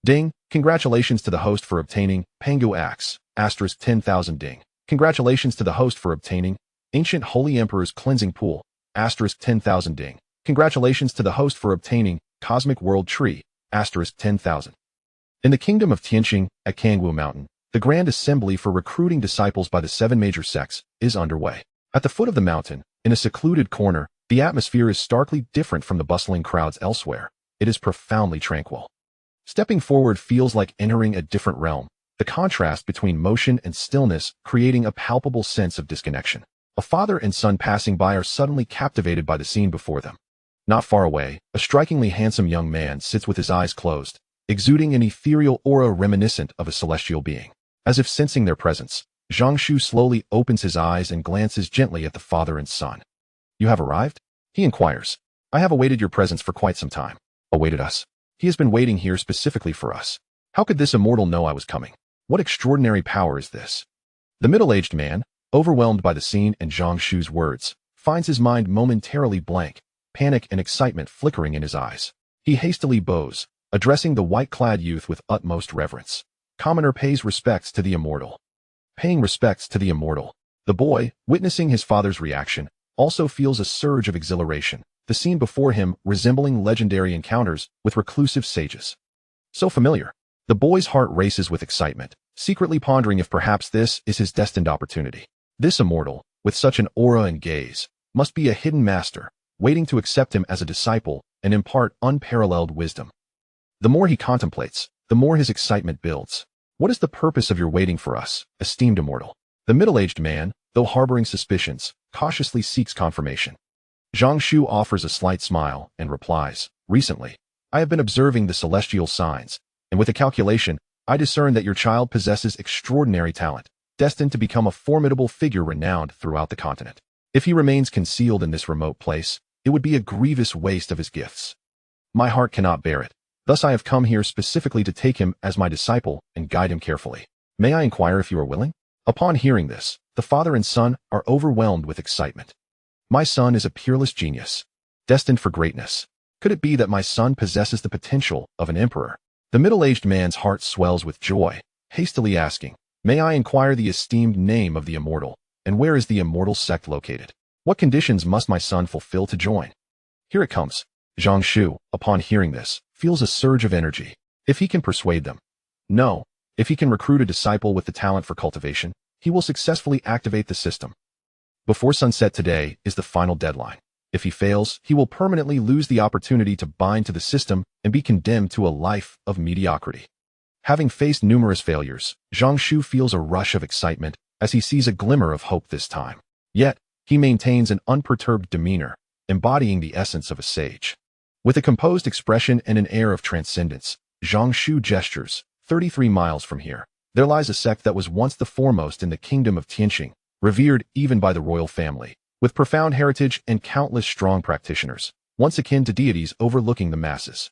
Ding, congratulations to the host for obtaining Pangu Axe, asterisk 10,000 ding. Congratulations to the host for obtaining Ancient Holy Emperor's Cleansing Pool, asterisk 10,000 ding. Congratulations to the host for obtaining Cosmic World Tree, asterisk 10,000. In the kingdom of Tianqing, at Kangwu Mountain, the grand assembly for recruiting disciples by the 7 major sects is underway. At the foot of the mountain, in a secluded corner, the atmosphere is starkly different from the bustling crowds elsewhere. It is profoundly tranquil. Stepping forward feels like entering a different realm, the contrast between motion and stillness creating a palpable sense of disconnection. A father and son passing by are suddenly captivated by the scene before them. Not far away, a strikingly handsome young man sits with his eyes closed, exuding an ethereal aura reminiscent of a celestial being. As if sensing their presence, Zhang Shu slowly opens his eyes and glances gently at the father and son. "You have arrived?" he inquires. "I have awaited your presence for quite some time." "Awaited us?" "He has been waiting here specifically for us." "How could this immortal know I was coming? What extraordinary power is this?" The middle-aged man, overwhelmed by the scene and Zhang Shu's words, finds his mind momentarily blank, panic and excitement flickering in his eyes. He hastily bows, addressing the white-clad youth with utmost reverence. Commoner pays respects to the immortal. Paying respects to the immortal. The boy, witnessing his father's reaction, also feels a surge of exhilaration, the scene before him resembling legendary encounters with reclusive sages. So familiar. The boy's heart races with excitement, secretly pondering if perhaps this is his destined opportunity. This immortal, with such an aura and gaze, must be a hidden master, waiting to accept him as a disciple and impart unparalleled wisdom. The more he contemplates, the more his excitement builds. "What is the purpose of your waiting for us, esteemed immortal?" The middle-aged man, though harboring suspicions, cautiously seeks confirmation. Zhang Shu offers a slight smile and replies, "Recently, I have been observing the celestial signs, and with a calculation, I discern that your child possesses extraordinary talent, destined to become a formidable figure renowned throughout the continent. If he remains concealed in this remote place, it would be a grievous waste of his gifts. My heart cannot bear it. Thus I have come here specifically to take him as my disciple and guide him carefully. May I inquire if you are willing?" Upon hearing this, the father and son are overwhelmed with excitement. "My son is a peerless genius, destined for greatness. Could it be that my son possesses the potential of an emperor?" The middle-aged man's heart swells with joy, hastily asking, "May I inquire the esteemed name of the immortal, and where is the immortal sect located? What conditions must my son fulfill to join?" Here it comes. Zhang Shu, upon hearing this, feels a surge of energy. If he can persuade them. No, if he can recruit a disciple with the talent for cultivation, he will successfully activate the system. Before sunset today is the final deadline. If he fails, he will permanently lose the opportunity to bind to the system and be condemned to a life of mediocrity. Having faced numerous failures, Zhang Shu feels a rush of excitement as he sees a glimmer of hope this time. Yet, he maintains an unperturbed demeanor, embodying the essence of a sage. With a composed expression and an air of transcendence, Zhang Shu gestures. 33 miles from here, there lies a sect that was once the foremost in the kingdom of Tianqing, revered even by the royal family, with profound heritage and countless strong practitioners, once akin to deities overlooking the masses.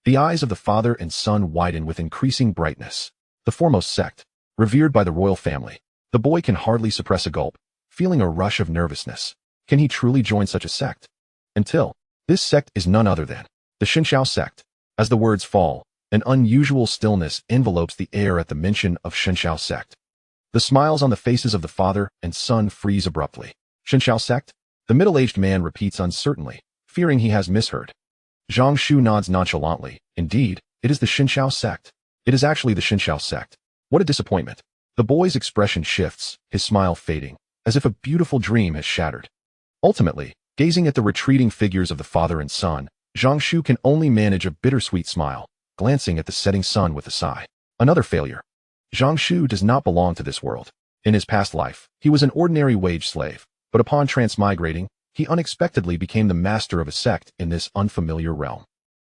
The eyes of the father and son widen with increasing brightness. The foremost sect, revered by the royal family. The boy can hardly suppress a gulp, feeling a rush of nervousness. Can he truly join such a sect? Until, this sect is none other than the Shenxiao sect. As the words fall, an unusual stillness envelopes the air at the mention of Shenxiao sect. The smiles on the faces of the father and son freeze abruptly. Shenxiao sect? The middle-aged man repeats uncertainly, fearing he has misheard. Zhang Shu nods nonchalantly. Indeed, it is the Shenxiao sect. It is actually the Shenxiao sect. What a disappointment. The boy's expression shifts, his smile fading, as if a beautiful dream has shattered. Ultimately, gazing at the retreating figures of the father and son, Zhang Shu can only manage a bittersweet smile, glancing at the setting sun with a sigh. Another failure. Zhang Shu does not belong to this world. In his past life, he was an ordinary wage slave, but upon transmigrating, he unexpectedly became the master of a sect in this unfamiliar realm.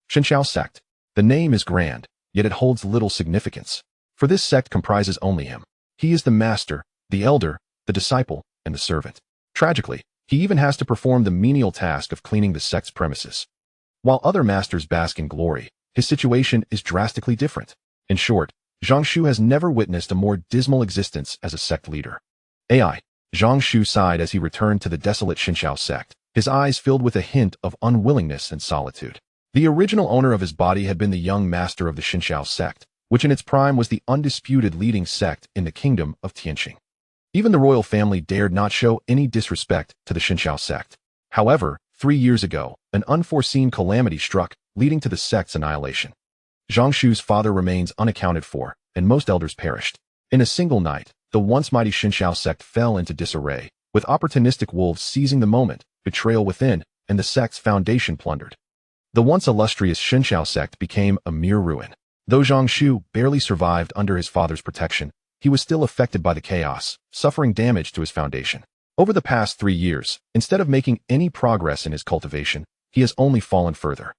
Shenxiao sect. The name is grand, yet it holds little significance. For this sect comprises only him. He is the master, the elder, the disciple, and the servant. Tragically, he even has to perform the menial task of cleaning the sect's premises. While other masters bask in glory, his situation is drastically different. In short, Zhang Shu has never witnessed a more dismal existence as a sect leader. AI. Zhang Shu sighed as he returned to the desolate Shenxiao sect, his eyes filled with a hint of unwillingness and solitude. The original owner of his body had been the young master of the Xinxiao sect, which in its prime was the undisputed leading sect in the kingdom of Tianqing. Even the royal family dared not show any disrespect to the Xinxiao sect. However, 3 years ago, an unforeseen calamity struck, leading to the sect's annihilation. Zhang Shu's father remains unaccounted for, and most elders perished. In a single night, the once mighty Xinxiao sect fell into disarray, with opportunistic wolves seizing the moment, betrayal within, and the sect's foundation plundered. The once illustrious Xinxiao sect became a mere ruin. Though Zhang Shu barely survived under his father's protection, he was still affected by the chaos, suffering damage to his foundation. Over the past 3 years, instead of making any progress in his cultivation, he has only fallen further.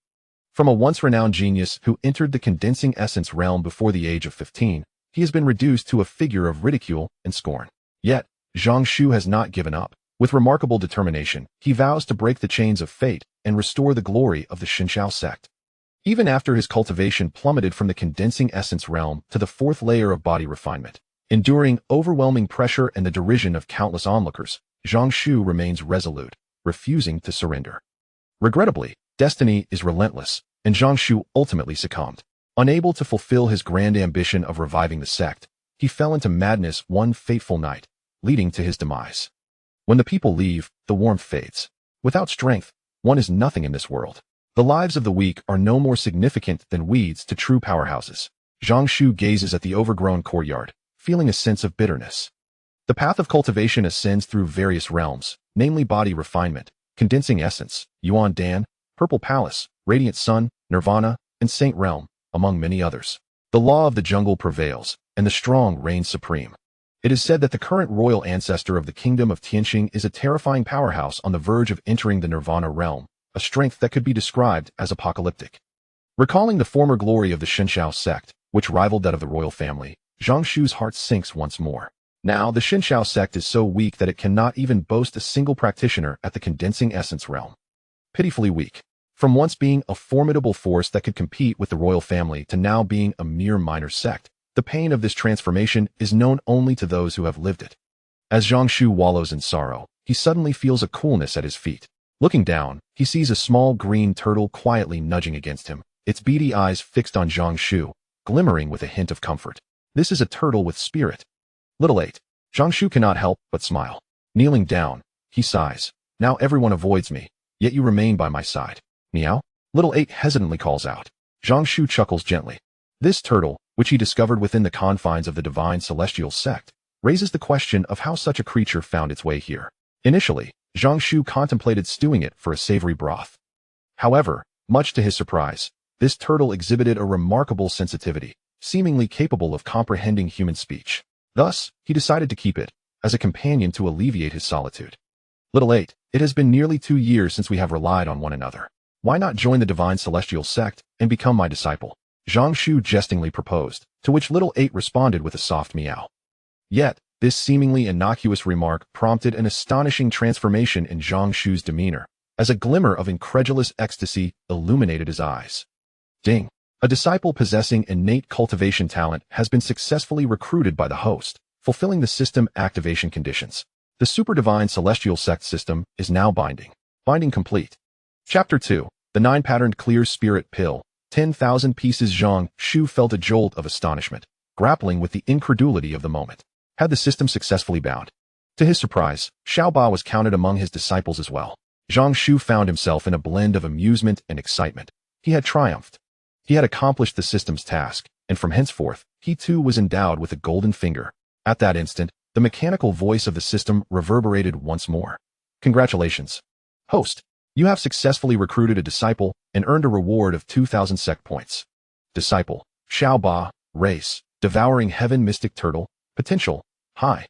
From a once renowned genius who entered the condensing essence realm before the age of 15, he has been reduced to a figure of ridicule and scorn. Yet, Zhang Shu has not given up. With remarkable determination, he vows to break the chains of fate and restore the glory of the Xinxiao sect. Even after his cultivation plummeted from the condensing essence realm to the 4th layer of body refinement, enduring overwhelming pressure and the derision of countless onlookers, Zhang Shu remains resolute, refusing to surrender. Regrettably, destiny is relentless, and Zhang Shu ultimately succumbed. Unable to fulfill his grand ambition of reviving the sect, he fell into madness one fateful night, leading to his demise. When the people leave, the warmth fades. Without strength, one is nothing in this world. The lives of the weak are no more significant than weeds to true powerhouses. Zhang Shu gazes at the overgrown courtyard, feeling a sense of bitterness. The path of cultivation ascends through various realms, namely body refinement, condensing essence, Yuan Dan, Purple Palace, Radiant Sun, Nirvana, and Saint Realm, among many others. The law of the jungle prevails, and the strong reign supreme. It is said that the current royal ancestor of the kingdom of Tianqing is a terrifying powerhouse on the verge of entering the Nirvana realm, a strength that could be described as apocalyptic. Recalling the former glory of the Xinxiao sect, which rivaled that of the royal family, Zhang Shu's heart sinks once more. Now, the Xinxiao sect is so weak that it cannot even boast a single practitioner at the condensing essence realm. Pitifully weak. From once being a formidable force that could compete with the royal family to now being a mere minor sect, the pain of this transformation is known only to those who have lived it. As Zhang Shu wallows in sorrow, he suddenly feels a coolness at his feet. Looking down, he sees a small green turtle quietly nudging against him, its beady eyes fixed on Zhang Shu, glimmering with a hint of comfort. This is a turtle with spirit. Little 8. Zhang Shu cannot help but smile. Kneeling down, he sighs. Now everyone avoids me, yet you remain by my side. Meow? Little 8 hesitantly calls out. Zhang Shu chuckles gently. This turtle, which he discovered within the confines of the Divine Celestial Sect, raises the question of how such a creature found its way here. Initially, Zhang Shu contemplated stewing it for a savory broth. However, much to his surprise, this turtle exhibited a remarkable sensitivity, seemingly capable of comprehending human speech. Thus, he decided to keep it, as a companion to alleviate his solitude. Little 8, it has been nearly 2 years since we have relied on one another. Why not join the Divine Celestial Sect and become my disciple? Zhang Shu jestingly proposed, to which Little 8 responded with a soft meow. Yet, this seemingly innocuous remark prompted an astonishing transformation in Zhang Shu's demeanor, as a glimmer of incredulous ecstasy illuminated his eyes. Ding! A disciple possessing innate cultivation talent has been successfully recruited by the host, fulfilling the system activation conditions. The Super Divine Celestial Sect system is now binding. Binding complete. Chapter 2. The 9-patterned clear spirit pill. 10,000 pieces. Zhang Shu felt a jolt of astonishment, grappling with the incredulity of the moment. Had the system successfully bound? To his surprise, Xiaoba was counted among his disciples as well. Zhang Shu found himself in a blend of amusement and excitement. He had triumphed. He had accomplished the system's task, and from henceforth, he too was endowed with a golden finger. At that instant, the mechanical voice of the system reverberated once more. Congratulations. Host, you have successfully recruited a disciple and earned a reward of 2,000 sect points. Disciple, Xiaoba, race, devouring heaven mystic turtle, potential, high.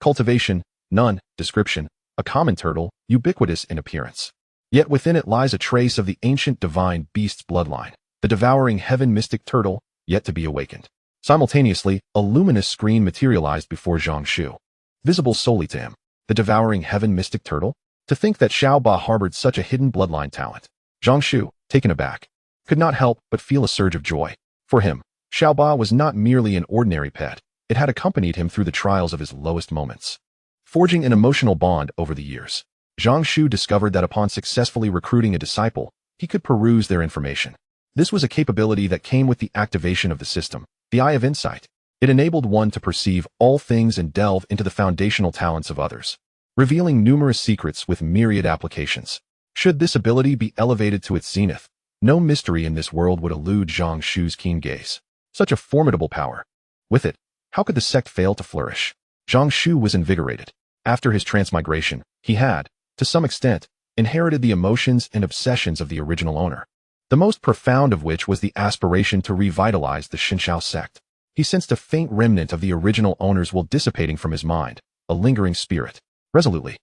Cultivation, none, description, a common turtle, ubiquitous in appearance. Yet within it lies a trace of the ancient divine beast's bloodline, the devouring heaven mystic turtle, yet to be awakened. Simultaneously, a luminous screen materialized before Zhang Shu, visible solely to him. The devouring heaven mystic turtle? To think that Xiaoba harbored such a hidden bloodline talent. Zhang Shu, taken aback, could not help but feel a surge of joy. For him, Xiaoba was not merely an ordinary pet, it had accompanied him through the trials of his lowest moments. Forging an emotional bond over the years, Zhang Shu discovered that upon successfully recruiting a disciple, he could peruse their information. This was a capability that came with the activation of the system, the Eye of Insight. It enabled one to perceive all things and delve into the foundational talents of others, revealing numerous secrets with myriad applications. Should this ability be elevated to its zenith, no mystery in this world would elude Zhang Shu's keen gaze. Such a formidable power. With it, how could the sect fail to flourish? Zhang Shu was invigorated. After his transmigration, he had, to some extent, inherited the emotions and obsessions of the original owner, the most profound of which was the aspiration to revitalize the Xinshao sect. He sensed a faint remnant of the original owner's will dissipating from his mind, a lingering spirit. Resolutely,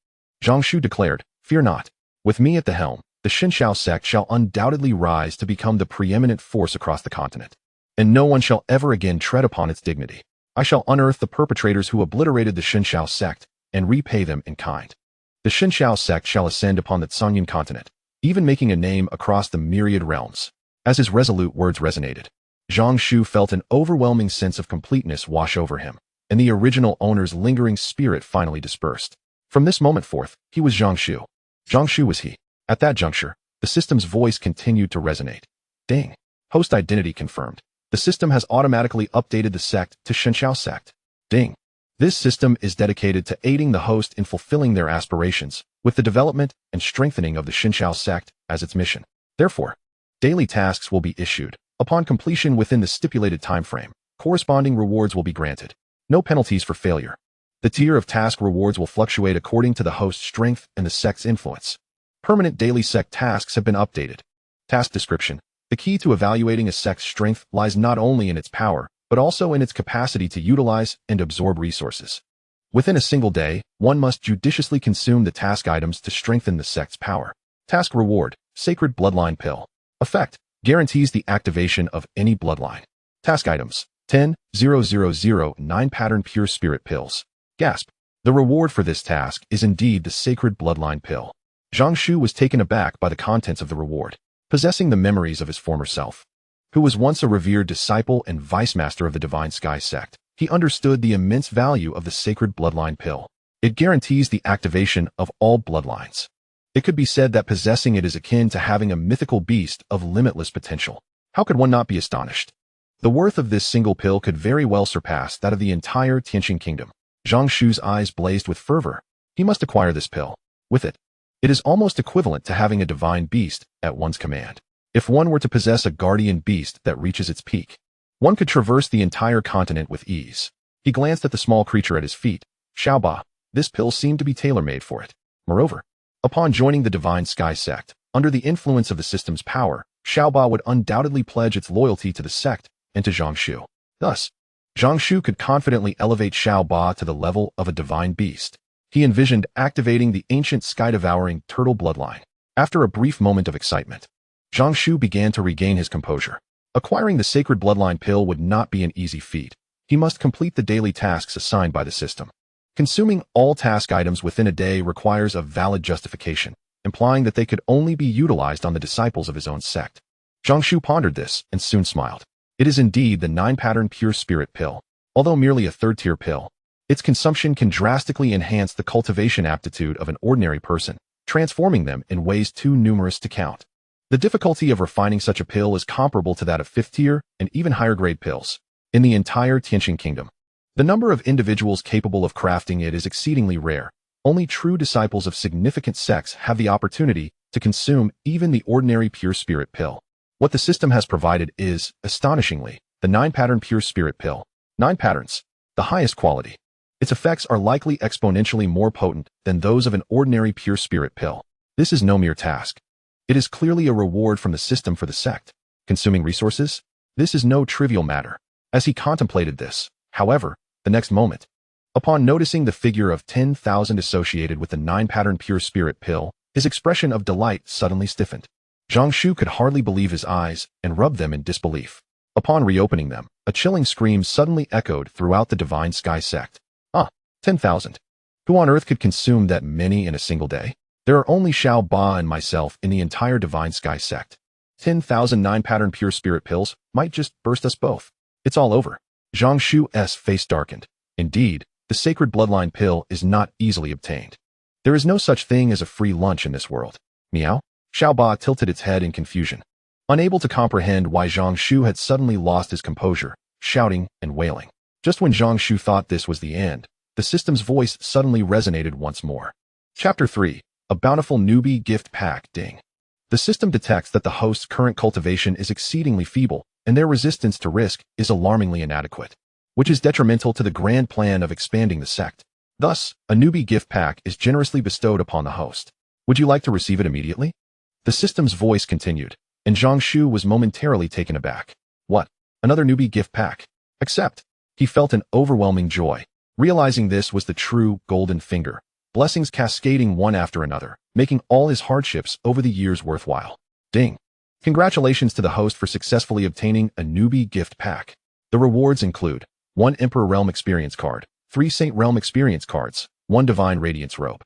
Zhang Shu declared, "Fear not. With me at the helm, the Xinshao sect shall undoubtedly rise to become the preeminent force across the continent, and no one shall ever again tread upon its dignity. I shall unearth the perpetrators who obliterated the Xinshao sect and repay them in kind. The Xinshao sect shall ascend upon the Canyon continent, even making a name across the myriad realms." As his resolute words resonated, Zhang Shu felt an overwhelming sense of completeness wash over him, and the original owner's lingering spirit finally dispersed. From this moment forth, he was Zhang Shu. Zhang Shu was he. At that juncture, the system's voice continued to resonate. Ding. Host identity confirmed. The system has automatically updated the sect to Xinshao sect. Ding. This system is dedicated to aiding the host in fulfilling their aspirations, with the development and strengthening of the Xinshao sect as its mission. Therefore, daily tasks will be issued. Upon completion within the stipulated time frame, corresponding rewards will be granted. No penalties for failure. The tier of task rewards will fluctuate according to the host's strength and the sect's influence. Permanent daily sect tasks have been updated. Task description. The key to evaluating a sect's strength lies not only in its power, but also in its capacity to utilize and absorb resources. Within a single day, one must judiciously consume the task items to strengthen the sect's power. Task reward. Sacred Bloodline Pill. Effect. Guarantees the activation of any bloodline. Task items. 10,000 9-pattern Pure Spirit Pills. Gasp. The reward for this task is indeed the Sacred Bloodline Pill. Zhang Shu was taken aback by the contents of the reward. Possessing the memories of his former self, who was once a revered disciple and vice-master of the Divine Sky Sect, he understood the immense value of the Sacred Bloodline Pill. It guarantees the activation of all bloodlines. It could be said that possessing it is akin to having a mythical beast of limitless potential. How could one not be astonished? The worth of this single pill could very well surpass that of the entire Tianqing kingdom. Zhang Shu's eyes blazed with fervor. He must acquire this pill. With it, it is almost equivalent to having a divine beast at one's command. If one were to possess a guardian beast that reaches its peak, one could traverse the entire continent with ease. He glanced at the small creature at his feet. Xiaoba. This pill seemed to be tailor-made for it. Moreover, upon joining the Divine Sky Sect, under the influence of the system's power, Xiaoba would undoubtedly pledge its loyalty to the sect and to Zhang Shu. Thus, Zhang Shu could confidently elevate Xiaoba to the level of a divine beast. He envisioned activating the ancient sky-devouring turtle bloodline. After a brief moment of excitement, Zhang Shu began to regain his composure. Acquiring the Sacred Bloodline Pill would not be an easy feat. He must complete the daily tasks assigned by the system. Consuming all task items within a day requires a valid justification, implying that they could only be utilized on the disciples of his own sect. Zhang Shu pondered this and soon smiled. It is indeed the 9-pattern Pure Spirit Pill. Although merely a third-tier pill, its consumption can drastically enhance the cultivation aptitude of an ordinary person, transforming them in ways too numerous to count. The difficulty of refining such a pill is comparable to that of 5th-tier and even higher-grade pills. In the entire Tianqing kingdom, the number of individuals capable of crafting it is exceedingly rare. Only true disciples of significant sects have the opportunity to consume even the ordinary Pure Spirit Pill. What the system has provided is, astonishingly, the 9-pattern Pure Spirit Pill. 9 patterns, the highest quality. Its effects are likely exponentially more potent than those of an ordinary Pure Spirit Pill. This is no mere task. It is clearly a reward from the system for the sect. Consuming resources? This is no trivial matter. As he contemplated this, however, the next moment, upon noticing the figure of 10,000 associated with the 9-pattern Pure Spirit Pill, his expression of delight suddenly stiffened. Zhang Shu could hardly believe his eyes and rubbed them in disbelief. Upon reopening them, a chilling scream suddenly echoed throughout the Divine Sky Sect. 10,000. Who on earth could consume that many in a single day? There are only Xiao Ba and myself in the entire Divine Sky Sect. 10,000 9-pattern Pure Spirit Pills might just burst us both. It's all over. Zhang Shu's face darkened. Indeed, the Sacred Bloodline Pill is not easily obtained. There is no such thing as a free lunch in this world. Meow? Xiaoba tilted its head in confusion, unable to comprehend why Zhang Shu had suddenly lost his composure, shouting and wailing. Just when Zhang Shu thought this was the end, the system's voice suddenly resonated once more. Chapter 3. A Bountiful Newbie Gift Pack. Ding. The system detects that the host's current cultivation is exceedingly feeble, and their resistance to risk is alarmingly inadequate, which is detrimental to the grand plan of expanding the sect. Thus, a newbie gift pack is generously bestowed upon the host. Would you like to receive it immediately? The system's voice continued, and Zhang Shu was momentarily taken aback. What? Another newbie gift pack? Accept. He felt an overwhelming joy, realizing this was the true golden finger, blessings cascading one after another, making all his hardships over the years worthwhile. Ding. Congratulations to the host for successfully obtaining a newbie gift pack. The rewards include 1 Emperor Realm Experience card, 3 Saint Realm Experience cards, 1 Divine Radiance robe,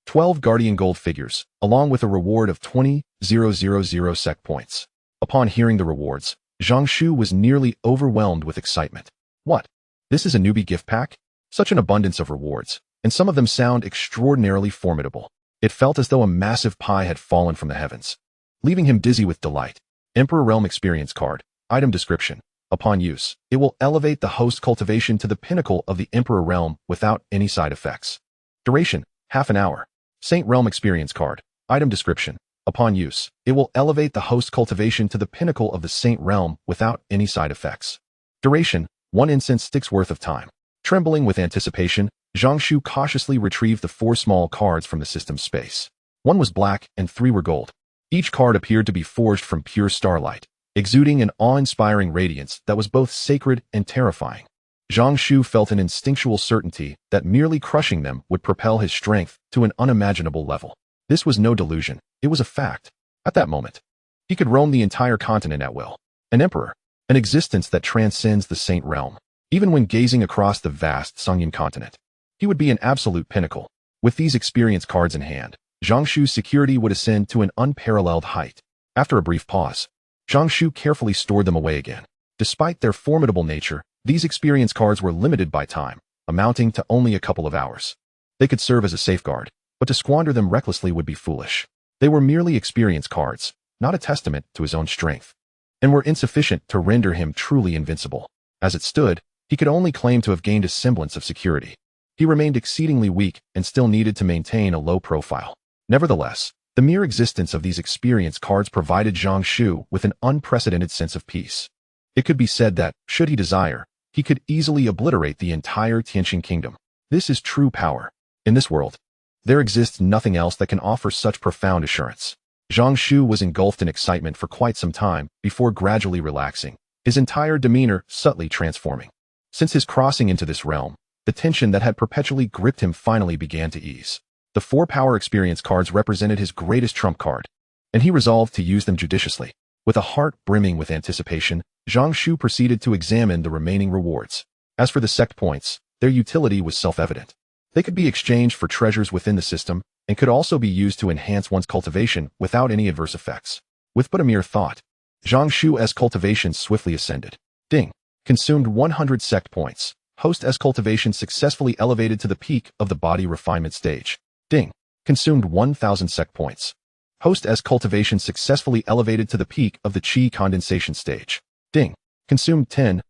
12 Guardian Gold figures, along with a reward of 20,000 sect points. Upon hearing the rewards, Zhang Shu was nearly overwhelmed with excitement. What? This is a newbie gift pack? Such an abundance of rewards, and some of them sound extraordinarily formidable. It felt as though a massive pie had fallen from the heavens, leaving him dizzy with delight. Emperor Realm Experience card. Item description. Upon use, it will elevate the host cultivation to the pinnacle of the Emperor Realm without any side effects. Duration, half an hour. Saint Realm Experience card. Item description. Upon use, it will elevate the host cultivation to the pinnacle of the Saint Realm without any side effects. Duration, 1 incense stick's worth of time. Trembling with anticipation, Zhang Shu cautiously retrieved the 4 small cards from the system's space. 1 was black and 3 were gold. Each card appeared to be forged from pure starlight, exuding an awe-inspiring radiance that was both sacred and terrifying. Zhang Shu felt an instinctual certainty that merely crushing them would propel his strength to an unimaginable level. This was no delusion, it was a fact. At that moment, he could roam the entire continent at will. An emperor, an existence that transcends the Saint Realm. Even when gazing across the vast Sungyan continent, he would be an absolute pinnacle. With these experience cards in hand, Zhang Shu's security would ascend to an unparalleled height. After a brief pause, Zhang Shu carefully stored them away again. Despite their formidable nature, these experience cards were limited by time, amounting to only a couple of hours. They could serve as a safeguard, but to squander them recklessly would be foolish. They were merely experience cards, not a testament to his own strength, and were insufficient to render him truly invincible. As it stood, he could only claim to have gained a semblance of security. He remained exceedingly weak and still needed to maintain a low profile. Nevertheless, the mere existence of these experience cards provided Zhang Shu with an unprecedented sense of peace. It could be said that, should he desire, he could easily obliterate the entire Tianqing kingdom. This is true power. In this world, there exists nothing else that can offer such profound assurance. Zhang Shu was engulfed in excitement for quite some time before gradually relaxing, his entire demeanor subtly transforming. Since his crossing into this realm, the tension that had perpetually gripped him finally began to ease. The 4 power experience cards represented his greatest trump card, and he resolved to use them judiciously. With a heart brimming with anticipation, Zhang Shu proceeded to examine the remaining rewards. As for the sect points, their utility was self-evident. They could be exchanged for treasures within the system, and could also be used to enhance one's cultivation without any adverse effects. With but a mere thought, Zhang Shu's cultivation swiftly ascended. Ding. Consumed 100 sect points. Host S cultivation successfully elevated to the peak of the body refinement stage. Ding. Consumed 1,000 sect points. Host S cultivation successfully elevated to the peak of the Qi condensation stage. Ding. Consumed 10,000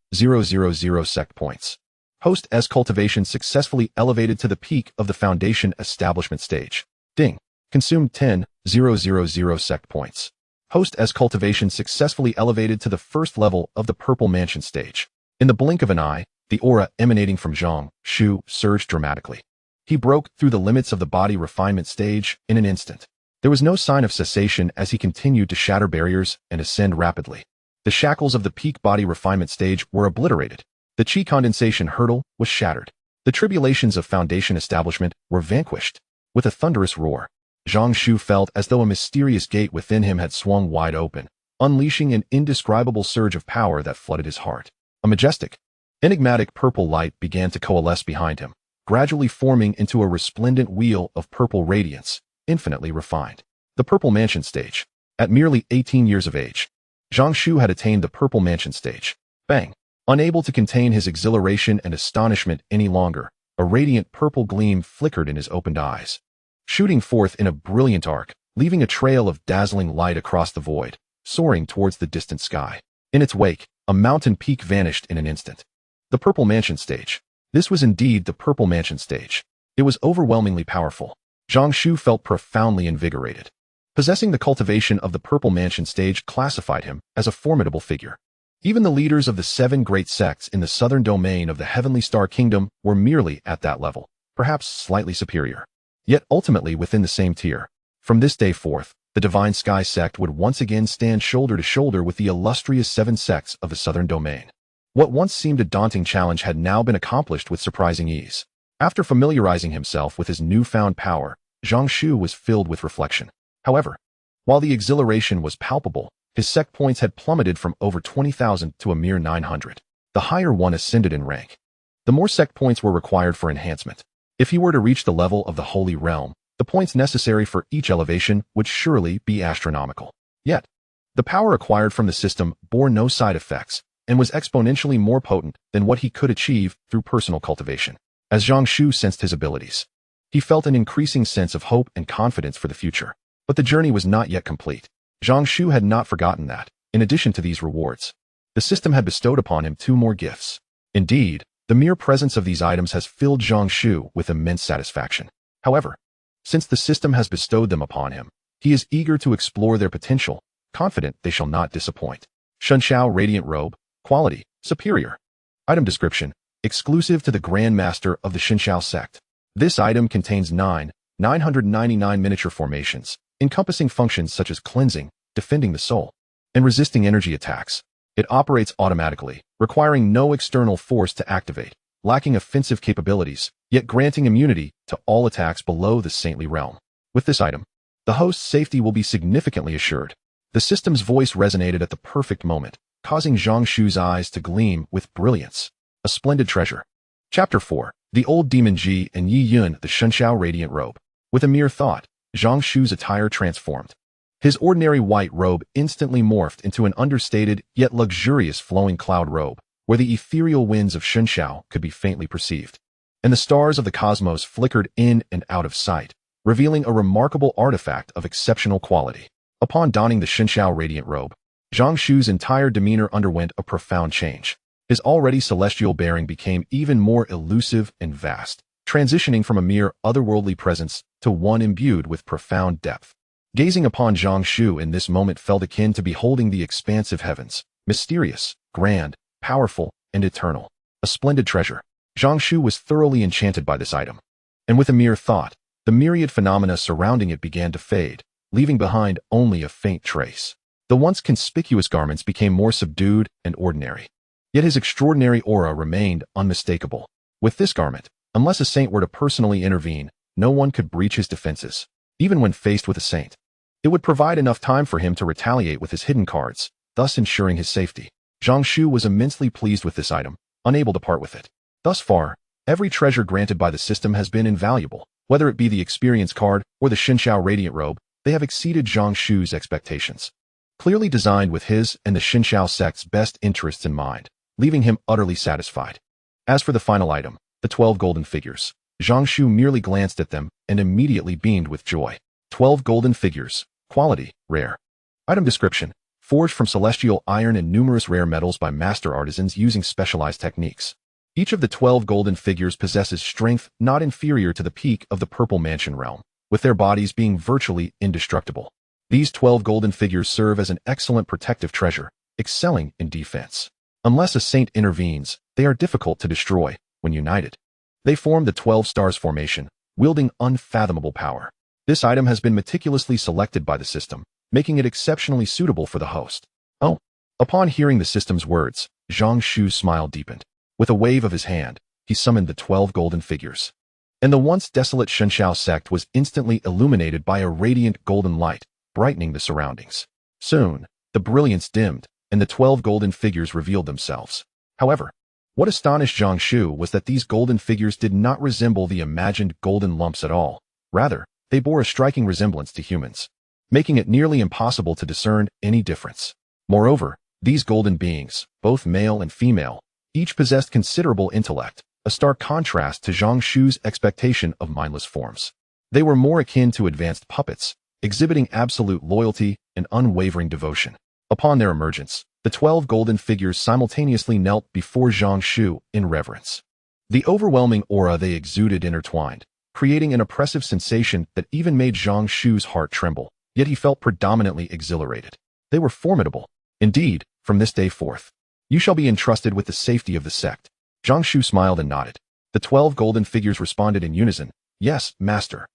sect points. Host S cultivation successfully elevated to the peak of the foundation establishment stage. Ding. Consumed 10,000 sect points. Host S cultivation successfully elevated to the first level of the purple mansion stage. In the blink of an eye, the aura emanating from Zhang Shu surged dramatically. He broke through the limits of the body refinement stage in an instant. There was no sign of cessation as he continued to shatter barriers and ascend rapidly. The shackles of the peak body refinement stage were obliterated. The Qi condensation hurdle was shattered. The tribulations of foundation establishment were vanquished. With a thunderous roar, Zhang Shu felt as though a mysterious gate within him had swung wide open, unleashing an indescribable surge of power that flooded his heart. A majestic, enigmatic purple light began to coalesce behind him, gradually forming into a resplendent wheel of purple radiance, infinitely refined. The Purple Mansion Stage. At merely 18 years of age, Zhang Shu had attained the Purple Mansion Stage. Bang! Unable to contain his exhilaration and astonishment any longer, a radiant purple gleam flickered in his opened eyes. Shooting forth in a brilliant arc, leaving a trail of dazzling light across the void, soaring towards the distant sky. In its wake, a mountain peak vanished in an instant. The Purple Mansion Stage. This was indeed the Purple Mansion Stage. It was overwhelmingly powerful. Zhang Shu felt profoundly invigorated. Possessing the cultivation of the Purple Mansion Stage classified him as a formidable figure. Even the leaders of the 7 great sects in the southern domain of the Heavenly Star Kingdom were merely at that level, perhaps slightly superior, yet ultimately within the same tier. From this day forth, the Divine Sky Sect would once again stand shoulder to shoulder with the illustrious 7 sects of the southern domain. What once seemed a daunting challenge had now been accomplished with surprising ease. After familiarizing himself with his newfound power, Zhang Shu was filled with reflection. However, while the exhilaration was palpable, his sect points had plummeted from over 20,000 to a mere 900. The higher one ascended in rank. The more sect points were required for enhancement. If he were to reach the level of the Holy Realm, the points necessary for each elevation would surely be astronomical. Yet, the power acquired from the system bore no side effects and was exponentially more potent than what he could achieve through personal cultivation. As Zhang Shu sensed his abilities, he felt an increasing sense of hope and confidence for the future. But the journey was not yet complete. Zhang Shu had not forgotten that, in addition to these rewards, the system had bestowed upon him 2 more gifts. Indeed, the mere presence of these items has filled Zhang Shu with immense satisfaction. However, since the system has bestowed them upon him, he is eager to explore their potential, confident they shall not disappoint. Shunshao Radiant Robe, quality, superior. Item description, exclusive to the Grand Master of the Shunshao sect. This item contains 999 miniature formations, encompassing functions such as cleansing, defending the soul, and resisting energy attacks. It operates automatically, requiring no external force to activate, lacking offensive capabilities, yet granting immunity to all attacks below the saintly realm. With this item, the host's safety will be significantly assured. The system's voice resonated at the perfect moment, causing Zhang Shu's eyes to gleam with brilliance. A splendid treasure. Chapter 4. The Old Demon Ji and Yi Yun, the Shunshao Radiant Robe. With a mere thought, Zhang Shu's attire transformed. His ordinary white robe instantly morphed into an understated yet luxurious flowing cloud robe, where the ethereal winds of Shunshao could be faintly perceived, and the stars of the cosmos flickered in and out of sight, revealing a remarkable artifact of exceptional quality. Upon donning the Shunshao Radiant Robe, Zhang Shu's entire demeanor underwent a profound change. His already celestial bearing became even more elusive and vast, transitioning from a mere otherworldly presence to one imbued with profound depth. Gazing upon Zhang Shu in this moment felt akin to beholding the expansive heavens, mysterious, grand, powerful, and eternal. A splendid treasure. Zhang Shu was thoroughly enchanted by this item. And with a mere thought, the myriad phenomena surrounding it began to fade, leaving behind only a faint trace. The once conspicuous garments became more subdued and ordinary. Yet his extraordinary aura remained unmistakable. With this garment, unless a saint were to personally intervene, no one could breach his defenses. Even when faced with a saint, it would provide enough time for him to retaliate with his hidden cards, thus ensuring his safety. Zhang Shu was immensely pleased with this item, unable to part with it. Thus far, every treasure granted by the system has been invaluable. Whether it be the experience card or the Shunshao Radiant Robe, they have exceeded Zhang Shu's expectations. Clearly designed with his and the Shunshao sect's best interests in mind, leaving him utterly satisfied. As for the final item, the 12 golden figures, Zhang Shu merely glanced at them and immediately beamed with joy. 12 golden figures, quality, rare. Item description, forged from celestial iron and numerous rare metals by master artisans using specialized techniques. Each of the 12 golden figures possesses strength not inferior to the peak of the Purple Mansion realm, with their bodies being virtually indestructible. These 12 golden figures serve as an excellent protective treasure, excelling in defense. Unless a saint intervenes, they are difficult to destroy when united. They form the 12 stars formation, wielding unfathomable power. This item has been meticulously selected by the system, making it exceptionally suitable for the host. Oh! Upon hearing the system's words, Zhang Shu's smile deepened. With a wave of his hand, he summoned the 12 golden figures. And the once desolate Shunshao sect was instantly illuminated by a radiant golden light, brightening the surroundings. Soon, the brilliance dimmed, and the 12 golden figures revealed themselves. However, what astonished Zhang Shu was that these golden figures did not resemble the imagined golden lumps at all. Rather, they bore a striking resemblance to humans, making it nearly impossible to discern any difference. Moreover, these golden beings, both male and female, each possessed considerable intellect, a stark contrast to Zhang Shu's expectation of mindless forms. They were more akin to advanced puppets, exhibiting absolute loyalty and unwavering devotion. Upon their emergence, the 12 golden figures simultaneously knelt before Zhang Shu in reverence. The overwhelming aura they exuded intertwined, creating an oppressive sensation that even made Zhang Shu's heart tremble, yet he felt predominantly exhilarated. They were formidable. Indeed, from this day forth, you shall be entrusted with the safety of the sect. Zhang Shu smiled and nodded. The 12 golden figures responded in unison, "Yes, master.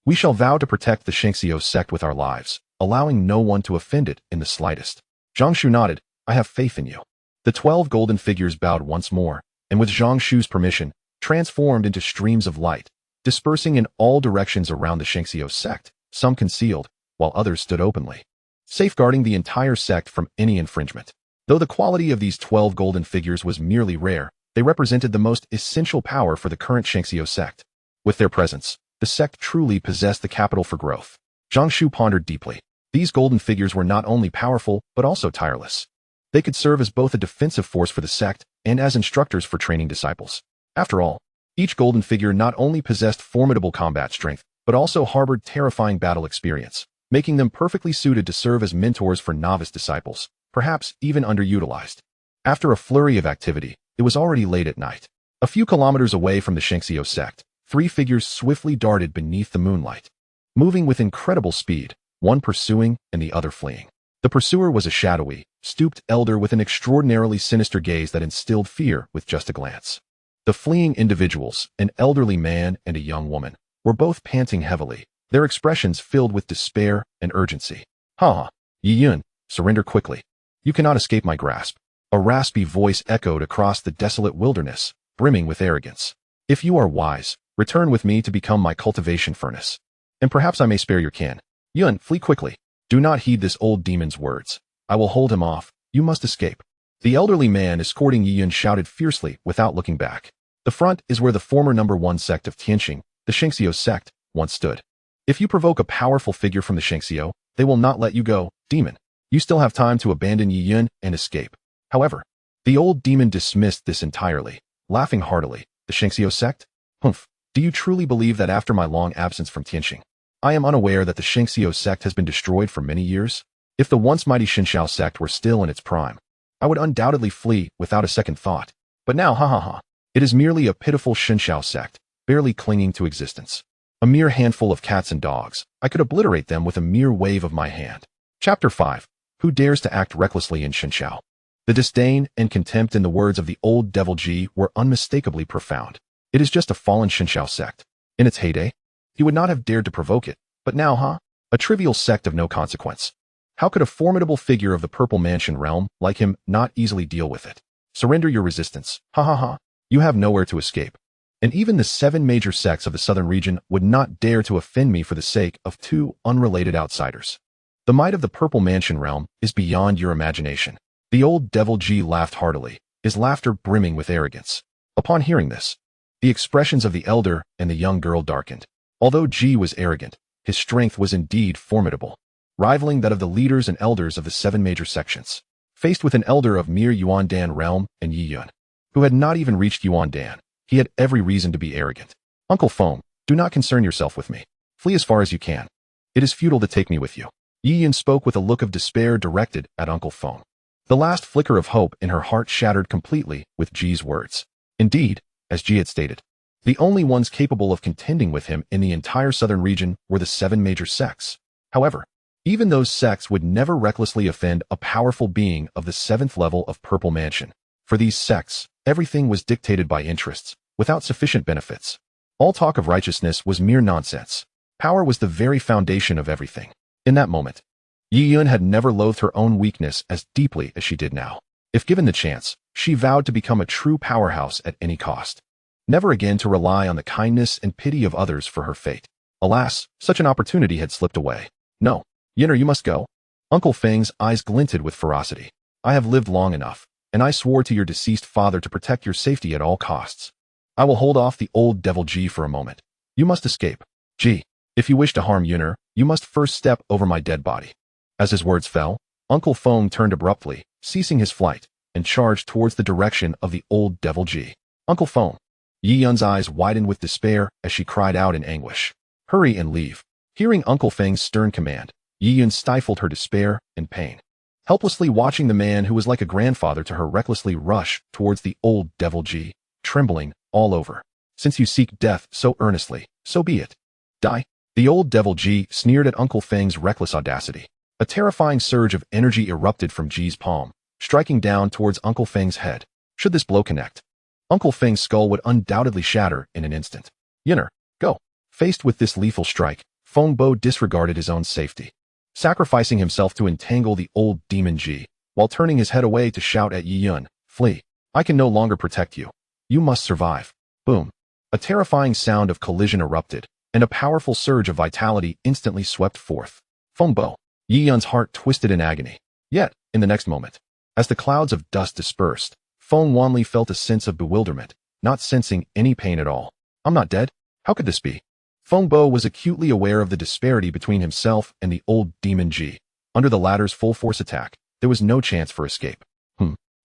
We shall vow to protect the Shenxiao sect with our lives, allowing no one to offend it in the slightest." Zhang Shu nodded, "I have faith in you." The 12 golden figures bowed once more, and with Zhang Shu's permission, transformed into streams of light, dispersing in all directions around the Shenxiao sect, some concealed, while others stood openly, safeguarding the entire sect from any infringement. Though the quality of these 12 golden figures was merely rare, they represented the most essential power for the current Shenxiao sect. With their presence, the sect truly possessed the capital for growth. Zhang Shu pondered deeply. These golden figures were not only powerful, but also tireless. They could serve as both a defensive force for the sect and as instructors for training disciples. After all, each golden figure not only possessed formidable combat strength, but also harbored terrifying battle experience, making them perfectly suited to serve as mentors for novice disciples, perhaps even underutilized. After a flurry of activity, it was already late at night. A few kilometers away from the Shenxiao sect, 3 figures swiftly darted beneath the moonlight, moving with incredible speed, one pursuing and the other fleeing. The pursuer was a shadowy, stooped elder with an extraordinarily sinister gaze that instilled fear with just a glance. The fleeing individuals, an elderly man and a young woman, were both panting heavily, their expressions filled with despair and urgency. "Ha! Yi Yun, surrender quickly. You cannot escape my grasp." A raspy voice echoed across the desolate wilderness, brimming with arrogance. "If you are wise, return with me to become my cultivation furnace, and perhaps I may spare your kin. Yun, flee quickly. Do not heed this old demon's words. I will hold him off. You must escape." The elderly man escorting Yi Yun shouted fiercely without looking back. The front is where the former #1 sect of Tianqing, the Shenxiao sect, once stood. If you provoke a powerful figure from the Shenxiao, they will not let you go, demon. You still have time to abandon Yi Yun and escape. However, the old demon dismissed this entirely, laughing heartily. "The Shenxiao sect? Humph. Do you truly believe that after my long absence from Tianqing, I am unaware that the Shenxiao sect has been destroyed for many years? If the once mighty Shenxiao sect were still in its prime, I would undoubtedly flee without a second thought. But now, ha ha ha. It is merely a pitiful Shenxiao sect, barely clinging to existence. A mere handful of cats and dogs. I could obliterate them with a mere wave of my hand." Chapter 5. Who dares to act recklessly in Shenxiao? The disdain and contempt in the words of the old devil Ji were unmistakably profound. It is just a fallen Shenxiao sect. In its heyday, he would not have dared to provoke it, but now, huh? A trivial sect of no consequence. How could a formidable figure of the Purple Mansion realm like him not easily deal with it? Surrender your resistance. Ha ha ha. You have nowhere to escape. And even the 7 major sects of the southern region would not dare to offend me for the sake of 2 unrelated outsiders. The might of the Purple Mansion realm is beyond your imagination. The old devil Ji laughed heartily, his laughter brimming with arrogance. Upon hearing this, the expressions of the elder and the young girl darkened. Although Ji was arrogant, his strength was indeed formidable, rivaling that of the leaders and elders of the 7 major sections. Faced with an elder of mere Yuandan realm and Yi Yun, who had not even reached Yuandan, he had every reason to be arrogant. "Uncle Feng, do not concern yourself with me. Flee as far as you can. It is futile to take me with you." Yi Yun spoke with a look of despair directed at Uncle Feng. The last flicker of hope in her heart shattered completely with Ji's words. Indeed, as Ji had stated, the only ones capable of contending with him in the entire southern region were the 7 major sects. However, even those sects would never recklessly offend a powerful being of the 7th level of Purple Mansion. For these sects, everything was dictated by interests, without sufficient benefits. All talk of righteousness was mere nonsense. Power was the very foundation of everything. In that moment, Yi Yun had never loathed her own weakness as deeply as she did now. If given the chance, she vowed to become a true powerhouse at any cost, never again to rely on the kindness and pity of others for her fate. Alas, such an opportunity had slipped away. "No, Yinner, you must go." Uncle Feng's eyes glinted with ferocity. "I have lived long enough, and I swore to your deceased father to protect your safety at all costs. I will hold off the old devil Ji for a moment. You must escape. Ji, if you wish to harm Yinner, you must first step over my dead body." As his words fell, Uncle Feng turned abruptly, ceasing his flight, and charged towards the direction of the old devil Ji. "Uncle Feng." Yi Yun's eyes widened with despair as she cried out in anguish. "Hurry and leave. Hearing Uncle Feng's stern command, Yi Yun stifled her despair and pain, helplessly watching the man who was like a grandfather to her recklessly rush towards the old devil Ji, trembling all over. Since you seek death so earnestly, so be it. Die. The old devil Ji sneered at Uncle Feng's reckless audacity. A terrifying surge of energy erupted from Ji's palm, striking down towards Uncle Feng's head. Should this blow connect, Uncle Feng's skull would undoubtedly shatter in an instant. Yinner, go. Faced with this lethal strike, Feng Bo disregarded his own safety, sacrificing himself to entangle the old demon Ji, while turning his head away to shout at Yi Yun, flee. I can no longer protect you. You must survive. Boom. A terrifying sound of collision erupted, and a powerful surge of vitality instantly swept forth. Feng Bo. Yi Yun's heart twisted in agony. Yet, in the next moment, as the clouds of dust dispersed, Feng Wanli felt a sense of bewilderment, not sensing any pain at all. I'm not dead? How could this be? Feng Bo was acutely aware of the disparity between himself and the old demon Ji. Under the latter's full-force attack, there was no chance for escape.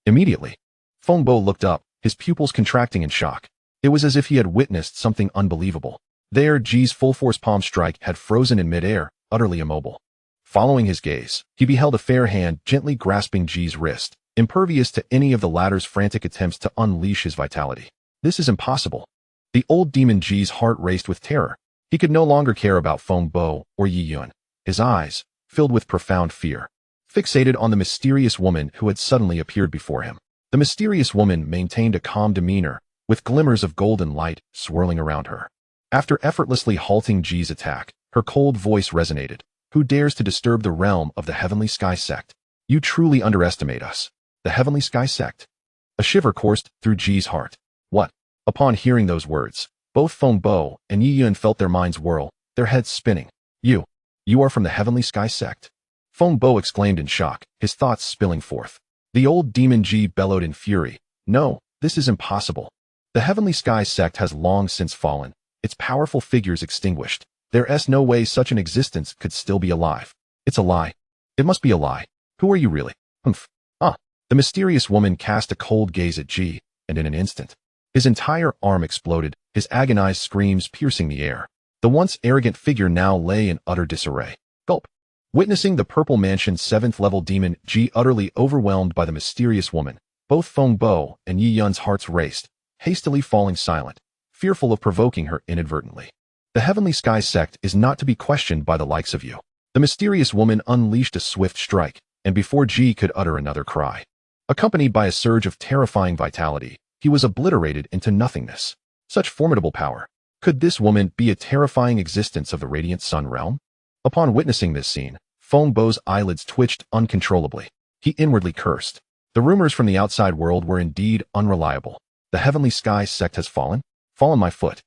Immediately, Feng Bo looked up, his pupils contracting in shock. It was as if he had witnessed something unbelievable. There, Ji's full-force palm strike had frozen in midair, utterly immobile. Following his gaze, he beheld a fair hand gently grasping Ji's wrist, impervious to any of the latter's frantic attempts to unleash his vitality. This is impossible. The old demon Ji's heart raced with terror. He could no longer care about Feng Bo or Yi Yun. His eyes, filled with profound fear, fixated on the mysterious woman who had suddenly appeared before him. The mysterious woman maintained a calm demeanor, with glimmers of golden light swirling around her. After effortlessly halting Ji's attack, her cold voice resonated. Who dares to disturb the realm of the Heavenly Sky Sect? You truly underestimate us. The Heavenly Sky Sect? A shiver coursed through Ji's heart. What? Upon hearing those words, both Feng Bo and Yi Yun felt their minds whirl, their heads spinning. You are from the Heavenly Sky Sect? Feng Bo exclaimed in shock, his thoughts spilling forth. The old demon Ji bellowed in fury. No, this is impossible. The Heavenly Sky Sect has long since fallen, its powerful figures extinguished. There's no way such an existence could still be alive. It's a lie. It must be a lie. Who are you really? Humph. The mysterious woman cast a cold gaze at Ji, and in an instant, his entire arm exploded, his agonized screams piercing the air. The once arrogant figure now lay in utter disarray. Gulp. Witnessing the Purple Mansion's 7th-level demon Ji utterly overwhelmed by the mysterious woman, both Feng Bo and Yi Yun's hearts raced, hastily falling silent, fearful of provoking her inadvertently. The Heavenly Sky Sect is not to be questioned by the likes of you. The mysterious woman unleashed a swift strike, and before Ji could utter another cry, accompanied by a surge of terrifying vitality, he was obliterated into nothingness. Such formidable power. Could this woman be a terrifying existence of the Radiant Sun realm? Upon witnessing this scene, Feng Bo's eyelids twitched uncontrollably. He inwardly cursed. The rumors from the outside world were indeed unreliable. The Heavenly Sky Sect has fallen? Fallen my foot.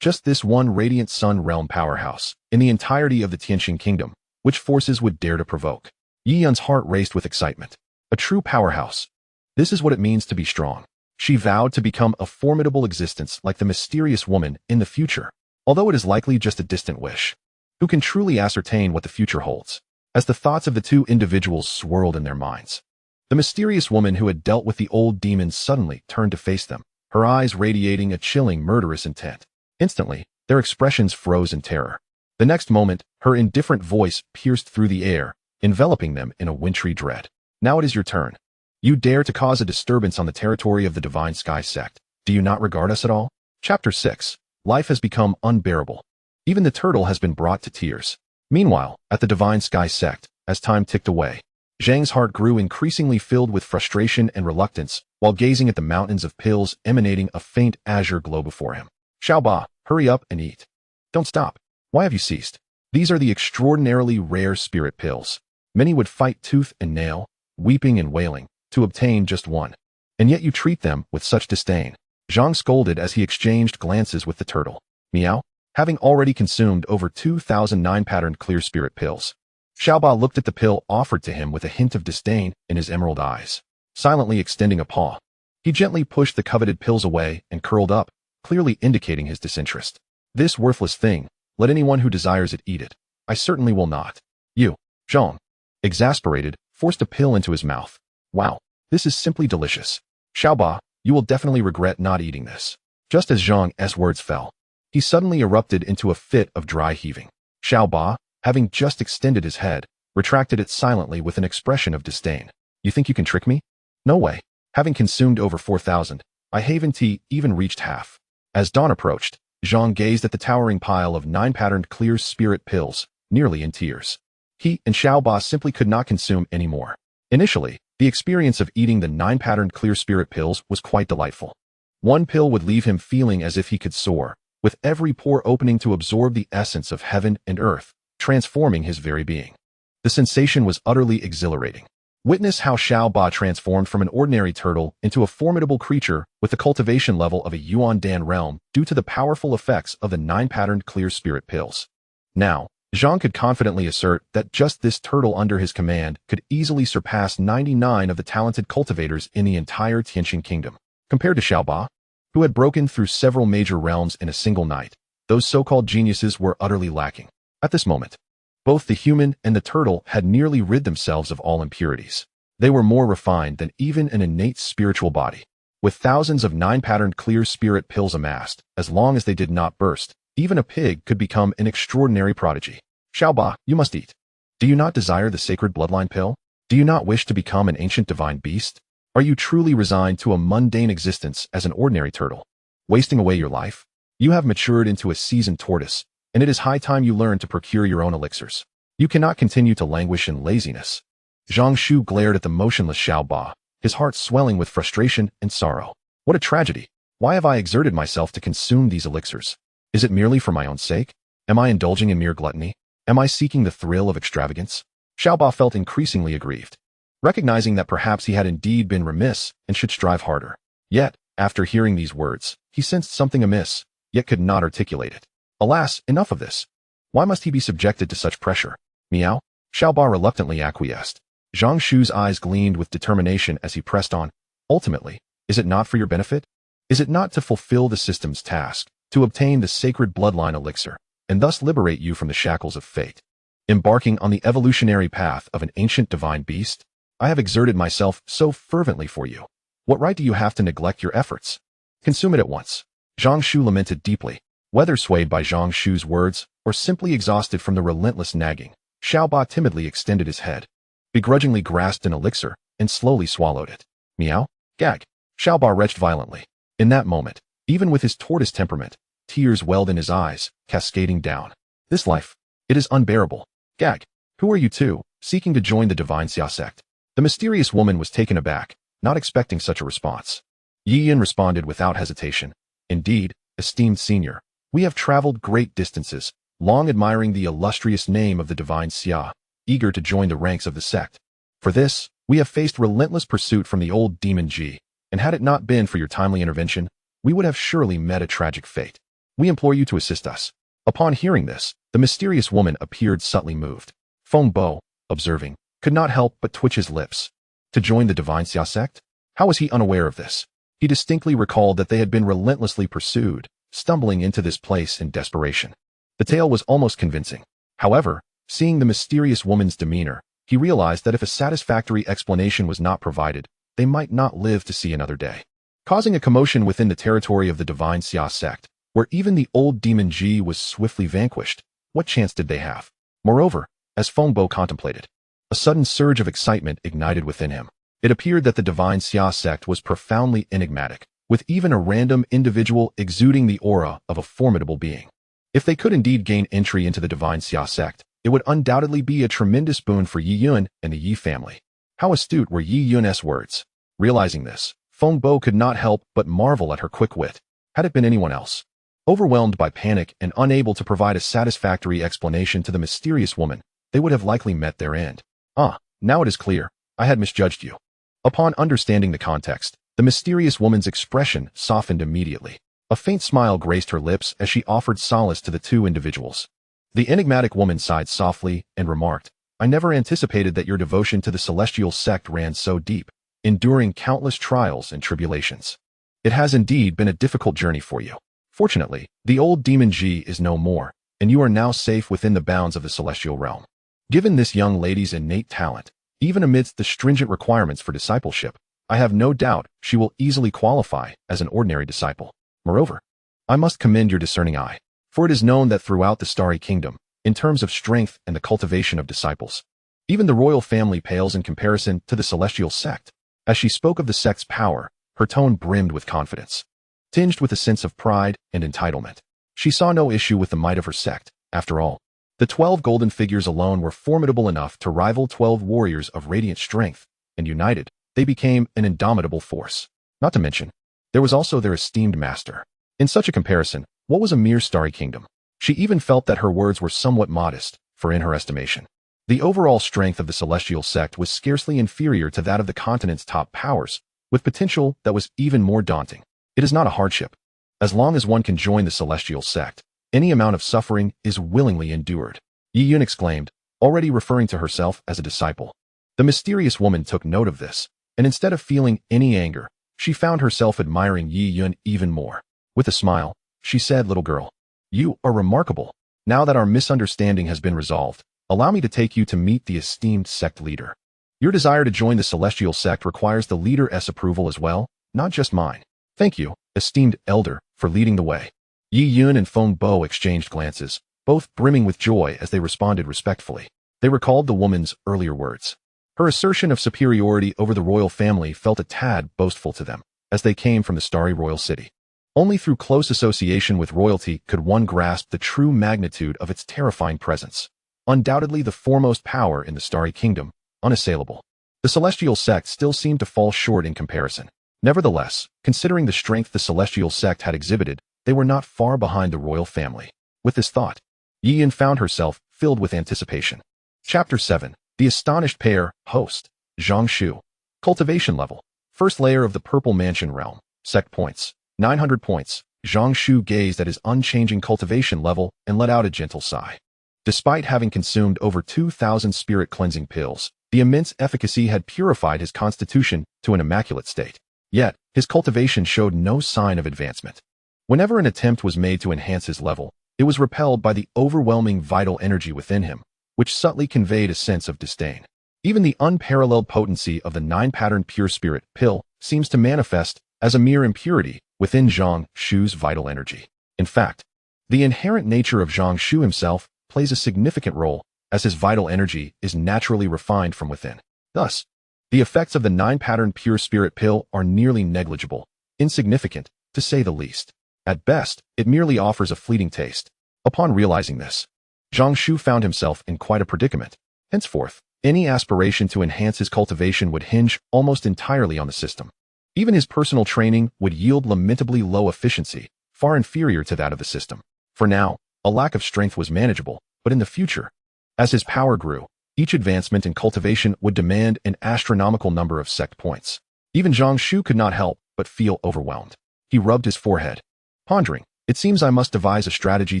Just this one Radiant Sun realm powerhouse, in the entirety of the Tianqing Kingdom, which forces would dare to provoke? Yi Yun's heart raced with excitement. A true powerhouse. This is what it means to be strong. She vowed to become a formidable existence like the mysterious woman in the future, although it is likely just a distant wish. Who can truly ascertain what the future holds? As the thoughts of the two individuals swirled in their minds, the mysterious woman who had dealt with the old demons suddenly turned to face them, her eyes radiating a chilling, murderous intent. Instantly, their expressions froze in terror. The next moment, her indifferent voice pierced through the air, enveloping them in a wintry dread. Now it is your turn. You dare to cause a disturbance on the territory of the Divine Sky Sect. Do you not regard us at all? Chapter 6. Life has become unbearable. Even the turtle has been brought to tears. Meanwhile, at the Divine Sky Sect, as time ticked away, Zhang's heart grew increasingly filled with frustration and reluctance, while gazing at the mountains of pills emanating a faint azure glow before him. Xiaoba, hurry up and eat. Don't stop. Why have you ceased? These are the extraordinarily rare spirit pills. Many would fight tooth and nail, weeping and wailing, to obtain just one. And yet you treat them with such disdain. Zhang scolded as he exchanged glances with the turtle. Meow. Having already consumed over 2,009 patterned clear spirit pills, Xiaoba looked at the pill offered to him with a hint of disdain in his emerald eyes. Silently extending a paw, he gently pushed the coveted pills away and curled up, clearly indicating his disinterest. This worthless thing, let anyone who desires it eat it. I certainly will not. You, Zhang, exasperated, forced a pill into his mouth. Wow, this is simply delicious. Xiaoba, you will definitely regret not eating this. Just as Zhang's words fell, he suddenly erupted into a fit of dry heaving. Xiao Ba, having just extended his head, retracted it silently with an expression of disdain. You think you can trick me? No way. Having consumed over 4,000, I haven't even reached half. As dawn approached, Zhang gazed at the towering pile of 9-patterned clear spirit pills, nearly in tears. He and Xiao Ba simply could not consume any more. Initially, the experience of eating the 9-patterned clear spirit pills was quite delightful. One pill would leave him feeling as if he could soar, with every pore opening to absorb the essence of heaven and earth, transforming his very being. The sensation was utterly exhilarating. Witness how Xiao Ba transformed from an ordinary turtle into a formidable creature with the cultivation level of a Yuan Dan realm due to the powerful effects of the 9-patterned clear spirit pills. Now, Zhang could confidently assert that just this turtle under his command could easily surpass 99 of the talented cultivators in the entire Tianqing kingdom. Compared to Xiao Ba, who had broken through several major realms in a single night, those so-called geniuses were utterly lacking. At this moment, both the human and the turtle had nearly rid themselves of all impurities. They were more refined than even an innate spiritual body. With thousands of 9-patterned clear spirit pills amassed, as long as they did not burst, even a pig could become an extraordinary prodigy. Xiao Ba, you must eat. Do you not desire the sacred bloodline pill? Do you not wish to become an ancient divine beast? Are you truly resigned to a mundane existence as an ordinary turtle, wasting away your life? You have matured into a seasoned tortoise, and it is high time you learn to procure your own elixirs. You cannot continue to languish in laziness. Zhang Shu glared at the motionless Xiao Ba, his heart swelling with frustration and sorrow. What a tragedy! Why have I exerted myself to consume these elixirs? Is it merely for my own sake? Am I indulging in mere gluttony? Am I seeking the thrill of extravagance? Xiao Ba felt increasingly aggrieved, recognizing that perhaps he had indeed been remiss and should strive harder. Yet, after hearing these words, he sensed something amiss, yet could not articulate it. Alas, enough of this. Why must he be subjected to such pressure? Meow? Xiao Ba reluctantly acquiesced. Zhang Shu's eyes gleamed with determination as he pressed on. Ultimately, is it not for your benefit? Is it not to fulfill the system's task, to obtain the sacred bloodline elixir, and thus liberate you from the shackles of fate? Embarking on the evolutionary path of an ancient divine beast? I have exerted myself so fervently for you. What right do you have to neglect your efforts? Consume it at once. Zhang Shu lamented deeply. Whether swayed by Zhang Shu's words, or simply exhausted from the relentless nagging, Xiao Ba timidly extended his head, begrudgingly grasped an elixir, and slowly swallowed it. Meow? Gag. Xiao Ba retched violently. In that moment, even with his tortoise temperament, tears welled in his eyes, cascading down. This life, it is unbearable. Gag. Who are you two, seeking to join the Divine Sky Sect? The mysterious woman was taken aback, not expecting such a response. Yi Yin responded without hesitation. Indeed, esteemed senior, we have traveled great distances, long admiring the illustrious name of the Divine Sky, eager to join the ranks of the sect. For this, we have faced relentless pursuit from the old demon Ji, and had it not been for your timely intervention, we would have surely met a tragic fate. We implore you to assist us. Upon hearing this, the mysterious woman appeared subtly moved. Feng Bo, observing, could not help but twitch his lips. To join the Divine Sky Sect? How was he unaware of this? He distinctly recalled that they had been relentlessly pursued, stumbling into this place in desperation. The tale was almost convincing. However, seeing the mysterious woman's demeanor, he realized that if a satisfactory explanation was not provided, they might not live to see another day. Causing a commotion within the territory of the Divine Sky Sect, where even the old demon Ji was swiftly vanquished, what chance did they have? Moreover, as Feng Bo contemplated, a sudden surge of excitement ignited within him. It appeared that the Divine Sky Sect was profoundly enigmatic, with even a random individual exuding the aura of a formidable being. If they could indeed gain entry into the Divine Sky Sect, it would undoubtedly be a tremendous boon for Yi Yun and the Yi family. How astute were Yi Yun's words. Realizing this, Feng Bo could not help but marvel at her quick wit. Had it been anyone else, overwhelmed by panic and unable to provide a satisfactory explanation to the mysterious woman, they would have likely met their end. Ah, now it is clear. I had misjudged you. Upon understanding the context, the mysterious woman's expression softened immediately. A faint smile graced her lips as she offered solace to the two individuals. The enigmatic woman sighed softly and remarked, I never anticipated that your devotion to the celestial sect ran so deep, enduring countless trials and tribulations. It has indeed been a difficult journey for you. Fortunately, the old demon Ji is no more, and you are now safe within the bounds of the celestial realm. Given this young lady's innate talent, even amidst the stringent requirements for discipleship, I have no doubt she will easily qualify as an ordinary disciple. Moreover, I must commend your discerning eye, for it is known that throughout the Starry Kingdom, in terms of strength and the cultivation of disciples. Even the royal family pales in comparison to the celestial sect. As she spoke of the sect's power, her tone brimmed with confidence, tinged with a sense of pride and entitlement. She saw no issue with the might of her sect. After all, the 12 golden figures alone were formidable enough to rival 12 warriors of radiant strength, and united, they became an indomitable force. Not to mention, there was also their esteemed master. In such a comparison, what was a mere starry kingdom? She even felt that her words were somewhat modest, for in her estimation, the overall strength of the celestial sect was scarcely inferior to that of the continent's top powers, with potential that was even more daunting. It is not a hardship. As long as one can join the celestial sect, any amount of suffering is willingly endured. Yi Yun exclaimed, already referring to herself as a disciple. The mysterious woman took note of this, and instead of feeling any anger, she found herself admiring Yi Yun even more. With a smile, she said, "Little girl, you are remarkable. Now that our misunderstanding has been resolved, allow me to take you to meet the esteemed sect leader. Your desire to join the celestial sect requires the leader's approval as well, not just mine. Thank you, esteemed elder, for leading the way." Yi Yun and Feng Bo exchanged glances, both brimming with joy as they responded respectfully. They recalled the woman's earlier words. Her assertion of superiority over the royal family felt a tad boastful to them, as they came from the starry royal city. Only through close association with royalty could one grasp the true magnitude of its terrifying presence. Undoubtedly the foremost power in the starry kingdom, unassailable. The celestial sect still seemed to fall short in comparison. Nevertheless, considering the strength the celestial sect had exhibited, they were not far behind the royal family. With this thought, Yi Yun found herself filled with anticipation. Chapter 7. The Astonished Pair, Host, Zhang Shu. Cultivation Level. First layer of the Purple Mansion Realm. Sect Points. 900 points. Zhang Shu gazed at his unchanging cultivation level and let out a gentle sigh. Despite having consumed over 2,000 spirit cleansing pills, the immense efficacy had purified his constitution to an immaculate state. Yet, his cultivation showed no sign of advancement. Whenever an attempt was made to enhance his level, it was repelled by the overwhelming vital energy within him, which subtly conveyed a sense of disdain. Even the unparalleled potency of the 9-pattern pure spirit pill seems to manifest as a mere impurity within Zhang Shu's vital energy. In fact, the inherent nature of Zhang Shu himself plays a significant role, as his vital energy is naturally refined from within. Thus, the effects of the 9-pattern pure spirit pill are nearly negligible, insignificant, to say the least. At best, it merely offers a fleeting taste. Upon realizing this, Zhang Shu found himself in quite a predicament. Henceforth, any aspiration to enhance his cultivation would hinge almost entirely on the system. Even his personal training would yield lamentably low efficiency, far inferior to that of the system. For now, a lack of strength was manageable, but in the future, as his power grew, each advancement in cultivation would demand an astronomical number of sect points. Even Zhang Shu could not help but feel overwhelmed. He rubbed his forehead, pondering, "It seems I must devise a strategy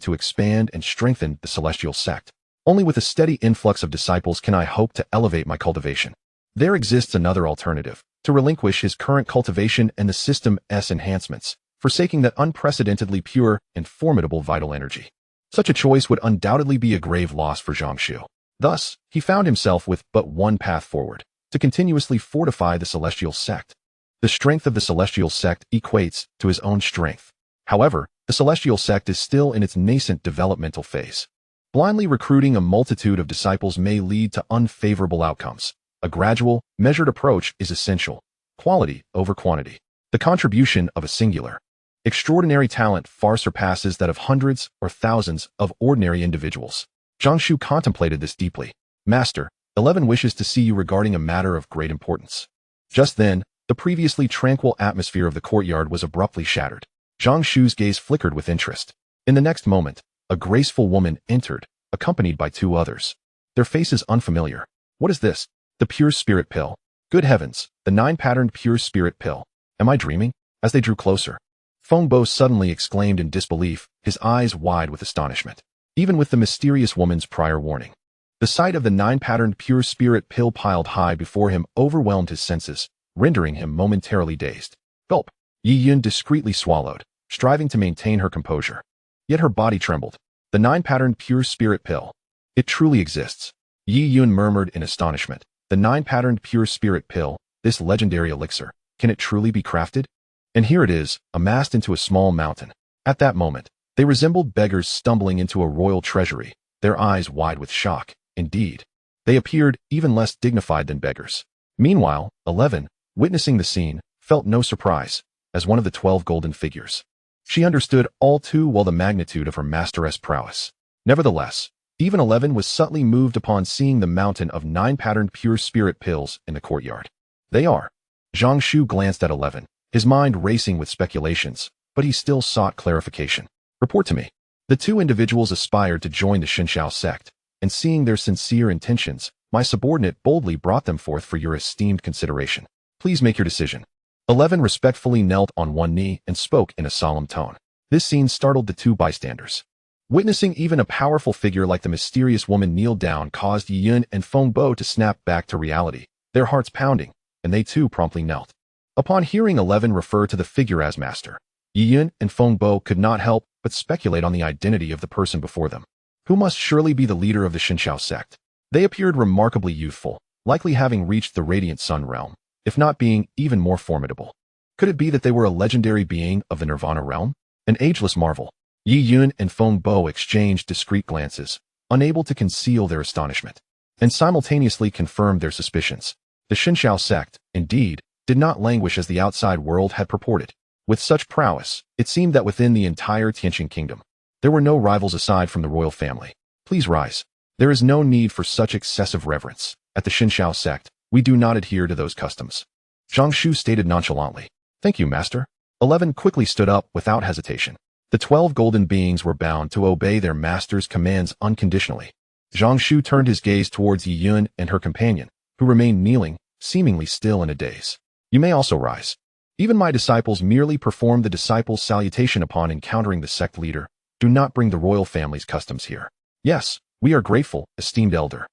to expand and strengthen the celestial sect. Only with a steady influx of disciples can I hope to elevate my cultivation. There exists another alternative, to relinquish his current cultivation and the system's enhancements, forsaking that unprecedentedly pure and formidable vital energy. Such a choice would undoubtedly be a grave loss for Zhang Shu. Thus, he found himself with but one path forward, to continuously fortify the celestial sect. The strength of the celestial sect equates to his own strength. However, the celestial sect is still in its nascent developmental phase. Blindly recruiting a multitude of disciples may lead to unfavorable outcomes. A gradual, measured approach is essential. Quality over quantity. The contribution of a singular, extraordinary talent far surpasses that of hundreds or thousands of ordinary individuals. Zhang Shu contemplated this deeply. "Master, 11 wishes to see you regarding a matter of great importance." Just then, the previously tranquil atmosphere of the courtyard was abruptly shattered. Zhang Shu's gaze flickered with interest. In the next moment, a graceful woman entered, accompanied by 2 others. Their faces unfamiliar. "What is this? The pure spirit pill. Good heavens, the 9-patterned pure spirit pill. Am I dreaming?" As they drew closer, Feng Bo suddenly exclaimed in disbelief, his eyes wide with astonishment. Even with the mysterious woman's prior warning, the sight of the 9-patterned pure spirit pill piled high before him overwhelmed his senses, rendering him momentarily dazed. Gulp. Yi Yun discreetly swallowed, striving to maintain her composure. Yet her body trembled. The 9-patterned pure spirit pill. It truly exists. Yi Yun murmured in astonishment. The 9-patterned pure spirit pill, this legendary elixir, can it truly be crafted? And here it is, amassed into a small mountain. At that moment, they resembled beggars stumbling into a royal treasury, their eyes wide with shock. Indeed, they appeared even less dignified than beggars. Meanwhile, 11, witnessing the scene, felt no surprise, as one of the 12 golden figures. She understood all too well the magnitude of her masteress prowess. Nevertheless, even 11 was subtly moved upon seeing the mountain of 9 patterned pure spirit pills in the courtyard. They are. Zhang Shu glanced at 11, his mind racing with speculations, but he still sought clarification. Report to me. The two individuals aspired to join the Xinxiao sect, and seeing their sincere intentions, my subordinate boldly brought them forth for your esteemed consideration. Please make your decision. 11 respectfully knelt on one knee and spoke in a solemn tone. This scene startled the two bystanders. Witnessing even a powerful figure like the mysterious woman kneel down caused Yiyun and Fengbo to snap back to reality, their hearts pounding, and they too promptly knelt. Upon hearing 11 refer to the figure as master, Yiyun and Fengbo could not help but speculate on the identity of the person before them, who must surely be the leader of the Xinxiao sect. They appeared remarkably youthful, likely having reached the Radiant Sun realm, if not being even more formidable. Could it be that they were a legendary being of the Nirvana realm? An ageless marvel. Yiyun and Fengbo exchanged discreet glances, unable to conceal their astonishment, and simultaneously confirmed their suspicions. The Xinxiao sect, indeed, did not languish as the outside world had purported. With such prowess, it seemed that within the entire Tianqing kingdom, there were no rivals aside from the royal family. Please rise. There is no need for such excessive reverence. At the Xinxiao sect, we do not adhere to those customs. Zhang Shu stated nonchalantly. Thank you, master. 11 quickly stood up without hesitation. The 12 golden beings were bound to obey their master's commands unconditionally. Zhang Shu turned his gaze towards Yiyun and her companion, who remained kneeling, seemingly still in a daze. You may also rise. Even my disciples merely perform the disciples' salutation upon encountering the sect leader. Do not bring the royal family's customs here. Yes, we are grateful, esteemed elder.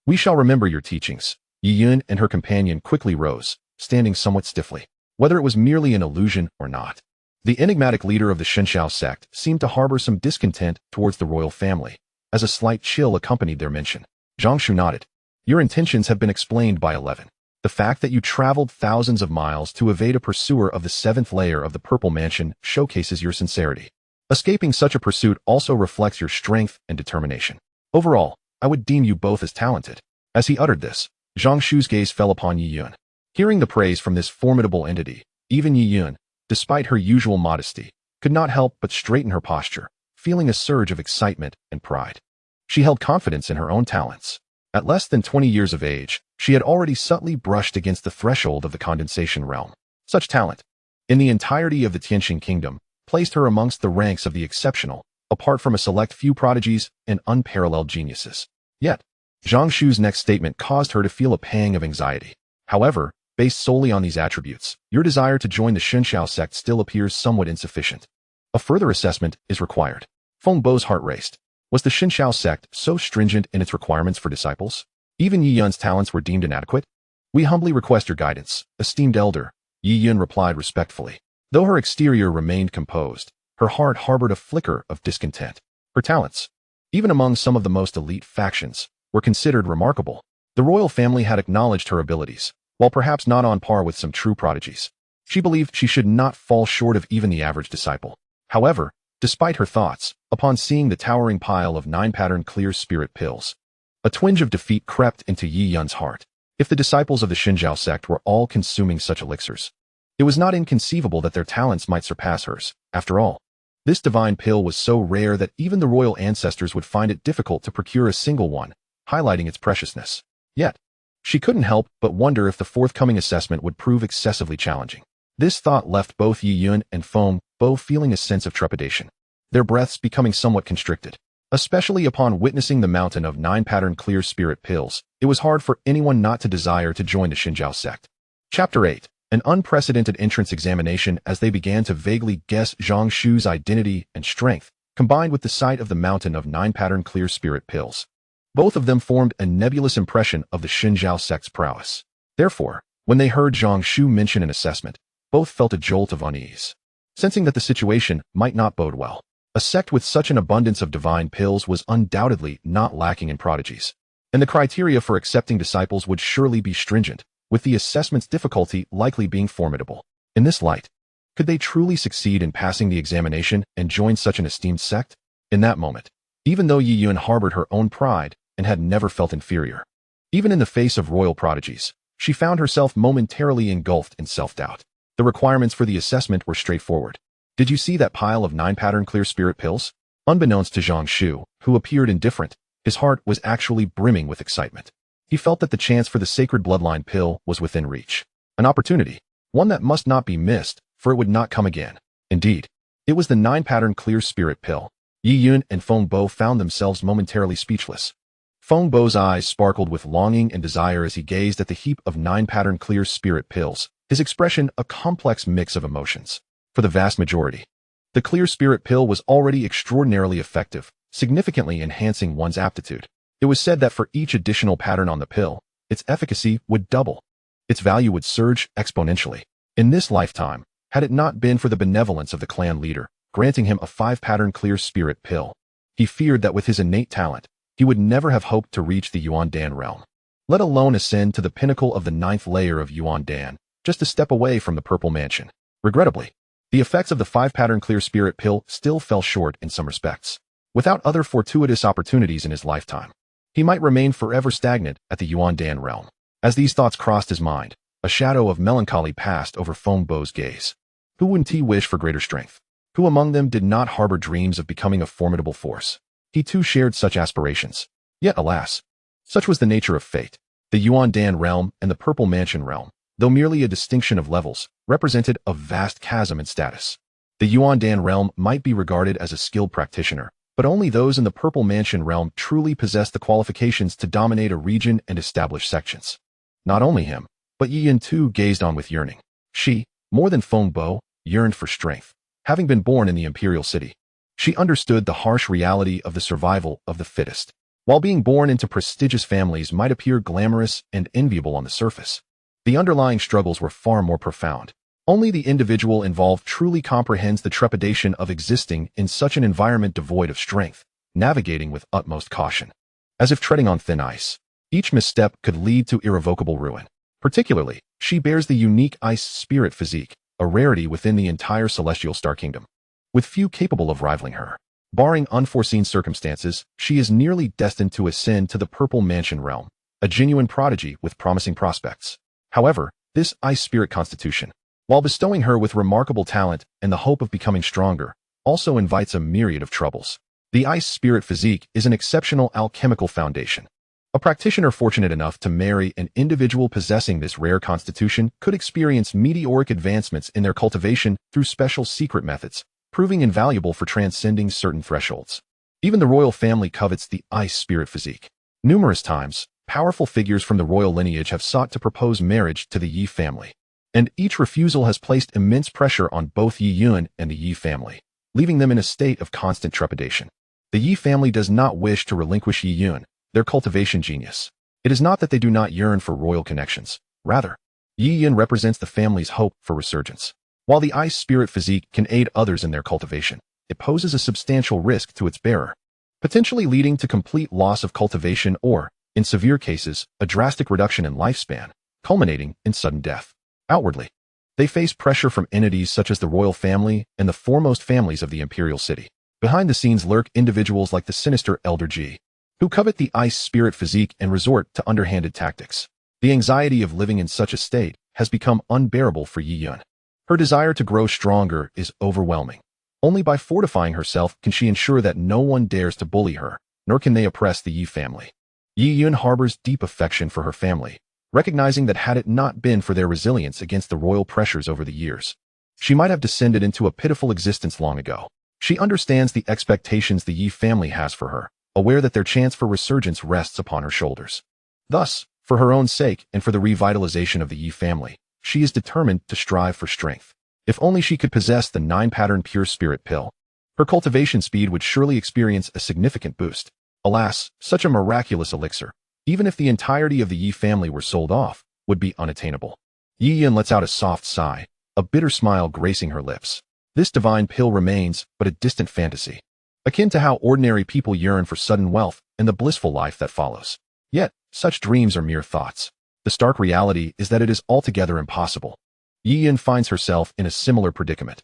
We shall remember your teachings. Yiyun and her companion quickly rose, standing somewhat stiffly. Whether it was merely an illusion or not, the enigmatic leader of the Xinxiao sect seemed to harbor some discontent towards the royal family, as a slight chill accompanied their mention. Zhang Shu nodded. Your intentions have been explained by 11. The fact that you traveled thousands of miles to evade a pursuer of the 7th layer of the Purple Mansion showcases your sincerity. Escaping such a pursuit also reflects your strength and determination. Overall, I would deem you both as talented. As he uttered this, Zhang Shu's gaze fell upon Yiyun. Hearing the praise from this formidable entity, even Yiyun, despite her usual modesty, could not help but straighten her posture, feeling a surge of excitement and pride. She held confidence in her own talents. At less than 20 years of age, she had already subtly brushed against the threshold of the condensation realm. Such talent, in the entirety of the Tianqing kingdom, placed her amongst the ranks of the exceptional, apart from a select few prodigies and unparalleled geniuses. Yet, Zhang Shu's next statement caused her to feel a pang of anxiety. However, based solely on these attributes, your desire to join the Xinxiao sect still appears somewhat insufficient. A further assessment is required. Fengbo's heart raced. Was the Xinxiao sect so stringent in its requirements for disciples? Even Yiyun's talents were deemed inadequate? We humbly request your guidance, esteemed elder, Yiyun replied respectfully. Though her exterior remained composed, her heart harbored a flicker of discontent. Her talents, even among some of the most elite factions, were considered remarkable. The royal family had acknowledged her abilities, while perhaps not on par with some true prodigies. She believed she should not fall short of even the average disciple. However, despite her thoughts, upon seeing the towering pile of 9-pattern clear spirit pills, a twinge of defeat crept into Yiyun's heart. If the disciples of the Xinjiao sect were all consuming such elixirs, it was not inconceivable that their talents might surpass hers. After all, this divine pill was so rare that even the royal ancestors would find it difficult to procure a single one, highlighting its preciousness. Yet, she couldn't help but wonder if the forthcoming assessment would prove excessively challenging. This thought left both Yiyun and Fengbo feeling a sense of trepidation, their breaths becoming somewhat constricted. Especially upon witnessing the mountain of 9-pattern clear spirit pills, it was hard for anyone not to desire to join the Xinjiao sect. Chapter 8. An unprecedented entrance examination. As they began to vaguely guess Zhang Shu's identity and strength, combined with the sight of the mountain of 9-pattern clear spirit pills, both of them formed a nebulous impression of the Xinjiao sect's prowess. Therefore, when they heard Zhang Shu mention an assessment, both felt a jolt of unease, sensing that the situation might not bode well. A sect with such an abundance of divine pills was undoubtedly not lacking in prodigies, and the criteria for accepting disciples would surely be stringent, with the assessment's difficulty likely being formidable. In this light, could they truly succeed in passing the examination and join such an esteemed sect? In that moment, even though Yi Yun harbored her own pride and had never felt inferior. Even in the face of royal prodigies, she found herself momentarily engulfed in self-doubt. The requirements for the assessment were straightforward. Did you see that pile of 9-pattern clear spirit pills? Unbeknownst to Zhang Shu, who appeared indifferent, his heart was actually brimming with excitement. He felt that the chance for the sacred bloodline pill was within reach. An opportunity, one that must not be missed, for it would not come again. Indeed, it was the 9-pattern clear spirit pill. Yi Yun and Feng Bo found themselves momentarily speechless. Feng Bo's eyes sparkled with longing and desire as he gazed at the heap of 9-pattern clear spirit pills, his expression a complex mix of emotions. For the vast majority, the clear spirit pill was already extraordinarily effective, significantly enhancing one's aptitude. It was said that for each additional pattern on the pill, its efficacy would double. Its value would surge exponentially. In this lifetime, had it not been for the benevolence of the clan leader, granting him a 5-pattern clear spirit pill, he feared that with his innate talent, he would never have hoped to reach the Yuan Dan realm, let alone ascend to the pinnacle of the 9th layer of Yuan Dan, just a step away from the Purple Mansion. Regrettably, the effects of the 5-pattern clear spirit pill still fell short in some respects. Without other fortuitous opportunities in his lifetime, he might remain forever stagnant at the Yuan Dan realm. As these thoughts crossed his mind, a shadow of melancholy passed over Feng Bo's gaze. Who wouldn't he wish for greater strength? Who among them did not harbor dreams of becoming a formidable force? He too shared such aspirations. Yet alas, such was the nature of fate. The Yuan Dan realm and the Purple Mansion realm, though merely a distinction of levels, represented a vast chasm in status. The Yuan Dan realm might be regarded as a skilled practitioner, but only those in the Purple Mansion realm truly possessed the qualifications to dominate a region and establish sections. Not only him, but Yi Yun too gazed on with yearning. She, more than Feng Bo, yearned for strength. Having been born in the Imperial City, she understood the harsh reality of the survival of the fittest. While being born into prestigious families might appear glamorous and enviable on the surface, the underlying struggles were far more profound. Only the individual involved truly comprehends the trepidation of existing in such an environment devoid of strength, navigating with utmost caution. As if treading on thin ice, each misstep could lead to irrevocable ruin. Particularly, she bears the unique ice spirit physique, a rarity within the entire celestial star kingdom, with few capable of rivaling her. Barring unforeseen circumstances, she is nearly destined to ascend to the Purple Mansion realm, a genuine prodigy with promising prospects. However, this ice spirit constitution, while bestowing her with remarkable talent and the hope of becoming stronger, also invites a myriad of troubles. The ice spirit physique is an exceptional alchemical foundation. A practitioner fortunate enough to marry an individual possessing this rare constitution could experience meteoric advancements in their cultivation through special secret methods, proving invaluable for transcending certain thresholds. Even the royal family covets the ice spirit physique. Numerous times, powerful figures from the royal lineage have sought to propose marriage to the Yi family, and each refusal has placed immense pressure on both Yi Yun and the Yi family, leaving them in a state of constant trepidation. The Yi family does not wish to relinquish Yi Yun, their cultivation genius. It is not that they do not yearn for royal connections. Rather, Yi Yun represents the family's hope for resurgence. While the ice spirit physique can aid others in their cultivation, it poses a substantial risk to its bearer, potentially leading to complete loss of cultivation or, in severe cases, a drastic reduction in lifespan, culminating in sudden death. Outwardly, they face pressure from entities such as the royal family and the foremost families of the Imperial City. Behind the scenes lurk individuals like the sinister Elder G, who covet the ice spirit physique and resort to underhanded tactics. The anxiety of living in such a state has become unbearable for Yi Yun. Her desire to grow stronger is overwhelming. Only by fortifying herself can she ensure that no one dares to bully her, nor can they oppress the Yi family. Yi Yun harbors deep affection for her family, recognizing that had it not been for their resilience against the royal pressures over the years, she might have descended into a pitiful existence long ago. She understands the expectations the Yi family has for her, aware that their chance for resurgence rests upon her shoulders. Thus, for her own sake and for the revitalization of the Yi family, she is determined to strive for strength. If only she could possess the 9-pattern pure spirit pill, her cultivation speed would surely experience a significant boost. Alas, such a miraculous elixir, even if the entirety of the Yi family were sold off, would be unattainable. Yi Yun lets out a soft sigh, a bitter smile gracing her lips. This divine pill remains but a distant fantasy, akin to how ordinary people yearn for sudden wealth and the blissful life that follows. Yet, such dreams are mere thoughts. The stark reality is that it is altogether impossible. Yi Yun finds herself in a similar predicament.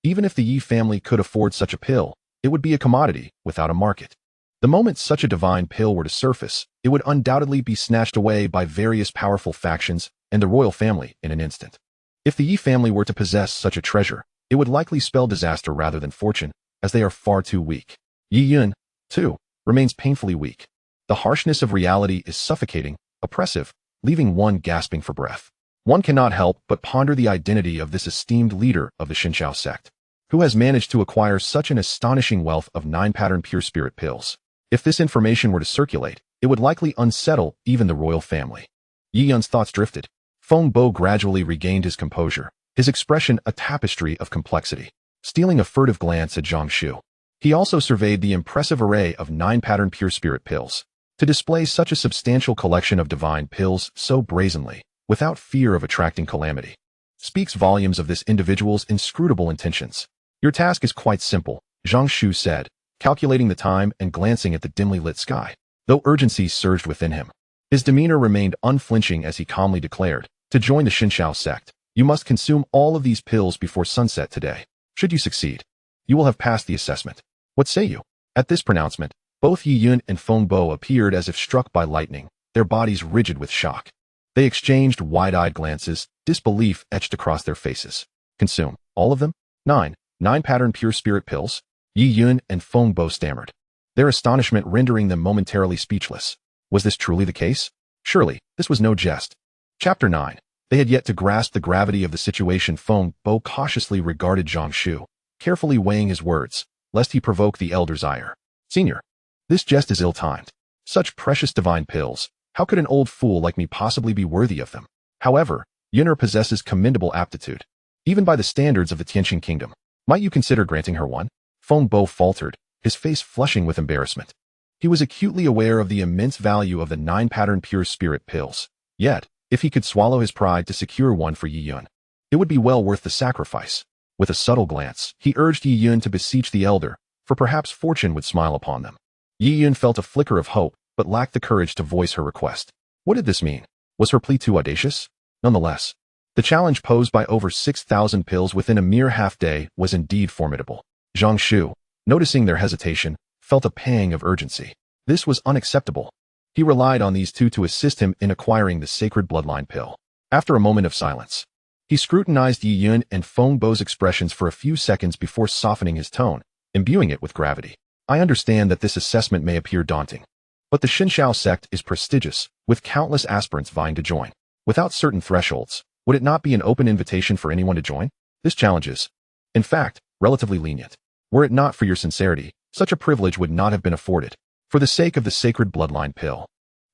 Even if the Yi family could afford such a pill, it would be a commodity without a market. The moment such a divine pill were to surface, it would undoubtedly be snatched away by various powerful factions and the royal family in an instant. If the Yi family were to possess such a treasure, it would likely spell disaster rather than fortune, as they are far too weak. Yi Yun, too, remains painfully weak. The harshness of reality is suffocating, oppressive, leaving one gasping for breath. One cannot help but ponder the identity of this esteemed leader of the Xinxiao sect, who has managed to acquire such an astonishing wealth of 9-pattern pure spirit pills. If this information were to circulate, it would likely unsettle even the royal family. Yi Yun's thoughts drifted. Feng Bo gradually regained his composure, his expression a tapestry of complexity, stealing a furtive glance at Zhang Shu. He also surveyed the impressive array of 9-pattern pure spirit pills. To display such a substantial collection of divine pills so brazenly, without fear of attracting calamity, speaks volumes of this individual's inscrutable intentions. Your task is quite simple, Zhang Shu said, calculating the time and glancing at the dimly lit sky, though urgency surged within him. His demeanor remained unflinching as he calmly declared, to join the Xinxiao sect, you must consume all of these pills before sunset today. Should you succeed, you will have passed the assessment. What say you? At this pronouncement, both Yi Yun and Feng Bo appeared as if struck by lightning, their bodies rigid with shock. They exchanged wide-eyed glances, disbelief etched across their faces. Consume all of them? 9-pattern pure spirit pills? Yi Yun and Feng Bo stammered, their astonishment rendering them momentarily speechless. Was this truly the case? Surely, this was no jest. Chapter 9. They had yet to grasp the gravity of the situation. Feng Bo cautiously regarded Zhang Shu, carefully weighing his words, lest he provoke the elder's ire. Senior, this jest is ill-timed. Such precious divine pills, how could an old fool like me possibly be worthy of them? However, Yun'er possesses commendable aptitude, even by the standards of the Tianqing kingdom. Might you consider granting her one? Feng Bo faltered, his face flushing with embarrassment. He was acutely aware of the immense value of the 9-pattern pure spirit pills. Yet, if he could swallow his pride to secure one for Yi Yun, it would be well worth the sacrifice. With a subtle glance, he urged Yi Yun to beseech the elder, for perhaps fortune would smile upon them. Yi Yun felt a flicker of hope, but lacked the courage to voice her request. What did this mean? Was her plea too audacious? Nonetheless, the challenge posed by over 6,000 pills within a mere half-day was indeed formidable. Zhang Shu, noticing their hesitation, felt a pang of urgency. This was unacceptable. He relied on these two to assist him in acquiring the sacred bloodline pill. After a moment of silence, he scrutinized Yi Yun and Feng Bo's expressions for a few seconds before softening his tone, imbuing it with gravity. I understand that this assessment may appear daunting, but the Xinxiao sect is prestigious, with countless aspirants vying to join. Without certain thresholds, would it not be an open invitation for anyone to join? This challenge is, in fact, relatively lenient. Were it not for your sincerity, such a privilege would not have been afforded. For the sake of the sacred bloodline pill,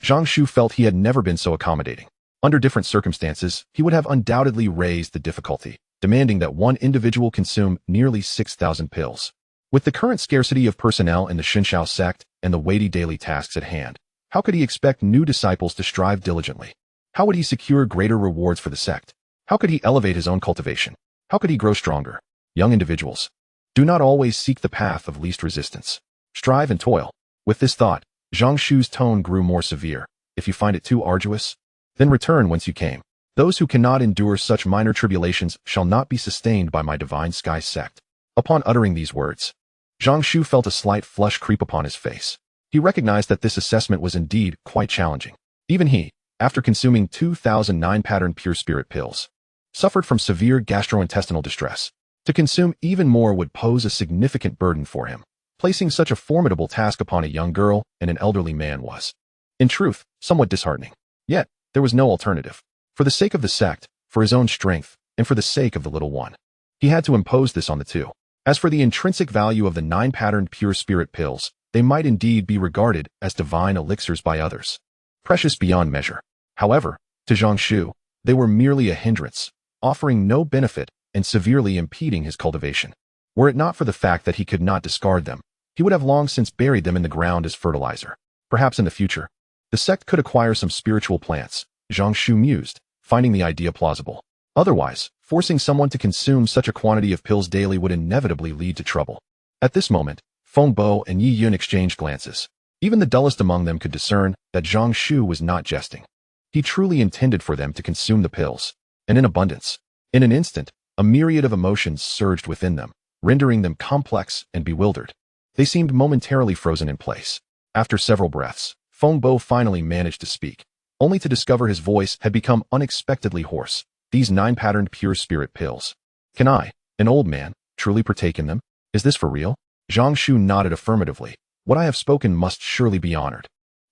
Zhang Shu felt he had never been so accommodating. Under different circumstances, he would have undoubtedly raised the difficulty, demanding that one individual consume nearly 6,000 pills. With the current scarcity of personnel in the Xinxiao sect and the weighty daily tasks at hand, how could he expect new disciples to strive diligently? How would he secure greater rewards for the sect? How could he elevate his own cultivation? How could he grow stronger? Young individuals, do not always seek the path of least resistance. Strive and toil. With this thought, Zhang Shu's tone grew more severe. If you find it too arduous, then return whence you came. Those who cannot endure such minor tribulations shall not be sustained by my Divine Sky Sect. Upon uttering these words, Zhang Shu felt a slight flush creep upon his face. He recognized that this assessment was indeed quite challenging. Even he, after consuming 2,009 pattern pure spirit pills, suffered from severe gastrointestinal distress. To consume even more would pose a significant burden for him. Placing such a formidable task upon a young girl and an elderly man was, in truth, somewhat disheartening. Yet, there was no alternative. For the sake of the sect, for his own strength, and for the sake of the little one, he had to impose this on the two. As for the intrinsic value of the 9-patterned pure spirit pills, they might indeed be regarded as divine elixirs by others, precious beyond measure. However, to Zhang Shu, they were merely a hindrance, offering no benefit and severely impeding his cultivation. Were it not for the fact that he could not discard them, he would have long since buried them in the ground as fertilizer. Perhaps in the future, the sect could acquire some spiritual plants, Zhang Shu mused, finding the idea plausible. Otherwise, forcing someone to consume such a quantity of pills daily would inevitably lead to trouble. At this moment, Feng Bo and Yi Yun exchanged glances. Even the dullest among them could discern that Zhang Shu was not jesting. He truly intended for them to consume the pills, and in abundance. In an instant, a myriad of emotions surged within them, rendering them complex and bewildered. They seemed momentarily frozen in place. After several breaths, Feng Bo finally managed to speak, only to discover his voice had become unexpectedly hoarse. These 9-patterned pure spirit pills. Can I, an old man, truly partake in them? Is this for real? Zhang Shu nodded affirmatively. What I have spoken must surely be honored.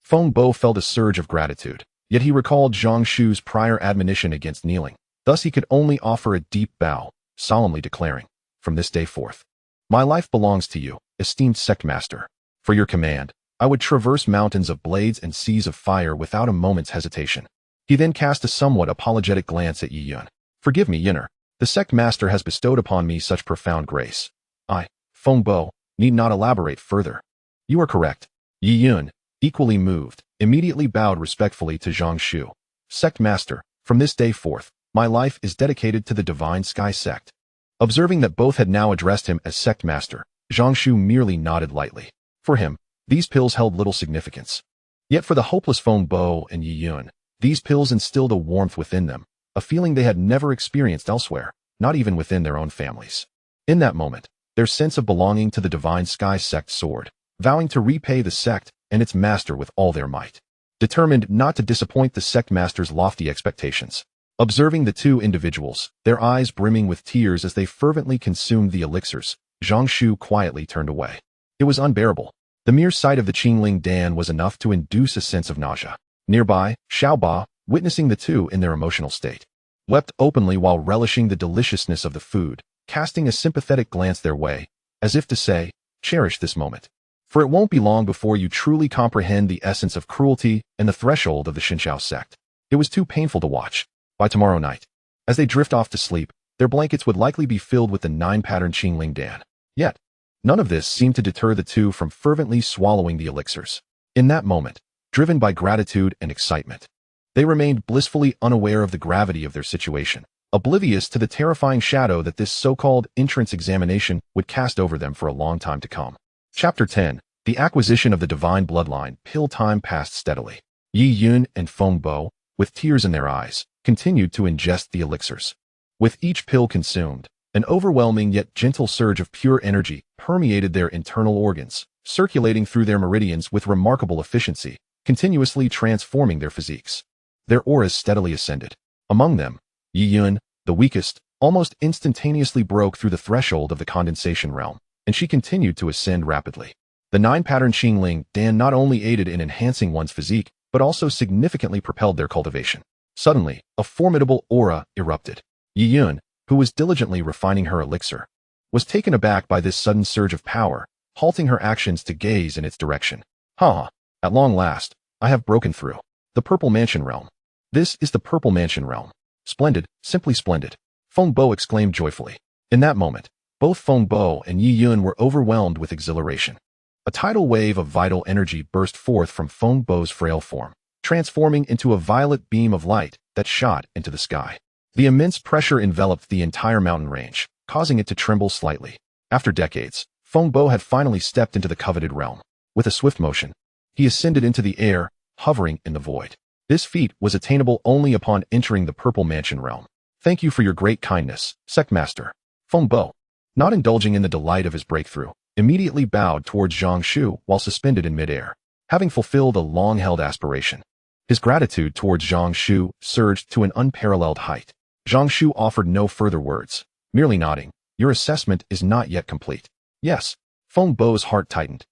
Feng Bo felt a surge of gratitude, yet he recalled Zhang Shu's prior admonition against kneeling. Thus he could only offer a deep bow, solemnly declaring, from this day forth, my life belongs to you, esteemed sect master. For your command, I would traverse mountains of blades and seas of fire without a moment's hesitation. He then cast a somewhat apologetic glance at Yi Yun. Forgive me, Yinner. The sect master has bestowed upon me such profound grace. I, Feng Bo, need not elaborate further. You are correct. Yi Yun, equally moved, immediately bowed respectfully to Zhang Shu. Sect master, from this day forth, my life is dedicated to the Divine Sky Sect. Observing that both had now addressed him as sect master, Zhang Shu merely nodded lightly. For him, these pills held little significance. Yet for the hopeless Feng Bo and Yi Yun, these pills instilled a warmth within them, a feeling they had never experienced elsewhere, not even within their own families. In that moment, their sense of belonging to the Divine Sky Sect soared, vowing to repay the sect and its master with all their might. Determined not to disappoint the sect master's lofty expectations. Observing the two individuals, their eyes brimming with tears as they fervently consumed the elixirs, Zhang Shu quietly turned away. It was unbearable. The mere sight of the Qingling Dan was enough to induce a sense of nausea. Nearby, Xiaoba, witnessing the two in their emotional state, wept openly while relishing the deliciousness of the food, casting a sympathetic glance their way, as if to say, cherish this moment. For it won't be long before you truly comprehend the essence of cruelty and the threshold of the Xinqiao sect. It was too painful to watch. By tomorrow night, as they drift off to sleep, their blankets would likely be filled with the 9-patterned Qingling Dan. Yet, none of this seemed to deter the two from fervently swallowing the elixirs. In that moment, driven by gratitude and excitement, they remained blissfully unaware of the gravity of their situation, oblivious to the terrifying shadow that this so-called entrance examination would cast over them for a long time to come. Chapter 10. The acquisition of the divine bloodline. Pill time passed steadily. Yi Yun and Feng Bo, with tears in their eyes, continued to ingest the elixirs. With each pill consumed, an overwhelming yet gentle surge of pure energy permeated their internal organs, circulating through their meridians with remarkable efficiency, continuously transforming their physiques. Their auras steadily ascended. Among them, Yi Yun, the weakest, almost instantaneously broke through the threshold of the condensation realm, and she continued to ascend rapidly. The 9-pattern Qingling Dan not only aided in enhancing one's physique, but also significantly propelled their cultivation. Suddenly, a formidable aura erupted. Yi Yun, who was diligently refining her elixir, was taken aback by this sudden surge of power, halting her actions to gaze in its direction. Ha! At long last, I have broken through. The Purple Mansion Realm. This is the Purple Mansion Realm. Splendid, simply splendid. Feng Bo exclaimed joyfully. In that moment, both Feng Bo and Yi Yun were overwhelmed with exhilaration. A tidal wave of vital energy burst forth from Feng Bo's frail form, transforming into a violet beam of light that shot into the sky. The immense pressure enveloped the entire mountain range, causing it to tremble slightly. After decades, Feng Bo had finally stepped into the coveted realm. With a swift motion, he ascended into the air, hovering in the void. This feat was attainable only upon entering the Purple Mansion Realm. Thank you for your great kindness, Sect Master. Feng Bo, not indulging in the delight of his breakthrough, immediately bowed towards Zhang Shu while suspended in midair, having fulfilled a long-held aspiration. His gratitude towards Zhang Shu surged to an unparalleled height. Zhang Shu offered no further words, merely nodding. Your assessment is not yet complete. Yes. Feng Bo's heart tightened.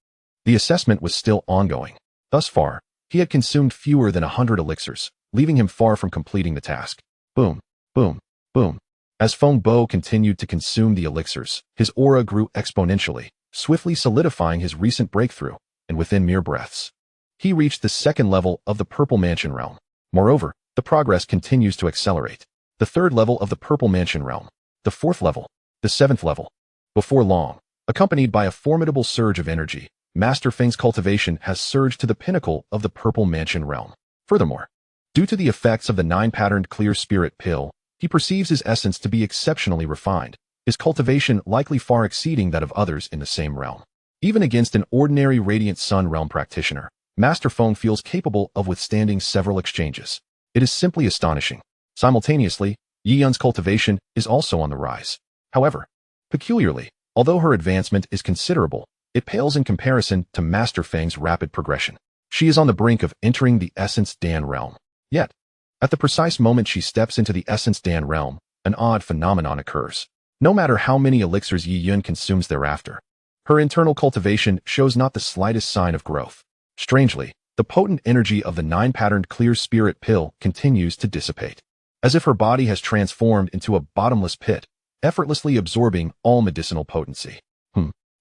The assessment was still ongoing. Thus far, he had consumed fewer than 100 elixirs, leaving him far from completing the task. Boom, boom, boom. As Feng Bo continued to consume the elixirs, his aura grew exponentially, swiftly solidifying his recent breakthrough, and within mere breaths, he reached the second level of the Purple Mansion Realm. Moreover, the progress continues to accelerate. The third level of the Purple Mansion Realm, the fourth level, the seventh level. Before long, accompanied by a formidable surge of energy, Master Feng's cultivation has surged to the pinnacle of the Purple Mansion Realm. Furthermore, due to the effects of the 9-patterned clear spirit pill, he perceives his essence to be exceptionally refined, his cultivation likely far exceeding that of others in the same realm. Even against an ordinary Radiant Sun realm practitioner, Master Feng feels capable of withstanding several exchanges. It is simply astonishing. Simultaneously, Yi Yun's cultivation is also on the rise. However, peculiarly, although her advancement is considerable, It pales in comparison to Master Fang's rapid progression. She is on the brink of entering the Essence Dan realm. Yet, at the precise moment she steps into the Essence Dan realm, an odd phenomenon occurs. No matter how many elixirs Yi Yun consumes thereafter, her internal cultivation shows not the slightest sign of growth. Strangely, the potent energy of the 9-patterned clear spirit pill continues to dissipate, as if her body has transformed into a bottomless pit, effortlessly absorbing all medicinal potency.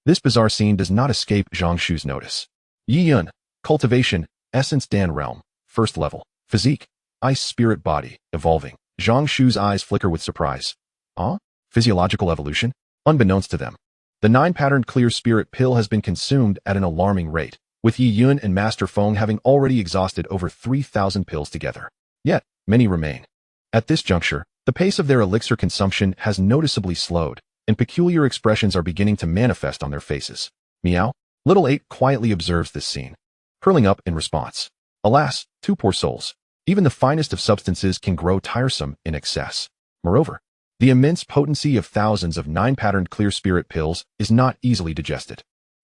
This bizarre scene does not escape Zhang Shu's notice. Yi Yun, cultivation, Essence Dan realm, first level, physique, ice spirit body, evolving. Zhang Shu's eyes flicker with surprise. Physiological evolution? Unbeknownst to them, the 9-patterned clear spirit pill has been consumed at an alarming rate, with Yi Yun and Master Feng having already exhausted over 3,000 pills together. Yet, many remain. At this juncture, the pace of their elixir consumption has noticeably slowed, and peculiar expressions are beginning to manifest on their faces. Meow. Little 8 quietly observes this scene, curling up in response. Alas, two poor souls. Even the finest of substances can grow tiresome in excess. Moreover, the immense potency of thousands of 9-patterned clear spirit pills is not easily digested.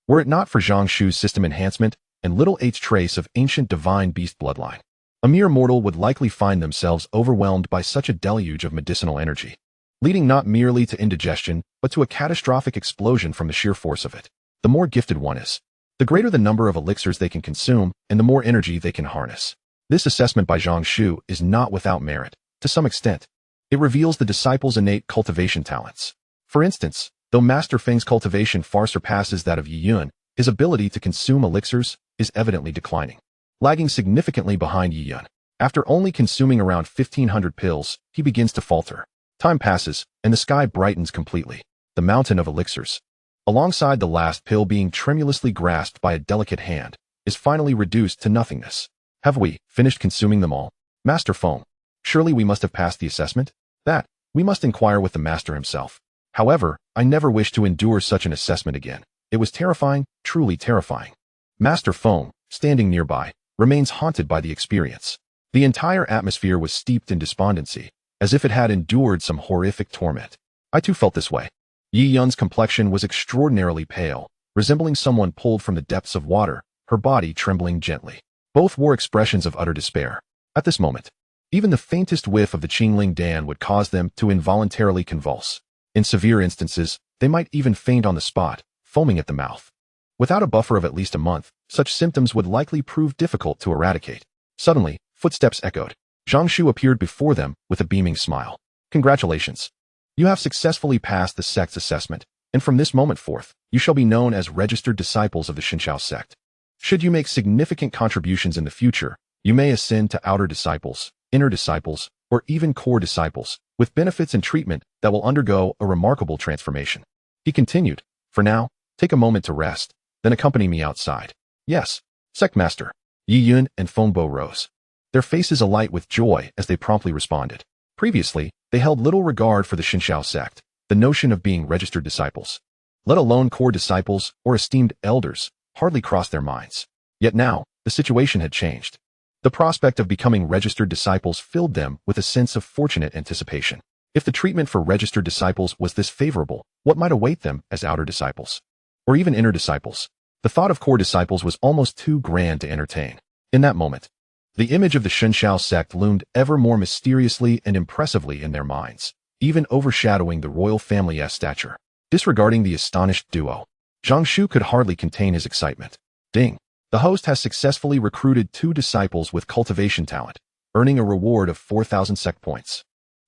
Were it not for Zhang Shu's system enhancement and Little 8's trace of ancient divine beast bloodline, a mere mortal would likely find themselves overwhelmed by such a deluge of medicinal energy, leading not merely to indigestion, but to a catastrophic explosion from the sheer force of it. The more gifted one is, the greater the number of elixirs they can consume and the more energy they can harness. This assessment by Zhang Shu is not without merit. To some extent, it reveals the disciple's innate cultivation talents. For instance, though Master Feng's cultivation far surpasses that of Yi Yun, his ability to consume elixirs is evidently declining, lagging significantly behind Yi Yun. After only consuming around 1,500 pills, he begins to falter. Time passes, and the sky brightens completely. The mountain of elixirs, alongside the last pill being tremulously grasped by a delicate hand, is finally reduced to nothingness. Have we finished consuming them all? Master Feng, surely we must have passed the assessment? That, we must inquire with the master himself. However, I never wish to endure such an assessment again. It was terrifying, truly terrifying. Master Feng, standing nearby, remains haunted by the experience. The entire atmosphere was steeped in despondency, as if it had endured some horrific torment. I too felt this way. Yi Yun's complexion was extraordinarily pale, resembling someone pulled from the depths of water, her body trembling gently. Both wore expressions of utter despair. At this moment, even the faintest whiff of the Qingling Dan would cause them to involuntarily convulse. In severe instances, they might even faint on the spot, foaming at the mouth. Without a buffer of at least a month, such symptoms would likely prove difficult to eradicate. Suddenly, footsteps echoed. Zhang Shu appeared before them with a beaming smile. Congratulations. You have successfully passed the sect's assessment, and from this moment forth, you shall be known as registered disciples of the Xinqiao sect. Should you make significant contributions in the future, you may ascend to outer disciples, inner disciples, or even core disciples, with benefits and treatment that will undergo a remarkable transformation. He continued, for now, take a moment to rest, then accompany me outside. Yes, Sect Master. Yi Yun and Fengbo rose, their faces alight with joy as they promptly responded. Previously, they held little regard for the Xinqiao sect, the notion of being registered disciples, let alone core disciples or esteemed elders, hardly crossed their minds. Yet now, the situation had changed. The prospect of becoming registered disciples filled them with a sense of fortunate anticipation. If the treatment for registered disciples was this favorable, what might await them as outer disciples? Or even inner disciples? The thought of core disciples was almost too grand to entertain. In that moment, the image of the Xinqiao sect loomed ever more mysteriously and impressively in their minds, even overshadowing the royal family's stature. Disregarding the astonished duo, Zhang Shu could hardly contain his excitement. Ding! The host has successfully recruited 2 disciples with cultivation talent, earning a reward of 4,000 sect points.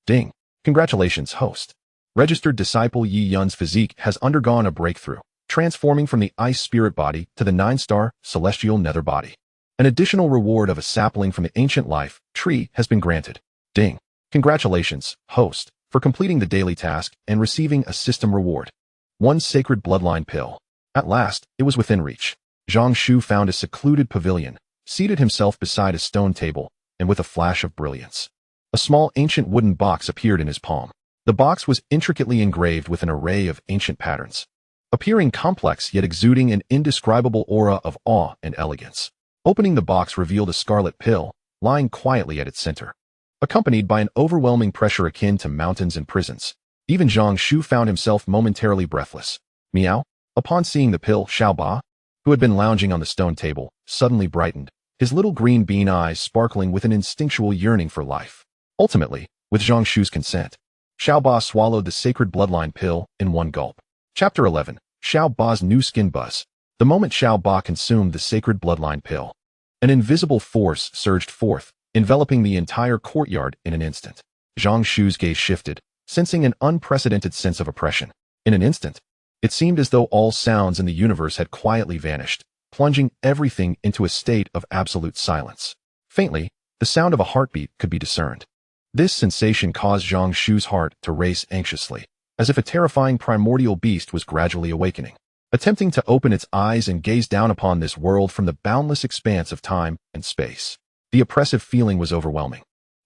Ding! Congratulations, host. Registered disciple Yi Yun's physique has undergone a breakthrough, transforming from the ice spirit body to the 9-star celestial nether body. An additional reward of a sapling from the ancient life tree has been granted. Ding! Congratulations, host, for completing the daily task and receiving a system reward. 1 sacred bloodline pill. At last, it was within reach. Zhang Shu found a secluded pavilion, seated himself beside a stone table, and with a flash of brilliance, a small ancient wooden box appeared in his palm. The box was intricately engraved with an array of ancient patterns, appearing complex yet exuding an indescribable aura of awe and elegance. Opening the box revealed a scarlet pill, lying quietly at its center, accompanied by an overwhelming pressure akin to mountains and prisons. Even Zhang Shu found himself momentarily breathless. Meow? Upon seeing the pill, Xiaoba, who had been lounging on the stone table, suddenly brightened, his little green bean eyes sparkling with an instinctual yearning for life. Ultimately, with Zhang Shu's consent, Xiaoba swallowed the sacred bloodline pill in one gulp. Chapter 11. Xiaoba's new skin buzz. The moment Xiaoba consumed the sacred bloodline pill, an invisible force surged forth, enveloping the entire courtyard in an instant. Zhang Shu's gaze shifted, sensing an unprecedented sense of oppression. In an instant, it seemed as though all sounds in the universe had quietly vanished, plunging everything into a state of absolute silence. Faintly, the sound of a heartbeat could be discerned. This sensation caused Zhang Shu's heart to race anxiously, as if a terrifying primordial beast was gradually awakening, attempting to open its eyes and gaze down upon this world from the boundless expanse of time and space. The oppressive feeling was overwhelming.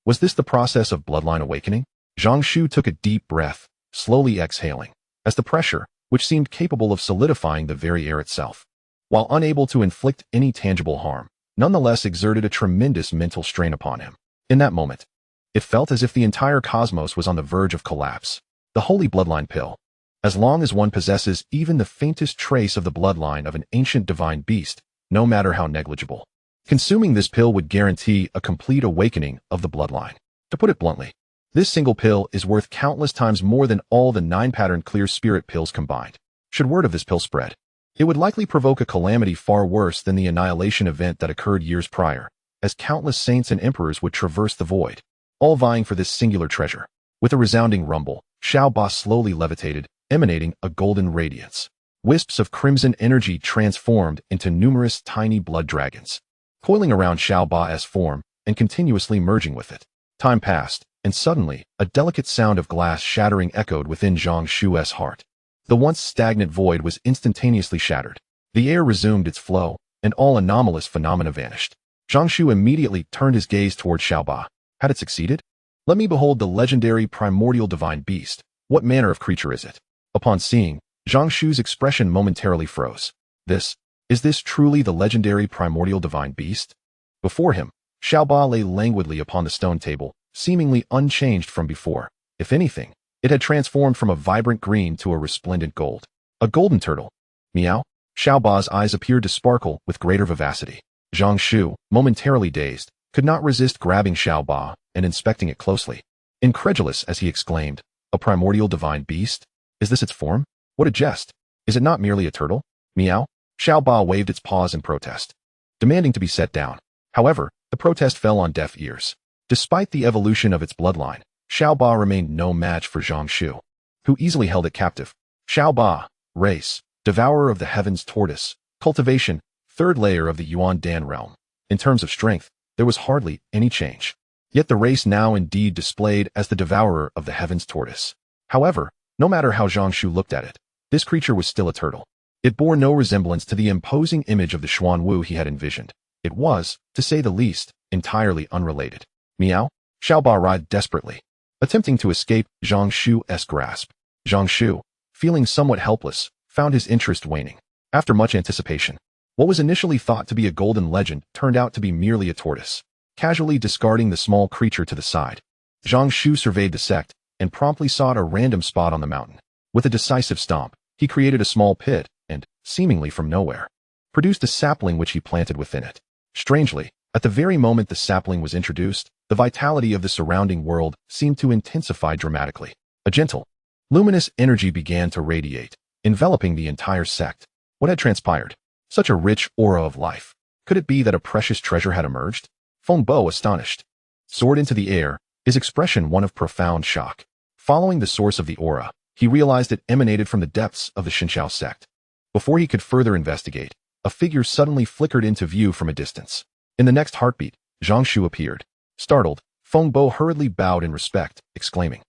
Was this the process of bloodline awakening? Zhang Shu took a deep breath, slowly exhaling, as the pressure, which seemed capable of solidifying the very air itself, while unable to inflict any tangible harm, nonetheless exerted a tremendous mental strain upon him. In that moment, it felt as if the entire cosmos was on the verge of collapse. The holy bloodline pill. As long as one possesses even the faintest trace of the bloodline of an ancient divine beast, no matter how negligible, consuming this pill would guarantee a complete awakening of the bloodline. To put it bluntly, this single pill is worth countless times more than all the 9-pattern clear spirit pills combined. Should word of this pill spread, it would likely provoke a calamity far worse than the annihilation event that occurred years prior, as countless saints and emperors would traverse the void, all vying for this singular treasure. With a resounding rumble, Xiaoba slowly levitated, emanating a golden radiance. Wisps of crimson energy transformed into numerous tiny blood dragons, coiling around Xiaoba's form and continuously merging with it. Time passed, and suddenly, a delicate sound of glass shattering echoed within Zhang Shu's heart. The once stagnant void was instantaneously shattered. The air resumed its flow, and all anomalous phenomena vanished. Zhang Shu immediately turned his gaze toward Xiaoba. Had it succeeded? Let me behold the legendary primordial divine beast. What manner of creature is it? Upon seeing, Zhang Shu's expression momentarily froze. Is this truly the legendary primordial divine beast? Before him, Xiaoba lay languidly upon the stone table, seemingly unchanged from before. If anything, it had transformed from a vibrant green to a resplendent gold. A golden turtle. Meow? Xiaoba's eyes appeared to sparkle with greater vivacity. Zhang Shu, momentarily dazed, could not resist grabbing Xiaoba and inspecting it closely. Incredulous as he exclaimed, "A primordial divine beast? Is this its form? What a jest! Is it not merely a turtle?" Meow? Xiaoba waved its paws in protest, demanding to be set down. However, the protest fell on deaf ears. Despite the evolution of its bloodline, Xiaoba remained no match for Zhang Shu, who easily held it captive. Xiaoba, race, devourer of the heavens tortoise, cultivation, third layer of the Yuan Dan realm. In terms of strength, there was hardly any change. Yet the race now indeed displayed as the devourer of the heavens tortoise. However, no matter how Zhang Shu looked at it, this creature was still a turtle. It bore no resemblance to the imposing image of the Xuan Wu he had envisioned. It was, to say the least, entirely unrelated. Meow? Xiaoba writhed desperately, attempting to escape Zhang Shu's grasp. Zhang Shu, feeling somewhat helpless, found his interest waning. After much anticipation, what was initially thought to be a golden legend turned out to be merely a tortoise. Casually discarding the small creature to the side, Zhang Shu surveyed the sect and promptly sought a random spot on the mountain. With a decisive stomp, he created a small pit and, seemingly from nowhere, produced a sapling which he planted within it. Strangely, at the very moment the sapling was introduced, the vitality of the surrounding world seemed to intensify dramatically. A gentle, luminous energy began to radiate, enveloping the entire sect. What had transpired? Such a rich aura of life. Could it be that a precious treasure had emerged? Feng Bo, astonished, soared into the air, his expression one of profound shock. Following the source of the aura, he realized it emanated from the depths of the Xinxiao sect. Before he could further investigate, a figure suddenly flickered into view from a distance. In the next heartbeat, Zhang Shu appeared. Startled, Feng Bo hurriedly bowed in respect, exclaiming,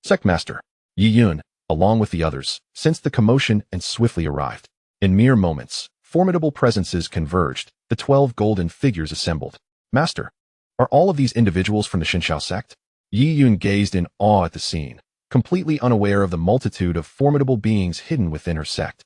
"Sectmaster." Yi Yun, along with the others, sensed the commotion and swiftly arrived. In mere moments, formidable presences converged, the 12 golden figures assembled. "Master, are all of these individuals from the Xinxiao sect?" Yi Yun gazed in awe at the scene, completely unaware of the multitude of formidable beings hidden within her sect.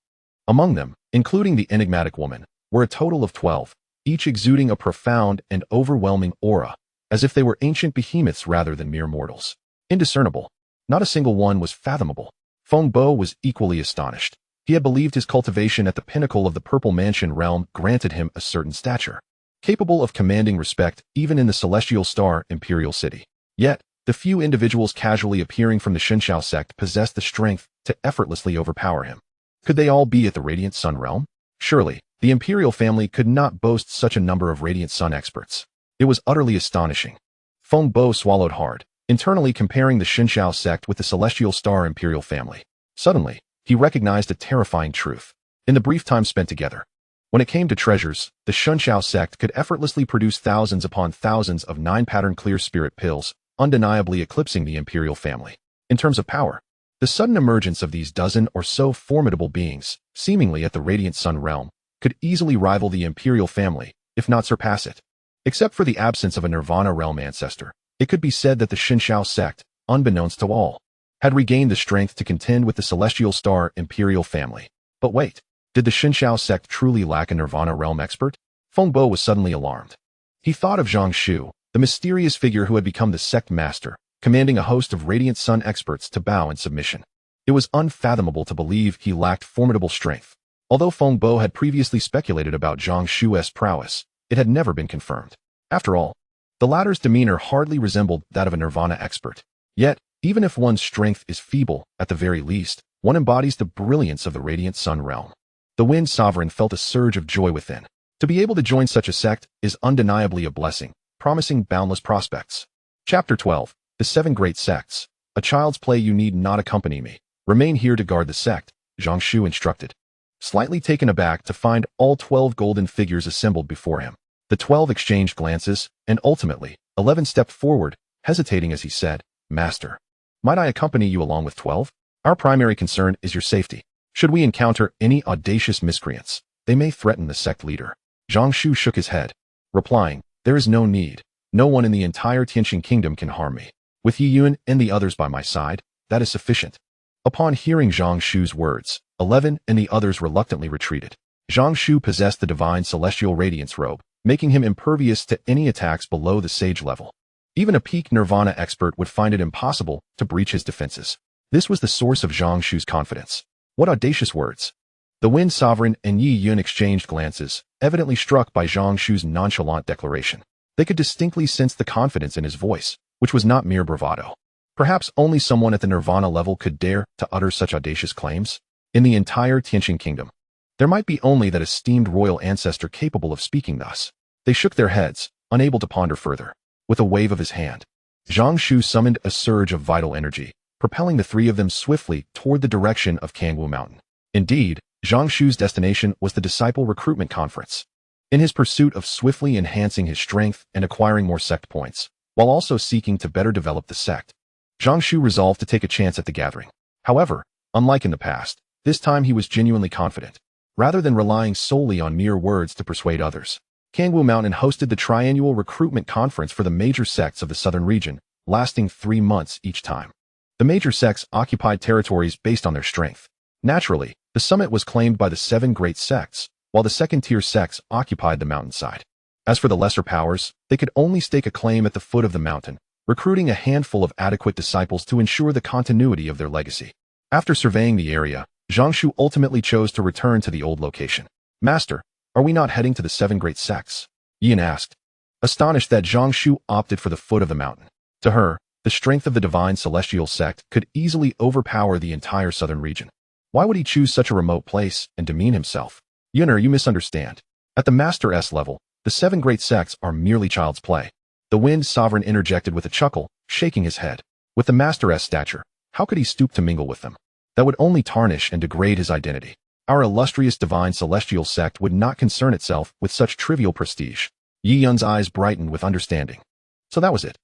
Among them, including the enigmatic woman, were a total of 12, each exuding a profound and overwhelming aura, as if they were ancient behemoths rather than mere mortals. Indiscernible. Not a single one was fathomable. Feng Bo was equally astonished. He had believed his cultivation at the pinnacle of the Purple Mansion realm granted him a certain stature, capable of commanding respect even in the Celestial Star Imperial City. Yet, the few individuals casually appearing from the Shinshao sect possessed the strength to effortlessly overpower him. Could they all be at the Radiant Sun realm? Surely, the Imperial family could not boast such a number of Radiant Sun experts. It was utterly astonishing. Feng Bo swallowed hard, internally comparing the Shinshao sect with the Celestial Star Imperial family. Suddenly, he recognized a terrifying truth. In the brief time spent together, when it came to treasures, the Shinshao sect could effortlessly produce thousands upon thousands of 9-pattern clear spirit pills, undeniably eclipsing the Imperial family. In terms of power, the sudden emergence of these dozen or so formidable beings, seemingly at the Radiant Sun realm, could easily rival the Imperial family, if not surpass it. Except for the absence of a Nirvana realm ancestor, it could be said that the Shinshao sect, unbeknownst to all, had regained the strength to contend with the Celestial Star Imperial family. But wait, did the Shinshao sect truly lack a Nirvana realm expert? Feng Bo was suddenly alarmed. He thought of Zhang Shu, the mysterious figure who had become the sect master, commanding a host of Radiant Sun experts to bow in submission. It was unfathomable to believe he lacked formidable strength. Although Feng Bo had previously speculated about Zhang Shu's prowess, it had never been confirmed. After all, the latter's demeanor hardly resembled that of a Nirvana expert. Yet, even if one's strength is feeble, at the very least, one embodies the brilliance of the Radiant Sun realm. The Wind Sovereign felt a surge of joy within. To be able to join such a sect is undeniably a blessing, promising boundless prospects. Chapter 12. The 7 Great Sects. A child's play. You need not accompany me. Remain here to guard the sect, Zhang Shu instructed. Slightly taken aback to find all 12 golden figures assembled before him, the 12 exchanged glances, and ultimately, 11 stepped forward, hesitating as he said, Master, might I accompany you along with 12? Our primary concern is your safety. Should we encounter any audacious miscreants, they may threaten the sect leader. Zhang Shu shook his head, replying, There is no need. No one in the entire Tianqing kingdom can harm me. With Yi Yun and the others by my side, that is sufficient. Upon hearing Zhang Shu's words, 11 and the others reluctantly retreated. Zhang Shu possessed the divine celestial radiance robe, making him impervious to any attacks below the sage level. Even a peak Nirvana expert would find it impossible to breach his defenses. This was the source of Zhang Shu's confidence. What audacious words! The Wind Sovereign and Yi Yun exchanged glances, evidently struck by Zhang Shu's nonchalant declaration. They could distinctly sense the confidence in his voice, which was not mere bravado. Perhaps only someone at the Nirvana level could dare to utter such audacious claims. In the entire Tianqing kingdom, there might be only that esteemed royal ancestor capable of speaking thus. They shook their heads, unable to ponder further. With a wave of his hand, Zhang Shu summoned a surge of vital energy, propelling the 3 of them swiftly toward the direction of Pangu Mountain. Indeed, Zhang Shu's destination was the Disciple Recruitment Conference. In his pursuit of swiftly enhancing his strength and acquiring more sect points, while also seeking to better develop the sect, Zhang Shu resolved to take a chance at the gathering. However, unlike in the past, this time he was genuinely confident, rather than relying solely on mere words to persuade others. Pangu Mountain hosted the triannual recruitment conference for the major sects of the southern region, lasting 3 months each time. The major sects occupied territories based on their strength. Naturally, the summit was claimed by the 7 great sects, while the second-tier sects occupied the mountainside. As for the lesser powers, they could only stake a claim at the foot of the mountain, recruiting a handful of adequate disciples to ensure the continuity of their legacy. After surveying the area, Zhang Shu ultimately chose to return to the old location. Master, are we not heading to the 7 great sects? Yin asked, astonished that Zhang Shu opted for the foot of the mountain. To her, the strength of the divine celestial sect could easily overpower the entire southern region. Why would he choose such a remote place and demean himself? Yunner, you misunderstand. At the Master S level, the 7 great sects are merely child's play. The Wind Sovereign interjected with a chuckle, shaking his head. With the Master S stature, how could he stoop to mingle with them? That would only tarnish and degrade his identity. Our illustrious divine celestial sect would not concern itself with such trivial prestige. Yi Yun's eyes brightened with understanding. So that was it.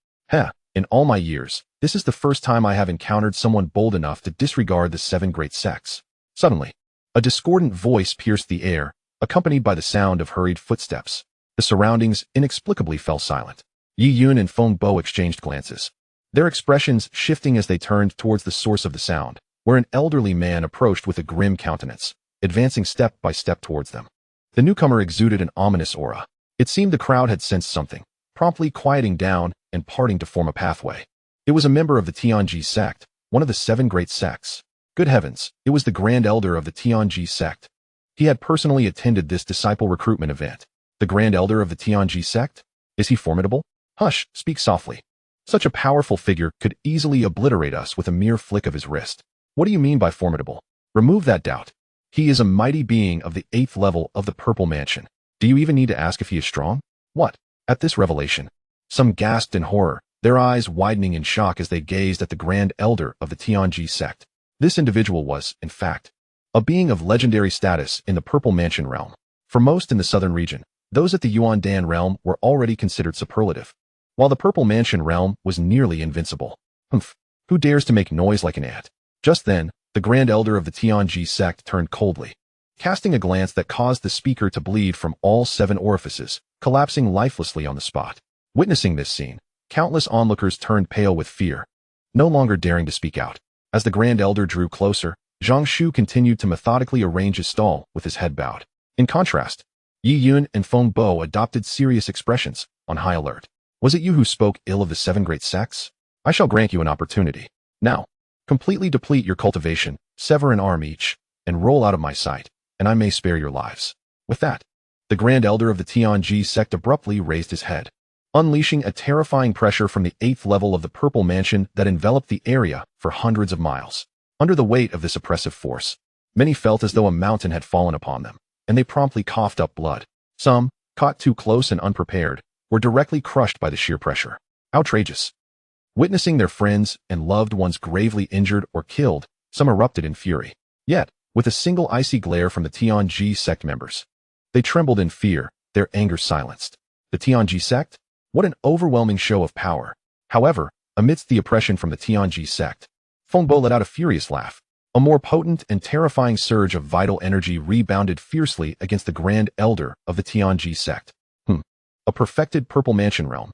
In all my years, this is the first time I have encountered someone bold enough to disregard the 7 great sects. Suddenly, a discordant voice pierced the air, accompanied by the sound of hurried footsteps. The surroundings inexplicably fell silent. Yi Yun and Feng Bo exchanged glances, their expressions shifting as they turned towards the source of the sound, where an elderly man approached with a grim countenance, advancing step by step towards them. The newcomer exuded an ominous aura. It seemed the crowd had sensed something, promptly quieting down and parting to form a pathway. It was a member of the Tianji sect, one of the 7 great sects. Good heavens, it was the Grand Elder of the Tianji sect. He had personally attended this disciple recruitment event. The Grand Elder of the Tianji sect? Is he formidable? Hush, speak softly. Such a powerful figure could easily obliterate us with a mere flick of his wrist. What do you mean by formidable? Remove that doubt. He is a mighty being of the 8th level of the Purple Mansion. Do you even need to ask if he is strong? What? At this revelation, some gasped in horror, their eyes widening in shock as they gazed at the Grand Elder of the Tianji sect. This individual was, in fact, a being of legendary status in the Purple Mansion realm. For most in the southern region, those at the Yuandan realm were already considered superlative, while the Purple Mansion realm was nearly invincible. Humph, who dares to make noise like an ant? Just then, the Grand Elder of the Tianji sect turned coldly, casting a glance that caused the speaker to bleed from all 7 orifices, collapsing lifelessly on the spot. Witnessing this scene, countless onlookers turned pale with fear, no longer daring to speak out. As the Grand Elder drew closer, Zhang Shu continued to methodically arrange his stall with his head bowed. In contrast, Yi Yun and Feng Bo adopted serious expressions, on high alert. Was it you who spoke ill of the 7 great sects? I shall grant you an opportunity. Now, completely deplete your cultivation, sever an arm each, and roll out of my sight, and I may spare your lives. With that, the Grand Elder of the Tianji sect abruptly raised his head, unleashing a terrifying pressure from the 8th level of the Purple Mansion that enveloped the area for hundreds of miles. Under the weight of this oppressive force, many felt as though a mountain had fallen upon them, and they promptly coughed up blood. Some, caught too close and unprepared, were directly crushed by the sheer pressure. Outrageous. Witnessing their friends and loved ones gravely injured or killed, some erupted in fury. Yet, with a single icy glare from the Tianji sect members, they trembled in fear, their anger silenced. The Tianji sect? What an overwhelming show of power. However, amidst the oppression from the Tianji sect, Feng Bo let out a furious laugh. A more potent and terrifying surge of vital energy rebounded fiercely against the Grand Elder of the Tianji sect. A perfected Purple Mansion realm.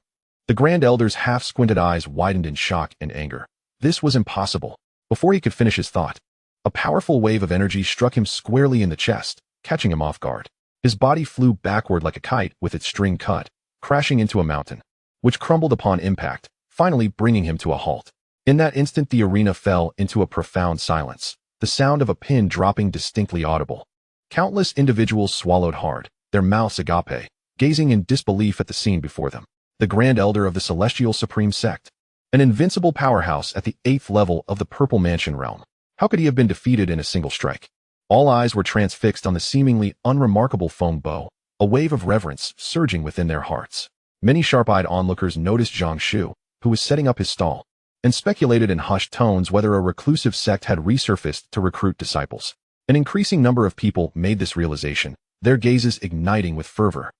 The Grand Elder's half-squinted eyes widened in shock and anger. This was impossible. Before he could finish his thought, a powerful wave of energy struck him squarely in the chest, catching him off guard. His body flew backward like a kite with its string cut, crashing into a mountain, which crumbled upon impact, finally bringing him to a halt. In that instant, the arena fell into a profound silence, the sound of a pin dropping distinctly audible. Countless individuals swallowed hard, their mouths agape, gazing in disbelief at the scene before them. The Grand Elder of the Celestial Supreme Sect, an invincible powerhouse at the 8th level of the Purple Mansion realm. How could he have been defeated in a single strike? All eyes were transfixed on the seemingly unremarkable Feng Bo, a wave of reverence surging within their hearts. Many sharp-eyed onlookers noticed Zhang Shu, who was setting up his stall, and speculated in hushed tones whether a reclusive sect had resurfaced to recruit disciples. An increasing number of people made this realization, their gazes igniting with fervor.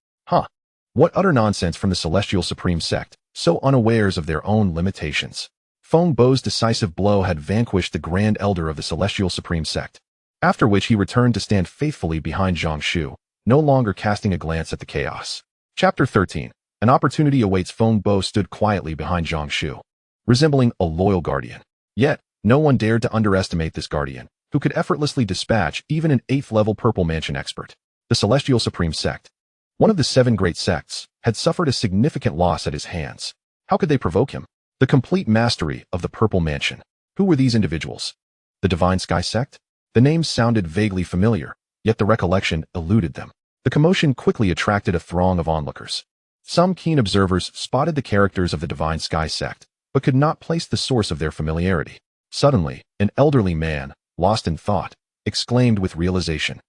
What utter nonsense from the Celestial Supreme Sect, so unawares of their own limitations. Feng Bo's decisive blow had vanquished the Grand Elder of the Celestial Supreme Sect, after which he returned to stand faithfully behind Zhang Shu, no longer casting a glance at the chaos. Chapter 13. An opportunity awaits. Feng Bo stood quietly behind Zhang Shu, resembling a loyal guardian. Yet, no one dared to underestimate this guardian, who could effortlessly dispatch even an 8th-level Purple Mansion expert. The Celestial Supreme Sect, one of the 7 great sects, had suffered a significant loss at his hands. How could they provoke him? The complete mastery of the Purple Mansion. Who were these individuals? The Divine Sky Sect? The names sounded vaguely familiar, yet the recollection eluded them. The commotion quickly attracted a throng of onlookers. Some keen observers spotted the characters of the Divine Sky Sect, but could not place the source of their familiarity. Suddenly, an elderly man, lost in thought, exclaimed with realization.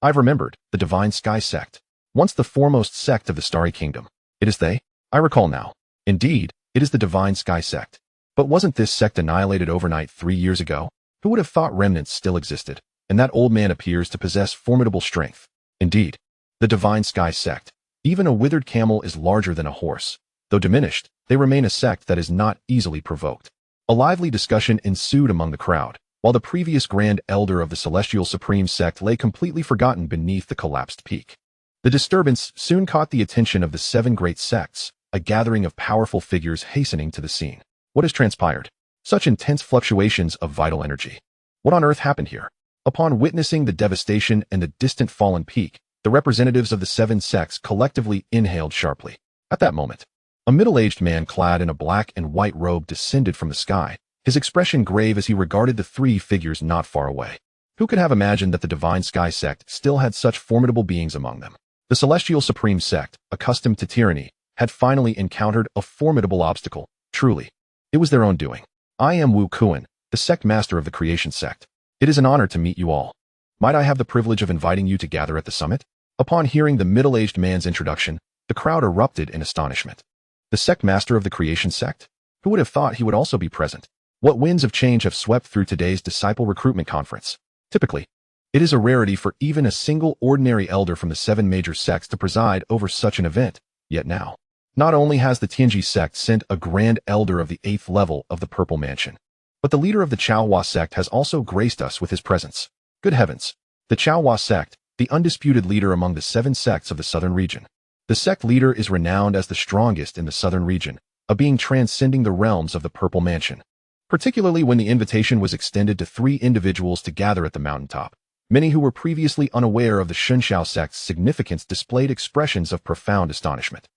I've remembered, the Divine Sky Sect. Once the foremost sect of the Starry Kingdom. It is they? I recall now. Indeed, it is the Divine Sky Sect. But wasn't this sect annihilated overnight 3 years ago? Who would have thought remnants still existed? And that old man appears to possess formidable strength. Indeed, the Divine Sky Sect. Even a withered camel is larger than a horse. Though diminished, they remain a sect that is not easily provoked. A lively discussion ensued among the crowd, while the previous Grand Elder of the Celestial Supreme Sect lay completely forgotten beneath the collapsed peak. The disturbance soon caught the attention of the 7 great sects, a gathering of powerful figures hastening to the scene. What has transpired? Such intense fluctuations of vital energy. What on earth happened here? Upon witnessing the devastation and the distant fallen peak, the representatives of the 7 sects collectively inhaled sharply. At that moment, a middle-aged man clad in a black and white robe descended from the sky, his expression grave as he regarded the three figures not far away. Who could have imagined that the Divine Sky Sect still had such formidable beings among them? The Celestial Supreme Sect, accustomed to tyranny, had finally encountered a formidable obstacle. Truly, it was their own doing. I am Wu Kuan, the sect master of the Creation Sect. It is an honor to meet you all. Might I have the privilege of inviting you to gather at the summit? Upon hearing the middle-aged man's introduction, the crowd erupted in astonishment. The sect master of the Creation Sect? Who would have thought he would also be present? What winds of change have swept through today's disciple recruitment conference? Typically, it is a rarity for even a single ordinary elder from the 7 major sects to preside over such an event, yet now, not only has the Tianji sect sent a grand elder of the 8th level of the Purple Mansion, but the leader of the Chaohua sect has also graced us with his presence. Good heavens! The Chaohua sect, the undisputed leader among the 7 sects of the southern region. The sect leader is renowned as the strongest in the southern region, a being transcending the realms of the Purple Mansion. Particularly when the invitation was extended to 3 individuals to gather at the mountaintop. Many who were previously unaware of the Shunshao sect's significance displayed expressions of profound astonishment.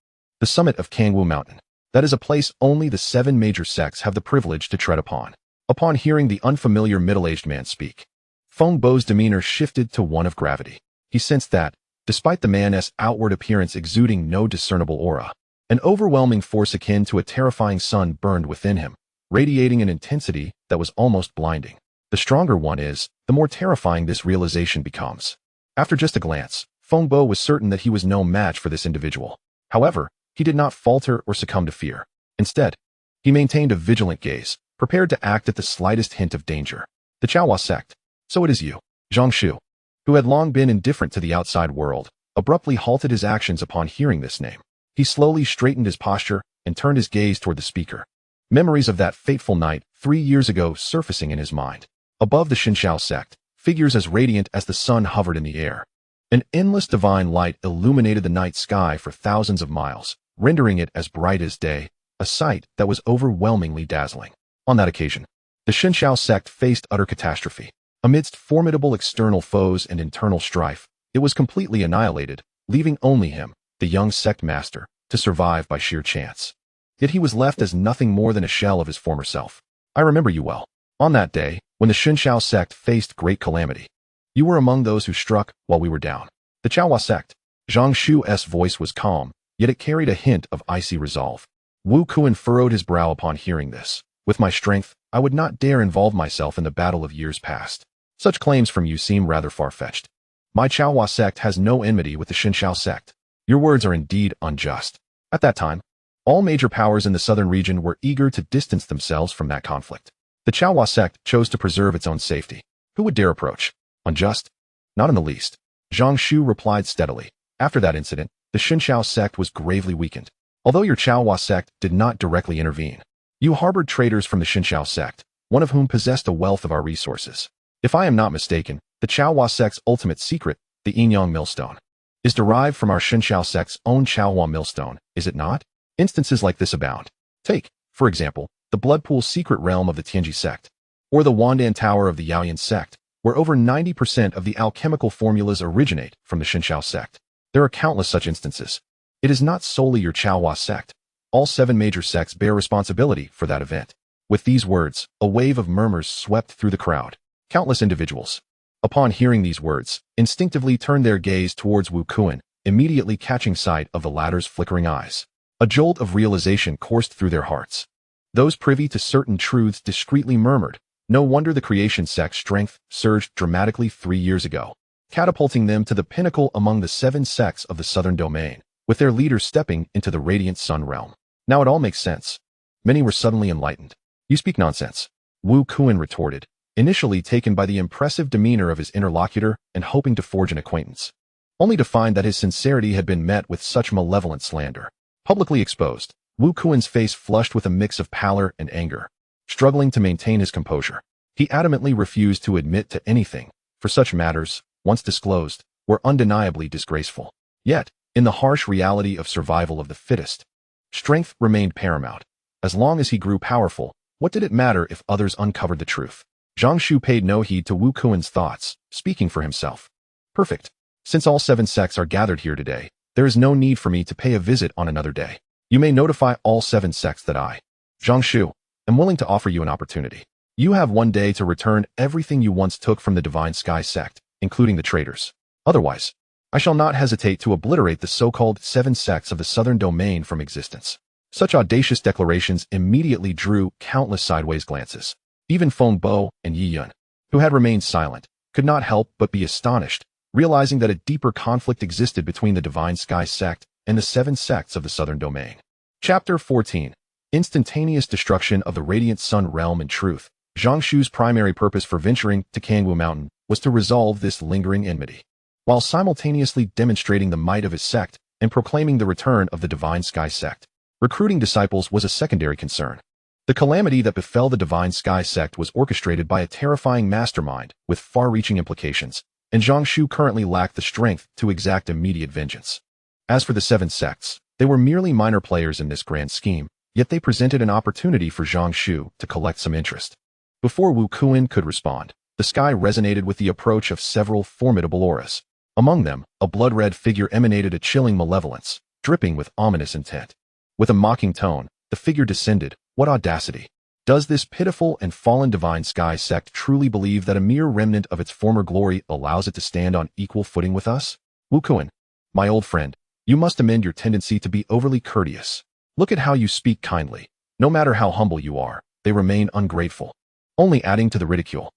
The summit of Kangwu Mountain. That is a place only the 7 major sects have the privilege to tread upon. Upon hearing the unfamiliar middle-aged man speak, Feng Bo's demeanor shifted to one of gravity. He sensed that, despite the man's outward appearance exuding no discernible aura, an overwhelming force akin to a terrifying sun burned within him, radiating an intensity that was almost blinding. The stronger one is, the more terrifying this realization becomes. After just a glance, Feng Bo was certain that he was no match for this individual. However, he did not falter or succumb to fear. Instead, he maintained a vigilant gaze, prepared to act at the slightest hint of danger. The Chaohua sect. So it is you, Zhang Shu, who had long been indifferent to the outside world, abruptly halted his actions upon hearing this name. He slowly straightened his posture and turned his gaze toward the speaker. Memories of that fateful night 3 years ago surfacing in his mind. Above the Shunshao sect, figures as radiant as the sun hovered in the air. An endless divine light illuminated the night sky for thousands of miles, rendering it as bright as day, a sight that was overwhelmingly dazzling. On that occasion, the Shunshao sect faced utter catastrophe. Amidst formidable external foes and internal strife, it was completely annihilated, leaving only him, the young sect master, to survive by sheer chance. Yet he was left as nothing more than a shell of his former self. I remember you well. On that day, when the Shunshao sect faced great calamity, you were among those who struck while we were down. The Chaohua sect. Zhang Shu's voice was calm, yet it carried a hint of icy resolve. Wu Kuan furrowed his brow upon hearing this. With my strength, I would not dare involve myself in the battle of years past. Such claims from you seem rather far-fetched. My Chaohua sect has no enmity with the Shunshao sect. Your words are indeed unjust. At that time, all major powers in the southern region were eager to distance themselves from that conflict. The Chaohua sect chose to preserve its own safety. Who would dare approach? Unjust? Not in the least. Zhang Shu replied steadily. After that incident, the Shunshao sect was gravely weakened. Although your Chaohua sect did not directly intervene, you harbored traitors from the Shunshao sect, one of whom possessed a wealth of our resources. If I am not mistaken, the Chaohua sect's ultimate secret, the Yinyang Millstone, is derived from our Shunshao sect's own Chaohua Millstone, is it not? Instances like this abound. Take, for example, the Bloodpool secret realm of the Tianji sect, or the Wandan Tower of the Yaoyan sect, where over 90% of the alchemical formulas originate from the Shunshao sect. There are countless such instances. It is not solely your Chaohua sect. All 7 major sects bear responsibility for that event. With these words, a wave of murmurs swept through the crowd. Countless individuals, upon hearing these words, instinctively turned their gaze towards Wu Kuan, immediately catching sight of the latter's flickering eyes. A jolt of realization coursed through their hearts. Those privy to certain truths discreetly murmured, no wonder the Creation Sect's strength surged dramatically 3 years ago, catapulting them to the pinnacle among the 7 sects of the southern domain, with their leaders stepping into the radiant sun realm. Now it all makes sense. Many were suddenly enlightened. You speak nonsense, Wu Kuan retorted, initially taken by the impressive demeanor of his interlocutor and hoping to forge an acquaintance, only to find that his sincerity had been met with such malevolent slander. Publicly exposed, Wu Kuan's face flushed with a mix of pallor and anger. Struggling to maintain his composure, he adamantly refused to admit to anything, for such matters, once disclosed, were undeniably disgraceful. Yet, in the harsh reality of survival of the fittest, strength remained paramount. As long as he grew powerful, what did it matter if others uncovered the truth? Zhang Shu paid no heed to Wu Kuan's thoughts, speaking for himself. Perfect. Since all 7 sects are gathered here today, there is no need for me to pay a visit on another day. You may notify all 7 sects that I, Zhang Shu, am willing to offer you an opportunity. You have 1 day to return everything you once took from the Divine Sky Sect, including the traitors. Otherwise, I shall not hesitate to obliterate the so-called 7 sects of the Southern Domain from existence. Such audacious declarations immediately drew countless sideways glances. Even Feng Bo and Yi Yun, who had remained silent, could not help but be astonished, realizing that a deeper conflict existed between the Divine Sky Sect and the 7 sects of the Southern Domain. Chapter 14. Instantaneous Destruction of the Radiant Sun Realm. In truth, Zhang Shu's primary purpose for venturing to Pangu Mountain was to resolve this lingering enmity, while simultaneously demonstrating the might of his sect and proclaiming the return of the Divine Sky Sect. Recruiting disciples was a secondary concern. The calamity that befell the Divine Sky Sect was orchestrated by a terrifying mastermind with far-reaching implications, and Zhang Shu currently lacked the strength to exact immediate vengeance. As for the 7 sects, they were merely minor players in this grand scheme, yet they presented an opportunity for Zhang Shu to collect some interest. Before Wu Kuan could respond, the sky resonated with the approach of several formidable auras. Among them, a blood-red figure emanated a chilling malevolence, dripping with ominous intent. With a mocking tone, the figure descended. What audacity! Does this pitiful and fallen Divine Sky Sect truly believe that a mere remnant of its former glory allows it to stand on equal footing with us? Wu Kuan, my old friend, you must amend your tendency to be overly courteous. Look at how you speak kindly. No matter how humble you are, they remain ungrateful, only adding to the ridicule.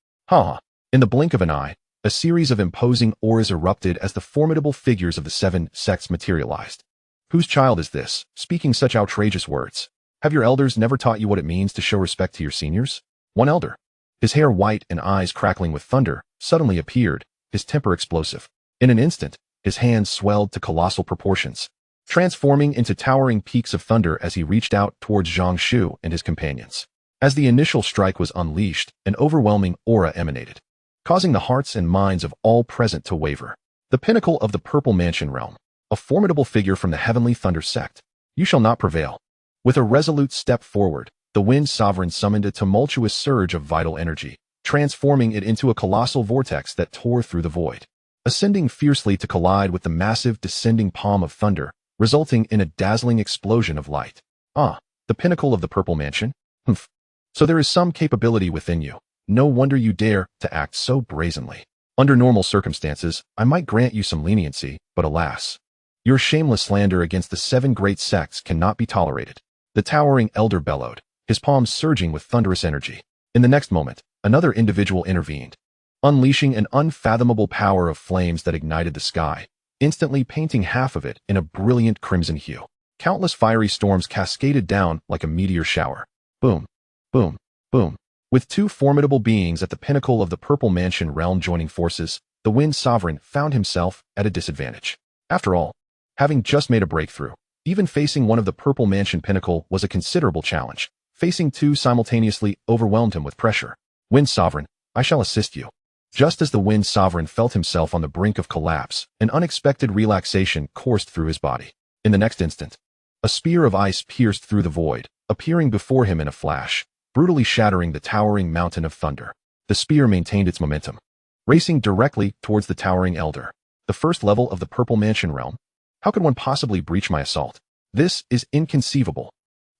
In the blink of an eye, a series of imposing auras erupted as the formidable figures of the 7 sects materialized. Whose child is this, speaking such outrageous words? Have your elders never taught you what it means to show respect to your seniors? One elder, his hair white and eyes crackling with thunder, suddenly appeared, his temper explosive. In an instant, his hands swelled to colossal proportions, transforming into towering peaks of thunder as he reached out towards Zhang Shu and his companions. As the initial strike was unleashed, an overwhelming aura emanated, causing the hearts and minds of all present to waver. The pinnacle of the Purple Mansion realm, a formidable figure from the Heavenly Thunder sect. You shall not prevail. With a resolute step forward, the Wind Sovereign summoned a tumultuous surge of vital energy, transforming it into a colossal vortex that tore through the void, ascending fiercely to collide with the massive descending palm of thunder, resulting in a dazzling explosion of light. The pinnacle of the Purple Mansion? Humph. So there is some capability within you. No wonder you dare to act so brazenly. Under normal circumstances, I might grant you some leniency, but alas, your shameless slander against the 7 great sects cannot be tolerated. The towering elder bellowed, his palms surging with thunderous energy. In the next moment, another individual intervened, unleashing an unfathomable power of flames that ignited the sky, instantly painting half of it in a brilliant crimson hue. Countless fiery storms cascaded down like a meteor shower. Boom, boom, boom. With 2 formidable beings at the pinnacle of the Purple Mansion realm joining forces, the Wind Sovereign found himself at a disadvantage. After all, having just made a breakthrough, even facing one of the Purple Mansion pinnacle was a considerable challenge. Facing 2 simultaneously overwhelmed him with pressure. Wind Sovereign, I shall assist you. Just as the Wind Sovereign felt himself on the brink of collapse, an unexpected relaxation coursed through his body. In the next instant, a spear of ice pierced through the void, appearing before him in a flash, brutally shattering the towering mountain of thunder. The spear maintained its momentum, racing directly towards the towering elder. The first level of the Purple Mansion realm? How could one possibly breach my assault? This is inconceivable.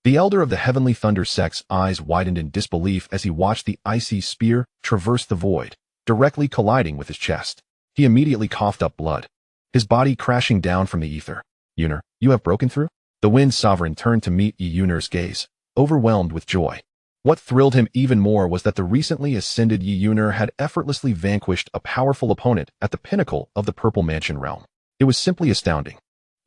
The elder of the Heavenly Thunder sect's eyes widened in disbelief as he watched the icy spear traverse the void, directly colliding with his chest. He immediately coughed up blood, his body crashing down from the ether. Yuner, you have broken through? The Wind Sovereign turned to meet Yuner's gaze, overwhelmed with joy. What thrilled him even more was that the recently ascended Yuner had effortlessly vanquished a powerful opponent at the pinnacle of the Purple Mansion realm. It was simply astounding.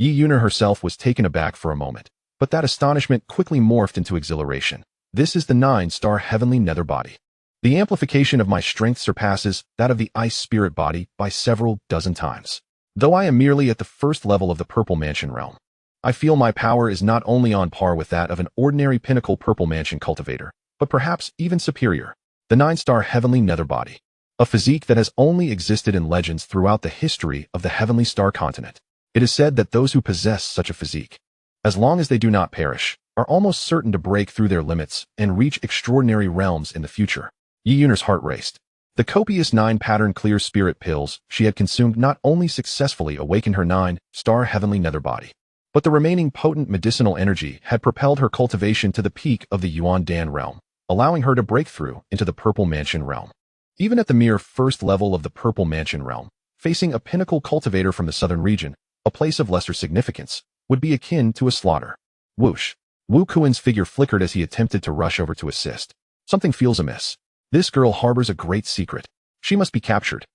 Yuner herself was taken aback for a moment, but that astonishment quickly morphed into exhilaration. This is the 9-star heavenly nether body. The amplification of my strength surpasses that of the ice spirit body by several dozen times. Though I am merely at the first level of the Purple Mansion realm, I feel my power is not only on par with that of an ordinary pinnacle Purple Mansion cultivator, but perhaps even superior. The 9-star heavenly nether body, a physique that has only existed in legends throughout the history of the heavenly star continent. It is said that those who possess such a physique, as long as they do not perish, are almost certain to break through their limits and reach extraordinary realms in the future. Yuner's heart raced. The copious 9-pattern clear spirit pills she had consumed not only successfully awakened her 9-star heavenly nether body, but the remaining potent medicinal energy had propelled her cultivation to the peak of the Yuan Dan realm. allowing her to break through into the Purple Mansion realm. Even at the mere first level of the Purple Mansion realm, facing a pinnacle cultivator from the southern region, a place of lesser significance, would be akin to a slaughter. Whoosh! Wu Kuan's figure flickered as he attempted to rush over to assist. Something feels amiss. This girl harbors a great secret. She must be captured.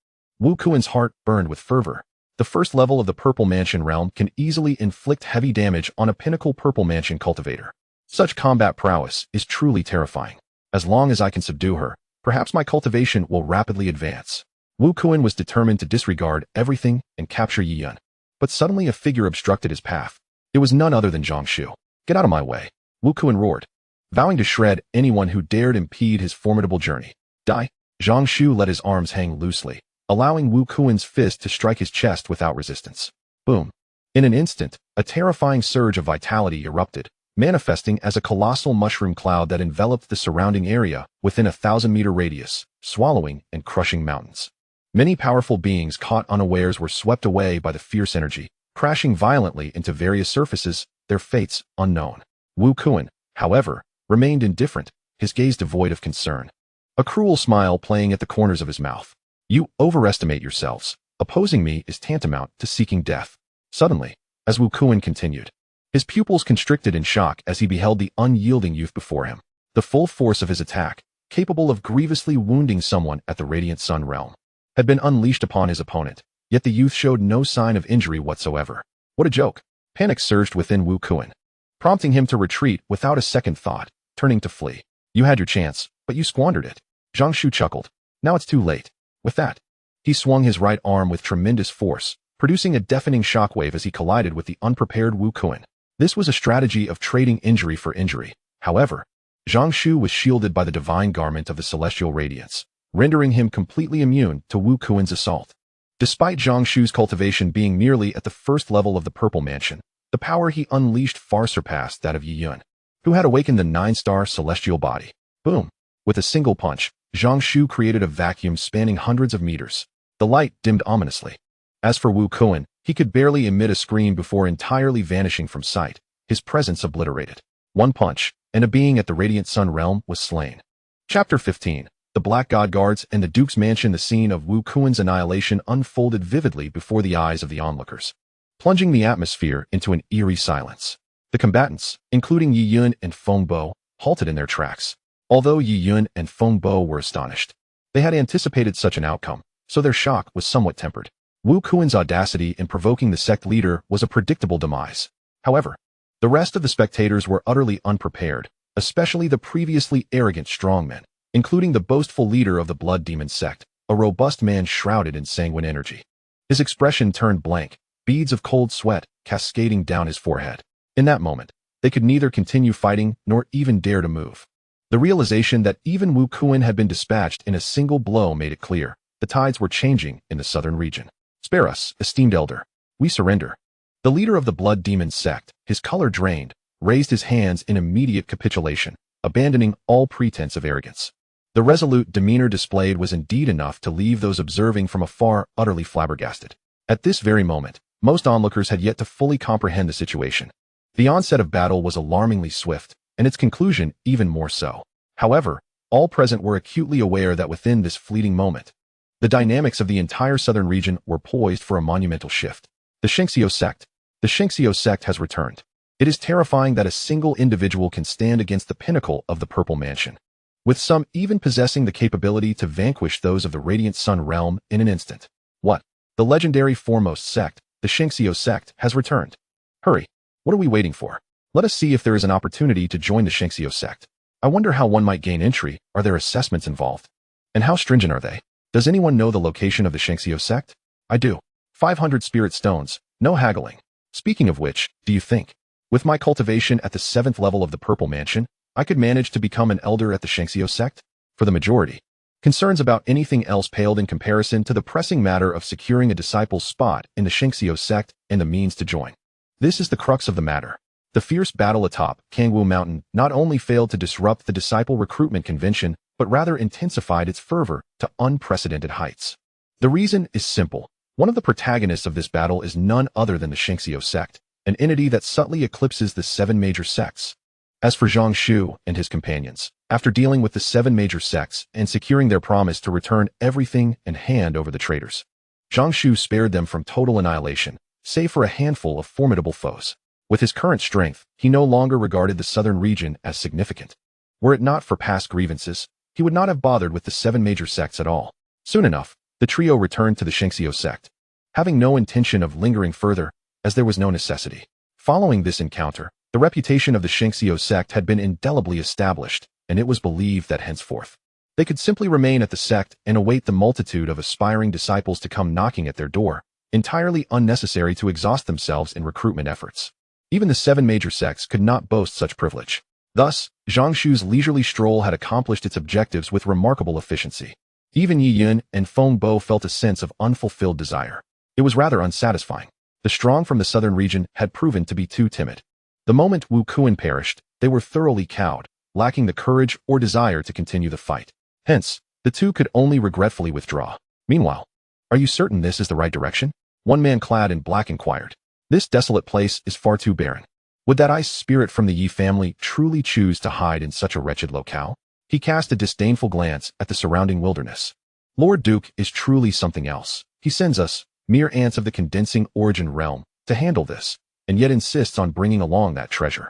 Wu Kuan's heart burned with fervor. The first level of the Purple Mansion realm can easily inflict heavy damage on a pinnacle Purple Mansion cultivator. Such combat prowess is truly terrifying. As long as I can subdue her, perhaps my cultivation will rapidly advance. Wu Kuan was determined to disregard everything and capture Yi Yun. But suddenly a figure obstructed his path. It was none other than Zhang Shu. Get out of my way, Wu Kuan roared, vowing to shred anyone who dared impede his formidable journey. Die! Zhang Shu let his arms hang loosely, allowing Wu Kuan's fist to strike his chest without resistance. Boom! In an instant, a terrifying surge of vitality erupted, manifesting as a colossal mushroom cloud that enveloped the surrounding area within a 1,000-meter radius, swallowing and crushing mountains. Many powerful beings caught unawares were swept away by the fierce energy, crashing violently into various surfaces, their fates unknown. Wu Kuan, however, remained indifferent, his gaze devoid of concern. A cruel smile playing at the corners of his mouth. You overestimate yourselves. Opposing me is tantamount to seeking death. Suddenly, as Wu Kuan continued, his pupils constricted in shock as he beheld the unyielding youth before him. The full force of his attack, capable of grievously wounding someone at the Radiant Sun realm, had been unleashed upon his opponent, yet the youth showed no sign of injury whatsoever. What a joke! Panic surged within Wu Kuan, prompting him to retreat without a second thought, turning to flee. You had your chance, but you squandered it. Zhang Shu chuckled. Now it's too late. With that, he swung his right arm with tremendous force, producing a deafening shockwave as he collided with the unprepared Wu Kuan. This was a strategy of trading injury for injury. However, Zhang Shu was shielded by the divine garment of the celestial radiance, rendering him completely immune to Wu Kuan's assault. Despite Zhang Shu's cultivation being merely at the first level of the Purple Mansion, the power he unleashed far surpassed that of Yi Yun, who had awakened the 9-star celestial body. Boom! With a single punch, Zhang Shu created a vacuum spanning hundreds of meters. The light dimmed ominously. As for Wu Kuan, he could barely emit a scream before entirely vanishing from sight, his presence obliterated. One punch, and a being at the Radiant Sun realm was slain. Chapter 15. The Black God Guards and the Duke's Mansion. The scene of Wu Kuan's annihilation unfolded vividly before the eyes of the onlookers, plunging the atmosphere into an eerie silence. The combatants, including Yi Yun and Feng Bo, halted in their tracks. Although Yi Yun and Feng Bo were astonished, they had anticipated such an outcome, so their shock was somewhat tempered. Wu Kuan's audacity in provoking the sect leader was a predictable demise. However, the rest of the spectators were utterly unprepared, especially the previously arrogant strongmen, including the boastful leader of the Blood Demon sect, a robust man shrouded in sanguine energy. His expression turned blank, beads of cold sweat cascading down his forehead. In that moment, they could neither continue fighting nor even dare to move. The realization that even Wu Kuan had been dispatched in a single blow made it clear. The tides were changing in the southern region. Spare us, esteemed elder. We surrender. The leader of the Blood Demon sect, his color drained, raised his hands in immediate capitulation, abandoning all pretense of arrogance. The resolute demeanor displayed was indeed enough to leave those observing from afar utterly flabbergasted. At this very moment, most onlookers had yet to fully comprehend the situation. The onset of battle was alarmingly swift, and its conclusion even more so. However, all present were acutely aware that within this fleeting moment, the dynamics of the entire southern region were poised for a monumental shift. The Shengxiu sect. The Shengxiu sect has returned. It is terrifying that a single individual can stand against the pinnacle of the Purple Mansion, with some even possessing the capability to vanquish those of the Radiant Sun realm in an instant. What? The legendary foremost sect, the Shengxiu sect, has returned. Hurry! What are we waiting for? Let us see if there is an opportunity to join the Shengxiu sect. I wonder how one might gain entry. Are there assessments involved? And how stringent are they? Does anyone know the location of the Shengxiu sect? I do. 500 spirit stones, no haggling. Speaking of which, do you think, with my cultivation at the 7th level of the Purple Mansion, I could manage to become an elder at the Shengxiu sect? For the majority, concerns about anything else paled in comparison to the pressing matter of securing a disciple's spot in the Shengxiu sect and the means to join. This is the crux of the matter. The fierce battle atop Kangwu Mountain not only failed to disrupt the disciple recruitment convention, but rather intensified its fervor to unprecedented heights. The reason is simple. One of the protagonists of this battle is none other than the Shengxiu sect, an entity that subtly eclipses the 7 major sects. As for Zhang Shu and his companions, after dealing with the 7 major sects and securing their promise to return everything and hand over the traitors, Zhang Shu spared them from total annihilation, save for a handful of formidable foes. With his current strength, he no longer regarded the southern region as significant. Were it not for past grievances, he would not have bothered with the 7 major sects at all. Soon enough, the trio returned to the Shengxiu sect, having no intention of lingering further, as there was no necessity. Following this encounter, the reputation of the Shengxiu sect had been indelibly established, and it was believed that henceforth they could simply remain at the sect and await the multitude of aspiring disciples to come knocking at their door, entirely unnecessary to exhaust themselves in recruitment efforts. Even the 7 major sects could not boast such privilege. Thus, Zhang Shu's leisurely stroll had accomplished its objectives with remarkable efficiency. Even Yi Yun and Feng Bo felt a sense of unfulfilled desire. It was rather unsatisfying. The strong from the southern region had proven to be too timid. The moment Wu Kuan perished, they were thoroughly cowed, lacking the courage or desire to continue the fight. Hence, the two could only regretfully withdraw. Meanwhile, "Are you certain this is the right direction?" one man clad in black inquired. "This desolate place is far too barren. Would that ice spirit from the Yi family truly choose to hide in such a wretched locale?" He cast a disdainful glance at the surrounding wilderness. "Lord Duke is truly something else. He sends us, mere ants of the condensing origin realm, to handle this, and yet insists on bringing along that treasure.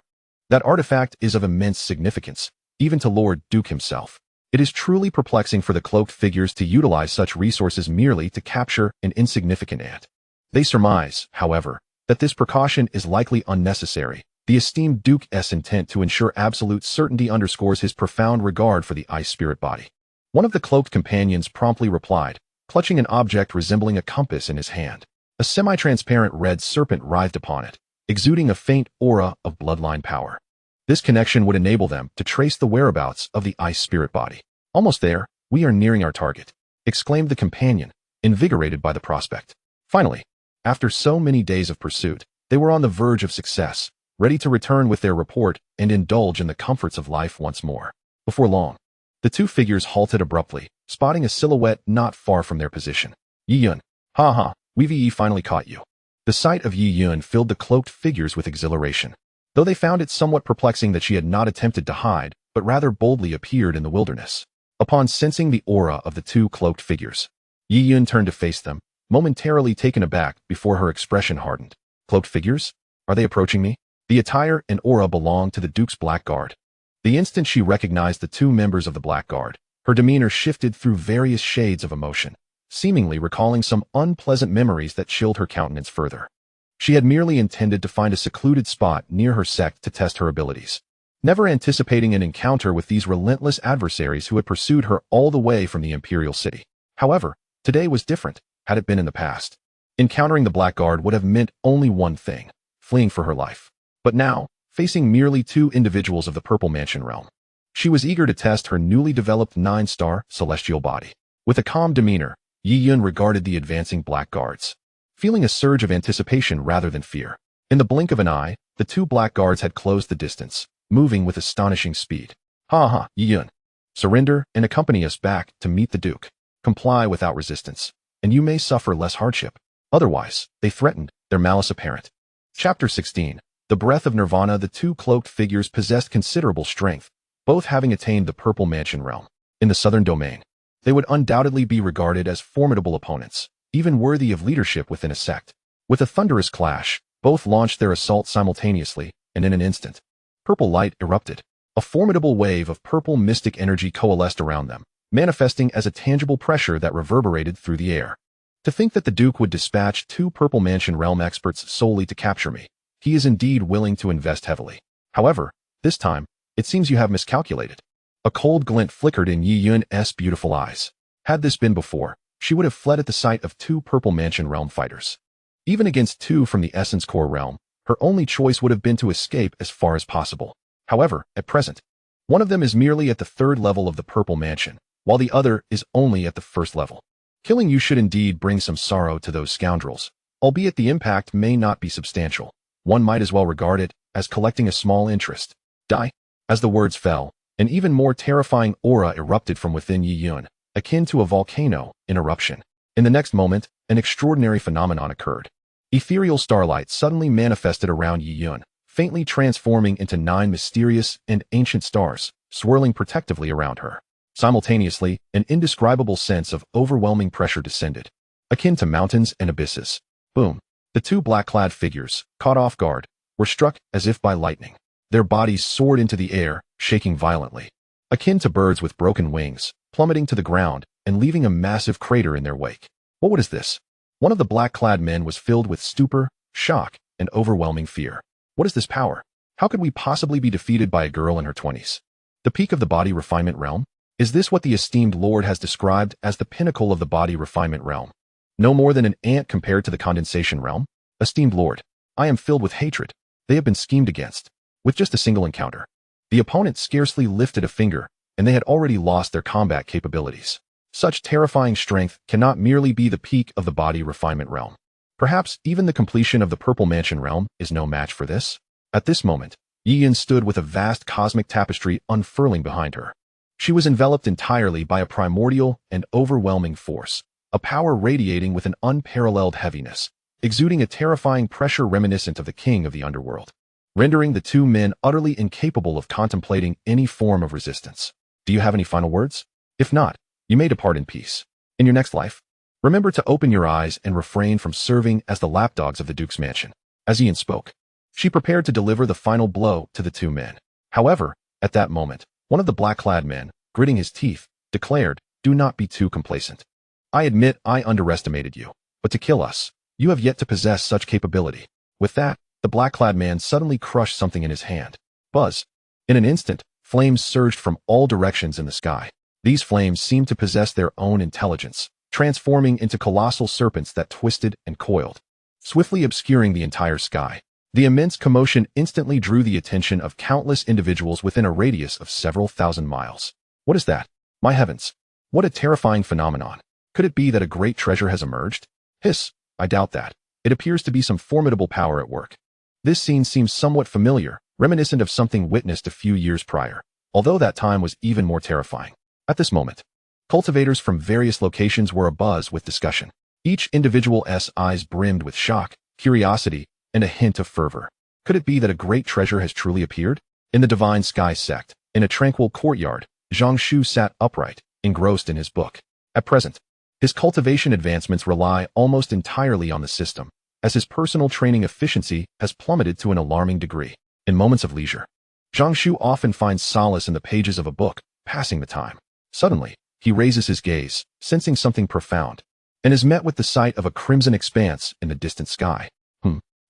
That artifact is of immense significance, even to Lord Duke himself. It is truly perplexing for the cloaked figures to utilize such resources merely to capture an insignificant ant. They surmise, however, that this precaution is likely unnecessary. The esteemed Duke's intent to ensure absolute certainty underscores his profound regard for the ice spirit body." One of the cloaked companions promptly replied, clutching an object resembling a compass in his hand. A semi-transparent red serpent writhed upon it, exuding a faint aura of bloodline power. This connection would enable them to trace the whereabouts of the ice spirit body. "Almost there, we are nearing our target," exclaimed the companion, invigorated by the prospect. Finally, after so many days of pursuit, they were on the verge of success, ready to return with their report and indulge in the comforts of life once more. Before long, the two figures halted abruptly, spotting a silhouette not far from their position. "Yi Yun, ha ha, we've finally caught you." The sight of Yi Yun filled the cloaked figures with exhilaration, though they found it somewhat perplexing that she had not attempted to hide, but rather boldly appeared in the wilderness. Upon sensing the aura of the two cloaked figures, Yi Yun turned to face them, momentarily taken aback before her expression hardened. "Cloaked figures? Are they approaching me?" The attire and aura belonged to the Duke's Black Guard. The instant she recognized the two members of the Black Guard, her demeanor shifted through various shades of emotion, seemingly recalling some unpleasant memories that chilled her countenance further. She had merely intended to find a secluded spot near her sect to test her abilities, never anticipating an encounter with these relentless adversaries who had pursued her all the way from the Imperial City. However, today was different, had it been in the past. Encountering the Black Guard would have meant only one thing: fleeing for her life. But now, facing merely two individuals of the Purple Mansion realm, she was eager to test her newly developed 9-star celestial body. With a calm demeanor, Yi Yun regarded the advancing Black Guards, feeling a surge of anticipation rather than fear. In the blink of an eye, the two Black Guards had closed the distance, moving with astonishing speed. "Ha ha, Yi Yun. Surrender and accompany us back to meet the Duke. Comply without resistance, and you may suffer less hardship. Otherwise," they threatened, their malice apparent. Chapter 16. The Breath of Nirvana. The two cloaked figures possessed considerable strength, both having attained the Purple Mansion realm. In the southern domain, they would undoubtedly be regarded as formidable opponents, even worthy of leadership within a sect. With a thunderous clash, both launched their assault simultaneously, and in an instant, purple light erupted. A formidable wave of purple mystic energy coalesced around them, manifesting as a tangible pressure that reverberated through the air. To think that the Duke would dispatch two Purple Mansion realm experts solely to capture me. He is indeed willing to invest heavily. However, this time, it seems you have miscalculated. A cold glint flickered in Yi Yun's beautiful eyes. Had this been before, she would have fled at the sight of two Purple Mansion realm fighters. Even against two from the Essence Core realm, her only choice would have been to escape as far as possible. However, at present, one of them is merely at the 3rd level of the Purple Mansion, while the other is only at the 1st level. Killing you should indeed bring some sorrow to those scoundrels, albeit the impact may not be substantial. One might as well regard it as collecting a small interest. Die. As the words fell, an even more terrifying aura erupted from within Yi Yun, akin to a volcano in eruption. In the next moment, an extraordinary phenomenon occurred. Ethereal starlight suddenly manifested around Yi Yun, faintly transforming into 9 mysterious and ancient stars, swirling protectively around her. Simultaneously, an indescribable sense of overwhelming pressure descended, akin to mountains and abysses. Boom. The 2 black-clad figures, caught off guard, were struck as if by lightning. Their bodies soared into the air, shaking violently, akin to birds with broken wings, plummeting to the ground and leaving a massive crater in their wake. What is this? One of the black-clad men was filled with stupor, shock, and overwhelming fear. What is this power? How could we possibly be defeated by a girl in her 20s? The peak of the body refinement realm? Is this what the esteemed Lord has described as the pinnacle of the body refinement realm? No more than an ant compared to the condensation realm? Esteemed Lord, I am filled with hatred. They have been schemed against. With just a single encounter, the opponent scarcely lifted a finger, and they had already lost their combat capabilities. Such terrifying strength cannot merely be the peak of the body refinement realm. Perhaps even the completion of the Purple Mansion realm is no match for this. At this moment, Yi stood with a vast cosmic tapestry unfurling behind her. She was enveloped entirely by a primordial and overwhelming force, a power radiating with an unparalleled heaviness, exuding a terrifying pressure reminiscent of the king of the underworld, rendering the 2 men utterly incapable of contemplating any form of resistance. Do you have any final words? If not, you may depart in peace. In your next life, remember to open your eyes and refrain from serving as the lapdogs of the Duke's mansion. As Ian spoke, she prepared to deliver the final blow to the 2 men. However, at that moment, one of the black-clad men, gritting his teeth, declared, "Do not be too complacent. I admit I underestimated you, but to kill us, you have yet to possess such capability." With that, the black-clad man suddenly crushed something in his hand. Buzz. In an instant, flames surged from all directions in the sky. These flames seemed to possess their own intelligence, transforming into colossal serpents that twisted and coiled, swiftly obscuring the entire sky. The immense commotion instantly drew the attention of countless individuals within a radius of several thousand miles. What is that? My heavens! What a terrifying phenomenon! Could it be that a great treasure has emerged? Hiss! I doubt that. It appears to be some formidable power at work. This scene seems somewhat familiar, reminiscent of something witnessed a few years prior, although that time was even more terrifying. At this moment, cultivators from various locations were abuzz with discussion. Each individual's eyes brimmed with shock, curiosity, and a hint of fervor. Could it be that a great treasure has truly appeared? In the Divine Sky Sect, in a tranquil courtyard, Zhang Shu sat upright, engrossed in his book. At present, his cultivation advancements rely almost entirely on the system, as his personal training efficiency has plummeted to an alarming degree. In moments of leisure, Zhang Shu often finds solace in the pages of a book, passing the time. Suddenly, he raises his gaze, sensing something profound, and is met with the sight of a crimson expanse in the distant sky.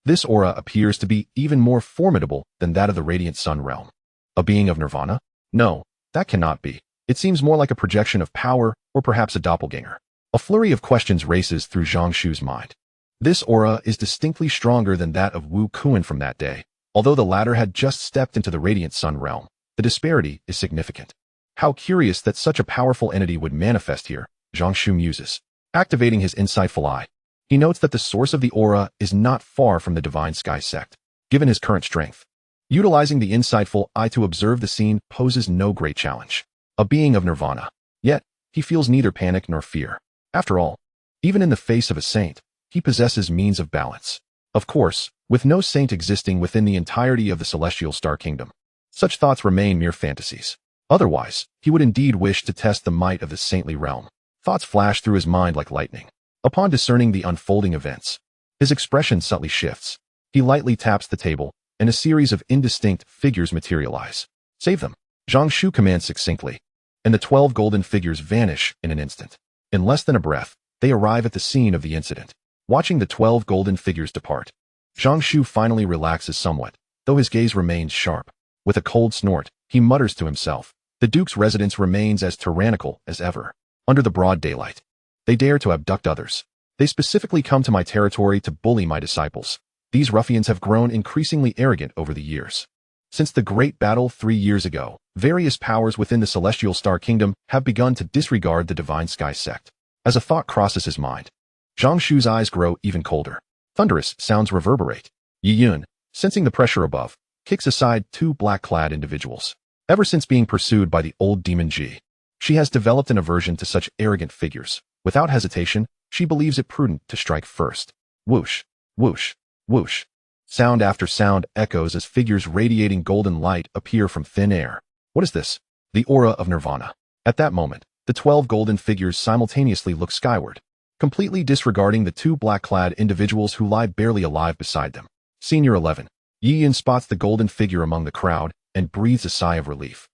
This aura appears to be even more formidable than that of the Radiant Sun realm. A being of Nirvana? No, that cannot be. It seems more like a projection of power, or perhaps a doppelganger. A flurry of questions races through Zhang Shu's mind. This aura is distinctly stronger than that of Wu Kuan from that day. Although the latter had just stepped into the Radiant Sun realm, the disparity is significant. How curious that such a powerful entity would manifest here, Zhang Shu muses. Activating his insightful eye, he notes that the source of the aura is not far from the Divine Sky Sect. Given his current strength, utilizing the insightful eye to observe the scene poses no great challenge. A being of Nirvana. Yet, he feels neither panic nor fear. After all, even in the face of a saint, he possesses means of balance. Of course, with no saint existing within the entirety of the Celestial Star Kingdom, such thoughts remain mere fantasies. Otherwise, he would indeed wish to test the might of the saintly realm. Thoughts flash through his mind like lightning. Upon discerning the unfolding events, his expression subtly shifts. He lightly taps the table, and a series of indistinct figures materialize. Save them, Zhang Shu commands succinctly, and the 12 golden figures vanish in an instant. In less than a breath, they arrive at the scene of the incident. Watching the 12 golden figures depart, Zhang Shu finally relaxes somewhat, though his gaze remains sharp. With a cold snort, he mutters to himself, "The Duke's residence remains as tyrannical as ever. Under the broad daylight, they dare to abduct others. They specifically come to my territory to bully my disciples. These ruffians have grown increasingly arrogant over the years. Since the great battle 3 years ago, various powers within the Celestial Star Kingdom have begun to disregard the Divine Sky Sect." As a thought crosses his mind, Zhang Shu's eyes grow even colder. Thunderous sounds reverberate. Yi Yun, sensing the pressure above, kicks aside 2 black-clad individuals. Ever since being pursued by the old demon Ji, she has developed an aversion to such arrogant figures. Without hesitation, she believes it prudent to strike first. Whoosh, whoosh, whoosh. Sound after sound echoes as figures radiating golden light appear from thin air. What is this? The aura of Nirvana. At that moment, the 12 golden figures simultaneously look skyward, completely disregarding the 2 black-clad individuals who lie barely alive beside them. Senior 11. Yi Yan spots the golden figure among the crowd and breathes a sigh of relief.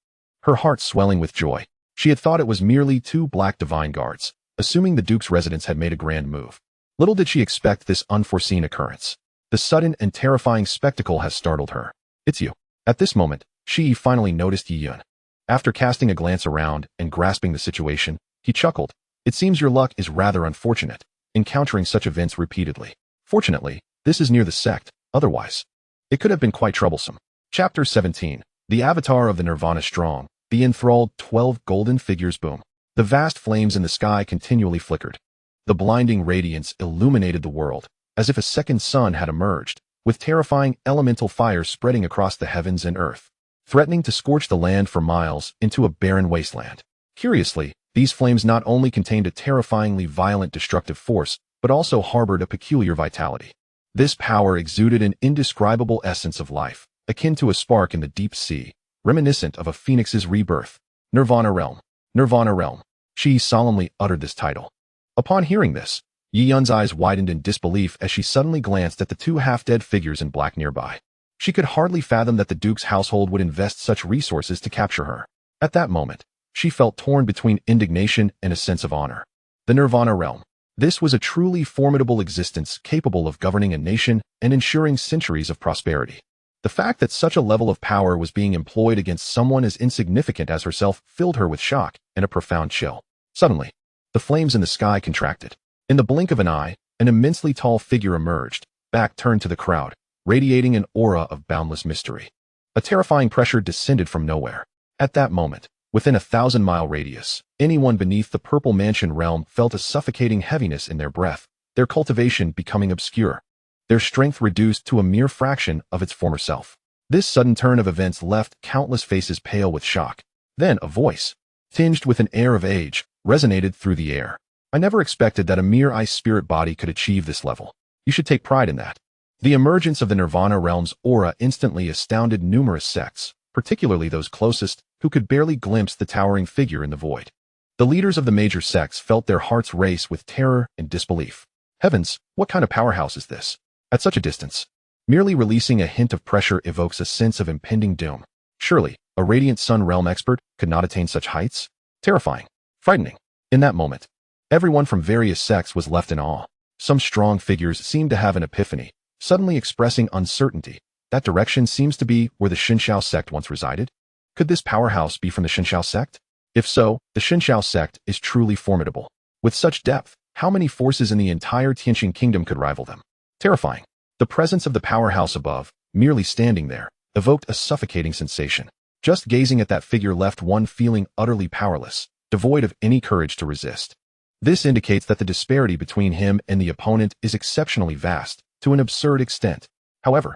Her heart swelling with joy. She had thought it was merely 2 black divine guards, assuming the Duke's residents had made a grand move. Little did she expect this unforeseen occurrence. The sudden and terrifying spectacle has startled her. It's you. At this moment, Shi finally noticed Yi Yan. After casting a glance around and grasping the situation, he chuckled. It seems your luck is rather unfortunate, encountering such events repeatedly. Fortunately, this is near the sect, otherwise it could have been quite troublesome. Chapter 17. The Avatar of the Nirvana Strong. The enthralled 12 golden figures boom. The vast flames in the sky continually flickered. The blinding radiance illuminated the world, as if a second sun had emerged, with terrifying elemental fire spreading across the heavens and earth, threatening to scorch the land for miles into a barren wasteland. Curiously, these flames not only contained a terrifyingly violent destructive force, but also harbored a peculiar vitality. This power exuded an indescribable essence of life, akin to a spark in the deep sea, reminiscent of a phoenix's rebirth. Nirvana Realm. Nirvana Realm. She solemnly uttered this title. Upon hearing this, Yi Yan's eyes widened in disbelief as she suddenly glanced at the 2 half-dead figures in black nearby. She could hardly fathom that the Duke's household would invest such resources to capture her. At that moment, she felt torn between indignation and a sense of honor. The Nirvana Realm. This was a truly formidable existence capable of governing a nation and ensuring centuries of prosperity. The fact that such a level of power was being employed against someone as insignificant as herself filled her with shock and a profound chill. Suddenly, the flames in the sky contracted. In the blink of an eye, an immensely tall figure emerged, back turned to the crowd, radiating an aura of boundless mystery. A terrifying pressure descended from nowhere. At that moment, within a 1,000-mile radius, anyone beneath the Purple Mansion realm felt a suffocating heaviness in their breath, their cultivation becoming obscure, their strength reduced to a mere fraction of its former self. This sudden turn of events left countless faces pale with shock. Then a voice, tinged with an air of age, resonated through the air. I never expected that a mere ice spirit body could achieve this level. You should take pride in that. The emergence of the Nirvana realm's aura instantly astounded numerous sects, particularly those closest, who could barely glimpse the towering figure in the void. The leaders of the major sects felt their hearts race with terror and disbelief. Heavens, what kind of powerhouse is this? At such a distance, merely releasing a hint of pressure evokes a sense of impending doom. Surely, a Radiant Sun realm expert could not attain such heights? Terrifying. Frightening. In that moment, everyone from various sects was left in awe. Some strong figures seemed to have an epiphany, suddenly expressing uncertainty. That direction seems to be where the Xinxiao sect once resided. Could this powerhouse be from the Xinxiao sect? If so, the Xinxiao sect is truly formidable. With such depth, how many forces in the entire Tianqing kingdom could rival them? Terrifying. The presence of the powerhouse above, merely standing there, evoked a suffocating sensation. Just gazing at that figure left one feeling utterly powerless, devoid of any courage to resist. This indicates that the disparity between him and the opponent is exceptionally vast, to an absurd extent. However,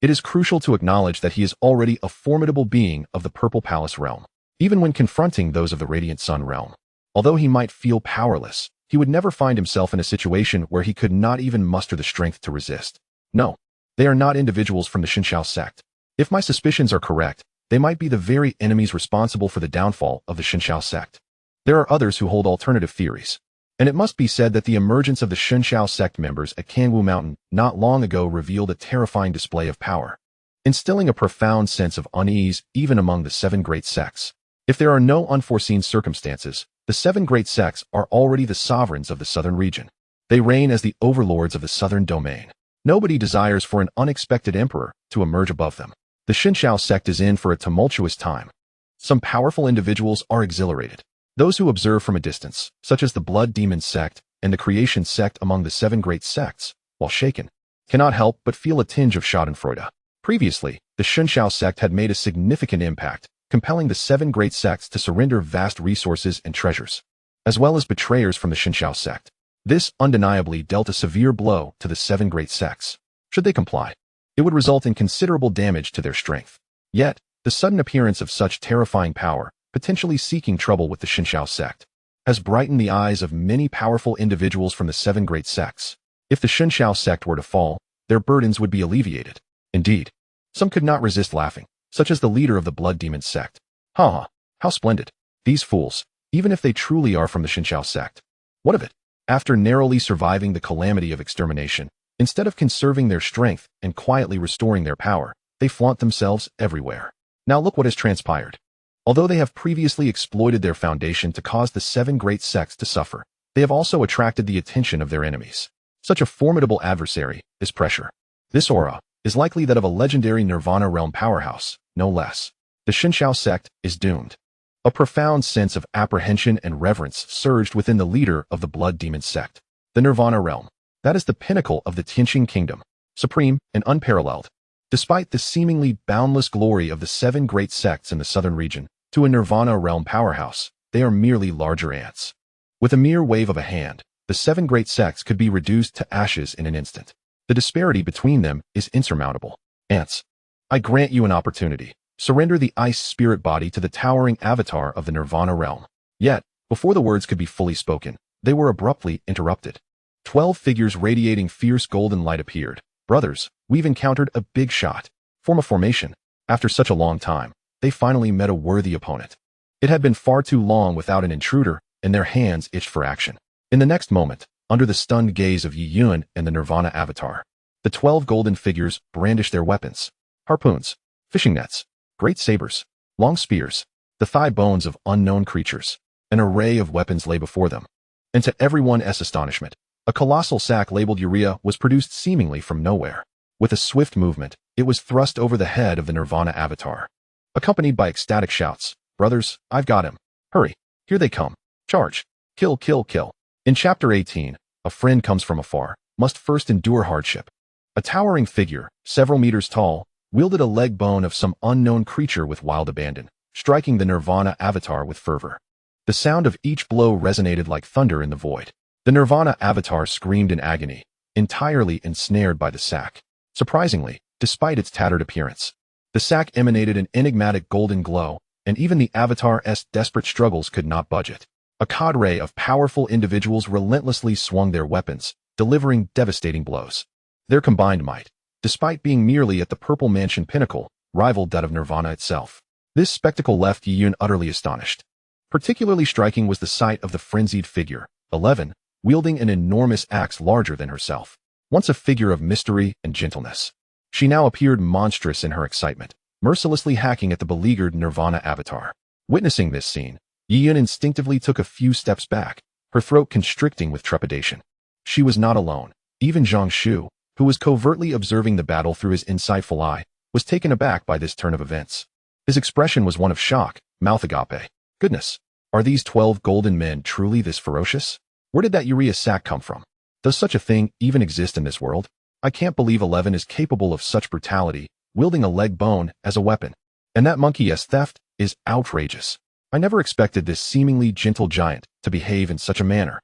it is crucial to acknowledge that he is already a formidable being of the Purple Palace realm, even when confronting those of the Radiant Sun realm. Although he might feel powerless, he would never find himself in a situation where he could not even muster the strength to resist. No, they are not individuals from the Xinxiao sect. If my suspicions are correct, they might be the very enemies responsible for the downfall of the Xinxiao sect. There are others who hold alternative theories. And it must be said that the emergence of the Xinxiao sect members at Kangwu Mountain not long ago revealed a terrifying display of power, instilling a profound sense of unease even among the 7 great sects. If there are no unforeseen circumstances, the 7 great sects are already the sovereigns of the southern region. They reign as the overlords of the southern domain. Nobody desires for an unexpected emperor to emerge above them. The Xinxiao sect is in for a tumultuous time. Some powerful individuals are exhilarated. Those who observe from a distance, such as the Blood Demon sect and the Creation sect among the 7 great sects, while shaken, cannot help but feel a tinge of schadenfreude. Previously, the Xinxiao sect had made a significant impact, compelling the 7 great sects to surrender vast resources and treasures, as well as betrayers from the Xinxiao sect. This undeniably dealt a severe blow to the 7 great sects. Should they comply, it would result in considerable damage to their strength. Yet, the sudden appearance of such terrifying power, potentially seeking trouble with the Xinxiao sect, has brightened the eyes of many powerful individuals from the 7 great sects. If the Xinxiao sect were to fall, their burdens would be alleviated. Indeed, some could not resist laughing, such as the leader of the Blood Demon sect. Ha! How splendid! These fools, even if they truly are from the Xinqiao sect. What of it? After narrowly surviving the calamity of extermination, instead of conserving their strength and quietly restoring their power, they flaunt themselves everywhere. Now look what has transpired. Although they have previously exploited their foundation to cause the 7 great sects to suffer, they have also attracted the attention of their enemies. Such a formidable adversary is pressure. This aura is likely that of a legendary Nirvana realm powerhouse, no less. The Xinqiao sect is doomed. A profound sense of apprehension and reverence surged within the leader of the Blood Demon sect. The Nirvana realm. That is the pinnacle of the Tianqing kingdom, supreme and unparalleled. Despite the seemingly boundless glory of the 7 great sects in the southern region, to a Nirvana realm powerhouse, they are merely larger ants. With a mere wave of a hand, the 7 great sects could be reduced to ashes in an instant. The disparity between them is insurmountable. Ants, I grant you an opportunity. Surrender the ice spirit body to the towering avatar of the Nirvana realm. Yet, before the words could be fully spoken, they were abruptly interrupted. 12 figures radiating fierce golden light appeared. Brothers, we've encountered a big shot. Form a formation. After such a long time, they finally met a worthy opponent. It had been far too long without an intruder, and their hands itched for action. In the next moment, under the stunned gaze of Yi Yun and the Nirvana avatar, the 12 golden figures brandished their weapons. Harpoons, fishing nets, great sabers, long spears, the thigh bones of unknown creatures. An array of weapons lay before them. And to everyone's astonishment, a colossal sack labeled urea was produced seemingly from nowhere. With a swift movement, it was thrust over the head of the Nirvana avatar. Accompanied by ecstatic shouts, "Brothers, I've got him. Hurry, here they come. Charge. Kill, kill, kill." In Chapter 18, a friend comes from afar, must first endure hardship. A towering figure, several meters tall, wielded a leg bone of some unknown creature with wild abandon, striking the Nirvana avatar with fervor. The sound of each blow resonated like thunder in the void. The Nirvana avatar screamed in agony, entirely ensnared by the sack. Surprisingly, despite its tattered appearance, the sack emanated an enigmatic golden glow, and even the avatar's desperate struggles could not budge it. A cadre of powerful individuals relentlessly swung their weapons, delivering devastating blows. Their combined might, despite being merely at the Purple Mansion pinnacle, rivaled that of Nirvana itself. This spectacle left Yi Yun utterly astonished. Particularly striking was the sight of the frenzied figure, 11, wielding an enormous axe larger than herself. Once a figure of mystery and gentleness, she now appeared monstrous in her excitement, mercilessly hacking at the beleaguered Nirvana avatar. Witnessing this scene, Yi Yun instinctively took a few steps back, her throat constricting with trepidation. She was not alone. Even Zhang Shu, who was covertly observing the battle through his insightful eye, was taken aback by this turn of events. His expression was one of shock, mouth agape. Goodness, are these 12 golden men truly this ferocious? Where did that urea sack come from? Does such a thing even exist in this world? I can't believe 11 is capable of such brutality, wielding a leg bone as a weapon. And that monkey-esque theft is outrageous. I never expected this seemingly gentle giant to behave in such a manner.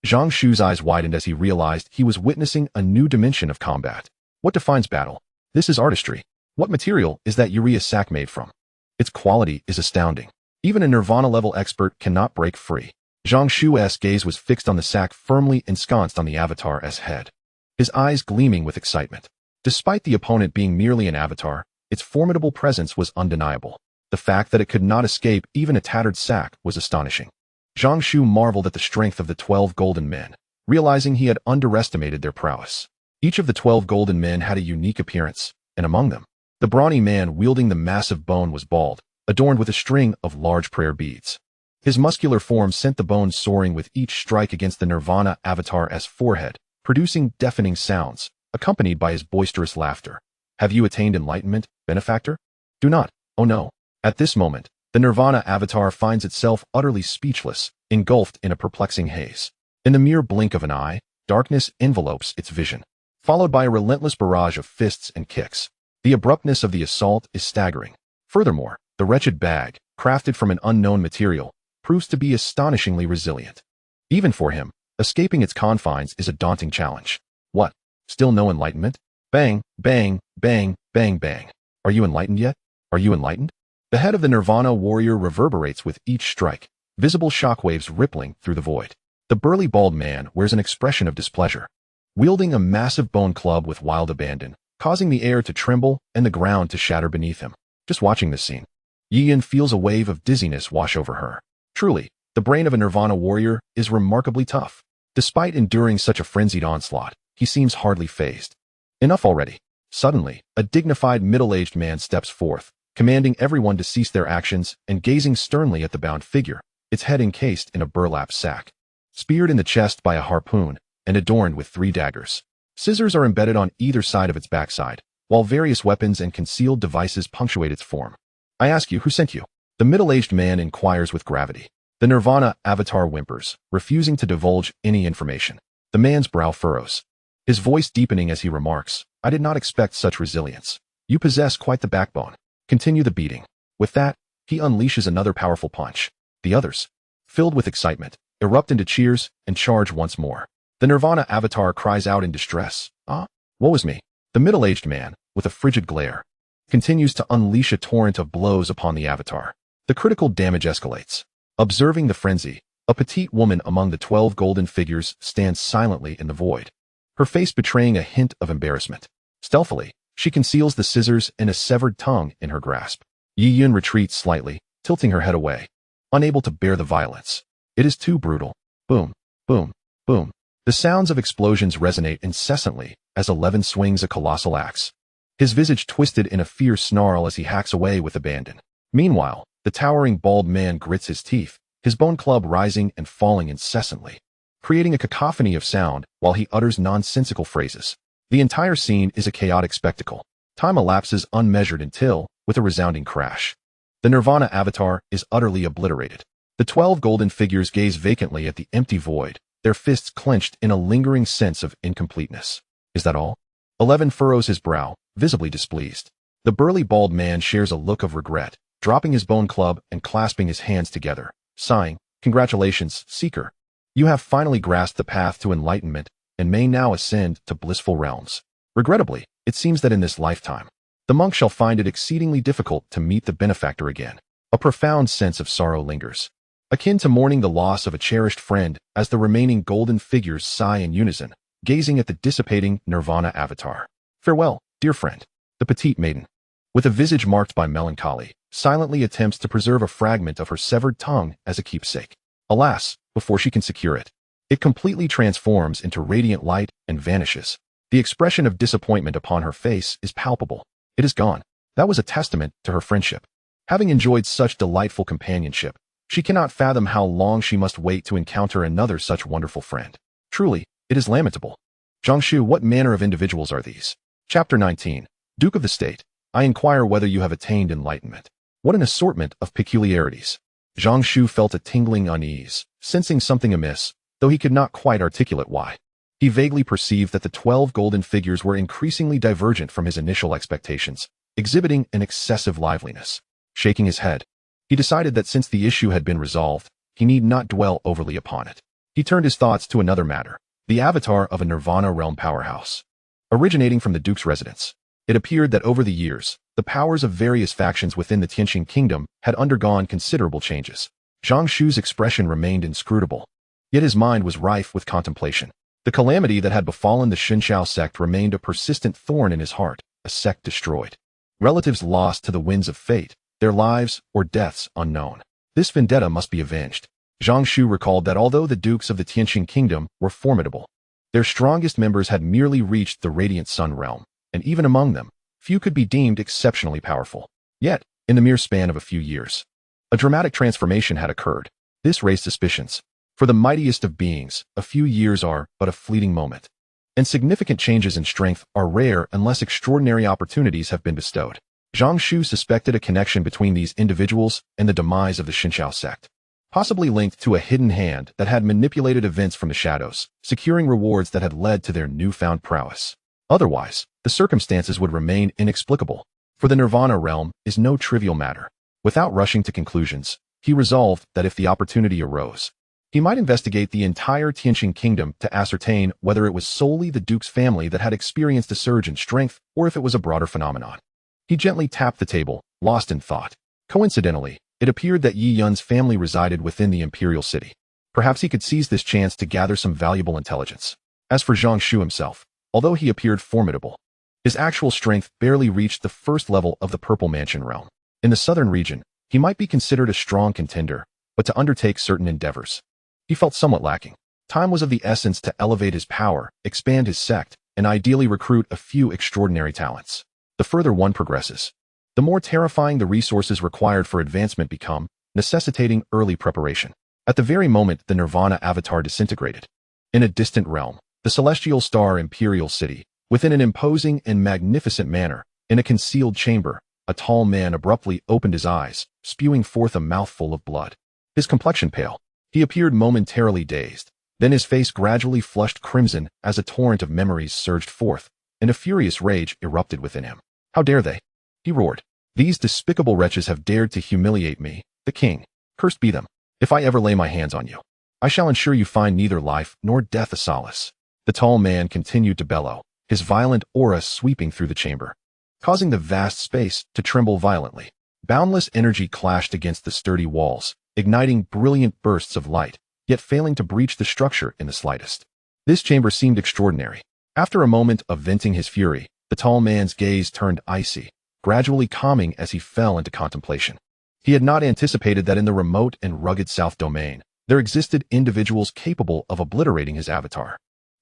Zhang Shu's eyes widened as he realized he was witnessing a new dimension of combat. What defines battle? This is artistry. What material is that urea sack made from? Its quality is astounding. Even a Nirvana-level expert cannot break free. Zhang Shu's gaze was fixed on the sack firmly ensconced on the avatar's head, his eyes gleaming with excitement. Despite the opponent being merely an avatar, its formidable presence was undeniable. The fact that it could not escape even a tattered sack was astonishing. Zhang Shu marveled at the strength of the 12 golden men, realizing he had underestimated their prowess. Each of the 12 golden men had a unique appearance, and among them, the brawny man wielding the massive bone was bald, adorned with a string of large prayer beads. His muscular form sent the bones soaring with each strike against the Nirvana avatar's forehead, producing deafening sounds, accompanied by his boisterous laughter. Have you attained enlightenment, benefactor? Do not. Oh no. At this moment, the Nirvana avatar finds itself utterly speechless, engulfed in a perplexing haze. In the mere blink of an eye, darkness envelopes its vision, followed by a relentless barrage of fists and kicks. The abruptness of the assault is staggering. Furthermore, the wretched bag, crafted from an unknown material, proves to be astonishingly resilient. Even for him, escaping its confines is a daunting challenge. What? Still no enlightenment? Bang, bang, bang, bang, bang. Are you enlightened yet? Are you enlightened? The head of the Nirvana warrior reverberates with each strike, visible shockwaves rippling through the void. The burly bald man wears an expression of displeasure. wielding a massive bone club with wild abandon, causing the air to tremble and the ground to shatter beneath him. Just watching this scene, Yi feels a wave of dizziness wash over her. Truly, the brain of a Nirvana warrior is remarkably tough. Despite enduring such a frenzied onslaught, he seems hardly fazed. Enough already. Suddenly, a dignified middle-aged man steps forth, commanding everyone to cease their actions and gazing sternly at the bound figure, its head encased in a burlap sack, speared in the chest by a harpoon, and adorned with 3 daggers. Scissors are embedded on either side of its backside, while various weapons and concealed devices punctuate its form. I ask you, who sent you? The middle-aged man inquires with gravity. The Nirvana avatar whimpers, refusing to divulge any information. The man's brow furrows, his voice deepening as he remarks, I did not expect such resilience. You possess quite the backbone. Continue the beating. With that, he unleashes another powerful punch. The others, filled with excitement, erupt into cheers and charge once more. The Nirvana avatar cries out in distress. Woe is me. The middle-aged man, with a frigid glare, continues to unleash a torrent of blows upon the avatar. The critical damage escalates. Observing the frenzy, a petite woman among the 12 golden figures stands silently in the void, her face betraying a hint of embarrassment. Stealthily, she conceals the scissors and a severed tongue in her grasp. Yi retreats slightly, tilting her head away, unable to bear the violence. It is too brutal. Boom, boom, boom. The sounds of explosions resonate incessantly as 11 swings a colossal axe, his visage twisted in a fierce snarl as he hacks away with abandon. Meanwhile, the towering bald man grits his teeth, his bone club rising and falling incessantly, creating a cacophony of sound while he utters nonsensical phrases. The entire scene is a chaotic spectacle. Time elapses unmeasured until, with a resounding crash, the Nirvana avatar is utterly obliterated. The 12 golden figures gaze vacantly at the empty void, their fists clenched in a lingering sense of incompleteness. Is that all? 11 furrows his brow, visibly displeased. The burly bald man shares a look of regret, dropping his bone club and clasping his hands together, sighing, Congratulations, Seeker. You have finally grasped the path to enlightenment and may now ascend to blissful realms. Regrettably, it seems that in this lifetime, the monk shall find it exceedingly difficult to meet the benefactor again. A profound sense of sorrow lingers, akin to mourning the loss of a cherished friend as the remaining golden figures sigh in unison, gazing at the dissipating Nirvana avatar. Farewell, dear friend. The petite maiden, with a visage marked by melancholy, silently attempts to preserve a fragment of her severed tongue as a keepsake. Alas, before she can secure it, it completely transforms into radiant light and vanishes. The expression of disappointment upon her face is palpable. It is gone. That was a testament to her friendship. Having enjoyed such delightful companionship, she cannot fathom how long she must wait to encounter another such wonderful friend. Truly, it is lamentable. Zhang Shu, what manner of individuals are these? Chapter 19. Duke of the State, I inquire whether you have attained enlightenment. What an assortment of peculiarities. Zhang Shu felt a tingling unease, sensing something amiss, though he could not quite articulate why. He vaguely perceived that the 12 golden figures were increasingly divergent from his initial expectations, exhibiting an excessive liveliness. Shaking his head, he decided that since the issue had been resolved, he need not dwell overly upon it. He turned his thoughts to another matter, the avatar of a Nirvana realm powerhouse. Originating from the Duke's residence, it appeared that over the years, the powers of various factions within the Tianqing kingdom had undergone considerable changes. Zhang Shu's expression remained inscrutable, yet his mind was rife with contemplation. The calamity that had befallen the Xinqiao sect remained a persistent thorn in his heart, a sect destroyed, relatives lost to the winds of fate, their lives or deaths unknown. This vendetta must be avenged. Zhang Shu recalled that although the dukes of the Tianqing kingdom were formidable, their strongest members had merely reached the Radiant Sun realm, and even among them, few could be deemed exceptionally powerful. Yet, in the mere span of a few years, a dramatic transformation had occurred. This raised suspicions. For the mightiest of beings, a few years are but a fleeting moment, and significant changes in strength are rare unless extraordinary opportunities have been bestowed. Zhang Shu suspected a connection between these individuals and the demise of the Xinqiao sect, possibly linked to a hidden hand that had manipulated events from the shadows, securing rewards that had led to their newfound prowess. Otherwise, the circumstances would remain inexplicable, for the Nirvana realm is no trivial matter. Without rushing to conclusions, he resolved that if the opportunity arose, he might investigate the entire Tianqing kingdom to ascertain whether it was solely the Duke's family that had experienced a surge in strength or if it was a broader phenomenon. He gently tapped the table, lost in thought. Coincidentally, it appeared that Yi Yun's family resided within the imperial city. Perhaps he could seize this chance to gather some valuable intelligence. As for Zhang Shu himself, although he appeared formidable, his actual strength barely reached the first level of the Purple Mansion realm. In the southern region, he might be considered a strong contender, but to undertake certain endeavors, he felt somewhat lacking. Time was of the essence to elevate his power, expand his sect, and ideally recruit a few extraordinary talents. The further one progresses, the more terrifying the resources required for advancement become, necessitating early preparation. At the very moment the Nirvana avatar disintegrated, in a distant realm, the celestial star Imperial City, within an imposing and magnificent manner, in a concealed chamber, a tall man abruptly opened his eyes, spewing forth a mouthful of blood. His complexion pale. He appeared momentarily dazed. Then his face gradually flushed crimson as a torrent of memories surged forth, and a furious rage erupted within him. How dare they? He roared. These despicable wretches have dared to humiliate me, the king. Cursed be them. If I ever lay my hands on you, I shall ensure you find neither life nor death a solace. The tall man continued to bellow, his violent aura sweeping through the chamber, causing the vast space to tremble violently. Boundless energy clashed against the sturdy walls, igniting brilliant bursts of light, yet failing to breach the structure in the slightest. This chamber seemed extraordinary. After a moment of venting his fury, the tall man's gaze turned icy, gradually calming as he fell into contemplation. He had not anticipated that in the remote and rugged South Domain, there existed individuals capable of obliterating his avatar.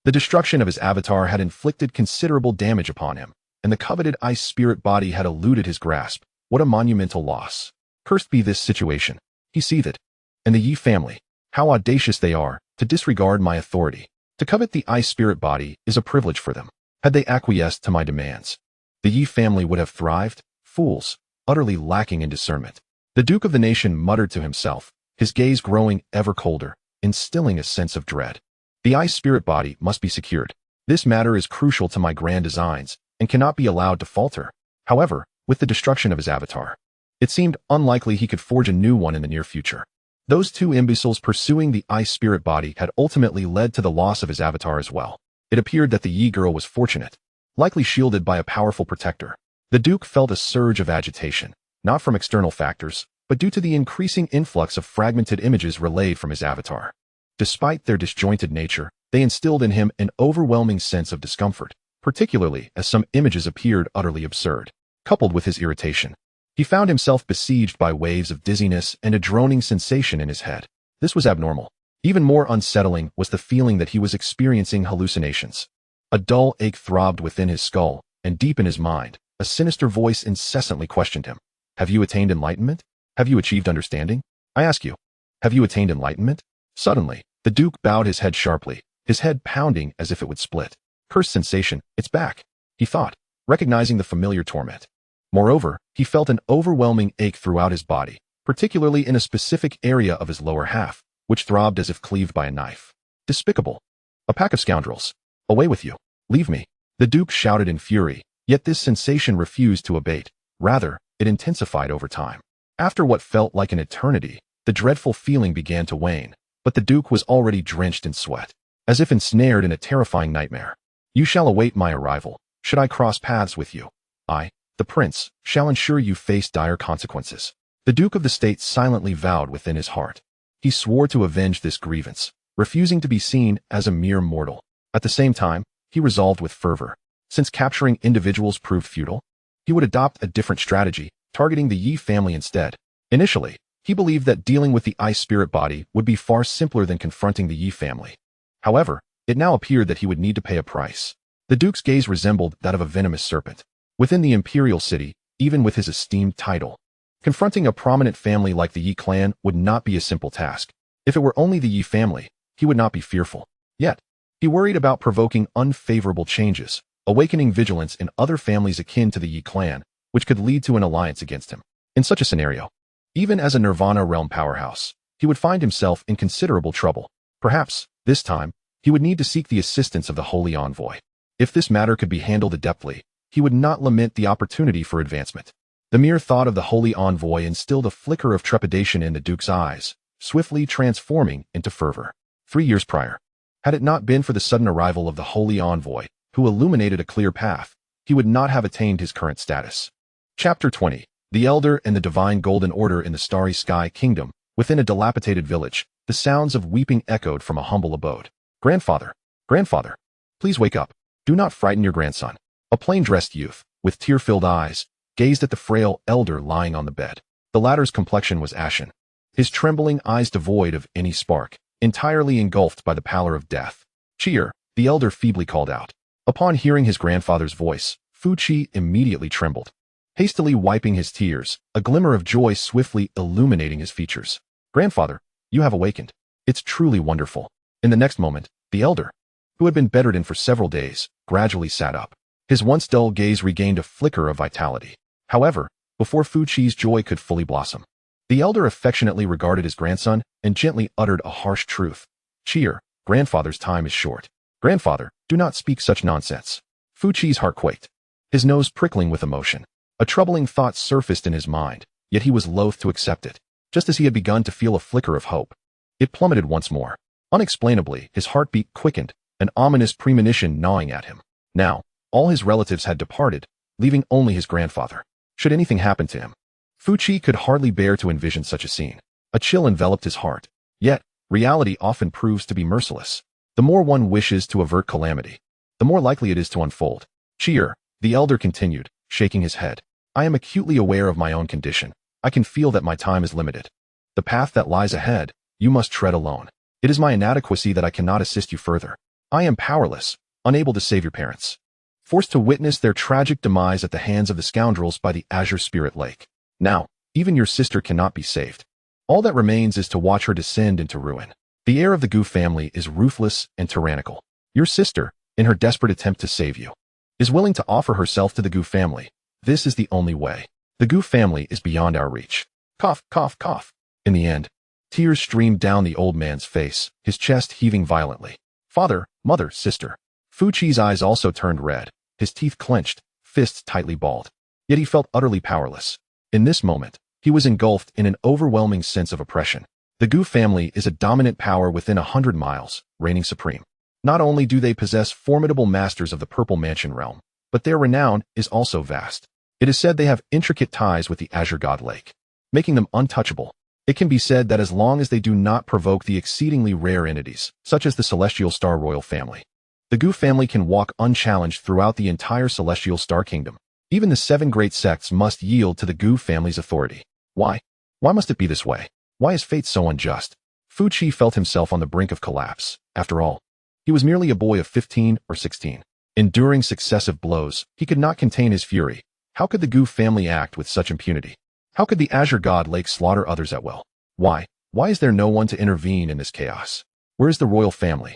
The destruction of his avatar had inflicted considerable damage upon him, and the coveted ice spirit body had eluded his grasp. What a monumental loss. Cursed be this situation. He seethed. And the Yi family, how audacious they are, to disregard my authority. To covet the ice spirit body is a privilege for them. Had they acquiesced to my demands, the Yi family would have thrived. Fools, utterly lacking in discernment. The Duke of the Nation muttered to himself, his gaze growing ever colder, instilling a sense of dread. The ice spirit body must be secured. This matter is crucial to my grand designs, and cannot be allowed to falter. However, with the destruction of his avatar, it seemed unlikely he could forge a new one in the near future. Those two imbeciles pursuing the ice spirit body had ultimately led to the loss of his avatar as well. It appeared that the Yi girl was fortunate, likely shielded by a powerful protector. The Duke felt a surge of agitation, not from external factors, but due to the increasing influx of fragmented images relayed from his avatar. Despite their disjointed nature, they instilled in him an overwhelming sense of discomfort, particularly as some images appeared utterly absurd. Coupled with his irritation, he found himself besieged by waves of dizziness and a droning sensation in his head. This was abnormal. Even more unsettling was the feeling that he was experiencing hallucinations. A dull ache throbbed within his skull, and deep in his mind, a sinister voice incessantly questioned him. Have you attained enlightenment? Have you achieved understanding? I ask you, have you attained enlightenment? Suddenly, the Duke bowed his head sharply, his head pounding as if it would split. Cursed sensation, it's back, he thought, recognizing the familiar torment. Moreover, he felt an overwhelming ache throughout his body, particularly in a specific area of his lower half, which throbbed as if cleaved by a knife. Despicable. A pack of scoundrels. Away with you. Leave me. The Duke shouted in fury, yet this sensation refused to abate. Rather, it intensified over time. After what felt like an eternity, the dreadful feeling began to wane, but the Duke was already drenched in sweat, as if ensnared in a terrifying nightmare. You shall await my arrival. Should I cross paths with you, I, the prince, shall ensure you face dire consequences. The Duke of the State silently vowed within his heart. He swore to avenge this grievance, refusing to be seen as a mere mortal. At the same time, he resolved with fervor, since capturing individuals proved futile, he would adopt a different strategy, targeting the Yi family instead. Initially, he believed that dealing with the ice spirit body would be far simpler than confronting the Yi family. However, it now appeared that he would need to pay a price. The Duke's gaze resembled that of a venomous serpent. Within the Imperial City, even with his esteemed title, confronting a prominent family like the Yi clan would not be a simple task. If it were only the Yi family, he would not be fearful. Yet, he worried about provoking unfavorable changes, awakening vigilance in other families akin to the Yi clan, which could lead to an alliance against him. In such a scenario, even as a Nirvana realm powerhouse, he would find himself in considerable trouble. Perhaps, this time, he would need to seek the assistance of the Holy Envoy. If this matter could be handled adeptly, he would not lament the opportunity for advancement. The mere thought of the Holy Envoy instilled a flicker of trepidation in the Duke's eyes, swiftly transforming into fervor. 3 years prior, had it not been for the sudden arrival of the Holy Envoy, who illuminated a clear path, he would not have attained his current status. Chapter 20. The Elder and the Divine Golden Order in the Starry Sky Kingdom. Within a dilapidated village, the sounds of weeping echoed from a humble abode. Grandfather! Grandfather! Please wake up. Do not frighten your grandson. A plain-dressed youth, with tear-filled eyes, gazed at the frail elder lying on the bed. The latter's complexion was ashen, his trembling eyes devoid of any spark, entirely engulfed by the pallor of death. "Cheer," the elder feebly called out. Upon hearing his grandfather's voice, Fu Qi immediately trembled. Hastily wiping his tears, a glimmer of joy swiftly illuminating his features. "Grandfather, you have awakened. It's truly wonderful." In the next moment, the elder, who had been bedridden for several days, gradually sat up. His once dull gaze regained a flicker of vitality. However, before Fu Qi's joy could fully blossom, the elder affectionately regarded his grandson and gently uttered a harsh truth. "Cheer, grandfather's time is short. Grandfather, do not speak such nonsense." Fu Qi's heart quaked, his nose prickling with emotion. A troubling thought surfaced in his mind, yet he was loath to accept it. Just as he had begun to feel a flicker of hope, it plummeted once more. Unexplainably, his heartbeat quickened, an ominous premonition gnawing at him. Now, all his relatives had departed, leaving only his grandfather. Should anything happen to him? Fu Qi could hardly bear to envision such a scene. A chill enveloped his heart. Yet, reality often proves to be merciless. The more one wishes to avert calamity, the more likely it is to unfold. "Cheer," the elder continued, shaking his head. "I am acutely aware of my own condition. I can feel that my time is limited. The path that lies ahead, you must tread alone. It is my inadequacy that I cannot assist you further. I am powerless, unable to save your parents, forced to witness their tragic demise at the hands of the scoundrels by the Azure Spirit Lake. Now, even your sister cannot be saved. All that remains is to watch her descend into ruin. The heir of the Gu family is ruthless and tyrannical. Your sister, in her desperate attempt to save you, is willing to offer herself to the Gu family. This is the only way. The Gu family is beyond our reach." Cough, cough, cough. In the end, tears streamed down the old man's face, his chest heaving violently. "Father, mother, sister." Fu Qi's eyes also turned red, his teeth clenched, fists tightly balled. Yet he felt utterly powerless. In this moment, he was engulfed in an overwhelming sense of oppression. The Gu family is a dominant power within 100 miles, reigning supreme. Not only do they possess formidable masters of the Purple Mansion realm, but their renown is also vast. It is said they have intricate ties with the Azure God Lake, making them untouchable. It can be said that as long as they do not provoke the exceedingly rare entities, such as the Celestial Star Royal family, the Gu family can walk unchallenged throughout the entire Celestial Star Kingdom. Even the 7 great sects must yield to the Gu family's authority. Why? Why must it be this way? Why is fate so unjust? Fu Qi felt himself on the brink of collapse. After all, he was merely a boy of 15 or 16. Enduring successive blows, he could not contain his fury. How could the Gu family act with such impunity? How could the Azure God Lake slaughter others at will? Why? Why is there no one to intervene in this chaos? Where is the royal family?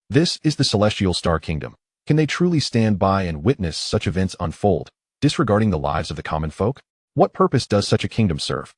This is the Celestial Star Kingdom. Can they truly stand by and witness such events unfold, disregarding the lives of the common folk? What purpose does such a kingdom serve?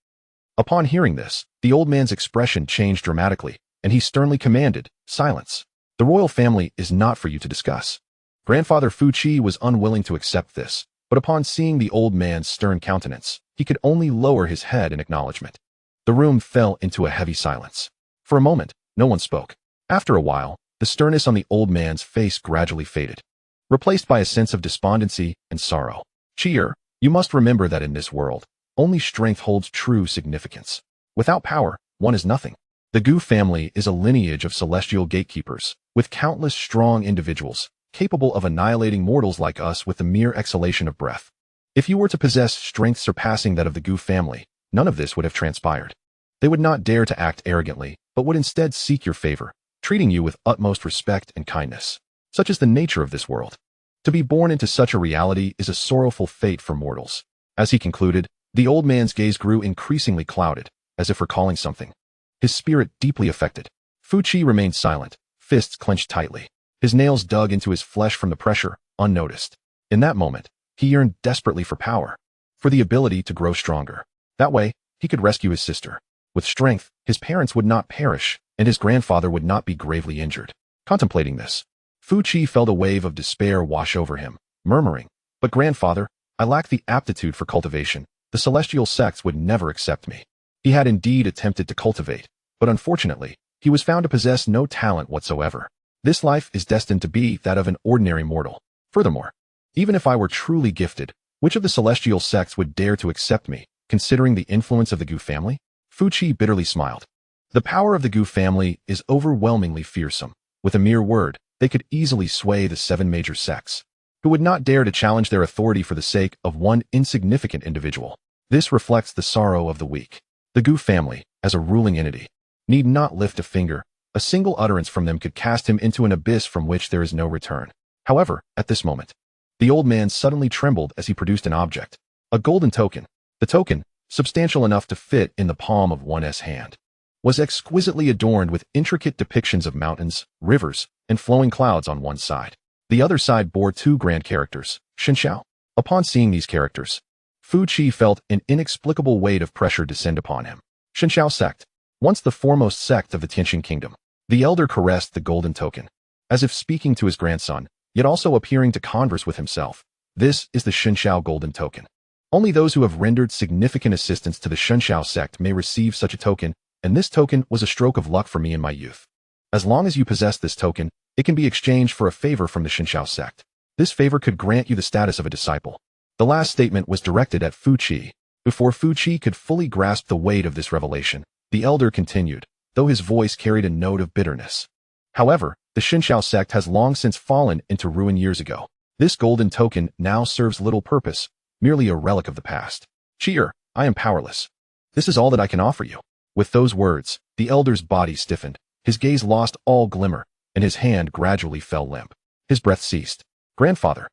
Upon hearing this, the old man's expression changed dramatically, and he sternly commanded, "Silence. The royal family is not for you to discuss." Grandfather Fu Qi was unwilling to accept this, but upon seeing the old man's stern countenance, he could only lower his head in acknowledgement. The room fell into a heavy silence. For a moment, no one spoke. After a while, the sternness on the old man's face gradually faded, replaced by a sense of despondency and sorrow. "Cheer, you must remember that in this world, only strength holds true significance. Without power, one is nothing. The Gu family is a lineage of celestial gatekeepers, with countless strong individuals, capable of annihilating mortals like us with the mere exhalation of breath. If you were to possess strength surpassing that of the Gu family, none of this would have transpired. They would not dare to act arrogantly, but would instead seek your favor, treating you with utmost respect and kindness. Such is the nature of this world. To be born into such a reality is a sorrowful fate for mortals." As he concluded, the old man's gaze grew increasingly clouded, as if recalling something, his spirit deeply affected. Fu Qi remained silent, fists clenched tightly, his nails dug into his flesh from the pressure, unnoticed. In that moment, he yearned desperately for power, for the ability to grow stronger. That way, he could rescue his sister. With strength, his parents would not perish, and his grandfather would not be gravely injured. Contemplating this, Fu Qi felt a wave of despair wash over him, murmuring, "But grandfather, I lack the aptitude for cultivation. The celestial sects would never accept me." He had indeed attempted to cultivate, but unfortunately, he was found to possess no talent whatsoever. This life is destined to be that of an ordinary mortal. Furthermore, even if I were truly gifted, which of the celestial sects would dare to accept me, considering the influence of the Gu family? Fu Qi bitterly smiled. The power of the Gu family is overwhelmingly fearsome. With a mere word, they could easily sway the 7 major sects, who would not dare to challenge their authority for the sake of one insignificant individual. This reflects the sorrow of the weak. The Gu family, as a ruling entity, need not lift a finger. A single utterance from them could cast him into an abyss from which there is no return. However, at this moment, the old man suddenly trembled as he produced an object. A golden token. The token, substantial enough to fit in the palm of one's hand, was exquisitely adorned with intricate depictions of mountains, rivers, and flowing clouds on one side. The other side bore 2 grand characters, Shenxiao. Upon seeing these characters, Fu Qi felt an inexplicable weight of pressure descend upon him. Shenxiao sect, once the foremost sect of the Tianqing kingdom. The elder caressed the golden token, as if speaking to his grandson, yet also appearing to converse with himself. This is the Shenxiao golden token. Only those who have rendered significant assistance to the Shenxiao sect may receive such a token, and this token was a stroke of luck for me in my youth. As long as you possess this token, it can be exchanged for a favor from the Shenxiao sect. This favor could grant you the status of a disciple. The last statement was directed at Fu Qi. Before Fu Qi could fully grasp the weight of this revelation, the elder continued, though his voice carried a note of bitterness. However, the Shenxiao sect has long since fallen into ruin years ago. This golden token now serves little purpose, merely a relic of the past. Cheer, I am powerless. This is all that I can offer you. With those words, the elder's body stiffened, his gaze lost all glimmer, and his hand gradually fell limp. His breath ceased. Grandfather.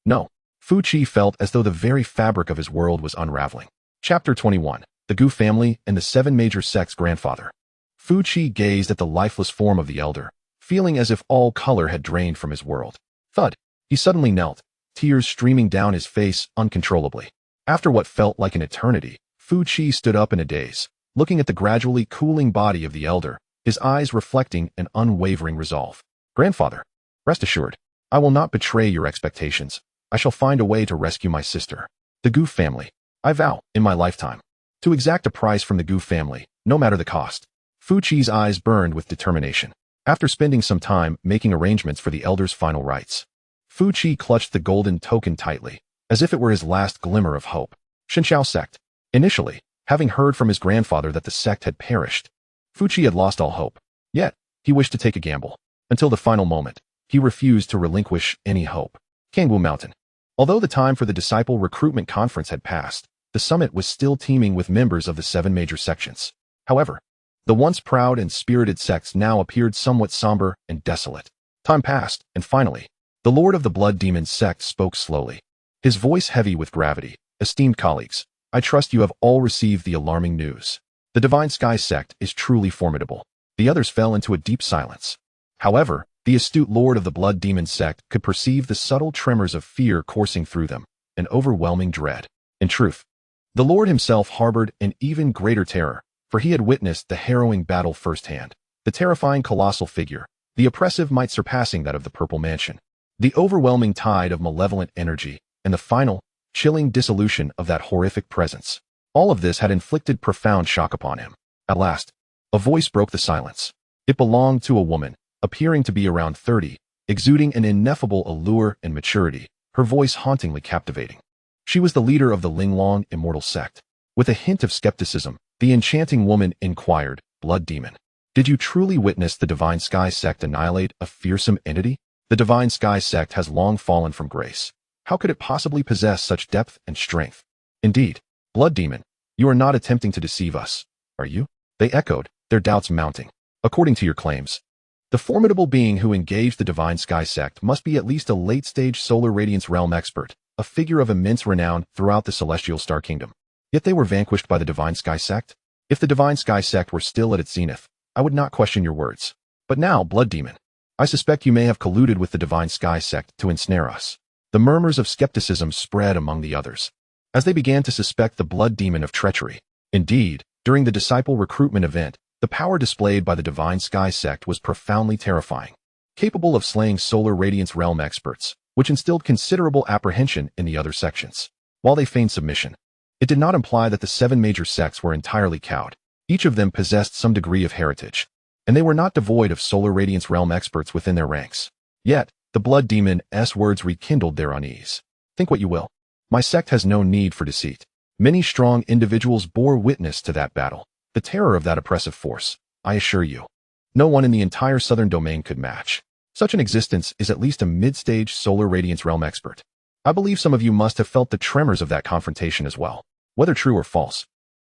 No. Fu Qi felt as though the very fabric of his world was unraveling. Chapter 21. The Gu family and the 7 major sects. Grandfather. Fu Qi gazed at the lifeless form of the elder, feeling as if all color had drained from his world. Thud. He suddenly knelt, tears streaming down his face uncontrollably. After what felt like an eternity, Fu Qi stood up in a daze, looking at the gradually cooling body of the elder, his eyes reflecting an unwavering resolve. Grandfather, rest assured, I will not betray your expectations. I shall find a way to rescue my sister. The Gu family. I vow, in my lifetime, to exact a price from the Gu family, no matter the cost. Fu Qi's eyes burned with determination. After spending some time making arrangements for the elder's final rites, Fu Qi clutched the golden token tightly, as if it were his last glimmer of hope. Shenxiao sect. Initially, having heard from his grandfather that the sect had perished, Fu Qi had lost all hope. Yet, he wished to take a gamble. Until the final moment, he refused to relinquish any hope. Pangu Mountain. Although the time for the disciple recruitment conference had passed, the summit was still teeming with members of the 7 major sections. However, the once proud and spirited sects now appeared somewhat somber and desolate. Time passed, and finally, the Lord of the Blood Demon sect spoke slowly, his voice heavy with gravity. Esteemed colleagues, I trust you have all received the alarming news. The Divine Sky Sect is truly formidable. The others fell into a deep silence. However, the astute Lord of the Blood Demon sect could perceive the subtle tremors of fear coursing through them, an overwhelming dread. In truth, the Lord himself harbored an even greater terror, for he had witnessed the harrowing battle firsthand. The terrifying colossal figure, the oppressive might surpassing that of the Purple Mansion, the overwhelming tide of malevolent energy, and the final, chilling dissolution of that horrific presence. All of this had inflicted profound shock upon him. At last, a voice broke the silence. It belonged to a woman, appearing to be around 30, exuding an ineffable allure and maturity, her voice hauntingly captivating. She was the leader of the Linglong Immortal Sect. With a hint of skepticism, the enchanting woman inquired, Blood Demon, did you truly witness the Divine Sky Sect annihilate a fearsome entity? The Divine Sky Sect has long fallen from grace. How could it possibly possess such depth and strength? Indeed, Blood Demon, you are not attempting to deceive us, are you? They echoed, their doubts mounting. According to your claims, the formidable being who engaged the Divine Sky Sect must be at least a late-stage solar radiance realm expert, a figure of immense renown throughout the Celestial Star Kingdom. Yet they were vanquished by the Divine Sky Sect? If the Divine Sky Sect were still at its zenith, I would not question your words. But now, Blood Demon, I suspect you may have colluded with the Divine Sky Sect to ensnare us. The murmurs of skepticism spread among the others, as they began to suspect the Blood Demon of treachery. Indeed, during the disciple recruitment event, the power displayed by the Divine Sky Sect was profoundly terrifying, capable of slaying solar radiance realm experts, which instilled considerable apprehension in the other sections. While they feigned submission, it did not imply that the 7 major sects were entirely cowed. Each of them possessed some degree of heritage, and they were not devoid of solar radiance realm experts within their ranks. Yet, the Blood Demon's words rekindled their unease. Think what you will. My sect has no need for deceit. Many strong individuals bore witness to that battle. The terror of that oppressive force, I assure you, no one in the entire southern domain could match. Such an existence is at least a mid-stage solar radiance realm expert. I believe some of you must have felt the tremors of that confrontation as well. Whether true or false,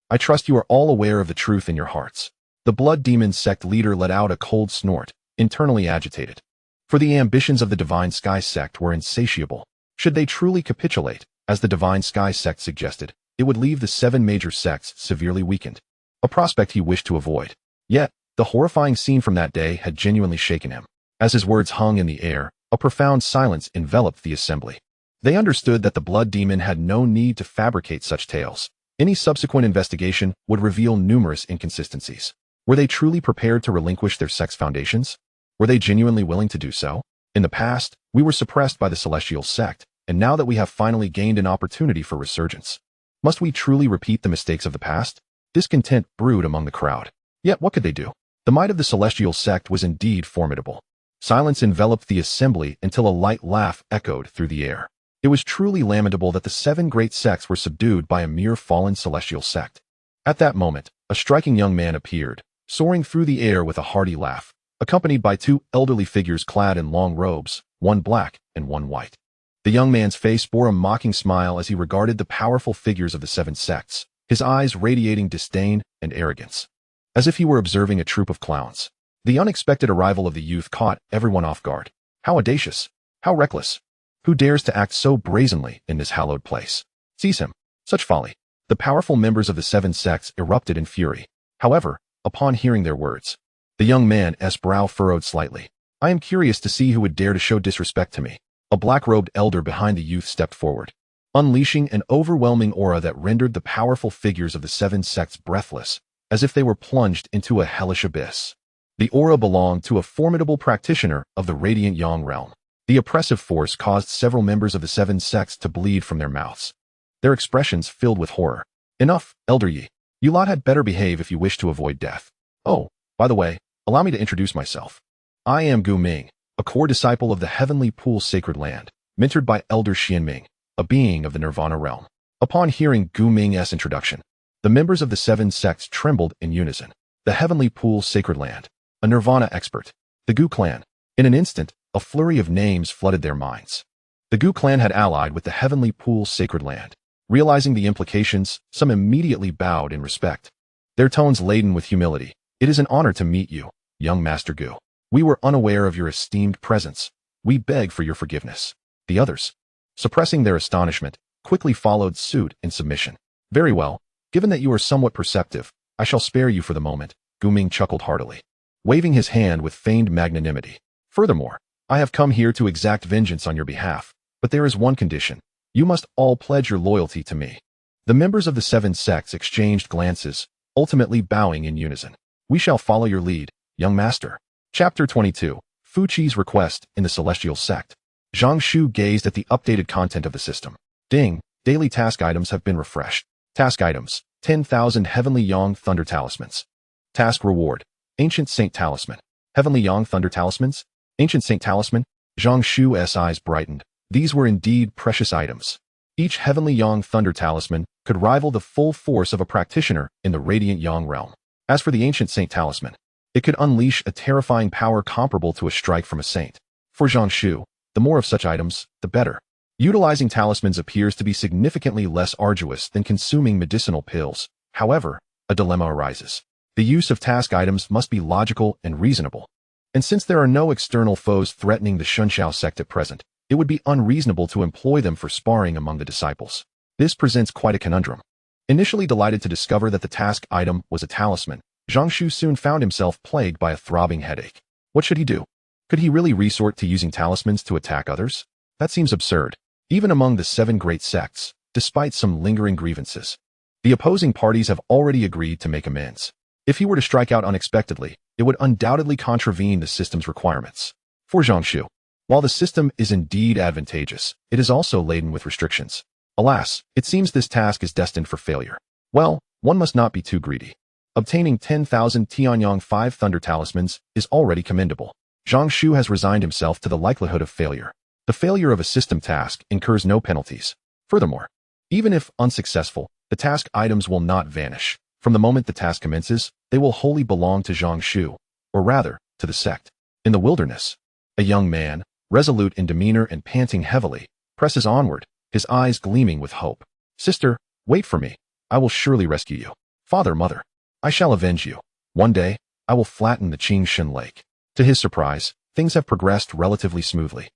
I trust you are all aware of the truth in your hearts. The Blood Demon sect leader let out a cold snort, internally agitated. For the ambitions of the Divine Sky Sect were insatiable. Should they truly capitulate, as the Divine Sky Sect suggested, it would leave the 7 major sects severely weakened. A prospect he wished to avoid. Yet, the horrifying scene from that day had genuinely shaken him. As his words hung in the air, a profound silence enveloped the assembly. They understood that the Blood Demon had no need to fabricate such tales. Any subsequent investigation would reveal numerous inconsistencies. Were they truly prepared to relinquish their sect's foundations? Were they genuinely willing to do so? In the past, we were suppressed by the Celestial Sect, and now that we have finally gained an opportunity for resurgence, must we truly repeat the mistakes of the past? Discontent brewed among the crowd. Yet what could they do? The might of the Celestial Sect was indeed formidable. Silence enveloped the assembly until a light laugh echoed through the air. It was truly lamentable that the 7 great sects were subdued by a mere fallen Celestial Sect. At that moment, a striking young man appeared, soaring through the air with a hearty laugh, accompanied by 2 elderly figures clad in long robes, one black and one white. The young man's face bore a mocking smile as he regarded the powerful figures of the 7 sects, his eyes radiating disdain and arrogance, as if he were observing a troupe of clowns. The unexpected arrival of the youth caught everyone off guard. How audacious! How reckless! Who dares to act so brazenly in this hallowed place? Seize him! Such folly! The powerful members of the 7 sects erupted in fury. However, upon hearing their words, the young man's brow furrowed slightly. I am curious to see who would dare to show disrespect to me. A black-robed elder behind the youth stepped forward, unleashing an overwhelming aura that rendered the powerful figures of the 7 sects breathless, as if they were plunged into a hellish abyss. The aura belonged to a formidable practitioner of the Radiant Yang realm. The oppressive force caused several members of the 7 sects to bleed from their mouths, their expressions filled with horror. Enough, Elder Yi. You lot had better behave if you wish to avoid death. Oh, by the way, allow me to introduce myself. I am Gu Ming, a core disciple of the Heavenly Pool Sacred Land, mentored by Elder Xianming, a being of the Nirvana realm. Upon hearing Gu Ming's introduction, the members of the 7 sects trembled in unison. The Heavenly Pool Sacred Land, a Nirvana expert, the Gu clan. In an instant, a flurry of names flooded their minds. The Gu clan had allied with the Heavenly Pool Sacred Land. Realizing the implications, some immediately bowed in respect, their tones laden with humility. It is an honor to meet you, young Master Gu. We were unaware of your esteemed presence. We beg for your forgiveness. The others, suppressing their astonishment, quickly followed suit in submission. Very well, given that you are somewhat perceptive, I shall spare you for the moment, Gu Ming chuckled heartily, waving his hand with feigned magnanimity. Furthermore, I have come here to exact vengeance on your behalf, but there is one condition. You must all pledge your loyalty to me. The members of the 7 sects exchanged glances, ultimately bowing in unison. We shall follow your lead, young master. Chapter 22. Fuqi's Request in the Celestial Sect. Zhang Shu gazed at the updated content of the system. Ding, daily task items have been refreshed. Task items, 10,000 Heavenly Yang Thunder Talismans. Task reward, Ancient Saint Talisman. Heavenly Yang Thunder Talismans? Ancient Saint Talisman? Zhang Shu's eyes brightened. These were indeed precious items. Each Heavenly Yang Thunder Talisman could rival the full force of a practitioner in the Radiant Yang realm. As for the Ancient Saint Talisman, it could unleash a terrifying power comparable to a strike from a saint. For Zhang Shu, the more of such items, the better. Utilizing talismans appears to be significantly less arduous than consuming medicinal pills. However, a dilemma arises. The use of task items must be logical and reasonable. And since there are no external foes threatening the Shunxiao sect at present, it would be unreasonable to employ them for sparring among the disciples. This presents quite a conundrum. Initially delighted to discover that the task item was a talisman, Zhang Shu soon found himself plagued by a throbbing headache. What should he do? Could he really resort to using talismans to attack others? That seems absurd. Even among the 7 great sects, despite some lingering grievances, the opposing parties have already agreed to make amends. If he were to strike out unexpectedly, it would undoubtedly contravene the system's requirements. For Zhang Shu, while the system is indeed advantageous, it is also laden with restrictions. Alas, it seems this task is destined for failure. Well, one must not be too greedy. Obtaining 10,000 Tianyang 5 Thunder Talismans is already commendable. Zhang Shu has resigned himself to the likelihood of failure. The failure of a system task incurs no penalties. Furthermore, even if unsuccessful, the task items will not vanish. From the moment the task commences, they will wholly belong to Zhang Shu, or rather, to the sect. In the wilderness, A young man, resolute in demeanor and panting heavily, presses onward, his eyes gleaming with hope. Sister, wait for me. I will surely rescue you. Father, mother, I shall avenge you. One day, I will flatten the Qingshan Lake. To his surprise, things have progressed relatively smoothly.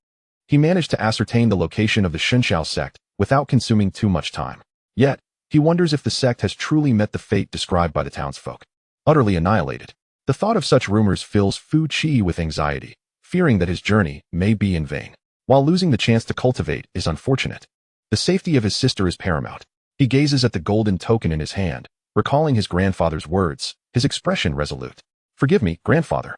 He managed to ascertain the location of the Shenxiao sect without consuming too much time. Yet, he wonders if the sect has truly met the fate described by the townsfolk. Utterly annihilated, the thought of such rumors fills Fu Qi with anxiety, fearing that his journey may be in vain. While losing the chance to cultivate is unfortunate, the safety of his sister is paramount. He gazes at the golden token in his hand, recalling his grandfather's words, his expression resolute. Forgive me, grandfather.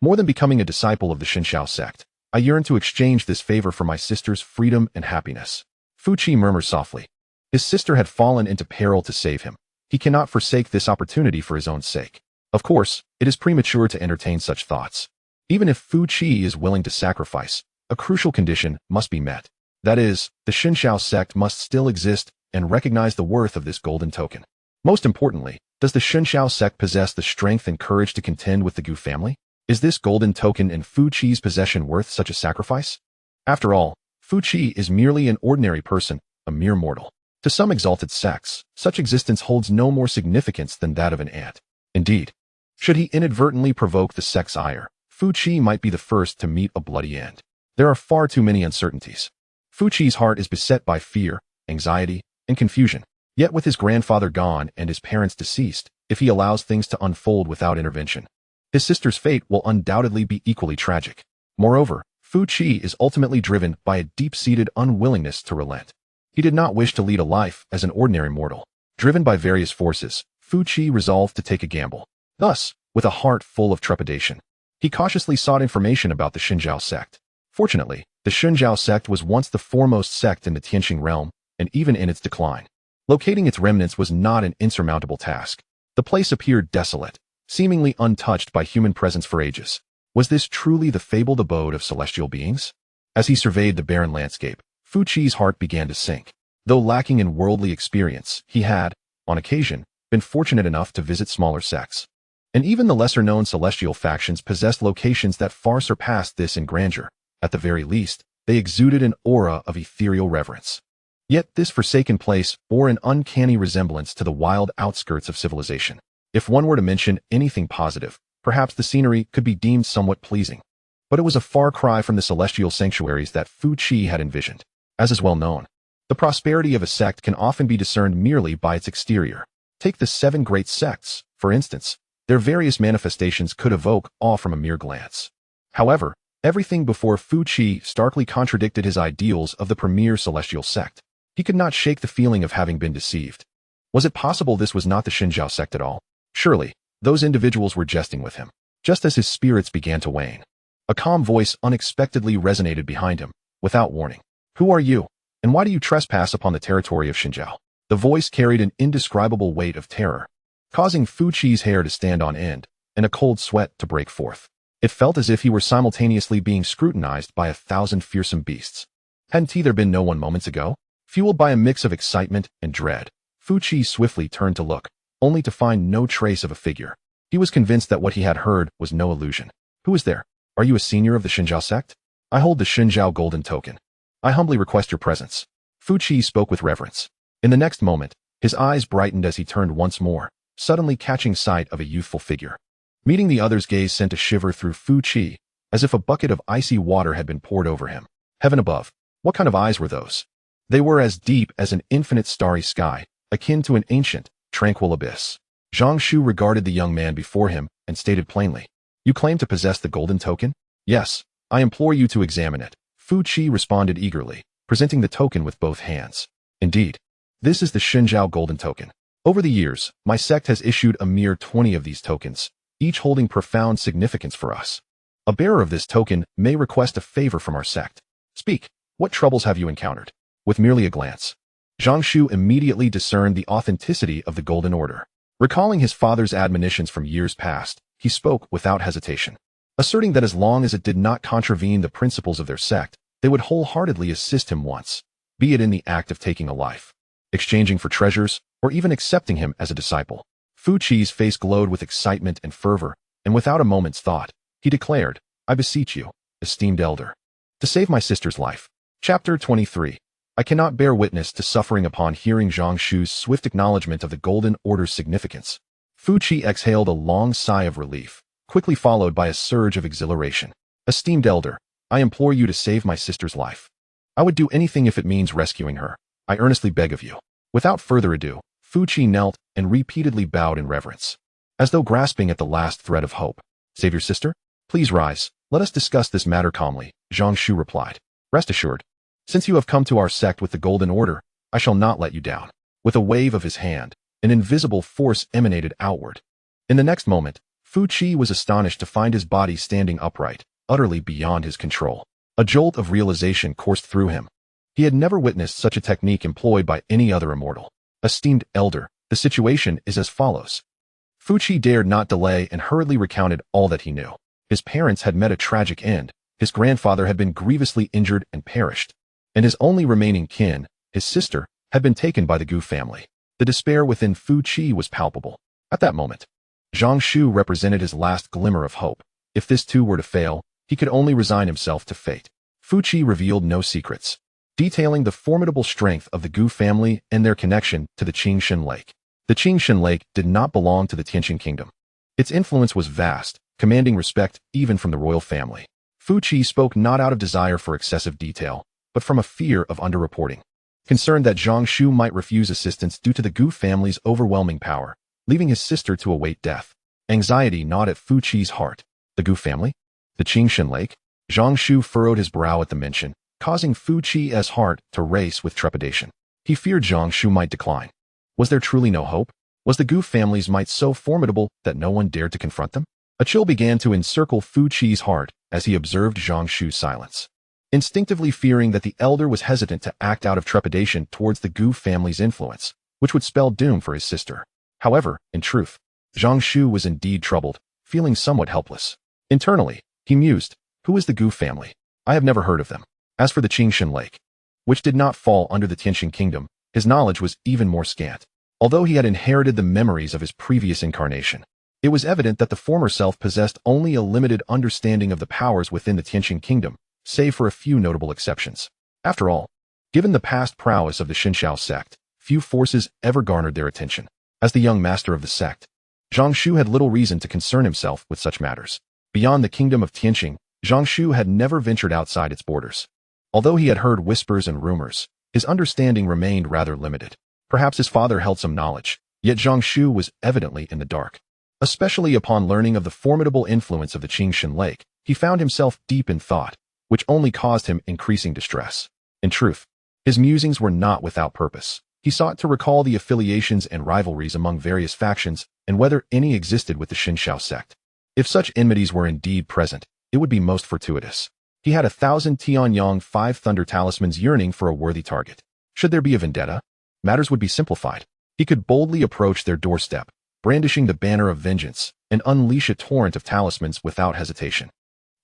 More than becoming a disciple of the Shenxiao sect, I yearn to exchange this favor for my sister's freedom and happiness. Fu Qi murmurs softly. His sister had fallen into peril to save him. He cannot forsake this opportunity for his own sake. Of course, it is premature to entertain such thoughts. Even if Fu Qi is willing to sacrifice, a crucial condition must be met. That is, the Shenxiao sect must still exist and recognize the worth of this golden token. Most importantly, does the Shenxiao sect possess the strength and courage to contend with the Gu family? Is this golden token in Fu Qi's possession worth such a sacrifice? After all, Fu Qi is merely an ordinary person, a mere mortal. To some exalted sects, such existence holds no more significance than that of an ant. Indeed, should he inadvertently provoke the sect's ire, Fu Qi might be the first to meet a bloody end. There are far too many uncertainties. Fu Qi's heart is beset by fear, anxiety, and confusion. Yet with his grandfather gone and his parents deceased, if he allows things to unfold without intervention, his sister's fate will undoubtedly be equally tragic. Moreover, Fu Qi is ultimately driven by a deep-seated unwillingness to relent. He did not wish to lead a life as an ordinary mortal. Driven by various forces, Fu Qi resolved to take a gamble. Thus, with a heart full of trepidation, he cautiously sought information about the Shenxiao sect. Fortunately, the Shenxiao sect was once the foremost sect in the Tianqing realm, and even in its decline, locating its remnants was not an insurmountable task. The place appeared desolate, seemingly untouched by human presence for ages. Was this truly the fabled abode of celestial beings? As he surveyed the barren landscape, Fu Qi's heart began to sink. Though lacking in worldly experience, he had, on occasion, been fortunate enough to visit smaller sects. And even the lesser-known celestial factions possessed locations that far surpassed this in grandeur. At the very least, they exuded an aura of ethereal reverence. Yet this forsaken place bore an uncanny resemblance to the wild outskirts of civilization. If one were to mention anything positive, perhaps the scenery could be deemed somewhat pleasing. But it was a far cry from the celestial sanctuaries that Fu Qi had envisioned. As is well known, the prosperity of a sect can often be discerned merely by its exterior. Take the 7 great sects, for instance. Their various manifestations could evoke awe from a mere glance. However, everything before Fu Qi starkly contradicted his ideals of the premier celestial sect. He could not shake the feeling of having been deceived. Was it possible this was not the Shenxiao sect at all? Surely, those individuals were jesting with him. Just as his spirits began to wane, a calm voice unexpectedly resonated behind him, without warning. Who are you, and why do you trespass upon the territory of Shenxiao? The voice carried an indescribable weight of terror, causing Fu Qi's hair to stand on end, and a cold sweat to break forth. It felt as if he were simultaneously being scrutinized by 1,000 fearsome beasts. Hadn't there been no one moments ago? Fueled by a mix of excitement and dread, Fu Qi swiftly turned to look, only to find no trace of a figure. He was convinced that what he had heard was no illusion. Who is there? Are you a senior of the Shenxiao sect? I hold the Shenxiao golden token. I humbly request your presence. Fu Qi spoke with reverence. In the next moment, his eyes brightened as he turned once more, suddenly catching sight of a youthful figure. Meeting the other's gaze sent a shiver through Fu Qi, as if a bucket of icy water had been poured over him. Heaven above, what kind of eyes were those? They were as deep as an infinite starry sky, akin to an ancient, tranquil abyss. Zhang Shu regarded the young man before him and stated plainly, "You claim to possess the golden token?" "Yes, I implore you to examine it." Fu Qi responded eagerly, presenting the token with both hands. "Indeed, this is the Shenxiao golden token. Over the years, my sect has issued a mere 20 of these tokens, each holding profound significance for us. A bearer of this token may request a favor from our sect. Speak, what troubles have you encountered?" With merely a glance, Zhang Shu immediately discerned the authenticity of the Golden Order. Recalling his father's admonitions from years past, he spoke without hesitation, asserting that as long as it did not contravene the principles of their sect, they would wholeheartedly assist him once, be it in the act of taking a life, exchanging for treasures, or even accepting him as a disciple. Fu Qi's face glowed with excitement and fervor, and without a moment's thought, he declared, "I beseech you, esteemed elder. To save my sister's life. Chapter 23. I cannot bear witness to suffering upon hearing Zhang Shu's swift acknowledgement of the Golden Order's significance. Fu Qi exhaled a long sigh of relief, quickly followed by a surge of exhilaration. Esteemed elder, I implore you to save my sister's life. I would do anything if it means rescuing her. I earnestly beg of you. Without further ado, Fu Qi knelt and repeatedly bowed in reverence, as though grasping at the last thread of hope. Save your sister? Please rise. Let us discuss this matter calmly, Zhang Shu replied. Rest assured, since you have come to our sect with the Golden Order, I shall not let you down. With a wave of his hand, an invisible force emanated outward. In the next moment, Fu Qi was astonished to find his body standing upright, utterly beyond his control. A jolt of realization coursed through him. He had never witnessed such a technique employed by any other immortal. Esteemed elder, the situation is as follows. Fu Qi dared not delay and hurriedly recounted all that he knew. His parents had met a tragic end, his grandfather had been grievously injured and perished, and his only remaining kin, his sister, had been taken by the Gu family. The despair within Fu Qi was palpable. At that moment, Zhang Shu represented his last glimmer of hope. If this too were to fail, he could only resign himself to fate. Fu Qi revealed no secrets, detailing the formidable strength of the Gu family and their connection to the Qingshan Lake. The Qingshan Lake did not belong to the Tianqing kingdom. Its influence was vast, commanding respect even from the royal family. Fu Qi spoke not out of desire for excessive detail, but from a fear of underreporting. Concerned that Zhang Shu might refuse assistance due to the Gu family's overwhelming power, leaving his sister to await death. Anxiety gnawed at Fu Qi's heart. The Gu family? The Qingshan Lake? Zhang Shu furrowed his brow at the mention, causing Fu Qi's heart to race with trepidation. He feared Zhang Shu might decline. Was there truly no hope? Was the Gu family's might so formidable that no one dared to confront them? A chill began to encircle Fu Qi's heart as he observed Zhang Shu's silence. Instinctively fearing that the elder was hesitant to act out of trepidation towards the Gu family's influence, which would spell doom for his sister. However, in truth, Zhang Shu was indeed troubled, feeling somewhat helpless. Internally, he mused, who is the Gu family? I have never heard of them. As for the Qingshan Lake, which did not fall under the Tianqing kingdom, his knowledge was even more scant. Although he had inherited the memories of his previous incarnation, it was evident that the former self possessed only a limited understanding of the powers within the Tianqing kingdom, save for a few notable exceptions. After all, given the past prowess of the Xinshao sect, few forces ever garnered their attention. As the young master of the sect, Zhang Shu had little reason to concern himself with such matters. Beyond the kingdom of Tianqing, Zhang Shu had never ventured outside its borders. Although he had heard whispers and rumors, his understanding remained rather limited. Perhaps his father held some knowledge, yet Zhang Shu was evidently in the dark. Especially upon learning of the formidable influence of the Qingshan Lake, he found himself deep in thought, which only caused him increasing distress. In truth, his musings were not without purpose. He sought to recall the affiliations and rivalries among various factions and whether any existed with the Xinshao sect. If such enmities were indeed present, it would be most fortuitous. He had 1,000 Tianyang 5 Thunder Talismans yearning for a worthy target. Should there be a vendetta, matters would be simplified. He could boldly approach their doorstep, brandishing the banner of vengeance, and unleash a torrent of talismans without hesitation.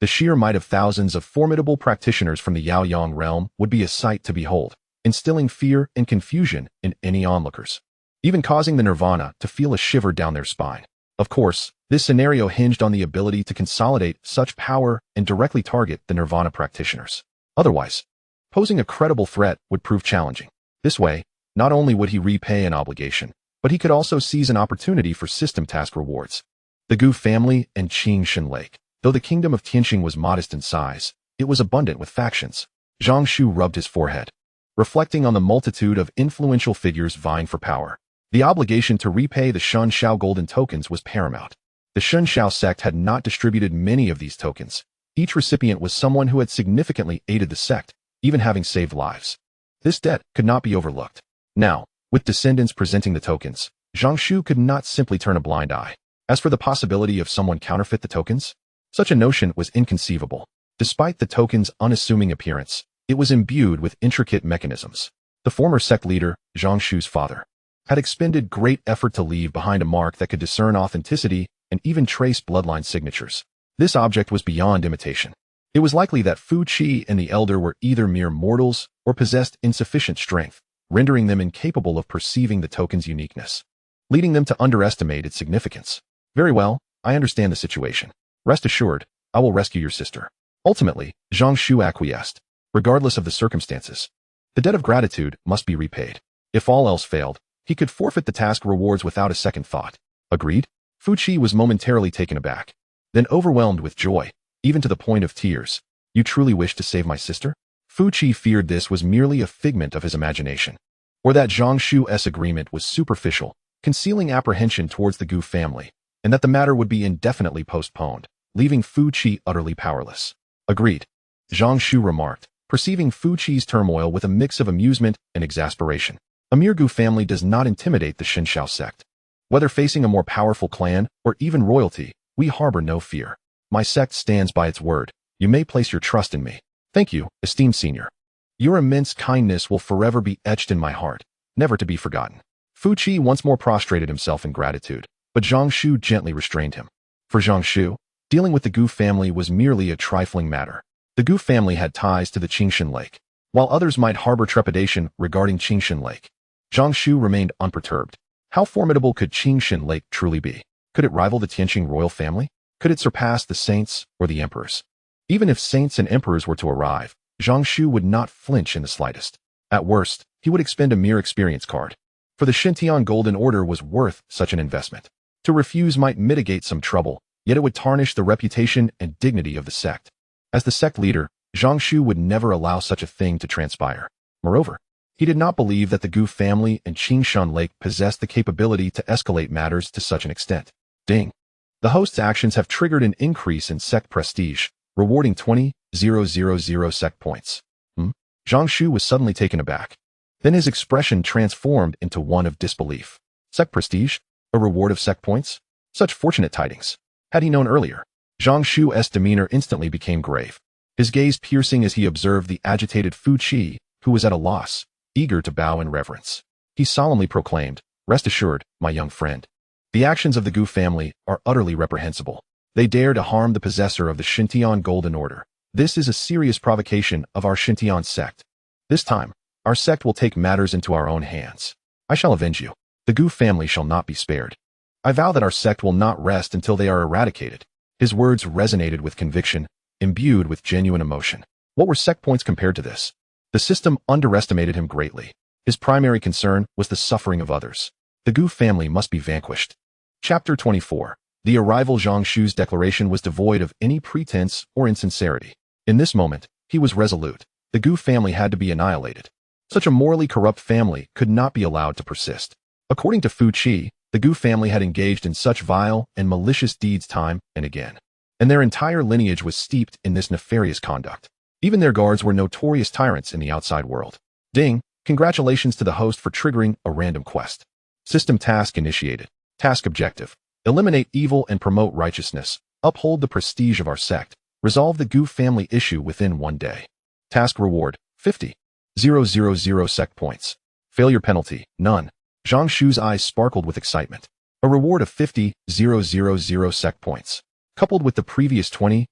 The sheer might of thousands of formidable practitioners from the Yaoyang realm would be a sight to behold, instilling fear and confusion in any onlookers, even causing the Nirvana to feel a shiver down their spine. Of course, this scenario hinged on the ability to consolidate such power and directly target the Nirvana practitioners. Otherwise, posing a credible threat would prove challenging. This way, not only would he repay an obligation, but he could also seize an opportunity for system task rewards. The Gu family and Qingshan Lake. Though the kingdom of Tianqing was modest in size, it was abundant with factions. Zhang Shu rubbed his forehead, reflecting on the multitude of influential figures vying for power. The obligation to repay the Shun Shao golden tokens was paramount. The Shun Shao sect had not distributed many of these tokens. Each recipient was someone who had significantly aided the sect, even having saved lives. This debt could not be overlooked. Now, with descendants presenting the tokens, Zhang Shu could not simply turn a blind eye. As for the possibility of someone counterfeit the tokens, such a notion was inconceivable. Despite the token's unassuming appearance, it was imbued with intricate mechanisms. The former sect leader, Zhang Shu's father, had expended great effort to leave behind a mark that could discern authenticity and even trace bloodline signatures. This object was beyond imitation. It was likely that Fu Qi and the elder were either mere mortals or possessed insufficient strength, rendering them incapable of perceiving the token's uniqueness, leading them to underestimate its significance. Very well, I understand the situation. Rest assured, I will rescue your sister. Ultimately, Zhang Shu acquiesced, regardless of the circumstances. The debt of gratitude must be repaid. If all else failed, he could forfeit the task rewards without a second thought. Agreed? Fu Qi was momentarily taken aback, then overwhelmed with joy, even to the point of tears. You truly wish to save my sister? Fu Qi feared this was merely a figment of his imagination, or that Zhang Shu's agreement was superficial, concealing apprehension towards the Gu family, and that the matter would be indefinitely postponed, leaving Fu Qi utterly powerless. Agreed, Zhang Shu remarked, perceiving Fu Qi's turmoil with a mix of amusement and exasperation. A mere Gu family does not intimidate the Xinxiao sect. Whether facing a more powerful clan or even royalty, we harbor no fear. My sect stands by its word. You may place your trust in me. Thank you, esteemed senior. Your immense kindness will forever be etched in my heart, never to be forgotten. Fu Qi once more prostrated himself in gratitude, but Zhang Shu gently restrained him. For Zhang Shu, dealing with the Gu family was merely a trifling matter. The Gu family had ties to the Qingshan Lake, while others might harbor trepidation regarding Qingshan Lake. Zhang Shu remained unperturbed. How formidable could Qingshan Lake truly be? Could it rival the Tianqing royal family? Could it surpass the saints or the emperors? Even if saints and emperors were to arrive, Zhang Shu would not flinch in the slightest. At worst, he would expend a mere experience card. For the Xintian Golden Order was worth such an investment. To refuse might mitigate some trouble, yet it would tarnish the reputation and dignity of the sect. As the sect leader, Zhang Shu would never allow such a thing to transpire. Moreover, he did not believe that the Gu family and Qingshan Lake possessed the capability to escalate matters to such an extent. Ding. The host's actions have triggered an increase in sect prestige, rewarding 20,000 sect points. Zhang Shu was suddenly taken aback. Then his expression transformed into one of disbelief. Sect prestige? A reward of sect points? Such fortunate tidings. Had he known earlier, Zhang Shu's demeanor instantly became grave, his gaze piercing as he observed the agitated Fu Qi, who was at a loss, eager to bow in reverence. He solemnly proclaimed, "Rest assured, my young friend. The actions of the Gu family are utterly reprehensible. They dare to harm the possessor of the Xintian Golden Order. This is a serious provocation of our Xintian sect. This time, our sect will take matters into our own hands. I shall avenge you. The Gu family shall not be spared. I vow that our sect will not rest until they are eradicated." His words resonated with conviction, imbued with genuine emotion. What were sect points compared to this? The system underestimated him greatly. His primary concern was the suffering of others. The Gu family must be vanquished. Chapter 24. The arrival. Zhang Shu's declaration was devoid of any pretense or insincerity. In this moment, he was resolute. The Gu family had to be annihilated. Such a morally corrupt family could not be allowed to persist. According to Fu Qi, the Gu family had engaged in such vile and malicious deeds time and again, and their entire lineage was steeped in this nefarious conduct. Even their guards were notorious tyrants in the outside world. Ding, congratulations to the host for triggering a random quest. System task initiated. Task objective: eliminate evil and promote righteousness, uphold the prestige of our sect, resolve the Gu family issue within 1 day. Task reward: 50,000 sect points. Failure penalty: none. Zhang Shu's eyes sparkled with excitement. A reward of 50,000 sect points, coupled with the previous 20,000.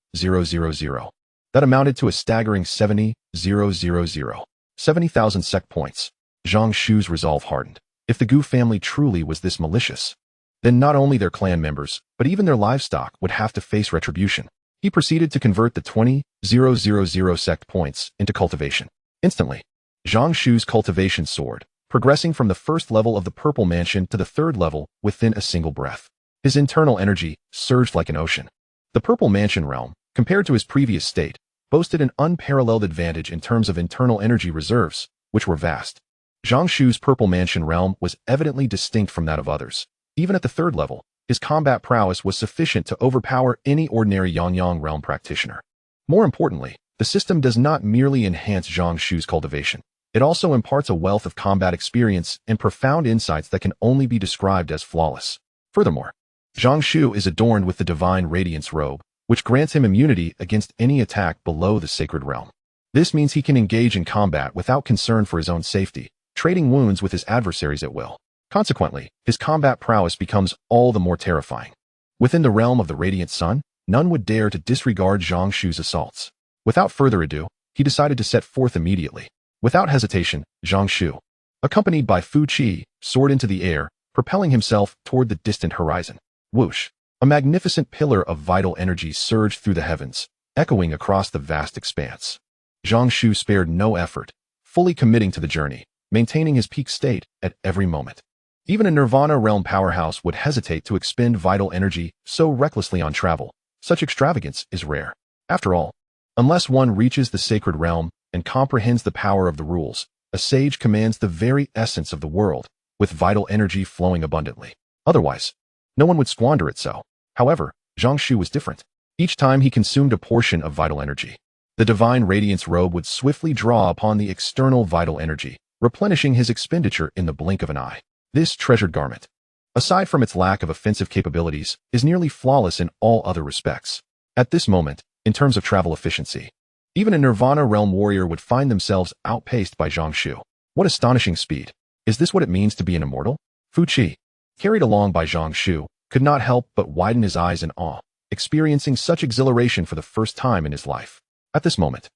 That amounted to a staggering 70,000. 70,000 sect points. Zhang Shu's resolve hardened. If the Gu family truly was this malicious, then not only their clan members, but even their livestock would have to face retribution. He proceeded to convert the 20,000 sect points into cultivation. Instantly, Zhang Shu's cultivation soared, progressing from the first level of the Purple Mansion to the third level within a single breath. His internal energy surged like an ocean. The Purple Mansion realm, compared to his previous state, boasted an unparalleled advantage in terms of internal energy reserves, which were vast. Zhang Shu's Purple Mansion realm was evidently distinct from that of others. Even at the third level, his combat prowess was sufficient to overpower any ordinary Yangyang realm practitioner. More importantly, the system does not merely enhance Zhang Shu's cultivation. It also imparts a wealth of combat experience and profound insights that can only be described as flawless. Furthermore, Zhang Shu is adorned with the Divine Radiance robe, which grants him immunity against any attack below the sacred realm. This means he can engage in combat without concern for his own safety, trading wounds with his adversaries at will. Consequently, his combat prowess becomes all the more terrifying. Within the realm of the Radiant Sun, none would dare to disregard Zhang Shu's assaults. Without further ado, he decided to set forth immediately. Without hesitation, Zhang Shu, accompanied by Fu Qi, soared into the air, propelling himself toward the distant horizon. Whoosh! A magnificent pillar of vital energy surged through the heavens, echoing across the vast expanse. Zhang Shu spared no effort, fully committing to the journey, maintaining his peak state at every moment. Even a Nirvana realm powerhouse would hesitate to expend vital energy so recklessly on travel. Such extravagance is rare. After all, unless one reaches the sacred realm and comprehends the power of the rules, a sage commands the very essence of the world, with vital energy flowing abundantly. Otherwise, no one would squander it so. However, Zhang Shu was different. Each time he consumed a portion of vital energy, the divine radiance robe would swiftly draw upon the external vital energy, replenishing his expenditure in the blink of an eye. This treasured garment, aside from its lack of offensive capabilities, is nearly flawless in all other respects. At this moment, in terms of travel efficiency, even a Nirvana realm warrior would find themselves outpaced by Zhang Shu. What astonishing speed! Is this what it means to be an immortal? Fu Qi, carried along by Zhang Shu, could not help but widen his eyes in awe, experiencing such exhilaration for the first time in his life. At this moment,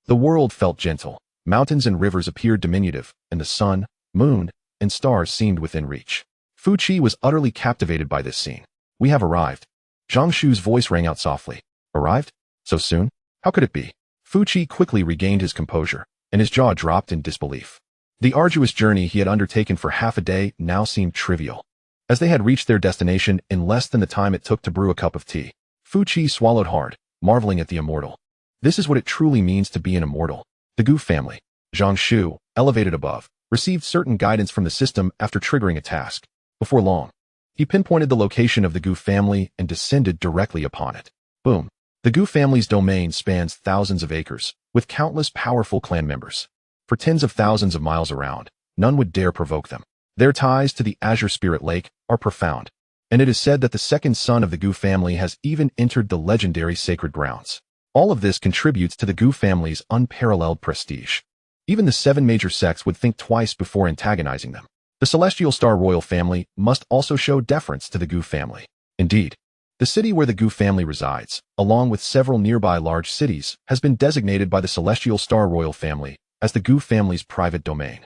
the world felt gentle, mountains and rivers appeared diminutive, and the sun, moon, and stars seemed within reach. Fu Qi was utterly captivated by this scene. We have arrived. Zhang Shu's voice rang out softly. Arrived? So soon? How could it be? Fu Qi quickly regained his composure, and his jaw dropped in disbelief. The arduous journey he had undertaken for half a day now seemed trivial. As they had reached their destination in less than the time it took to brew a cup of tea, Fu Qi swallowed hard, marveling at the immortal. This is what it truly means to be an immortal. The Gu family. Zhang Shu, elevated above, received certain guidance from the system after triggering a task. Before long, he pinpointed the location of the Gu family and descended directly upon it. Boom. The Gu family's domain spans thousands of acres, with countless powerful clan members. For tens of thousands of miles around, none would dare provoke them. Their ties to the Azure Spirit Lake are profound, and it is said that the second son of the Gu family has even entered the legendary sacred grounds. All of this contributes to the Gu family's unparalleled prestige. Even the 7 major sects would think twice before antagonizing them. The Celestial Star royal family must also show deference to the Gu family. Indeed, the city where the Gu family resides, along with several nearby large cities, has been designated by the Celestial Star royal family as the Gu family's private domain,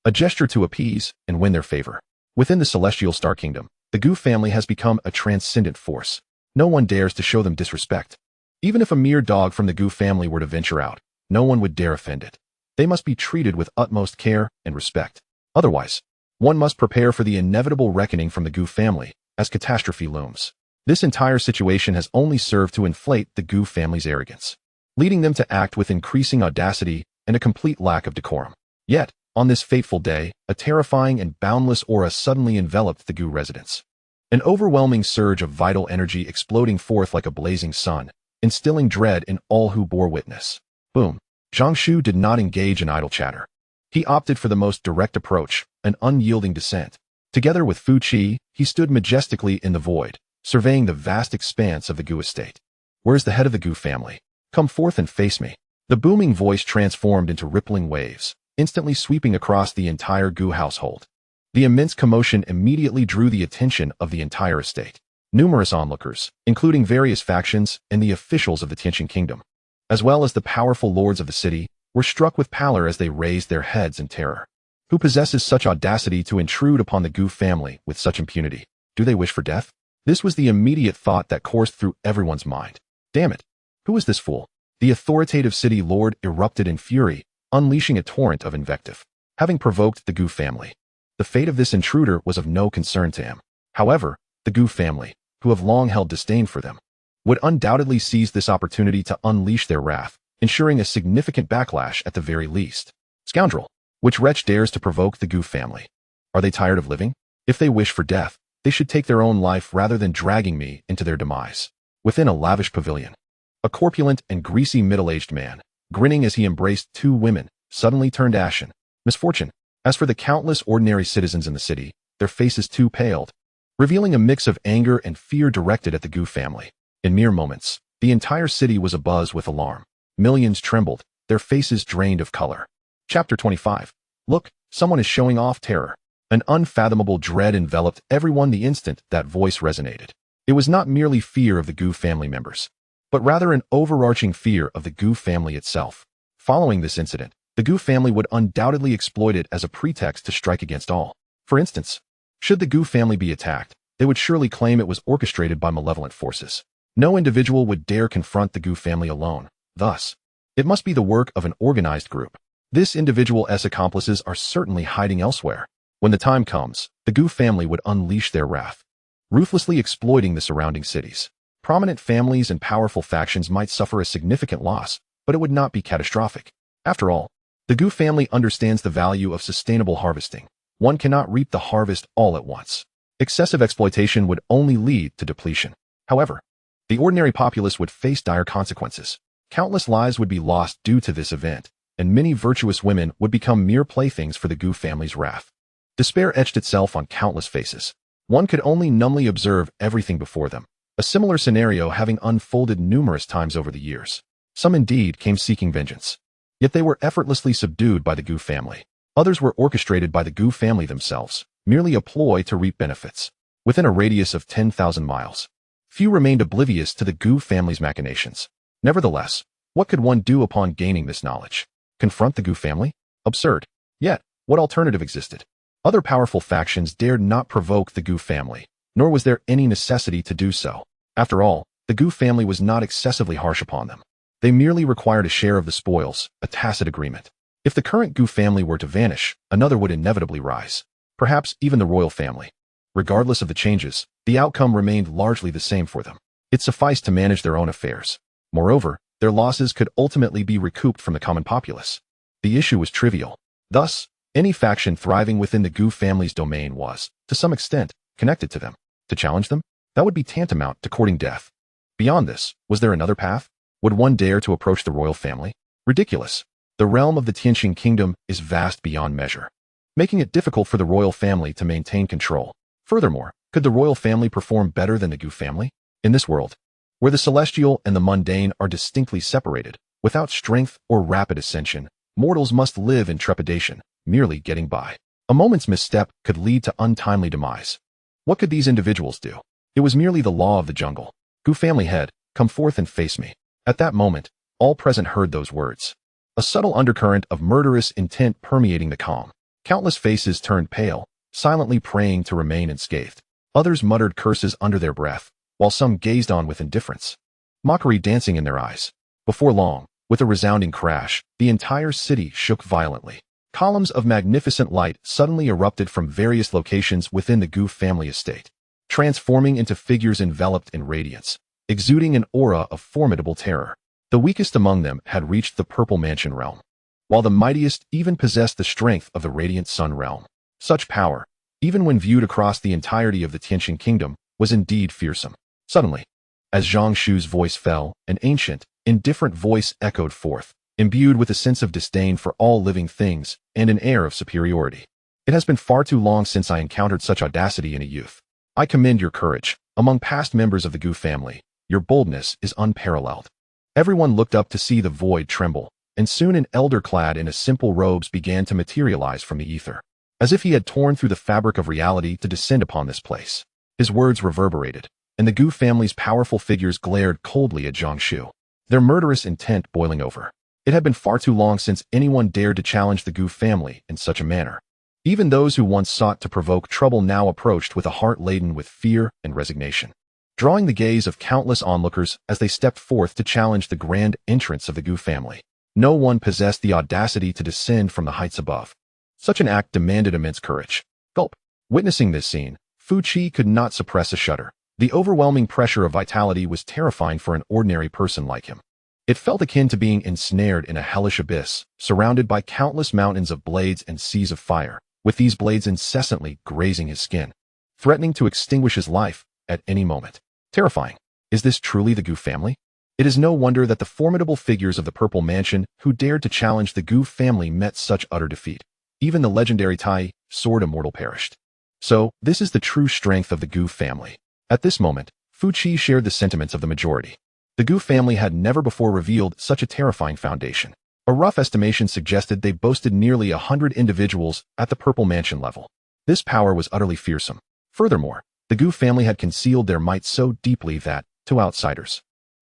a gesture to appease and win their favor. Within the Celestial Star Kingdom, the Gu family has become a transcendent force. No one dares to show them disrespect. Even if a mere dog from the Gu family were to venture out, no one would dare offend it. They must be treated with utmost care and respect. Otherwise, one must prepare for the inevitable reckoning from the Gu family as catastrophe looms. This entire situation has only served to inflate the Gu family's arrogance, leading them to act with increasing audacity and a complete lack of decorum. Yet, on this fateful day, a terrifying and boundless aura suddenly enveloped the Gu residents. An overwhelming surge of vital energy exploding forth like a blazing sun, instilling dread in all who bore witness. Boom. Zhang Shu did not engage in idle chatter. He opted for the most direct approach, an unyielding descent. Together with Fu Qi, he stood majestically in the void, surveying the vast expanse of the Gu estate. Where's the head of the Gu family? Come forth and face me. The booming voice transformed into rippling waves, instantly sweeping across the entire Gu household. The immense commotion immediately drew the attention of the entire estate. Numerous onlookers, including various factions and the officials of the Tianqing Kingdom, as well as the powerful lords of the city, were struck with pallor as they raised their heads in terror. Who possesses such audacity to intrude upon the Gu family with such impunity? Do they wish for death? This was the immediate thought that coursed through everyone's mind. Damn it! Who is this fool? The authoritative city lord erupted in fury, unleashing a torrent of invective. Having provoked the Gu family, the fate of this intruder was of no concern to him. However, the Gu family, who have long held disdain for them, would undoubtedly seize this opportunity to unleash their wrath, ensuring a significant backlash at the very least. Scoundrel! Which wretch dares to provoke the Gu family? Are they tired of living? If they wish for death, they should take their own life rather than dragging me into their demise. Within a lavish pavilion, a corpulent and greasy middle-aged man, grinning as he embraced 2 women, suddenly turned ashen. Misfortune. As for the countless ordinary citizens in the city, their faces too paled, revealing a mix of anger and fear directed at the Gu family. In mere moments, the entire city was abuzz with alarm. Millions trembled, their faces drained of color. Chapter 25. Look, someone is showing off terror. An unfathomable dread enveloped everyone the instant that voice resonated. It was not merely fear of the Gu family members, but rather an overarching fear of the Gu family itself. Following this incident, the Gu family would undoubtedly exploit it as a pretext to strike against all. For instance, should the Gu family be attacked, they would surely claim it was orchestrated by malevolent forces. No individual would dare confront the Gu family alone. Thus, it must be the work of an organized group. This individual's accomplices are certainly hiding elsewhere. When the time comes, the Gu family would unleash their wrath, ruthlessly exploiting the surrounding cities. Prominent families and powerful factions might suffer a significant loss, but it would not be catastrophic. After all, the Gu family understands the value of sustainable harvesting. One cannot reap the harvest all at once. Excessive exploitation would only lead to depletion. However, the ordinary populace would face dire consequences. Countless lives would be lost due to this event, and many virtuous women would become mere playthings for the Gu family's wrath. Despair etched itself on countless faces. One could only numbly observe everything before them, a similar scenario having unfolded numerous times over the years. Some indeed came seeking vengeance, yet they were effortlessly subdued by the Gu family. Others were orchestrated by the Gu family themselves, merely a ploy to reap benefits. Within a radius of 10,000 miles, few remained oblivious to the Gu family's machinations. Nevertheless, what could one do upon gaining this knowledge? Confront the Gu family? Absurd. Yet, what alternative existed? Other powerful factions dared not provoke the Gu family, nor was there any necessity to do so. After all, the Gu family was not excessively harsh upon them. They merely required a share of the spoils, a tacit agreement. If the current Gu family were to vanish, another would inevitably rise. Perhaps even the royal family. Regardless of the changes, the outcome remained largely the same for them. It sufficed to manage their own affairs. Moreover, their losses could ultimately be recouped from the common populace. The issue was trivial. Thus, any faction thriving within the Gu family's domain was, to some extent, connected to them. To challenge them? That would be tantamount to courting death. Beyond this, was there another path? Would one dare to approach the royal family? Ridiculous. The realm of the Tianqing kingdom is vast beyond measure, making it difficult for the royal family to maintain control. Furthermore, could the royal family perform better than the Gu family? In this world, where the celestial and the mundane are distinctly separated, without strength or rapid ascension, mortals must live in trepidation, merely getting by. A moment's misstep could lead to untimely demise. What could these individuals do? It was merely the law of the jungle. Gu family head, come forth and face me. At that moment, all present heard those words. A subtle undercurrent of murderous intent permeating the calm. Countless faces turned pale, silently praying to remain unscathed. Others muttered curses under their breath, while some gazed on with indifference, mockery dancing in their eyes. Before long, with a resounding crash, the entire city shook violently. Columns of magnificent light suddenly erupted from various locations within the Gu family estate, transforming into figures enveloped in radiance, exuding an aura of formidable terror. The weakest among them had reached the Purple Mansion realm, while the mightiest even possessed the strength of the Radiant Sun realm. Such power, even when viewed across the entirety of the Tianqing kingdom, was indeed fearsome. Suddenly, as Zhang Shu's voice fell, an ancient, indifferent voice echoed forth, imbued with a sense of disdain for all living things and an air of superiority. It has been far too long since I encountered such audacity in a youth. I commend your courage. Among past members of the Gu family, your boldness is unparalleled. Everyone looked up to see the void tremble, and soon an elder clad in a simple robes began to materialize from the ether, as if he had torn through the fabric of reality to descend upon this place. His words reverberated, and the Gu family's powerful figures glared coldly at Zhang Shu, their murderous intent boiling over. It had been far too long since anyone dared to challenge the Gu family in such a manner. Even those who once sought to provoke trouble now approached with a heart laden with fear and resignation, drawing the gaze of countless onlookers as they stepped forth to challenge the grand entrance of the Gu family. No one possessed the audacity to descend from the heights above. Such an act demanded immense courage. Gulp. Witnessing this scene, Fu Qi could not suppress a shudder. The overwhelming pressure of vitality was terrifying for an ordinary person like him. It felt akin to being ensnared in a hellish abyss, surrounded by countless mountains of blades and seas of fire, with these blades incessantly grazing his skin, threatening to extinguish his life at any moment. Terrifying. Is this truly the Gu family? It is no wonder that the formidable figures of the Purple Mansion who dared to challenge the Gu family met such utter defeat. Even the legendary Tai, sword immortal, perished. So, this is the true strength of the Gu family. At this moment, Fu Qi shared the sentiments of the majority. The Gu family had never before revealed such a terrifying foundation. A rough estimation suggested they boasted nearly 100 individuals at the Purple Mansion level. This power was utterly fearsome. Furthermore, the Gu family had concealed their might so deeply that, to outsiders,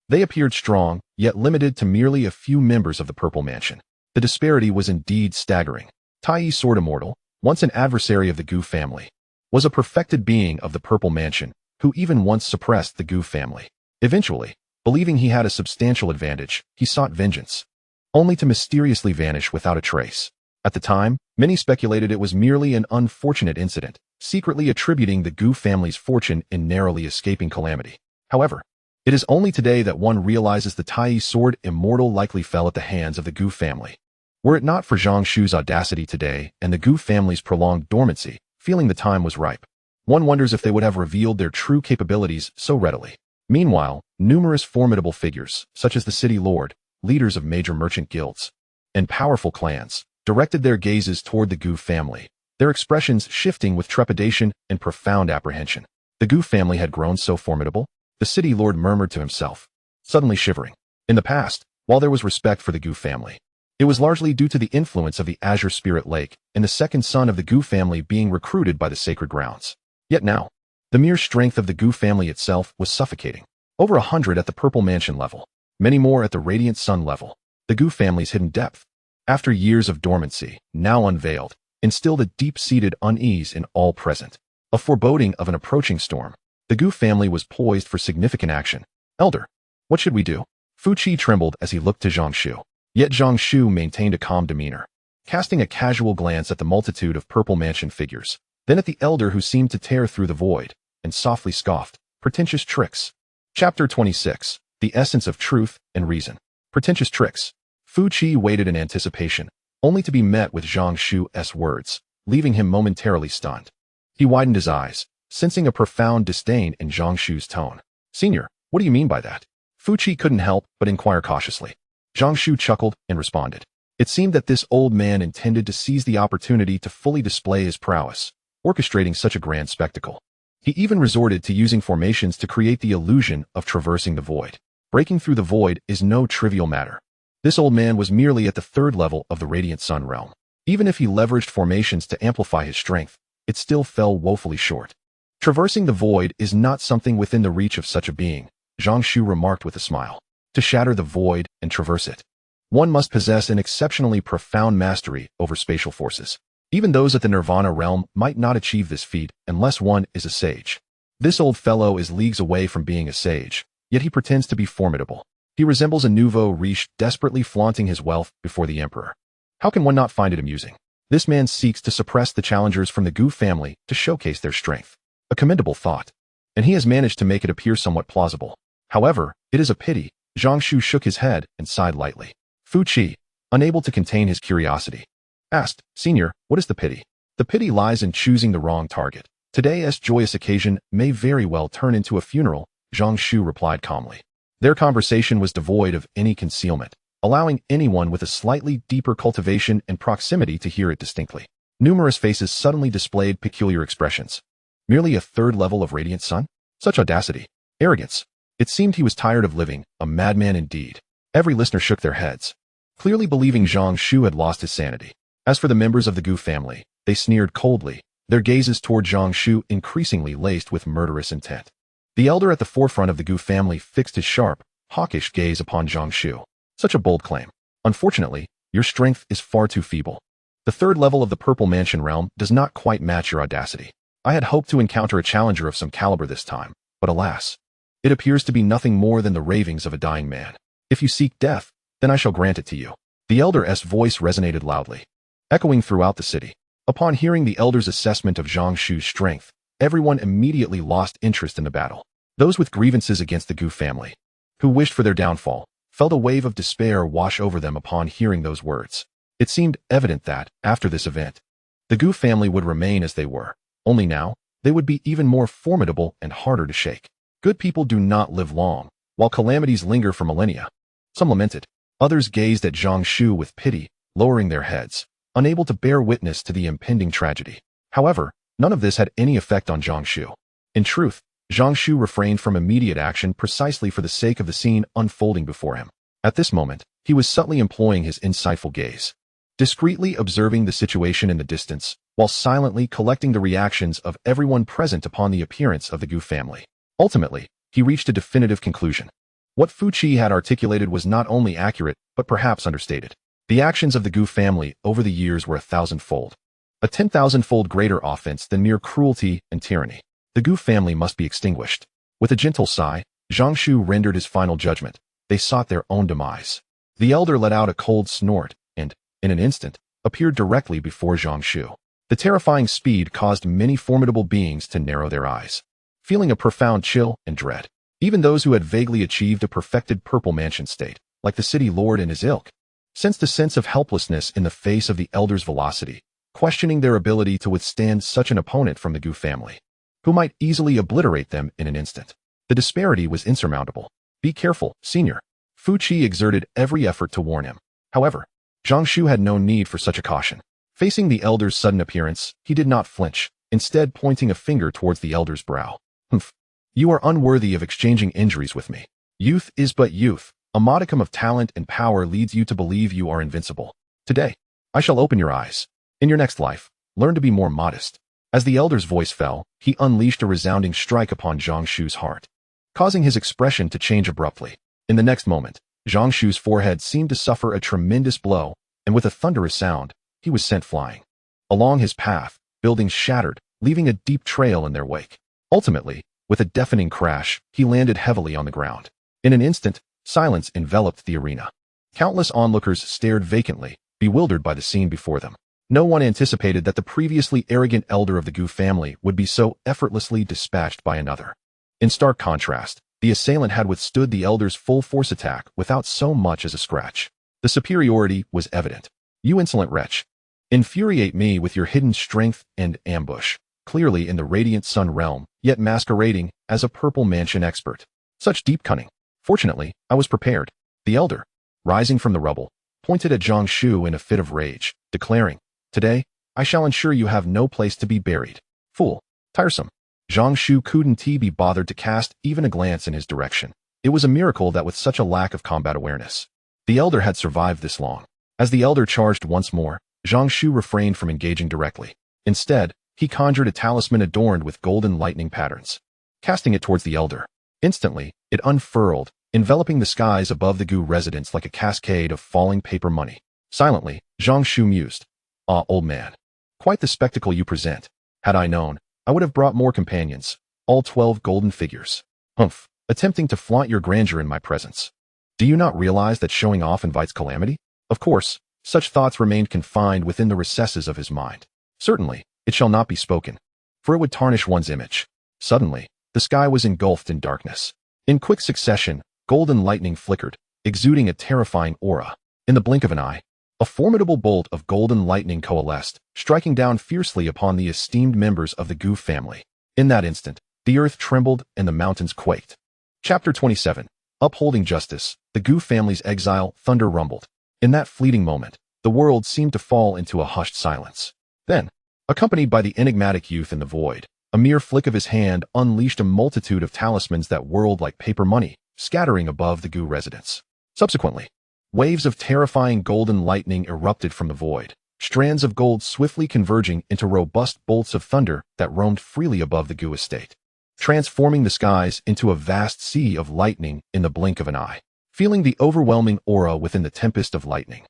they appeared strong, yet limited to merely a few members of the Purple Mansion. The disparity was indeed staggering. Tai, sword immortal, once an adversary of the Gu family, was a perfected being of the Purple Mansion, who even once suppressed the Gu family. Eventually, believing he had a substantial advantage, he sought vengeance, only to mysteriously vanish without a trace. At the time, many speculated it was merely an unfortunate incident, secretly attributing the Gu family's fortune in narrowly escaping calamity. However, it is only today that one realizes the Tai sword immortal likely fell at the hands of the Gu family. Were it not for Zhang Shu's audacity today and the Gu family's prolonged dormancy, feeling the time was ripe, one wonders if they would have revealed their true capabilities so readily. Meanwhile, numerous formidable figures, such as the city lord, leaders of major merchant guilds, and powerful clans, directed their gazes toward the Gu family, their expressions shifting with trepidation and profound apprehension. The Gu family had grown so formidable, the city lord murmured to himself, suddenly shivering. In the past, while there was respect for the Gu family, it was largely due to the influence of the Azure Spirit Lake and the second son of the Gu family being recruited by the sacred grounds. Yet now, the mere strength of the Gu family itself was suffocating. Over 100 at the Purple Mansion level, many more at the Radiant Sun level. The Gu family's hidden depth, after years of dormancy, now unveiled, instilled a deep-seated unease in all present. A foreboding of an approaching storm. The Gu family was poised for significant action. Elder, what should we do? Fu Qi trembled as he looked to Zhang Shu. Yet Zhang Shu maintained a calm demeanor, casting a casual glance at the multitude of Purple Mansion figures, then at the elder who seemed to tear through the void, and softly scoffed, "Pretentious tricks." Chapter 26. The Essence of Truth and Reason. Pretentious tricks. Fu Qi waited in anticipation, only to be met with Zhang Shu's words, leaving him momentarily stunned. He widened his eyes, sensing a profound disdain in Zhang Shu's tone. "Senior, what do you mean by that?" Fu Qi couldn't help but inquire cautiously. Zhang Shu chuckled and responded. It seemed that this old man intended to seize the opportunity to fully display his prowess, orchestrating such a grand spectacle. He even resorted to using formations to create the illusion of traversing the void. Breaking through the void is no trivial matter. This old man was merely at the third level of the Radiant Sun realm. Even if he leveraged formations to amplify his strength, it still fell woefully short. Traversing the void is not something within the reach of such a being, Zhang Shu remarked with a smile. To shatter the void and traverse it, one must possess an exceptionally profound mastery over spatial forces. Even those at the Nirvana realm might not achieve this feat unless one is a sage. This old fellow is leagues away from being a sage, yet he pretends to be formidable. He resembles a nouveau riche desperately flaunting his wealth before the emperor. How can one not find it amusing? This man seeks to suppress the challengers from the Gu family to showcase their strength. A commendable thought, and he has managed to make it appear somewhat plausible. However, it is a pity. Zhang Shu shook his head and sighed lightly. Fu Qi, unable to contain his curiosity, asked, "Senior, what is the pity?" "The pity lies in choosing the wrong target. Today's joyous occasion may very well turn into a funeral," Zhang Shu replied calmly. Their conversation was devoid of any concealment, allowing anyone with a slightly deeper cultivation and proximity to hear it distinctly. Numerous faces suddenly displayed peculiar expressions. Merely a third level of Radiant Sun? Such audacity. Arrogance. It seemed he was tired of living, a madman indeed. Every listener shook their heads, clearly believing Zhang Shu had lost his sanity. As for the members of the Gu family, they sneered coldly, their gazes toward Zhang Shu increasingly laced with murderous intent. The elder at the forefront of the Gu family fixed his sharp, hawkish gaze upon Zhang Shu. "Such a bold claim. Unfortunately, your strength is far too feeble. The third level of the Purple Mansion realm does not quite match your audacity. I had hoped to encounter a challenger of some caliber this time, but alas, it appears to be nothing more than the ravings of a dying man. If you seek death, then I shall grant it to you." The elder's voice resonated loudly, echoing throughout the city. Upon hearing the elder's assessment of Zhang Shu's strength, everyone immediately lost interest in the battle. Those with grievances against the Gu family, who wished for their downfall, felt a wave of despair wash over them upon hearing those words. It seemed evident that, after this event, the Gu family would remain as they were, only now, they would be even more formidable and harder to shake. Good people do not live long, while calamities linger for millennia. Some lamented. Others gazed at Zhang Shu with pity, lowering their heads, unable to bear witness to the impending tragedy. However, none of this had any effect on Zhang Shu. In truth, Zhang Shu refrained from immediate action precisely for the sake of the scene unfolding before him. At this moment, he was subtly employing his insightful gaze, discreetly observing the situation in the distance, while silently collecting the reactions of everyone present upon the appearance of the Gu family. Ultimately, he reached a definitive conclusion. What Fu Qi had articulated was not only accurate, but perhaps understated. The actions of the Gu family over the years were 1,000-fold. A 10,000-fold greater offense than mere cruelty and tyranny. The Gu family must be extinguished. With a gentle sigh, Zhang Shu rendered his final judgment. They sought their own demise. The elder let out a cold snort and, in an instant, appeared directly before Zhang Shu. The terrifying speed caused many formidable beings to narrow their eyes, feeling a profound chill and dread. Even those who had vaguely achieved a perfected purple mansion state, like the city lord and his ilk, sensed a sense of helplessness in the face of the elder's velocity, questioning their ability to withstand such an opponent from the Gu family, who might easily obliterate them in an instant. The disparity was insurmountable. Be careful, senior. Fu Qi exerted every effort to warn him. However, Zhang Shu had no need for such a caution. Facing the elder's sudden appearance, he did not flinch, instead pointing a finger towards the elder's brow. Humph. You are unworthy of exchanging injuries with me. Youth is but youth. A modicum of talent and power leads you to believe you are invincible. Today, I shall open your eyes. In your next life, learn to be more modest. As the elder's voice fell, he unleashed a resounding strike upon Zhang Shu's heart, causing his expression to change abruptly. In the next moment, Zhang Shu's forehead seemed to suffer a tremendous blow, and with a thunderous sound, he was sent flying. Along his path, buildings shattered, leaving a deep trail in their wake. Ultimately, with a deafening crash, he landed heavily on the ground. In an instant, silence enveloped the arena. Countless onlookers stared vacantly, bewildered by the scene before them. No one anticipated that the previously arrogant elder of the Gu family would be so effortlessly dispatched by another. In stark contrast, the assailant had withstood the elder's full force attack without so much as a scratch. The superiority was evident. You insolent wretch. Infuriate me with your hidden strength and ambush, clearly in the radiant sun realm, yet masquerading as a purple mansion expert. Such deep cunning. Fortunately, I was prepared. The elder, rising from the rubble, pointed at Zhang Shu in a fit of rage, declaring, Today, I shall ensure you have no place to be buried. Fool. Tiresome. Zhang Shu couldn't be bothered to cast even a glance in his direction. It was a miracle that with such a lack of combat awareness, the elder had survived this long. As the elder charged once more, Zhang Shu refrained from engaging directly. Instead, he conjured a talisman adorned with golden lightning patterns. Casting it towards the elder, instantly, it unfurled, enveloping the skies above the Gu residence like a cascade of falling paper money. Silently, Zhang Shu mused. Ah, old man. Quite the spectacle you present. Had I known, I would have brought more companions, all 12 golden figures. Humph, attempting to flaunt your grandeur in my presence. Do you not realize that showing off invites calamity? Of course, such thoughts remained confined within the recesses of his mind. Certainly, it shall not be spoken, for it would tarnish one's image. Suddenly, the sky was engulfed in darkness. In quick succession, golden lightning flickered, exuding a terrifying aura. In the blink of an eye, a formidable bolt of golden lightning coalesced, striking down fiercely upon the esteemed members of the Gu family. In that instant, the earth trembled and the mountains quaked. Chapter 27. Upholding Justice. The Gu family's exile. Thunder rumbled. In that fleeting moment, the world seemed to fall into a hushed silence. Then, accompanied by the enigmatic youth in the void, a mere flick of his hand unleashed a multitude of talismans that whirled like paper money, scattering above the Gu residence. Subsequently, waves of terrifying golden lightning erupted from the void, strands of gold swiftly converging into robust bolts of thunder that roamed freely above the Gu estate, transforming the skies into a vast sea of lightning in the blink of an eye. Feeling the overwhelming aura within the tempest of lightning,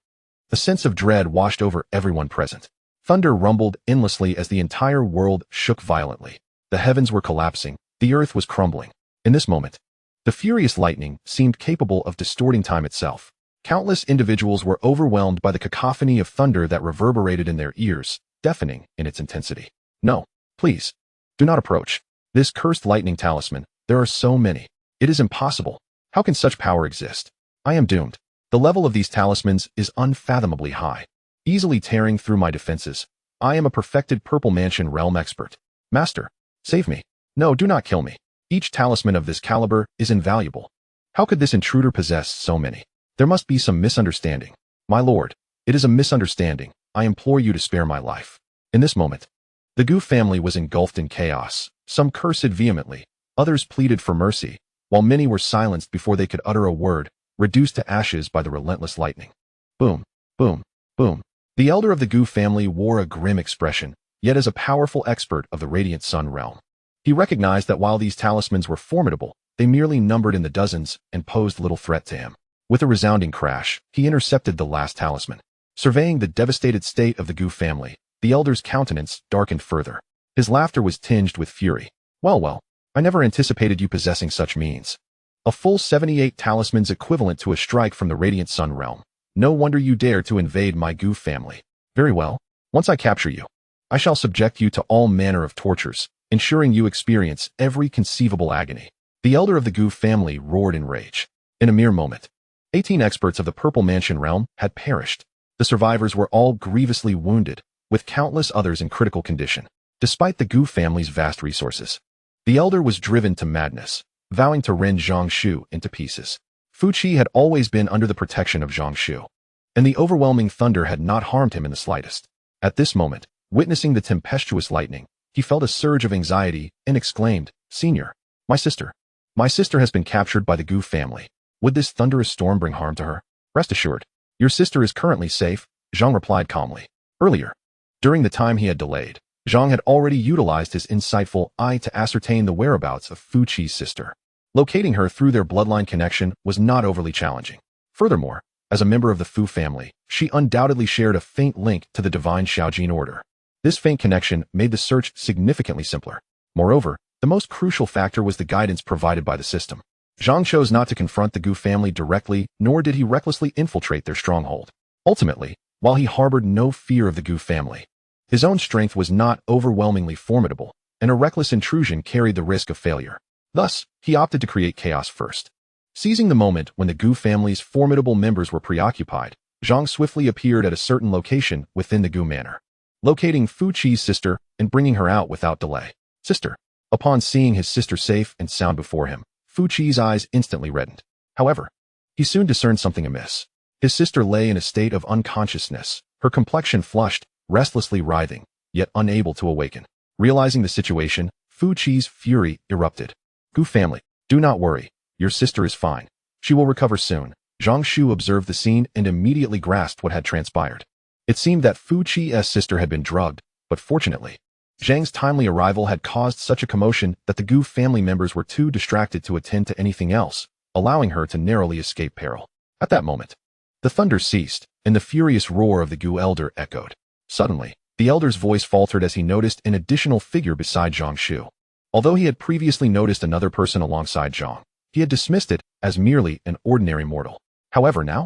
a sense of dread washed over everyone present. Thunder rumbled endlessly as the entire world shook violently. The heavens were collapsing, the earth was crumbling. In this moment, the furious lightning seemed capable of distorting time itself. Countless individuals were overwhelmed by the cacophony of thunder that reverberated in their ears, deafening in its intensity. No, please, do not approach. This cursed lightning talisman, there are so many. It is impossible. How can such power exist? I am doomed. The level of these talismans is unfathomably high. Easily tearing through my defenses, I am a perfected purple mansion realm expert. Master, save me. No, do not kill me. Each talisman of this caliber is invaluable. How could this intruder possess so many? There must be some misunderstanding. My lord, it is a misunderstanding. I implore you to spare my life. In this moment, the Gu family was engulfed in chaos. Some cursed vehemently, others pleaded for mercy, while many were silenced before they could utter a word, reduced to ashes by the relentless lightning. Boom, boom, boom. The elder of the Gu family wore a grim expression, yet as a powerful expert of the radiant sun realm, he recognized that while these talismans were formidable, they merely numbered in the dozens and posed little threat to him. With a resounding crash, he intercepted the last talisman. Surveying the devastated state of the Gu family, the elder's countenance darkened further. His laughter was tinged with fury. Well, I never anticipated you possessing such means. A full 78 talismans equivalent to a strike from the Radiant Sun realm. No wonder you dare to invade my Gu family. Very well. Once I capture you, I shall subject you to all manner of tortures, ensuring you experience every conceivable agony. The elder of the Gu family roared in rage. In a mere moment, 18 experts of the Purple Mansion realm had perished. The survivors were all grievously wounded, with countless others in critical condition. Despite the Gu family's vast resources, the elder was driven to madness, vowing to rend Zhang Shu into pieces. Fu Qi had always been under the protection of Zhang Shu, and the overwhelming thunder had not harmed him in the slightest. At this moment, witnessing the tempestuous lightning, he felt a surge of anxiety and exclaimed, "Senior, my sister has been captured by the Gu family. Would this thunderous storm bring harm to her?" "Rest assured, your sister is currently safe," Zhang replied calmly. Earlier, during the time he had delayed, Zhang had already utilized his insightful eye to ascertain the whereabouts of Fu Qi's sister. Locating her through their bloodline connection was not overly challenging. Furthermore, as a member of the Fu family, she undoubtedly shared a faint link to the Divine Shaojin order. This faint connection made the search significantly simpler. Moreover, the most crucial factor was the guidance provided by the system. Zhang chose not to confront the Gu family directly, nor did he recklessly infiltrate their stronghold. Ultimately, while he harbored no fear of the Gu family, his own strength was not overwhelmingly formidable, and a reckless intrusion carried the risk of failure. Thus, he opted to create chaos first. Seizing the moment when the Gu family's formidable members were preoccupied, Zhang swiftly appeared at a certain location within the Gu manor, locating Fu Qi's sister and bringing her out without delay. "Sister." Upon seeing his sister safe and sound before him, Fu Qi's eyes instantly reddened. However, he soon discerned something amiss. His sister lay in a state of unconsciousness, her complexion flushed, restlessly writhing, yet unable to awaken. Realizing the situation, Fu Qi's fury erupted. "Gu family, do not worry. Your sister is fine. She will recover soon." Zhang Shu observed the scene and immediately grasped what had transpired. It seemed that Fu Qi's sister had been drugged, but fortunately, Zhang's timely arrival had caused such a commotion that the Gu family members were too distracted to attend to anything else, allowing her to narrowly escape peril. At that moment, the thunder ceased, and the furious roar of the Gu elder echoed. Suddenly, the elder's voice faltered as he noticed an additional figure beside Zhang Shu. Although he had previously noticed another person alongside Zhang, he had dismissed it as merely an ordinary mortal. However now,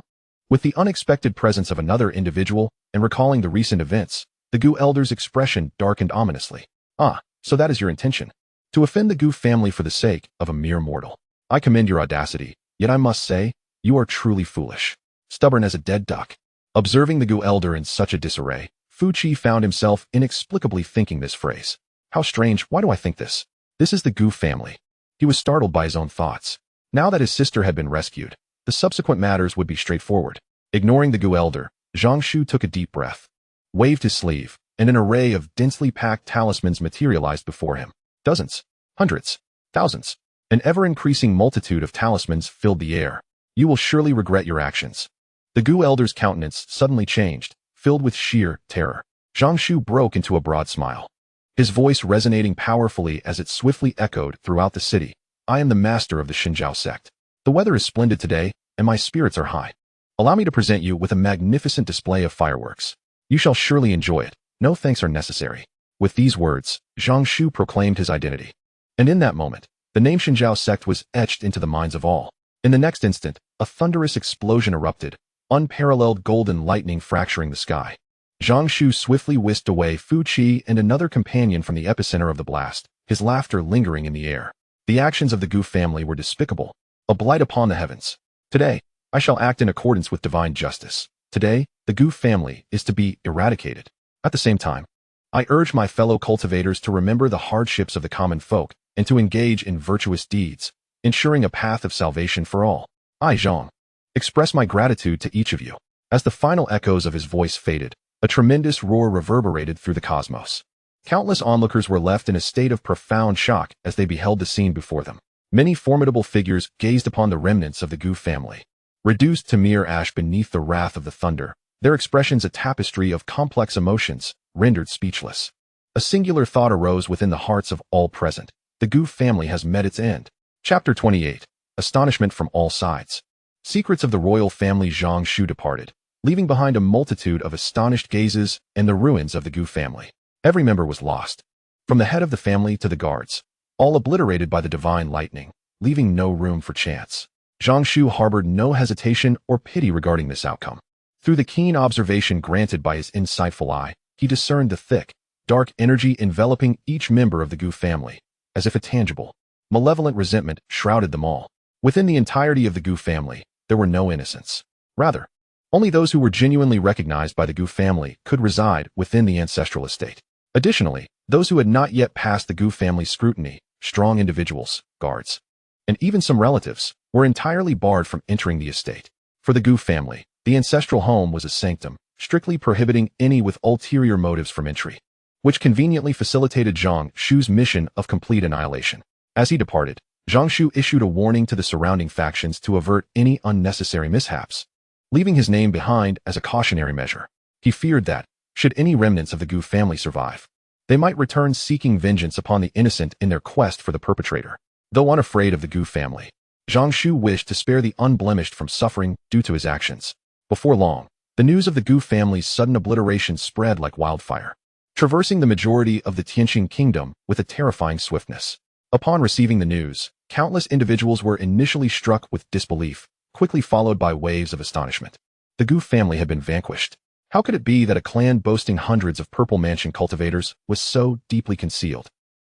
with the unexpected presence of another individual and recalling the recent events, the Gu elder's expression darkened ominously. "Ah, so that is your intention. To offend the Gu family for the sake of a mere mortal. I commend your audacity, yet I must say, you are truly foolish. Stubborn as a dead duck." Observing the Gu elder in such a disarray, Fu Qi found himself inexplicably thinking this phrase. "How strange, why do I think this? This is the Gu family." He was startled by his own thoughts. Now that his sister had been rescued, the subsequent matters would be straightforward. Ignoring the Gu elder, Zhang Shu took a deep breath, waved his sleeve, and an array of densely packed talismans materialized before him. Dozens, hundreds, thousands, an ever-increasing multitude of talismans filled the air. "You will surely regret your actions." The Gu elder's countenance suddenly changed, filled with sheer terror. Zhang Shu broke into a broad smile, his voice resonating powerfully as it swiftly echoed throughout the city. "I am the master of the Xinjiao sect. The weather is splendid today, and my spirits are high. Allow me to present you with a magnificent display of fireworks. You shall surely enjoy it. No thanks are necessary." With these words, Zhang Shu proclaimed his identity. And in that moment, the name Xinjiao sect was etched into the minds of all. In the next instant, a thunderous explosion erupted, unparalleled golden lightning fracturing the sky. Zhang Shu swiftly whisked away Fu Qi and another companion from the epicenter of the blast, his laughter lingering in the air. The actions of the Gu family were despicable, a blight upon the heavens. Today, I shall act in accordance with divine justice. Today, the Gu family is to be eradicated. At the same time, I urge my fellow cultivators to remember the hardships of the common folk and to engage in virtuous deeds, ensuring a path of salvation for all. I, Zhang, express my gratitude to each of you." As the final echoes of his voice faded, a tremendous roar reverberated through the cosmos. Countless onlookers were left in a state of profound shock as they beheld the scene before them. Many formidable figures gazed upon the remnants of the Gu family, reduced to mere ash beneath the wrath of the thunder, their expressions a tapestry of complex emotions, rendered speechless. A singular thought arose within the hearts of all present. The Gu family has met its end. Chapter 28. Astonishment from all sides. Secrets of the royal family. Zhang Shu departed, leaving behind a multitude of astonished gazes and the ruins of the Gu family. Every member was lost, from the head of the family to the guards, all obliterated by the divine lightning. leaving no room for chance. Zhang Shu harbored no hesitation or pity regarding this outcome. Through the keen observation granted by his insightful eye, he discerned the thick, dark energy enveloping each member of the Gu family, as if a tangible, malevolent resentment shrouded them all. Within the entirety of the Gu family, there were no innocents. Rather, only those who were genuinely recognized by the Gu family could reside within the ancestral estate. Additionally, those who had not yet passed the Gu family's scrutiny, strong individuals, guards, and even some relatives, were entirely barred from entering the estate. For the Gu family, the ancestral home was a sanctum, strictly prohibiting any with ulterior motives from entry, which conveniently facilitated Zhang Shu's mission of complete annihilation. As he departed, Zhang Shu issued a warning to the surrounding factions to avert any unnecessary mishaps, leaving his name behind as a cautionary measure. He feared that, should any remnants of the Gu family survive, they might return seeking vengeance upon the innocent in their quest for the perpetrator. Though unafraid of the Gu family, Zhang Shu wished to spare the unblemished from suffering due to his actions. Before long, the news of the Gu family's sudden obliteration spread like wildfire, traversing the majority of the Tianqing kingdom with a terrifying swiftness. Upon receiving the news, countless individuals were initially struck with disbelief, quickly followed by waves of astonishment. The Gu family had been vanquished. How could it be that a clan boasting hundreds of purple mansion cultivators was so deeply concealed?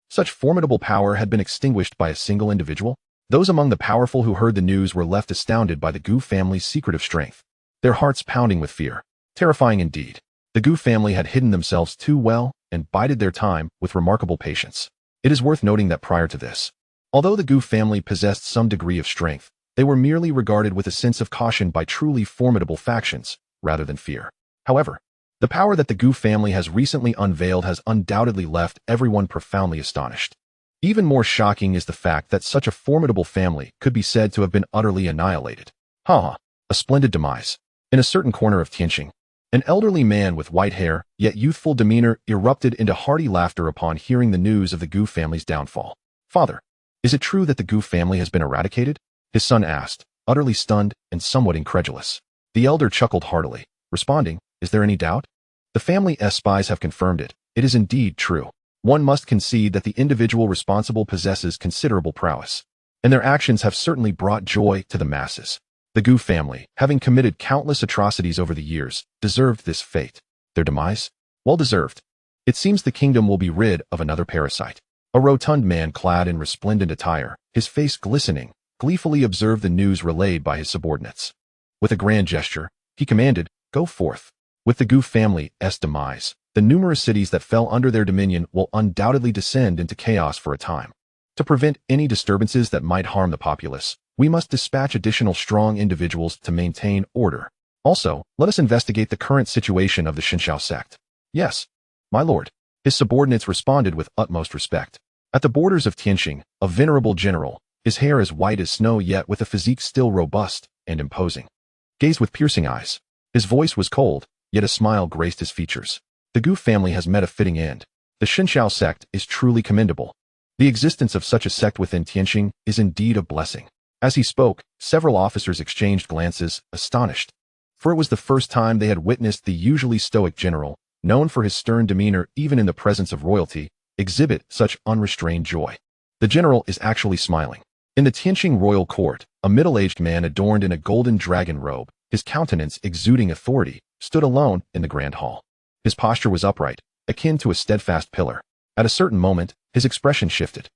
Such formidable power had been extinguished by a single individual? Those among the powerful who heard the news were left astounded by the Gu family's secretive strength, their hearts pounding with fear. Terrifying indeed. The Gu family had hidden themselves too well and bided their time with remarkable patience. It is worth noting that prior to this, although the Gu family possessed some degree of strength, they were merely regarded with a sense of caution by truly formidable factions, rather than fear. However, the power that the Gu family has recently unveiled has undoubtedly left everyone profoundly astonished. Even more shocking is the fact that such a formidable family could be said to have been utterly annihilated. A splendid demise. In a certain corner of Tianqing, an elderly man with white hair, yet youthful demeanor, erupted into hearty laughter upon hearing the news of the Gu family's downfall. "Father, is it true that the Gu family has been eradicated?" his son asked, utterly stunned and somewhat incredulous. The elder chuckled heartily, responding, "Is there any doubt? The family's spies have confirmed it. It is indeed true. One must concede that the individual responsible possesses considerable prowess, and their actions have certainly brought joy to the masses. The Gu family, having committed countless atrocities over the years, deserved this fate. Their demise? Well deserved. It seems the kingdom will be rid of another parasite." A rotund man clad in resplendent attire, his face glistening, gleefully observed the news relayed by his subordinates. With a grand gesture, he commanded, "Go forth." With the Gu family's demise, the numerous cities that fell under their dominion will undoubtedly descend into chaos for a time. To prevent any disturbances that might harm the populace, we must dispatch additional strong individuals to maintain order. Also, let us investigate the current situation of the Xinxiao sect. "Yes, my lord." His subordinates responded with utmost respect. At the borders of Tianqing, a venerable general, his hair as white as snow yet with a physique still robust and imposing, gazed with piercing eyes. His voice was cold, yet a smile graced his features. The Gu family has met a fitting end. The Xinxiao sect is truly commendable. The existence of such a sect within Tianqing is indeed a blessing. As he spoke, several officers exchanged glances, astonished, for it was the first time they had witnessed the usually stoic general, known for his stern demeanor even in the presence of royalty, exhibit such unrestrained joy. The general is actually smiling. In the Tianqing royal court, a middle-aged man adorned in a golden dragon robe, his countenance exuding authority, stood alone in the grand hall. His posture was upright, akin to a steadfast pillar. At a certain moment, his expression shifted.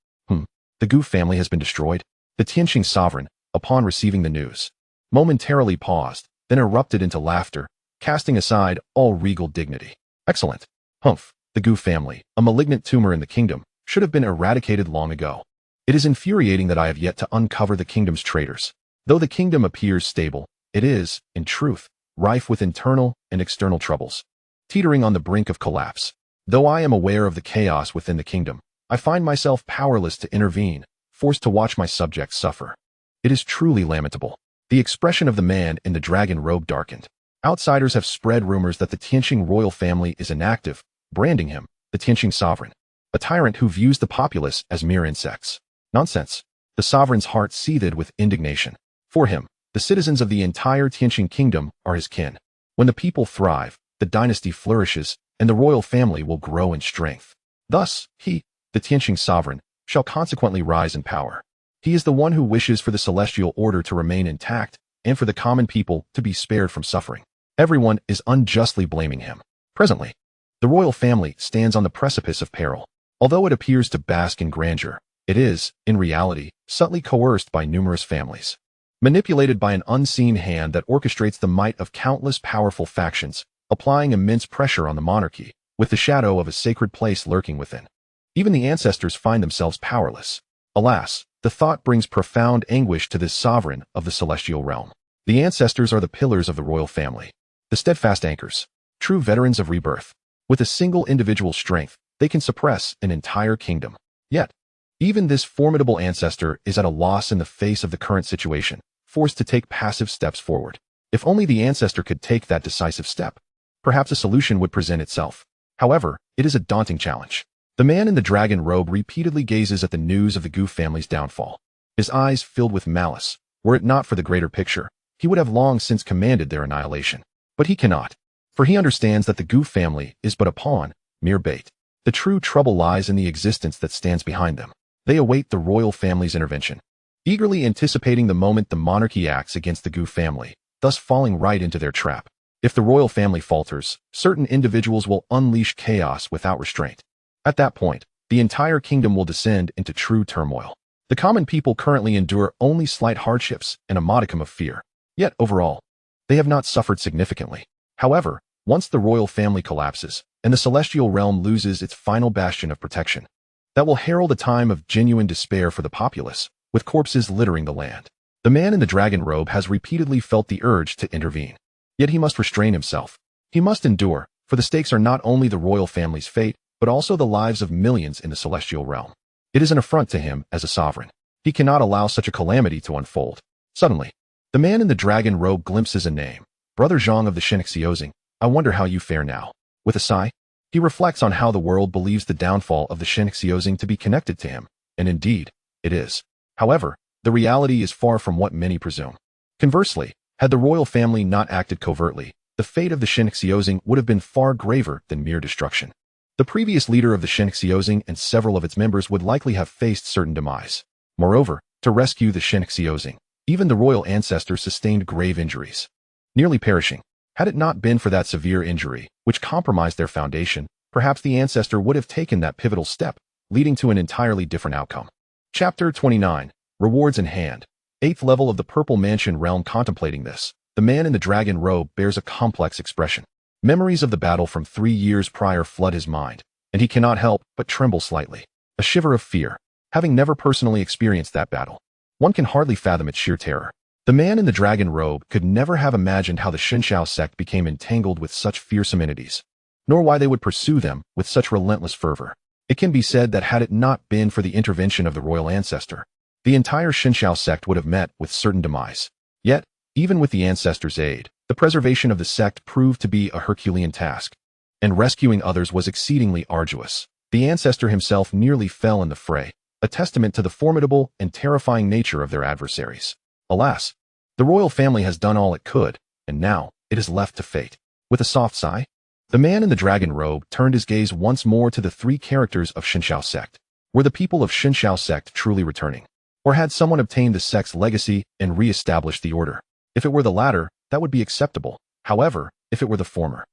The Gu family has been destroyed? The Tianqing sovereign, upon receiving the news, momentarily paused, then erupted into laughter, casting aside all regal dignity. "Excellent. The Gu family, a malignant tumor in the kingdom, should have been eradicated long ago. It is infuriating that I have yet to uncover the kingdom's traitors. Though the kingdom appears stable, it is, in truth, rife with internal and external troubles, teetering on the brink of collapse. Though I am aware of the chaos within the kingdom, I find myself powerless to intervene, forced to watch my subjects suffer. It is truly lamentable." The expression of the man in the dragon robe darkened. Outsiders have spread rumors that the Tianqing royal family is inactive, branding him, the Tianqing sovereign, a tyrant who views the populace as mere insects. Nonsense. The sovereign's heart seethed with indignation. For him, the citizens of the entire Tianqing kingdom are his kin. When the people thrive, the dynasty flourishes, and the royal family will grow in strength. Thus, he, the Tianqing sovereign, shall consequently rise in power. He is the one who wishes for the celestial order to remain intact and for the common people to be spared from suffering. Everyone is unjustly blaming him. Presently, the royal family stands on the precipice of peril. Although it appears to bask in grandeur, it is, in reality, subtly coerced by numerous families. Manipulated by an unseen hand that orchestrates the might of countless powerful factions, applying immense pressure on the monarchy, with the shadow of a sacred place lurking within. Even the ancestors find themselves powerless. Alas, the thought brings profound anguish to this sovereign of the celestial realm. The ancestors are the pillars of the royal family, the steadfast anchors, true veterans of rebirth. With a single individual strength, they can suppress an entire kingdom. Yet, even this formidable ancestor is at a loss in the face of the current situation, forced to take passive steps forward. If only the ancestor could take that decisive step, perhaps a solution would present itself. However, it is a daunting challenge. The man in the dragon robe repeatedly gazes at the news of the Gu family's downfall, his eyes filled with malice. Were it not for the greater picture, he would have long since commanded their annihilation. But he cannot, for he understands that the Gu family is but a pawn, mere bait. The true trouble lies in the existence that stands behind them. They await the royal family's intervention, eagerly anticipating the moment the monarchy acts against the Gu family, thus falling right into their trap. If the royal family falters, certain individuals will unleash chaos without restraint. At that point, the entire kingdom will descend into true turmoil. The common people currently endure only slight hardships and a modicum of fear. Yet, overall, they have not suffered significantly. However, once the royal family collapses, and the celestial realm loses its final bastion of protection, that will herald a time of genuine despair for the populace, with corpses littering the land. The man in the dragon robe has repeatedly felt the urge to intervene. Yet he must restrain himself. He must endure, for the stakes are not only the royal family's fate, but also the lives of millions in the celestial realm. It is an affront to him as a sovereign. He cannot allow such a calamity to unfold. Suddenly, the man in the dragon robe glimpses a name. Brother Zhang of the Shenxiozing, I wonder how you fare now. With a sigh, he reflects on how the world believes the downfall of the Shenxiozing to be connected to him, and indeed, it is. However, the reality is far from what many presume. Conversely, had the royal family not acted covertly, the fate of the Shenxiozing would have been far graver than mere destruction. The previous leader of the Shenxiozing and several of its members would likely have faced certain demise. Moreover, to rescue the Shenxiozing, even the royal ancestors sustained grave injuries, nearly perishing. Had it not been for that severe injury, which compromised their foundation, perhaps the ancestor would have taken that pivotal step, leading to an entirely different outcome. Chapter 29. Rewards in Hand. 8th level of the Purple Mansion realm. Contemplating this, the man in the dragon robe bears a complex expression. Memories of the battle from 3 years prior flood his mind, and he cannot help but tremble slightly. A shiver of fear. Having never personally experienced that battle, one can hardly fathom its sheer terror. The man in the dragon robe could never have imagined how the Xinxiao sect became entangled with such fearsome entities, nor why they would pursue them with such relentless fervor. It can be said that had it not been for the intervention of the royal ancestor, the entire Xinxiao sect would have met with certain demise. Yet, even with the ancestor's aid, the preservation of the sect proved to be a Herculean task, and rescuing others was exceedingly arduous. The ancestor himself nearly fell in the fray, a testament to the formidable and terrifying nature of their adversaries. Alas, the royal family has done all it could, and now it is left to fate. With a soft sigh, the man in the dragon robe turned his gaze once more to the 3 characters of Xinxiao sect. Were the people of Xinxiao sect truly returning? Or had someone obtained the sect's legacy and re-established the order? If it were the latter, that would be acceptable. However, if it were the former,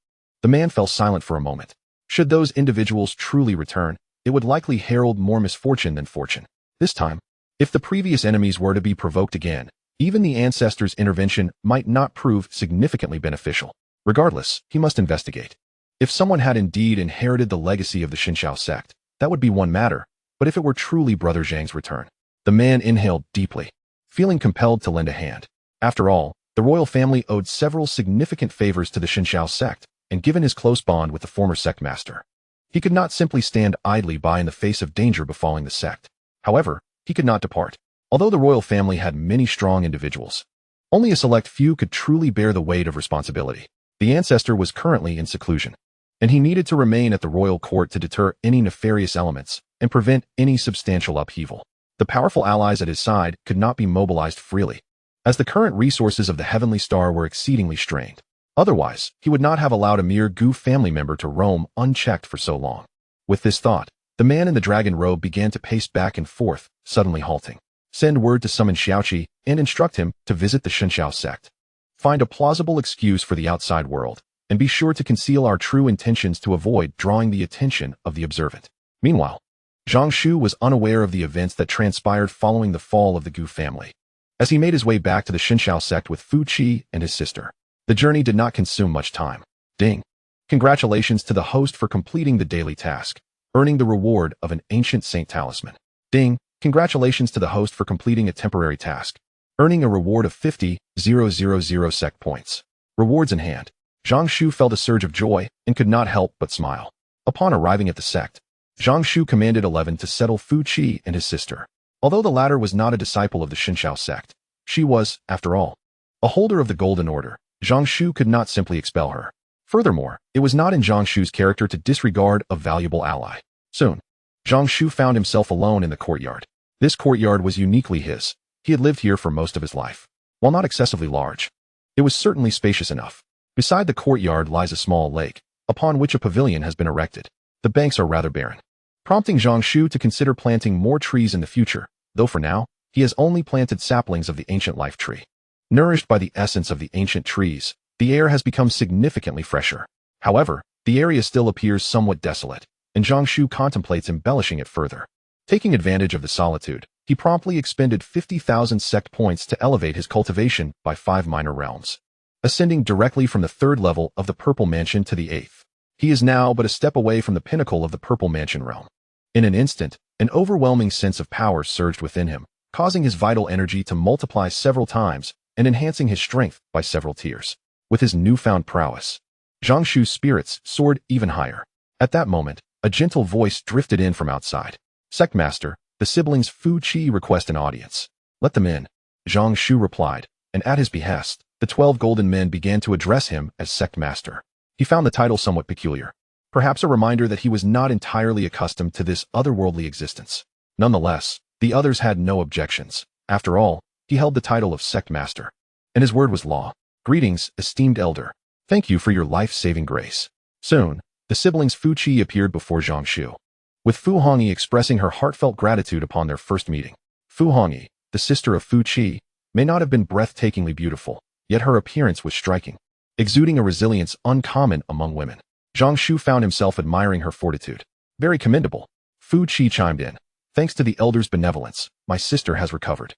the man fell silent for a moment. Should those individuals truly return, it would likely herald more misfortune than fortune. This time, if the previous enemies were to be provoked again, even the ancestor's intervention might not prove significantly beneficial. Regardless, he must investigate. If someone had indeed inherited the legacy of the Xinxiao sect, that would be one matter, but if it were truly Brother Zhang's return, the man inhaled deeply, feeling compelled to lend a hand. After all, the royal family owed several significant favors to the Xinxiao sect, and given his close bond with the former sect master, he could not simply stand idly by in the face of danger befalling the sect. However, he could not depart. Although the royal family had many strong individuals, only a select few could truly bear the weight of responsibility. The ancestor was currently in seclusion, and he needed to remain at the royal court to deter any nefarious elements and prevent any substantial upheaval. The powerful allies at his side could not be mobilized freely, as the current resources of the Heavenly Star were exceedingly strained. Otherwise, he would not have allowed a mere Gu family member to roam unchecked for so long. With this thought, the man in the dragon robe began to pace back and forth, suddenly halting. Send word to summon Xiaoqi and instruct him to visit the Shenxiao sect. Find a plausible excuse for the outside world, and be sure to conceal our true intentions to avoid drawing the attention of the observant. Meanwhile, Zhang Shu was unaware of the events that transpired following the fall of the Gu family. As he made his way back to the Shenxiao sect with Fu Qi and his sister, the journey did not consume much time. Ding! Congratulations to the host for completing the daily task, earning the reward of an ancient saint talisman. Ding! Congratulations to the host for completing a temporary task, earning a reward of 50,000 sect points. Rewards in hand, Zhang Shu felt a surge of joy and could not help but smile. Upon arriving at the sect, Zhang Shu commanded 11 to settle Fu Qi and his sister. Although the latter was not a disciple of the Shenxiao sect, she was, after all, a holder of the Golden Order. Zhang Shu could not simply expel her. Furthermore, it was not in Zhang Shu's character to disregard a valuable ally. Soon, Zhang Shu found himself alone in the courtyard. This courtyard was uniquely his. He had lived here for most of his life. While not excessively large, it was certainly spacious enough. Beside the courtyard lies a small lake, upon which a pavilion has been erected. The banks are rather barren, prompting Zhang Shu to consider planting more trees in the future, though for now, he has only planted saplings of the ancient life tree. Nourished by the essence of the ancient trees, the air has become significantly fresher. However, the area still appears somewhat desolate, and Zhang Shu contemplates embellishing it further. Taking advantage of the solitude, he promptly expended 50,000 sect points to elevate his cultivation by 5 minor realms, ascending directly from the 3rd level of the Purple Mansion to the 8th. He is now but a step away from the pinnacle of the Purple Mansion realm. In an instant, an overwhelming sense of power surged within him, causing his vital energy to multiply several times and enhancing his strength by several tiers. With his newfound prowess, Zhang Shu's spirits soared even higher. At that moment, a gentle voice drifted in from outside. Sect Master, the siblings Fu Qi request an audience. Let them in, Zhang Shu replied, and at his behest, the 12 golden men began to address him as Sect Master. He found the title somewhat peculiar, perhaps a reminder that he was not entirely accustomed to this otherworldly existence. Nonetheless, the others had no objections. After all, he held the title of Sect Master, and his word was law. Greetings, esteemed elder. Thank you for your life-saving grace. Soon, the siblings Fu Qi appeared before Zhang Shu, with Fu Hongyi expressing her heartfelt gratitude upon their first meeting. Fu Hongyi, the sister of Fu Qi, may not have been breathtakingly beautiful, yet her appearance was striking, exuding a resilience uncommon among women. Zhang Shu found himself admiring her fortitude. Very commendable. Fu Qi chimed in. Thanks to the elder's benevolence, my sister has recovered.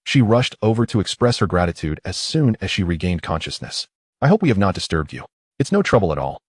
She rushed over to express her gratitude as soon as she regained consciousness. I hope we have not disturbed you. It's no trouble at all.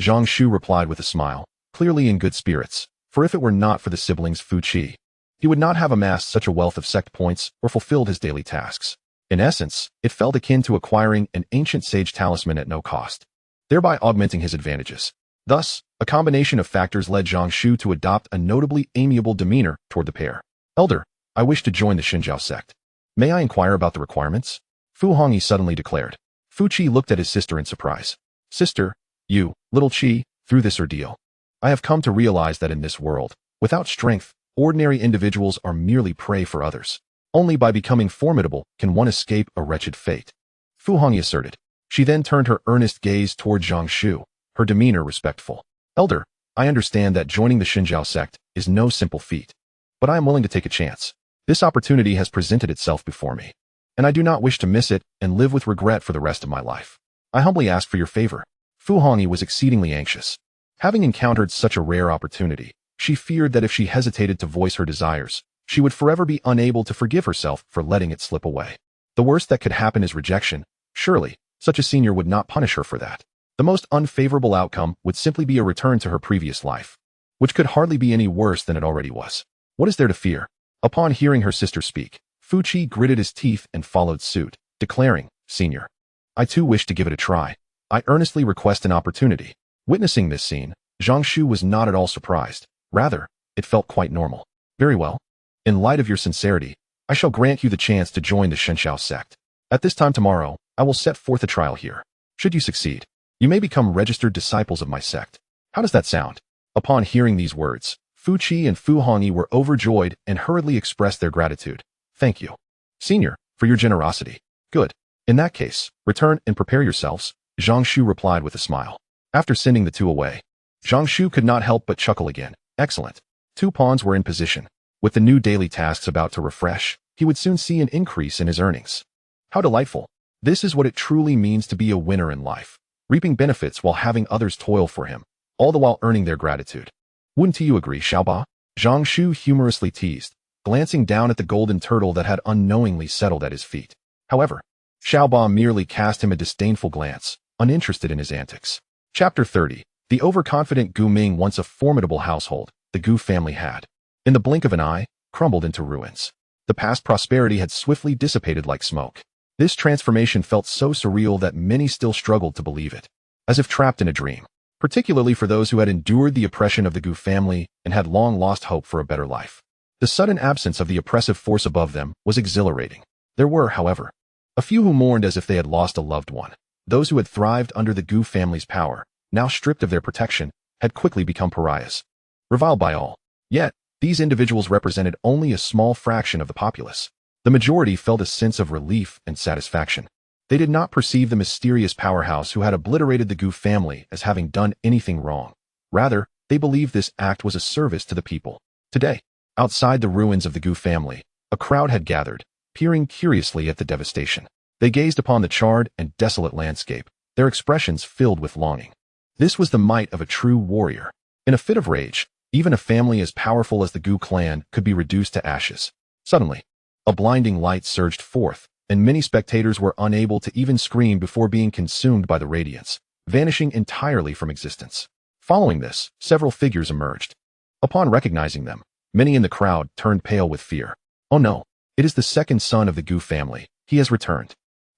Zhang Shu replied with a smile, clearly in good spirits, for if it were not for the siblings Fu Qi, he would not have amassed such a wealth of sect points or fulfilled his daily tasks. In essence, it felt akin to acquiring an ancient sage talisman at no cost, thereby augmenting his advantages. Thus, a combination of factors led Zhang Shu to adopt a notably amiable demeanor toward the pair. Elder, I wish to join the Shenxiao sect. May I inquire about the requirements? Fu Hongyi suddenly declared. Fu Qi looked at his sister in surprise. Sister, you, little Qi, through this ordeal, I have come to realize that in this world, without strength, ordinary individuals are merely prey for others. Only by becoming formidable can one escape a wretched fate. Fu Hongyi asserted. She then turned her earnest gaze toward Zhang Shu, her demeanor respectful. Elder, I understand that joining the Shenxiao sect is no simple feat, but I am willing to take a chance. This opportunity has presented itself before me, and I do not wish to miss it and live with regret for the rest of my life. I humbly ask for your favor. Fu Hongyi was exceedingly anxious. Having encountered such a rare opportunity, she feared that if she hesitated to voice her desires, she would forever be unable to forgive herself for letting it slip away. The worst that could happen is rejection. Surely, such a senior would not punish her for that. The most unfavorable outcome would simply be a return to her previous life, which could hardly be any worse than it already was. What is there to fear? Upon hearing her sister speak, Fu Qi gritted his teeth and followed suit, declaring, Senior, I too wish to give it a try. I earnestly request an opportunity. Witnessing this scene, Zhang Shu was not at all surprised. Rather, it felt quite normal. Very well. In light of your sincerity, I shall grant you the chance to join the Shenxiao sect. At this time tomorrow, I will set forth a trial here. Should you succeed, you may become registered disciples of my sect. How does that sound? Upon hearing these words, Fu Qi and Fu Hongyi were overjoyed and hurriedly expressed their gratitude. Thank you, Senior, for your generosity. Good. In that case, return and prepare yourselves, Zhang Shu replied with a smile. After sending the two away, Zhang Shu could not help but chuckle again. Excellent. 2 pawns were in position. With the new daily tasks about to refresh, he would soon see an increase in his earnings. How delightful. This is what it truly means to be a winner in life, reaping benefits while having others toil for him, all the while earning their gratitude. Wouldn't you agree, Xiaoba? Zhang Shu humorously teased, glancing down at the golden turtle that had unknowingly settled at his feet. However, Xiaoba merely cast him a disdainful glance, uninterested in his antics. Chapter 30. The overconfident Gu Ming. Once a formidable household, the Gu family had, in the blink of an eye, crumbled into ruins. The past prosperity had swiftly dissipated like smoke. This transformation felt so surreal that many still struggled to believe it, as if trapped in a dream, particularly for those who had endured the oppression of the Gu family and had long lost hope for a better life. The sudden absence of the oppressive force above them was exhilarating. There were, however, a few who mourned as if they had lost a loved one. Those who had thrived under the Gu family's power, now stripped of their protection, had quickly become pariahs, reviled by all. Yet, these individuals represented only a small fraction of the populace. The majority felt a sense of relief and satisfaction. They did not perceive the mysterious powerhouse who had obliterated the Gu family as having done anything wrong. Rather, they believed this act was a service to the people. Today, outside the ruins of the Gu family, a crowd had gathered, peering curiously at the devastation. They gazed upon the charred and desolate landscape, their expressions filled with longing. This was the might of a true warrior. In a fit of rage, even a family as powerful as the Gu clan could be reduced to ashes. Suddenly, a blinding light surged forth, and many spectators were unable to even scream before being consumed by the radiance, vanishing entirely from existence. Following this, several figures emerged. Upon recognizing them, many in the crowd turned pale with fear. Oh no, it is the second son of the Gu family. He has returned.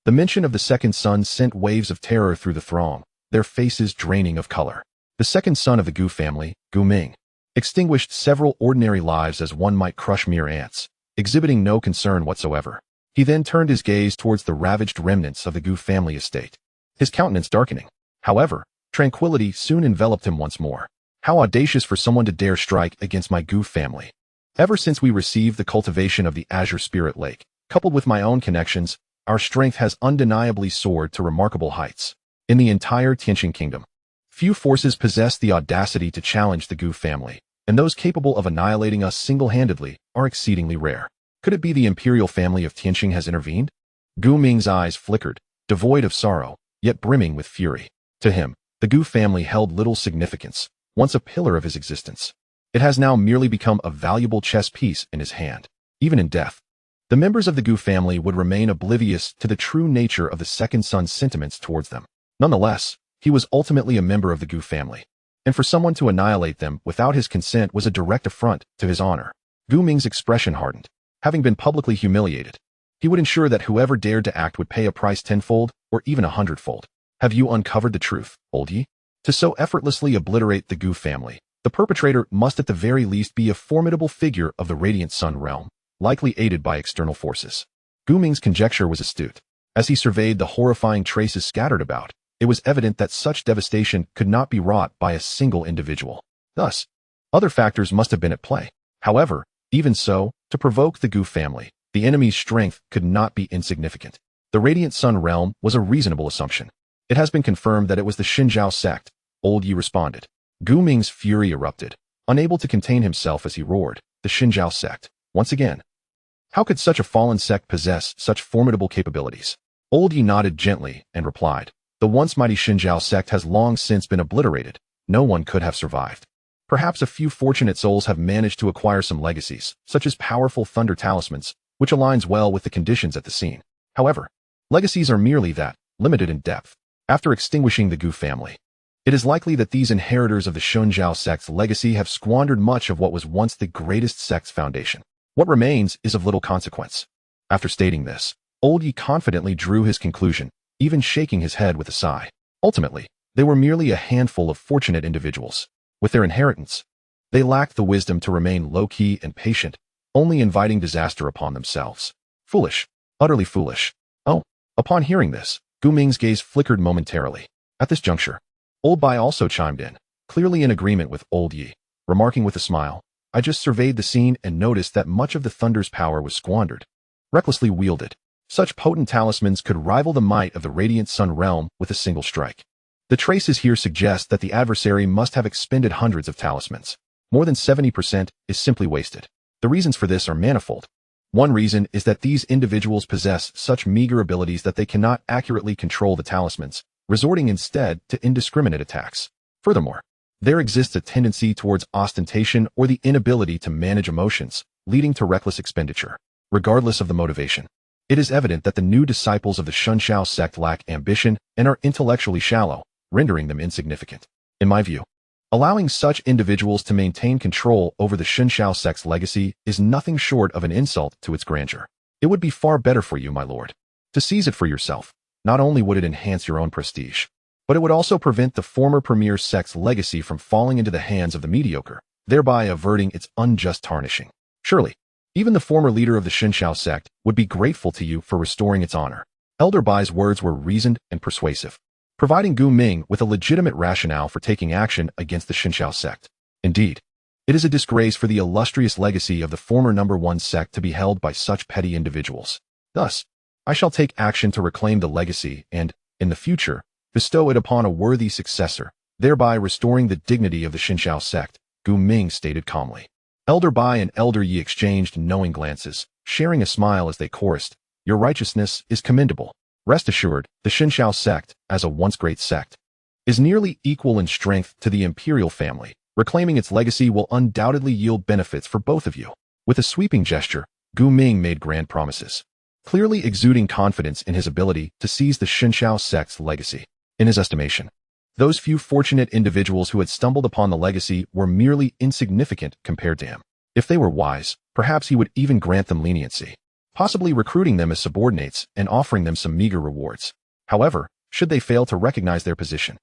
The mention of the second son sent waves of terror through the throng, their faces draining of color. The second son of the Gu family, Gu Ming, extinguished several ordinary lives as one might crush mere ants, exhibiting no concern whatsoever. He then turned his gaze towards the ravaged remnants of the Gu family estate, his countenance darkening. However, tranquility soon enveloped him once more. How audacious for someone to dare strike against my Gu family. Ever since we received the cultivation of the Azure Spirit Lake, coupled with my own connections, our strength has undeniably soared to remarkable heights. In the entire Tianqing kingdom, few forces possess the audacity to challenge the Gu family, and those capable of annihilating us single-handedly are exceedingly rare. Could it be the imperial family of Tianqing has intervened? Gu Ming's eyes flickered, devoid of sorrow, yet brimming with fury. To him, the Gu family held little significance, once a pillar of his existence. It has now merely become a valuable chess piece in his hand. Even in death, the members of the Gu family would remain oblivious to the true nature of the second son's sentiments towards them. Nonetheless, he was ultimately a member of the Gu family, and for someone to annihilate them without his consent was a direct affront to his honor. Gu Ming's expression hardened. Having been publicly humiliated, he would ensure that whoever dared to act would pay a price tenfold or even 100-fold. Have you uncovered the truth, old ye? To so effortlessly obliterate the Gu family, the perpetrator must at the very least be a formidable figure of the Radiant Sun realm, likely aided by external forces. Gu Ming's conjecture was astute. As he surveyed the horrifying traces scattered about, it was evident that such devastation could not be wrought by a single individual. Thus, other factors must have been at play. However, even so, to provoke the Gu family, the enemy's strength could not be insignificant. The Radiant Sun realm was a reasonable assumption. It has been confirmed that it was the Xinjiao sect, old Yi responded. Gu Ming's fury erupted, unable to contain himself as he roared, the Xinjiao sect, once again. How could such a fallen sect possess such formidable capabilities? Old Yi nodded gently and replied, the once mighty Xinjiao sect has long since been obliterated. No one could have survived. Perhaps a few fortunate souls have managed to acquire some legacies, such as powerful thunder talismans, which aligns well with the conditions at the scene. However, legacies are merely that, limited in depth. After extinguishing the Gu family, it is likely that these inheritors of the Xinjiao sect's legacy have squandered much of what was once the greatest sect's foundation. What remains is of little consequence. After stating this, Old Yi confidently drew his conclusion, even shaking his head with a sigh. Ultimately, they were merely a handful of fortunate individuals. With their inheritance, they lacked the wisdom to remain low-key and patient, only inviting disaster upon themselves. Foolish. Utterly foolish. Oh, upon hearing this, Gu Ming's gaze flickered momentarily. At this juncture, Old Bai also chimed in, clearly in agreement with Old Yi, remarking with a smile, I just surveyed the scene and noticed that much of the thunder's power was squandered, recklessly wielded. Such potent talismans could rival the might of the Radiant Sun realm with a single strike. The traces here suggest that the adversary must have expended hundreds of talismans. More than 70% is simply wasted. The reasons for this are manifold. One reason is that these individuals possess such meager abilities that they cannot accurately control the talismans, resorting instead to indiscriminate attacks. Furthermore, there exists a tendency towards ostentation or the inability to manage emotions, leading to reckless expenditure, regardless of the motivation. It is evident that the new disciples of the Shunshao sect lack ambition and are intellectually shallow, rendering them insignificant. In my view, allowing such individuals to maintain control over the Shunshao sect's legacy is nothing short of an insult to its grandeur. It would be far better for you, my lord, to seize it for yourself. Not only would it enhance your own prestige, but it would also prevent the former premier sect's legacy from falling into the hands of the mediocre, thereby averting its unjust tarnishing. Surely, even the former leader of the Shunshao sect would be grateful to you for restoring its honor. Elder Bai's words were reasoned and persuasive, providing Gu Ming with a legitimate rationale for taking action against the Shunshao sect. Indeed, it is a disgrace for the illustrious legacy of the former number 1 sect to be held by such petty individuals. Thus, I shall take action to reclaim the legacy and, in the future, bestow it upon a worthy successor, thereby restoring the dignity of the Shunshao sect, Gu Ming stated calmly. Elder Bai and Elder Yi exchanged knowing glances, sharing a smile as they chorused, "Your righteousness is commendable." Rest assured, the Shunshao sect, as a once great sect, is nearly equal in strength to the imperial family. Reclaiming its legacy will undoubtedly yield benefits for both of you. With a sweeping gesture, Gu Ming made grand promises, clearly exuding confidence in his ability to seize the Shunshao sect's legacy. In his estimation, those few fortunate individuals who had stumbled upon the legacy were merely insignificant compared to him. If they were wise, perhaps he would even grant them leniency, possibly recruiting them as subordinates and offering them some meager rewards. However, should they fail to recognize their position,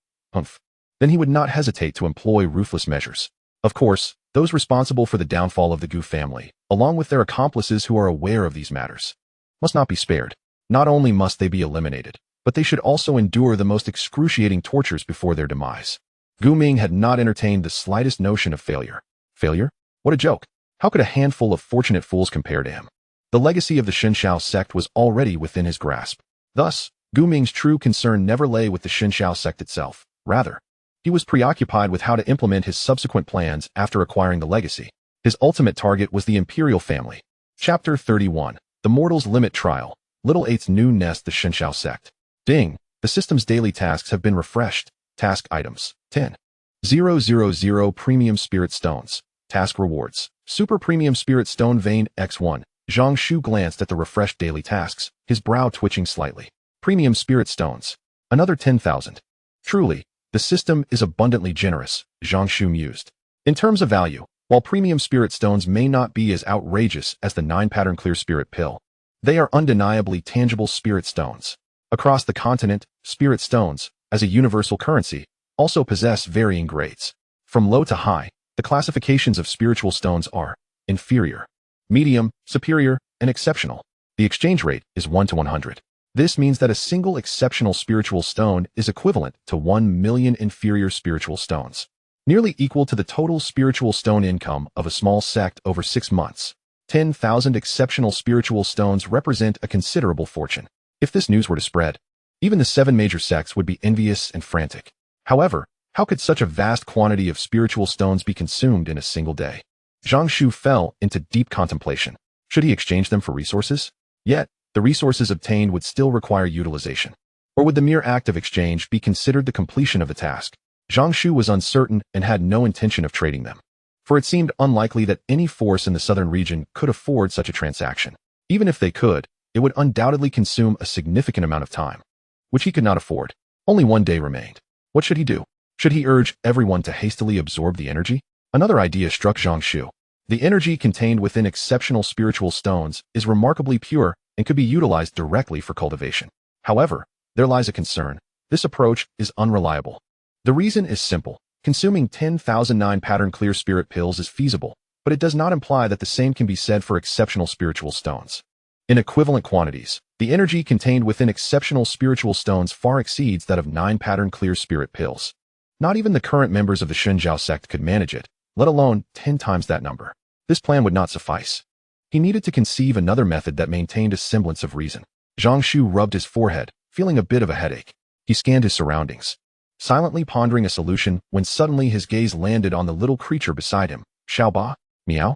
then he would not hesitate to employ ruthless measures. Of course, those responsible for the downfall of the Gu family, along with their accomplices who are aware of these matters, must not be spared. Not only must they be eliminated, but they should also endure the most excruciating tortures before their demise. Gu Ming had not entertained the slightest notion of failure. Failure? What a joke. How could a handful of fortunate fools compare to him? The legacy of the Shunshao sect was already within his grasp. Thus, Gu Ming's true concern never lay with the Shunshao sect itself. Rather, he was preoccupied with how to implement his subsequent plans after acquiring the legacy. His ultimate target was the imperial family. Chapter 31. The Mortal's Limit Trial. Little Eight's new nest, the Shunshao sect. Ding. The system's daily tasks have been refreshed. Task items. 10,000 Premium Spirit Stones. Task rewards. Super Premium Spirit Stone Vein X1. Zhang Shu glanced at the refreshed daily tasks, his brow twitching slightly. Premium Spirit Stones. Another 10,000. Truly, the system is abundantly generous, Zhang Shu mused. In terms of value, while Premium Spirit Stones may not be as outrageous as the 9-pattern Clear Spirit Pill, they are undeniably tangible spirit stones. Across the continent, spirit stones, as a universal currency, also possess varying grades. From low to high, the classifications of spiritual stones are inferior, medium, superior, and exceptional. The exchange rate is 1 to 100. This means that a single exceptional spiritual stone is equivalent to 1 million inferior spiritual stones, nearly equal to the total spiritual stone income of a small sect over 6 months. 10,000 exceptional spiritual stones represent a considerable fortune. If this news were to spread, even the 7 major sects would be envious and frantic. However, how could such a vast quantity of spiritual stones be consumed in a single day? Zhang Shu fell into deep contemplation. Should he exchange them for resources? Yet, the resources obtained would still require utilization. Or would the mere act of exchange be considered the completion of the task? Zhang Shu was uncertain and had no intention of trading them, for it seemed unlikely that any force in the southern region could afford such a transaction. Even if they could, it would undoubtedly consume a significant amount of time, which he could not afford. Only 1 day remained. What should he do? Should he urge everyone to hastily absorb the energy? Another idea struck Zhang Shu. The energy contained within exceptional spiritual stones is remarkably pure and could be utilized directly for cultivation. However, there lies a concern. This approach is unreliable. The reason is simple. Consuming 10,000 9-pattern Clear Spirit Pills is feasible, but it does not imply that the same can be said for exceptional spiritual stones. In equivalent quantities, the energy contained within exceptional spiritual stones far exceeds that of 9-pattern Clear Spirit Pills. Not even the current members of the Shunshao sect could manage it, let alone 10 times that number. This plan would not suffice. He needed to conceive another method that maintained a semblance of reason. Zhang Shu rubbed his forehead, feeling a bit of a headache. He scanned his surroundings, silently pondering a solution when suddenly his gaze landed on the little creature beside him. Xiaoba? Meow?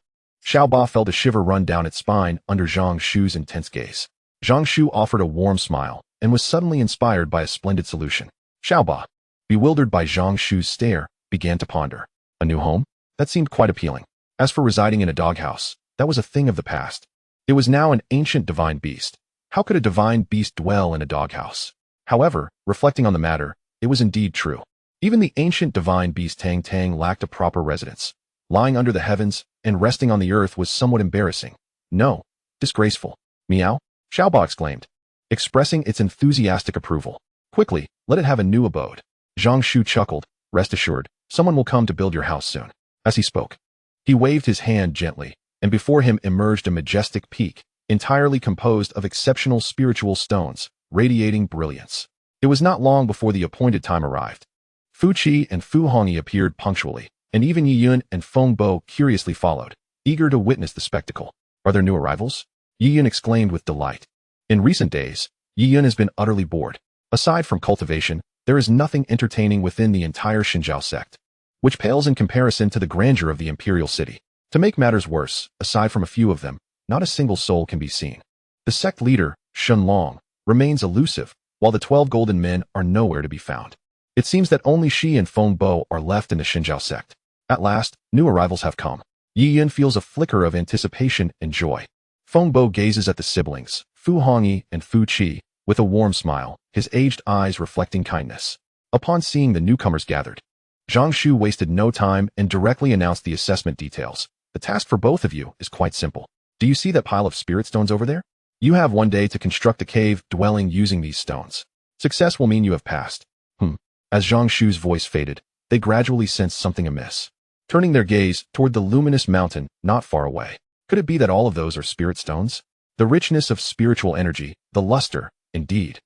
Xiaoba felt a shiver run down its spine under Zhang Shu's intense gaze. Zhang Shu offered a warm smile and was suddenly inspired by a splendid solution. Xiaoba, bewildered by Zhang Shu's stare, began to ponder. A new home? That seemed quite appealing. As for residing in a doghouse, that was a thing of the past. It was now an ancient divine beast. How could a divine beast dwell in a doghouse? However, reflecting on the matter, it was indeed true. Even the ancient divine beast Tang Tang lacked a proper residence. Lying under the heavens and resting on the earth was somewhat embarrassing. No, disgraceful. Meow? Xiaoba exclaimed, expressing its enthusiastic approval. Quickly, let it have a new abode. Zhang Shu chuckled. Rest assured, someone will come to build your house soon. As he spoke, he waved his hand gently, and before him emerged a majestic peak, entirely composed of exceptional spiritual stones, radiating brilliance. It was not long before the appointed time arrived. Fu Qi and Fu Hongyi appeared punctually, and even Yi Yun and Feng Bo curiously followed, eager to witness the spectacle. Are there new arrivals? Yi Yun exclaimed with delight. In recent days, Yi Yun has been utterly bored. Aside from cultivation, there is nothing entertaining within the entire Xinjiao sect, which pales in comparison to the grandeur of the imperial city. To make matters worse, aside from a few of them, not a single soul can be seen. The sect leader, Shun Long, remains elusive, while the 12 golden men are nowhere to be found. It seems that only Shi and Feng Bo are left in the Xinjiao sect. At last, new arrivals have come. Yi Yun feels a flicker of anticipation and joy. Feng Bo gazes at the siblings, Fu Hongyi and Fu Qi, with a warm smile, his aged eyes reflecting kindness. Upon seeing the newcomers gathered, Zhang Shu wasted no time and directly announced the assessment details. The task for both of you is quite simple. Do you see that pile of spirit stones over there? You have one day to construct a cave dwelling using these stones. Success will mean you have passed. As Zhang Shu's voice faded, they gradually sensed something amiss. Turning their gaze toward the luminous mountain not far away. Could it be that all of those are spirit stones? The richness of spiritual energy, the luster, indeed.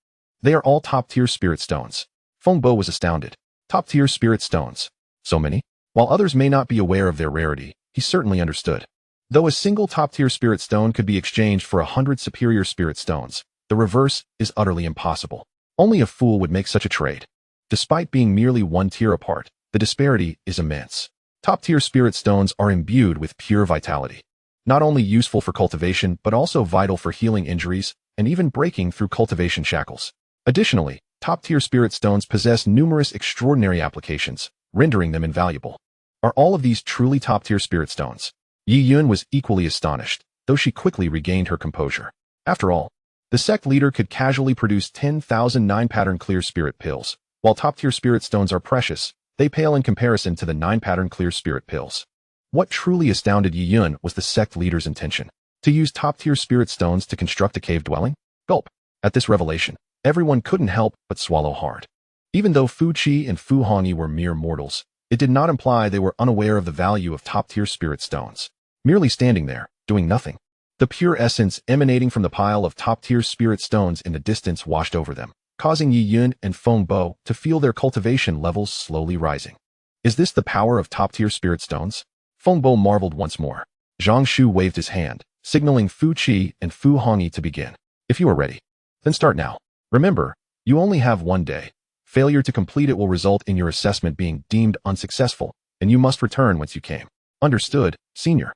They are all top-tier spirit stones. Feng Bo was astounded. Top-tier spirit stones. So many? While others may not be aware of their rarity, he certainly understood. Though a single top-tier spirit stone could be exchanged for 100 superior spirit stones, the reverse is utterly impossible. Only a fool would make such a trade. Despite being merely one tier apart, the disparity is immense. Top-tier spirit stones are imbued with pure vitality. Not only useful for cultivation, but also vital for healing injuries and even breaking through cultivation shackles. Additionally, top-tier spirit stones possess numerous extraordinary applications, rendering them invaluable. Are all of these truly top-tier spirit stones? Yi Yun was equally astonished, though she quickly regained her composure. After all, the sect leader could casually produce 10,000 9-pattern clear spirit pills. While top-tier spirit stones are precious, they pale in comparison to the 9-pattern clear spirit pills. What truly astounded Yi Yun was the sect leader's intention. To use top-tier spirit stones to construct a cave dwelling? Gulp. At this revelation, everyone couldn't help but swallow hard. Even though Fu Qi and Fu Hongyi were mere mortals, it did not imply they were unaware of the value of top-tier spirit stones. Merely standing there, doing nothing. The pure essence emanating from the pile of top-tier spirit stones in the distance washed over them, causing Yi Yun and Feng Bo to feel their cultivation levels slowly rising. Is this the power of top-tier spirit stones? Feng Bo marveled once more. Zhang Shu waved his hand, signaling Fu Qi and Fu Hongyi to begin. If you are ready, then start now. Remember, you only have one day. Failure to complete it will result in your assessment being deemed unsuccessful, and you must return whence you came. Understood, senior.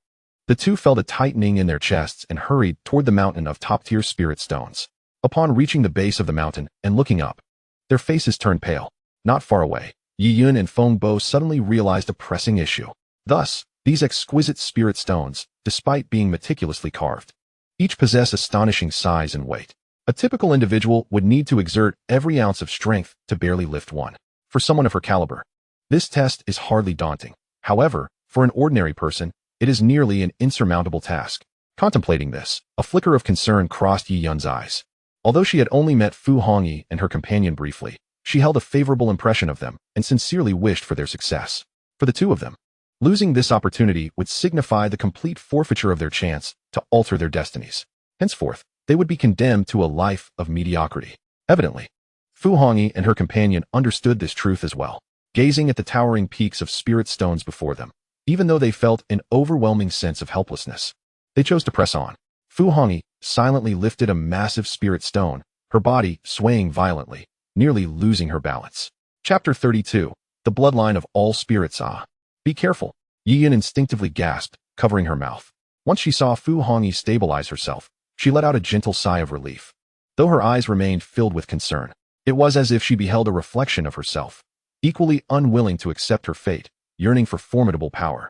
The two felt a tightening in their chests and hurried toward the mountain of top-tier spirit stones. Upon reaching the base of the mountain and looking up, their faces turned pale. Not far away, Yi Yun and Feng Bo suddenly realized a pressing issue. Thus, these exquisite spirit stones, despite being meticulously carved, each possess astonishing size and weight. A typical individual would need to exert every ounce of strength to barely lift one. For someone of her caliber, this test is hardly daunting. However, for an ordinary person, it is nearly an insurmountable task. Contemplating this, a flicker of concern crossed Yi Yun's eyes. Although she had only met Fu Hongyi and her companion briefly, she held a favorable impression of them and sincerely wished for their success. For the two of them, losing this opportunity would signify the complete forfeiture of their chance to alter their destinies. Henceforth, they would be condemned to a life of mediocrity. Evidently, Fu Hongyi and her companion understood this truth as well, gazing at the towering peaks of spirit stones before them. Even though they felt an overwhelming sense of helplessness, they chose to press on. Fu Hongyi silently lifted a massive spirit stone, her body swaying violently, nearly losing her balance. Chapter 32. The Bloodline of All Spirits. Be careful. Yi Yun instinctively gasped, covering her mouth. Once she saw Fu Hongyi stabilize herself, she let out a gentle sigh of relief. Though her eyes remained filled with concern, it was as if she beheld a reflection of herself, equally unwilling to accept her fate, yearning for formidable power,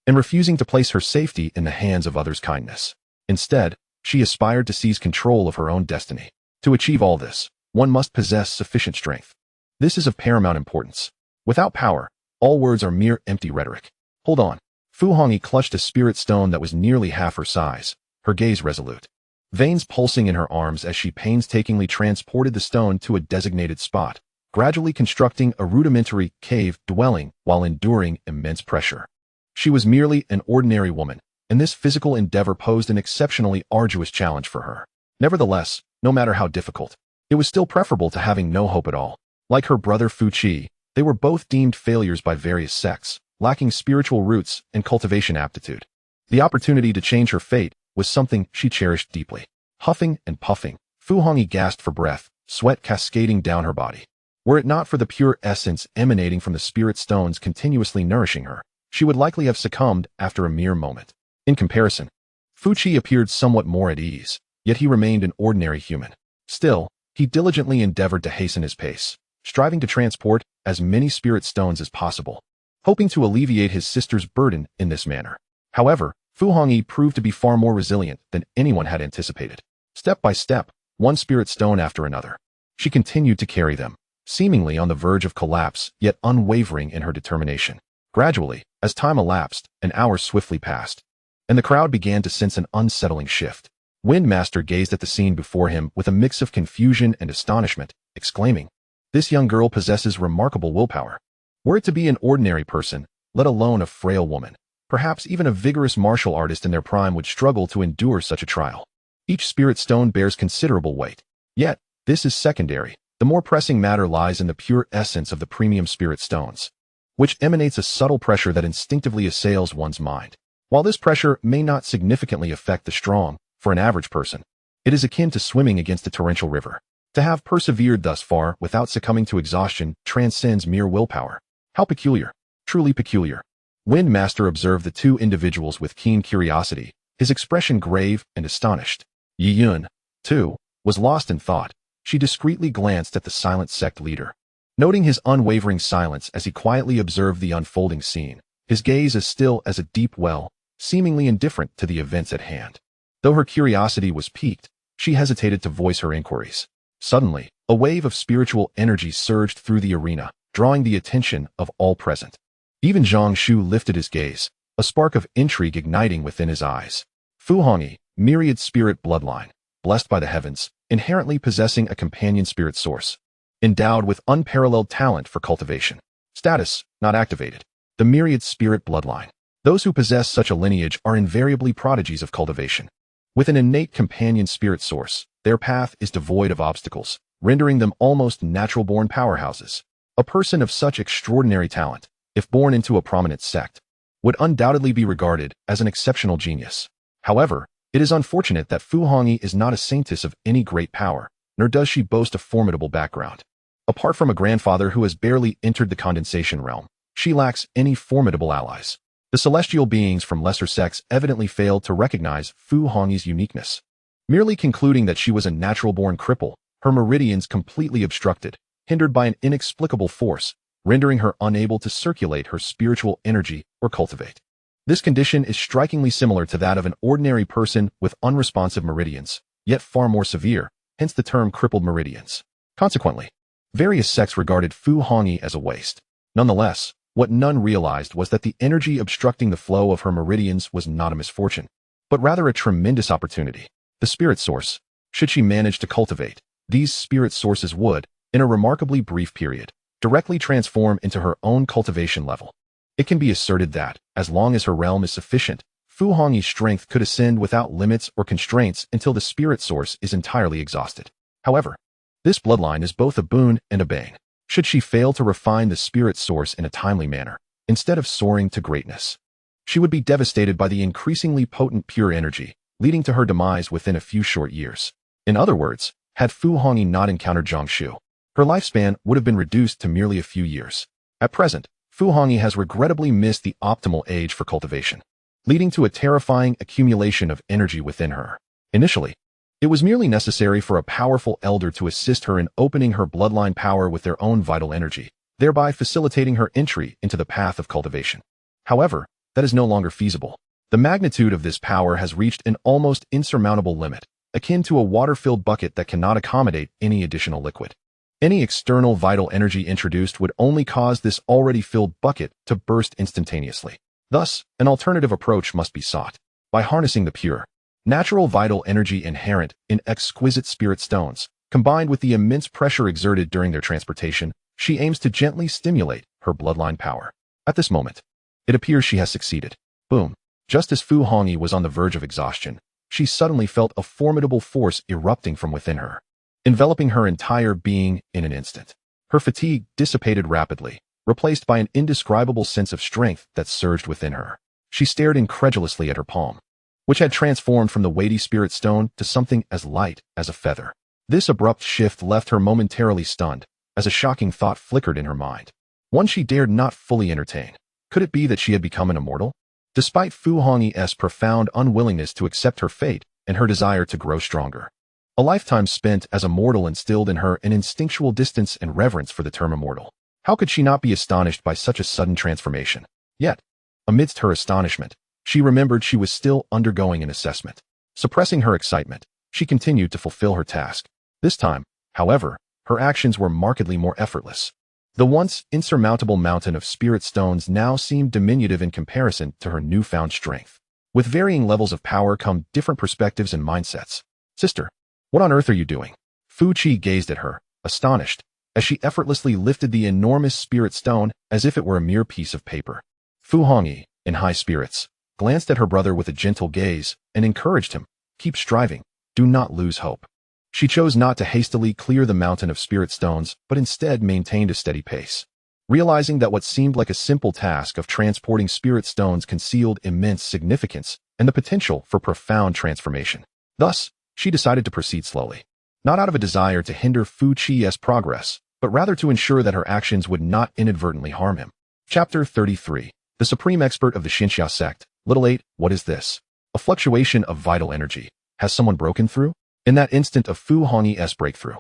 and refusing to place her safety in the hands of others' kindness. Instead, she aspired to seize control of her own destiny. To achieve all this, one must possess sufficient strength. This is of paramount importance. Without power, all words are mere empty rhetoric. Hold on. Fu Hongyi clutched a spirit stone that was nearly half her size, her gaze resolute. Veins pulsing in her arms as she painstakingly transported the stone to a designated spot, gradually constructing a rudimentary cave dwelling while enduring immense pressure. She was merely an ordinary woman, and this physical endeavor posed an exceptionally arduous challenge for her. Nevertheless, no matter how difficult, it was still preferable to having no hope at all. Like her brother Fu Qi, they were both deemed failures by various sects, lacking spiritual roots and cultivation aptitude. The opportunity to change her fate was something she cherished deeply. Huffing and puffing, Fu Hongyi gasped for breath, sweat cascading down her body. Were it not for the pure essence emanating from the spirit stones continuously nourishing her, she would likely have succumbed after a mere moment. In comparison, Fu Qi appeared somewhat more at ease, yet he remained an ordinary human. Still, he diligently endeavored to hasten his pace, striving to transport as many spirit stones as possible, hoping to alleviate his sister's burden in this manner. However, Fu Hongyi proved to be far more resilient than anyone had anticipated. Step by step, one spirit stone after another, she continued to carry them, seemingly on the verge of collapse, yet unwavering in her determination. Gradually, as time elapsed, an hour swiftly passed, and the crowd began to sense an unsettling shift. Windmaster gazed at the scene before him with a mix of confusion and astonishment, exclaiming, "This young girl possesses remarkable willpower. Were it to be an ordinary person, let alone a frail woman, perhaps even a vigorous martial artist in their prime would struggle to endure such a trial." Each spirit stone bears considerable weight. Yet, this is secondary. The more pressing matter lies in the pure essence of the premium spirit stones, which emanates a subtle pressure that instinctively assails one's mind. While this pressure may not significantly affect the strong, for an average person, it is akin to swimming against a torrential river. To have persevered thus far without succumbing to exhaustion transcends mere willpower. How peculiar. Truly peculiar. Windmaster observed the two individuals with keen curiosity, his expression grave and astonished. Yi Yun, too, was lost in thought. She discreetly glanced at the silent sect leader, noting his unwavering silence as he quietly observed the unfolding scene, his gaze as still as a deep well, seemingly indifferent to the events at hand. Though her curiosity was piqued, she hesitated to voice her inquiries. Suddenly, a wave of spiritual energy surged through the arena, drawing the attention of all present. Even Zhang Shu lifted his gaze, a spark of intrigue igniting within his eyes. Fu Hongyi, myriad spirit bloodline, blessed by the heavens, inherently possessing a companion spirit source, endowed with unparalleled talent for cultivation. Status, not activated. The myriad spirit bloodline. Those who possess such a lineage are invariably prodigies of cultivation. With an innate companion spirit source, their path is devoid of obstacles, rendering them almost natural-born powerhouses. A person of such extraordinary talent, if born into a prominent sect, would undoubtedly be regarded as an exceptional genius. However, it is unfortunate that Fu Hongyi is not a saintess of any great power, nor does she boast a formidable background. Apart from a grandfather who has barely entered the condensation realm, she lacks any formidable allies. The celestial beings from lesser sects evidently failed to recognize Fu Hongyi's uniqueness. Merely concluding that she was a natural-born cripple, her meridians completely obstructed, hindered by an inexplicable force, rendering her unable to circulate her spiritual energy or cultivate. This condition is strikingly similar to that of an ordinary person with unresponsive meridians, yet far more severe, hence the term crippled meridians. Consequently, various sects regarded Fu Hongyi as a waste. Nonetheless, what none realized was that the energy obstructing the flow of her meridians was not a misfortune, but rather a tremendous opportunity. The spirit source, should she manage to cultivate, these spirit sources would, in a remarkably brief period, directly transform into her own cultivation level. It can be asserted that, as long as her realm is sufficient, Fu Hongyi's strength could ascend without limits or constraints until the spirit source is entirely exhausted. However, this bloodline is both a boon and a bane. Should she fail to refine the spirit source in a timely manner, instead of soaring to greatness, she would be devastated by the increasingly potent pure energy, leading to her demise within a few short years. In other words, had Fu Hongyi not encountered Zhang Shu, her lifespan would have been reduced to merely a few years. At present, Fu Hongyi has regrettably missed the optimal age for cultivation. leading to a terrifying accumulation of energy within her. Initially, it was merely necessary for a powerful elder to assist her in opening her bloodline power with their own vital energy, thereby facilitating her entry into the path of cultivation. However, that is no longer feasible. The magnitude of this power has reached an almost insurmountable limit, akin to a water-filled bucket that cannot accommodate any additional liquid. Any external vital energy introduced would only cause this already filled bucket to burst instantaneously. Thus, an alternative approach must be sought. By harnessing the pure, natural vital energy inherent in exquisite spirit stones, combined with the immense pressure exerted during their transportation, she aims to gently stimulate her bloodline power. At this moment, it appears she has succeeded. Boom. Just as Fu Hongyi was on the verge of exhaustion, she suddenly felt a formidable force erupting from within her, enveloping her entire being in an instant. Her fatigue dissipated rapidly, replaced by an indescribable sense of strength that surged within her. She stared incredulously at her palm, which had transformed from the weighty spirit stone to something as light as a feather. This abrupt shift left her momentarily stunned, as a shocking thought flickered in her mind. One she dared not fully entertain. Could it be that she had become an immortal? Despite Fu Hongyi's profound unwillingness to accept her fate and her desire to grow stronger, a lifetime spent as a mortal instilled in her an instinctual distance and reverence for the term immortal. How could she not be astonished by such a sudden transformation? Yet, amidst her astonishment, she remembered she was still undergoing an assessment. Suppressing her excitement, she continued to fulfill her task. This time, however, her actions were markedly more effortless. The once insurmountable mountain of spirit stones now seemed diminutive in comparison to her newfound strength. With varying levels of power come different perspectives and mindsets. Sister, what on earth are you doing? Fu Qi gazed at her, astonished, as she effortlessly lifted the enormous spirit stone as if it were a mere piece of paper. Fu Hongyi, in high spirits, glanced at her brother with a gentle gaze and encouraged him, keep striving, do not lose hope. She chose not to hastily clear the mountain of spirit stones, but instead maintained a steady pace. Realizing that what seemed like a simple task of transporting spirit stones concealed immense significance and the potential for profound transformation. Thus, she decided to proceed slowly, not out of a desire to hinder Fu Qi's progress, but rather to ensure that her actions would not inadvertently harm him. Chapter 33. The Supreme Expert of the Xinxia Sect. Little 8. What is this? A fluctuation of vital energy. Has someone broken through? In that instant of Fu Hongyi's breakthrough,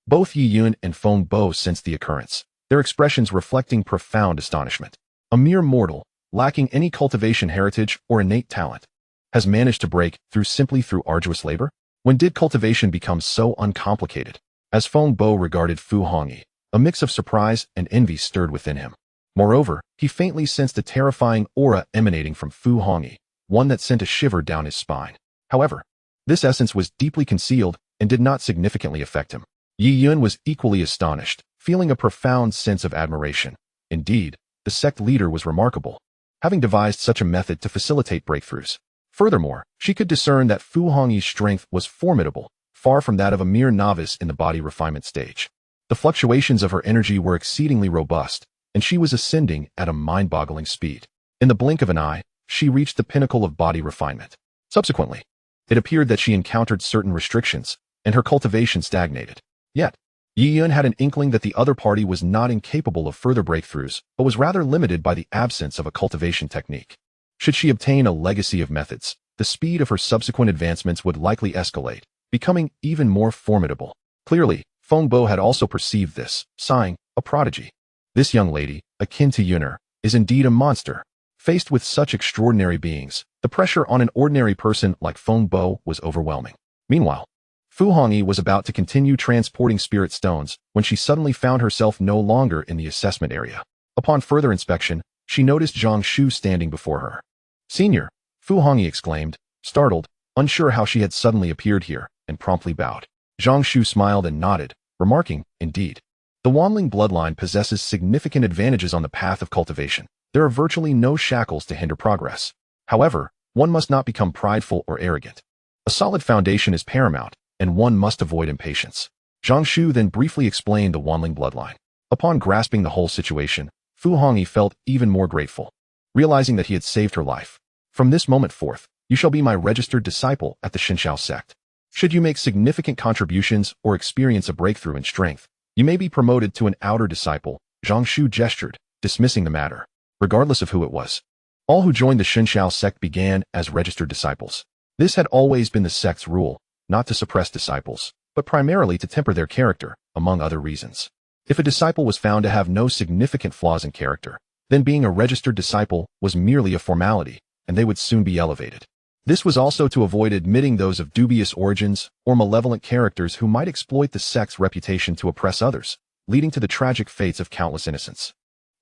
both Yi Yun and Feng Bo sensed the occurrence, their expressions reflecting profound astonishment. A mere mortal, lacking any cultivation heritage or innate talent, has managed to break through through arduous labor? When did cultivation become so uncomplicated? As Feng Bo regarded Fu Hongyi, a mix of surprise and envy stirred within him. Moreover, he faintly sensed a terrifying aura emanating from Fu Hongyi, one that sent a shiver down his spine. However, this essence was deeply concealed and did not significantly affect him. Yi Yun was equally astonished, feeling a profound sense of admiration. Indeed, the sect leader was remarkable, having devised such a method to facilitate breakthroughs. Furthermore, she could discern that Fu Hongyi's strength was formidable, far from that of a mere novice in the body refinement stage. The fluctuations of her energy were exceedingly robust, and she was ascending at a mind-boggling speed. In the blink of an eye, she reached the pinnacle of body refinement. Subsequently, it appeared that she encountered certain restrictions, and her cultivation stagnated. Yet, Yi Yun had an inkling that the other party was not incapable of further breakthroughs, but was rather limited by the absence of a cultivation technique. Should she obtain a legacy of methods, the speed of her subsequent advancements would likely escalate, becoming even more formidable. Clearly, Feng Bo had also perceived this, sighing, a prodigy. This young lady, akin to Yuner, is indeed a monster. Faced with such extraordinary beings, the pressure on an ordinary person like Feng Bo was overwhelming. Meanwhile, Fu Hongyi was about to continue transporting spirit stones when she suddenly found herself no longer in the assessment area. Upon further inspection, she noticed Zhang Shu standing before her. Senior, Fu Hongyi exclaimed, startled, unsure how she had suddenly appeared here, and promptly bowed. Zhang Shu smiled and nodded, remarking, indeed, the Wanling bloodline possesses significant advantages on the path of cultivation. There are virtually no shackles to hinder progress. However, one must not become prideful or arrogant. A solid foundation is paramount, and one must avoid impatience. Zhang Shu then briefly explained the Wanling bloodline. Upon grasping the whole situation, Fu Hongyi felt even more grateful, realizing that he had saved her life. From this moment forth, you shall be my registered disciple at the Xinxia sect. Should you make significant contributions or experience a breakthrough in strength, you may be promoted to an outer disciple. Zhang Shu gestured, dismissing the matter. Regardless of who it was, All who joined the Shenxiao sect began as registered disciples. This had always been the sect's rule, not to suppress disciples, but primarily to temper their character, among other reasons. If a disciple was found to have no significant flaws in character, then being a registered disciple was merely a formality, and they would soon be elevated. This was also to avoid admitting those of dubious origins or malevolent characters who might exploit the sect's reputation to oppress others, leading to the tragic fates of countless innocents.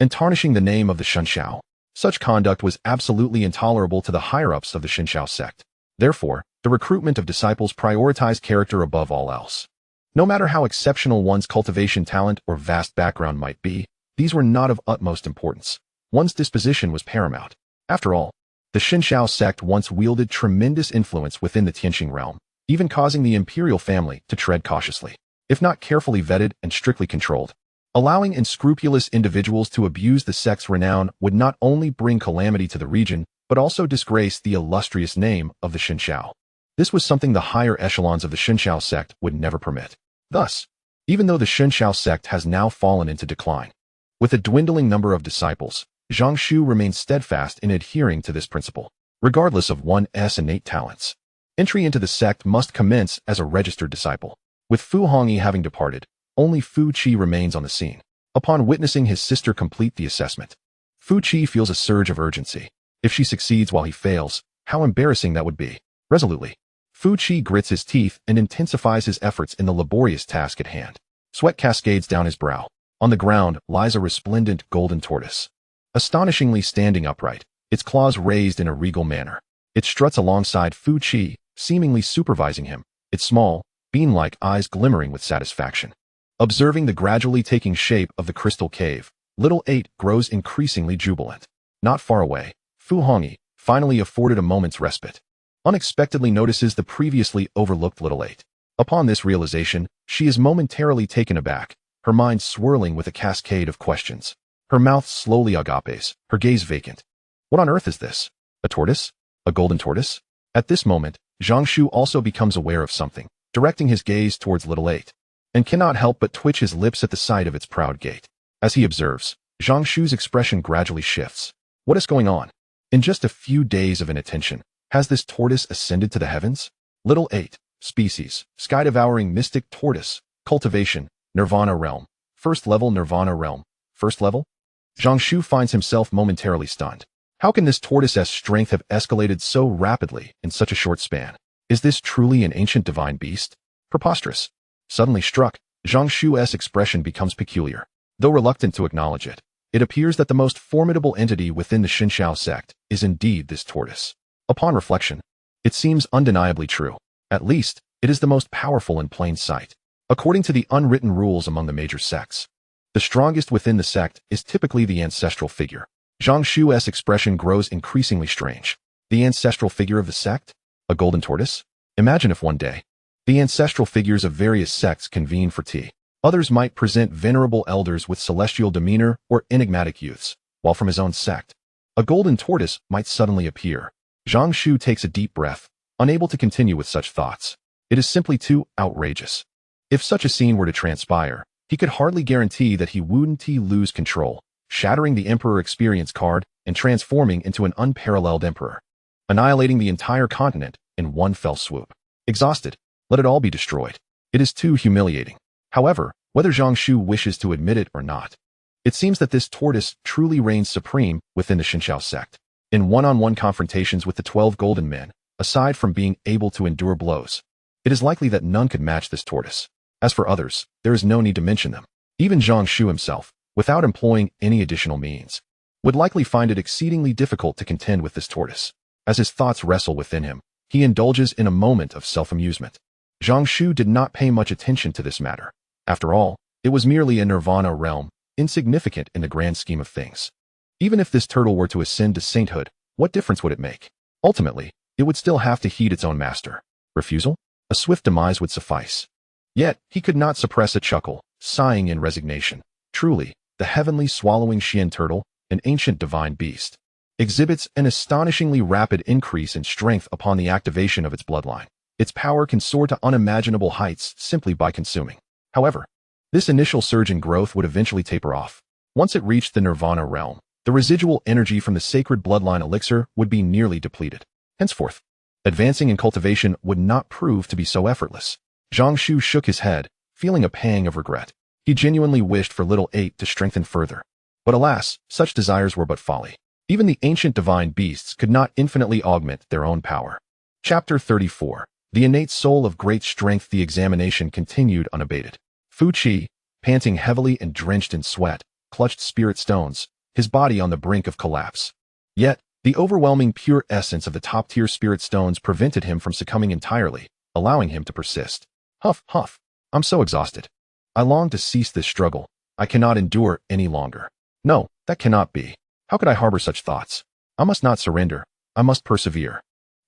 And tarnishing the name of the Shenxiao. Such conduct was absolutely intolerable to the higher-ups of the Shenxiao sect. Therefore, the recruitment of disciples prioritized character above all else. No matter how exceptional one's cultivation talent or vast background might be, these were not of utmost importance. One's disposition was paramount. After all, the Shenxiao sect once wielded tremendous influence within the Tianxing realm, even causing the imperial family to tread cautiously, if not carefully vetted and strictly controlled. Allowing unscrupulous individuals to abuse the sect's renown would not only bring calamity to the region, but also disgrace the illustrious name of the Shenxiao. This was something the higher echelons of the Shenxiao sect would never permit. Thus, even though the Shenxiao sect has now fallen into decline, with a dwindling number of disciples, Zhang Shu remains steadfast in adhering to this principle, regardless of one's innate talents. Entry into the sect must commence as a registered disciple. With Fu Hongyi having departed, only Fu Qi remains on the scene. Upon witnessing his sister complete the assessment, Fu Qi feels a surge of urgency. If she succeeds while he fails, how embarrassing that would be. Resolutely, Fu Qi grits his teeth and intensifies his efforts in the laborious task at hand. Sweat cascades down his brow. On the ground lies a resplendent golden tortoise. Astonishingly standing upright, its claws raised in a regal manner. It struts alongside Fu Qi, seemingly supervising him, its small, bean-like eyes glimmering with satisfaction. Observing the gradually taking shape of the crystal cave, Little 8 grows increasingly jubilant. Not far away, Fu Hongyi, finally afforded a moment's respite, unexpectedly notices the previously overlooked Little 8. Upon this realization, she is momentarily taken aback, her mind swirling with a cascade of questions. Her mouth slowly agapes, her gaze vacant. What on earth is this? A tortoise? A golden tortoise? At this moment, Zhang Shu also becomes aware of something, directing his gaze towards Little 8, and cannot help but twitch his lips at the sight of its proud gait. As he observes, Zhang Shu's expression gradually shifts. What is going on? In just a few days of inattention, has this tortoise ascended to the heavens? Little 8, species, sky-devouring mystic tortoise, cultivation, Nirvana realm, first level Nirvana realm, first level? Zhang Shu finds himself momentarily stunned. How can this tortoise's strength have escalated so rapidly in such a short span? Is this truly an ancient divine beast? Preposterous. Suddenly struck, Zhang Shu's expression becomes peculiar. Though reluctant to acknowledge it, it appears that the most formidable entity within the Shenxiao sect is indeed this tortoise. Upon reflection, it seems undeniably true. At least, it is the most powerful in plain sight. According to the unwritten rules among the major sects, the strongest within the sect is typically the ancestral figure. Zhang Shu's expression grows increasingly strange. The ancestral figure of the sect? A golden tortoise? Imagine if one day, the ancestral figures of various sects convene for tea. Others might present venerable elders with celestial demeanor or enigmatic youths, while from his own sect, a golden tortoise might suddenly appear. Zhang Shu takes a deep breath, unable to continue with such thoughts. It is simply too outrageous. If such a scene were to transpire, he could hardly guarantee that he wouldn't lose control, shattering the Emperor Experience card and transforming into an unparalleled Emperor, annihilating the entire continent in one fell swoop. Exhausted, let it all be destroyed. It is too humiliating. However, whether Zhang Shu wishes to admit it or not, it seems that this tortoise truly reigns supreme within the Shenxiao sect. In one-on-one confrontations with the 12 Golden Men, aside from being able to endure blows, it is likely that none could match this tortoise. As for others, there is no need to mention them. Even Zhang Shu himself, without employing any additional means, would likely find it exceedingly difficult to contend with this tortoise. As his thoughts wrestle within him, he indulges in a moment of self-amusement. Zhang Shu did not pay much attention to this matter. After all, it was merely a Nirvana realm, insignificant in the grand scheme of things. Even if this turtle were to ascend to sainthood, what difference would it make? Ultimately, it would still have to heed its own master. Refusal? A swift demise would suffice. Yet, he could not suppress a chuckle, sighing in resignation. Truly, the heavenly swallowing Xian turtle, an ancient divine beast, exhibits an astonishingly rapid increase in strength upon the activation of its bloodline. Its power can soar to unimaginable heights simply by consuming. However, this initial surge in growth would eventually taper off. Once it reached the Nirvana realm, the residual energy from the sacred bloodline elixir would be nearly depleted. Henceforth, advancing in cultivation would not prove to be so effortless. Zhang Shu shook his head, feeling a pang of regret. He genuinely wished for little 8 to strengthen further. But alas, such desires were but folly. Even the ancient divine beasts could not infinitely augment their own power. Chapter 34. The innate soul of great strength. The examination continued unabated. Fu Qi, panting heavily and drenched in sweat, clutched spirit stones, his body on the brink of collapse. Yet, the overwhelming pure essence of the top-tier spirit stones prevented him from succumbing entirely, allowing him to persist. Huff, huff. I'm so exhausted. I long to cease this struggle. I cannot endure any longer. No, that cannot be. How could I harbor such thoughts? I must not surrender. I must persevere.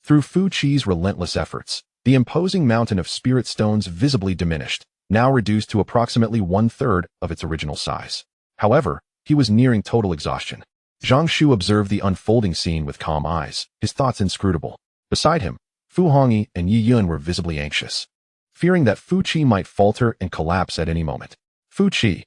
Through Fu Qi's relentless efforts, the imposing mountain of spirit stones visibly diminished, now reduced to approximately 1/3 of its original size. However, he was nearing total exhaustion. Zhang Shu observed the unfolding scene with calm eyes, his thoughts inscrutable. Beside him, Fu Hongyi and Yi Yun were visibly anxious, fearing that Fu Qi might falter and collapse at any moment. Fu Qi.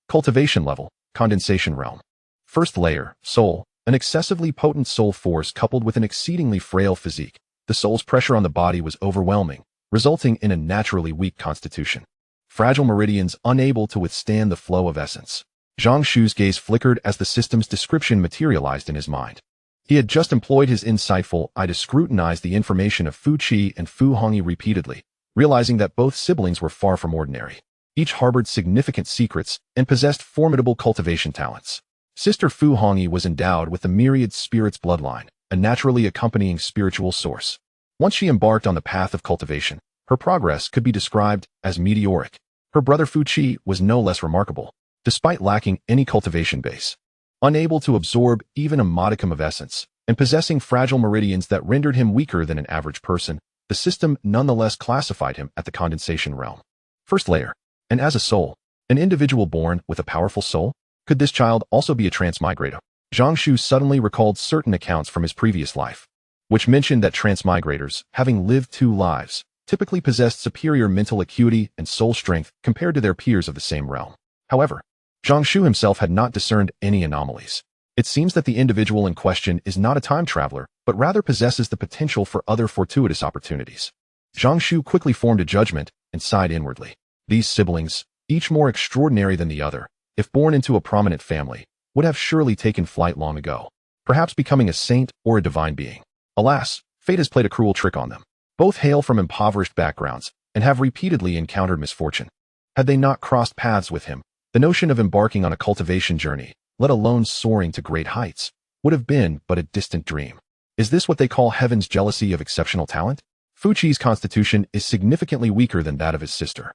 Cultivation level, condensation realm. First layer, soul, an excessively potent soul force coupled with an exceedingly frail physique. The soul's pressure on the body was overwhelming, resulting in a naturally weak constitution. Fragile meridians unable to withstand the flow of essence. Zhang Shu's gaze flickered as the system's description materialized in his mind. He had just employed his insightful eye to scrutinize the information of Fu Qi and Fu Hongyi repeatedly, realizing that both siblings were far from ordinary. Each harbored significant secrets and possessed formidable cultivation talents. Sister Fu Hongyi was endowed with the myriad spirits bloodline, a naturally accompanying spiritual source. Once she embarked on the path of cultivation, her progress could be described as meteoric. Her brother Fu Qi was no less remarkable, despite lacking any cultivation base. Unable to absorb even a modicum of essence, and possessing fragile meridians that rendered him weaker than an average person, the system nonetheless classified him at the condensation realm. First layer. And as a soul, an individual born with a powerful soul? Could this child also be a transmigrator? Zhang Shu suddenly recalled certain accounts from his previous life, which mentioned that transmigrators, having lived 2 lives, typically possessed superior mental acuity and soul strength compared to their peers of the same realm. However, Zhang Shu himself had not discerned any anomalies. It seems that the individual in question is not a time traveler, but rather possesses the potential for other fortuitous opportunities. Zhang Shu quickly formed a judgment and sighed inwardly. These siblings, each more extraordinary than the other, if born into a prominent family, would have surely taken flight long ago, perhaps becoming a saint or a divine being. Alas, fate has played a cruel trick on them. Both hail from impoverished backgrounds and have repeatedly encountered misfortune. Had they not crossed paths with him, the notion of embarking on a cultivation journey, let alone soaring to great heights, would have been but a distant dream. Is this what they call heaven's jealousy of exceptional talent? Fu Qi's constitution is significantly weaker than that of his sister.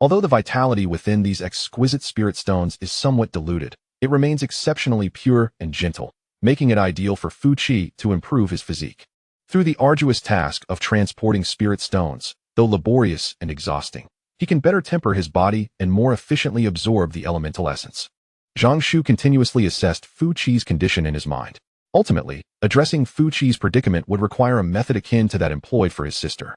Although the vitality within these exquisite spirit stones is somewhat diluted, it remains exceptionally pure and gentle, making it ideal for Fu Qi to improve his physique. Through the arduous task of transporting spirit stones, though laborious and exhausting, he can better temper his body and more efficiently absorb the elemental essence. Zhang Shu continuously assessed Fu Qi's condition in his mind. Ultimately, addressing Fu Qi's predicament would require a method akin to that employed for his sister.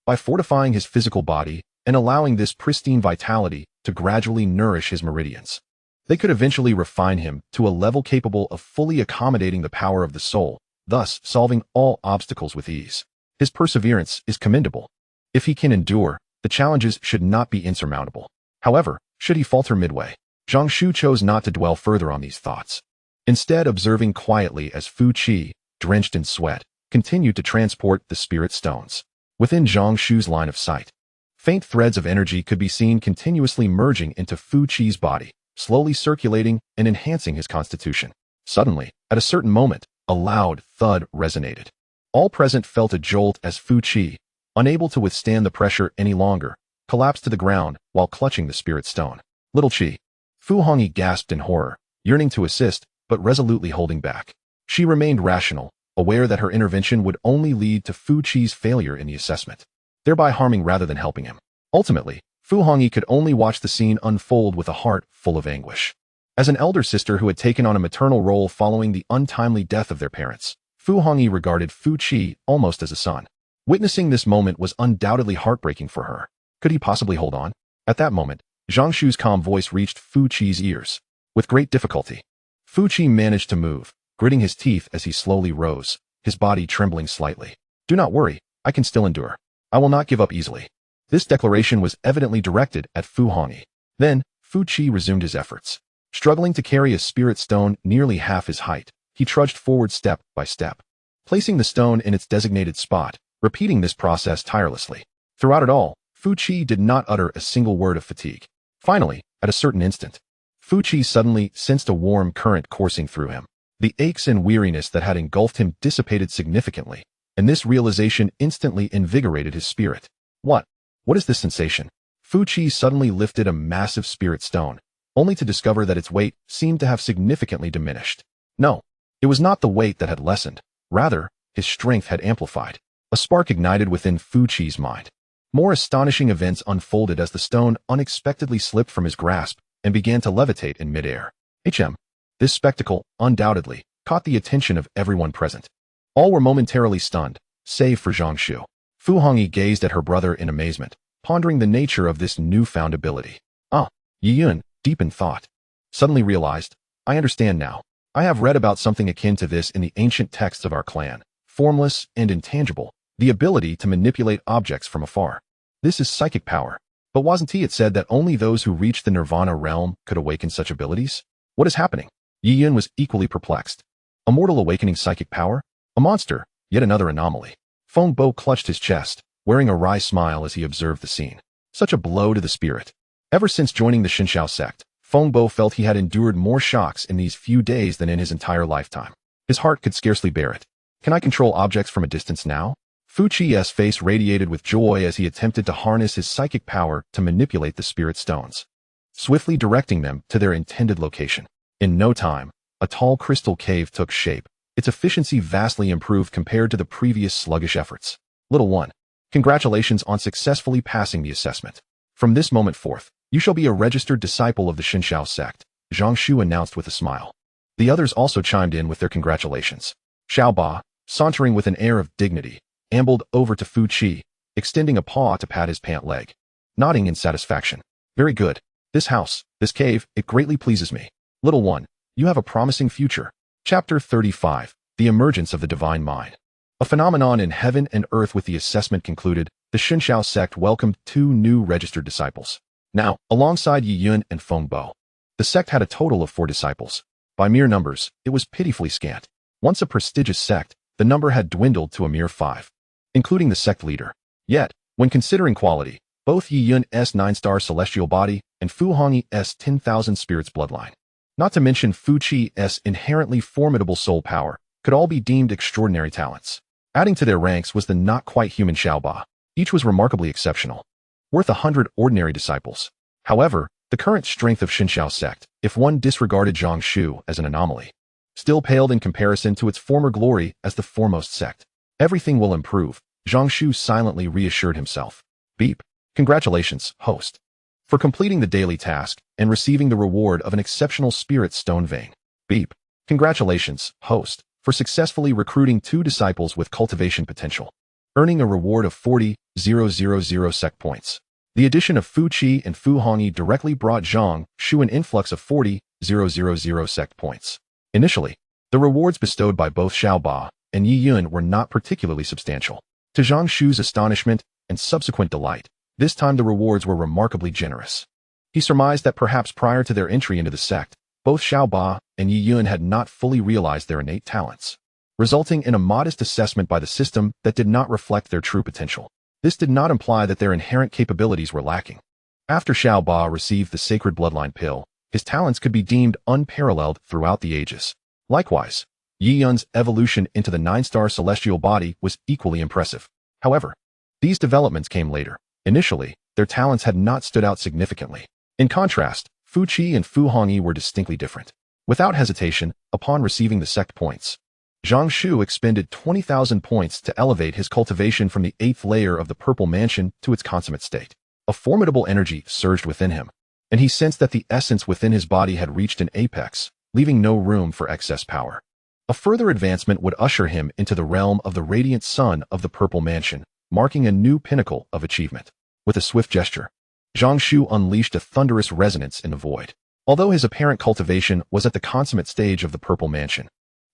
By fortifying his physical body and allowing this pristine vitality to gradually nourish his meridians, they could eventually refine him to a level capable of fully accommodating the power of the soul, thus solving all obstacles with ease. His perseverance is commendable. If he can endure, the challenges should not be insurmountable. However, should he falter midway, Zhang Shu chose not to dwell further on these thoughts. Instead, observing quietly as Fu Qi, drenched in sweat, continued to transport the spirit stones. Within Zhang Shu's line of sight, faint threads of energy could be seen continuously merging into Fu Qi's body, slowly circulating and enhancing his constitution. Suddenly, at a certain moment, a loud thud resonated. All present felt a jolt as Fu Qi, unable to withstand the pressure any longer, collapsed to the ground while clutching the spirit stone. Little Qi. Fu Hongyi gasped in horror, yearning to assist, but resolutely holding back. She remained rational, aware that her intervention would only lead to Fu Qi's failure in the assessment, thereby harming rather than helping him. Ultimately, Fu Hongyi could only watch the scene unfold with a heart full of anguish. As an elder sister who had taken on a maternal role following the untimely death of their parents, Fu Hongyi regarded Fu Qi almost as a son. Witnessing this moment was undoubtedly heartbreaking for her. Could he possibly hold on? At that moment, Zhang Shu's calm voice reached Fu Qi's ears. With great difficulty, Fu Qi managed to move, gritting his teeth as he slowly rose, his body trembling slightly. Do not worry, I can still endure. I will not give up easily. This declaration was evidently directed at Fu Hongyi. Then, Fu Qi resumed his efforts. Struggling to carry a spirit stone nearly half his height, he trudged forward step by step, placing the stone in its designated spot, repeating this process tirelessly. Throughout it all, Fu Qi did not utter a single word of fatigue. Finally, at a certain instant, Fu Qi suddenly sensed a warm current coursing through him. The aches and weariness that had engulfed him dissipated significantly, and this realization instantly invigorated his spirit. What is this sensation? Fu Qi suddenly lifted a massive spirit stone, only to discover that its weight seemed to have significantly diminished. No, it was not the weight that had lessened. Rather, his strength had amplified. A spark ignited within Fu Qi's mind. More astonishing events unfolded as the stone unexpectedly slipped from his grasp and began to levitate in midair. This spectacle, undoubtedly, caught the attention of everyone present. All were momentarily stunned, save for Zhang Shu. Fu Hongyi gazed at her brother in amazement, pondering the nature of this newfound ability. Yi Yun, deep in thought, suddenly realized, I understand now. I have read about something akin to this in the ancient texts of our clan, formless and intangible, the ability to manipulate objects from afar. This is psychic power. But wasn't it said that only those who reached the Nirvana realm could awaken such abilities? What is happening? Yi Yun was equally perplexed. A mortal awakening psychic power? A monster, yet another anomaly. Feng Bo clutched his chest, wearing a wry smile as he observed the scene. Such a blow to the spirit. Ever since joining the Xinxiao sect, Feng Bo felt he had endured more shocks in these few days than in his entire lifetime. His heart could scarcely bear it. Can I control objects from a distance now? Fu Qi's face radiated with joy as he attempted to harness his psychic power to manipulate the spirit stones, swiftly directing them to their intended location. In no time, a tall crystal cave took shape, its efficiency vastly improved compared to the previous sluggish efforts. Little one, congratulations on successfully passing the assessment. From this moment forth, you shall be a registered disciple of the Xinxiao sect, Zhang Shu announced with a smile. The others also chimed in with their congratulations. Xiao Ba, sauntering with an air of dignity, ambled over to Fu Qi, extending a paw to pat his pant leg, nodding in satisfaction. Very good. This house, this cave, it greatly pleases me. Little one, you have a promising future. Chapter 35, The Emergence of the Divine Mind. A phenomenon in heaven and earth. With the assessment concluded, the Xinxiao sect welcomed 2 new registered disciples. Now, alongside Yi Yun and Feng Bo, the sect had a total of 4 disciples. By mere numbers, it was pitifully scant. Once a prestigious sect, the number had dwindled to a mere 5, including the sect leader. Yet, when considering quality, both Yi Yun's 9-star celestial body and Fu Hongyi's 10,000 spirits bloodline, not to mention Fu Qi's inherently formidable soul power, could all be deemed extraordinary talents. Adding to their ranks was the not-quite-human Xiao Ba. Each was remarkably exceptional, worth 100 ordinary disciples. However, the current strength of Xinxiao sect, if one disregarded Zhang Shu as an anomaly, still paled in comparison to its former glory as the foremost sect. Everything will improve, Zhang Shu silently reassured himself. Beep. Congratulations, host, for completing the daily task and receiving the reward of an exceptional spirit stone vein. Beep. Congratulations, host, for successfully recruiting 2 disciples with cultivation potential, earning a reward of 40,000 sect points. The addition of Fu Qi and Fu Hongyi directly brought Zhang Shu an influx of 40,000 sect points. Initially, the rewards bestowed by both Xiao Ba and Yi Yun were not particularly substantial. To Zhang Shu's astonishment and subsequent delight, this time the rewards were remarkably generous. He surmised that perhaps prior to their entry into the sect, both Xiao Ba and Yi Yun had not fully realized their innate talents, resulting in a modest assessment by the system that did not reflect their true potential. This did not imply that their inherent capabilities were lacking. After Xiao Ba received the sacred bloodline pill, his talents could be deemed unparalleled throughout the ages. Likewise, Yi Yun's evolution into the 9-star celestial body was equally impressive. However, these developments came later. Initially, their talents had not stood out significantly. In contrast, Fu Qi and Fu Hongyi were distinctly different. Without hesitation, upon receiving the sect points, Zhang Shu expended 20,000 points to elevate his cultivation from the 8th layer of the purple mansion to its consummate state. A formidable energy surged within him, and he sensed that the essence within his body had reached an apex, leaving no room for excess power. A further advancement would usher him into the realm of the radiant sun of the purple mansion, marking a new pinnacle of achievement. With a swift gesture, Zhang Shu unleashed a thunderous resonance in the void. Although his apparent cultivation was at the consummate stage of the Purple Mansion,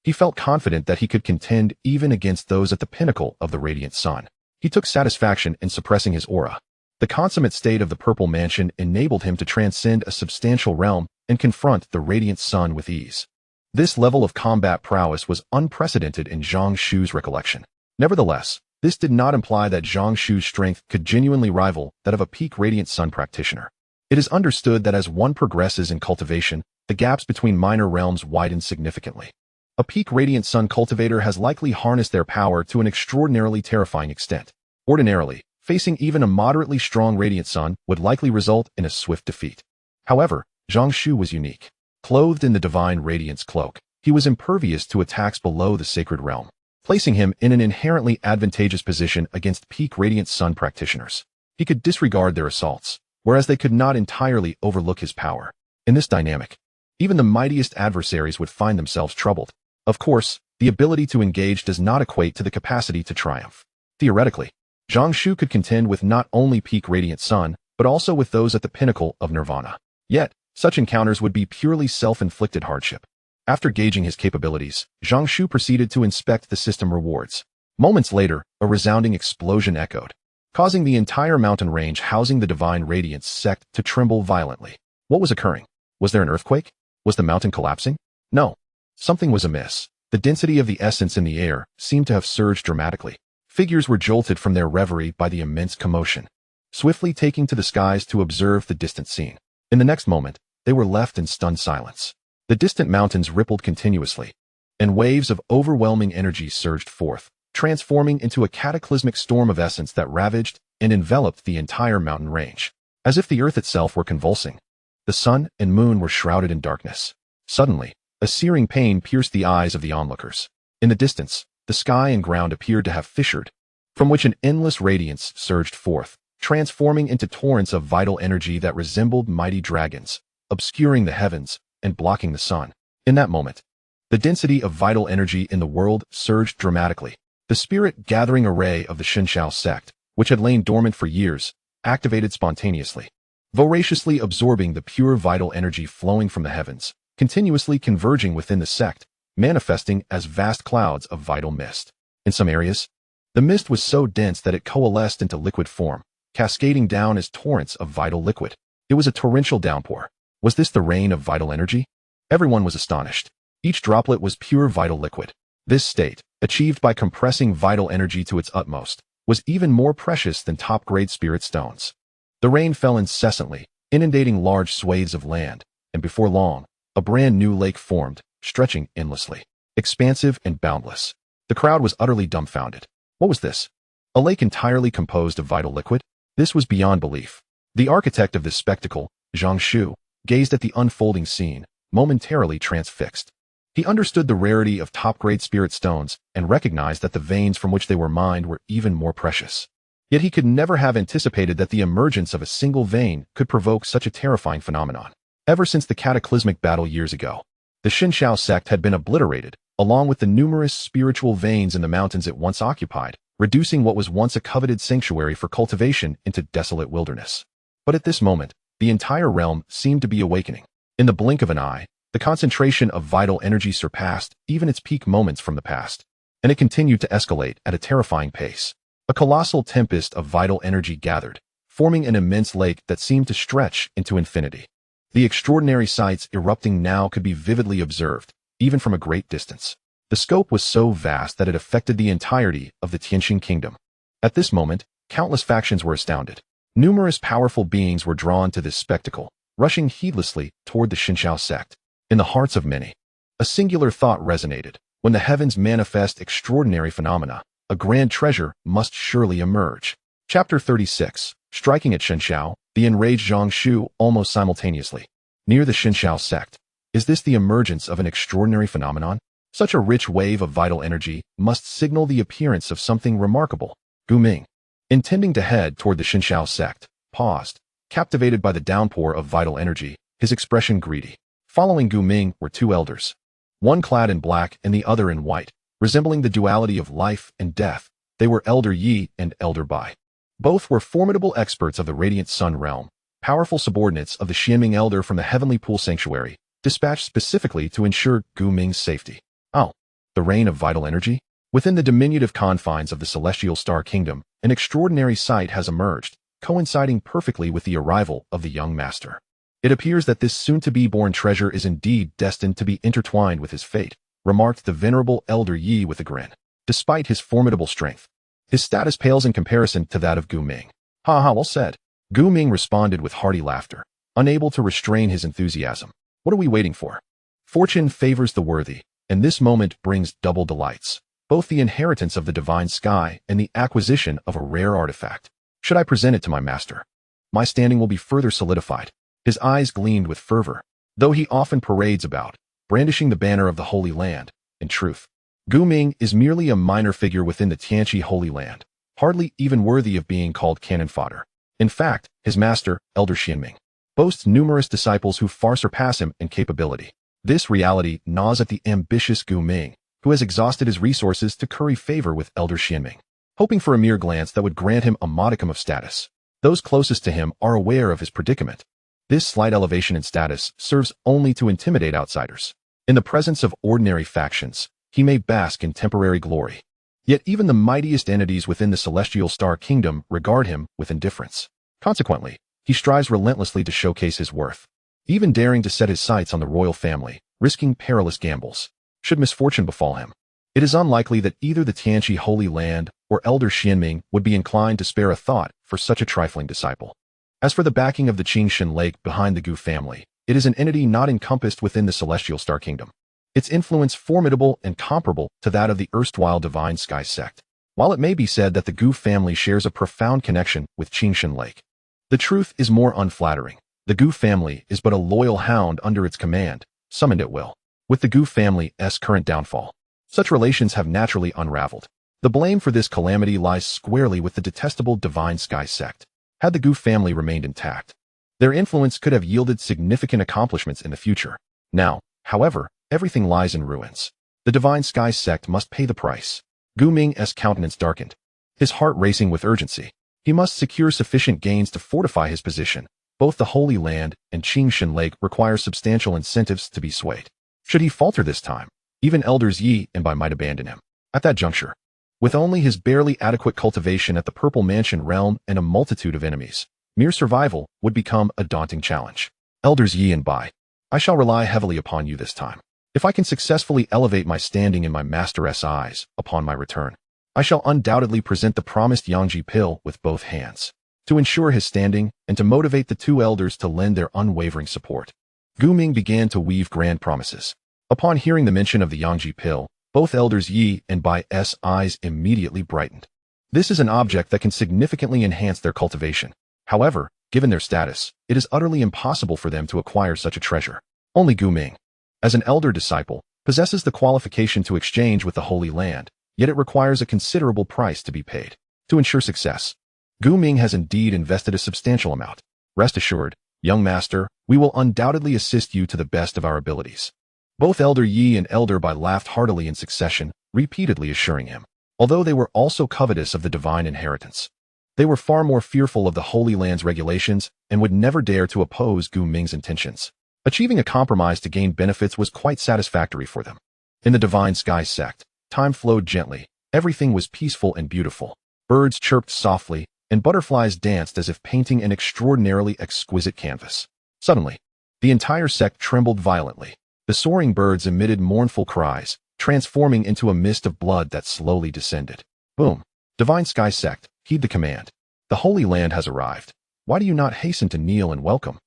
he felt confident that he could contend even against those at the pinnacle of the Radiant Sun. He took satisfaction in suppressing his aura. The consummate state of the Purple Mansion enabled him to transcend a substantial realm and confront the Radiant Sun with ease. This level of combat prowess was unprecedented in Zhang Shu's recollection. Nevertheless, this did not imply that Zhang Shu's strength could genuinely rival that of a peak Radiant Sun practitioner. It is understood that as one progresses in cultivation, the gaps between minor realms widen significantly. A peak Radiant Sun cultivator has likely harnessed their power to an extraordinarily terrifying extent. Ordinarily, facing even a moderately strong Radiant Sun would likely result in a swift defeat. However, Zhang Shu was unique. Clothed in the Divine Radiance cloak, he was impervious to attacks below the Sacred Realm, placing him in an inherently advantageous position against peak Radiant Sun practitioners. He could disregard their assaults, whereas they could not entirely overlook his power. In this dynamic, even the mightiest adversaries would find themselves troubled. Of course, the ability to engage does not equate to the capacity to triumph. Theoretically, Zhang Shu could contend with not only peak Radiant Sun, but also with those at the pinnacle of Nirvana. Yet, such encounters would be purely self-inflicted hardship. After gauging his capabilities, Zhang Shu proceeded to inspect the system rewards. Moments later, a resounding explosion echoed, causing the entire mountain range housing the Divine Radiance Sect to tremble violently. What was occurring? Was there an earthquake? Was the mountain collapsing? No. Something was amiss. The density of the essence in the air seemed to have surged dramatically. Figures were jolted from their reverie by the immense commotion, swiftly taking to the skies to observe the distant scene. In the next moment, they were left in stunned silence. The distant mountains rippled continuously, and waves of overwhelming energy surged forth, transforming into a cataclysmic storm of essence that ravaged and enveloped the entire mountain range. As if the earth itself were convulsing, the sun and moon were shrouded in darkness. Suddenly, a searing pain pierced the eyes of the onlookers. In the distance, the sky and ground appeared to have fissured, from which an endless radiance surged forth, transforming into torrents of vital energy that resembled mighty dragons, obscuring the heavens and blocking the sun. In that moment, the density of vital energy in the world surged dramatically. The spirit-gathering array of the Shenxiao sect, which had lain dormant for years, activated spontaneously, voraciously absorbing the pure vital energy flowing from the heavens, continuously converging within the sect, manifesting as vast clouds of vital mist. In some areas, the mist was so dense that it coalesced into liquid form, cascading down as torrents of vital liquid. It was a torrential downpour. Was this the rain of vital energy? Everyone was astonished. Each droplet was pure vital liquid. This state, achieved by compressing vital energy to its utmost, was even more precious than top-grade spirit stones. The rain fell incessantly, inundating large swathes of land, and before long, a brand new lake formed, stretching endlessly, expansive and boundless. The crowd was utterly dumbfounded. What was this? A lake entirely composed of vital liquid? This was beyond belief. The architect of this spectacle, Zhang Shu, gazed at the unfolding scene, momentarily transfixed. He understood the rarity of top-grade spirit stones and recognized that the veins from which they were mined were even more precious. Yet he could never have anticipated that the emergence of a single vein could provoke such a terrifying phenomenon. Ever since the cataclysmic battle years ago, the Shenxiao sect had been obliterated, along with the numerous spiritual veins in the mountains it once occupied, reducing what was once a coveted sanctuary for cultivation into desolate wilderness. But at this moment, the entire realm seemed to be awakening. In the blink of an eye, the concentration of vital energy surpassed even its peak moments from the past, and it continued to escalate at a terrifying pace. A colossal tempest of vital energy gathered, forming an immense lake that seemed to stretch into infinity. The extraordinary sights erupting now could be vividly observed, even from a great distance. The scope was so vast that it affected the entirety of the Tianxing kingdom. At this moment, countless factions were astounded. Numerous powerful beings were drawn to this spectacle, rushing heedlessly toward the Shenxiao sect. In the hearts of many, a singular thought resonated. When the heavens manifest extraordinary phenomena, a grand treasure must surely emerge. Chapter 36. Striking at Shenxiao, the enraged Zhang Shu almost simultaneously. Near the Shenxiao sect, is this the emergence of an extraordinary phenomenon? Such a rich wave of vital energy must signal the appearance of something remarkable. Gu Ming, intending to head toward the Shenxiao sect, paused, captivated by the downpour of vital energy, his expression greedy. Following Gu Ming were two elders, one clad in black and the other in white, resembling the duality of life and death. They were Elder Yi and Elder Bai. Both were formidable experts of the Radiant Sun realm, powerful subordinates of the Xianming Elder from the Heavenly Pool Sanctuary, dispatched specifically to ensure Gu Ming's safety. Oh, the reign of vital energy? Within the diminutive confines of the Celestial Star Kingdom, an extraordinary sight has emerged, coinciding perfectly with the arrival of the young master. It appears that this soon-to-be-born treasure is indeed destined to be intertwined with his fate, remarked the venerable Elder Yi with a grin. Despite his formidable strength, his status pales in comparison to that of Gu Ming. Ha ha, well said. Gu Ming responded with hearty laughter, unable to restrain his enthusiasm. What are we waiting for? Fortune favors the worthy, and this moment brings double delights, both the inheritance of the divine sky and the acquisition of a rare artifact. Should I present it to my master, my standing will be further solidified. His eyes gleamed with fervor, though he often parades about, brandishing the banner of the Holy Land. In truth, Gu Ming is merely a minor figure within the Tianqi Holy Land, hardly even worthy of being called cannon fodder. In fact, his master, Elder Xianming, boasts numerous disciples who far surpass him in capability. This reality gnaws at the ambitious Gu Ming, who has exhausted his resources to curry favor with Elder Xianming, hoping for a mere glance that would grant him a modicum of status. Those closest to him are aware of his predicament. This slight elevation in status serves only to intimidate outsiders. In the presence of ordinary factions, he may bask in temporary glory. Yet even the mightiest entities within the Celestial Star Kingdom regard him with indifference. Consequently, he strives relentlessly to showcase his worth, even daring to set his sights on the royal family, risking perilous gambles. Should misfortune befall him, it is unlikely that either the Tianqi Holy Land or Elder Xianming would be inclined to spare a thought for such a trifling disciple. As for the backing of the Qingshan Lake behind the Gu family, it is an entity not encompassed within the Celestial Star Kingdom. Its influence formidable and comparable to that of the erstwhile Divine Sky Sect. While it may be said that the Gu family shares a profound connection with Qingshan Lake, the truth is more unflattering. The Gu family is but a loyal hound under its command, summoned at will. With the Gu family's current downfall, such relations have naturally unraveled. The blame for this calamity lies squarely with the detestable Divine Sky Sect. Had the Gu family remained intact, their influence could have yielded significant accomplishments in the future. Now, however, everything lies in ruins. The Divine Sky Sect must pay the price. Gu Ming's countenance darkened, his heart racing with urgency. He must secure sufficient gains to fortify his position. Both the Holy Land and Qingshan Lake require substantial incentives to be swayed. Should he falter this time, even Elders Yi and Bai might abandon him. At that juncture, with only his barely adequate cultivation at the Purple Mansion realm and a multitude of enemies, mere survival would become a daunting challenge. Elders Yi and Bai, I shall rely heavily upon you this time. If I can successfully elevate my standing in my master's eyes upon my return, I shall undoubtedly present the promised Yangji pill with both hands, to ensure his standing and to motivate the two elders to lend their unwavering support. Gu Ming began to weave grand promises. Upon hearing the mention of the Yangji pill, both Elders Yi and Bai's eyes immediately brightened. This is an object that can significantly enhance their cultivation. However, given their status, it is utterly impossible for them to acquire such a treasure. Only Gu Ming, as an elder disciple, possesses the qualification to exchange with the Holy Land, yet it requires a considerable price to be paid. To ensure success, Gu Ming has indeed invested a substantial amount. Rest assured, young master, we will undoubtedly assist you to the best of our abilities. Both Elder Yi and Elder Bai laughed heartily in succession, repeatedly assuring him. Although they were also covetous of the divine inheritance, they were far more fearful of the Holy Land's regulations and would never dare to oppose Gu Ming's intentions. Achieving a compromise to gain benefits was quite satisfactory for them. In the Divine Sky Sect, time flowed gently, everything was peaceful and beautiful. Birds chirped softly, and butterflies danced as if painting an extraordinarily exquisite canvas. Suddenly, the entire sect trembled violently. The soaring birds emitted mournful cries, transforming into a mist of blood that slowly descended. Boom! Divine Sky Sect, heed the command. The Holy Land has arrived. Why do you not hasten to kneel and welcome?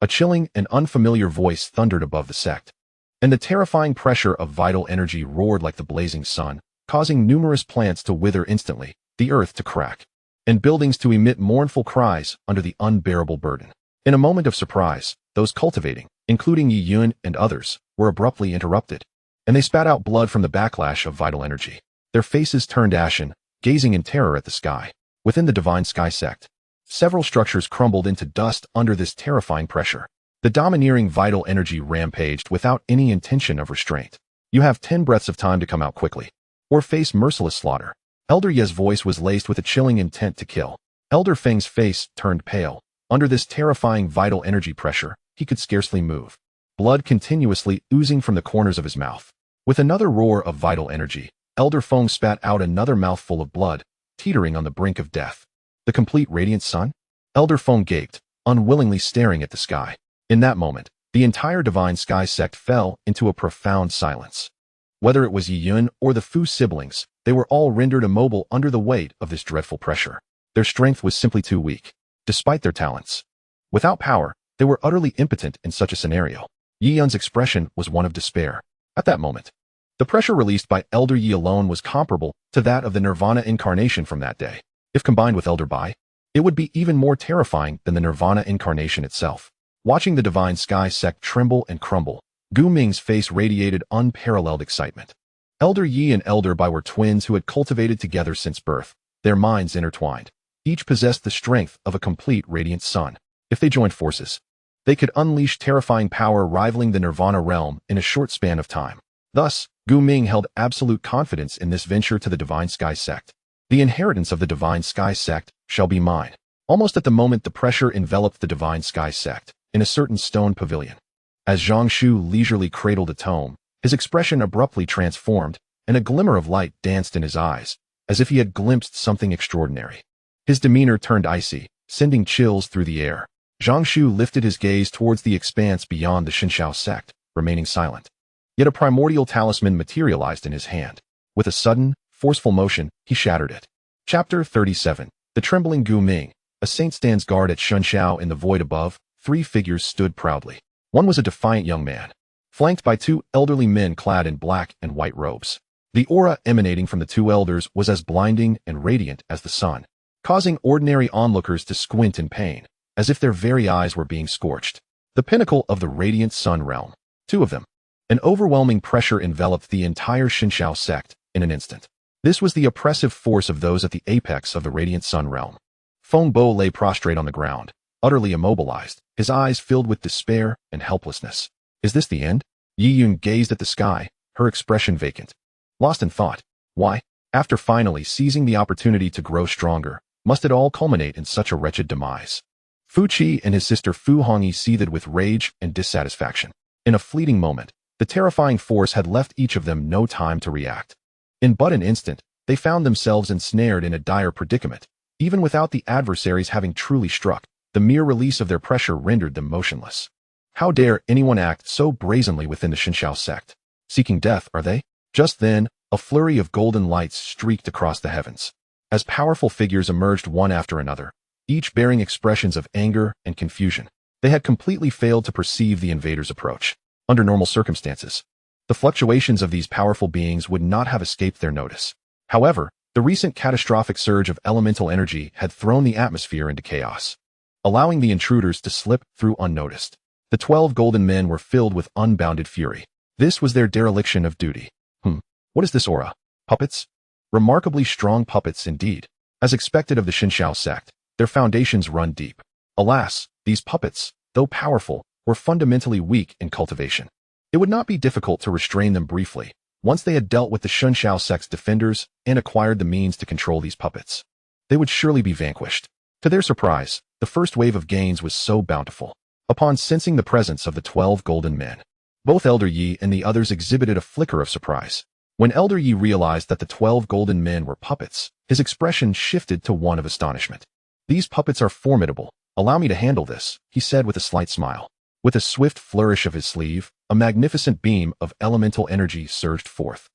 A chilling and unfamiliar voice thundered above the sect, and the terrifying pressure of vital energy roared like the blazing sun, causing numerous plants to wither instantly, the earth to crack, and buildings to emit mournful cries under the unbearable burden. In a moment of surprise, those cultivating, including Yi Yun and others, were abruptly interrupted, and they spat out blood from the backlash of vital energy. Their faces turned ashen, gazing in terror at the sky. Within the Divine Sky Sect, several structures crumbled into dust under this terrifying pressure. The domineering vital energy rampaged without any intention of restraint. You have 10 breaths of time to come out quickly, or face merciless slaughter. Elder Ye's voice was laced with a chilling intent to kill. Elder Feng's face turned pale, Under this terrifying vital energy pressure, he could scarcely move. Blood continuously oozing from the corners of his mouth. With another roar of vital energy, Elder Feng spat out another mouthful of blood, teetering on the brink of death. The complete radiant sun? Elder Feng gaped, unwillingly staring at the sky. In that moment, the entire Divine Sky Sect fell into a profound silence. Whether it was Yi Yun or the Fu siblings, they were all rendered immobile under the weight of this dreadful pressure. Their strength was simply too weak, despite their talents. Without power, they were utterly impotent in such a scenario. Yi Yun's expression was one of despair. At that moment, the pressure released by Elder Yi alone was comparable to that of the Nirvana incarnation from that day. If combined with Elder Bai, it would be even more terrifying than the Nirvana incarnation itself. Watching the Divine Sky Sect tremble and crumble, Gu Ming's face radiated unparalleled excitement. Elder Yi and Elder Bai were twins who had cultivated together since birth, their minds intertwined. Each possessed the strength of a complete radiant sun. If they joined forces, they could unleash terrifying power rivaling the Nirvana realm in a short span of time. Thus, Gu Ming held absolute confidence in this venture to the Divine Sky Sect. The inheritance of the Divine Sky Sect shall be mine. Almost at the moment the pressure enveloped the Divine Sky Sect, in a certain stone pavilion. As Zhang Shu leisurely cradled a tome, his expression abruptly transformed, and a glimmer of light danced in his eyes, as if he had glimpsed something extraordinary. His demeanor turned icy, sending chills through the air. Zhang Shu lifted his gaze towards the expanse beyond the Xinshao sect, remaining silent. Yet a primordial talisman materialized in his hand. With a sudden, forceful motion, he shattered it. Chapter 37. The Trembling Gu Ming. A saint stands guard at Xinshao in the void above. 3 figures stood proudly. One was a defiant young man, flanked by 2 elderly men clad in black and white robes. The aura emanating from the 2 elders was as blinding and radiant as the sun, causing ordinary onlookers to squint in pain, as if their very eyes were being scorched. The pinnacle of the radiant sun realm. 2 of them. An overwhelming pressure enveloped the entire Xinshao sect in an instant. This was the oppressive force of those at the apex of the radiant sun realm. Feng Bo lay prostrate on the ground, utterly immobilized, his eyes filled with despair and helplessness. Is this the end? Yi Yun gazed at the sky, her expression vacant. Lost in thought. Why, after finally seizing the opportunity to grow stronger, must it all culminate in such a wretched demise? Fu Qi and his sister Fu Hongyi seethed with rage and dissatisfaction. In a fleeting moment, the terrifying force had left each of them no time to react. In but an instant, they found themselves ensnared in a dire predicament. Even without the adversaries having truly struck, the mere release of their pressure rendered them motionless. How dare anyone act so brazenly within the Xinshao sect? Seeking death, are they? Just then, a flurry of golden lights streaked across the heavens. As powerful figures emerged one after another, each bearing expressions of anger and confusion, they had completely failed to perceive the invaders' approach. Under normal circumstances, the fluctuations of these powerful beings would not have escaped their notice. However, the recent catastrophic surge of elemental energy had thrown the atmosphere into chaos, allowing the intruders to slip through unnoticed. The 12 golden men were filled with unbounded fury. This was their dereliction of duty. What is this aura? Puppets? Remarkably strong puppets indeed. As expected of the Xinshao sect, their foundations run deep. Alas, these puppets, though powerful, were fundamentally weak in cultivation. It would not be difficult to restrain them briefly, once they had dealt with the Xinshao sect's defenders and acquired the means to control these puppets. They would surely be vanquished. To their surprise, the first wave of gains was so bountiful. Upon sensing the presence of the 12 golden men, both Elder Yi and the others exhibited a flicker of surprise. When Elder Yi realized that the 12 golden men were puppets, his expression shifted to one of astonishment. These puppets are formidable. Allow me to handle this, he said with a slight smile. With a swift flourish of his sleeve, a magnificent beam of elemental energy surged forth,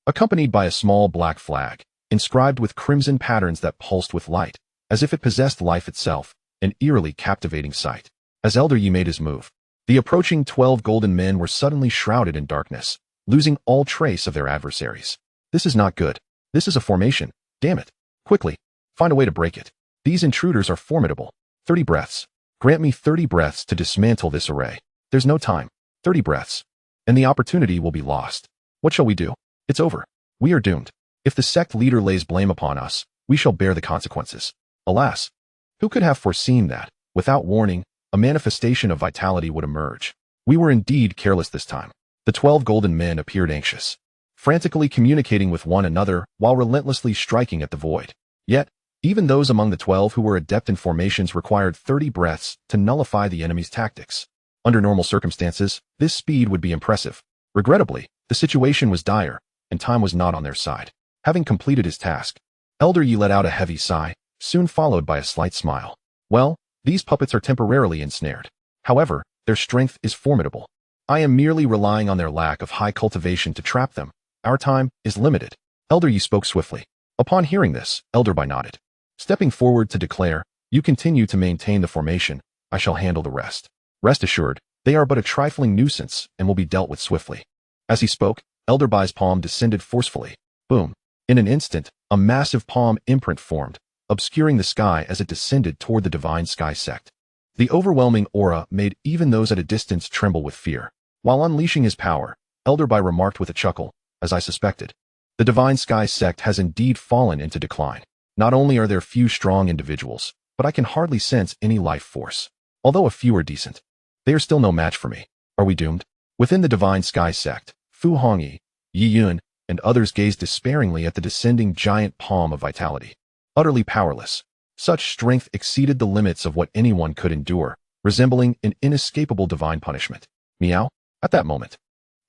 accompanied by a small black flag, inscribed with crimson patterns that pulsed with light, as if it possessed life itself, an eerily captivating sight. As Elder Yi made his move, the approaching 12 golden men were suddenly shrouded in darkness, losing all trace of their adversaries. This is not good. This is a formation. Damn it. Quickly, find a way to break it. These intruders are formidable. 30 breaths. Grant me 30 breaths to dismantle this array. There's no time. 30 breaths. And the opportunity will be lost. What shall we do? It's over. We are doomed. If the sect leader lays blame upon us, we shall bear the consequences. Alas, who could have foreseen that, without warning, a manifestation of vitality would emerge? We were indeed careless this time. The 12 golden men appeared anxious, frantically communicating with one another while relentlessly striking at the void. Yet, Even those among the 12 who were adept in formations required 30 breaths to nullify the enemy's tactics. Under normal circumstances, this speed would be impressive. Regrettably, the situation was dire, and time was not on their side. Having completed his task, Elder Yi let out a heavy sigh, soon followed by a slight smile. Well, these puppets are temporarily ensnared. However, their strength is formidable. I am merely relying on their lack of high cultivation to trap them. Our time is limited. Elder Yi spoke swiftly. Upon hearing this, Elder Bai nodded. Stepping forward to declare, you continue to maintain the formation. I shall handle the rest. Rest assured, they are but a trifling nuisance and will be dealt with swiftly. As he spoke, Elder Bai's palm descended forcefully. Boom. In an instant, a massive palm imprint formed, obscuring the sky as it descended toward the Divine Sky Sect. The overwhelming aura made even those at a distance tremble with fear. While unleashing his power, Elder Bai remarked with a chuckle, as I suspected. The Divine Sky Sect has indeed fallen into decline. Not only are there few strong individuals, but I can hardly sense any life force. Although a few are decent, they are still no match for me. Are we doomed? Within the Divine Sky Sect, Fu Hongyi, Yi Yun, and others gazed despairingly at the descending giant palm of vitality. Utterly powerless, such strength exceeded the limits of what anyone could endure, resembling an inescapable divine punishment. Meow? At that moment,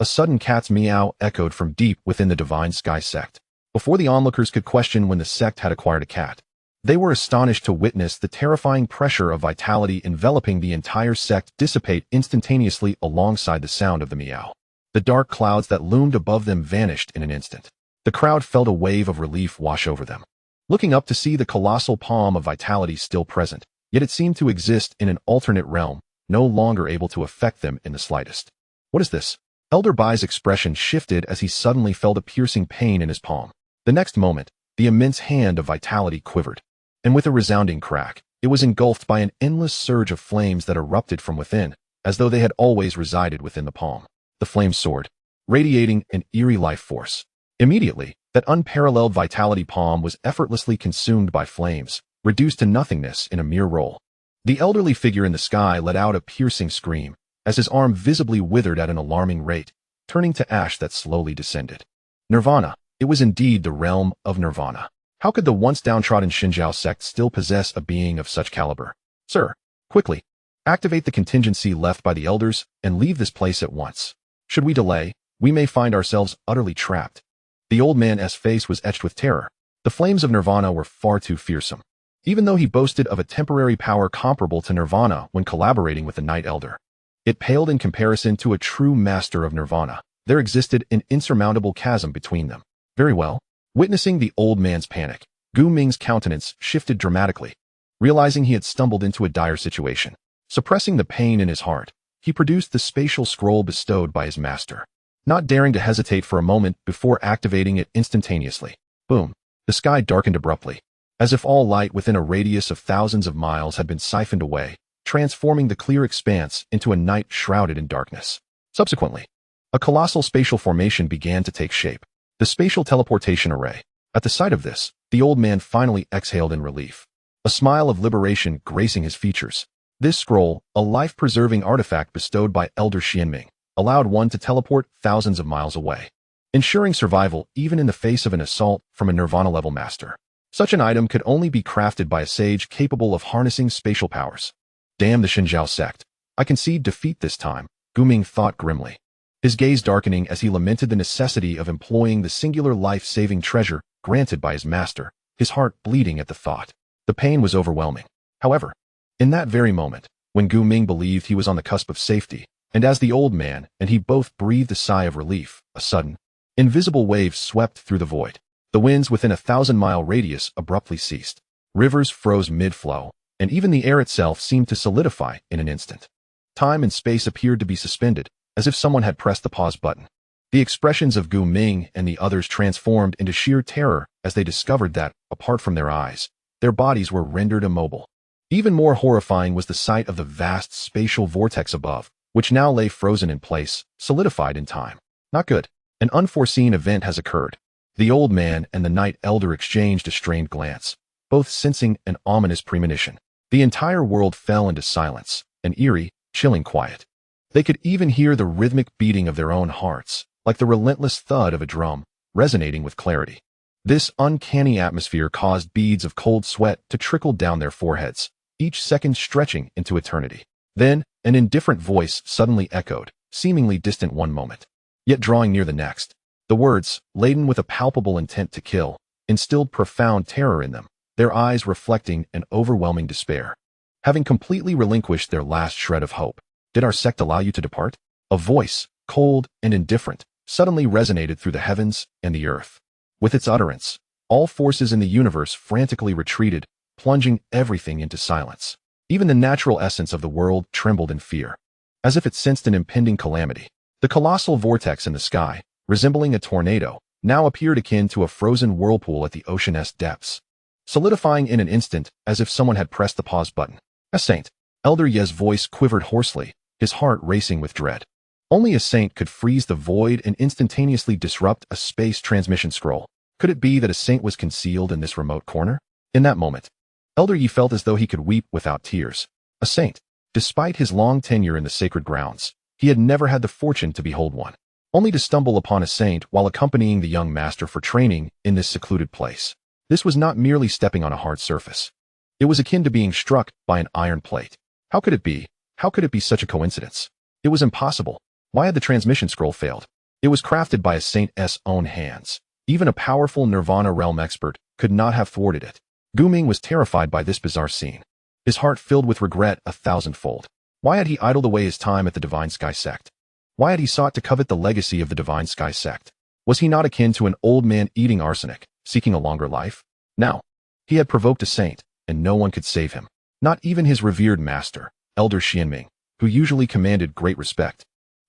a sudden cat's meow echoed from deep within the Divine Sky Sect. Before the onlookers could question when the sect had acquired a cat, they were astonished to witness the terrifying pressure of vitality enveloping the entire sect dissipate instantaneously alongside the sound of the meow. The dark clouds that loomed above them vanished in an instant. The crowd felt a wave of relief wash over them, looking up to see the colossal palm of vitality still present, yet it seemed to exist in an alternate realm, no longer able to affect them in the slightest. What is this? Elder Bai's expression shifted as he suddenly felt a piercing pain in his palm. The next moment, the immense hand of vitality quivered, and with a resounding crack, it was engulfed by an endless surge of flames that erupted from within, as though they had always resided within the palm. The flames soared, radiating an eerie life force. Immediately, that unparalleled vitality palm was effortlessly consumed by flames, reduced to nothingness in a mere roll. The elderly figure in the sky let out a piercing scream, as his arm visibly withered at an alarming rate, turning to ash that slowly descended. Nirvana. It was indeed the realm of Nirvana. How could the once downtrodden Xinjiao sect still possess a being of such caliber? Sir, quickly, activate the contingency left by the elders and leave this place at once. Should we delay, we may find ourselves utterly trapped. The old man's face was etched with terror. The flames of Nirvana were far too fearsome. Even though he boasted of a temporary power comparable to Nirvana when collaborating with the Night Elder, it paled in comparison to a true master of Nirvana. There existed an insurmountable chasm between them. Very well. Witnessing the old man's panic, Gu Ming's countenance shifted dramatically. Realizing he had stumbled into a dire situation, suppressing the pain in his heart, he produced the spatial scroll bestowed by his master, not daring to hesitate for a moment before activating it instantaneously. Boom. The sky darkened abruptly, as if all light within a radius of thousands of miles had been siphoned away, transforming the clear expanse into a night shrouded in darkness. Subsequently, a colossal spatial formation began to take shape. The spatial teleportation array. At the sight of this, the old man finally exhaled in relief, a smile of liberation gracing his features. This scroll, a life-preserving artifact bestowed by Elder Xianming, allowed one to teleport thousands of miles away, ensuring survival even in the face of an assault from a Nirvana-level master. Such an item could only be crafted by a sage capable of harnessing spatial powers. Damn the Xinjiao sect. I concede defeat this time, Gu Ming thought grimly, his gaze darkening as he lamented the necessity of employing the singular life-saving treasure granted by his master, his heart bleeding at the thought. The pain was overwhelming. However, in that very moment, when Gu Ming believed he was on the cusp of safety, and as the old man and he both breathed a sigh of relief, a sudden, invisible wave swept through the void. The winds within a 1,000-mile radius abruptly ceased. Rivers froze mid-flow, and even the air itself seemed to solidify in an instant. Time and space appeared to be suspended, as if someone had pressed the pause button. The expressions of Gu Ming and the others transformed into sheer terror as they discovered that, apart from their eyes, their bodies were rendered immobile. Even more horrifying was the sight of the vast spatial vortex above, which now lay frozen in place, solidified in time. Not good. An unforeseen event has occurred. The old man and the Night Elder exchanged a strained glance, both sensing an ominous premonition. The entire world fell into silence, an eerie, chilling quiet. They could even hear the rhythmic beating of their own hearts, like the relentless thud of a drum, resonating with clarity. This uncanny atmosphere caused beads of cold sweat to trickle down their foreheads, each second stretching into eternity. Then, an indifferent voice suddenly echoed, seemingly distant one moment, yet drawing near the next. The words, laden with a palpable intent to kill, instilled profound terror in them, their eyes reflecting an overwhelming despair. Having completely relinquished their last shred of hope, did our sect allow you to depart? A voice, cold and indifferent, suddenly resonated through the heavens and the earth. With its utterance, all forces in the universe frantically retreated, plunging everything into silence. Even the natural essence of the world trembled in fear, as if it sensed an impending calamity. The colossal vortex in the sky, resembling a tornado, now appeared akin to a frozen whirlpool at the ocean's depths, solidifying in an instant as if someone had pressed the pause button. A saint. Elder Ye's voice quivered hoarsely, his heart racing with dread. Only a saint could freeze the void and instantaneously disrupt a space transmission scroll. Could it be that a saint was concealed in this remote corner? In that moment, Elder Ye felt as though he could weep without tears. A saint. Despite his long tenure in the sacred grounds, he had never had the fortune to behold one, only to stumble upon a saint while accompanying the young master for training in this secluded place. This was not merely stepping on a hard surface. It was akin to being struck by an iron plate. How could it be? How could it be such a coincidence? It was impossible. Why had the transmission scroll failed? It was crafted by a saint's own hands. Even a powerful Nirvana realm expert could not have thwarted it. Gu Ming was terrified by this bizarre scene, his heart filled with regret 1,000-fold. Why had he idled away his time at the Divine Sky Sect? Why had he sought to covet the legacy of the Divine Sky Sect? Was he not akin to an old man eating arsenic, seeking a longer life? Now, he had provoked a saint, and no one could save him. Not even his revered master, Elder Xianming, who usually commanded great respect,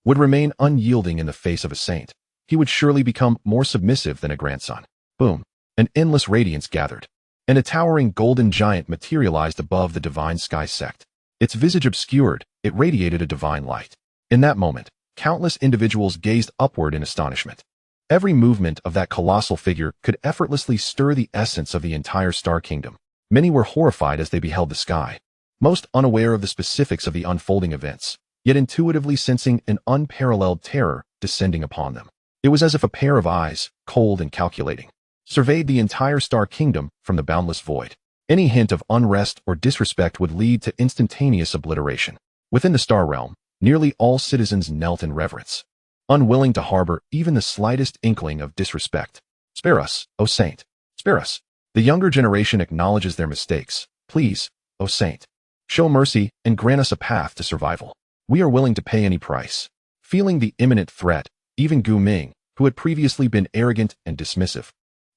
would remain unyielding in the face of a saint. He would surely become more submissive than a grandson. Boom. An endless radiance gathered, and a towering golden giant materialized above the Divine Sky Sect. Its visage obscured, it radiated a divine light. In that moment, countless individuals gazed upward in astonishment. Every movement of that colossal figure could effortlessly stir the essence of the entire star kingdom. Many were horrified as they beheld the sky, most unaware of the specifics of the unfolding events, yet intuitively sensing an unparalleled terror descending upon them. It was as if a pair of eyes, cold and calculating, surveyed the entire star kingdom from the boundless void. Any hint of unrest or disrespect would lead to instantaneous obliteration. Within the star realm, nearly all citizens knelt in reverence, unwilling to harbor even the slightest inkling of disrespect. Spare us, O Saint. Spare us. The younger generation acknowledges their mistakes. Please, O Saint, show mercy and grant us a path to survival. We are willing to pay any price. Feeling the imminent threat, even Gu Ming, who had previously been arrogant and dismissive,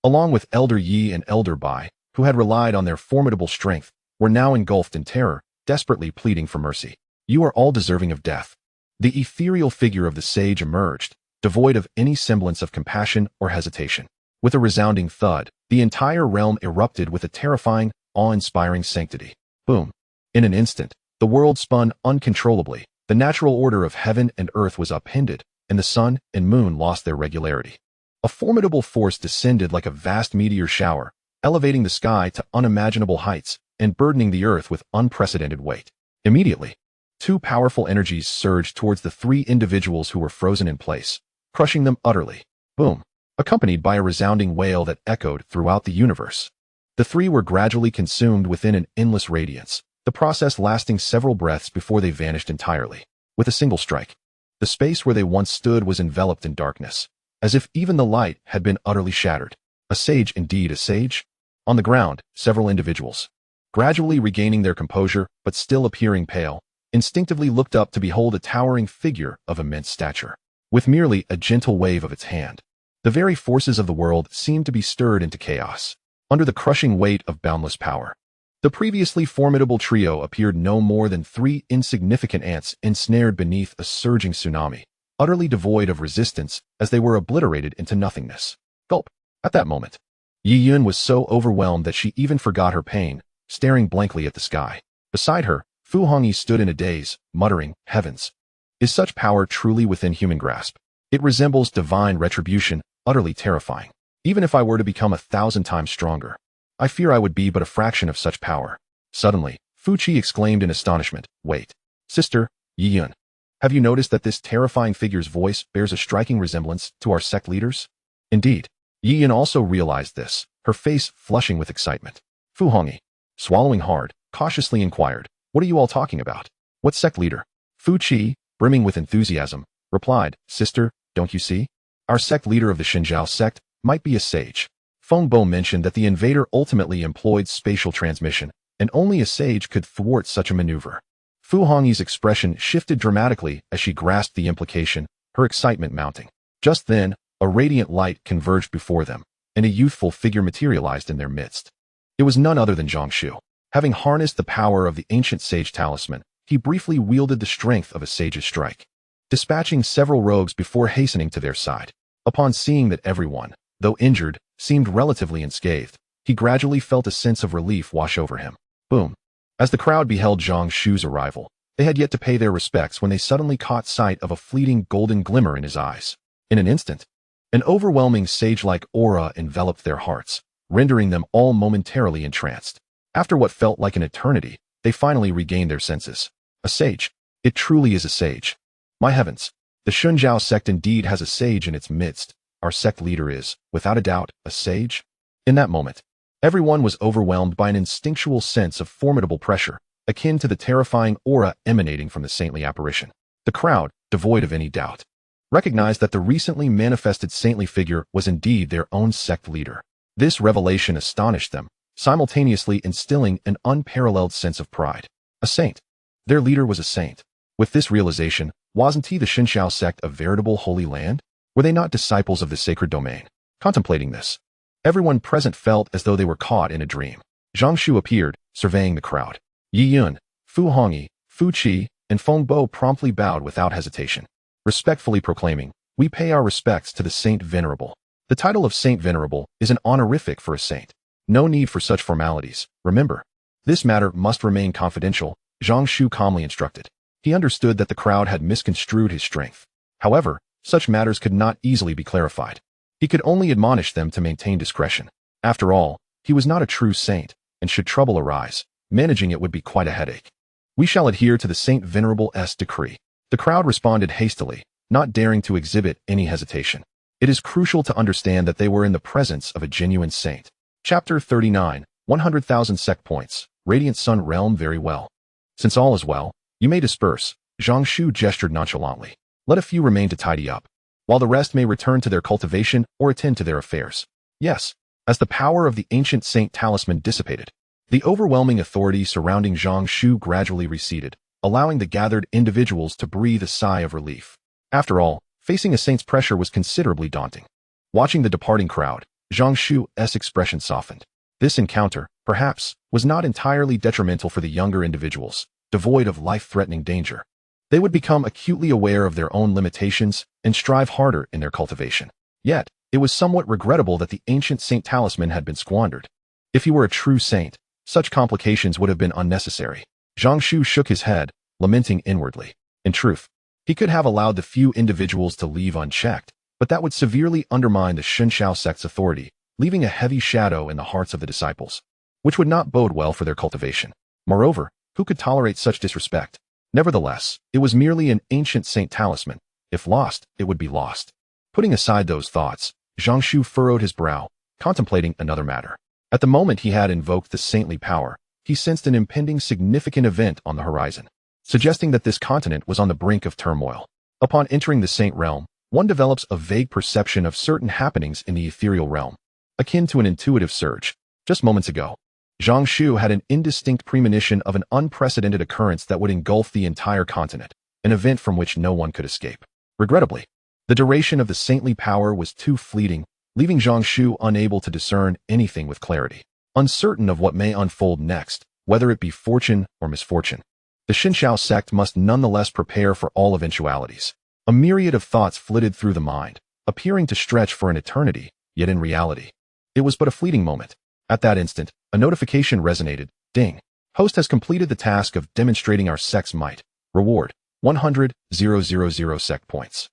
along with Elder Yi and Elder Bai, who had relied on their formidable strength, were now engulfed in terror, desperately pleading for mercy. You are all deserving of death. The ethereal figure of the sage emerged, devoid of any semblance of compassion or hesitation. With a resounding thud, the entire realm erupted with a terrifying, awe-inspiring sanctity. Boom. In an instant, the world spun uncontrollably. The natural order of heaven and earth was upended, and the sun and moon lost their regularity. A formidable force descended like a vast meteor shower, elevating the sky to unimaginable heights and burdening the earth with unprecedented weight. Immediately, two powerful energies surged towards the three individuals who were frozen in place, crushing them utterly. Boom. Accompanied by a resounding wail that echoed throughout the universe. The three were gradually consumed within an endless radiance, the process lasting several breaths before they vanished entirely. With a single strike, the space where they once stood was enveloped in darkness, as if even the light had been utterly shattered. A sage indeed, a sage? On the ground, several individuals, gradually regaining their composure but still appearing pale, instinctively looked up to behold a towering figure of immense stature. With merely a gentle wave of its hand, the very forces of the world seemed to be stirred into chaos, under the crushing weight of boundless power. The previously formidable trio appeared no more than three insignificant ants ensnared beneath a surging tsunami, utterly devoid of resistance as they were obliterated into nothingness. Gulp. At that moment, Yi Yun was so overwhelmed that she even forgot her pain, staring blankly at the sky. Beside her, Fu Hongyi stood in a daze, muttering, "Heavens! Is such power truly within human grasp? It resembles divine retribution, utterly terrifying. Even if I were to become 1,000 times stronger, I fear I would be but a fraction of such power." Suddenly, Fu Qi exclaimed in astonishment, "Wait, sister, Yi Yun, have you noticed that this terrifying figure's voice bears a striking resemblance to our sect leaders?" Indeed, Yi Yun also realized this, her face flushing with excitement. Fu Hongyi, swallowing hard, cautiously inquired, "What are you all talking about? What sect leader?" Fu Qi, brimming with enthusiasm, replied, "Sister, don't you see? Our sect leader of the Xinjiao sect might be a sage." Feng Bo mentioned that the invader ultimately employed spatial transmission, and only a sage could thwart such a maneuver. Fu Hongyi's expression shifted dramatically as she grasped the implication, her excitement mounting. Just then, a radiant light converged before them, and a youthful figure materialized in their midst. It was none other than Zhang Shu. Having harnessed the power of the ancient sage talisman, he briefly wielded the strength of a sage's strike, dispatching several rogues before hastening to their side. Upon seeing that everyone, though injured, seemed relatively unscathed, he gradually felt a sense of relief wash over him. Boom. As the crowd beheld Zhang Shu's arrival, they had yet to pay their respects when they suddenly caught sight of a fleeting golden glimmer in his eyes. In an instant, an overwhelming sage-like aura enveloped their hearts, rendering them all momentarily entranced. After what felt like an eternity, they finally regained their senses. A sage. It truly is a sage. My heavens. The Xinjiao sect indeed has a sage in its midst. Our sect leader is, without a doubt, a sage. In that moment, everyone was overwhelmed by an instinctual sense of formidable pressure, akin to the terrifying aura emanating from the saintly apparition. The crowd, devoid of any doubt, recognized that the recently manifested saintly figure was indeed their own sect leader. This revelation astonished them, simultaneously instilling an unparalleled sense of pride. A saint. Their leader was a saint. With this realization, wasn't he the Xinjiao sect a veritable holy land? Were they not disciples of the sacred domain? Contemplating this, everyone present felt as though they were caught in a dream. Zhang Shu appeared, surveying the crowd. Yi Yun, Fu Hongyi, Fu Qi, and Feng Bo promptly bowed without hesitation, respectfully proclaiming, "We pay our respects to the Saint Venerable." The title of Saint Venerable is an honorific for a saint. No need for such formalities, remember. This matter must remain confidential, Zhang Shu calmly instructed. He understood that the crowd had misconstrued his strength. However, such matters could not easily be clarified. He could only admonish them to maintain discretion. After all, he was not a true saint, and should trouble arise, managing it would be quite a headache. "We shall adhere to the Saint Venerable's decree." The crowd responded hastily, not daring to exhibit any hesitation. It is crucial to understand that they were in the presence of a genuine saint. Chapter 39, 100,000 sect points, Radiant Sun Realm. Very well. Since all is well, you may disperse, Zhang Shu gestured nonchalantly. Let a few remain to tidy up, while the rest may return to their cultivation or attend to their affairs. Yes, as the power of the ancient saint talisman dissipated, the overwhelming authority surrounding Zhang Shu gradually receded, allowing the gathered individuals to breathe a sigh of relief. After all, facing a saint's pressure was considerably daunting. Watching the departing crowd, Zhang Shu's expression softened. This encounter, perhaps, was not entirely detrimental for the younger individuals, devoid of life-threatening danger. They would become acutely aware of their own limitations and strive harder in their cultivation. Yet, it was somewhat regrettable that the ancient saint talisman had been squandered. If he were a true saint, such complications would have been unnecessary. Zhang Shu shook his head, lamenting inwardly. In truth, he could have allowed the few individuals to leave unchecked, but that would severely undermine the Xinjiao sect's authority, leaving a heavy shadow in the hearts of the disciples, which would not bode well for their cultivation. Moreover, who could tolerate such disrespect? Nevertheless, it was merely an ancient saint talisman. If lost, it would be lost. Putting aside those thoughts, Zhang Shu furrowed his brow, contemplating another matter. At the moment he had invoked the saintly power, he sensed an impending significant event on the horizon, suggesting that this continent was on the brink of turmoil. Upon entering the saint realm, one develops a vague perception of certain happenings in the ethereal realm, akin to an intuitive surge. Just moments ago, Zhang Shu had an indistinct premonition of an unprecedented occurrence that would engulf the entire continent, an event from which no one could escape. Regrettably, the duration of the saintly power was too fleeting, leaving Zhang Shu unable to discern anything with clarity. Uncertain of what may unfold next, whether it be fortune or misfortune, the Xinjiao sect must nonetheless prepare for all eventualities. A myriad of thoughts flitted through the mind, appearing to stretch for an eternity, yet in reality, it was but a fleeting moment. At that instant, a notification resonated. Ding. Host has completed the task of demonstrating our sect's might. Reward, 100,000 sect points.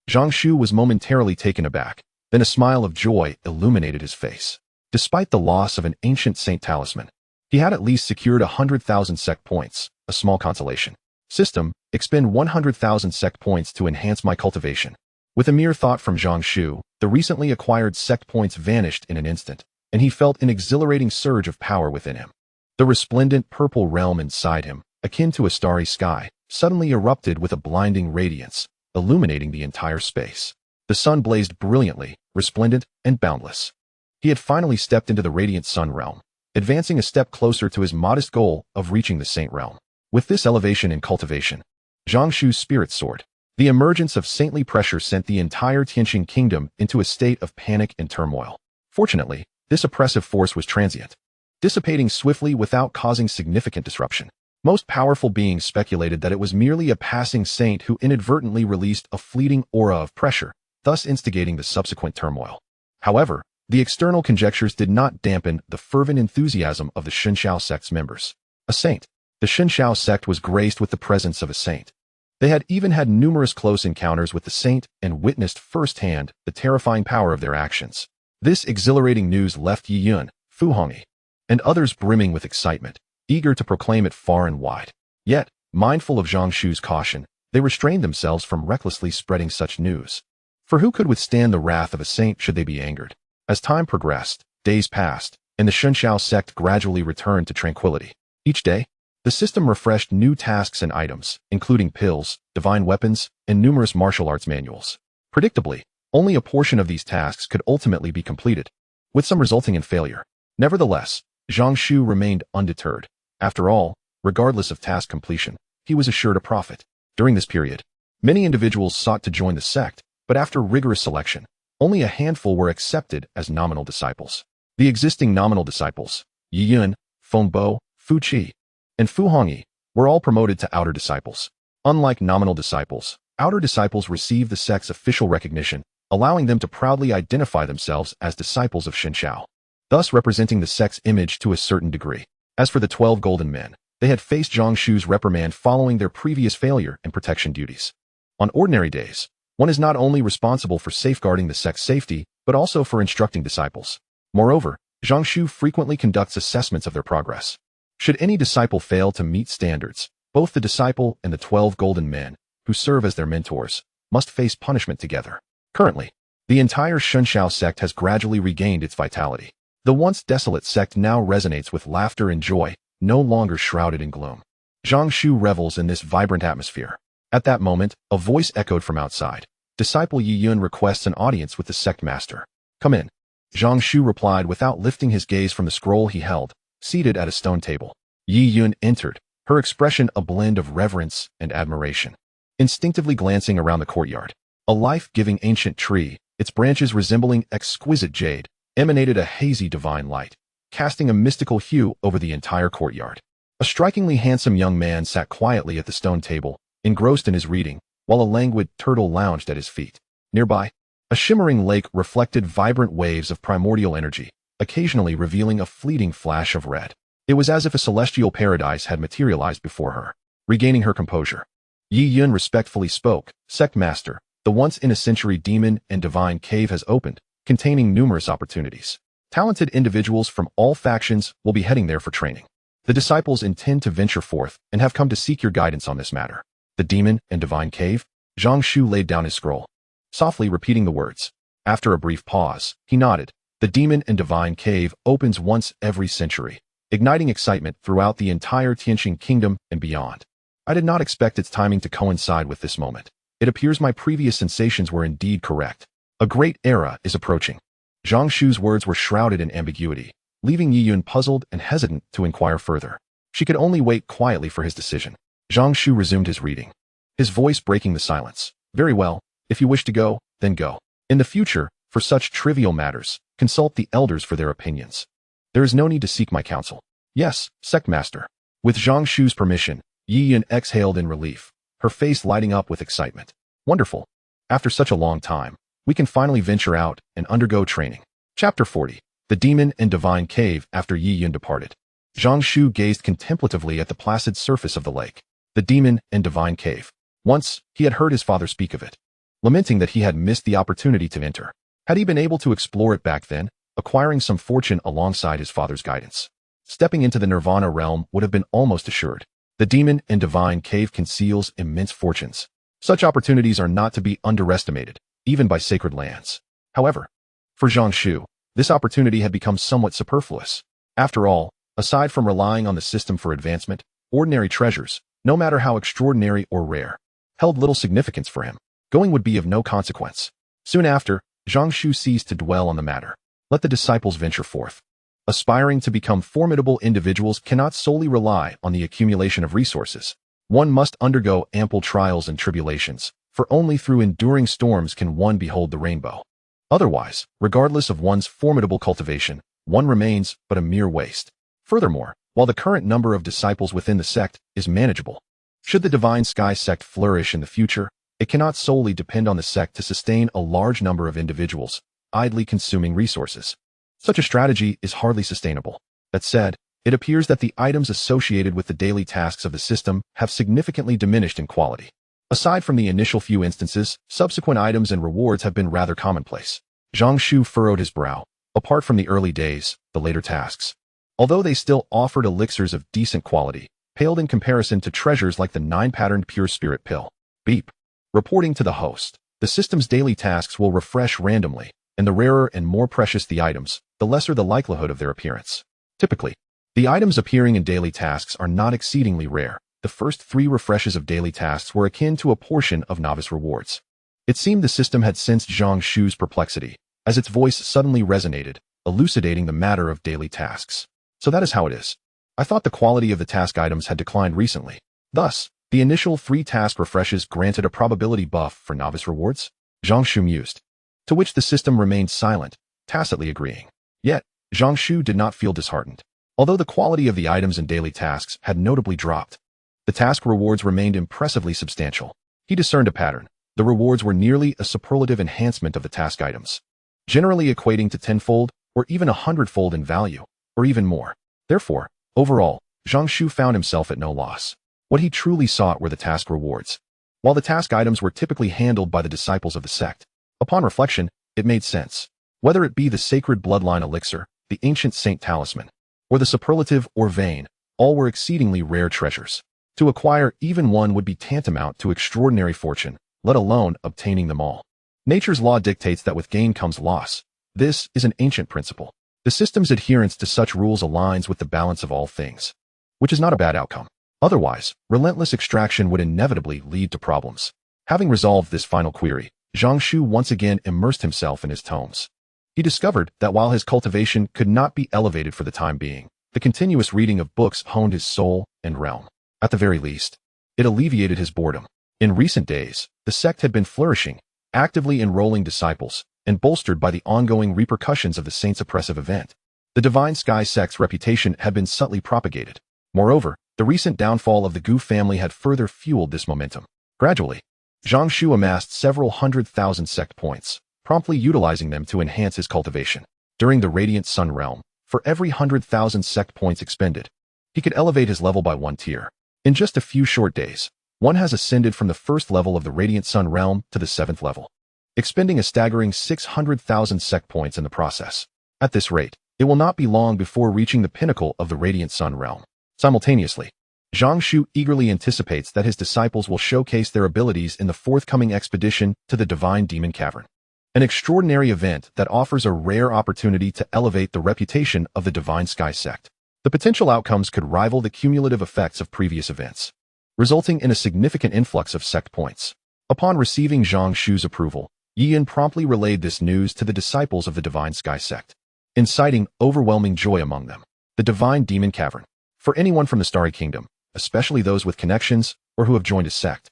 Zhang Shu was momentarily taken aback, then a smile of joy illuminated his face. Despite the loss of an ancient saint talisman, he had at least secured 100,000 sect points, a small consolation. System, expend 100,000 sect points to enhance my cultivation. With a mere thought from Zhang Shu, the recently acquired sect points vanished in an instant, and he felt an exhilarating surge of power within him. The resplendent purple realm inside him, akin to a starry sky, suddenly erupted with a blinding radiance, illuminating the entire space. The sun blazed brilliantly, resplendent, and boundless. He had finally stepped into the radiant sun realm, advancing a step closer to his modest goal of reaching the saint realm. With this elevation and cultivation, Zhang Shu's spirit soared. The emergence of saintly pressure sent the entire Tianqing kingdom into a state of panic and turmoil. Fortunately, this oppressive force was transient, dissipating swiftly without causing significant disruption. Most powerful beings speculated that it was merely a passing saint who inadvertently released a fleeting aura of pressure, thus instigating the subsequent turmoil. However, the external conjectures did not dampen the fervent enthusiasm of the Shunxiao sect's members. A saint. The Shunxiao sect was graced with the presence of a saint. They had even had numerous close encounters with the saint and witnessed firsthand the terrifying power of their actions. This exhilarating news left Yi Yun, Fu Hongyi, and others brimming with excitement, eager to proclaim it far and wide. Yet, mindful of Zhang Shu's caution, they restrained themselves from recklessly spreading such news. For who could withstand the wrath of a saint should they be angered? As time progressed, days passed, and the Shunxiao sect gradually returned to tranquility. Each day, the system refreshed new tasks and items, including pills, divine weapons, and numerous martial arts manuals. Predictably, only a portion of these tasks could ultimately be completed, with some resulting in failure. Nevertheless, Zhang Shu remained undeterred. After all, regardless of task completion, he was assured a profit. During this period, many individuals sought to join the sect, but after rigorous selection, only a handful were accepted as nominal disciples. The existing nominal disciples, Yi Yun, Feng Bo, Fu Qi, and Fu Hongyi, were all promoted to outer disciples. Unlike nominal disciples, outer disciples receive the sect's official recognition, allowing them to proudly identify themselves as disciples of Shunxiao, thus representing the sect's image to a certain degree. As for the 12 golden men, they had faced Zhang Shu's reprimand following their previous failure in protection duties. On ordinary days, one is not only responsible for safeguarding the sect's safety, but also for instructing disciples. Moreover, Zhang Shu frequently conducts assessments of their progress. Should any disciple fail to meet standards, both the disciple and the 12 golden men, who serve as their mentors, must face punishment together. Currently, the entire Shunxiao sect has gradually regained its vitality. The once desolate sect now resonates with laughter and joy, no longer shrouded in gloom. Zhang Shu revels in this vibrant atmosphere. At that moment, a voice echoed from outside. Disciple Yi Yun requests an audience with the sect master. Come in. Zhang Shu replied without lifting his gaze from the scroll he held, seated at a stone table. Yi Yun entered, her expression a blend of reverence and admiration. Instinctively glancing around the courtyard, a life-giving ancient tree, its branches resembling exquisite jade, emanated a hazy divine light, casting a mystical hue over the entire courtyard. A strikingly handsome young man sat quietly at the stone table, engrossed in his reading, while a languid turtle lounged at his feet. Nearby, a shimmering lake reflected vibrant waves of primordial energy, occasionally revealing a fleeting flash of red. It was as if a celestial paradise had materialized before her. Regaining her composure, Yi Yun respectfully spoke. Sect Master, the once-in-a-century demon and divine cave has opened, containing numerous opportunities. Talented individuals from all factions will be heading there for training. The disciples intend to venture forth and have come to seek your guidance on this matter. The demon and divine cave? Zhang Shu laid down his scroll, softly repeating the words. After a brief pause, he nodded. The demon and divine cave opens once every century, igniting excitement throughout the entire Tianqing kingdom and beyond. I did not expect its timing to coincide with this moment. It appears my previous sensations were indeed correct. A great era is approaching. Zhang Shu's words were shrouded in ambiguity, leaving Yi Yun puzzled and hesitant to inquire further. She could only wait quietly for his decision. Zhang Shu resumed his reading, his voice breaking the silence. Very well, if you wish to go, then go. In the future, for such trivial matters, consult the elders for their opinions. There is no need to seek my counsel. Yes, Sect Master. With Zhang Shu's permission, Yi Yun exhaled in relief, her face lighting up with excitement. Wonderful. After such a long time, we can finally venture out and undergo training. Chapter 40. The Demon and Divine Cave. After Yi Yun departed, Zhang Shu gazed contemplatively at the placid surface of the lake. The Demon and Divine Cave. Once, he had heard his father speak of it, lamenting that he had missed the opportunity to enter. Had he been able to explore it back then, acquiring some fortune alongside his father's guidance, stepping into the Nirvana realm would have been almost assured. The Demon and Divine Cave conceals immense fortunes. Such opportunities are not to be underestimated, even by sacred lands. However, for Zhang Shu, this opportunity had become somewhat superfluous. After all, aside from relying on the system for advancement, ordinary treasures, no matter how extraordinary or rare, held little significance for him. Going would be of no consequence. Soon after, Zhang Shu ceased to dwell on the matter. Let the disciples venture forth. Aspiring to become formidable individuals cannot solely rely on the accumulation of resources. One must undergo ample trials and tribulations, for only through enduring storms can one behold the rainbow. Otherwise, regardless of one's formidable cultivation, one remains but a mere waste. Furthermore, while the current number of disciples within the sect is manageable, should the Divine Sky Sect flourish in the future, it cannot solely depend on the sect to sustain a large number of individuals, idly consuming resources. Such a strategy is hardly sustainable. That said, it appears that the items associated with the daily tasks of the system have significantly diminished in quality. Aside from the initial few instances, subsequent items and rewards have been rather commonplace. Zhang Shu furrowed his brow. Apart from the early days, the later tasks, although they still offered elixirs of decent quality, paled in comparison to treasures like the 9-patterned pure spirit pill. Beep. Reporting to the host, the system's daily tasks will refresh randomly, and the rarer and more precious the items, the lesser the likelihood of their appearance. Typically, the items appearing in daily tasks are not exceedingly rare. The first 3 refreshes of daily tasks were akin to a portion of novice rewards. It seemed the system had sensed Zhang Shu's perplexity, as its voice suddenly resonated, elucidating the matter of daily tasks. So that is how it is. I thought the quality of the task items had declined recently. Thus, the initial 3 task refreshes granted a probability buff for novice rewards? Zhang Shu mused. To which the system remained silent, tacitly agreeing. Yet, Zhang Shu did not feel disheartened. Although the quality of the items and daily tasks had notably dropped, the task rewards remained impressively substantial. He discerned a pattern. The rewards were nearly a superlative enhancement of the task items, generally equating to 10-fold or even 100-fold in value, or even more. Therefore, overall, Zhang Shu found himself at no loss. What he truly sought were the task rewards. While the task items were typically handled by the disciples of the sect, upon reflection, it made sense. Whether it be the sacred bloodline elixir, the ancient saint talisman, or the superlative or vein, all were exceedingly rare treasures. To acquire even one would be tantamount to extraordinary fortune, let alone obtaining them all. Nature's law dictates that with gain comes loss. This is an ancient principle. The system's adherence to such rules aligns with the balance of all things, which is not a bad outcome. Otherwise, relentless extraction would inevitably lead to problems. Having resolved this final query, Zhang Shu once again immersed himself in his tomes. He discovered that while his cultivation could not be elevated for the time being, the continuous reading of books honed his soul and realm. At the very least, it alleviated his boredom. In recent days, the sect had been flourishing, actively enrolling disciples, and bolstered by the ongoing repercussions of the saint's oppressive event. The Divine Sky Sect's reputation had been subtly propagated. Moreover, the recent downfall of the Gu family had further fueled this momentum. Gradually, Zhang Shu amassed several 100,000 sect points, promptly utilizing them to enhance his cultivation. During the Radiant Sun realm, for every 100,000 sect points expended, he could elevate his level by 1 tier. In just a few short days, one has ascended from the first level of the Radiant Sun realm to the 7th level, expending a staggering 600,000 sect points in the process. At this rate, it will not be long before reaching the pinnacle of the Radiant Sun realm. Simultaneously, Zhang Shu eagerly anticipates that his disciples will showcase their abilities in the forthcoming expedition to the Divine Demon Cavern, an extraordinary event that offers a rare opportunity to elevate the reputation of the Divine Sky Sect. The potential outcomes could rival the cumulative effects of previous events, resulting in a significant influx of sect points. Upon receiving Zhang Shu's approval, Yian promptly relayed this news to the disciples of the Divine Sky Sect, inciting overwhelming joy among them. The Divine Demon Cavern. For anyone from the Starry Kingdom, especially those with connections or who have joined a sect,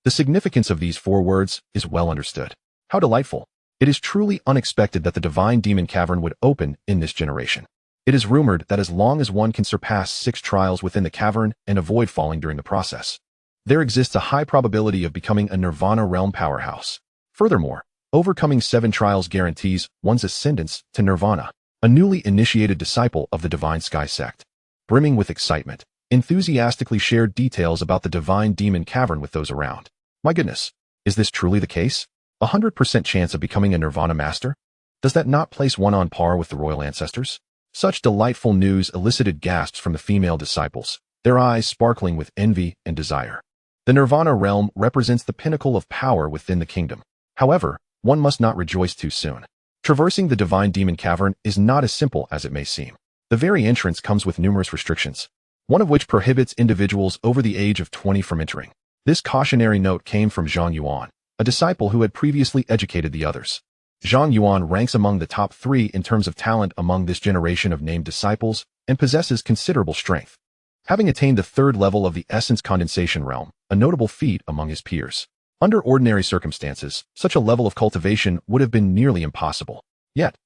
the significance of these 4 words is well understood. How delightful! It is truly unexpected that the Divine Demon Cavern would open in this generation. It is rumored that as long as one can surpass 6 trials within the cavern and avoid falling during the process, there exists a high probability of becoming a Nirvana realm powerhouse. Furthermore, overcoming 7 trials guarantees one's ascendance to Nirvana. A newly initiated disciple of the Divine Sky Sect, brimming with excitement, enthusiastically shared details about the Divine Demon Cavern with those around. My goodness, is this truly the case? 100% chance of becoming a Nirvana master? Does that not place one on par with the royal ancestors? Such delightful news elicited gasps from the female disciples, their eyes sparkling with envy and desire. The Nirvana realm represents the pinnacle of power within the kingdom. However, one must not rejoice too soon. Traversing the Divine Demon Cavern is not as simple as it may seem. The very entrance comes with numerous restrictions, one of which prohibits individuals over the age of 20 from entering. This cautionary note came from Zhang Yuan, a disciple who had previously educated the others. Zhang Yuan ranks among the top 3 in terms of talent among this generation of named disciples and possesses considerable strength, having attained the 3rd level of the Essence Condensation Realm, a notable feat among his peers. Under ordinary circumstances, such a level of cultivation would have been nearly impossible. Yet,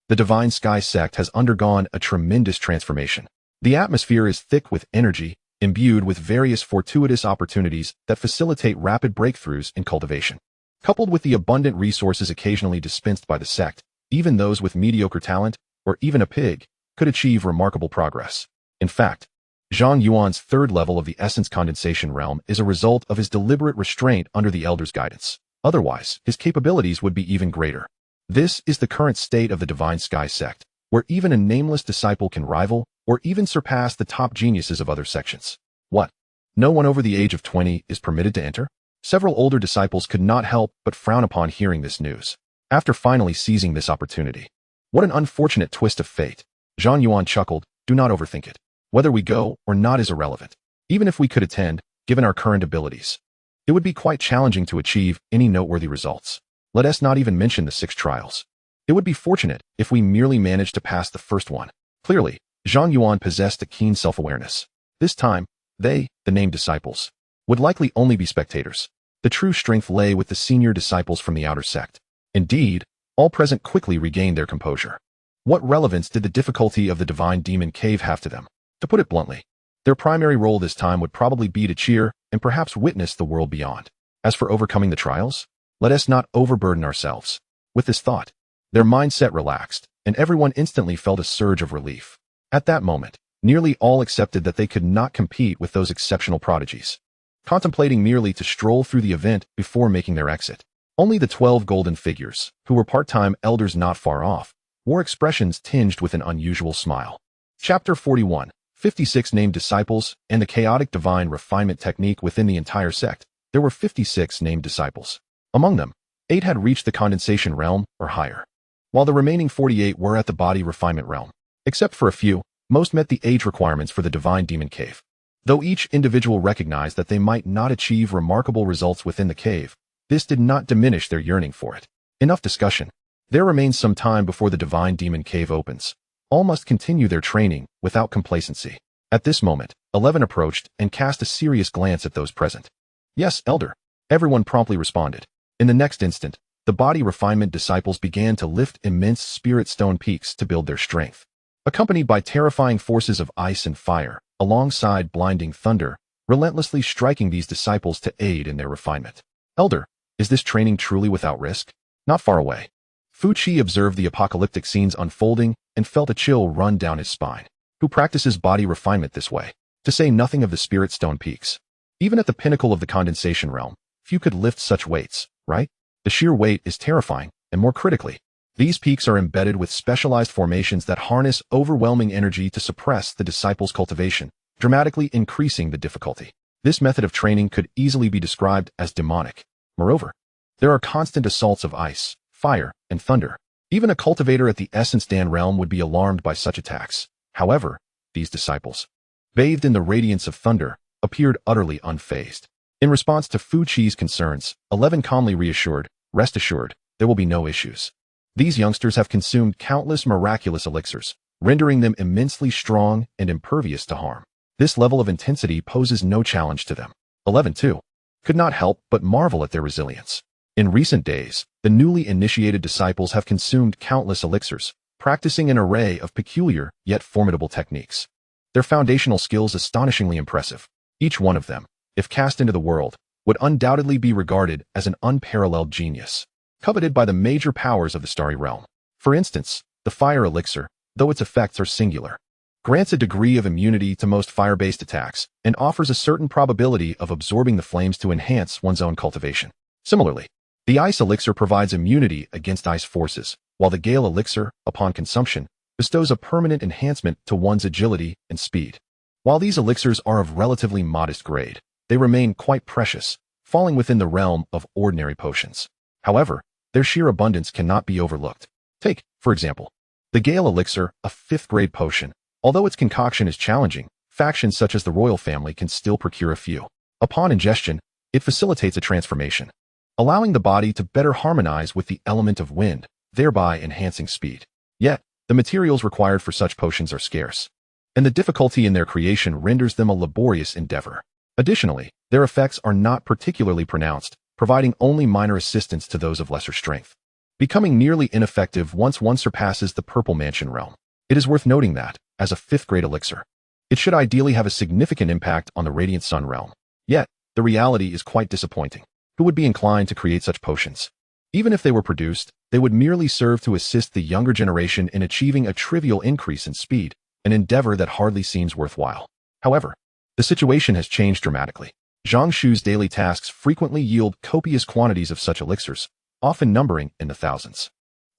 the Divine Sky Sect has undergone a tremendous transformation. The atmosphere is thick with energy, imbued with various fortuitous opportunities that facilitate rapid breakthroughs in cultivation. Coupled with the abundant resources occasionally dispensed by the sect, even those with mediocre talent, or even a pig, could achieve remarkable progress. In fact, Zhang Yuan's 3rd level of the Essence Condensation Realm is a result of his deliberate restraint under the Elder's guidance. Otherwise, his capabilities would be even greater. This is the current state of the Divine Sky Sect, where even a nameless disciple can rival or even surpass the top geniuses of other sections. What? No one over the age of 20 is permitted to enter? Several older disciples could not help but frown upon hearing this news. After finally seizing this opportunity, what an unfortunate twist of fate. Zhang Yuan chuckled, do not overthink it. Whether we go or not is irrelevant. Even if we could attend, given our current abilities, it would be quite challenging to achieve any noteworthy results. Let us not even mention the 6 trials. It would be fortunate if we merely managed to pass the first one. Clearly, Zhang Yuan possessed a keen self-awareness. This time, they, the named disciples, would likely only be spectators. The true strength lay with the senior disciples from the outer sect. Indeed, all present quickly regained their composure. What relevance did the difficulty of the Divine Demon Cave have to them? To put it bluntly, their primary role this time would probably be to cheer and perhaps witness the world beyond. As for overcoming the trials, let us not overburden ourselves. With this thought, their mindset relaxed, and everyone instantly felt a surge of relief. At that moment, nearly all accepted that they could not compete with those exceptional prodigies, contemplating merely to stroll through the event before making their exit. Only the 12 golden figures, who were part-time elders not far off, wore expressions tinged with an unusual smile. Chapter 41. 56 named disciples and the chaotic divine refinement technique within the entire sect. There were 56 named disciples. Among them, 8 had reached the condensation realm or higher, while the remaining 48 were at the body refinement realm. Except for a few, most met the age requirements for the Divine Demon Cave. Though each individual recognized that they might not achieve remarkable results within the cave, this did not diminish their yearning for it. Enough discussion. There remains some time before the Divine Demon Cave opens. All must continue their training without complacency. At this moment, 11 approached and cast a serious glance at those present. Yes, Elder. Everyone promptly responded. In the next instant, the body refinement disciples began to lift immense spirit stone peaks to build their strength. Accompanied by terrifying forces of ice and fire, alongside blinding thunder, relentlessly striking these disciples to aid in their refinement. Elder, is this training truly without risk? Not far away. Fu Qi observed the apocalyptic scenes unfolding and felt a chill run down his spine. Who practices body refinement this way? To say nothing of the spirit stone peaks. Even at the pinnacle of the condensation realm, few could lift such weights, right? The sheer weight is terrifying, and more critically, these peaks are embedded with specialized formations that harness overwhelming energy to suppress the disciples' cultivation, dramatically increasing the difficulty. This method of training could easily be described as demonic. Moreover, there are constant assaults of ice, fire, and thunder. Even a cultivator at the Essence Dan realm would be alarmed by such attacks. However, these disciples, bathed in the radiance of thunder, appeared utterly unfazed. In response to Fu Qi's concerns, 11 calmly reassured, rest assured, there will be no issues. These youngsters have consumed countless miraculous elixirs, rendering them immensely strong and impervious to harm. This level of intensity poses no challenge to them. 11, too, could not help but marvel at their resilience. In recent days, the newly initiated disciples have consumed countless elixirs, practicing an array of peculiar yet formidable techniques. Their foundational skills astonishingly impressive. Each one of them, if cast into the world, would undoubtedly be regarded as an unparalleled genius, coveted by the major powers of the starry realm. For instance, the fire elixir, though its effects are singular, grants a degree of immunity to most fire-based attacks and offers a certain probability of absorbing the flames to enhance one's own cultivation. Similarly, the ice elixir provides immunity against ice forces, while the gale elixir, upon consumption, bestows a permanent enhancement to one's agility and speed. While these elixirs are of relatively modest grade, they remain quite precious, falling within the realm of ordinary potions. However, their sheer abundance cannot be overlooked. Take, for example, the Gale Elixir, a 5th-grade potion. Although its concoction is challenging, factions such as the royal family can still procure a few. Upon ingestion, it facilitates a transformation, allowing the body to better harmonize with the element of wind, thereby enhancing speed. Yet, the materials required for such potions are scarce, and the difficulty in their creation renders them a laborious endeavor. Additionally, their effects are not particularly pronounced, providing only minor assistance to those of lesser strength, becoming nearly ineffective once one surpasses the Purple Mansion realm. It is worth noting that, as a 5th-grade elixir, it should ideally have a significant impact on the Radiant Sun realm. Yet, the reality is quite disappointing. Who would be inclined to create such potions? Even if they were produced, they would merely serve to assist the younger generation in achieving a trivial increase in speed, an endeavor that hardly seems worthwhile. However, the situation has changed dramatically. Zhang Shu's daily tasks frequently yield copious quantities of such elixirs, often numbering in the thousands.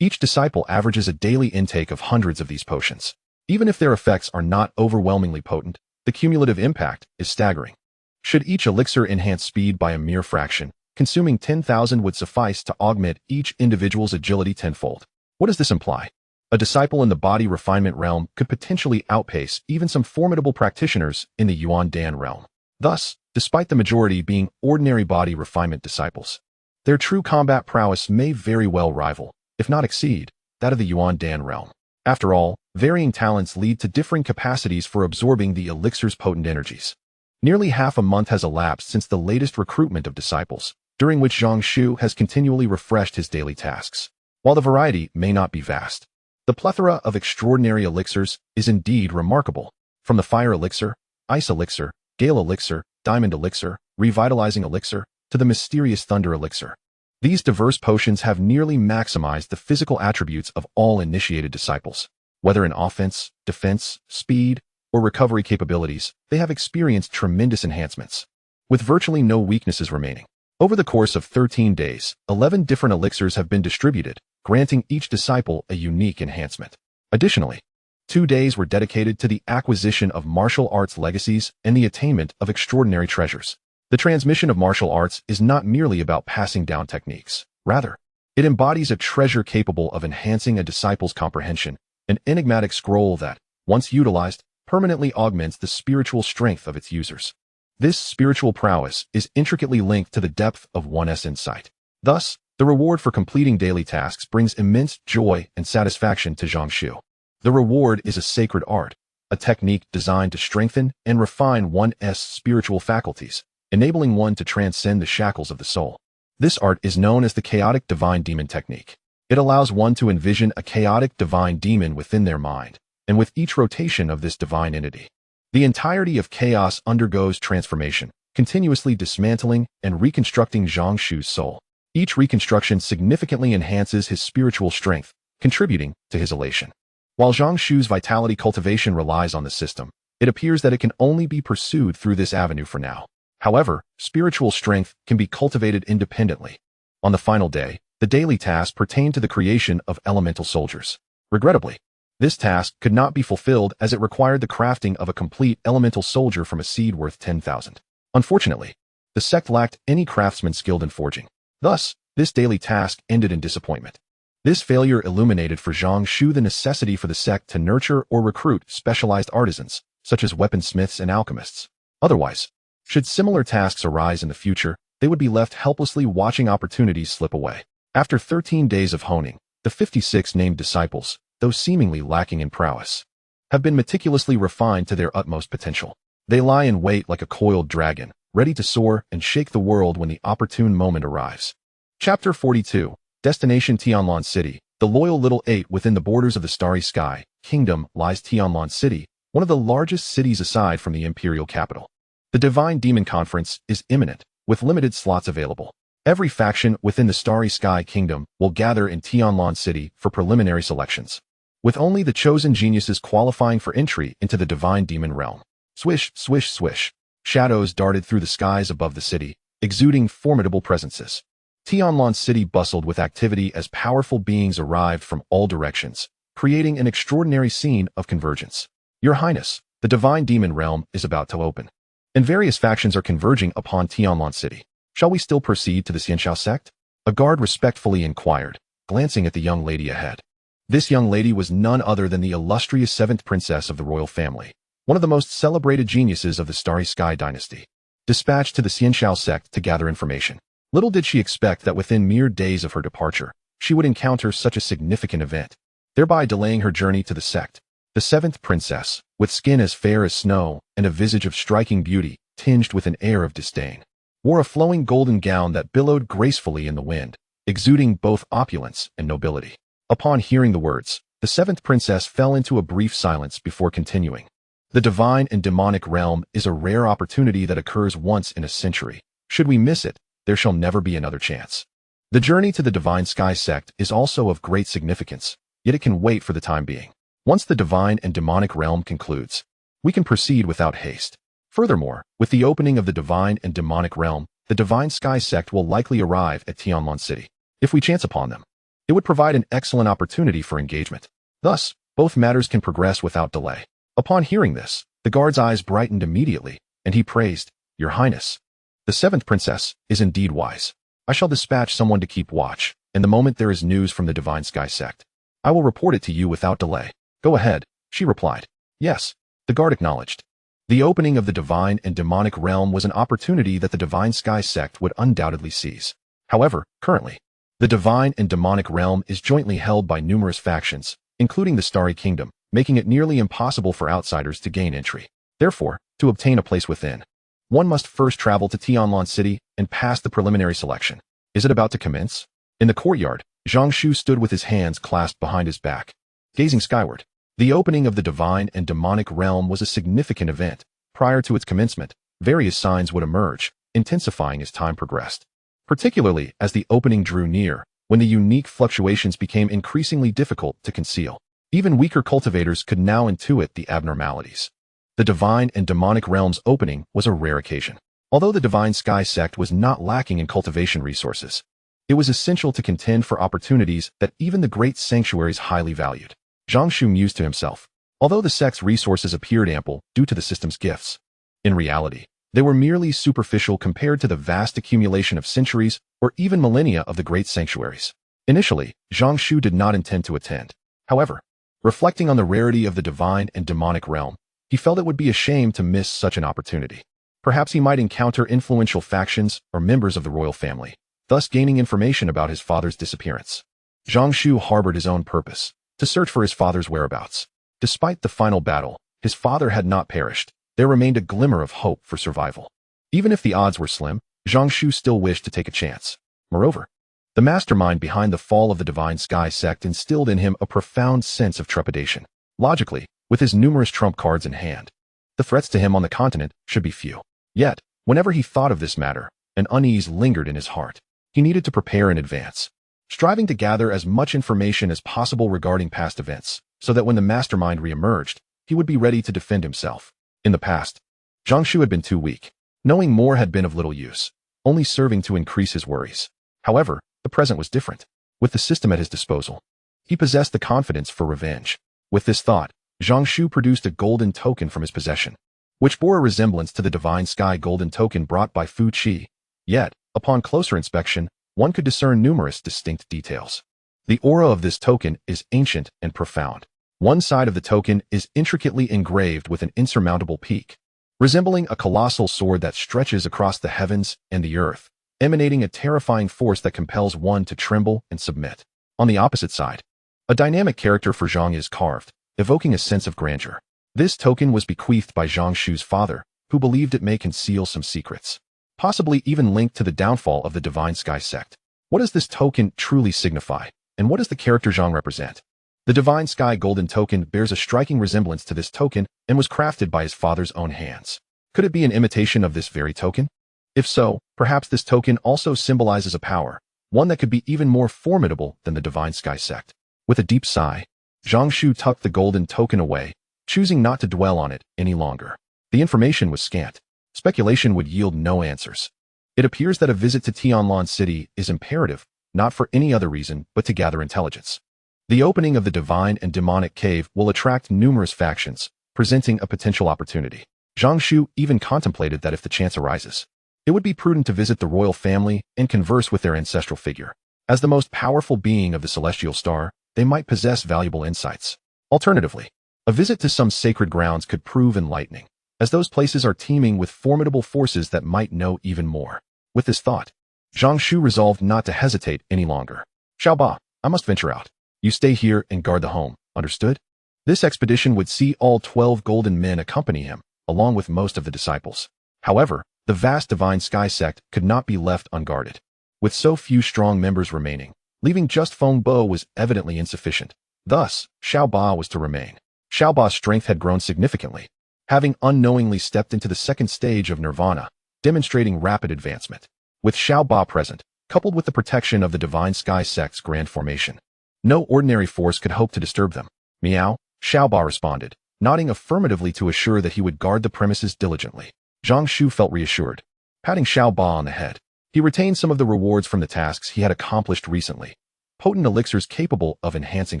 Each disciple averages a daily intake of hundreds of these potions. Even if their effects are not overwhelmingly potent, the cumulative impact is staggering. Should each elixir enhance speed by a mere fraction, consuming 10,000 would suffice to augment each individual's agility tenfold. What does this imply? A disciple in the body refinement realm could potentially outpace even some formidable practitioners in the Yuan Dan realm. Thus, despite the majority being ordinary body refinement disciples, their true combat prowess may very well rival, if not exceed, that of the Yuan Dan realm. After all, varying talents lead to differing capacities for absorbing the elixir's potent energies. Nearly half a month has elapsed since the latest recruitment of disciples, during which Zhang Shu has continually refreshed his daily tasks. While the variety may not be vast, the plethora of extraordinary elixirs is indeed remarkable. From the fire elixir, ice elixir, gale elixir, diamond elixir, revitalizing elixir, to the mysterious thunder elixir. These diverse potions have nearly maximized the physical attributes of all initiated disciples. Whether in offense, defense, speed, or recovery capabilities, they have experienced tremendous enhancements, with virtually no weaknesses remaining. Over the course of 13 days, 11 different elixirs have been distributed, granting each disciple a unique enhancement. Additionally, 2 days were dedicated to the acquisition of martial arts legacies and the attainment of extraordinary treasures. The transmission of martial arts is not merely about passing down techniques. Rather, it embodies a treasure capable of enhancing a disciple's comprehension, an enigmatic scroll that, once utilized, permanently augments the spiritual strength of its users. This spiritual prowess is intricately linked to the depth of one's insight. Thus, the reward for completing daily tasks brings immense joy and satisfaction to Zhang Shu. The reward is a sacred art, a technique designed to strengthen and refine one's spiritual faculties, enabling one to transcend the shackles of the soul. This art is known as the chaotic divine demon technique. It allows one to envision a chaotic divine demon within their mind, and with each rotation of this divine entity, the entirety of chaos undergoes transformation, continuously dismantling and reconstructing Zhang Shu's soul. Each reconstruction significantly enhances his spiritual strength, contributing to his elation. While Zhang Shu's vitality cultivation relies on the system, it appears that it can only be pursued through this avenue for now. However, spiritual strength can be cultivated independently. On the final day, the daily task pertained to the creation of elemental soldiers. Regrettably, this task could not be fulfilled as it required the crafting of a complete elemental soldier from a seed worth 10,000. Unfortunately, the sect lacked any craftsman skilled in forging. Thus, this daily task ended in disappointment. This failure illuminated for Zhang Shu the necessity for the sect to nurture or recruit specialized artisans, such as weaponsmiths and alchemists. Otherwise, should similar tasks arise in the future, they would be left helplessly watching opportunities slip away. After 13 days of honing, the 56 named disciples, though seemingly lacking in prowess, have been meticulously refined to their utmost potential. They lie in wait like a coiled dragon, ready to soar and shake the world when the opportune moment arrives. Chapter 42. Destination Tonlan City. The loyal little 8 within the borders of the Starry Sky Kingdom lies Tonlan City, one of the largest cities aside from the imperial capital. The Divine Demon Conference is imminent, with limited slots available. Every faction within the Starry Sky Kingdom will gather in Tonlan City for preliminary selections, with only the chosen geniuses qualifying for entry into the Divine Demon realm. Swish, swish, swish. Shadows darted through the skies above the city, exuding formidable presences. Tonlan City bustled with activity as powerful beings arrived from all directions, creating an extraordinary scene of convergence. Your Highness, the Divine Demon realm is about to open, and various factions are converging upon Tonlan City. Shall we still proceed to the Xianxiao sect? A guard respectfully inquired, glancing at the young lady ahead. This young lady was none other than the illustrious 7th princess of the royal family, one of the most celebrated geniuses of the Starry Sky dynasty. Dispatched to the Xianshao sect to gather information. Little did she expect that within mere days of her departure, she would encounter such a significant event, thereby delaying her journey to the sect. The 7th princess, with skin as fair as snow and a visage of striking beauty, tinged with an air of disdain, wore a flowing golden gown that billowed gracefully in the wind, exuding both opulence and nobility. Upon hearing the words, the 7th princess fell into a brief silence before continuing. The divine and demonic realm is a rare opportunity that occurs once in a century. Should we miss it, there shall never be another chance. The journey to the Divine Sky Sect is also of great significance, yet it can wait for the time being. Once the divine and demonic realm concludes, we can proceed without haste. Furthermore, with the opening of the divine and demonic realm, the Divine Sky Sect will likely arrive at Tonlan City. If we chance upon them, it would provide an excellent opportunity for engagement. Thus, both matters can progress without delay. Upon hearing this, the guard's eyes brightened immediately, and he praised, "Your Highness, the 7th princess is indeed wise. I shall dispatch someone to keep watch, and the moment there is news from the Divine Sky Sect, I will report it to you without delay." "Go ahead," she replied. "Yes," the guard acknowledged. The opening of the divine and demonic realm was an opportunity that the Divine Sky Sect would undoubtedly seize. However, currently, the divine and demonic realm is jointly held by numerous factions, including the Starry Kingdom, making it nearly impossible for outsiders to gain entry. Therefore, to obtain a place within, one must first travel to Tonlan City and pass the preliminary selection. Is it about to commence? In the courtyard, Zhang Shu stood with his hands clasped behind his back, gazing skyward. The opening of the divine and demonic realm was a significant event. Prior to its commencement, various signs would emerge, intensifying as time progressed. Particularly as the opening drew near, when the unique fluctuations became increasingly difficult to conceal. Even weaker cultivators could now intuit the abnormalities. The divine and demonic realm's opening was a rare occasion. Although the Divine Sky Sect was not lacking in cultivation resources, it was essential to contend for opportunities that even the great sanctuaries highly valued. Zhang Shu mused to himself. Although the sect's resources appeared ample due to the system's gifts, in reality, they were merely superficial compared to the vast accumulation of centuries or even millennia of the great sanctuaries. Initially, Zhang Shu did not intend to attend. However, reflecting on the rarity of the divine and demonic realm, he felt it would be a shame to miss such an opportunity. Perhaps he might encounter influential factions or members of the royal family, thus gaining information about his father's disappearance. Zhang Shu harbored his own purpose, to search for his father's whereabouts. Despite the final battle, his father had not perished. There remained a glimmer of hope for survival. Even if the odds were slim, Zhang Shu still wished to take a chance. Moreover, the mastermind behind the fall of the Divine Sky Sect instilled in him a profound sense of trepidation. Logically, with his numerous trump cards in hand, the threats to him on the continent should be few. Yet, whenever he thought of this matter, an unease lingered in his heart. He needed to prepare in advance, striving to gather as much information as possible regarding past events, so that when the mastermind re-emerged, he would be ready to defend himself. In the past, Zhang Shu had been too weak. Knowing more had been of little use, only serving to increase his worries. However, the present was different. With the system at his disposal, he possessed the confidence for revenge. With this thought, Zhang Shu produced a golden token from his possession, which bore a resemblance to the Divine Sky golden token brought by Fu Qi. Yet, upon closer inspection, one could discern numerous distinct details. The aura of this token is ancient and profound. One side of the token is intricately engraved with an insurmountable peak, resembling a colossal sword that stretches across the heavens and the earth, emanating a terrifying force that compels one to tremble and submit. On the opposite side, a dynamic character for Zhang is carved, evoking a sense of grandeur. This token was bequeathed by Zhang Shu's father, who believed it may conceal some secrets, possibly even linked to the downfall of the Divine Sky Sect. What does this token truly signify, and what does the character Zhang represent? The Divine Sky Golden Token bears a striking resemblance to this token and was crafted by his father's own hands. Could it be an imitation of this very token? If so, perhaps this token also symbolizes a power, one that could be even more formidable than the Divine Sky Sect. With a deep sigh, Zhang Shu tucked the golden token away, choosing not to dwell on it any longer. The information was scant. Speculation would yield no answers. It appears that a visit to Tonlan City is imperative, not for any other reason but to gather intelligence. The opening of the divine and demonic cave will attract numerous factions, presenting a potential opportunity. Zhang Shu even contemplated that if the chance arises, It would be prudent to visit the royal family and converse with their ancestral figure. As the most powerful being of the celestial star, they might possess valuable insights. Alternatively, a visit to some sacred grounds could prove enlightening, as those places are teeming with formidable forces that might know even more. With this thought, Zhang Shu resolved not to hesitate any longer. Xiaoba, I must venture out. You stay here and guard the home, understood? This expedition would see all 12 golden men accompany him, along with most of the disciples. However, the vast Divine Sky Sect could not be left unguarded. With so few strong members remaining, leaving just Feng Bo was evidently insufficient. Thus, Xiaoba was to remain. Xiaoba's strength had grown significantly, having unknowingly stepped into the second stage of nirvana, demonstrating rapid advancement. With Xiaoba present, coupled with the protection of the Divine Sky Sect's grand formation, no ordinary force could hope to disturb them. Meow, Xiaoba responded, nodding affirmatively to assure that he would guard the premises diligently. Zhang Shu felt reassured. Patting Xiaoba on the head, he retained some of the rewards from the tasks he had accomplished recently, potent elixirs capable of enhancing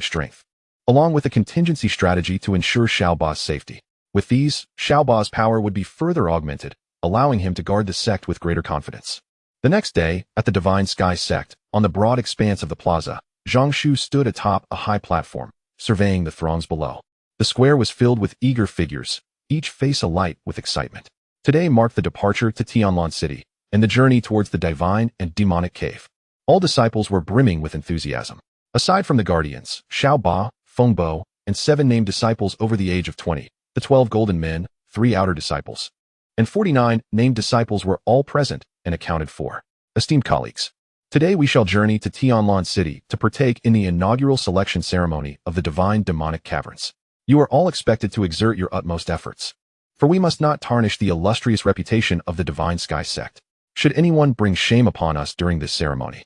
strength, along with a contingency strategy to ensure Xiaoba's safety. With these, Xiaoba's power would be further augmented, allowing him to guard the sect with greater confidence. The next day, at the Divine Sky Sect, on the broad expanse of the plaza, Zhang Shu stood atop a high platform, surveying the throngs below. The square was filled with eager figures, each face alight with excitement. Today marked the departure to Tonlan City, and the journey towards the divine and demonic cave. All disciples were brimming with enthusiasm. Aside from the guardians, Xiaoba, Feng Bo, and 7 named disciples over the age of 20, the 12 golden men, 3 outer disciples, and 49 named disciples were all present and accounted for. Esteemed colleagues, today we shall journey to Tonlan City to partake in the inaugural selection ceremony of the divine demonic caverns. You are all expected to exert your utmost efforts, for we must not tarnish the illustrious reputation of the Divine Sky Sect. Should anyone bring shame upon us during this ceremony,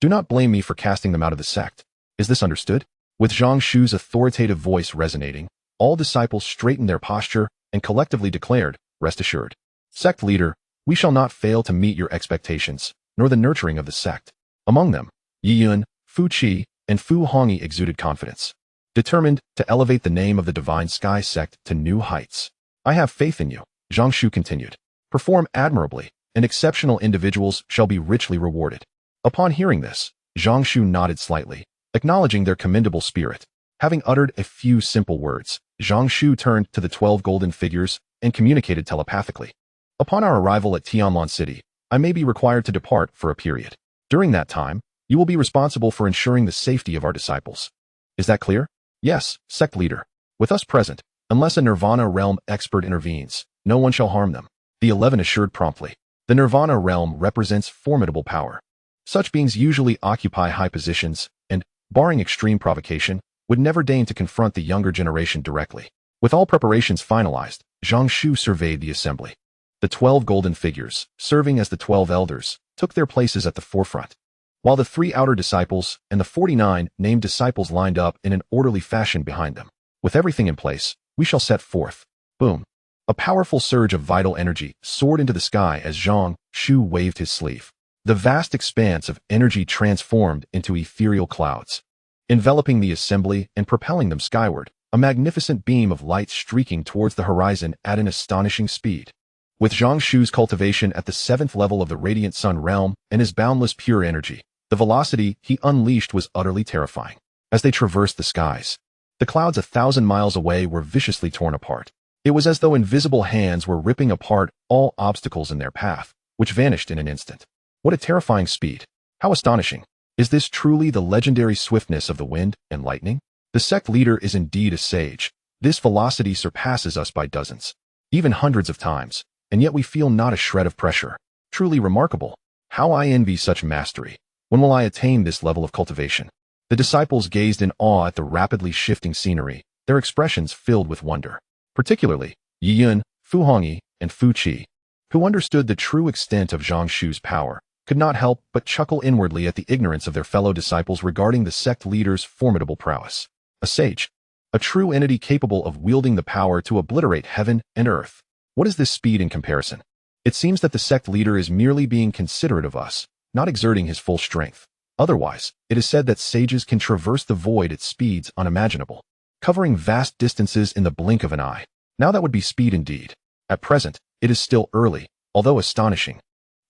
do not blame me for casting them out of the sect. Is this understood? With Zhang Shu's authoritative voice resonating, all disciples straightened their posture and collectively declared, "Rest assured, sect leader, we shall not fail to meet your expectations, nor the nurturing of the sect." Among them, Yi Yun, Fu Qi, and Fu Hongyi exuded confidence, determined to elevate the name of the Divine Sky Sect to new heights. "I have faith in you," Zhang Shu continued. "Perform admirably, and exceptional individuals shall be richly rewarded." Upon hearing this, Zhang Shu nodded slightly, acknowledging their commendable spirit. Having uttered a few simple words, Zhang Shu turned to the 12 golden figures and communicated telepathically. "Upon our arrival at Tonlan City, I may be required to depart for a period. During that time, you will be responsible for ensuring the safety of our disciples. Is that clear?" "Yes, sect leader. With us present, unless a Nirvana realm expert intervenes, no one shall harm them," the 11 assured promptly. The Nirvana realm represents formidable power. Such beings usually occupy high positions and, barring extreme provocation, would never deign to confront the younger generation directly. With all preparations finalized, Zhang Shu surveyed the assembly. The 12 golden figures, serving as the 12 elders, took their places at the forefront, while the 3 outer disciples and the 49 named disciples lined up in an orderly fashion behind them. With everything in place, we shall set forth. Boom. A powerful surge of vital energy soared into the sky as Zhang Shu waved his sleeve. The vast expanse of energy transformed into ethereal clouds, enveloping the assembly and propelling them skyward, a magnificent beam of light streaking towards the horizon at an astonishing speed. With Zhang Shu's cultivation at the 7th level of the Radiant Sun realm and his boundless pure energy, the velocity he unleashed was utterly terrifying. As they traversed the skies, the clouds 1,000 miles away were viciously torn apart. It was as though invisible hands were ripping apart all obstacles in their path, which vanished in an instant. What a terrifying speed! How astonishing! Is this truly the legendary swiftness of the wind and lightning? The sect leader is indeed a sage. This velocity surpasses us by dozens, even hundreds of times, and yet we feel not a shred of pressure. Truly remarkable. How I envy such mastery. When will I attain this level of cultivation? The disciples gazed in awe at the rapidly shifting scenery, their expressions filled with wonder. Particularly, Yi Yun, Fu Hongyi, and Fu Qi, who understood the true extent of Zhang Shu's power, could not help but chuckle inwardly at the ignorance of their fellow disciples regarding the sect leader's formidable prowess. A sage, a true entity capable of wielding the power to obliterate heaven and earth. What is this speed in comparison? It seems that the sect leader is merely being considerate of us, not exerting his full strength. Otherwise, it is said that sages can traverse the void at speeds unimaginable, covering vast distances in the blink of an eye. Now that would be speed indeed. At present, it is still early, although astonishing.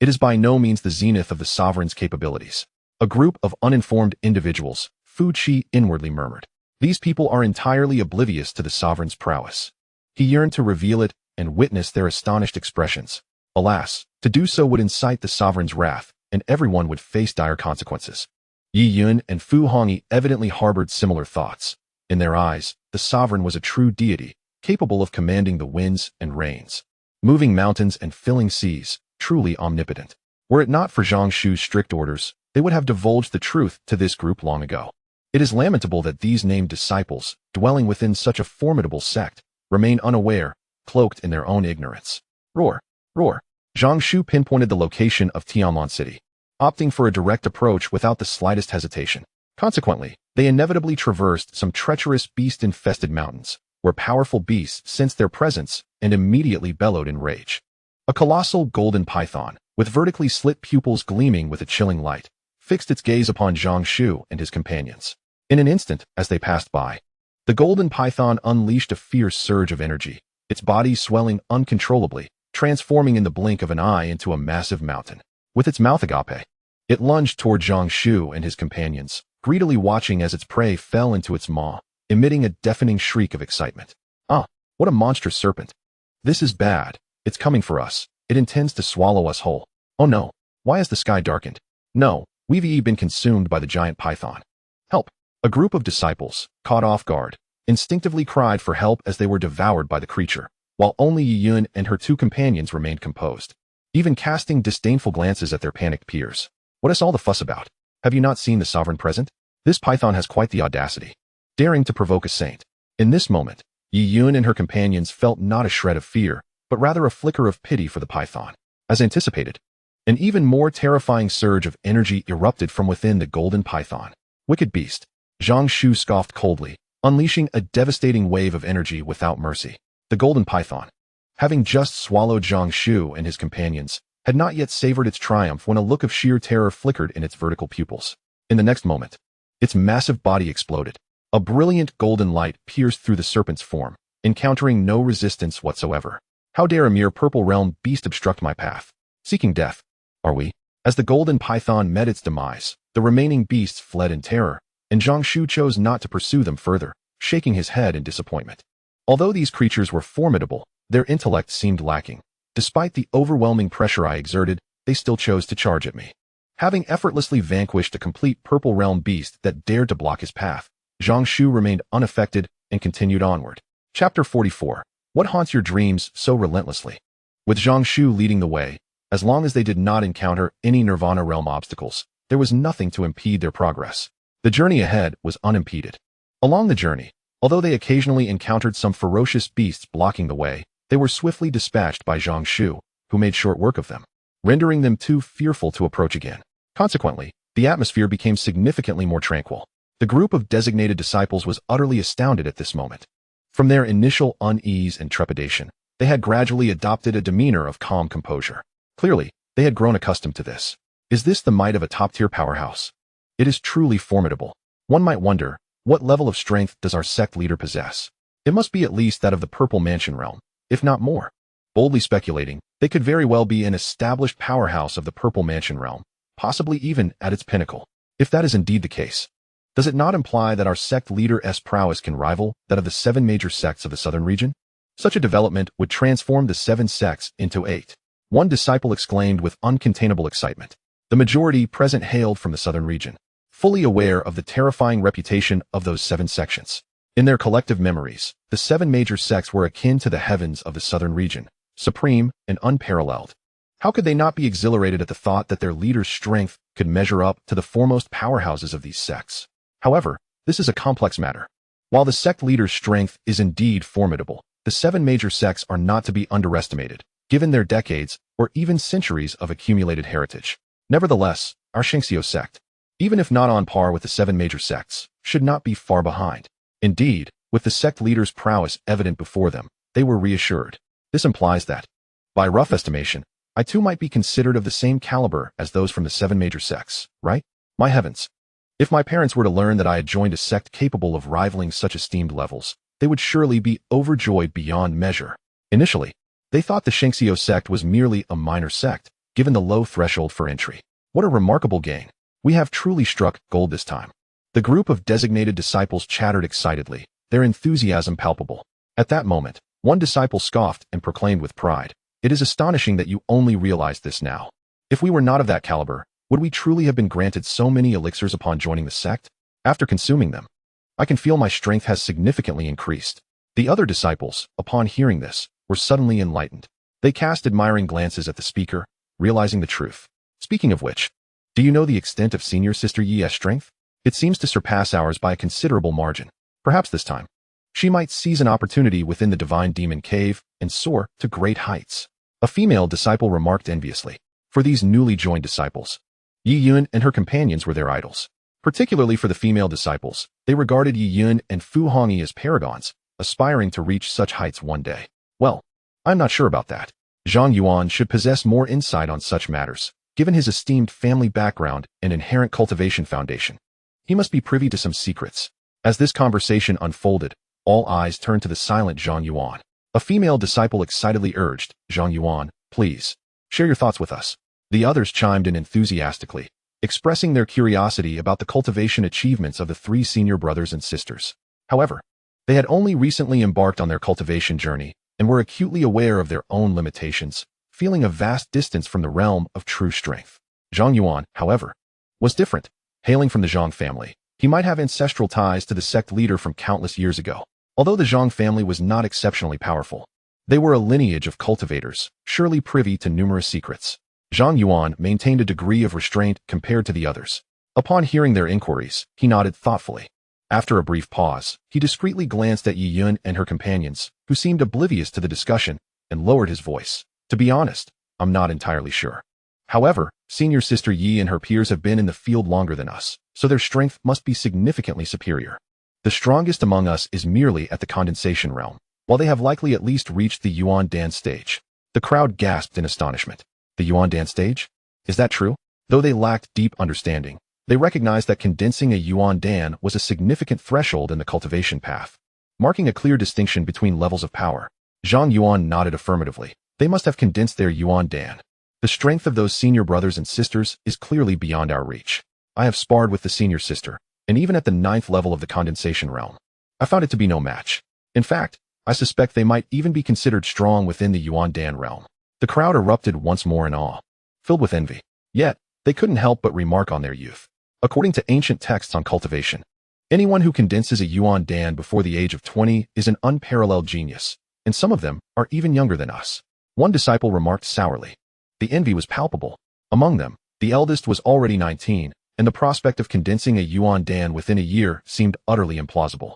It is by no means the zenith of the sovereign's capabilities. A group of uninformed individuals, Fu Qi inwardly murmured. These people are entirely oblivious to the sovereign's prowess. He yearned to reveal it and witness their astonished expressions. Alas, to do so would incite the sovereign's wrath, and everyone would face dire consequences. Yi Yun and Fu Hongyi evidently harbored similar thoughts. In their eyes, the sovereign was a true deity, capable of commanding the winds and rains, moving mountains and filling seas, truly omnipotent. Were it not for Zhang Shu's strict orders, they would have divulged the truth to this group long ago. It is lamentable that these named disciples, dwelling within such a formidable sect, remain unaware, cloaked in their own ignorance. Roar! Roar! Zhang Shu pinpointed the location of Tonlan City, opting for a direct approach without the slightest hesitation. Consequently, they inevitably traversed some treacherous beast-infested mountains, where powerful beasts sensed their presence and immediately bellowed in rage. A colossal golden python, with vertically slit pupils gleaming with a chilling light, fixed its gaze upon Zhang Shu and his companions. In an instant, as they passed by, the golden python unleashed a fierce surge of energy, its body swelling uncontrollably, transforming in the blink of an eye into a massive mountain. With its mouth agape, it lunged toward Zhang Shu and his companions, greedily watching as its prey fell into its maw, emitting a deafening shriek of excitement. Ah, what a monstrous serpent! This is bad. It's coming for us. It intends to swallow us whole. Oh no, why has the sky darkened? No, we've been consumed by the giant python. Help! A group of disciples, caught off guard, instinctively cried for help as they were devoured by the creature, while only Yi Yun and her two companions remained composed, even casting disdainful glances at their panicked peers. What is all the fuss about? Have you not seen the sovereign present? This python has quite the audacity, daring to provoke a saint. In this moment, Yi Yun and her companions felt not a shred of fear, but rather a flicker of pity for the python. As anticipated, an even more terrifying surge of energy erupted from within the golden python. Wicked beast! Zhang Shu scoffed coldly, unleashing a devastating wave of energy without mercy. The golden python, having just swallowed Zhang Shu and his companions, had not yet savored its triumph when a look of sheer terror flickered in its vertical pupils. In the next moment, its massive body exploded. A brilliant golden light pierced through the serpent's form, encountering no resistance whatsoever. How dare a mere purple realm beast obstruct my path? Seeking death, are we? As the golden python met its demise, the remaining beasts fled in terror, and Zhang Shu chose not to pursue them further, shaking his head in disappointment. Although these creatures were formidable, their intellect seemed lacking. Despite the overwhelming pressure I exerted, they still chose to charge at me. Having effortlessly vanquished a complete purple realm beast that dared to block his path, Zhang Shu remained unaffected and continued onward. Chapter 44. What haunts your dreams so relentlessly? With Zhang Shu leading the way, as long as they did not encounter any Nirvana realm obstacles, there was nothing to impede their progress. The journey ahead was unimpeded. Along the journey, although they occasionally encountered some ferocious beasts blocking the way, they were swiftly dispatched by Zhang Shu, who made short work of them, rendering them too fearful to approach again. Consequently, the atmosphere became significantly more tranquil. The group of designated disciples was utterly astounded at this moment. From their initial unease and trepidation, they had gradually adopted a demeanor of calm composure. Clearly, they had grown accustomed to this. Is this the might of a top-tier powerhouse? It is truly formidable. One might wonder, what level of strength does our sect leader possess? It must be at least that of the Purple Mansion realm, if not more. Boldly speculating, they could very well be an established powerhouse of the Purple Mansion realm, possibly even at its pinnacle. If that is indeed the case, does it not imply that our sect leader's prowess can rival that of the 7 major sects of the southern region? Such a development would transform the 7 sects into 8. One disciple exclaimed with uncontainable excitement. The majority present hailed from the southern region, fully aware of the terrifying reputation of those 7 sections. In their collective memories, the 7 major sects were akin to the heavens of the southern region, supreme and unparalleled. How could they not be exhilarated at the thought that their leader's strength could measure up to the foremost powerhouses of these sects? However, this is a complex matter. While the sect leader's strength is indeed formidable, the 7 major sects are not to be underestimated, given their decades or even centuries of accumulated heritage. Nevertheless, our Shengxiu sect, even if not on par with the 7 major sects, should not be far behind. Indeed, with the sect leader's prowess evident before them, they were reassured. This implies that, by rough estimation, I too might be considered of the same caliber as those from the 7 major sects, right? My heavens! If my parents were to learn that I had joined a sect capable of rivaling such esteemed levels, they would surely be overjoyed beyond measure. Initially, they thought the Shengxiu sect was merely a minor sect, given the low threshold for entry. What a remarkable gain. We have truly struck gold this time. The group of designated disciples chattered excitedly, their enthusiasm palpable. At that moment, one disciple scoffed and proclaimed with pride, "It is astonishing that you only realize this now. If we were not of that caliber, would we truly have been granted so many elixirs upon joining the sect? After consuming them, I can feel my strength has significantly increased." The other disciples, upon hearing this, were suddenly enlightened. They cast admiring glances at the speaker, realizing the truth. Speaking of which, do you know the extent of Senior Sister Yi's strength? It seems to surpass ours by a considerable margin. Perhaps this time, she might seize an opportunity within the Divine Demon Cave and soar to great heights. A female disciple remarked enviously. For these newly joined disciples, Yi Yun and her companions were their idols. Particularly for the female disciples, they regarded Yi Yun and Fu Hongyi as paragons, aspiring to reach such heights one day. Well, I'm not sure about that. Zhang Yuan should possess more insight on such matters, given his esteemed family background and inherent cultivation foundation. He must be privy to some secrets. As this conversation unfolded, all eyes turned to the silent Zhang Yuan. A female disciple excitedly urged, "Zhang Yuan, please, share your thoughts with us." The others chimed in enthusiastically, expressing their curiosity about the cultivation achievements of the three senior brothers and sisters. However, they had only recently embarked on their cultivation journey and were acutely aware of their own limitations, feeling a vast distance from the realm of true strength. Zhang Yuan, however, was different. Hailing from the Zhang family, he might have ancestral ties to the sect leader from countless years ago. Although the Zhang family was not exceptionally powerful, they were a lineage of cultivators, surely privy to numerous secrets. Zhang Yuan maintained a degree of restraint compared to the others. Upon hearing their inquiries, he nodded thoughtfully. After a brief pause, he discreetly glanced at Yi Yun and her companions, who seemed oblivious to the discussion, and lowered his voice. "To be honest, I'm not entirely sure. However, Senior Sister Yi and her peers have been in the field longer than us, so their strength must be significantly superior. The strongest among us is merely at the condensation realm, while they have likely at least reached the Yuan Dan stage." The crowd gasped in astonishment. The Yuan Dan stage? Is that true? Though they lacked deep understanding, they recognized that condensing a Yuan Dan was a significant threshold in the cultivation path, marking a clear distinction between levels of power. Zhang Yuan nodded affirmatively. They must have condensed their Yuan Dan. The strength of those senior brothers and sisters is clearly beyond our reach. I have sparred with the senior sister, and even at the 9th level of the condensation realm, I found it to be no match. In fact, I suspect they might even be considered strong within the Yuan Dan realm. The crowd erupted once more in awe, filled with envy. Yet, they couldn't help but remark on their youth. According to ancient texts on cultivation, anyone who condenses a Yuan Dan before the age of 20 is an unparalleled genius, and some of them are even younger than us. One disciple remarked sourly. The envy was palpable. Among them, the eldest was already 19, and the prospect of condensing a Yuan Dan within a year seemed utterly implausible.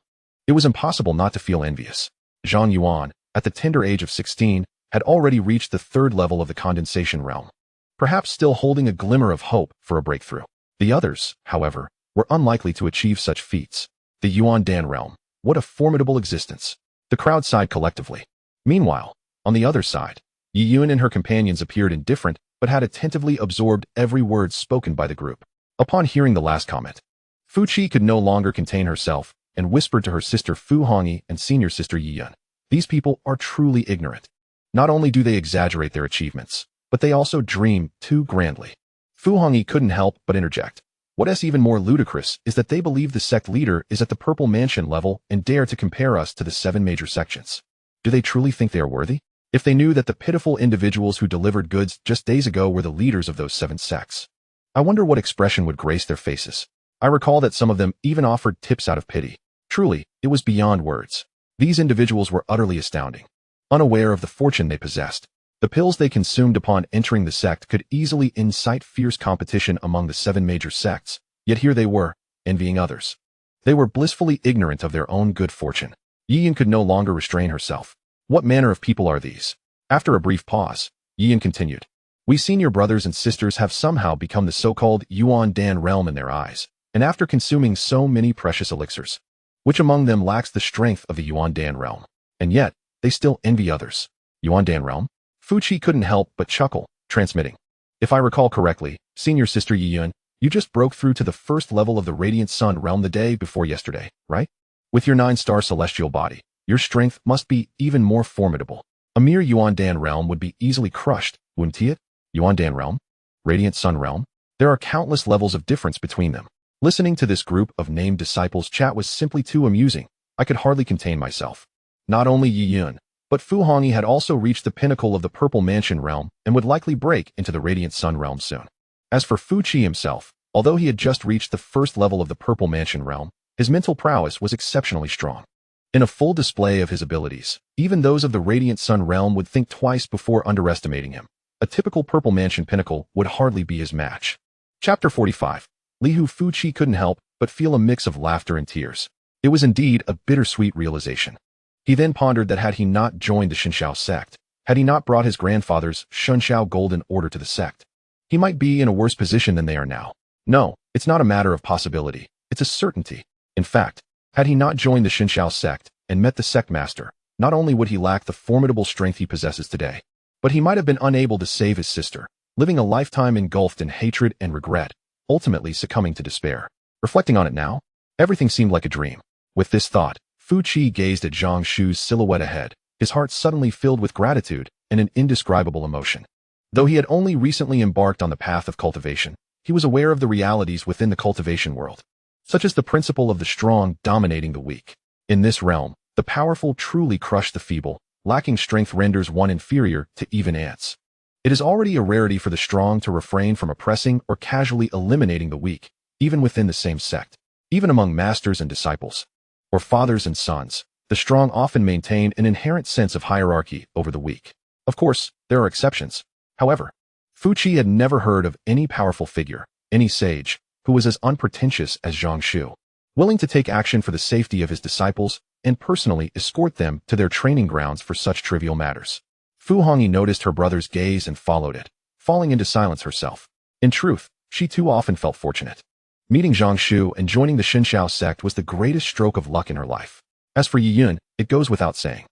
It was impossible not to feel envious. Zhang Yuan, at the tender age of 16, had already reached the 3rd level of the condensation realm, perhaps still holding a glimmer of hope for a breakthrough. The others, however, were unlikely to achieve such feats. The Yuan Dan realm, what a formidable existence. The crowd sighed collectively. Meanwhile, on the other side, Yi Yun and her companions appeared indifferent but had attentively absorbed every word spoken by the group. Upon hearing the last comment, Fu Qi could no longer contain herself and whispered to her sister Fu Hongyi and senior sister Yi Yun. These people are truly ignorant. Not only do they exaggerate their achievements, but they also dream too grandly. Fu Hongyi couldn't help but interject. What is even more ludicrous is that they believe the sect leader is at the Purple Mansion level and dare to compare us to the 7 major sections. Do they truly think they are worthy? If they knew that the pitiful individuals who delivered goods just days ago were the leaders of those 7 sects, I wonder what expression would grace their faces. I recall that some of them even offered tips out of pity. Truly, it was beyond words. These individuals were utterly astounding. Unaware of the fortune they possessed, the pills they consumed upon entering the sect could easily incite fierce competition among the 7 major sects, yet here they were, envying others. They were blissfully ignorant of their own good fortune. Yi Yun could no longer restrain herself. What manner of people are these? After a brief pause, Yi Yun continued. We senior brothers and sisters have somehow become the so-called Yuan Dan realm in their eyes, and after consuming so many precious elixirs, which among them lacks the strength of the Yuan Dan realm, and yet they still envy others. Yuan Dan realm? Fu Qi couldn't help but chuckle, transmitting. If I recall correctly, senior sister Yi Yun, you just broke through to the 1st level of the Radiant Sun realm the day before yesterday, right? With your 9-star celestial body, your strength must be even more formidable. A mere Yuan Dan realm would be easily crushed, wouldn't it? Yuandan Realm? Radiant Sun Realm? There are countless levels of difference between them. Listening to this group of named disciples chat was simply too amusing. I could hardly contain myself. Not only Yi Yun, but Fu Hongyi had also reached the pinnacle of the Purple Mansion realm and would likely break into the Radiant Sun realm soon. As for Fu Qi himself, although he had just reached the first level of the Purple Mansion realm, his mental prowess was exceptionally strong. In a full display of his abilities, even those of the Radiant Sun realm would think twice before underestimating him. A typical Purple Mansion pinnacle would hardly be his match. Chapter 45. Lihu Fu Qi couldn't help but feel a mix of laughter and tears. It was indeed a bittersweet realization. He then pondered that had he not joined the Shenxiao sect, had he not brought his grandfather's Shenxiao Golden Order to the sect, he might be in a worse position than they are now. No, it's not a matter of possibility, it's a certainty. In fact, had he not joined the Shenxiao sect and met the sect master, not only would he lack the formidable strength he possesses today, but he might have been unable to save his sister, living a lifetime engulfed in hatred and regret, ultimately succumbing to despair. Reflecting on it now, everything seemed like a dream. With this thought, Fu Qi gazed at Zhang Shu's silhouette ahead, his heart suddenly filled with gratitude and an indescribable emotion. Though he had only recently embarked on the path of cultivation, he was aware of the realities within the cultivation world, such as the principle of the strong dominating the weak. In this realm, the powerful truly crush the feeble, lacking strength renders one inferior to even ants. It is already a rarity for the strong to refrain from oppressing or casually eliminating the weak, even within the same sect. Even among masters and disciples, or fathers and sons, the strong often maintain an inherent sense of hierarchy over the weak. Of course, there are exceptions. However, Fu Qi had never heard of any powerful figure, any sage, who was as unpretentious as Zhang Shu, willing to take action for the safety of his disciples and personally escort them to their training grounds for such trivial matters. Fu Hongyi noticed her brother's gaze and followed it, falling into silence herself. In truth, she too often felt fortunate. Meeting Zhang Shu and joining the Shenxiao sect was the greatest stroke of luck in her life. As for Yi Yun, it goes without saying.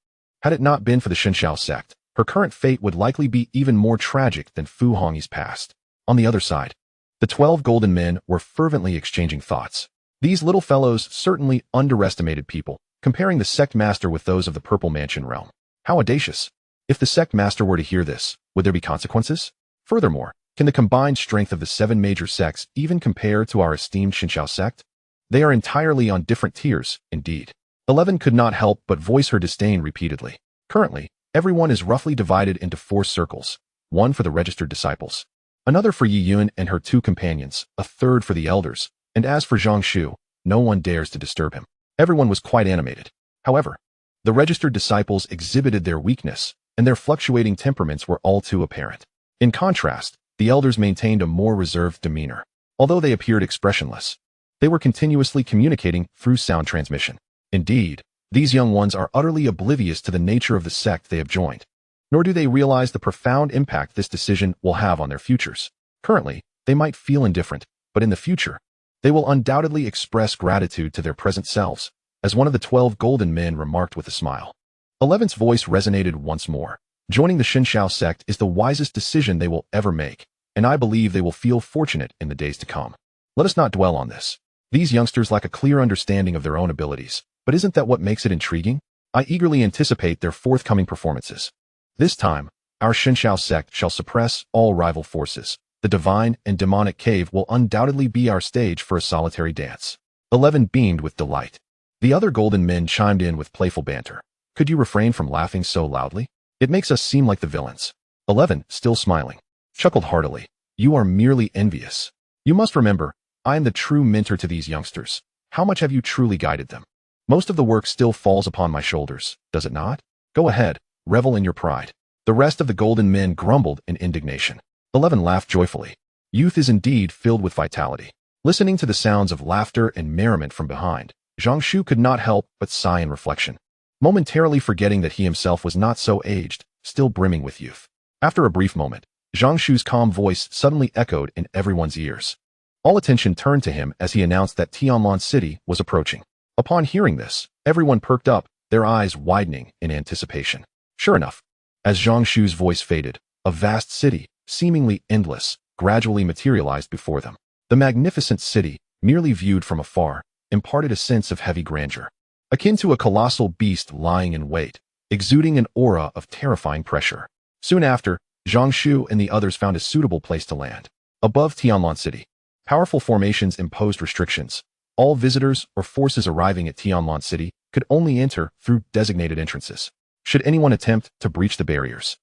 Had it not been for the Shenxiao sect, her current fate would likely be even more tragic than Fu Hongyi's past. On the other side, the 12 golden men were fervently exchanging thoughts. These little fellows certainly underestimated people, comparing the sect master with those of the Purple Mansion realm. How audacious! If the sect master were to hear this, would there be consequences? Furthermore, can the combined strength of the 7 major sects even compare to our esteemed Shenxiao sect? They are entirely on different tiers, indeed. 11 could not help but voice her disdain repeatedly. Currently, everyone is roughly divided into 4 circles, one for the registered disciples, another for Yi Yun and her 2 companions, a third for the elders, and as for Zhang Shu, no one dares to disturb him. Everyone was quite animated. However, the registered disciples exhibited their weakness, and their fluctuating temperaments were all too apparent. In contrast, the elders maintained a more reserved demeanor. Although they appeared expressionless, they were continuously communicating through sound transmission. Indeed, these young ones are utterly oblivious to the nature of the sect they have joined, nor do they realize the profound impact this decision will have on their futures. Currently, they might feel indifferent, but in the future, they will undoubtedly express gratitude to their present selves, as one of the 12 golden men remarked with a smile. 11's voice resonated once more. Joining the Shenxiao sect is the wisest decision they will ever make, and I believe they will feel fortunate in the days to come. Let us not dwell on this. These youngsters lack a clear understanding of their own abilities, but isn't that what makes it intriguing? I eagerly anticipate their forthcoming performances. This time, our Shenxiao sect shall suppress all rival forces. The divine and demonic cave will undoubtedly be our stage for a solitary dance. 11 beamed with delight. The other golden men chimed in with playful banter. Could you refrain from laughing so loudly? It makes us seem like the villains. 11, still smiling, chuckled heartily. You are merely envious. You must remember, I am the true mentor to these youngsters. How much have you truly guided them? Most of the work still falls upon my shoulders, does it not? Go ahead, revel in your pride. The rest of the golden men grumbled in indignation. 11 laughed joyfully. Youth is indeed filled with vitality. Listening to the sounds of laughter and merriment from behind, Zhang Shu could not help but sigh in reflection, momentarily forgetting that he himself was not so aged, still brimming with youth. After a brief moment, Zhang Shu's calm voice suddenly echoed in everyone's ears. All attention turned to him as he announced that Tonlan City was approaching. Upon hearing this, everyone perked up, their eyes widening in anticipation. Sure enough, as Zhang Shu's voice faded, a vast city, seemingly endless, gradually materialized before them. The magnificent city, merely viewed from afar, imparted a sense of heavy grandeur, akin to a colossal beast lying in wait, exuding an aura of terrifying pressure. Soon after, Zhang Shu and the others found a suitable place to land. Above Tonlan City, powerful formations imposed restrictions. All visitors or forces arriving at Tonlan City could only enter through designated entrances. Should anyone attempt to breach the barriers,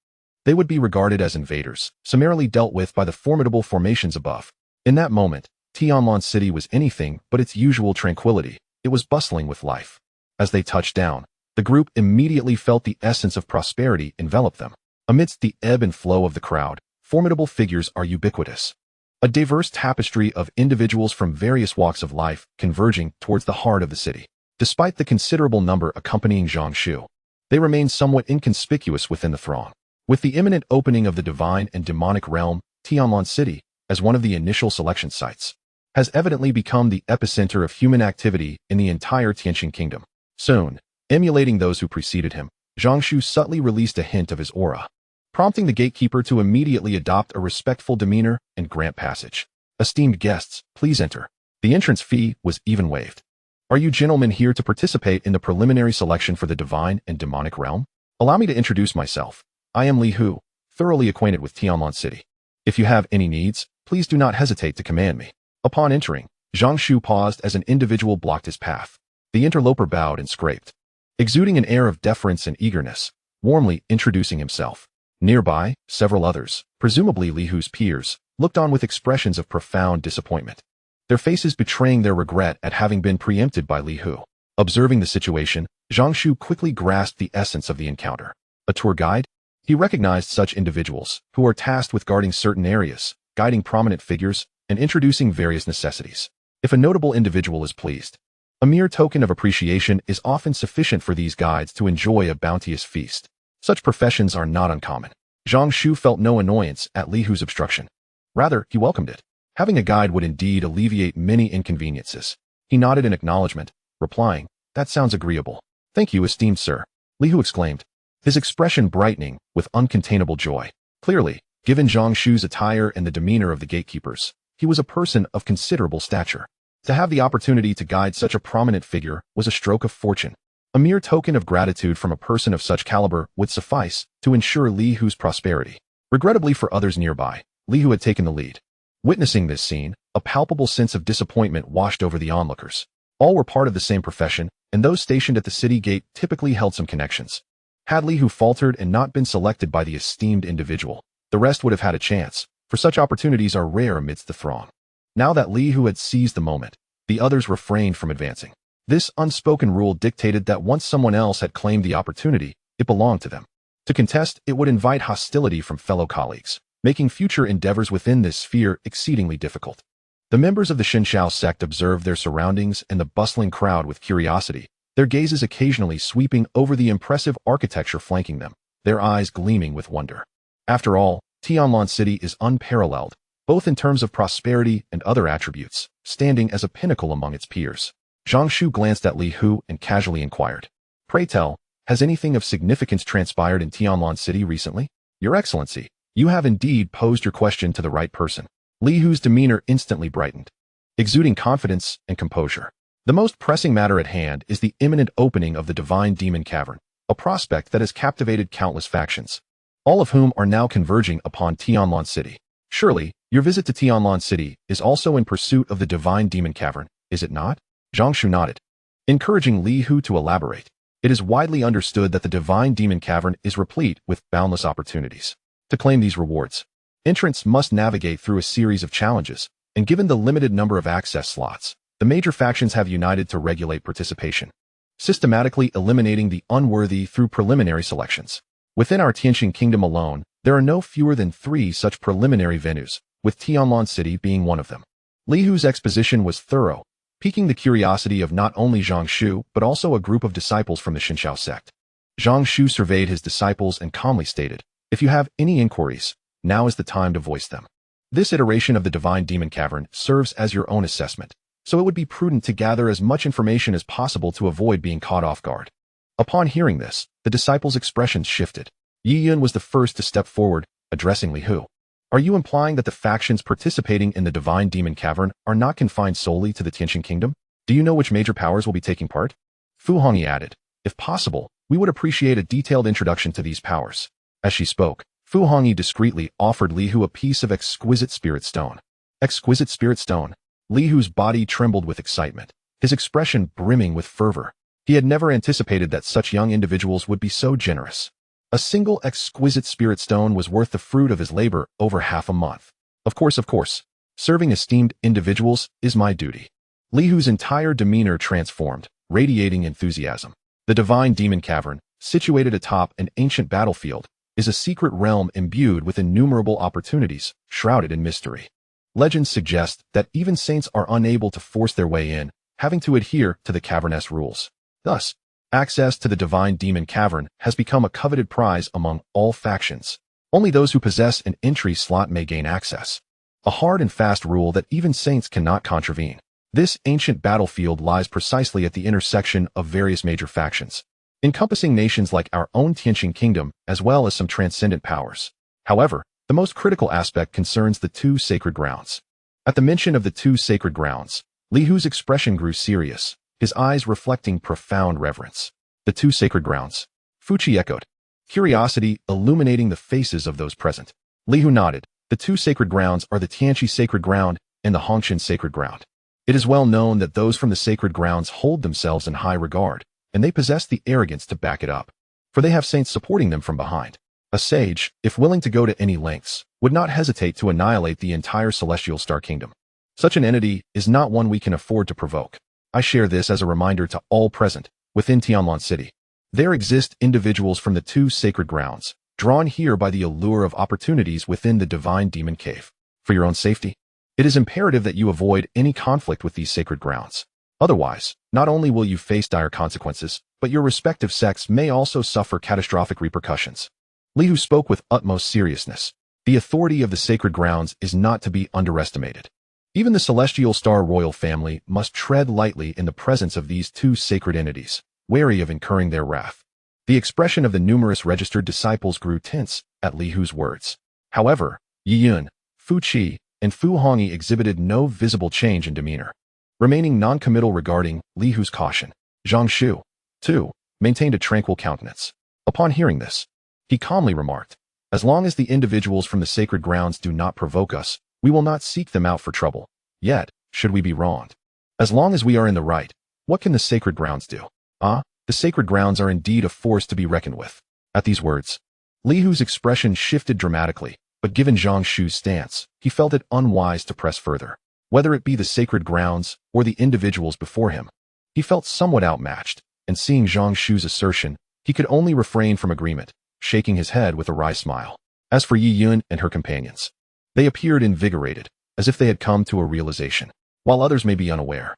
they would be regarded as invaders, summarily dealt with by the formidable formations above. In that moment, Tonlan City was anything but its usual tranquility. It was bustling with life. As they touched down, the group immediately felt the essence of prosperity envelop them. Amidst the ebb and flow of the crowd, formidable figures are ubiquitous. A diverse tapestry of individuals from various walks of life converging towards the heart of the city. Despite the considerable number accompanying Zhang Shu, they remain somewhat inconspicuous within the throng. With the imminent opening of the divine and demonic realm, Tonlan City, as one of the initial selection sites, has evidently become the epicenter of human activity in the entire Tianqing kingdom. Soon, emulating those who preceded him, Zhang Shu subtly released a hint of his aura, prompting the gatekeeper to immediately adopt a respectful demeanor and grant passage. Esteemed guests, please enter. The entrance fee was even waived. Are you gentlemen here to participate in the preliminary selection for the divine and demonic realm? Allow me to introduce myself. I am Li Hu, thoroughly acquainted with Tonlan City. If you have any needs, please do not hesitate to command me. Upon entering, Zhang Shu paused as an individual blocked his path. The interloper bowed and scraped, exuding an air of deference and eagerness, warmly introducing himself. Nearby, several others, presumably Li Hu's peers, looked on with expressions of profound disappointment, their faces betraying their regret at having been preempted by Li Hu. Observing the situation, Zhang Shu quickly grasped the essence of the encounter. A tour guide? He recognized such individuals, who are tasked with guarding certain areas, guiding prominent figures, and introducing various necessities. If a notable individual is pleased, a mere token of appreciation is often sufficient for these guides to enjoy a bounteous feast. Such professions are not uncommon. Zhang Shu felt no annoyance at Li Hu's obstruction. Rather, he welcomed it. Having a guide would indeed alleviate many inconveniences. He nodded in acknowledgement, replying, "That sounds agreeable." "Thank you, esteemed sir," Li Hu exclaimed, his expression brightening with uncontainable joy. Clearly, given Zhang Shu's attire and the demeanor of the gatekeepers, he was a person of considerable stature. To have the opportunity to guide such a prominent figure was a stroke of fortune. A mere token of gratitude from a person of such caliber would suffice to ensure Li Hu's prosperity. Regrettably for others nearby, Li Hu had taken the lead. Witnessing this scene, a palpable sense of disappointment washed over the onlookers. All were part of the same profession, and those stationed at the city gate typically held some connections. Had Li Hu faltered and not been selected by the esteemed individual, the rest would have had a chance, for such opportunities are rare amidst the throng. Now that Li Hu had seized the moment, the others refrained from advancing. This unspoken rule dictated that once someone else had claimed the opportunity, it belonged to them. To contest, it would invite hostility from fellow colleagues, making future endeavors within this sphere exceedingly difficult. The members of the Xianxiao sect observed their surroundings and the bustling crowd with curiosity, their gazes occasionally sweeping over the impressive architecture flanking them, their eyes gleaming with wonder. After all, Tonlan City is unparalleled, both in terms of prosperity and other attributes, standing as a pinnacle among its peers. Zhang Shu glanced at Li Hu and casually inquired, "Pray tell, has anything of significance transpired in Tonlan City recently?" "Your Excellency, you have indeed posed your question to the right person." Li Hu's demeanor instantly brightened, exuding confidence and composure. The most pressing matter at hand is the imminent opening of the Divine Demon Cavern, a prospect that has captivated countless factions, all of whom are now converging upon Tonlan City. Surely, your visit to Tonlan City is also in pursuit of the Divine Demon Cavern, is it not? Zhang Shu nodded, encouraging Li Hu to elaborate. It is widely understood that the Divine Demon Cavern is replete with boundless opportunities. To claim these rewards, entrants must navigate through a series of challenges, and given the limited number of access slots, the major factions have united to regulate participation, systematically eliminating the unworthy through preliminary selections. Within our Tianqing kingdom alone, there are no fewer than 3 such preliminary venues, with Tonlan City being one of them. Li Hu's exposition was thorough, piquing the curiosity of not only Zhang Shu but also a group of disciples from the Xianxiao sect. Zhang Shu surveyed his disciples and calmly stated, "If you have any inquiries, now is the time to voice them. This iteration of the Divine Demon Cavern serves as your own assessment, so it would be prudent to gather as much information as possible to avoid being caught off guard." Upon hearing this, the disciples' expressions shifted. Yi Yun was the first to step forward, addressing Li Hu. "Are you implying that the factions participating in the Divine Demon Cavern are not confined solely to the Tianqing kingdom? Do you know which major powers will be taking part?" Fu Hongyi added, "If possible, we would appreciate a detailed introduction to these powers." As she spoke, Fu Hongyi discreetly offered Li Hu a piece of exquisite spirit stone. Exquisite spirit stone. Li Hu's body trembled with excitement, his expression brimming with fervor. He had never anticipated that such young individuals would be so generous. A single exquisite spirit stone was worth the fruit of his labor over half a month. Of course, serving esteemed individuals is my duty. Li Hu's entire demeanor transformed, radiating enthusiasm. The Divine Demon Cavern, situated atop an ancient battlefield, is a secret realm imbued with innumerable opportunities, shrouded in mystery. Legends suggest that even saints are unable to force their way in, having to adhere to the cavernous rules. Thus, access to the Divine Demon Cavern has become a coveted prize among all factions. Only those who possess an entry slot may gain access. A hard and fast rule that even saints cannot contravene. This ancient battlefield lies precisely at the intersection of various major factions, encompassing nations like our own Tianqing Kingdom, as well as some transcendent powers. However, the most critical aspect concerns the two sacred grounds. At the mention of the two sacred grounds, Li Hu's expression grew serious, his eyes reflecting profound reverence. The two sacred grounds. Fuqi echoed, curiosity illuminating the faces of those present. Li Hu nodded. The two sacred grounds are the Tianqi Sacred Ground and the Hongqian Sacred Ground. It is well known that those from the sacred grounds hold themselves in high regard, and they possess the arrogance to back it up, for they have saints supporting them from behind. A sage, if willing to go to any lengths, would not hesitate to annihilate the entire celestial star kingdom. Such an entity is not one we can afford to provoke. I share this as a reminder to all present, within Tonlan City. There exist individuals from the two sacred grounds, drawn here by the allure of opportunities within the Divine Demon Cave. For your own safety, it is imperative that you avoid any conflict with these sacred grounds. Otherwise, not only will you face dire consequences, but your respective sects may also suffer catastrophic repercussions. Li Hu spoke with utmost seriousness. The authority of the sacred grounds is not to be underestimated. Even the celestial star royal family must tread lightly in the presence of these two sacred entities, wary of incurring their wrath. The expression of the numerous registered disciples grew tense at Li Hu's words. However, Yi Yun, Fu Qi, and Fu Hongyi exhibited no visible change in demeanor, remaining non-committal regarding Li Hu's caution. Zhang Shu, too, maintained a tranquil countenance. Upon hearing this, he calmly remarked, "As long as the individuals from the sacred grounds do not provoke us, we will not seek them out for trouble. Yet, should we be wronged? As long as we are in the right, what can the sacred grounds do? The sacred grounds are indeed a force to be reckoned with." At these words, Li Hu's expression shifted dramatically, but given Zhang Shu's stance, he felt it unwise to press further. Whether it be the sacred grounds or the individuals before him, he felt somewhat outmatched, and seeing Zhang Shu's assertion, he could only refrain from agreement, shaking his head with a wry smile. As for Yi Yun and her companions, they appeared invigorated, as if they had come to a realization, while others may be unaware.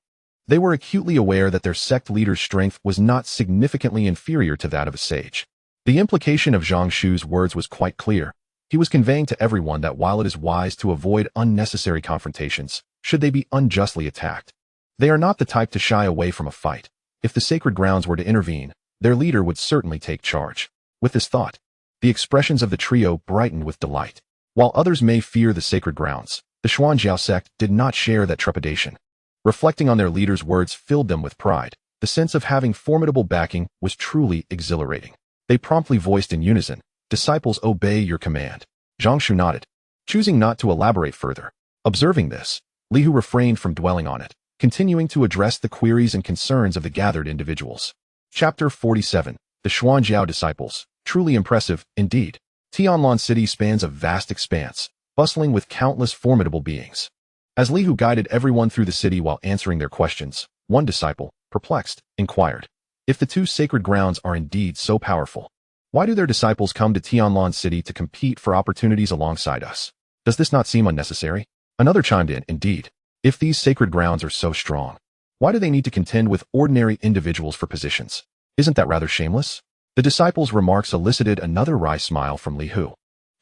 They were acutely aware that their sect leader's strength was not significantly inferior to that of a sage. The implication of Zhang Shu's words was quite clear. He was conveying to everyone that while it is wise to avoid unnecessary confrontations, should they be unjustly attacked, they are not the type to shy away from a fight. If the sacred grounds were to intervene, their leader would certainly take charge. With this thought, the expressions of the trio brightened with delight. While others may fear the sacred grounds, the Xuanjiao sect did not share that trepidation. Reflecting on their leader's words filled them with pride. The sense of having formidable backing was truly exhilarating. They promptly voiced in unison, "Disciples, obey your command." Zhang Shu nodded, choosing not to elaborate further. Observing this, Li Hu refrained from dwelling on it, continuing to address the queries and concerns of the gathered individuals. Chapter 47. The Xuanjiao Disciples. Truly impressive, indeed. Tonlan City spans a vast expanse, bustling with countless formidable beings. As Li Hu guided everyone through the city while answering their questions, one disciple, perplexed, inquired, "If the two sacred grounds are indeed so powerful, why do their disciples come to Tonlan City to compete for opportunities alongside us? Does this not seem unnecessary?" Another chimed in, "Indeed, if these sacred grounds are so strong, why do they need to contend with ordinary individuals for positions? Isn't that rather shameless?" The disciples' remarks elicited another wry smile from Li Hu,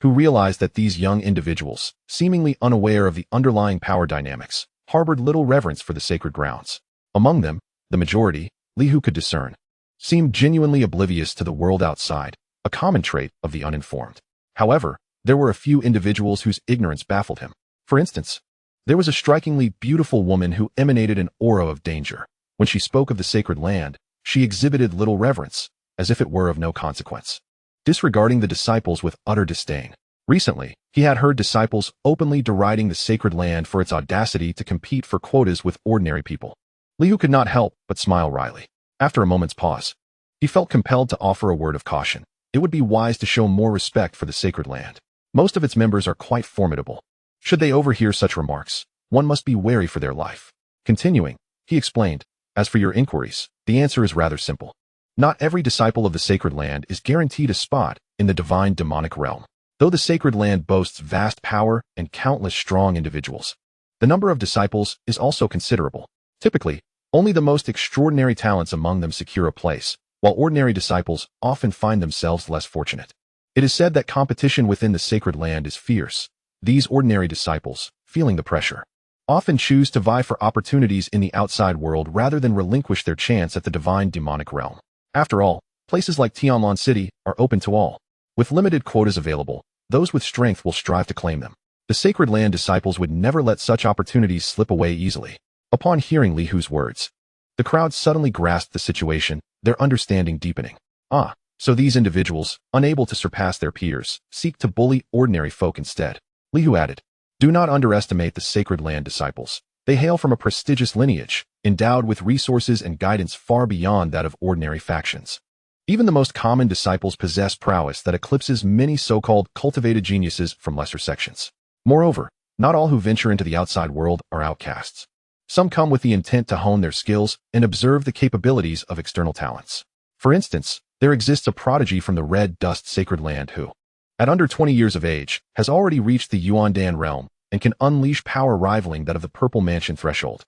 who realized that these young individuals, seemingly unaware of the underlying power dynamics, harbored little reverence for the sacred grounds. Among them, the majority, Li Hu could discern, seemed genuinely oblivious to the world outside, a common trait of the uninformed. However, there were a few individuals whose ignorance baffled him. For instance, there was a strikingly beautiful woman who emanated an aura of danger. When she spoke of the sacred land, she exhibited little reverence, as if it were of no consequence. disregarding the disciples with utter disdain. Recently, he had heard disciples openly deriding the sacred land for its audacity to compete for quotas with ordinary people. Li Hu could not help but smile wryly. After a moment's pause, he felt compelled to offer a word of caution. It would be wise to show more respect for the sacred land. Most of its members are quite formidable. Should they overhear such remarks, one must be wary for their life. Continuing, he explained, as for your inquiries, the answer is rather simple. Not every disciple of the sacred land is guaranteed a spot in the divine demonic realm. Though the sacred land boasts vast power and countless strong individuals, the number of disciples is also considerable. Typically, only the most extraordinary talents among them secure a place, while ordinary disciples often find themselves less fortunate. It is said that competition within the sacred land is fierce. These ordinary disciples, feeling the pressure, often choose to vie for opportunities in the outside world rather than relinquish their chance at the divine demonic realm. After all, places like Tonlan City are open to all. With limited quotas available, those with strength will strive to claim them. The sacred land disciples would never let such opportunities slip away easily. Upon hearing Li Hu's words, the crowd suddenly grasped the situation, their understanding deepening. Ah, so these individuals, unable to surpass their peers, seek to bully ordinary folk instead. Li Hu added, do not underestimate the sacred land disciples. They hail from a prestigious lineage, endowed with resources and guidance far beyond that of ordinary factions. Even the most common disciples possess prowess that eclipses many so-called cultivated geniuses from lesser sections. Moreover, not all who venture into the outside world are outcasts. Some come with the intent to hone their skills and observe the capabilities of external talents. For instance, there exists a prodigy from the Red Dust Sacred Land who, at under 20 years of age, has already reached the Yuandan realm and can unleash power rivaling that of the Purple Mansion threshold.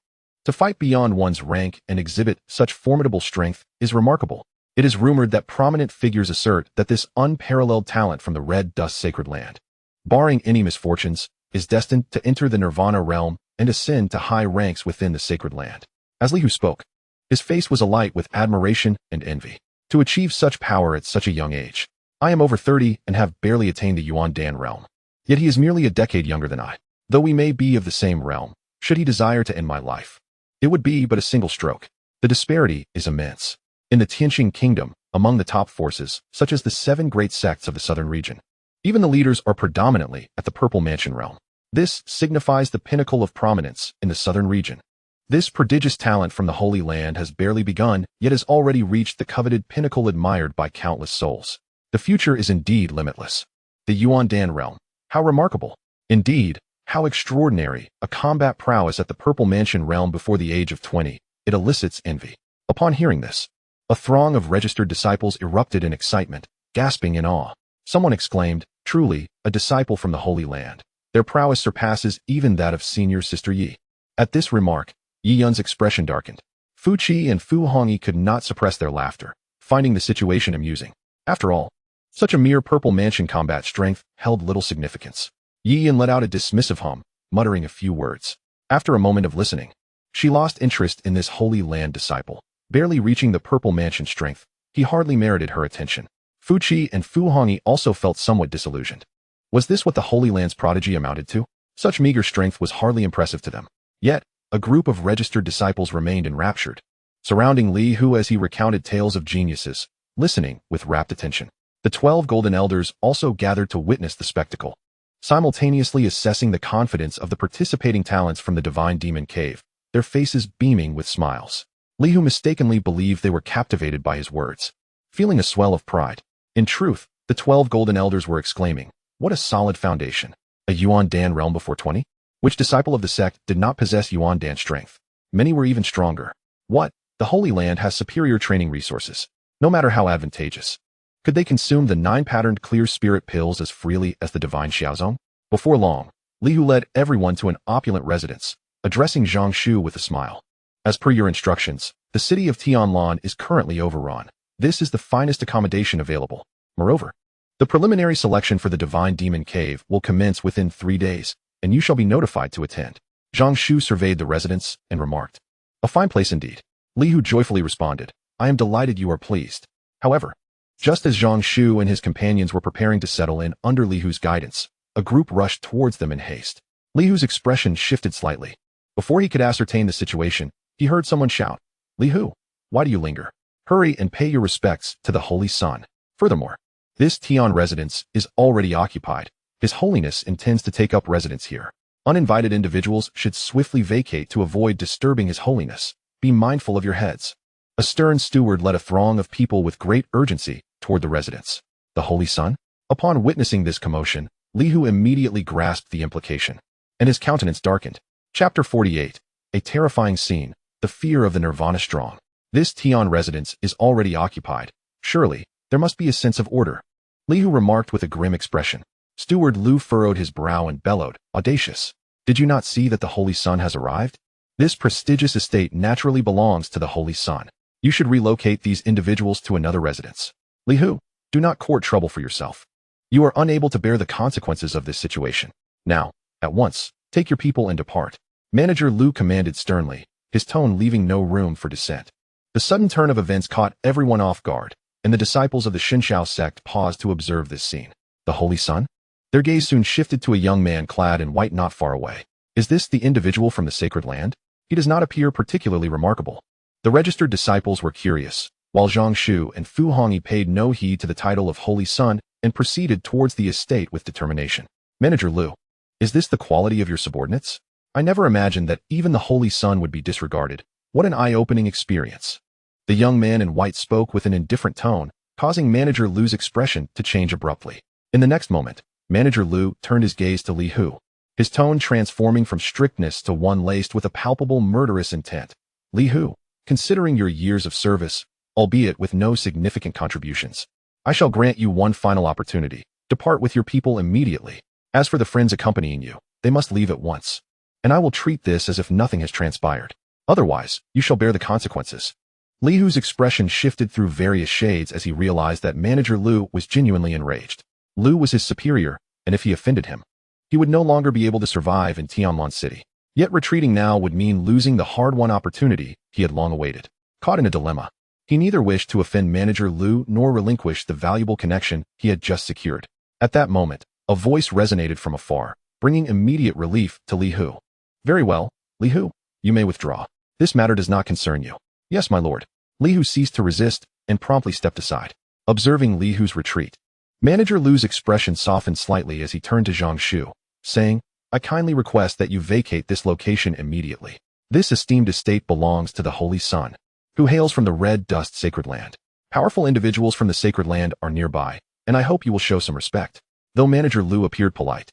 To fight beyond one's rank and exhibit such formidable strength is remarkable. It is rumored that prominent figures assert that this unparalleled talent from the Red Dust Sacred Land, barring any misfortunes, is destined to enter the Nirvana realm and ascend to high ranks within the sacred land. As Li Hu spoke, his face was alight with admiration and envy. To achieve such power at such a young age, I am over 30 and have barely attained the Yuandan realm. Yet he is merely a decade younger than I. Though we may be of the same realm, should he desire to end my life, it would be but a single stroke. The disparity is immense. In the Tianqing kingdom, among the top forces, such as the 7 great sects of the southern region, even the leaders are predominantly at the Purple Mansion realm. This signifies the pinnacle of prominence in the southern region. This prodigious talent from the Holy Land has barely begun, yet has already reached the coveted pinnacle admired by countless souls. The future is indeed limitless. The Yuandan realm. How remarkable. Indeed, how extraordinary, a combat prowess at the Purple Mansion realm before the age of 20. It elicits envy. Upon hearing this, a throng of registered disciples erupted in excitement, gasping in awe. Someone exclaimed, truly, a disciple from the Holy Land. Their prowess surpasses even that of senior Sister Yi. At this remark, Yi Yun's expression darkened. Fu Qi and Fu Hongyi could not suppress their laughter, finding the situation amusing. After all, such a mere Purple Mansion combat strength held little significance. Yi Yun let out a dismissive hum, muttering a few words. After a moment of listening, she lost interest in this Holy Land disciple. Barely reaching the Purple Mansion strength, he hardly merited her attention. Fu Qi and Fu Hongyi also felt somewhat disillusioned. Was this what the Holy Land's prodigy amounted to? Such meager strength was hardly impressive to them. Yet, a group of registered disciples remained enraptured, surrounding Li Hu as he recounted tales of geniuses, listening with rapt attention. The 12 golden elders also gathered to witness the spectacle, simultaneously assessing the confidence of the participating talents from the Divine Demon Cave, their faces beaming with smiles. Li Hu mistakenly believed they were captivated by his words, feeling a swell of pride. In truth, the 12 golden elders were exclaiming, what a solid foundation. A Yuandan realm before 20? Which disciple of the sect did not possess Yuandan strength? Many were even stronger. What? The Holy Land has superior training resources, no matter how advantageous. Could they consume the 9-patterned clear spirit pills as freely as the divine Xiaozong? Before long, Li Hu led everyone to an opulent residence, addressing Zhang Shu with a smile. As per your instructions, the city of Tonlan is currently overrun. This is the finest accommodation available. Moreover, the preliminary selection for the Divine Demon Cave will commence within 3 days, and you shall be notified to attend. Zhang Shu surveyed the residence and remarked, a fine place indeed. Li Hu joyfully responded, I am delighted you are pleased. However, just as Zhang Shu and his companions were preparing to settle in under Li Hu's guidance, a group rushed towards them in haste. Li Hu's expression shifted slightly. Before he could ascertain the situation, he heard someone shout, Li Hu, why do you linger? Hurry and pay your respects to the Holy Sun. Furthermore, This Tian residence is already occupied. His Holiness intends to take up residence here. Uninvited individuals should swiftly vacate to avoid disturbing His Holiness. Be mindful of your heads. A stern steward led a throng of people with great urgency toward the residence. The Holy Sun? Upon witnessing this commotion, Li Hu immediately grasped the implication, and his countenance darkened. Chapter 48. A terrifying scene. The fear of the Nirvana strong. This Tian residence is already occupied. Surely, there must be a sense of order. Li Hu remarked with a grim expression. Steward Lu furrowed his brow and bellowed, audacious. Did you not see that the Holy Sun has arrived? This prestigious estate naturally belongs to the Holy Sun. You should relocate these individuals to another residence. Li Hu, do not court trouble for yourself. You are unable to bear the consequences of this situation. Now, at once, take your people and depart. Manager Lu commanded sternly, his tone leaving no room for dissent. The sudden turn of events caught everyone off guard, and the disciples of the Xinshao sect paused to observe this scene. The Holy Sun? Their gaze soon shifted to a young man clad in white not far away. Is this the individual from the sacred land? He does not appear particularly remarkable. The registered disciples were curious, while Zhang Shu and Fu Hongyi paid no heed to the title of Holy Sun and proceeded towards the estate with determination. Manager Lu, is this the quality of your subordinates? I never imagined that even the Holy Sun would be disregarded. What an eye-opening experience. The young man in white spoke with an indifferent tone, causing Manager Lu's expression to change abruptly. In the next moment, Manager Lu turned his gaze to Li Hu, his tone transforming from strictness to one laced with a palpable murderous intent. Li Hu, considering your years of service, albeit with no significant contributions, I shall grant you one final opportunity. Depart with your people immediately. As for the friends accompanying you, they must leave at once. And I will treat this as if nothing has transpired. Otherwise, you shall bear the consequences. Li Hu's expression shifted through various shades as he realized that Manager Lu was genuinely enraged. Lu was his superior, and if he offended him, he would no longer be able to survive in Tonlan City. Yet retreating now would mean losing the hard-won opportunity he had long awaited. Caught in a dilemma, he neither wished to offend Manager Lu nor relinquish the valuable connection he had just secured. At that moment, a voice resonated from afar, bringing immediate relief to Li Hu. Very well, Li Hu, you may withdraw. This matter does not concern you. Yes, my lord. Li Hu ceased to resist and promptly stepped aside. Observing Li Hu's retreat, Manager Lu's expression softened slightly as he turned to Zhang Shu, saying, I kindly request that you vacate this location immediately. This esteemed estate belongs to the Holy Sun, who hails from the Red Dust Sacred Land. Powerful individuals from the Sacred Land are nearby, and I hope you will show some respect. Though Manager Lu appeared polite,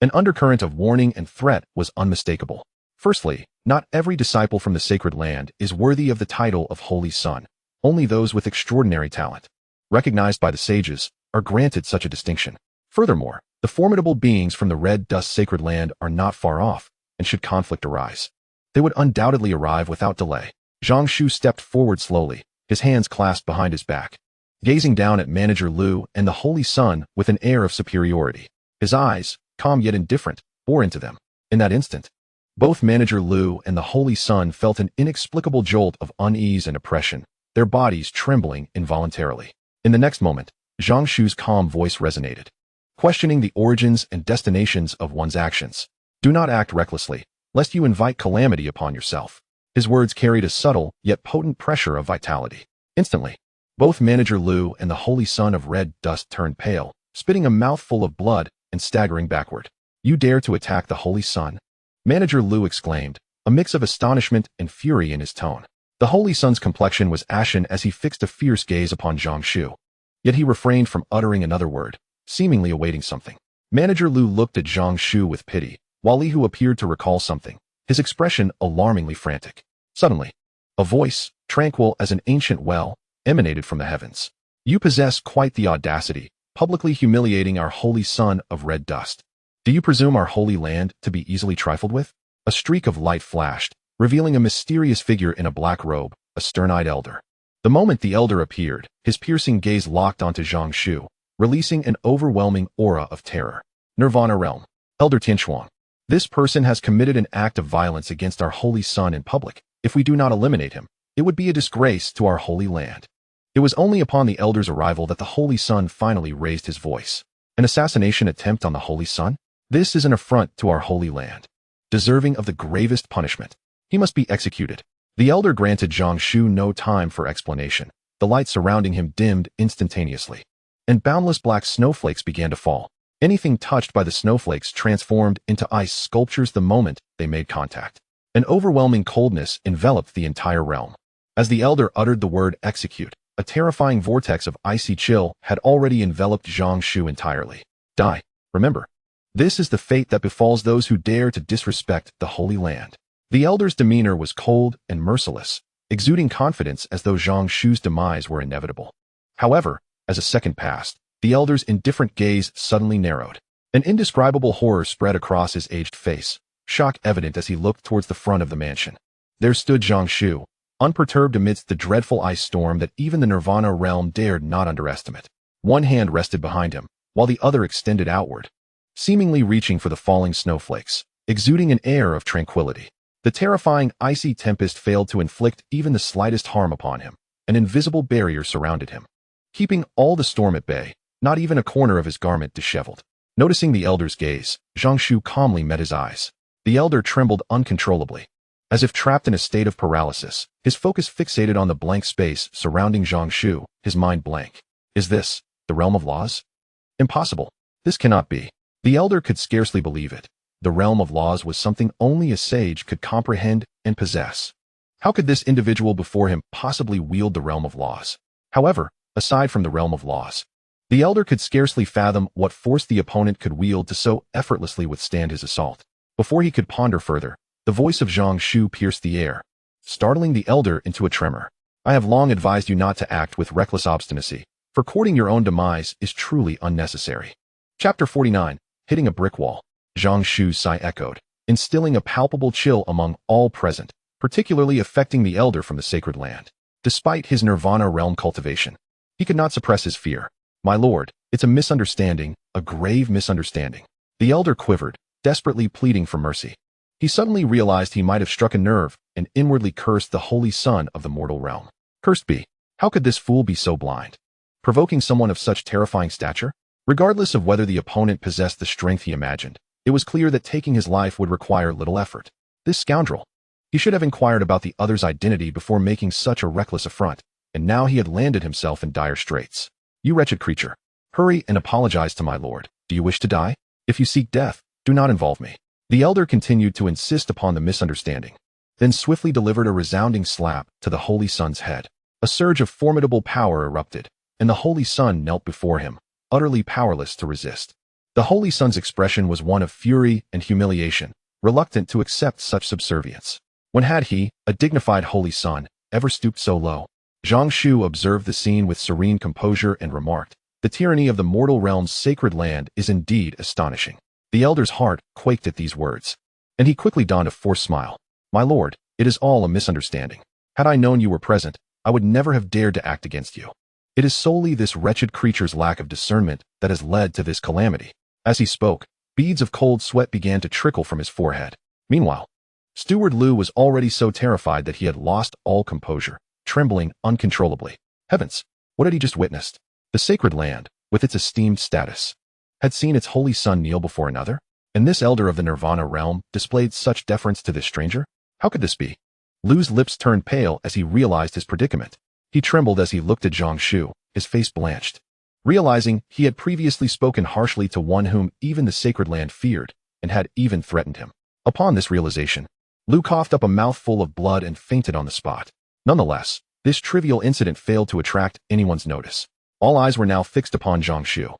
an undercurrent of warning and threat was unmistakable. Firstly, not every disciple from the Sacred Land is worthy of the title of Holy Sun. Only those with extraordinary talent, recognized by the sages, are granted such a distinction. Furthermore, the formidable beings from the Red Dust Sacred Land are not far off, and should conflict arise, they would undoubtedly arrive without delay. Zhang Shu stepped forward slowly, his hands clasped behind his back, gazing down at Manager Lu and the Holy Sun with an air of superiority. His eyes, calm yet indifferent, bore into them. In that instant, both Manager Lu and the Holy Sun felt an inexplicable jolt of unease and oppression, their bodies trembling involuntarily. In the next moment, Zhang Shu's calm voice resonated, questioning the origins and destinations of one's actions. Do not act recklessly, lest you invite calamity upon yourself. His words carried a subtle yet potent pressure of vitality. Instantly, both Manager Lu and the Holy Sun of Red Dust turned pale, spitting a mouthful of blood and staggering backward. You dare to attack the Holy Sun? Manager Lu exclaimed, a mix of astonishment and fury in his tone. The Holy Sun's complexion was ashen as he fixed a fierce gaze upon Zhang Shu. Yet he refrained from uttering another word, seemingly awaiting something. Manager Lu looked at Zhang Shu with pity, while Li Hu appeared to recall something, his expression alarmingly frantic. Suddenly, a voice, tranquil as an ancient well, emanated from the heavens. You possess quite the audacity, publicly humiliating our Holy Sun of Red Dust. Do you presume our holy land to be easily trifled with? A streak of light flashed, revealing a mysterious figure in a black robe, a stern-eyed elder. The moment the elder appeared, his piercing gaze locked onto Zhang Shu, releasing an overwhelming aura of terror. Nirvana Realm. Elder Tianxuan. This person has committed an act of violence against our Holy Sun in public. If we do not eliminate him, it would be a disgrace to our holy land. It was only upon the elder's arrival that the Holy Sun finally raised his voice. An assassination attempt on the Holy Sun? This is an affront to our holy land, deserving of the gravest punishment. He must be executed. The elder granted Zhang Shu no time for explanation. The light surrounding him dimmed instantaneously. and boundless black snowflakes began to fall. Anything touched by the snowflakes transformed into ice sculptures the moment they made contact. An overwhelming coldness enveloped the entire realm. As the elder uttered the word execute, a terrifying vortex of icy chill had already enveloped Zhang Shu entirely. Die. Remember, this is the fate that befalls those who dare to disrespect the Holy Land. The elder's demeanor was cold and merciless, exuding confidence as though Zhang Shu's demise were inevitable. However, as a second passed, the elder's indifferent gaze suddenly narrowed. An indescribable horror spread across his aged face, shock evident as he looked towards the front of the mansion. There stood Zhang Shu, unperturbed amidst the dreadful ice storm that even the Nirvana realm dared not underestimate. One hand rested behind him, while the other extended outward, seemingly reaching for the falling snowflakes, exuding an air of tranquility. The terrifying icy tempest failed to inflict even the slightest harm upon him. An invisible barrier surrounded him, keeping all the storm at bay, not even a corner of his garment disheveled. Noticing the elder's gaze, Zhang Shu calmly met his eyes. The elder trembled uncontrollably. As if trapped in a state of paralysis, his focus fixated on the blank space surrounding Zhang Shu, his mind blank. Is this the realm of laws? Impossible. This cannot be. The elder could scarcely believe it. The realm of laws was something only a sage could comprehend and possess. How could this individual before him possibly wield the realm of laws? However, aside from the realm of laws, the elder could scarcely fathom what force the opponent could wield to so effortlessly withstand his assault. Before he could ponder further, the voice of Zhang Shu pierced the air, startling the elder into a tremor. I have long advised you not to act with reckless obstinacy, for courting your own demise is truly unnecessary. Chapter 49, Hitting a Brick Wall. Zhang Shu's sigh echoed, instilling a palpable chill among all present, particularly affecting the elder from the sacred land. Despite his Nirvana realm cultivation, he could not suppress his fear. My lord, it's a misunderstanding, a grave misunderstanding. The elder quivered, desperately pleading for mercy. He suddenly realized he might have struck a nerve and inwardly cursed the holy son of the mortal realm. Cursed be, how could this fool be so blind? Provoking someone of such terrifying stature? Regardless of whether the opponent possessed the strength he imagined, it was clear that taking his life would require little effort. This scoundrel. He should have inquired about the other's identity before making such a reckless affront, and now he had landed himself in dire straits. You wretched creature. Hurry and apologize to my lord. Do you wish to die? If you seek death, do not involve me. The elder continued to insist upon the misunderstanding, then swiftly delivered a resounding slap to the holy son's head. A surge of formidable power erupted, and the holy son knelt before him, utterly powerless to resist. The holy son's expression was one of fury and humiliation, reluctant to accept such subservience. When had he, a dignified holy son, ever stooped so low? Zhang Shu observed the scene with serene composure and remarked, the tyranny of the mortal realm's sacred land is indeed astonishing. The elder's heart quaked at these words, and he quickly donned a forced smile. My lord, it is all a misunderstanding. Had I known you were present, I would never have dared to act against you. It is solely this wretched creature's lack of discernment that has led to this calamity. As he spoke, beads of cold sweat began to trickle from his forehead. Meanwhile, Steward Liu was already so terrified that he had lost all composure, trembling uncontrollably. Heavens, what had he just witnessed? The sacred land, with its esteemed status, had seen its holy son kneel before another? And this elder of the Nirvana realm displayed such deference to this stranger? How could this be? Liu's lips turned pale as he realized his predicament. He trembled as he looked at Zhang Shu, his face blanched. Realizing he had previously spoken harshly to one whom even the sacred land feared, and had even threatened him. Upon this realization, Liu coughed up a mouthful of blood and fainted on the spot. Nonetheless, this trivial incident failed to attract anyone's notice. All eyes were now fixed upon Zhang Shu.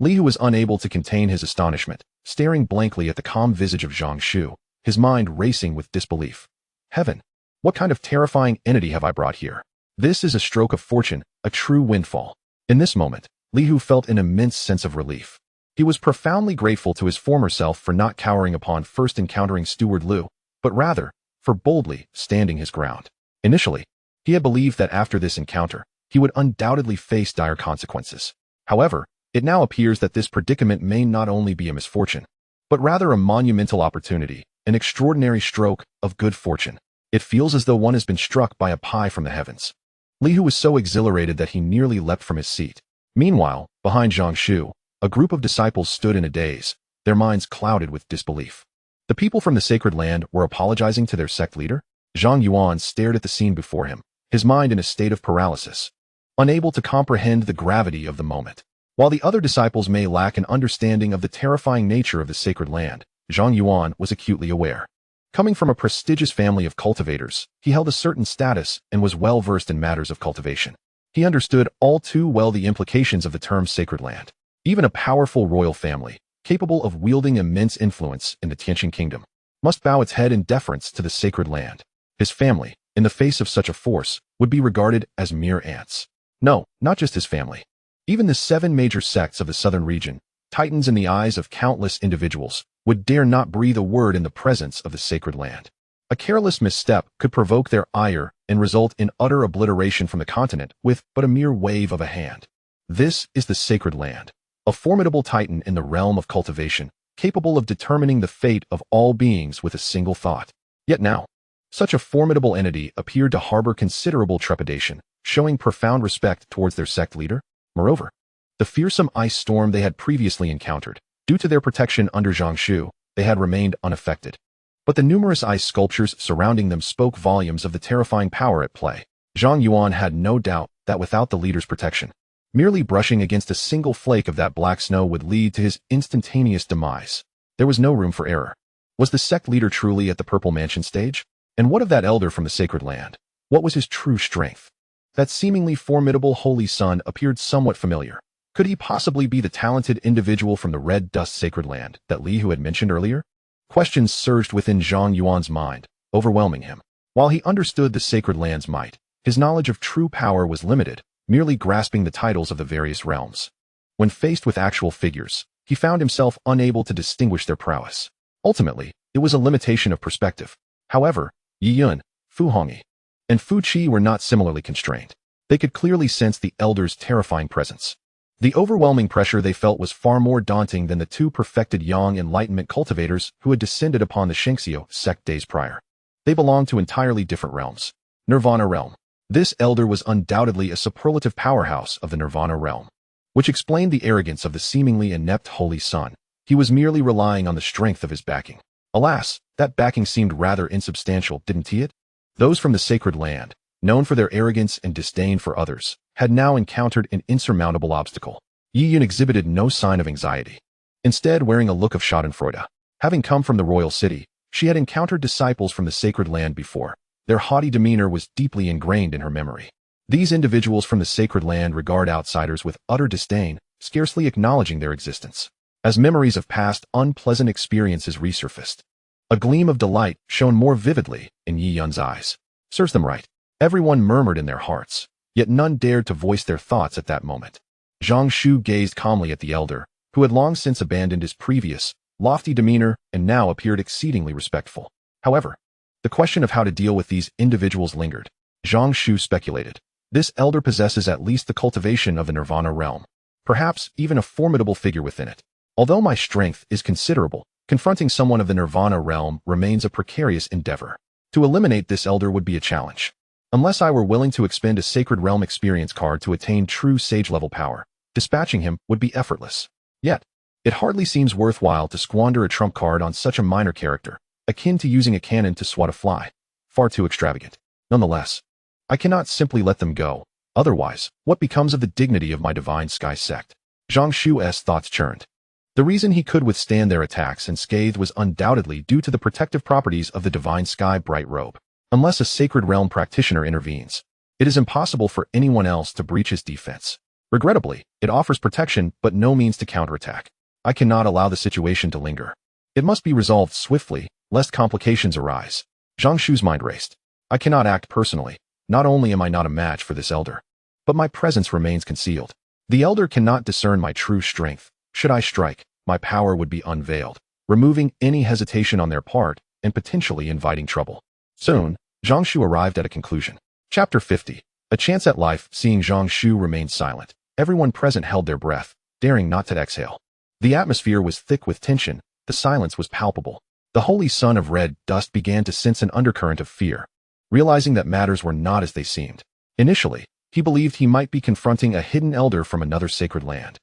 Liu was unable to contain his astonishment, staring blankly at the calm visage of Zhang Shu, his mind racing with disbelief. Heaven! What kind of terrifying entity have I brought here? This is a stroke of fortune, a true windfall. In this moment, Liu felt an immense sense of relief. He was profoundly grateful to his former self for not cowering upon first encountering Steward Liu, but rather, for boldly standing his ground. Initially, he had believed that after this encounter, he would undoubtedly face dire consequences. However, it now appears that this predicament may not only be a misfortune, but rather a monumental opportunity, an extraordinary stroke of good fortune. It feels as though one has been struck by a pie from the heavens. Liu was so exhilarated that he nearly leapt from his seat. Meanwhile, behind Zhang Shu, a group of disciples stood in a daze, their minds clouded with disbelief. The people from the sacred land were apologizing to their sect leader? Zhang Yuan stared at the scene before him, his mind in a state of paralysis, unable to comprehend the gravity of the moment. While the other disciples may lack an understanding of the terrifying nature of the sacred land, Zhang Yuan was acutely aware. Coming from a prestigious family of cultivators, he held a certain status and was well versed in matters of cultivation. He understood all too well the implications of the term sacred land. Even a powerful royal family, capable of wielding immense influence in the Tianqing kingdom, must bow its head in deference to the sacred land. His family, in the face of such a force, would be regarded as mere ants. No, not just his family. Even the 7 major sects of the southern region, titans in the eyes of countless individuals, would dare not breathe a word in the presence of the sacred land. A careless misstep could provoke their ire and result in utter obliteration from the continent with but a mere wave of a hand. This is the sacred land, a formidable titan in the realm of cultivation, capable of determining the fate of all beings with a single thought. Yet now, such a formidable entity appeared to harbor considerable trepidation, showing profound respect towards their sect leader. Moreover, the fearsome ice storm they had previously encountered, due to their protection under Zhang Shu, they had remained unaffected. But the numerous ice sculptures surrounding them spoke volumes of the terrifying power at play. Zhang Yuan had no doubt that without the leader's protection, merely brushing against a single flake of that black snow would lead to his instantaneous demise. There was no room for error. Was the sect leader truly at the Purple Mansion stage? And what of that elder from the sacred land? What was his true strength? That seemingly formidable holy son appeared somewhat familiar. Could he possibly be the talented individual from the Red Dust sacred land that Li Hu had mentioned earlier? Questions surged within Zhang Yuan's mind, overwhelming him. While he understood the sacred land's might, his knowledge of true power was limited, merely grasping the titles of the various realms. When faced with actual figures, he found himself unable to distinguish their prowess. Ultimately, it was a limitation of perspective. However, Yi Yun, Fu Hongyi, and Fu Qi were not similarly constrained. They could clearly sense the elder's terrifying presence. The overwhelming pressure they felt was far more daunting than the 2 perfected Yang Enlightenment cultivators who had descended upon the Shengxiu sect days prior. They belonged to entirely different realms. Nirvana realm. This elder was undoubtedly a superlative powerhouse of the Nirvana realm, which explained the arrogance of the seemingly inept holy son. He was merely relying on the strength of his backing. Alas, that backing seemed rather insubstantial, didn't it? Those from the sacred land, known for their arrogance and disdain for others, had now encountered an insurmountable obstacle. Yi Yun exhibited no sign of anxiety. Instead, wearing a look of schadenfreude. Having come from the royal city, she had encountered disciples from the sacred land before. Their haughty demeanor was deeply ingrained in her memory. These individuals from the sacred land regard outsiders with utter disdain, scarcely acknowledging their existence. As memories of past unpleasant experiences resurfaced, a gleam of delight shone more vividly in Yi Yun's eyes. Serves them right. Everyone murmured in their hearts, yet none dared to voice their thoughts at that moment. Zhang Shu gazed calmly at the elder, who had long since abandoned his previous, lofty demeanor and now appeared exceedingly respectful. However, the question of how to deal with these individuals lingered. Zhang Shu speculated. This elder possesses at least the cultivation of the Nirvana realm, perhaps even a formidable figure within it. Although my strength is considerable, confronting someone of the Nirvana realm remains a precarious endeavor. To eliminate this elder would be a challenge. Unless I were willing to expend a Sacred Realm experience card to attain true sage-level power, dispatching him would be effortless. Yet, it hardly seems worthwhile to squander a trump card on such a minor character, akin to using a cannon to swat a fly. Far too extravagant. Nonetheless, I cannot simply let them go. Otherwise, what becomes of the dignity of my Divine Sky Sect? Zhang Shu's thoughts churned. The reason he could withstand their attacks unscathed was undoubtedly due to the protective properties of the Divine Sky Bright Robe. Unless a Sacred Realm practitioner intervenes, it is impossible for anyone else to breach his defense. Regrettably, it offers protection but no means to counterattack. I cannot allow the situation to linger. It must be resolved swiftly, lest complications arise. Zhang Shu's mind raced. I cannot act personally. Not only am I not a match for this elder, but my presence remains concealed. The elder cannot discern my true strength. Should I strike, my power would be unveiled, removing any hesitation on their part and potentially inviting trouble. Soon, Zhang Shu arrived at a conclusion. Chapter 50. A chance at life. Seeing Zhang Shu remain silent, everyone present held their breath, daring not to exhale. The atmosphere was thick with tension. The silence was palpable. The holy son of Red Dust began to sense an undercurrent of fear, realizing that matters were not as they seemed. Initially, he believed he might be confronting a hidden elder from another sacred land,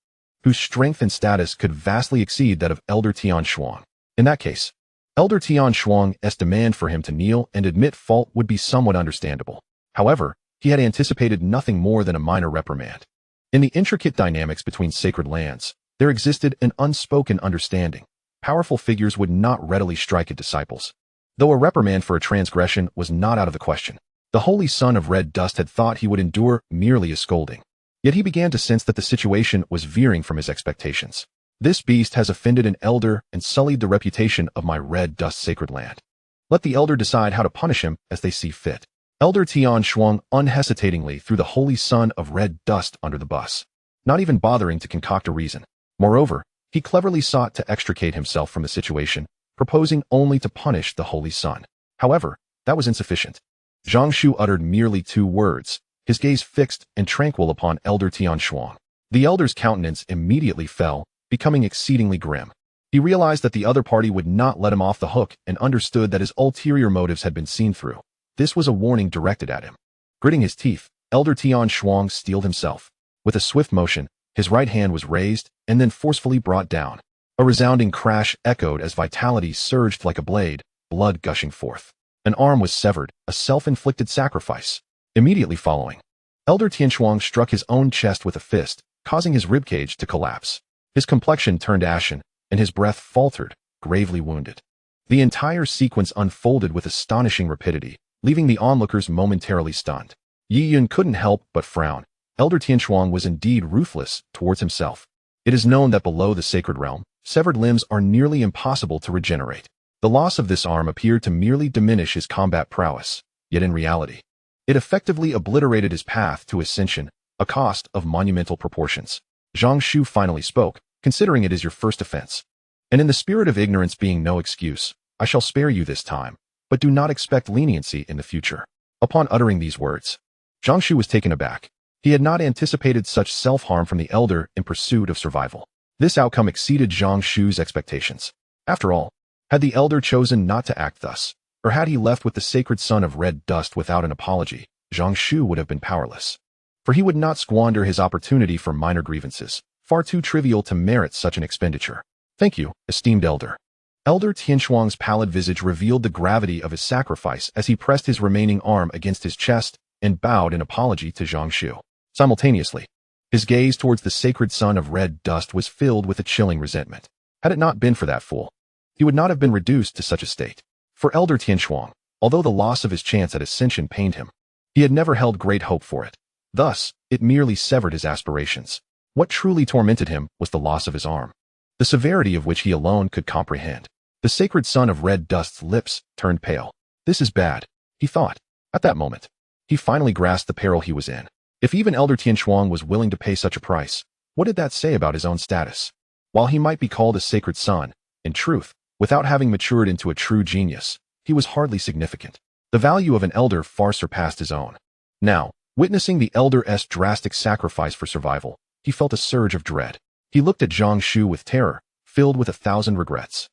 whose strength and status could vastly exceed that of Elder Tian Shuang. In that case, Elder Tian Shuang's demand for him to kneel and admit fault would be somewhat understandable. However, he had anticipated nothing more than a minor reprimand. In the intricate dynamics between sacred lands, there existed an unspoken understanding. Powerful figures would not readily strike at disciples. Though a reprimand for a transgression was not out of the question, the holy son of red dust had thought he would endure merely a scolding. Yet he began to sense that the situation was veering from his expectations. This beast has offended an elder and sullied the reputation of my red dust sacred land. Let the elder decide how to punish him as they see fit. Elder Tian swung unhesitatingly threw the holy son of red dust under the bus, not even bothering to concoct a reason. Moreover, he cleverly sought to extricate himself from the situation, proposing only to punish the holy son. However, that was insufficient. Zhang Shu uttered merely 2 words, his gaze fixed and tranquil upon Elder Tian Shuang. The elder's countenance immediately fell, becoming exceedingly grim. He realized that the other party would not let him off the hook and understood that his ulterior motives had been seen through. This was a warning directed at him. Gritting his teeth, Elder Tian Shuang steeled himself. With a swift motion, his right hand was raised and then forcefully brought down. A resounding crash echoed as vitality surged like a blade, blood gushing forth. An arm was severed, a self-inflicted sacrifice. Immediately following, Elder Tian Shuang struck his own chest with a fist, causing his ribcage to collapse. His complexion turned ashen, and his breath faltered, gravely wounded. The entire sequence unfolded with astonishing rapidity, leaving the onlookers momentarily stunned. Yi Yun couldn't help but frown. Elder Tian Shuang was indeed ruthless towards himself. It is known that below the sacred realm, severed limbs are nearly impossible to regenerate. The loss of this arm appeared to merely diminish his combat prowess, yet in reality, it effectively obliterated his path to ascension, a cost of monumental proportions. Zhang Shu finally spoke, considering it is your first offense. And in the spirit of ignorance being no excuse, I shall spare you this time, but do not expect leniency in the future. Upon uttering these words, Zhang Shu was taken aback. He had not anticipated such self-harm from the elder in pursuit of survival. This outcome exceeded Zhang Shu's expectations. After all, had the elder chosen not to act thus, or had he left with the sacred son of red dust without an apology, Zhang Shu would have been powerless. For he would not squander his opportunity for minor grievances, far too trivial to merit such an expenditure. Thank you, esteemed elder. Elder Tian Shuang's pallid visage revealed the gravity of his sacrifice as he pressed his remaining arm against his chest and bowed in apology to Zhang Shu. Simultaneously, his gaze towards the sacred son of red dust was filled with a chilling resentment. Had it not been for that fool, he would not have been reduced to such a state. For Elder Tian Shuang, although the loss of his chance at ascension pained him, he had never held great hope for it. Thus, it merely severed his aspirations. What truly tormented him was the loss of his arm, the severity of which he alone could comprehend. The sacred son of red dust's lips turned pale. This is bad, he thought. At that moment, he finally grasped the peril he was in. If even Elder Tian Shuang was willing to pay such a price, what did that say about his own status? While he might be called a sacred son, in truth, without having matured into a true genius, he was hardly significant. The value of an elder far surpassed his own. Now, witnessing the elder's drastic sacrifice for survival, he felt a surge of dread. He looked at Zhang Shu with terror, filled with 1,000 regrets.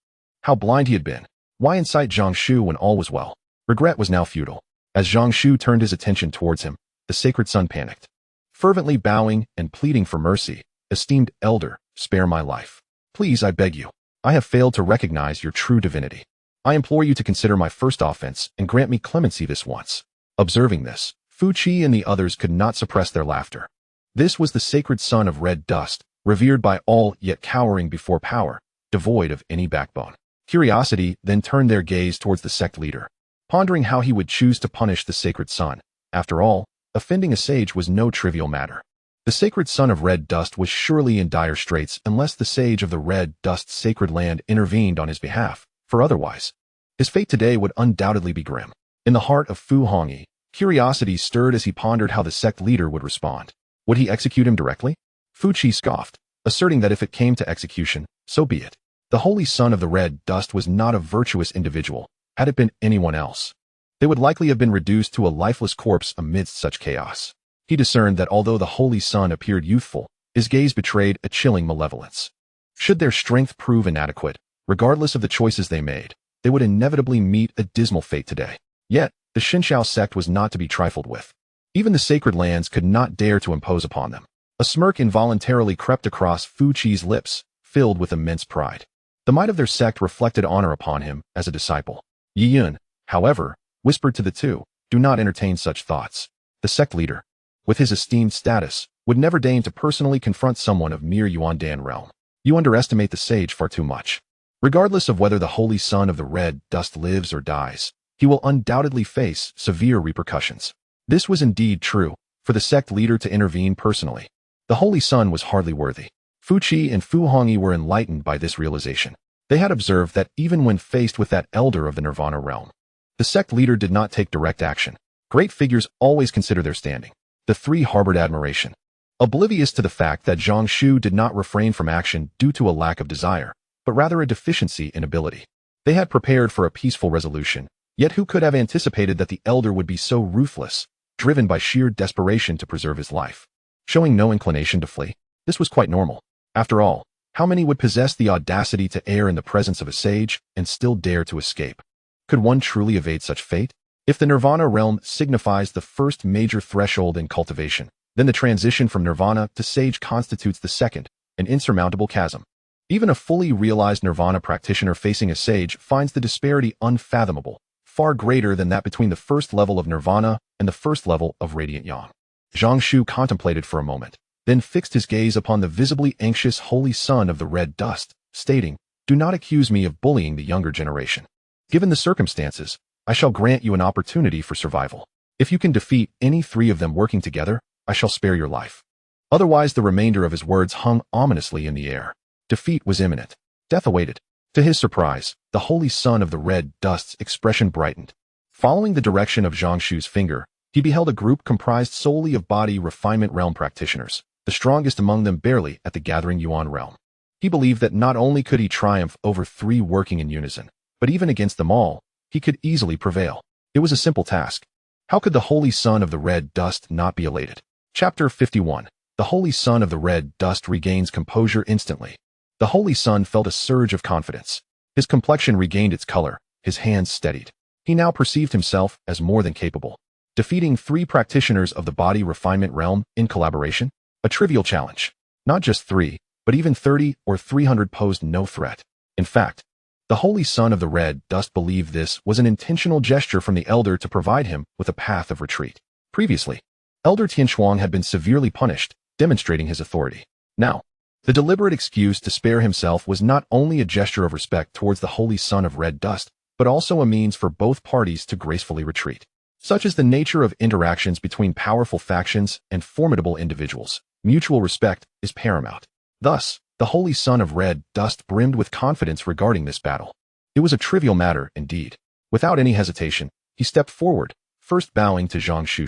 How blind he had been. Why incite Zhang Shu when all was well? Regret was now futile. As Zhang Shu turned his attention towards him, the sacred son panicked. Fervently bowing and pleading for mercy, esteemed elder, spare my life. Please, I beg you. I have failed to recognize your true divinity. I implore you to consider my first offense and grant me clemency this once. Observing this, Fu Qi and the others could not suppress their laughter. This was the sacred son of red dust, revered by all yet cowering before power, devoid of any backbone. Curiosity then turned their gaze towards the sect leader, pondering how he would choose to punish the sacred son. After all, offending a sage was no trivial matter. The sacred son of red dust was surely in dire straits unless the sage of the red dust sacred land intervened on his behalf, for otherwise, his fate today would undoubtedly be grim. In the heart of Fu Hongyi, curiosity stirred as he pondered how the sect leader would respond. Would he execute him directly? Fu Qi scoffed, asserting that if it came to execution, so be it. The holy son of the red dust was not a virtuous individual. Had it been anyone else, they would likely have been reduced to a lifeless corpse amidst such chaos. He discerned that although the holy son appeared youthful, his gaze betrayed a chilling malevolence. Should their strength prove inadequate, regardless of the choices they made, they would inevitably meet a dismal fate today. Yet, the Xinxiao sect was not to be trifled with. Even the sacred lands could not dare to impose upon them. A smirk involuntarily crept across Fu Qi's lips, filled with immense pride. The might of their sect reflected honor upon him as a disciple. Yi Yun, however, whispered to the two, do not entertain such thoughts. The sect leader, with his esteemed status, would never deign to personally confront someone of mere Yuan Dan realm. You underestimate the sage far too much. Regardless of whether the Holy Son of the Red Dust lives or dies, he will undoubtedly face severe repercussions. This was indeed true for the sect leader to intervene personally. The Holy Son was hardly worthy. Fu Qi and Fu Hongyi were enlightened by this realization. They had observed that even when faced with that elder of the Nirvana realm, the sect leader did not take direct action. Great figures always consider their standing. The three harbored admiration, oblivious to the fact that Zhang Shu did not refrain from action due to a lack of desire, but rather a deficiency in ability. They had prepared for a peaceful resolution, yet who could have anticipated that the elder would be so ruthless, driven by sheer desperation to preserve his life? Showing no inclination to flee, this was quite normal. After all, how many would possess the audacity to err in the presence of a sage and still dare to escape? Could one truly evade such fate? If the Nirvana realm signifies the first major threshold in cultivation, then the transition from Nirvana to Sage constitutes the second, an insurmountable chasm. Even a fully realized Nirvana practitioner facing a Sage finds the disparity unfathomable, far greater than that between the first level of Nirvana and the first level of Radiant Yang. Zhang Shu contemplated for a moment, then fixed his gaze upon the visibly anxious Holy Son of the Red Dust, stating, "Do not accuse me of bullying the younger generation. Given the circumstances, I shall grant you an opportunity for survival. If you can defeat any three of them working together, I shall spare your life." Otherwise, the remainder of his words hung ominously in the air. Defeat was imminent. Death awaited. To his surprise, the Holy Son of the Red Dust's expression brightened. Following the direction of Zhang Shu's finger, he beheld a group comprised solely of body refinement realm practitioners, the strongest among them barely at the gathering Yuan realm. He believed that not only could he triumph over three working in unison, but even against them all, he could easily prevail. It was a simple task. How could the Holy Son of the Red Dust not be elated? Chapter 51. The Holy Son of the Red Dust regains composure instantly. The Holy Son felt a surge of confidence. His complexion regained its color, his hands steadied. He now perceived himself as more than capable. Defeating three practitioners of the body refinement realm in collaboration? A trivial challenge. Not just 3, but even 30 or 300 posed no threat. In fact, the Holy Son of the Red Dust believed this was an intentional gesture from the Elder to provide him with a path of retreat. Previously, Elder Tianshuang had been severely punished, demonstrating his authority. Now, the deliberate excuse to spare himself was not only a gesture of respect towards the Holy Son of Red Dust, but also a means for both parties to gracefully retreat. Such is the nature of interactions between powerful factions and formidable individuals. Mutual respect is paramount. Thus, the Holy Son of Red Dust brimmed with confidence regarding this battle. It was a trivial matter, indeed. Without any hesitation, he stepped forward, first bowing to Zhang Shu,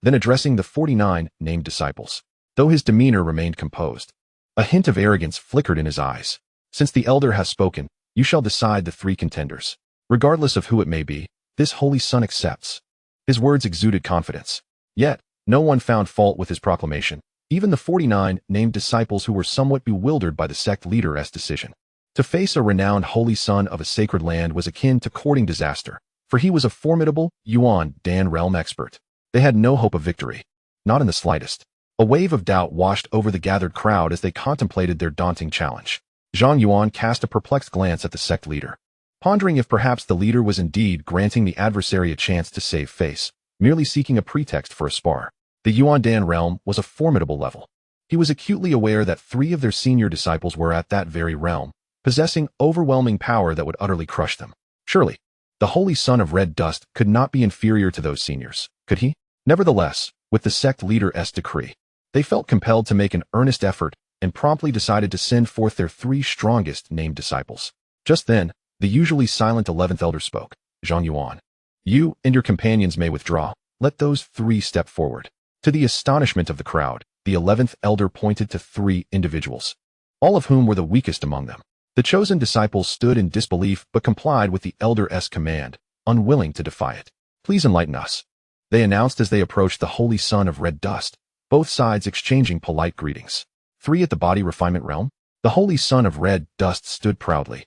then addressing the 49 named disciples. Though his demeanor remained composed, a hint of arrogance flickered in his eyes. "Since the Elder has spoken, you shall decide the three contenders. Regardless of who it may be, this Holy Son accepts." His words exuded confidence. Yet, no one found fault with his proclamation, even the 49 named disciples who were somewhat bewildered by the sect leader's decision. To face a renowned Holy Son of a sacred land was akin to courting disaster, for he was a formidable Yuan Dan realm expert. They had no hope of victory. Not in the slightest. A wave of doubt washed over the gathered crowd as they contemplated their daunting challenge. Zhang Yuan cast a perplexed glance at the sect leader, pondering if perhaps the leader was indeed granting the adversary a chance to save face, merely seeking a pretext for a spar. The Yuan Dan realm was a formidable level. He was acutely aware that 3 of their senior disciples were at that very realm, possessing overwhelming power that would utterly crush them. Surely, the Holy Son of Red Dust could not be inferior to those seniors, could he? Nevertheless, with the sect leader's decree, they felt compelled to make an earnest effort and promptly decided to send forth their 3 strongest named disciples. Just then, the usually silent 11th elder spoke. "Zhang Yuan, you and your companions may withdraw. Let those 3 step forward." To the astonishment of the crowd, the 11th elder pointed to 3 individuals, all of whom were the weakest among them. The chosen disciples stood in disbelief but complied with the elder's command, unwilling to defy it. "Please enlighten us," they announced as they approached the Holy Son of Red Dust, both sides exchanging polite greetings. 3 at the body refinement realm? The Holy Son of Red Dust stood proudly.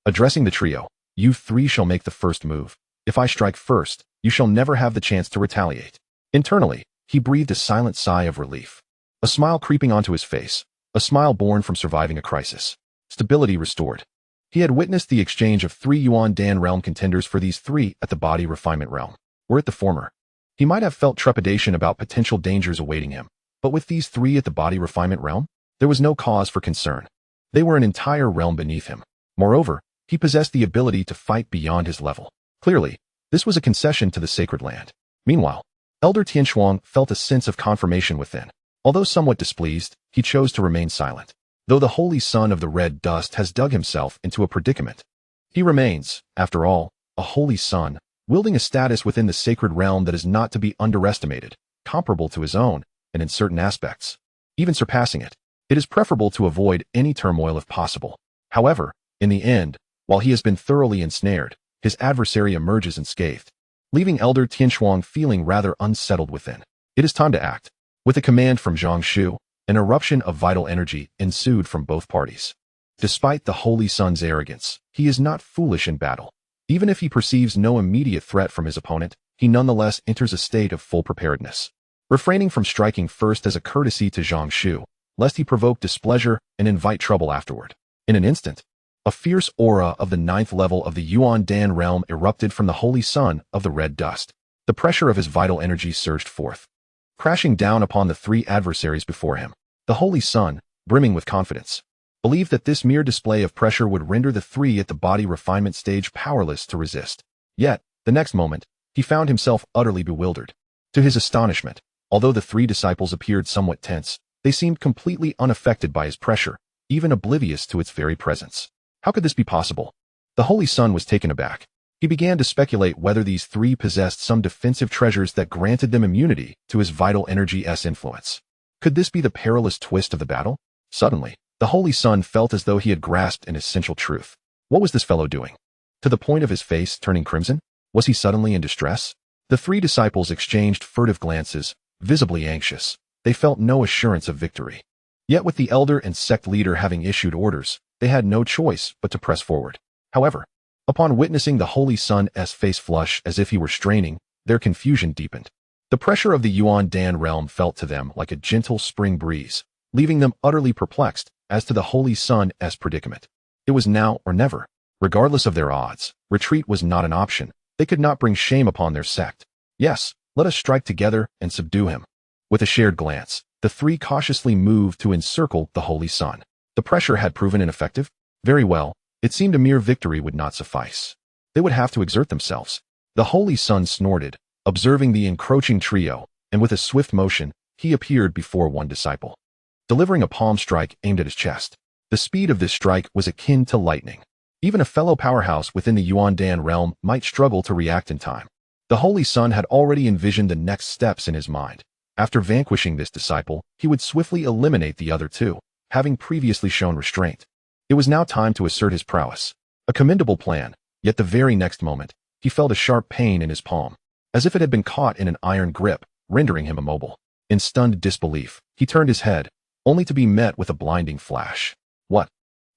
Addressing the trio, "You 3 shall make the first move. If I strike first, you shall never have the chance to retaliate." Internally, he breathed a silent sigh of relief. A smile creeping onto his face, a smile born from surviving a crisis. Stability restored. He had witnessed the exchange of 3 Yuan Dan realm contenders for these 3 at the body refinement realm. Were it the former, he might have felt trepidation about potential dangers awaiting him. But with these three at the body refinement realm, there was no cause for concern. They were an entire realm beneath him. Moreover, he possessed the ability to fight beyond his level. Clearly, this was a concession to the sacred land. Meanwhile, Elder Tianshuang felt a sense of confirmation within. Although somewhat displeased, he chose to remain silent. Though the holy son of the red dust has dug himself into a predicament, he remains, after all, a holy son, wielding a status within the sacred realm that is not to be underestimated, comparable to his own, and in certain aspects, even surpassing it. It is preferable to avoid any turmoil if possible. However, in the end, while he has been thoroughly ensnared, his adversary emerges unscathed, leaving Elder Tianshuang feeling rather unsettled within. It is time to act. With a command from Zhang Shu, an eruption of vital energy ensued from both parties. Despite the Holy Son's arrogance, he is not foolish in battle. Even if he perceives no immediate threat from his opponent, he nonetheless enters a state of full preparedness, refraining from striking first as a courtesy to Zhang Shu, lest he provoke displeasure and invite trouble afterward. In an instant, a fierce aura of the 9th level of the Yuan Dan realm erupted from the Holy Son of the Red Dust. The pressure of his vital energy surged forth, crashing down upon the three adversaries before him. The Holy Son, brimming with confidence, believed that this mere display of pressure would render the three at the body refinement stage powerless to resist. Yet, the next moment, he found himself utterly bewildered. To his astonishment, although the three disciples appeared somewhat tense, they seemed completely unaffected by his pressure, even oblivious to its very presence. How could this be possible? The Holy Son was taken aback. He began to speculate whether these three possessed some defensive treasures that granted them immunity to his vital energy's influence. Could this be the perilous twist of the battle? Suddenly, the Holy Son felt as though he had grasped an essential truth. What was this fellow doing? To the point of his face turning crimson? Was he suddenly in distress? The three disciples exchanged furtive glances, visibly anxious. They felt no assurance of victory. Yet with the elder and sect leader having issued orders, they had no choice but to press forward. However, upon witnessing the Holy Son's face flush as if he were straining, their confusion deepened. The pressure of the Yuan Dan realm felt to them like a gentle spring breeze, leaving them utterly perplexed as to the Holy Son's predicament. It was now or never. Regardless of their odds, retreat was not an option. They could not bring shame upon their sect. Yes, let us strike together and subdue him. With a shared glance, the three cautiously moved to encircle the Holy Son. The pressure had proven ineffective? Very well, it seemed a mere victory would not suffice. They would have to exert themselves. The Holy Son snorted, observing the encroaching trio, and with a swift motion, he appeared before one disciple, delivering a palm strike aimed at his chest. The speed of this strike was akin to lightning. Even a fellow powerhouse within the Yuan Dan realm might struggle to react in time. The Holy Son had already envisioned the next steps in his mind. After vanquishing this disciple, he would swiftly eliminate the other two, having previously shown restraint. It was now time to assert his prowess. A commendable plan, yet the very next moment, he felt a sharp pain in his palm, as if it had been caught in an iron grip, rendering him immobile. In stunned disbelief, he turned his head, only to be met with a blinding flash. What?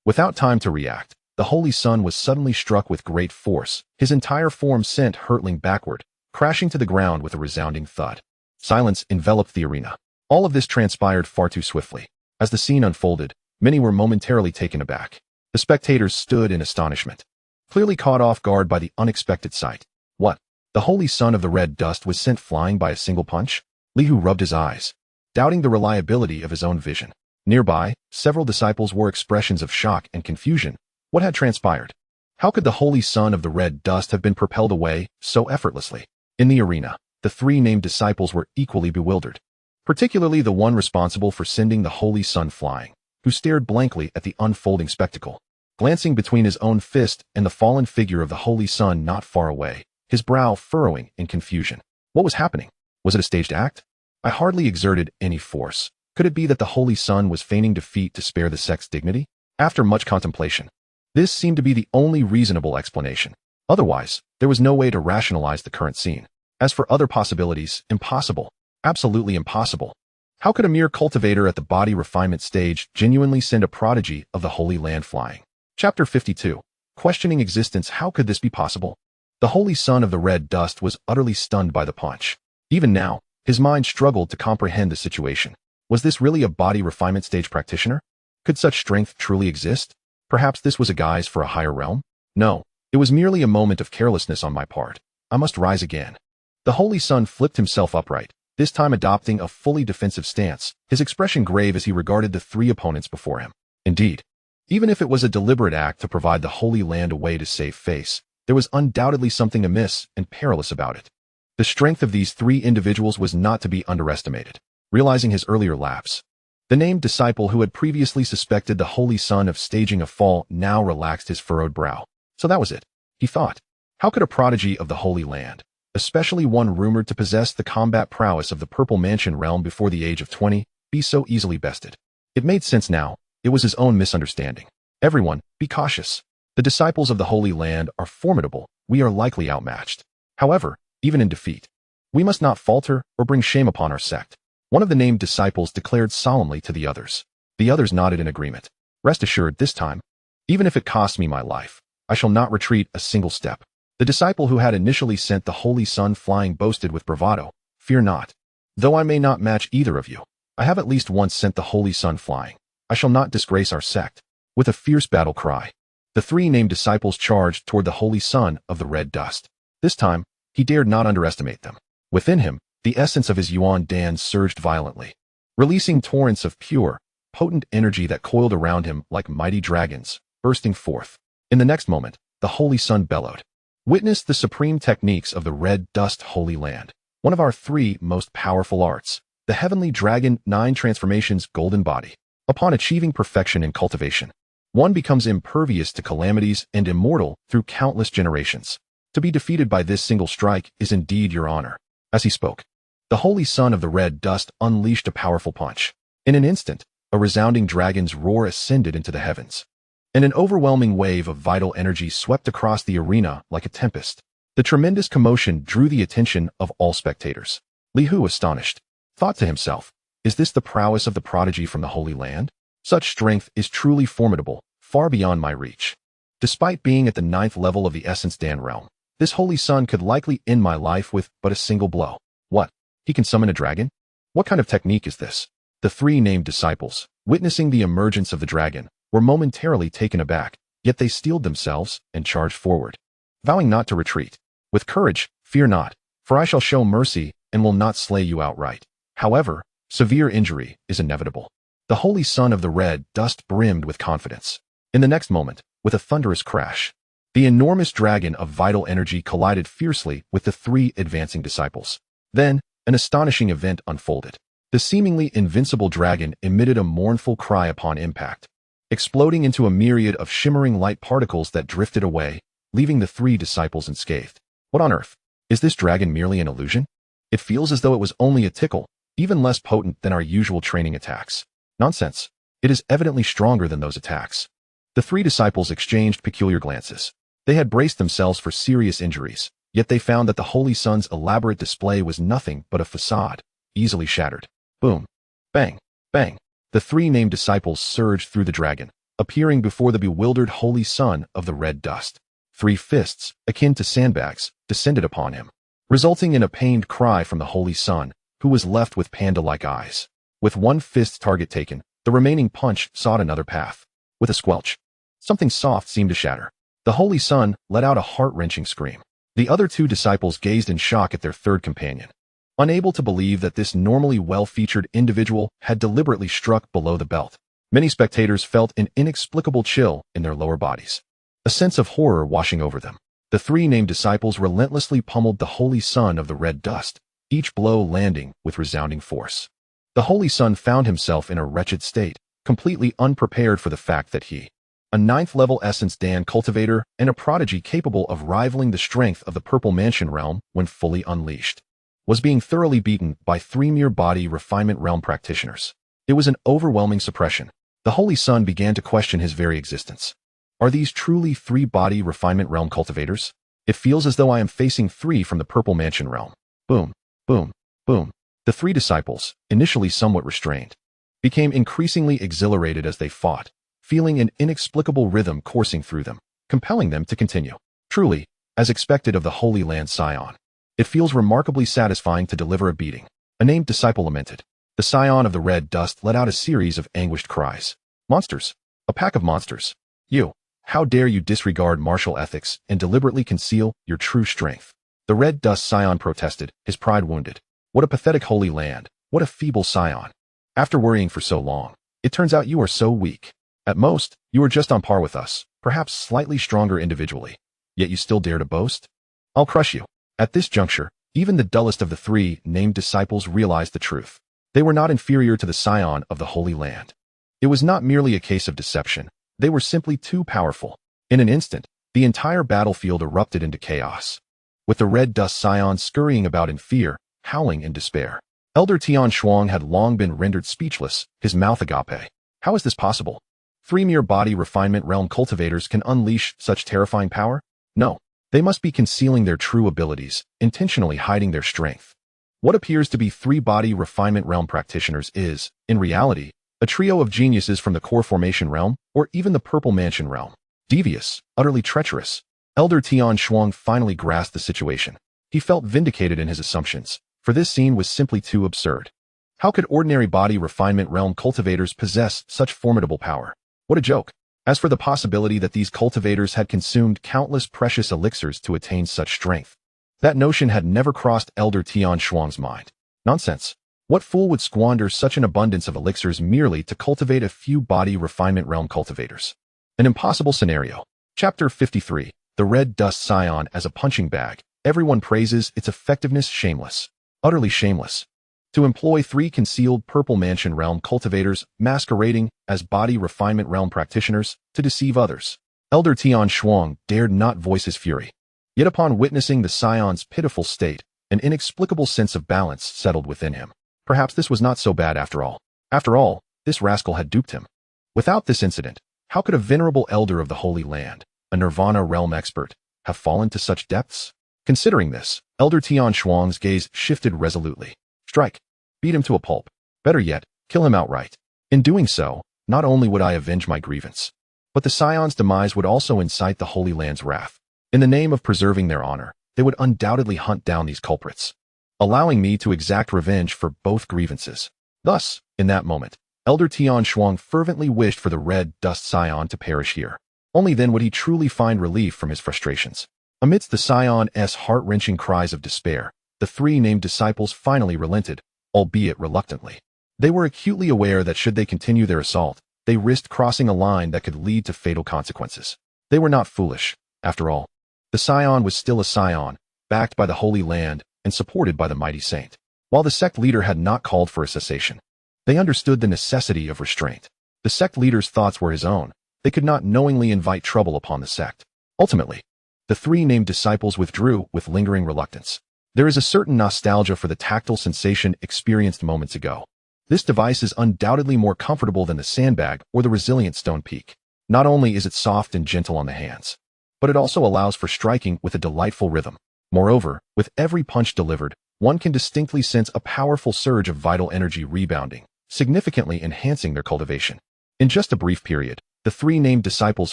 Without time to react, the Holy Son was suddenly struck with great force, his entire form sent hurtling backward, crashing to the ground with a resounding thud. Silence enveloped the arena. All of this transpired far too swiftly. As the scene unfolded, many were momentarily taken aback. The spectators stood in astonishment, clearly caught off guard by the unexpected sight. What? The Holy Son of the Red Dust was sent flying by a single punch? Li Hu rubbed his eyes, doubting the reliability of his own vision. Nearby, several disciples wore expressions of shock and confusion. What had transpired? How could the Holy Son of the Red Dust have been propelled away so effortlessly? In the arena, the three named disciples were equally bewildered, particularly the one responsible for sending the Holy Son flying, who stared blankly at the unfolding spectacle, glancing between his own fist and the fallen figure of the Holy Son not far away, his brow furrowing in confusion. What was happening? Was it a staged act? I hardly exerted any force. Could it be that the Holy Son was feigning defeat to spare the sect's dignity? After much contemplation, this seemed to be the only reasonable explanation. Otherwise, there was no way to rationalize the current scene. As for other possibilities, impossible. Absolutely impossible. How could a mere cultivator at the body refinement stage genuinely send a prodigy of the Holy Land flying? Chapter 52. Questioning existence. How could this be possible? The Holy Son of the Red Dust was utterly stunned by the punch. Even now, his mind struggled to comprehend the situation. Was this really a body refinement stage practitioner? Could such strength truly exist? Perhaps this was a guise for a higher realm? No, it was merely a moment of carelessness on my part. I must rise again. The Holy Son flipped himself upright, this time adopting a fully defensive stance, his expression grave as he regarded the three opponents before him. Indeed, even if it was a deliberate act to provide the Holy Land a way to save face, there was undoubtedly something amiss and perilous about it. The strength of these three individuals was not to be underestimated. Realizing his earlier lapse, the named disciple who had previously suspected the Holy Son of staging a fall now relaxed his furrowed brow. So that was it, he thought. How could a prodigy of the Holy Land, especially one rumored to possess the combat prowess of the Purple Mansion realm before the age of 20, be so easily bested? It made sense now. It was his own misunderstanding. Everyone, be cautious. The disciples of the Holy Land are formidable. We are likely outmatched. However, even in defeat, we must not falter or bring shame upon our sect. One of the named disciples declared solemnly to the others. The others nodded in agreement. Rest assured, this time, even if it costs me my life, I shall not retreat a single step. The disciple who had initially sent the Holy Sun flying boasted with bravado, "Fear not. Though I may not match either of you, I have at least once sent the Holy Sun flying. I shall not disgrace our sect." With a fierce battle cry, the three named disciples charged toward the Holy Sun of the red dust. This time, he dared not underestimate them. Within him, the essence of his Yuan Dan surged violently, releasing torrents of pure, potent energy that coiled around him like mighty dragons, bursting forth. In the next moment, the Holy Sun bellowed. Witness the supreme techniques of the Red Dust Holy Land, one of our three most powerful arts, the Heavenly Dragon 9 Transformations Golden Body. Upon achieving perfection in cultivation, one becomes impervious to calamities and immortal through countless generations. To be defeated by this single strike is indeed your honor. As he spoke, the Holy Sun of the Red Dust unleashed a powerful punch. In an instant, a resounding dragon's roar ascended into the heavens, and an overwhelming wave of vital energy swept across the arena like a tempest. The tremendous commotion drew the attention of all spectators. Li Hu, astonished, thought to himself, is this the prowess of the prodigy from the Holy Land? Such strength is truly formidable, far beyond my reach. Despite being at the 9th level of the Essence Dan realm, this Holy Sun could likely end my life with but a single blow. What? He can summon a dragon? What kind of technique is this? The three named disciples, witnessing the emergence of the dragon, were momentarily taken aback, yet they steeled themselves and charged forward, vowing not to retreat. With courage, fear not, for I shall show mercy and will not slay you outright. However, severe injury is inevitable. The Holy Sun of the Red Dust brimmed with confidence. In the next moment, with a thunderous crash, the enormous dragon of vital energy collided fiercely with the three advancing disciples. Then, an astonishing event unfolded. The seemingly invincible dragon emitted a mournful cry upon impact, exploding into a myriad of shimmering light particles that drifted away, leaving the three disciples unscathed. What on earth? Is this dragon merely an illusion? It feels as though it was only a tickle, even less potent than our usual training attacks. Nonsense. It is evidently stronger than those attacks. The three disciples exchanged peculiar glances. They had braced themselves for serious injuries, yet they found that the Holy Sun's elaborate display was nothing but a facade, easily shattered. Boom. Bang. Bang. The three named disciples surged through the dragon, appearing before the bewildered Holy Sun of the Red Dust. Three fists, akin to sandbags, descended upon him, resulting in a pained cry from the Holy Sun, who was left with panda-like eyes. With one fist's target taken, the remaining punch sought another path. With a squelch, something soft seemed to shatter. The Holy Sun let out a heart-wrenching scream. The other two disciples gazed in shock at their third companion, unable to believe that this normally well-featured individual had deliberately struck below the belt. Many spectators felt an inexplicable chill in their lower bodies, a sense of horror washing over them. The three named disciples relentlessly pummeled the Holy Sun of the Red Dust, each blow landing with resounding force. The Holy Sun found himself in a wretched state, completely unprepared for the fact that he, a 9th level Essence Dan cultivator and a prodigy capable of rivaling the strength of the Purple Mansion realm when fully unleashed, was being thoroughly beaten by three mere body refinement realm practitioners. It was an overwhelming suppression. The Holy Sun began to question his very existence. Are these truly three body refinement realm cultivators? It feels as though I am facing three from the Purple Mansion realm. Boom, boom, boom. The three disciples, initially somewhat restrained, became increasingly exhilarated as they fought, feeling an inexplicable rhythm coursing through them, compelling them to continue. Truly, as expected of the Holy Land Scion, it feels remarkably satisfying to deliver a beating. A named disciple lamented. The Scion of the Red Dust let out a series of anguished cries. Monsters! A pack of monsters! You! How dare you disregard martial ethics and deliberately conceal your true strength? The Red Dust Scion protested, his pride wounded. What a pathetic holy land. What a feeble scion. After worrying for so long, it turns out you are so weak. At most, you are just on par with us, perhaps slightly stronger individually. Yet you still dare to boast? I'll crush you. At this juncture, even the dullest of the three named disciples realized the truth. They were not inferior to the scion of the Holy Land. It was not merely a case of deception. They were simply too powerful. In an instant, the entire battlefield erupted into chaos, with the red dust scion scurrying about in fear, howling in despair. Elder Tian Shuang had long been rendered speechless, his mouth agape. How is this possible? 3 mere body refinement realm cultivators can unleash such terrifying power? No. They must be concealing their true abilities, intentionally hiding their strength. What appears to be 3 body refinement realm practitioners is, in reality, a trio of geniuses from the core formation realm, or even the purple mansion realm. Devious, utterly treacherous. Elder Tian Shuang finally grasped the situation. He felt vindicated in his assumptions, for this scene was simply too absurd. How could ordinary body refinement realm cultivators possess such formidable power? What a joke. As for the possibility that these cultivators had consumed countless precious elixirs to attain such strength, that notion had never crossed Elder Tian Shuang's mind. Nonsense. What fool would squander such an abundance of elixirs merely to cultivate a few body refinement realm cultivators? An impossible scenario. Chapter 53. The Red Dust Scion as a punching bag. Everyone praises its effectiveness. Shameless. Utterly shameless. To employ 3 concealed purple mansion realm cultivators masquerading as body refinement realm practitioners to deceive others. Elder Tian Shuang dared not voice his fury. Yet upon witnessing the scion's pitiful state, an inexplicable sense of balance settled within him. Perhaps this was not so bad after all. After all, this rascal had duped him. Without this incident, how could a venerable elder of the Holy Land, a Nirvana realm expert, have fallen to such depths? Considering this, Elder Tian Shuang's gaze shifted resolutely. Strike. Beat him to a pulp. Better yet, kill him outright. In doing so, not only would I avenge my grievance, but the scion's demise would also incite the Holy Land's wrath. In the name of preserving their honor, they would undoubtedly hunt down these culprits, allowing me to exact revenge for both grievances. Thus, in that moment, Elder Tian Shuang fervently wished for the red dust scion to perish here. Only then would he truly find relief from his frustrations. Amidst the scion's heart-wrenching cries of despair, the 3 named disciples finally relented, albeit reluctantly. They were acutely aware that should they continue their assault, they risked crossing a line that could lead to fatal consequences. They were not foolish, after all. The scion was still a scion, backed by the Holy Land and supported by the mighty saint. While the sect leader had not called for a cessation, they understood the necessity of restraint. The sect leader's thoughts were his own. They could not knowingly invite trouble upon the sect. Ultimately, the 3 named disciples withdrew with lingering reluctance. There is a certain nostalgia for the tactile sensation experienced moments ago. This device is undoubtedly more comfortable than the sandbag or the resilient stone peak. Not only is it soft and gentle on the hands, but it also allows for striking with a delightful rhythm. Moreover, with every punch delivered, one can distinctly sense a powerful surge of vital energy rebounding, significantly enhancing their cultivation. In just a brief period, the 3 named disciples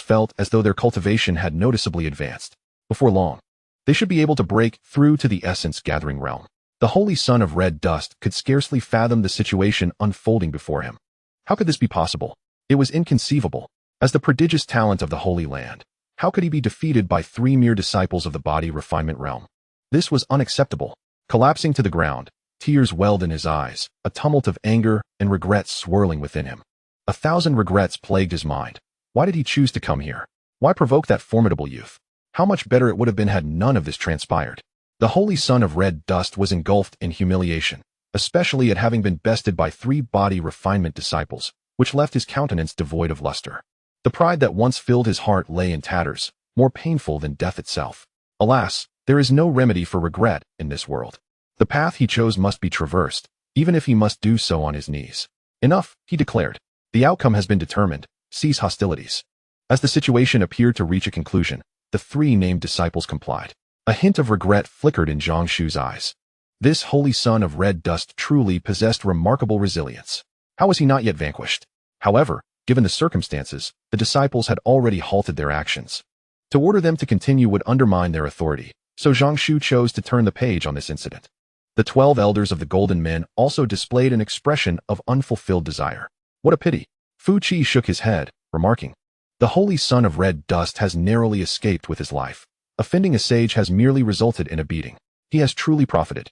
felt as though their cultivation had noticeably advanced. Before long, they should be able to break through to the essence-gathering realm. The Holy Son of Red Dust could scarcely fathom the situation unfolding before him. How could this be possible? It was inconceivable. As the prodigious talent of the Holy Land, how could he be defeated by 3 mere disciples of the body refinement realm? This was unacceptable. Collapsing to the ground, tears welled in his eyes, a tumult of anger and regret swirling within him. 1,000 regrets plagued his mind. Why did he choose to come here? Why provoke that formidable youth? How much better it would have been had none of this transpired. The Holy Son of Red Dust was engulfed in humiliation, especially at having been bested by 3 body refinement disciples, which left his countenance devoid of luster. The pride that once filled his heart lay in tatters, more painful than death itself. Alas, there is no remedy for regret in this world. The path he chose must be traversed, even if he must do so on his knees. Enough, he declared. The outcome has been determined. Cease hostilities. As the situation appeared to reach a conclusion, the 3 named disciples complied. A hint of regret flickered in Zhang Shu's eyes. This Holy Son of Red Dust truly possessed remarkable resilience. How was he not yet vanquished? However, given the circumstances, the disciples had already halted their actions. To order them to continue would undermine their authority, so Zhang Shu chose to turn the page on this incident. The 12 elders of the Golden Men also displayed an expression of unfulfilled desire. What a pity. Fu Qi shook his head, remarking, "The Holy Son of Red Dust has narrowly escaped with his life. Offending a sage has merely resulted in a beating. He has truly profited."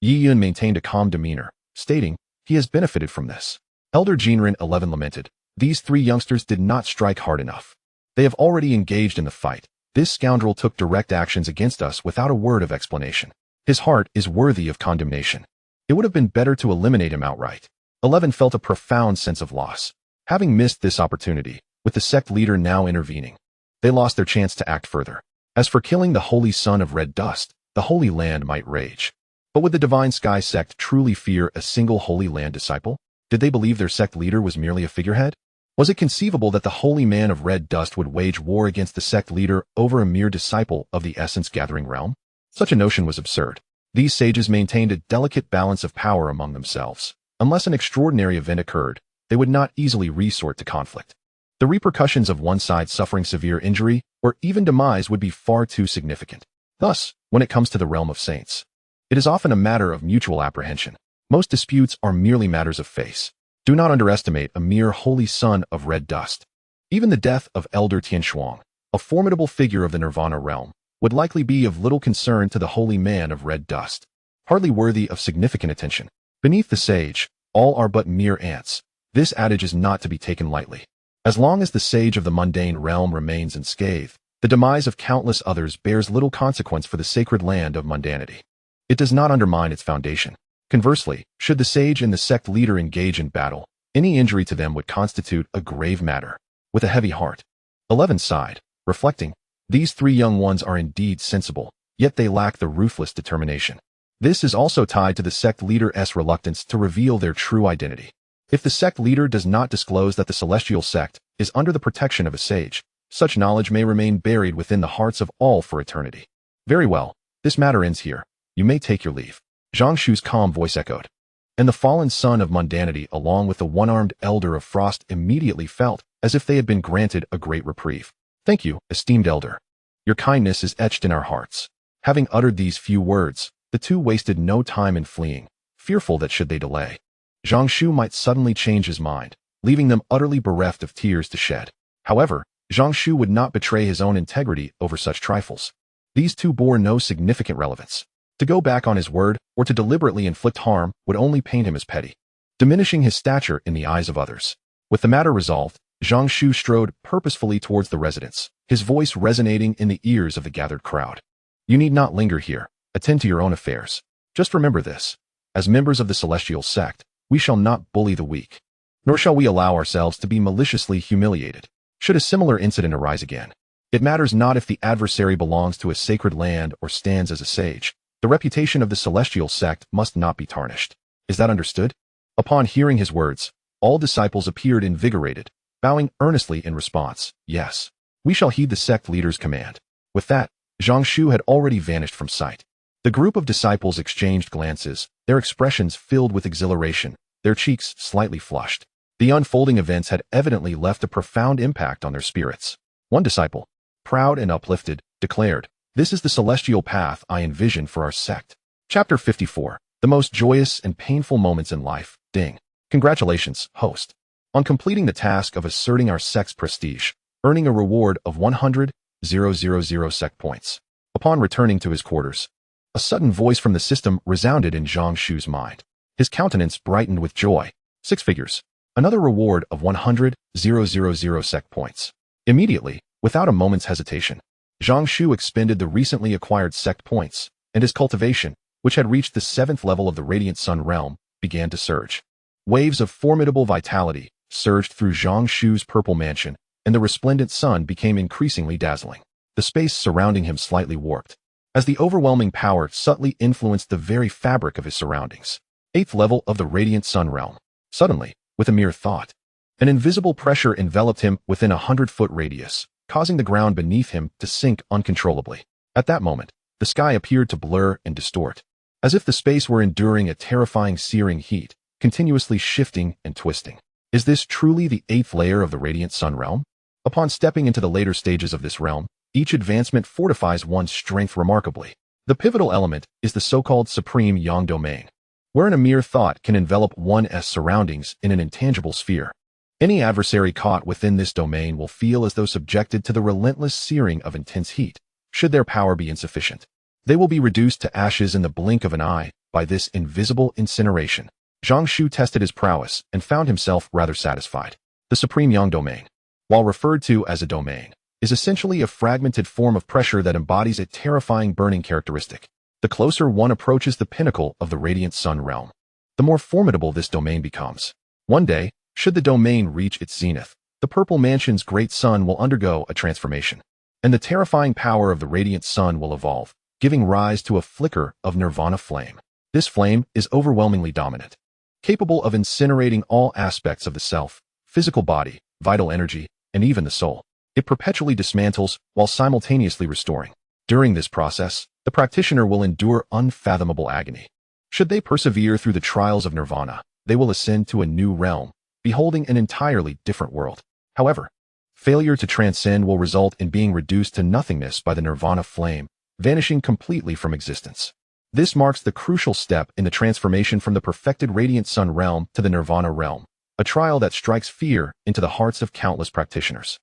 Yi Yun maintained a calm demeanor, stating, he has benefited from this. Elder Jinren 11 lamented, these three youngsters did not strike hard enough. They have already engaged in the fight. This scoundrel took direct actions against us without a word of explanation. His heart is worthy of condemnation. It would have been better to eliminate him outright. 11 felt a profound sense of loss. Having missed this opportunity, with the sect leader now intervening, they lost their chance to act further. As for killing the holy son of red dust, the Holy Land might rage. But would the Divine Sky Sect truly fear a single Holy Land disciple? Did they believe their sect leader was merely a figurehead? Was it conceivable that the Holy Man of Red Dust would wage war against the sect leader over a mere disciple of the essence-gathering realm? Such a notion was absurd. These sages maintained a delicate balance of power among themselves. Unless an extraordinary event occurred, they would not easily resort to conflict. The repercussions of one side suffering severe injury or even demise would be far too significant. Thus, when it comes to the realm of saints, it is often a matter of mutual apprehension. Most disputes are merely matters of face. Do not underestimate a mere holy son of red dust. Even the death of Elder Tianshuang, a formidable figure of the Nirvana realm, would likely be of little concern to the holy man of red dust, hardly worthy of significant attention. Beneath the sage, all are but mere ants. This adage is not to be taken lightly. As long as the sage of the mundane realm remains unscathed, the demise of countless others bears little consequence for the sacred land of mundanity. It does not undermine its foundation. Conversely, should the sage and the sect leader engage in battle, any injury to them would constitute a grave matter. With a heavy heart, 11 sighed, reflecting, these three young ones are indeed sensible, yet they lack the ruthless determination. This is also tied to the sect leader's reluctance to reveal their true identity. If the sect leader does not disclose that the celestial sect is under the protection of a sage, such knowledge may remain buried within the hearts of all for eternity. Very well, this matter ends here. You may take your leave. Zhang Shu's calm voice echoed. And the fallen son of mundanity along with the one-armed elder of frost immediately felt as if they had been granted a great reprieve. Thank you, esteemed elder. Your kindness is etched in our hearts. Having uttered these few words, the two wasted no time in fleeing, fearful that should they delay, Zhang Shu might suddenly change his mind, leaving them utterly bereft of tears to shed. However, Zhang Shu would not betray his own integrity over such trifles. These two bore no significant relevance. To go back on his word or to deliberately inflict harm would only paint him as petty, diminishing his stature in the eyes of others. With the matter resolved, Zhang Shu strode purposefully towards the residence, his voice resonating in the ears of the gathered crowd. You need not linger here. Attend to your own affairs. Just remember this. As members of the celestial sect, we shall not bully the weak, nor shall we allow ourselves to be maliciously humiliated. Should a similar incident arise again, it matters not if the adversary belongs to a sacred land or stands as a sage. The reputation of the celestial sect must not be tarnished. Is that understood? Upon hearing his words, all disciples appeared invigorated, bowing earnestly in response. Yes, we shall heed the sect leader's command. With that, Zhang Shu had already vanished from sight. The group of disciples exchanged glances, their expressions filled with exhilaration, their cheeks slightly flushed. The unfolding events had evidently left a profound impact on their spirits. One disciple, proud and uplifted, declared, "This is the celestial path I envision for our sect." Chapter 54. The most joyous and painful moments in life. Ding. Congratulations, host, on completing the task of asserting our sect's prestige, earning a reward of 100,000 sect points. Upon returning to his quarters, a sudden voice from the system resounded in Zhang Shu's mind. His countenance brightened with joy. 6 figures. Another reward of 100,000 sect points. Immediately, without a moment's hesitation, Zhang Shu expended the recently acquired sect points, and his cultivation, which had reached the 7th level of the Radiant Sun realm, began to surge. Waves of formidable vitality surged through Zhang Shu's purple mansion, and the resplendent sun became increasingly dazzling. The space surrounding him slightly warped, as the overwhelming power subtly influenced the very fabric of his surroundings. 8th level of the Radiant Sun realm. Suddenly, with a mere thought, an invisible pressure enveloped him within a 100-foot radius, causing the ground beneath him to sink uncontrollably. At that moment, the sky appeared to blur and distort, as if the space were enduring a terrifying searing heat, continuously shifting and twisting. Is this truly the 8th layer of the Radiant Sun realm? Upon stepping into the later stages of this realm, each advancement fortifies one's strength remarkably. The pivotal element is the so-called Supreme Yang domain, wherein a mere thought can envelop one's surroundings in an intangible sphere. Any adversary caught within this domain will feel as though subjected to the relentless searing of intense heat. Should their power be insufficient, they will be reduced to ashes in the blink of an eye, by this invisible incineration. Zhang Shu tested his prowess and found himself rather satisfied. The Supreme Yang Domain, while referred to as a domain, is essentially a fragmented form of pressure that embodies a terrifying burning characteristic. The closer one approaches the pinnacle of the Radiant Sun realm, the more formidable this domain becomes. One day, should the domain reach its zenith, the Purple Mansion's Great Sun will undergo a transformation, and the terrifying power of the Radiant Sun will evolve, giving rise to a flicker of nirvana flame. This flame is overwhelmingly dominant, capable of incinerating all aspects of the self, physical body, vital energy, and even the soul. It perpetually dismantles while simultaneously restoring. During this process, the practitioner will endure unfathomable agony. Should they persevere through the trials of nirvana, they will ascend to a new realm, beholding an entirely different world. However, failure to transcend will result in being reduced to nothingness by the nirvana flame, vanishing completely from existence. This marks the crucial step in the transformation from the perfected Radiant Sun realm to the Nirvana realm, a trial that strikes fear into the hearts of countless practitioners.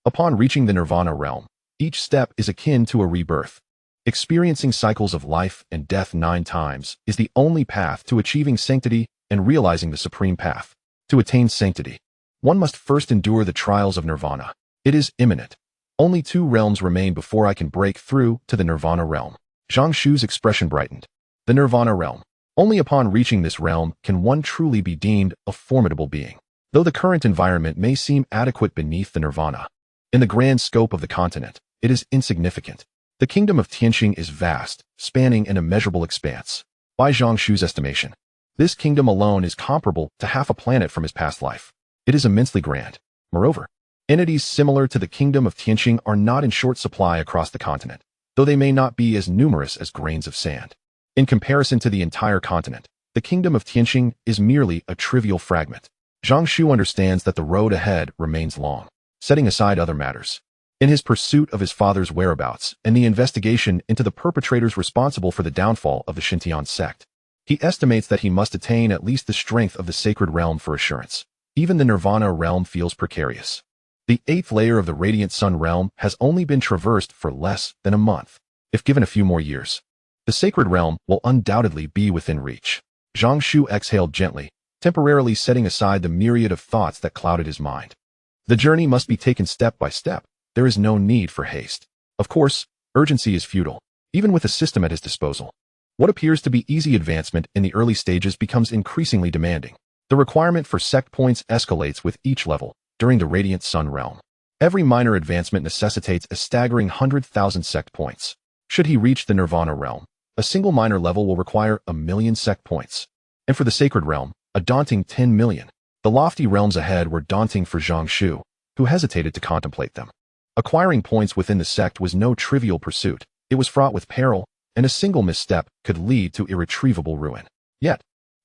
Upon reaching the Nirvana realm, each step is akin to a rebirth. Experiencing cycles of life and death 9 times is the only path to achieving sanctity and realizing the supreme path. To attain sanctity, one must first endure the trials of nirvana. It is imminent. Only 2 realms remain before I can break through to the Nirvana realm. Zhang Shu's expression brightened. The Nirvana realm. Only upon reaching this realm can one truly be deemed a formidable being. Though the current environment may seem adequate beneath the Nirvana, in the grand scope of the continent, it is insignificant. The kingdom of Tianqing is vast, spanning an immeasurable expanse. By Zhang Shu's estimation, this kingdom alone is comparable to half a planet from his past life. It is immensely grand. Moreover, entities similar to the kingdom of Tianqing are not in short supply across the continent, though they may not be as numerous as grains of sand. In comparison to the entire continent, the kingdom of Tianqing is merely a trivial fragment. Zhang Shu understands that the road ahead remains long. Setting aside other matters, in his pursuit of his father's whereabouts and the investigation into the perpetrators responsible for the downfall of the Xintian sect, he estimates that he must attain at least the strength of the sacred realm for assurance. Even the Nirvana realm feels precarious. The 8th layer of the Radiant Sun realm has only been traversed for less than a month. If given a few more years, the sacred realm will undoubtedly be within reach. Zhang Shu exhaled gently, temporarily setting aside the myriad of thoughts that clouded his mind. The journey must be taken step by step. There is no need for haste. Of course, urgency is futile, even with a system at his disposal. What appears to be easy advancement in the early stages becomes increasingly demanding. The requirement for sect points escalates with each level. During the Radiant Sun realm, every minor advancement necessitates a staggering 100,000 sect points. Should he reach the Nirvana realm, a single minor level will require 1,000,000 sect points. And for the Sacred realm, a daunting 10 million. The lofty realms ahead were daunting for Zhang Shu, who hesitated to contemplate them. Acquiring points within the sect was no trivial pursuit. It was fraught with peril, and a single misstep could lead to irretrievable ruin. Yet,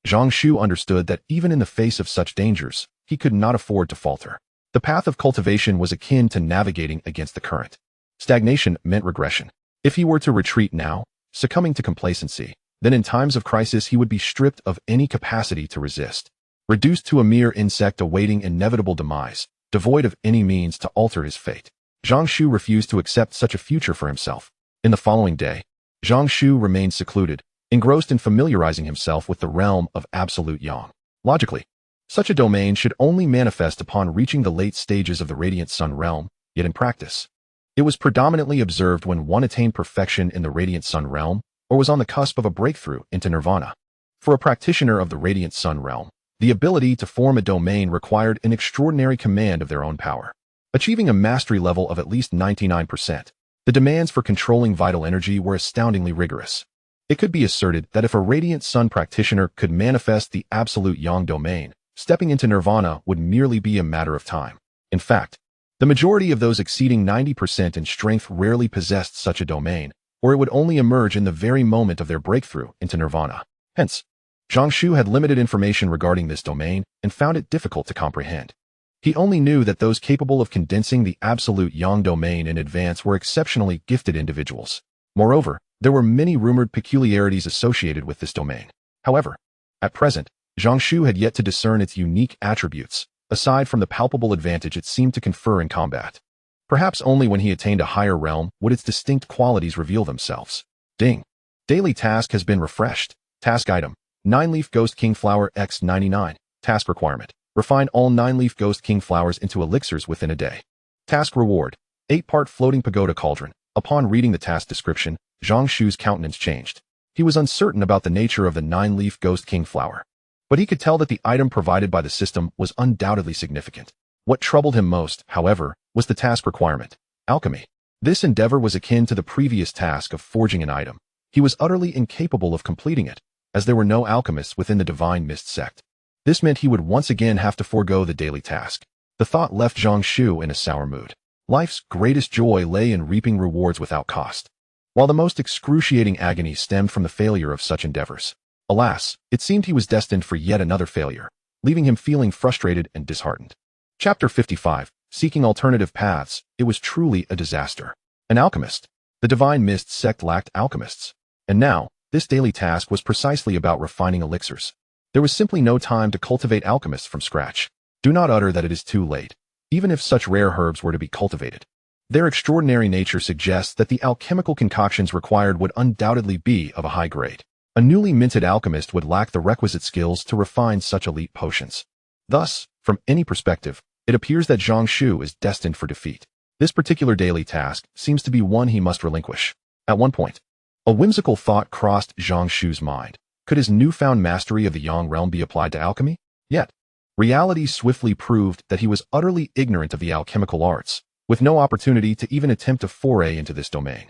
Zhang Shu understood that even in the face of such dangers, he could not afford to falter. The path of cultivation was akin to navigating against the current. Stagnation meant regression. If he were to retreat now, succumbing to complacency, then in times of crisis he would be stripped of any capacity to resist, reduced to a mere insect awaiting inevitable demise, devoid of any means to alter his fate. Zhang Shu refused to accept such a future for himself. In the following day, Zhang Shu remained secluded, engrossed in familiarizing himself with the realm of absolute Yang. Logically, such a domain should only manifest upon reaching the late stages of the Radiant Sun realm, yet in practice, it was predominantly observed when one attained perfection in the Radiant Sun realm or was on the cusp of a breakthrough into nirvana. For a practitioner of the Radiant Sun realm, the ability to form a domain required an extraordinary command of their own power. Achieving a mastery level of at least 99%, the demands for controlling vital energy were astoundingly rigorous. It could be asserted that if a Radiant Sun practitioner could manifest the absolute Yang domain, stepping into nirvana would merely be a matter of time. In fact, the majority of those exceeding 90% in strength rarely possessed such a domain, or it would only emerge in the very moment of their breakthrough into nirvana. Hence, Zhang Shu had limited information regarding this domain and found it difficult to comprehend. He only knew that those capable of condensing the absolute Yang domain in advance were exceptionally gifted individuals. Moreover, there were many rumored peculiarities associated with this domain. However, at present, Zhang Shu had yet to discern its unique attributes, aside from the palpable advantage it seemed to confer in combat. Perhaps only when he attained a higher realm would its distinct qualities reveal themselves. Ding. Daily task has been refreshed. Task item, 9-leaf Ghost King Flower X99. Task requirement, refine all 9-leaf Ghost King flowers into elixirs within a day. Task reward, 8-part floating pagoda cauldron. Upon reading the task description, Zhang Shu's countenance changed. He was uncertain about the nature of the 9-leaf Ghost King flower, but he could tell that the item provided by the system was undoubtedly significant. What troubled him most, however, was the task requirement, alchemy. This endeavor was akin to the previous task of forging an item. He was utterly incapable of completing it, as there were no alchemists within the Divine Mist sect. This meant he would once again have to forego the daily task. The thought left Zhang Shu in a sour mood. Life's greatest joy lay in reaping rewards without cost, while the most excruciating agony stemmed from the failure of such endeavors. Alas, it seemed he was destined for yet another failure, leaving him feeling frustrated and disheartened. Chapter 55, Seeking Alternative Paths. It was truly a disaster. An alchemist. The Divine Mist sect lacked alchemists. And now, this daily task was precisely about refining elixirs. There was simply no time to cultivate alchemists from scratch. Do not utter that it is too late, even if such rare herbs were to be cultivated. Their extraordinary nature suggests that the alchemical concoctions required would undoubtedly be of a high grade. A newly minted alchemist would lack the requisite skills to refine such elite potions. Thus, from any perspective, it appears that Zhang Shu is destined for defeat. This particular daily task seems to be one he must relinquish. At one point, a whimsical thought crossed Zhang Shu's mind. Could his newfound mastery of the Yang realm be applied to alchemy? Yet, reality swiftly proved that he was utterly ignorant of the alchemical arts, with no opportunity to even attempt a foray into this domain.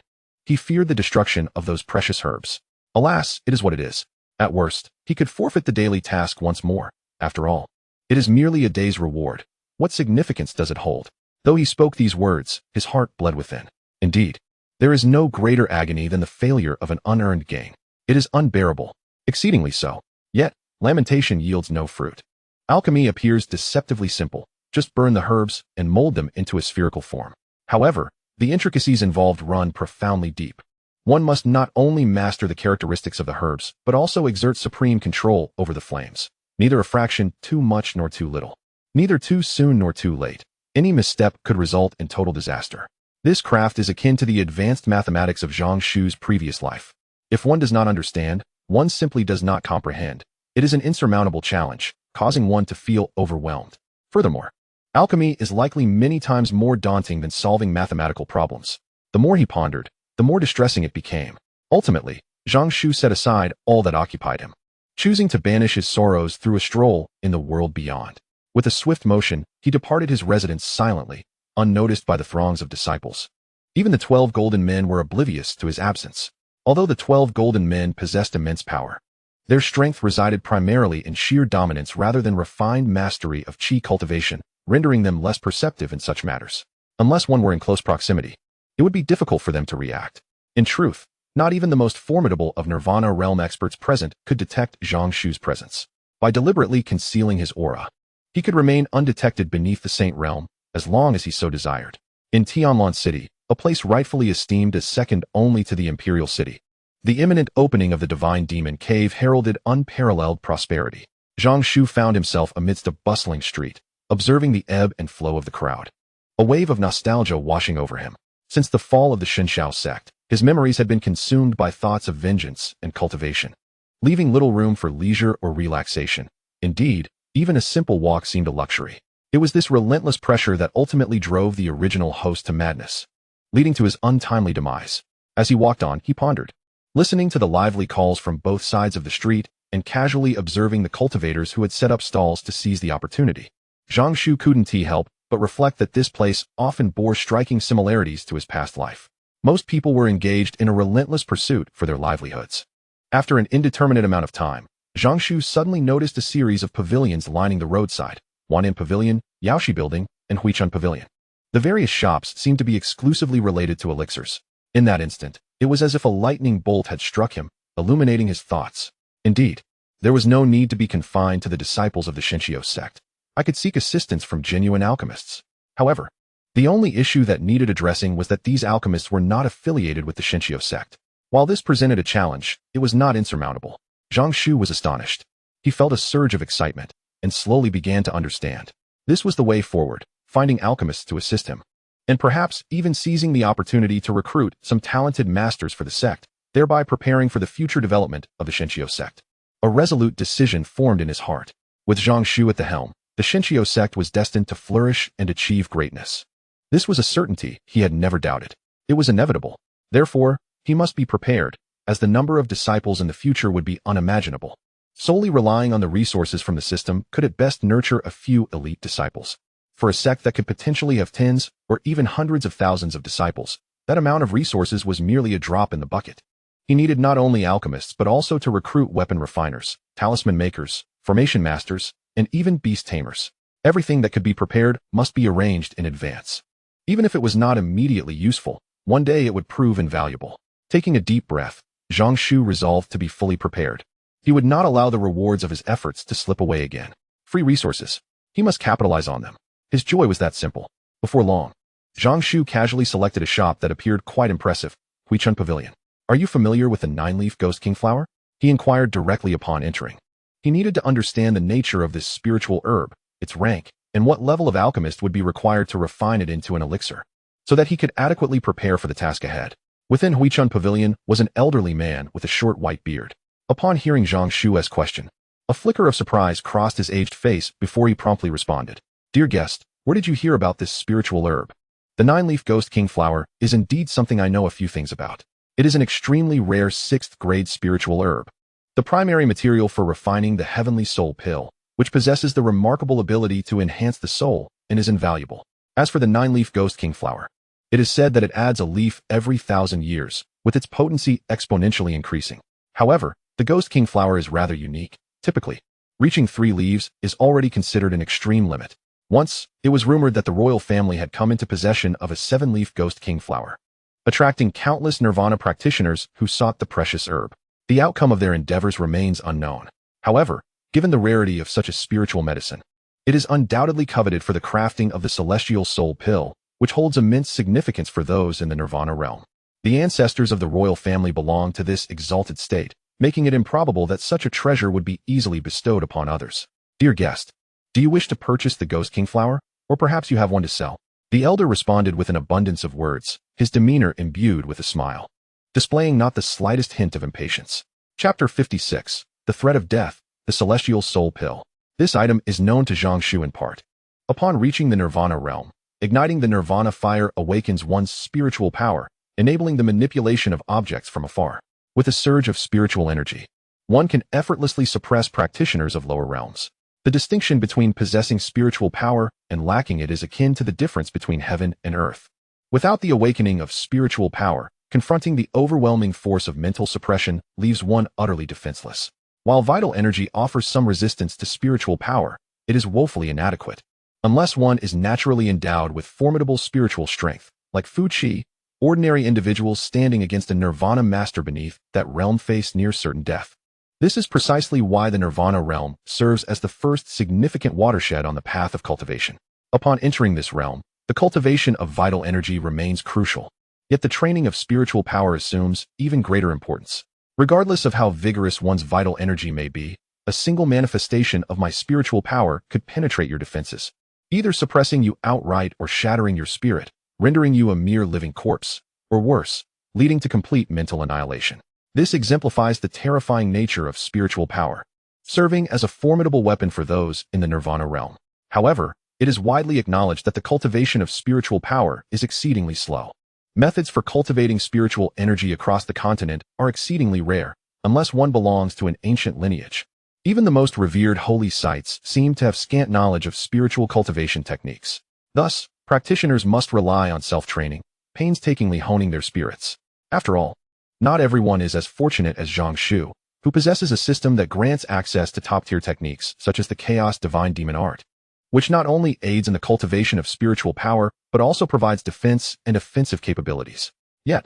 He feared the destruction of those precious herbs. Alas, it is what it is. At worst, he could forfeit the daily task once more. After all, it is merely a day's reward. What significance does it hold? Though he spoke these words, his heart bled within. Indeed, there is no greater agony than the failure of an unearned gain. It is unbearable, exceedingly so. Yet, lamentation yields no fruit. Alchemy appears deceptively simple. Just burn the herbs and mold them into a spherical form. However, the intricacies involved run profoundly deep. One must not only master the characteristics of the herbs, but also exert supreme control over the flames. Neither a fraction too much nor too little. Neither too soon nor too late. Any misstep could result in total disaster. This craft is akin to the advanced mathematics of Zhang Shu's previous life. If one does not understand, one simply does not comprehend. It is an insurmountable challenge, causing one to feel overwhelmed. Furthermore, alchemy is likely many times more daunting than solving mathematical problems. The more he pondered, the more distressing it became. Ultimately, Zhang Shu set aside all that occupied him, choosing to banish his sorrows through a stroll in the world beyond. With a swift motion, he departed his residence silently, unnoticed by the throngs of disciples. Even the 12 golden men were oblivious to his absence. Although the 12 golden men possessed immense power, their strength resided primarily in sheer dominance rather than refined mastery of chi cultivation, rendering them less perceptive in such matters. Unless one were in close proximity, it would be difficult for them to react. In truth, not even the most formidable of Nirvana realm experts present could detect Zhang Shu's presence. By deliberately concealing his aura, he could remain undetected beneath the Saint Realm as long as he so desired. In Tonlan City, a place rightfully esteemed as second only to the Imperial City, the imminent opening of the Divine Demon Cave heralded unparalleled prosperity. Zhang Shu found himself amidst a bustling street, observing the ebb and flow of the crowd. A wave of nostalgia washing over him. Since the fall of the Shenxiao sect, his memories had been consumed by thoughts of vengeance and cultivation, leaving little room for leisure or relaxation. Indeed, even a simple walk seemed a luxury. It was this relentless pressure that ultimately drove the original host to madness, leading to his untimely demise. As he walked on, he pondered, listening to the lively calls from both sides of the street and casually observing the cultivators who had set up stalls to seize the opportunity. Zhang Shu couldn't help but reflect that this place often bore striking similarities to his past life. Most people were engaged in a relentless pursuit for their livelihoods. After an indeterminate amount of time, Zhang Shu suddenly noticed a series of pavilions lining the roadside: Wan'an Pavilion, Yaoshi Building, and Huichun Pavilion. The various shops seemed to be exclusively related to elixirs. In that instant, it was as if a lightning bolt had struck him, illuminating his thoughts. Indeed, there was no need to be confined to the disciples of the Shenxiao sect. I could seek assistance from genuine alchemists. However, the only issue that needed addressing was that these alchemists were not affiliated with the Shenxiao sect. While this presented a challenge, it was not insurmountable. Zhang Shu was astonished. He felt a surge of excitement and slowly began to understand. This was the way forward, finding alchemists to assist him, and perhaps even seizing the opportunity to recruit some talented masters for the sect. thereby preparing for the future development of the Shinchio sect. A resolute decision formed in his heart. With Zhang Shu at the helm, the Shinchio sect was destined to flourish and achieve greatness. This was a certainty he had never doubted. It was inevitable. Therefore, he must be prepared, as the number of disciples in the future would be unimaginable. Solely relying on the resources from the system could at best nurture a few elite disciples. For a sect that could potentially have tens or even hundreds of thousands of disciples, that amount of resources was merely a drop in the bucket. He needed not only alchemists but also to recruit weapon refiners, talisman makers, formation masters, and even beast tamers. Everything that could be prepared must be arranged in advance. Even if it was not immediately useful, one day it would prove invaluable. Taking a deep breath, Zhang Shu resolved to be fully prepared. He would not allow the rewards of his efforts to slip away again. Free resources. He must capitalize on them. His joy was that simple. Before long, Zhang Shu casually selected a shop that appeared quite impressive, Huichun Pavilion. Are you familiar with the 9-leaf ghost king flower? He inquired directly upon entering. He needed to understand the nature of this spiritual herb, its rank, and what level of alchemist would be required to refine it into an elixir, so that he could adequately prepare for the task ahead. Within Huichun Pavilion was an elderly man with a short white beard. Upon hearing Zhang Shu's question, a flicker of surprise crossed his aged face before he promptly responded. Dear guest, where did you hear about this spiritual herb? The 9-leaf ghost king flower is indeed something I know a few things about. It is an extremely rare 6th-grade spiritual herb, the primary material for refining the heavenly soul pill, which possesses the remarkable ability to enhance the soul and is invaluable. As for the 9-leaf ghost king flower, it is said that it adds a leaf every 1,000 years, with its potency exponentially increasing. However, the ghost king flower is rather unique. Typically, reaching 3 leaves is already considered an extreme limit. Once, it was rumored that the royal family had come into possession of a 7-leaf ghost king flower, attracting countless nirvana practitioners who sought the precious herb. The outcome of their endeavors remains unknown. However, given the rarity of such a spiritual medicine, it is undoubtedly coveted for the crafting of the celestial soul pill, which holds immense significance for those in the nirvana realm. The ancestors of the royal family belong to this exalted state, making it improbable that such a treasure would be easily bestowed upon others. Dear guest, do you wish to purchase the ghost king flower, or perhaps you have one to sell? The elder responded with an abundance of words, his demeanor imbued with a smile, displaying not the slightest hint of impatience. Chapter 56. The Threat of Death, the Celestial Soul Pill. This item is known to Zhang Shu in part. Upon reaching the nirvana realm, igniting the nirvana fire awakens one's spiritual power, enabling the manipulation of objects from afar. With a surge of spiritual energy, one can effortlessly suppress practitioners of lower realms. The distinction between possessing spiritual power and lacking it is akin to the difference between heaven and earth. Without the awakening of spiritual power, confronting the overwhelming force of mental suppression leaves one utterly defenseless. While vital energy offers some resistance to spiritual power, it is woefully inadequate. Unless one is naturally endowed with formidable spiritual strength, like Fu Qi, ordinary individuals standing against a nirvana master beneath that realm face near certain death. This is precisely why the nirvana realm serves as the first significant watershed on the path of cultivation. Upon entering this realm, the cultivation of vital energy remains crucial, yet the training of spiritual power assumes even greater importance. Regardless of how vigorous one's vital energy may be, a single manifestation of my spiritual power could penetrate your defenses, either suppressing you outright or shattering your spirit, rendering you a mere living corpse, or worse, leading to complete mental annihilation. This exemplifies the terrifying nature of spiritual power, serving as a formidable weapon for those in the nirvana realm. However, it is widely acknowledged that the cultivation of spiritual power is exceedingly slow. Methods for cultivating spiritual energy across the continent are exceedingly rare, unless one belongs to an ancient lineage. Even the most revered holy sites seem to have scant knowledge of spiritual cultivation techniques. Thus, practitioners must rely on self-training, painstakingly honing their spirits. After all, not everyone is as fortunate as Zhang Shu, who possesses a system that grants access to top-tier techniques such as the Chaos Divine Demon Art, which not only aids in the cultivation of spiritual power, but also provides defense and offensive capabilities. Yet,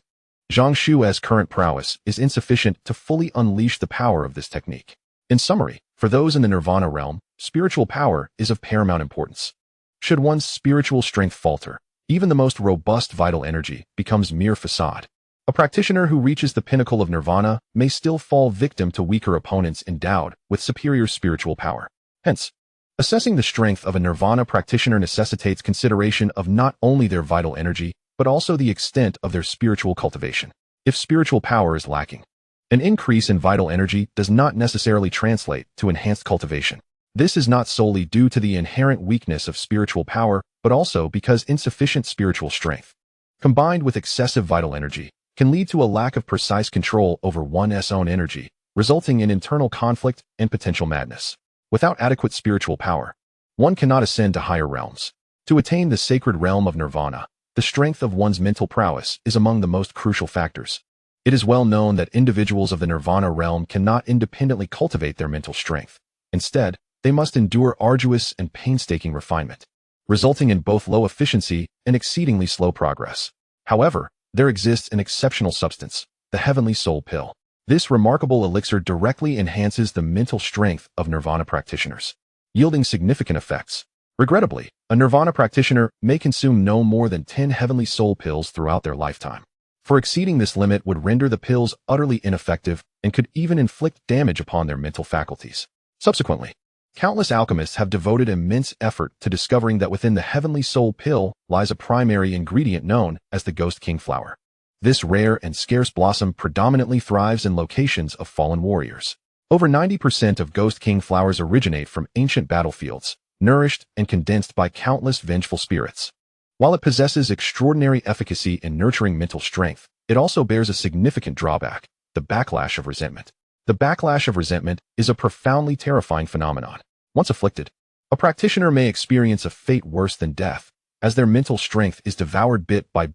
Zhang Shu's current prowess is insufficient to fully unleash the power of this technique. In summary, for those in the nirvana realm, spiritual power is of paramount importance. Should one's spiritual strength falter, even the most robust vital energy becomes mere facade. A practitioner who reaches the pinnacle of nirvana may still fall victim to weaker opponents endowed with superior spiritual power. Hence, assessing the strength of a nirvana practitioner necessitates consideration of not only their vital energy, but also the extent of their spiritual cultivation. if spiritual power is lacking. An increase in vital energy does not necessarily translate to enhanced cultivation. This is not solely due to the inherent weakness of spiritual power, but also because insufficient spiritual strength, combined with excessive vital energy, can lead to a lack of precise control over one's own energy, resulting in internal conflict and potential madness. Without adequate spiritual power, one cannot ascend to higher realms. To attain the sacred realm of nirvana, the strength of one's mental prowess is among the most crucial factors. It is well known that individuals of the nirvana realm cannot independently cultivate their mental strength. Instead, they must endure arduous and painstaking refinement, resulting in both low efficiency and exceedingly slow progress. However, there exists an exceptional substance, the heavenly soul pill. This remarkable elixir directly enhances the mental strength of nirvana practitioners, yielding significant effects. Regrettably, a nirvana practitioner may consume no more than 10 heavenly soul pills throughout their lifetime, for exceeding this limit would render the pills utterly ineffective and could even inflict damage upon their mental faculties. Subsequently, countless alchemists have devoted immense effort to discovering that within the heavenly soul pill lies a primary ingredient known as the Ghost King flower. This rare and scarce blossom predominantly thrives in locations of fallen warriors. Over 90% of Ghost King flowers originate from ancient battlefields, nourished and condensed by countless vengeful spirits. While it possesses extraordinary efficacy in nurturing mental strength, it also bears a significant drawback: the backlash of resentment. The backlash of resentment is a profoundly terrifying phenomenon. Once afflicted, a practitioner may experience a fate worse than death, as their mental strength is devoured bit by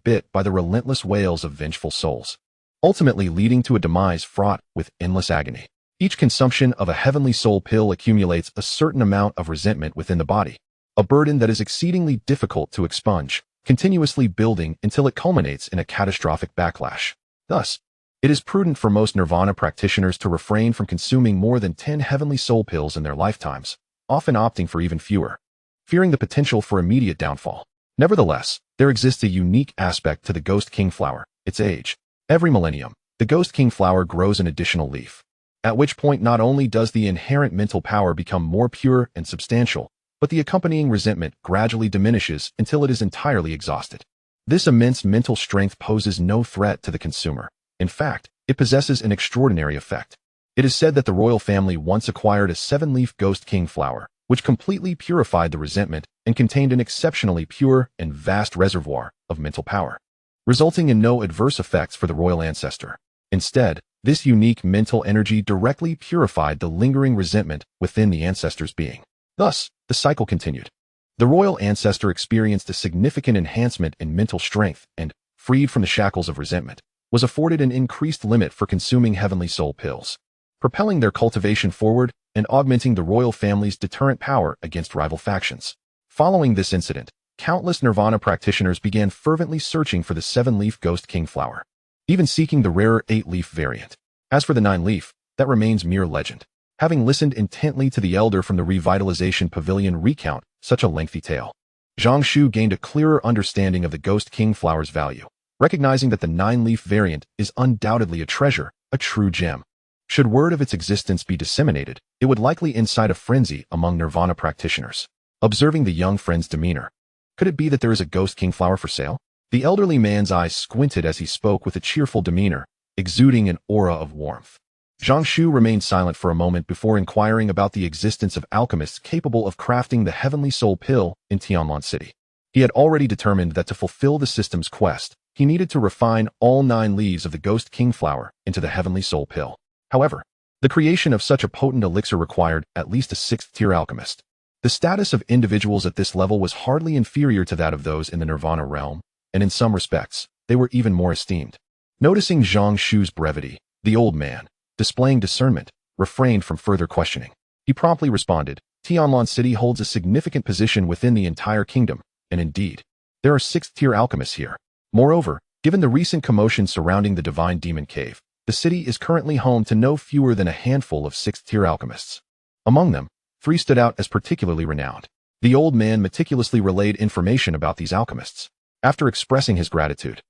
the relentless wails of vengeful souls, ultimately leading to a demise fraught with endless agony. Each consumption of a heavenly soul pill accumulates a certain amount of resentment within the body, a burden that is exceedingly difficult to expunge, continuously building until it culminates in a catastrophic backlash. Thus, it is prudent for most nirvana practitioners to refrain from consuming more than 10 heavenly soul pills in their lifetimes, often opting for even fewer, fearing the potential for immediate downfall. Nevertheless, there exists a unique aspect to the Ghost King flower: its age. Every millennium, the Ghost King flower grows an additional leaf, at which point not only does the inherent mental power become more pure and substantial, but the accompanying resentment gradually diminishes until it is entirely exhausted. This immense mental strength poses no threat to the consumer. In fact, it possesses an extraordinary effect. It is said that the royal family once acquired a 7-leaf Ghost King flower, which completely purified the resentment and contained an exceptionally pure and vast reservoir of mental power, resulting in no adverse effects for the royal ancestor. Instead, this unique mental energy directly purified the lingering resentment within the ancestor's being. Thus, the cycle continued. The royal ancestor experienced a significant enhancement in mental strength and, freed from the shackles of resentment, was afforded an increased limit for consuming heavenly soul pills, propelling their cultivation forward and augmenting the royal family's deterrent power against rival factions. Following this incident, countless nirvana practitioners began fervently searching for the 7-leaf Ghost King flower, even seeking the rarer 8-leaf variant. As for the 9-leaf, that remains mere legend. Having listened intently to the elder from the Revitalization Pavilion recount such a lengthy tale, Zhang Shu gained a clearer understanding of the Ghost King flower's value, recognizing that the 9-leaf variant is undoubtedly a treasure, a true gem. Should word of its existence be disseminated, it would likely incite a frenzy among nirvana practitioners. Observing the young friend's demeanor, could it be that there is a Ghost King flower for sale? The elderly man's eyes squinted as he spoke with a cheerful demeanor, exuding an aura of warmth. Zhang Shu remained silent for a moment before inquiring about the existence of alchemists capable of crafting the heavenly soul pill in Tonlan City. He had already determined that to fulfill the system's quest, he needed to refine all 9 leaves of the Ghost King flower into the heavenly soul pill. However, the creation of such a potent elixir required at least a 6th-tier alchemist. The status of individuals at this level was hardly inferior to that of those in the nirvana realm, and in some respects, they were even more esteemed. Noticing Zhang Shu's brevity, the old man, displaying discernment, refrained from further questioning. He promptly responded, "Tonlan City holds a significant position within the entire kingdom, and indeed, there are 6th-tier alchemists here. Moreover, given the recent commotion surrounding the Divine Demon Cave, the city is currently home to no fewer than a handful of 6th-tier alchemists. Among them, 3 stood out as particularly renowned." The old man meticulously relayed information about these alchemists. After expressing his gratitude,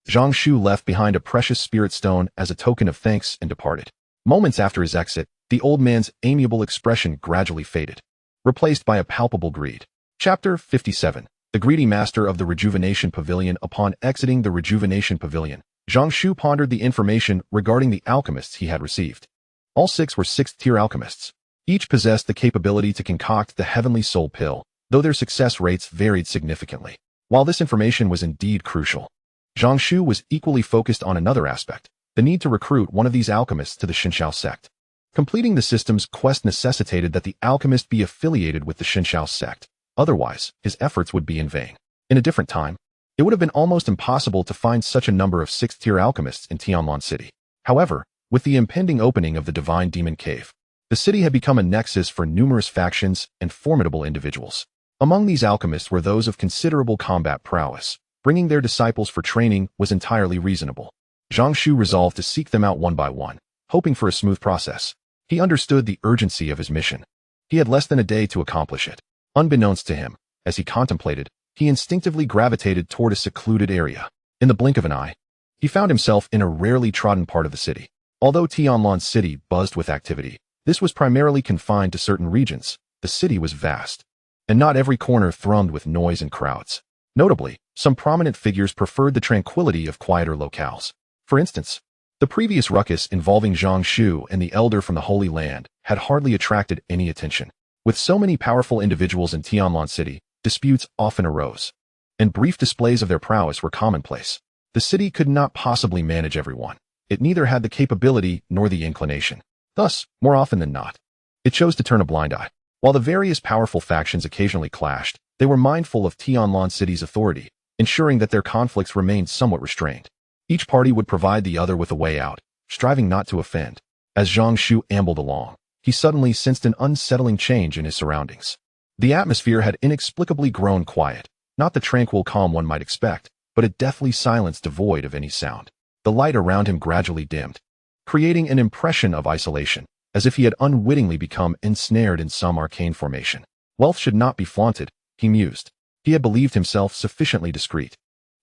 Zhang Shu left behind a precious spirit stone as a token of thanks and departed. Moments after his exit, the old man's amiable expression gradually faded, replaced by a palpable greed. Chapter 57. The greedy master of the Rejuvenation Pavilion. Upon exiting the Rejuvenation Pavilion, Zhang Shu pondered the information regarding the alchemists he had received. All 6 were 6th-tier alchemists. Each possessed the capability to concoct the heavenly soul pill, though their success rates varied significantly. While this information was indeed crucial, Zhang Shu was equally focused on another aspect, the need to recruit one of these alchemists to the Xianxiao sect. Completing the system's quest necessitated that the alchemist be affiliated with the Xianxiao sect. Otherwise, his efforts would be in vain. In a different time, it would have been almost impossible to find such a number of 6th-tier alchemists in Tonlan City. However, with the impending opening of the Divine Demon Cave, the city had become a nexus for numerous factions and formidable individuals. Among these alchemists were those of considerable combat prowess. Bringing their disciples for training was entirely reasonable. Zhang Shu resolved to seek them out one by one, hoping for a smooth process. He understood the urgency of his mission. He had less than a day to accomplish it. Unbeknownst to him, as he contemplated, he instinctively gravitated toward a secluded area. In the blink of an eye, he found himself in a rarely trodden part of the city. Although Tonlan City buzzed with activity, this was primarily confined to certain regions. The city was vast, and not every corner thrummed with noise and crowds. Notably, some prominent figures preferred the tranquility of quieter locales. For instance, the previous ruckus involving Zhang Shu and the elder from the Holy Land had hardly attracted any attention. With so many powerful individuals in Tonlan City, disputes often arose, and brief displays of their prowess were commonplace. The city could not possibly manage everyone. It neither had the capability nor the inclination. Thus, more often than not, it chose to turn a blind eye. While the various powerful factions occasionally clashed, they were mindful of Tonlan City's authority, ensuring that their conflicts remained somewhat restrained. Each party would provide the other with a way out, striving not to offend. As Zhang Shu ambled along, he suddenly sensed an unsettling change in his surroundings. The atmosphere had inexplicably grown quiet, not the tranquil calm one might expect, but a deathly silence devoid of any sound. The light around him gradually dimmed, creating an impression of isolation, as if he had unwittingly become ensnared in some arcane formation. Wealth should not be flaunted, he mused. He had believed himself sufficiently discreet.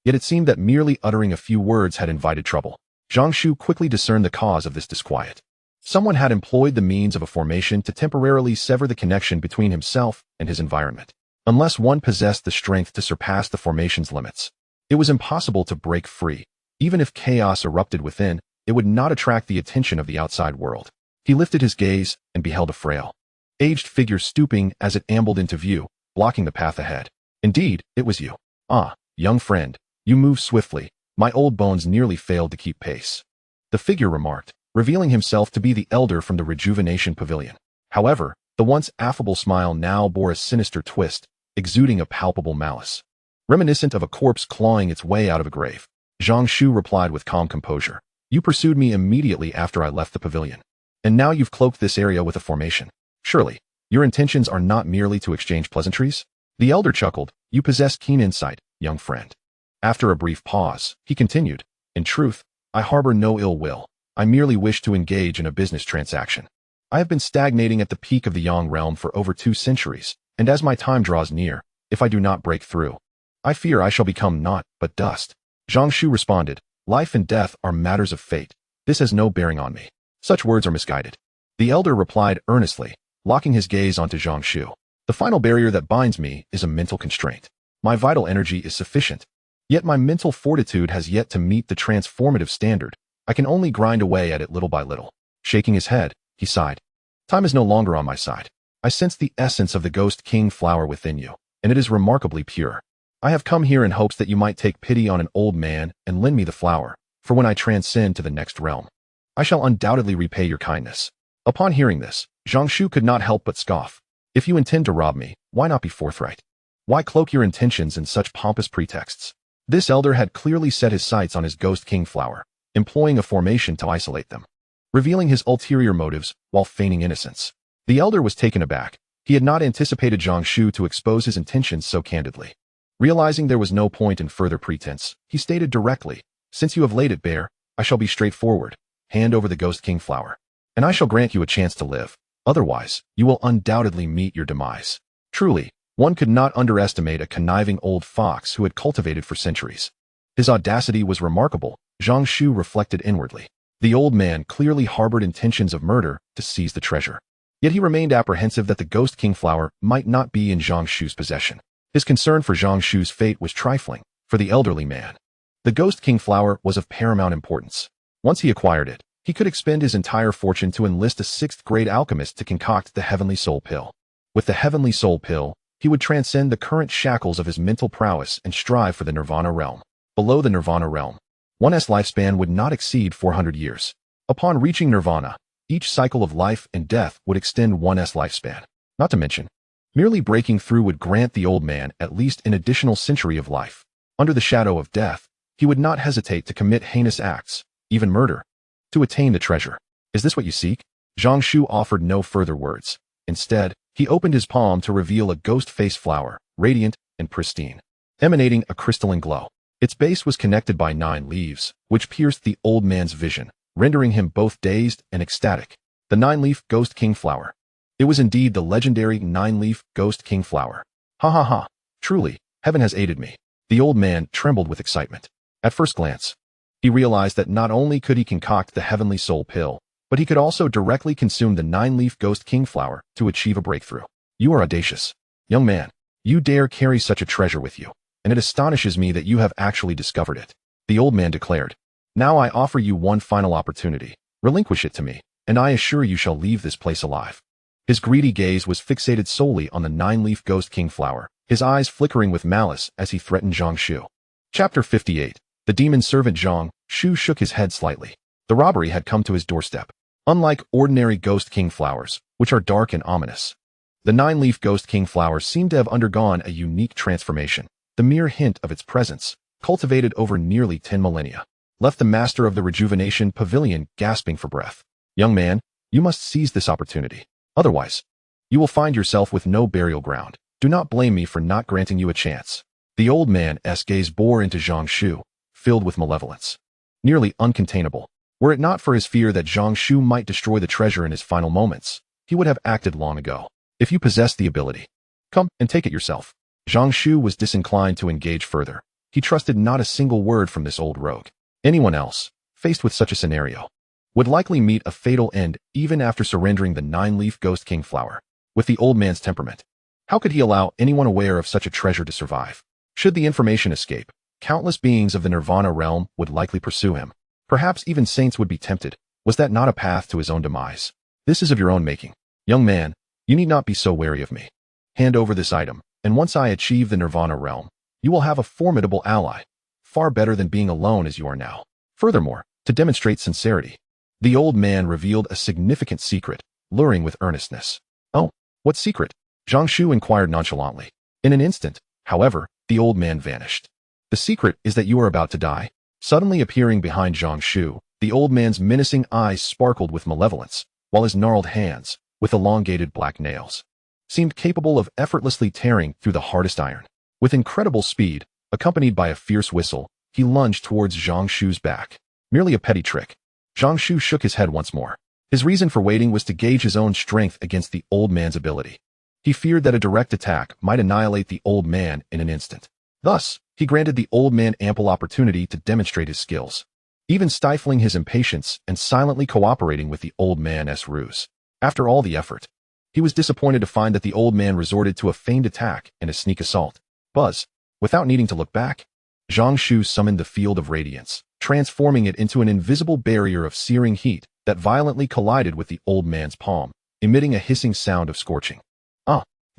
Yet it seemed that merely uttering a few words had invited trouble. Zhang Shu quickly discerned the cause of this disquiet. Someone had employed the means of a formation to temporarily sever the connection between himself and his environment. Unless one possessed the strength to surpass the formation's limits, it was impossible to break free. Even if chaos erupted within, it would not attract the attention of the outside world. He lifted his gaze and beheld a frail, aged figure stooping as it ambled into view, blocking the path ahead. Indeed, it was you. Ah, young friend, you move swiftly. My old bones nearly failed to keep pace. The figure remarked, revealing himself to be the elder from the Rejuvenation Pavilion. However, the once affable smile now bore a sinister twist, exuding a palpable malice. Reminiscent of a corpse clawing its way out of a grave, Zhang Shu replied with calm composure. You pursued me immediately after I left the pavilion. And now you've cloaked this area with a formation. Surely, your intentions are not merely to exchange pleasantries? The elder chuckled. You possess keen insight, young friend. After a brief pause, he continued. In truth, I harbor no ill will. I merely wish to engage in a business transaction. I have been stagnating at the peak of the Yang realm for over 2 centuries, and as my time draws near, if I do not break through, I fear I shall become naught but dust. Zhang Shu responded, life and death are matters of fate. This has no bearing on me. Such words are misguided. The elder replied earnestly, locking his gaze onto Zhang Shu. The final barrier that binds me is a mental constraint. My vital energy is sufficient, yet my mental fortitude has yet to meet the transformative standard. I can only grind away at it little by little. Shaking his head, he sighed. Time is no longer on my side. I sense the essence of the Ghost King flower within you, and it is remarkably pure. I have come here in hopes that you might take pity on an old man and lend me the flower, for when I transcend to the next realm, I shall undoubtedly repay your kindness. Upon hearing this, Zhang Shu could not help but scoff. If you intend to rob me, why not be forthright? Why cloak your intentions in such pompous pretexts? This elder had clearly set his sights on his Ghost King flower, employing a formation to isolate them, revealing his ulterior motives while feigning innocence. The elder was taken aback. He had not anticipated Zhang Shu to expose his intentions so candidly. Realizing there was no point in further pretense, he stated directly, since you have laid it bare, I shall be straightforward. Hand over the Ghost King flower, and I shall grant you a chance to live. Otherwise, you will undoubtedly meet your demise. Truly, one could not underestimate a conniving old fox who had cultivated for centuries. His audacity was remarkable, Zhang Shu reflected inwardly. The old man clearly harbored intentions of murder to seize the treasure. Yet he remained apprehensive that the Ghost King flower might not be in Zhang Shu's possession. His concern for Zhang Shu's fate was trifling. For the elderly man, The Ghost King flower was of paramount importance. Once he acquired it, he could expend his entire fortune to enlist a sixth-grade alchemist to concoct the Heavenly Soul Pill. With the Heavenly Soul Pill, he would transcend the current shackles of his mental prowess and strive for the Nirvana realm. Below the Nirvana realm, one's lifespan would not exceed 400 years. Upon reaching Nirvana, each cycle of life and death would extend one's lifespan. Not to mention, merely breaking through would grant the old man at least an additional century of life. Under the shadow of death, he would not hesitate to commit heinous acts, even murder, to attain the treasure. Is this what you seek? Zhang Shu offered no further words. Instead, he opened his palm to reveal a ghost-face flower, radiant and pristine, emanating a crystalline glow. Its base was connected by 9 leaves, which pierced the old man's vision, rendering him both dazed and ecstatic. The 9-leaf Ghost King flower. It was indeed the legendary 9-leaf Ghost King flower. Ha ha ha. Truly, heaven has aided me. The old man trembled with excitement. At first glance, he realized that not only could he concoct the Heavenly Soul Pill, but he could also directly consume the 9-leaf Ghost King flower to achieve a breakthrough. You are audacious. Young man, you dare carry such a treasure with you, and it astonishes me that you have actually discovered it. The old man declared. Now I offer you one final opportunity. Relinquish it to me, and I assure you shall leave this place alive. His greedy gaze was fixated solely on the 9-leaf Ghost King flower, his eyes flickering with malice as he threatened Zhang Shu. Chapter 58. The demon servant Zhang Shu shook his head slightly. The robbery had come to his doorstep. Unlike ordinary Ghost King flowers, which are dark and ominous, the 9-leaf Ghost King flower seemed to have undergone a unique transformation. The mere hint of its presence, cultivated over nearly 10 millennia, left the master of the Rejuvenation Pavilion gasping for breath. Young man, you must seize this opportunity. Otherwise, you will find yourself with no burial ground. Do not blame me for not granting you a chance. The old man's gaze bore into Zhang Shu, filled with malevolence. Nearly uncontainable. Were it not for his fear that Zhang Shu might destroy the treasure in his final moments, he would have acted long ago. If you possess the ability, come and take it yourself. Zhang Shu was disinclined to engage further. He trusted not a single word from this old rogue. Anyone else, faced with such a scenario, would likely meet a fatal end even after surrendering the 9-leaf Ghost King flower. With the old man's temperament, how could he allow anyone aware of such a treasure to survive? Should the information escape, countless beings of the Nirvana realm would likely pursue him. Perhaps even saints would be tempted. Was that not a path to his own demise? This is of your own making. Young man, you need not be so wary of me. Hand over this item, and once I achieve the Nirvana realm, you will have a formidable ally, far better than being alone as you are now. Furthermore, to demonstrate sincerity, the old man revealed a significant secret, luring with earnestness. Oh, what secret? Zhang Shu inquired nonchalantly. In an instant, however, the old man vanished. The secret is that you are about to die. Suddenly appearing behind Zhang Shu, the old man's menacing eyes sparkled with malevolence, while his gnarled hands, with elongated black nails, seemed capable of effortlessly tearing through the hardest iron. With incredible speed, accompanied by a fierce whistle, he lunged towards Zhang Shu's back. Merely a petty trick. Zhang Shu shook his head once more. His reason for waiting was to gauge his own strength against the old man's ability. He feared that a direct attack might annihilate the old man in an instant. Thus, he granted the old man ample opportunity to demonstrate his skills, even stifling his impatience and silently cooperating with the old man's ruse. After all the effort, he was disappointed to find that the old man resorted to a feigned attack and a sneak assault. Buzz. Without needing to look back, Zhang Shu summoned the field of radiance, transforming it into an invisible barrier of searing heat that violently collided with the old man's palm, emitting a hissing sound of scorching.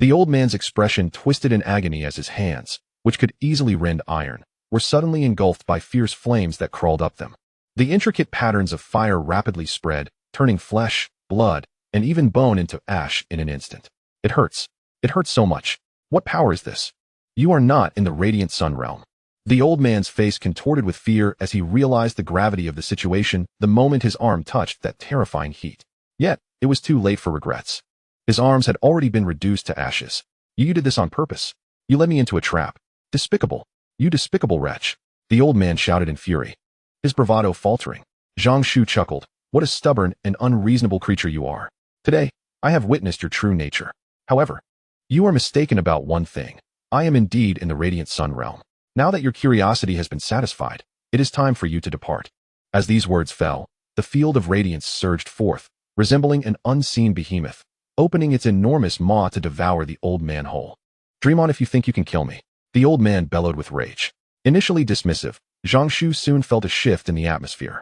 The old man's expression twisted in agony as his hands, which could easily rend iron, were suddenly engulfed by fierce flames that crawled up them. The intricate patterns of fire rapidly spread, turning flesh, blood, and even bone into ash in an instant. It hurts. It hurts so much. What power is this? You are not in the Radiant Sun realm. The old man's face contorted with fear as he realized the gravity of the situation the moment his arm touched that terrifying heat. Yet, it was too late for regrets. His arms had already been reduced to ashes. You did this on purpose. You led me into a trap. Despicable. You despicable wretch. The old man shouted in fury, his bravado faltering. Zhang Shu chuckled. What a stubborn and unreasonable creature you are. Today, I have witnessed your true nature. However, you are mistaken about one thing. I am indeed in the Radiant Sun realm. Now that your curiosity has been satisfied, it is time for you to depart. As these words fell, the field of radiance surged forth, resembling an unseen behemoth, opening its enormous maw to devour the old man whole. Dream on if you think you can kill me. The old man bellowed with rage. Initially dismissive, Zhang Shu soon felt a shift in the atmosphere.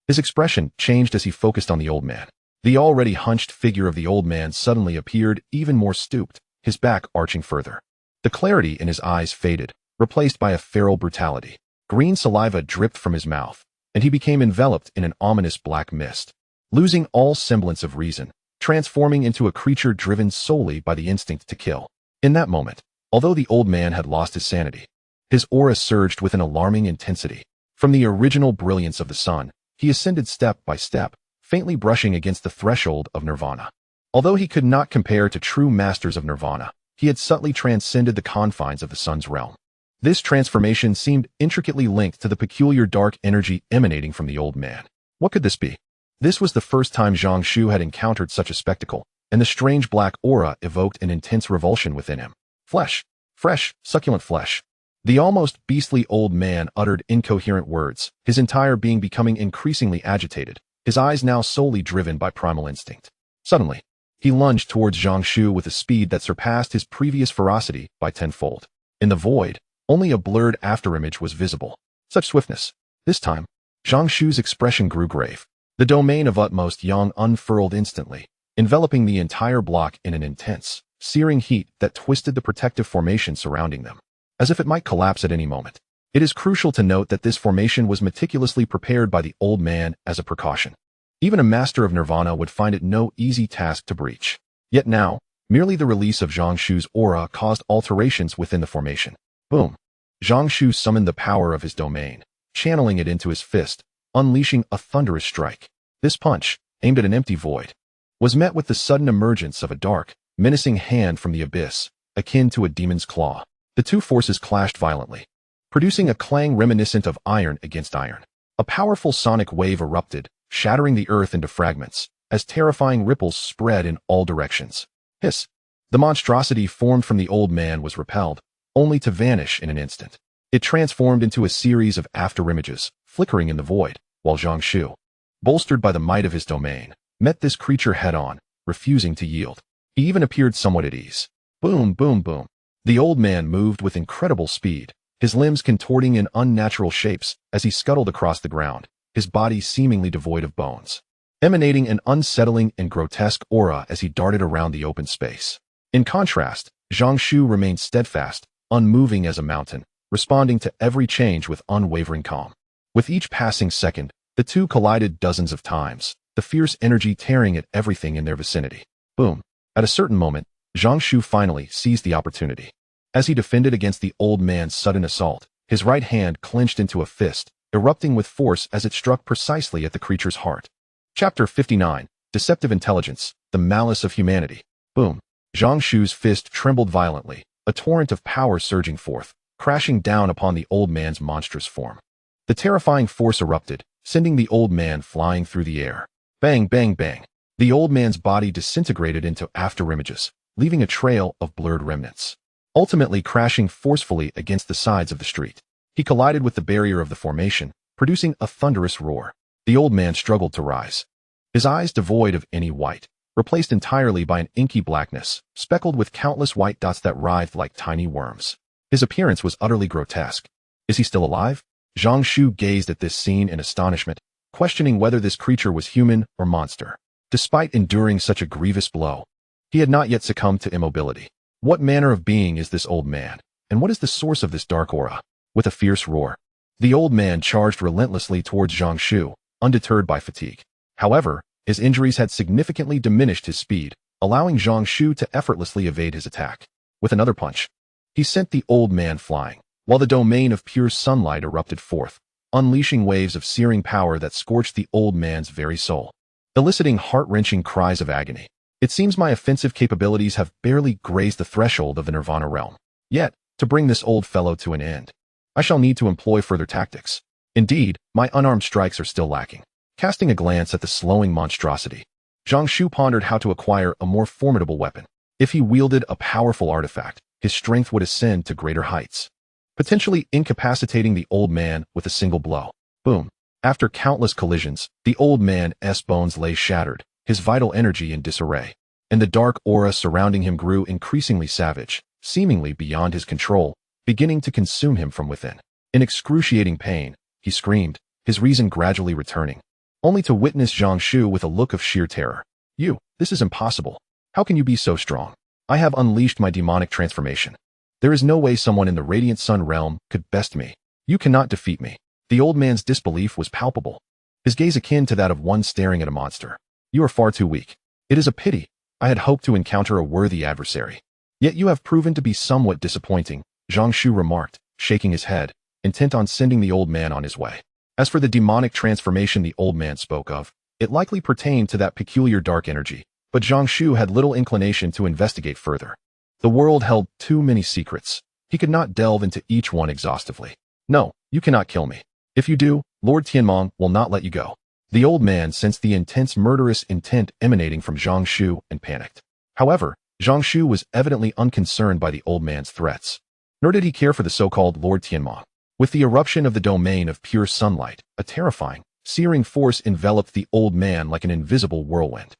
His expression changed as he focused on the old man. The already hunched figure of the old man suddenly appeared even more stooped, his back arching further. The clarity in his eyes faded, replaced by a feral brutality. Green saliva dripped from his mouth, and he became enveloped in an ominous black mist, losing all semblance of reason, transforming into a creature driven solely by the instinct to kill. In that moment, although the old man had lost his sanity, his aura surged with an alarming intensity. From the original brilliance of the sun, he ascended step by step, faintly brushing against the threshold of nirvana. Although he could not compare to true masters of nirvana, he had subtly transcended the confines of the sun's realm. This transformation seemed intricately linked to the peculiar dark energy emanating from the old man. What could this be? This was the first time Zhang Shu had encountered such a spectacle, and the strange black aura evoked an intense revulsion within him. Flesh. Fresh, succulent flesh. The almost beastly old man uttered incoherent words, his entire being becoming increasingly agitated, his eyes now solely driven by primal instinct. Suddenly, he lunged towards Zhang Shu with a speed that surpassed his previous ferocity by tenfold. In the void, only a blurred afterimage was visible. Such swiftness. This time, Zhang Shu's expression grew grave. The domain of utmost yang unfurled instantly, enveloping the entire block in an intense, searing heat that twisted the protective formation surrounding them, as if it might collapse at any moment. It is crucial to note that this formation was meticulously prepared by the old man as a precaution. Even a master of nirvana would find it no easy task to breach. Yet now, merely the release of Zhang Shu's aura caused alterations within the formation. Boom! Zhang Shu summoned the power of his domain, channeling it into his fist, unleashing a thunderous strike. This punch, aimed at an empty void, was met with the sudden emergence of a dark, menacing hand from the abyss, akin to a demon's claw. The two forces clashed violently, producing a clang reminiscent of iron against iron. A powerful sonic wave erupted, shattering the earth into fragments, as terrifying ripples spread in all directions. Hiss! The monstrosity formed from the old man was repelled, only to vanish in an instant. It transformed into a series of afterimages, flickering in the void, while Zhang Shu, bolstered by the might of his domain, met this creature head-on, refusing to yield. He even appeared somewhat at ease. Boom, boom, boom. The old man moved with incredible speed, his limbs contorting in unnatural shapes as he scuttled across the ground, his body seemingly devoid of bones, emanating an unsettling and grotesque aura as he darted around the open space. In contrast, Zhang Shu remained steadfast, unmoving as a mountain, responding to every change with unwavering calm. With each passing second, the two collided dozens of times, the fierce energy tearing at everything in their vicinity. Boom! At a certain moment, Zhang Shu finally seized the opportunity. As he defended against the old man's sudden assault, his right hand clenched into a fist, erupting with force as it struck precisely at the creature's heart. Chapter 59, Deceptive Intelligence, The Malice of Humanity. Boom! Zhang Shu's fist trembled violently, a torrent of power surging forth, crashing down upon the old man's monstrous form. The terrifying force erupted, sending the old man flying through the air. Bang, bang, bang. The old man's body disintegrated into afterimages, leaving a trail of blurred remnants, ultimately crashing forcefully against the sides of the street. He collided with the barrier of the formation, producing a thunderous roar. The old man struggled to rise, his eyes devoid of any white, replaced entirely by an inky blackness, speckled with countless white dots that writhed like tiny worms. His appearance was utterly grotesque. Is he still alive? Zhang Shu gazed at this scene in astonishment, questioning whether this creature was human or monster. Despite enduring such a grievous blow, he had not yet succumbed to immobility. What manner of being is this old man, and what is the source of this dark aura? With a fierce roar, the old man charged relentlessly towards Zhang Shu, undeterred by fatigue. However, his injuries had significantly diminished his speed, allowing Zhang Shu to effortlessly evade his attack. With another punch, he sent the old man flying, while the domain of pure sunlight erupted forth, unleashing waves of searing power that scorched the old man's very soul, eliciting heart-wrenching cries of agony. It seems my offensive capabilities have barely grazed the threshold of the Nirvana realm. Yet, to bring this old fellow to an end, I shall need to employ further tactics. Indeed, my unarmed strikes are still lacking. Casting a glance at the slowing monstrosity, Zhang Shu pondered how to acquire a more formidable weapon. If he wielded a powerful artifact, his strength would ascend to greater heights, potentially incapacitating the old man with a single blow. Boom! After countless collisions, the old man's bones lay shattered, his vital energy in disarray, and the dark aura surrounding him grew increasingly savage, seemingly beyond his control, beginning to consume him from within. In excruciating pain, he screamed, his reason gradually returning, only to witness Zhang Shu with a look of sheer terror. This is impossible. How can you be so strong? I have unleashed my demonic transformation. There is no way someone in the Radiant Sun realm could best me. You cannot defeat me. The old man's disbelief was palpable, his gaze akin to that of one staring at a monster. You are far too weak. It is a pity. I had hoped to encounter a worthy adversary. Yet you have proven to be somewhat disappointing, Zhang Shu remarked, shaking his head, intent on sending the old man on his way. As for the demonic transformation the old man spoke of, it likely pertained to that peculiar dark energy, but Zhang Shu had little inclination to investigate further. The world held too many secrets. He could not delve into each one exhaustively. No, you cannot kill me. If you do, Lord Tianmong will not let you go. The old man sensed the intense murderous intent emanating from Zhang Shu and panicked. However, Zhang Shu was evidently unconcerned by the old man's threats. Nor did he care for the so-called Lord Tianmong. With the eruption of the domain of pure sunlight, a terrifying, searing force enveloped the old man like an invisible whirlwind.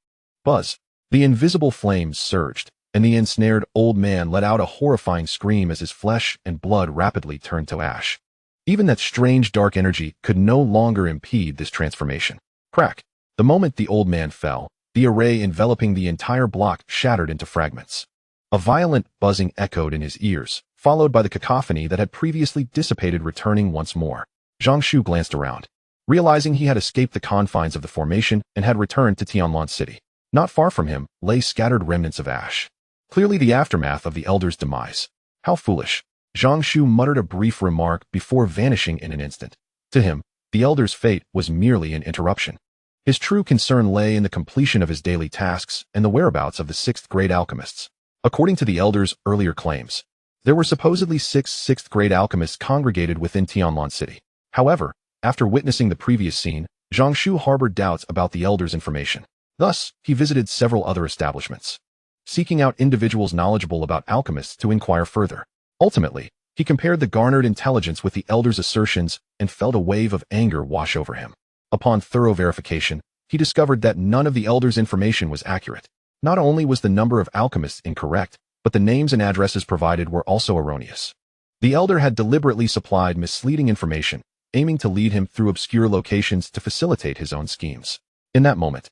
Buzz. The invisible flames surged, and the ensnared old man let out a horrifying scream as his flesh and blood rapidly turned to ash. Even that strange dark energy could no longer impede this transformation. Crack. The moment the old man fell, the array enveloping the entire block shattered into fragments. A violent buzzing echoed in his ears, followed by the cacophony that had previously dissipated returning once more. Zhang Shu glanced around, realizing he had escaped the confines of the formation and had returned to Tonlan City. Not far from him lay scattered remnants of ash. Clearly the aftermath of the elder's demise. How foolish. Zhang Shu muttered a brief remark before vanishing in an instant. To him, the elder's fate was merely an interruption. His true concern lay in the completion of his daily tasks and the whereabouts of the sixth-grade alchemists. According to the elder's earlier claims, there were supposedly 6 sixth-grade alchemists congregated within Tonlan City. However, after witnessing the previous scene, Zhang Shu harbored doubts about the elder's information. Thus, he visited several other establishments, seeking out individuals knowledgeable about alchemists to inquire further. Ultimately, he compared the garnered intelligence with the elder's assertions and felt a wave of anger wash over him. Upon thorough verification, he discovered that none of the elder's information was accurate. Not only was the number of alchemists incorrect, but the names and addresses provided were also erroneous. The elder had deliberately supplied misleading information, aiming to lead him through obscure locations to facilitate his own schemes. In that moment,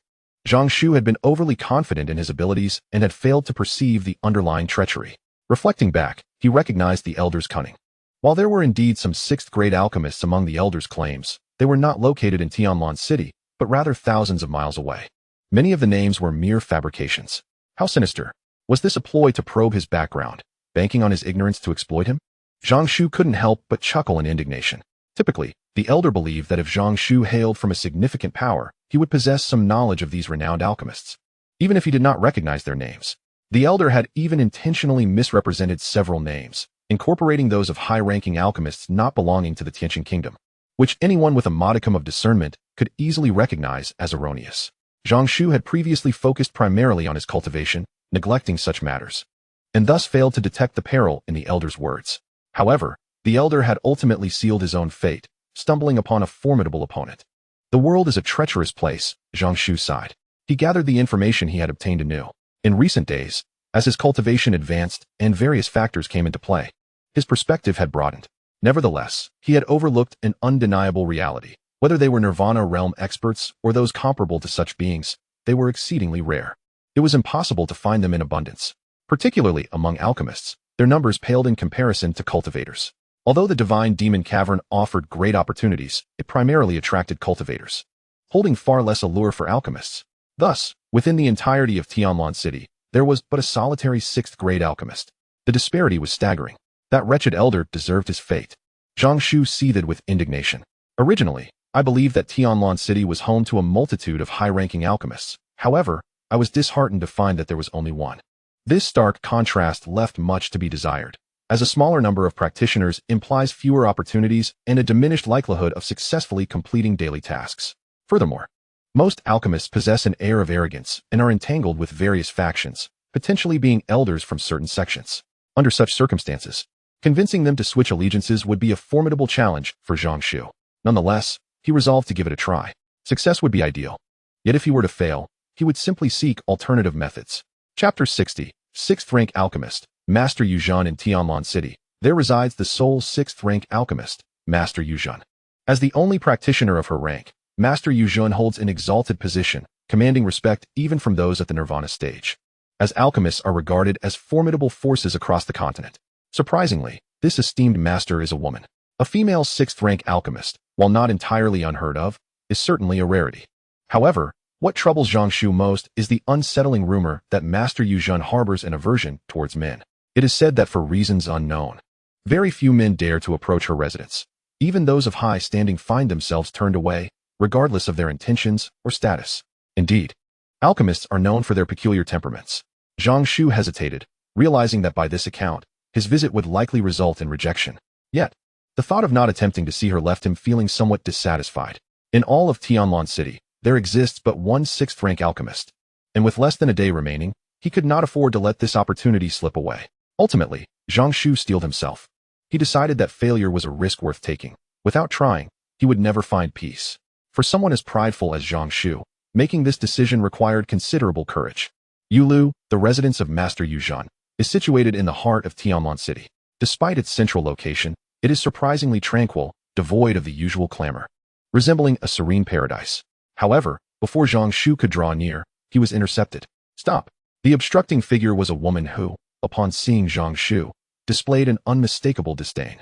Zhang Shu had been overly confident in his abilities and had failed to perceive the underlying treachery. Reflecting back, he recognized the elder's cunning. While there were indeed some sixth-grade alchemists among the elder's claims, they were not located in Tonlan City, but rather thousands of miles away. Many of the names were mere fabrications. How sinister. Was this a ploy to probe his background, banking on his ignorance to exploit him? Zhang Shu couldn't help but chuckle in indignation. Typically, the elder believed that if Zhang Shu hailed from a significant power, he would possess some knowledge of these renowned alchemists, even if he did not recognize their names. The elder had even intentionally misrepresented several names, incorporating those of high-ranking alchemists not belonging to the Tianqing kingdom, which anyone with a modicum of discernment could easily recognize as erroneous. Zhang Shu had previously focused primarily on his cultivation, neglecting such matters, and thus failed to detect the peril in the elder's words. However, the elder had ultimately sealed his own fate, stumbling upon a formidable opponent. The world is a treacherous place, Zhang Shu sighed. He gathered the information he had obtained anew. In recent days, as his cultivation advanced and various factors came into play, his perspective had broadened. Nevertheless, he had overlooked an undeniable reality. Whether they were Nirvana realm experts or those comparable to such beings, they were exceedingly rare. It was impossible to find them in abundance. Particularly among alchemists, their numbers paled in comparison to cultivators. Although the Divine Demon Cavern offered great opportunities, it primarily attracted cultivators, holding far less allure for alchemists. Thus, within the entirety of Tonlan City, there was but a solitary sixth-grade alchemist. The disparity was staggering. That wretched elder deserved his fate. Zhang Shu seethed with indignation. Originally, I believed that Tonlan City was home to a multitude of high-ranking alchemists. However, I was disheartened to find that there was only one. This stark contrast left much to be desired, as a smaller number of practitioners implies fewer opportunities and a diminished likelihood of successfully completing daily tasks. Furthermore, most alchemists possess an air of arrogance and are entangled with various factions, potentially being elders from certain sections. Under such circumstances, convincing them to switch allegiances would be a formidable challenge for Zhang Shu. Nonetheless, he resolved to give it a try. Success would be ideal. Yet if he were to fail, he would simply seek alternative methods. Chapter 60, 6th-rank Alchemist, Master Yuzhan in Tonlan City. There resides the sole 6th-rank alchemist, Master Yuzhen. As the only practitioner of her rank, Master Yuzhen holds an exalted position, commanding respect even from those at the Nirvana stage, as alchemists are regarded as formidable forces across the continent. Surprisingly, this esteemed master is a woman. A female 6th-rank alchemist, while not entirely unheard of, is certainly a rarity. However, what troubles Zhang Shu most is the unsettling rumor that Master Yuzhen harbors an aversion towards men. It is said that for reasons unknown, very few men dare to approach her residence. Even those of high standing find themselves turned away, regardless of their intentions or status. Indeed, alchemists are known for their peculiar temperaments. Zhang Shu hesitated, realizing that by this account, his visit would likely result in rejection. Yet, the thought of not attempting to see her left him feeling somewhat dissatisfied. In all of Tonlan City, there exists but one 6th-rank alchemist, and with less than a day remaining, he could not afford to let this opportunity slip away. Ultimately, Zhang Shu steeled himself. He decided that failure was a risk worth taking. Without trying, he would never find peace. For someone as prideful as Zhang Shu, making this decision required considerable courage. Yulu, the residence of Master Yuzhen, is situated in the heart of Tonlan City. Despite its central location, it is surprisingly tranquil, devoid of the usual clamor, resembling a serene paradise. However, before Zhang Shu could draw near, he was intercepted. Stop! The obstructing figure was a woman who, upon seeing Zhang Shu, displayed an unmistakable disdain.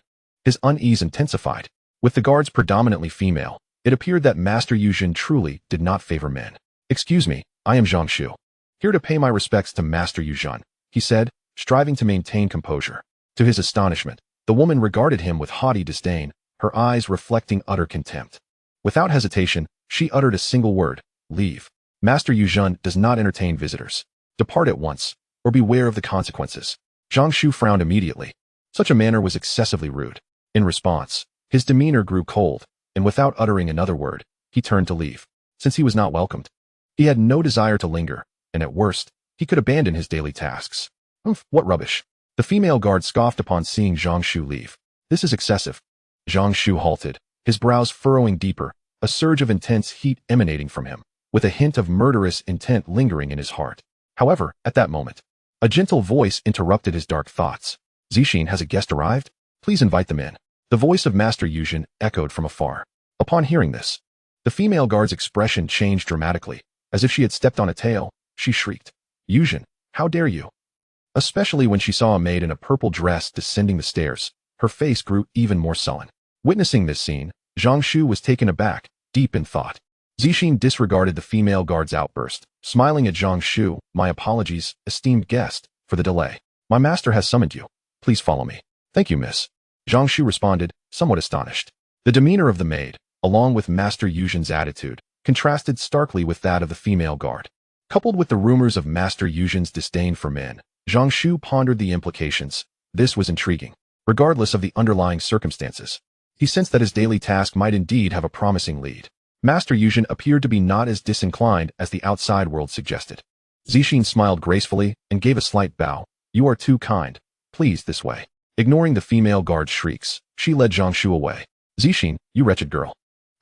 His unease intensified. With the guards predominantly female, it appeared that Master Yuzhen truly did not favor men. Excuse me, I am Zhang Shu. Here to pay my respects to Master Yuzhen, he said, striving to maintain composure. To his astonishment, the woman regarded him with haughty disdain, her eyes reflecting utter contempt. Without hesitation, she uttered a single word, leave. Master Yuzhen does not entertain visitors. Depart at once, or beware of the consequences. Zhang Shu frowned immediately. Such a manner was excessively rude. In response, his demeanor grew cold, and without uttering another word, he turned to leave. Since he was not welcomed, he had no desire to linger, and at worst, he could abandon his daily tasks. What rubbish. The female guard scoffed upon seeing Zhang Shu leave. This is excessive. Zhang Shu halted, his brows furrowing deeper, a surge of intense heat emanating from him, with a hint of murderous intent lingering in his heart. However, at that moment, a gentle voice interrupted his dark thoughts. Zixin, has a guest arrived? Please invite them in. The voice of Master Yuzhen echoed from afar. Upon hearing this, the female guard's expression changed dramatically. As if she had stepped on a tail, she shrieked, Yuzhen, how dare you? Especially when she saw a maid in a purple dress descending the stairs, her face grew even more sullen. Witnessing this scene, Zhang Shu was taken aback, deep in thought. Zixin disregarded the female guard's outburst, smiling at Zhang Shu. My apologies, esteemed guest, for the delay. My master has summoned you. Please follow me. Thank you, miss. Zhang Shu responded, somewhat astonished. The demeanor of the maid, along with Master Yuzhen's attitude, contrasted starkly with that of the female guard. Coupled with the rumors of Master Yuzhen's disdain for men, Zhang Shu pondered the implications. This was intriguing. Regardless of the underlying circumstances, he sensed that his daily task might indeed have a promising lead. Master Yuzhen appeared to be not as disinclined as the outside world suggested. Zixin smiled gracefully and gave a slight bow. You are too kind. Please, this way. Ignoring the female guard's shrieks, she led Zhang Shu away. Zixin, you wretched girl.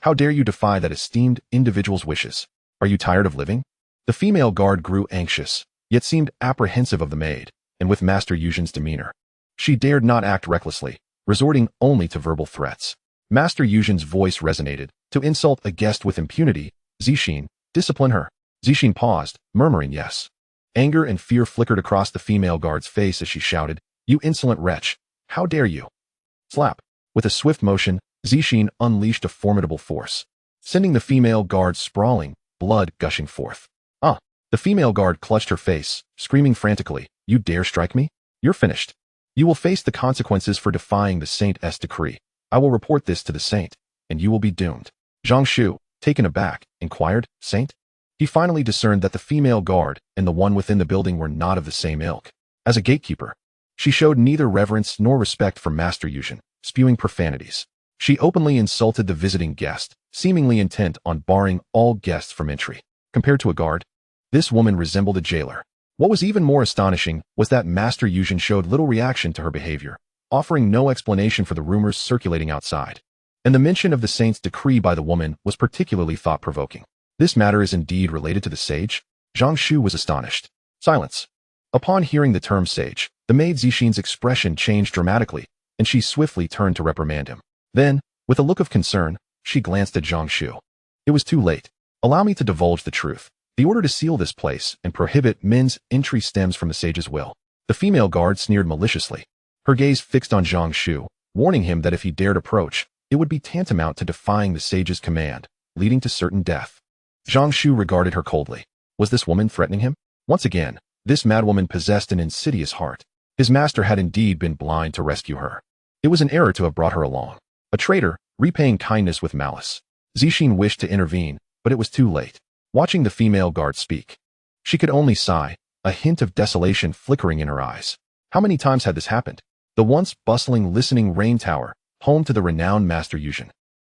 How dare you defy that esteemed individual's wishes? Are you tired of living? The female guard grew anxious, yet seemed apprehensive of the maid, and with Master Yuzhen's demeanor, she dared not act recklessly, resorting only to verbal threats. Master Yuzhen's voice resonated. To insult a guest with impunity, Zixin, discipline her. Zixin paused, murmuring yes. Anger and fear flickered across the female guard's face as she shouted, You insolent wretch, how dare you? Slap. With a swift motion, Zixin unleashed a formidable force, sending the female guard sprawling, blood gushing forth. The female guard clutched her face, screaming frantically, You dare strike me? You're finished. You will face the consequences for defying the Saint's decree. I will report this to the Saint, and you will be doomed. Zhang Shu, taken aback, inquired, Saint? He finally discerned that the female guard and the one within the building were not of the same ilk. As a gatekeeper, she showed neither reverence nor respect for Master Yuzhen, spewing profanities. She openly insulted the visiting guest, seemingly intent on barring all guests from entry. Compared to a guard, this woman resembled a jailer. What was even more astonishing was that Master Yuzhen showed little reaction to her behavior, offering no explanation for the rumors circulating outside. And the mention of the Saint's decree by the woman was particularly thought-provoking. This matter is indeed related to the sage? Zhang Shu was astonished. Silence. Upon hearing the term sage, the maid Zixin's expression changed dramatically, and she swiftly turned to reprimand him. Then, with a look of concern, she glanced at Zhang Shu. It was too late. Allow me to divulge the truth. The order to seal this place and prohibit men's entry stems from the sage's will. The female guard sneered maliciously, her gaze fixed on Zhang Shu, warning him that if he dared approach, it would be tantamount to defying the sage's command, leading to certain death. Zhang Shu regarded her coldly. Was this woman threatening him? Once again, this madwoman possessed an insidious heart. His master had indeed been blind to rescue her. It was an error to have brought her along. A traitor, repaying kindness with malice. Zixin wished to intervene, but it was too late. Watching the female guard speak, she could only sigh, a hint of desolation flickering in her eyes. How many times had this happened? The once bustling listening rain tower, home to the renowned Master Yuzhen,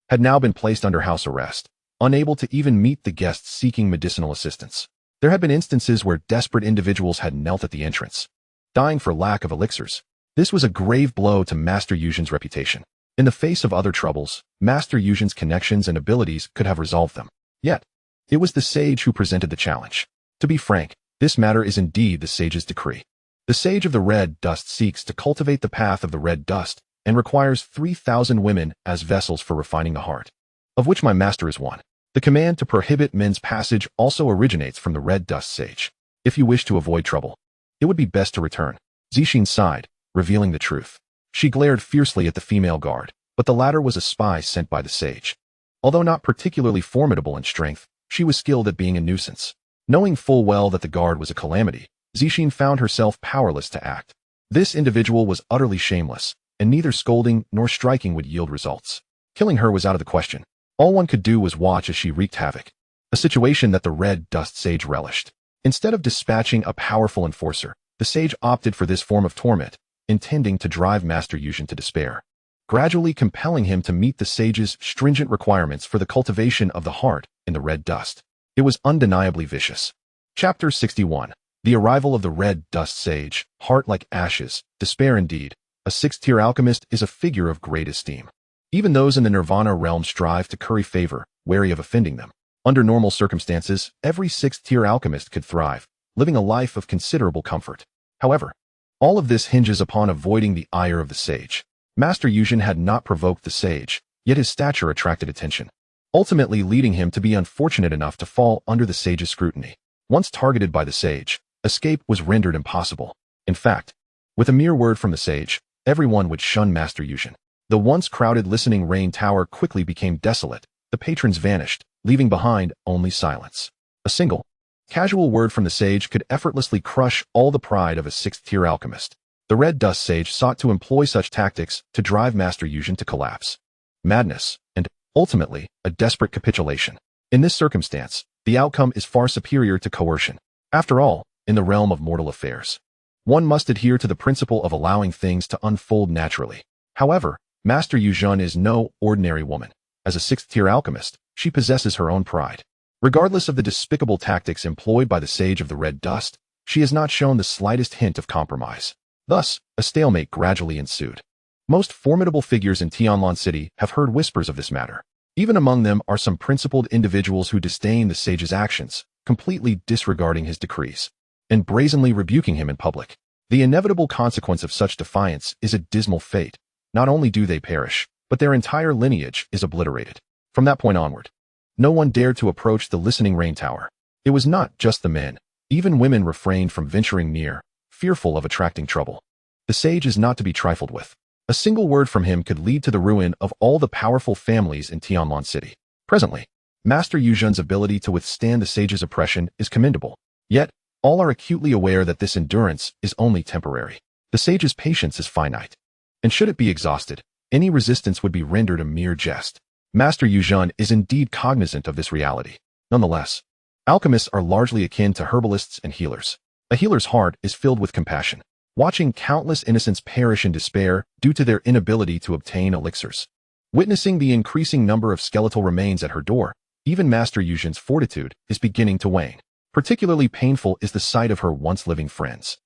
had now been placed under house arrest, unable to even meet the guests seeking medicinal assistance. There had been instances where desperate individuals had knelt at the entrance, dying for lack of elixirs. This was a grave blow to Master Yuzhen's reputation. In the face of other troubles, Master Yuzhen's connections and abilities could have resolved them. Yet, it was the sage who presented the challenge. To be frank, this matter is indeed the sage's decree. The sage of the red dust seeks to cultivate the path of the red dust and requires 3,000 women as vessels for refining the heart, of which my master is one. The command to prohibit men's passage also originates from the red dust sage. If you wish to avoid trouble, it would be best to return. Zixin sighed, revealing the truth. She glared fiercely at the female guard, but the latter was a spy sent by the sage. Although not particularly formidable in strength, she was skilled at being a nuisance. Knowing full well that the guard was a calamity, Zixin found herself powerless to act. This individual was utterly shameless, and neither scolding nor striking would yield results. Killing her was out of the question. All one could do was watch as she wreaked havoc, a situation that the red dust sage relished. Instead of dispatching a powerful enforcer, the sage opted for this form of torment, intending to drive Master Yuzhen to despair, gradually compelling him to meet the sage's stringent requirements for the cultivation of the heart in the red dust. It was undeniably vicious. Chapter 61. The arrival of the red dust sage, heart like ashes, despair indeed. A sixth-tier alchemist is a figure of great esteem. Even those in the Nirvana realm strive to curry favor, wary of offending them. Under normal circumstances, every sixth-tier alchemist could thrive, living a life of considerable comfort. However, all of this hinges upon avoiding the ire of the sage. Master Yuzhen had not provoked the sage, yet his stature attracted attention, ultimately leading him to be unfortunate enough to fall under the sage's scrutiny. Once targeted by the sage, escape was rendered impossible. In fact, with a mere word from the sage, everyone would shun Master Yuzhen. The once crowded listening rain tower quickly became desolate, the patrons vanished, leaving behind only silence. A single, casual word from the sage could effortlessly crush all the pride of a sixth-tier alchemist. The red dust sage sought to employ such tactics to drive Master Yuzhen to collapse. Madness, and, ultimately, a desperate capitulation. In this circumstance, the outcome is far superior to coercion. After all, in the realm of mortal affairs, one must adhere to the principle of allowing things to unfold naturally. However, Master Yuzhen is no ordinary woman. As a sixth-tier alchemist, she possesses her own pride. Regardless of the despicable tactics employed by the sage of the red dust, she has not shown the slightest hint of compromise. Thus, a stalemate gradually ensued. Most formidable figures in Tonlan City have heard whispers of this matter. Even among them are some principled individuals who disdain the sage's actions, completely disregarding his decrees, and brazenly rebuking him in public. The inevitable consequence of such defiance is a dismal fate. Not only do they perish, but their entire lineage is obliterated. From that point onward, no one dared to approach the listening rain tower. It was not just the men. Even women refrained from venturing near, fearful of attracting trouble. The sage is not to be trifled with. A single word from him could lead to the ruin of all the powerful families in Tonlan City. Presently, Master Yuzhen's ability to withstand the sage's oppression is commendable. Yet, all are acutely aware that this endurance is only temporary. The sage's patience is finite, and should it be exhausted, any resistance would be rendered a mere jest. Master Yuzhen is indeed cognizant of this reality. Nonetheless, alchemists are largely akin to herbalists and healers. A healer's heart is filled with compassion, watching countless innocents perish in despair due to their inability to obtain elixirs. Witnessing the increasing number of skeletal remains at her door, even Master Yuzhen's fortitude is beginning to wane. Particularly painful is the sight of her once living friends,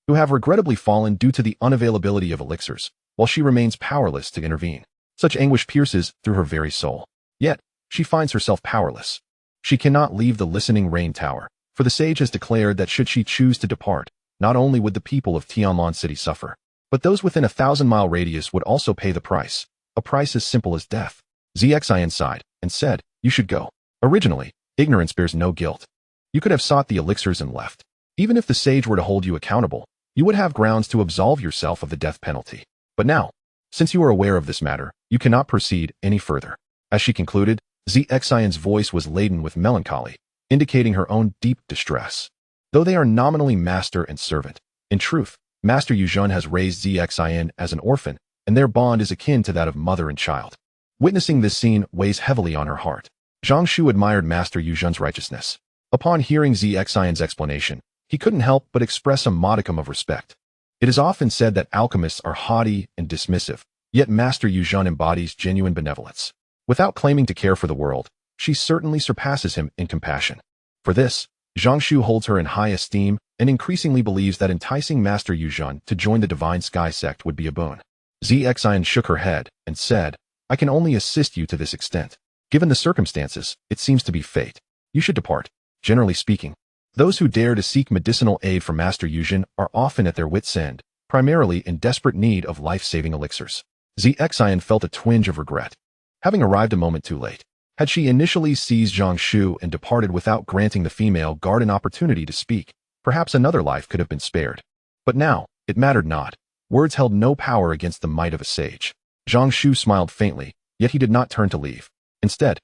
who have regrettably fallen due to the unavailability of elixirs, while she remains powerless to intervene. Such anguish pierces through her very soul. Yet, she finds herself powerless. She cannot leave the listening rain tower, for the sage has declared that should she choose to depart, not only would the people of Tonlan City suffer, but those within a 1,000-mile radius would also pay the price. a price as simple as death. Zxin sighed and said, "You should go. Originally, ignorance bears no guilt. You could have sought the elixirs and left. Even if the sage were to hold you accountable, you would have grounds to absolve yourself of the death penalty. But now, since you are aware of this matter, you cannot proceed any further." As she concluded, Zxin's voice was laden with melancholy, indicating her own deep distress. Though they are nominally master and servant, in truth, Master Yuzhen has raised Zxin as an orphan, and their bond is akin to that of mother and child. Witnessing this scene weighs heavily on her heart. Zhang Shu admired Master Yuzhen's righteousness. Upon hearing Zxin's explanation, he couldn't help but express a modicum of respect. It is often said that alchemists are haughty and dismissive, yet Master Yuzhen embodies genuine benevolence. Without claiming to care for the world, she certainly surpasses him in compassion. For this, Zhang Shu holds her in high esteem and increasingly believes that enticing Master Yuzhen to join the Divine Sky Sect would be a boon. Zxin shook her head and said, "I can only assist you to this extent. Given the circumstances, it seems to be fate. You should depart. Generally speaking, those who dare to seek medicinal aid from Master Yuzhen are often at their wits' end, primarily in desperate need of life-saving elixirs." Zxin felt a twinge of regret. Having arrived a moment too late, had she initially seized Zhang Shu and departed without granting the female guard an opportunity to speak, perhaps another life could have been spared. But now, it mattered not. Words held no power against the might of a sage. Zhang Shu smiled faintly, yet he did not turn to leave. Instead,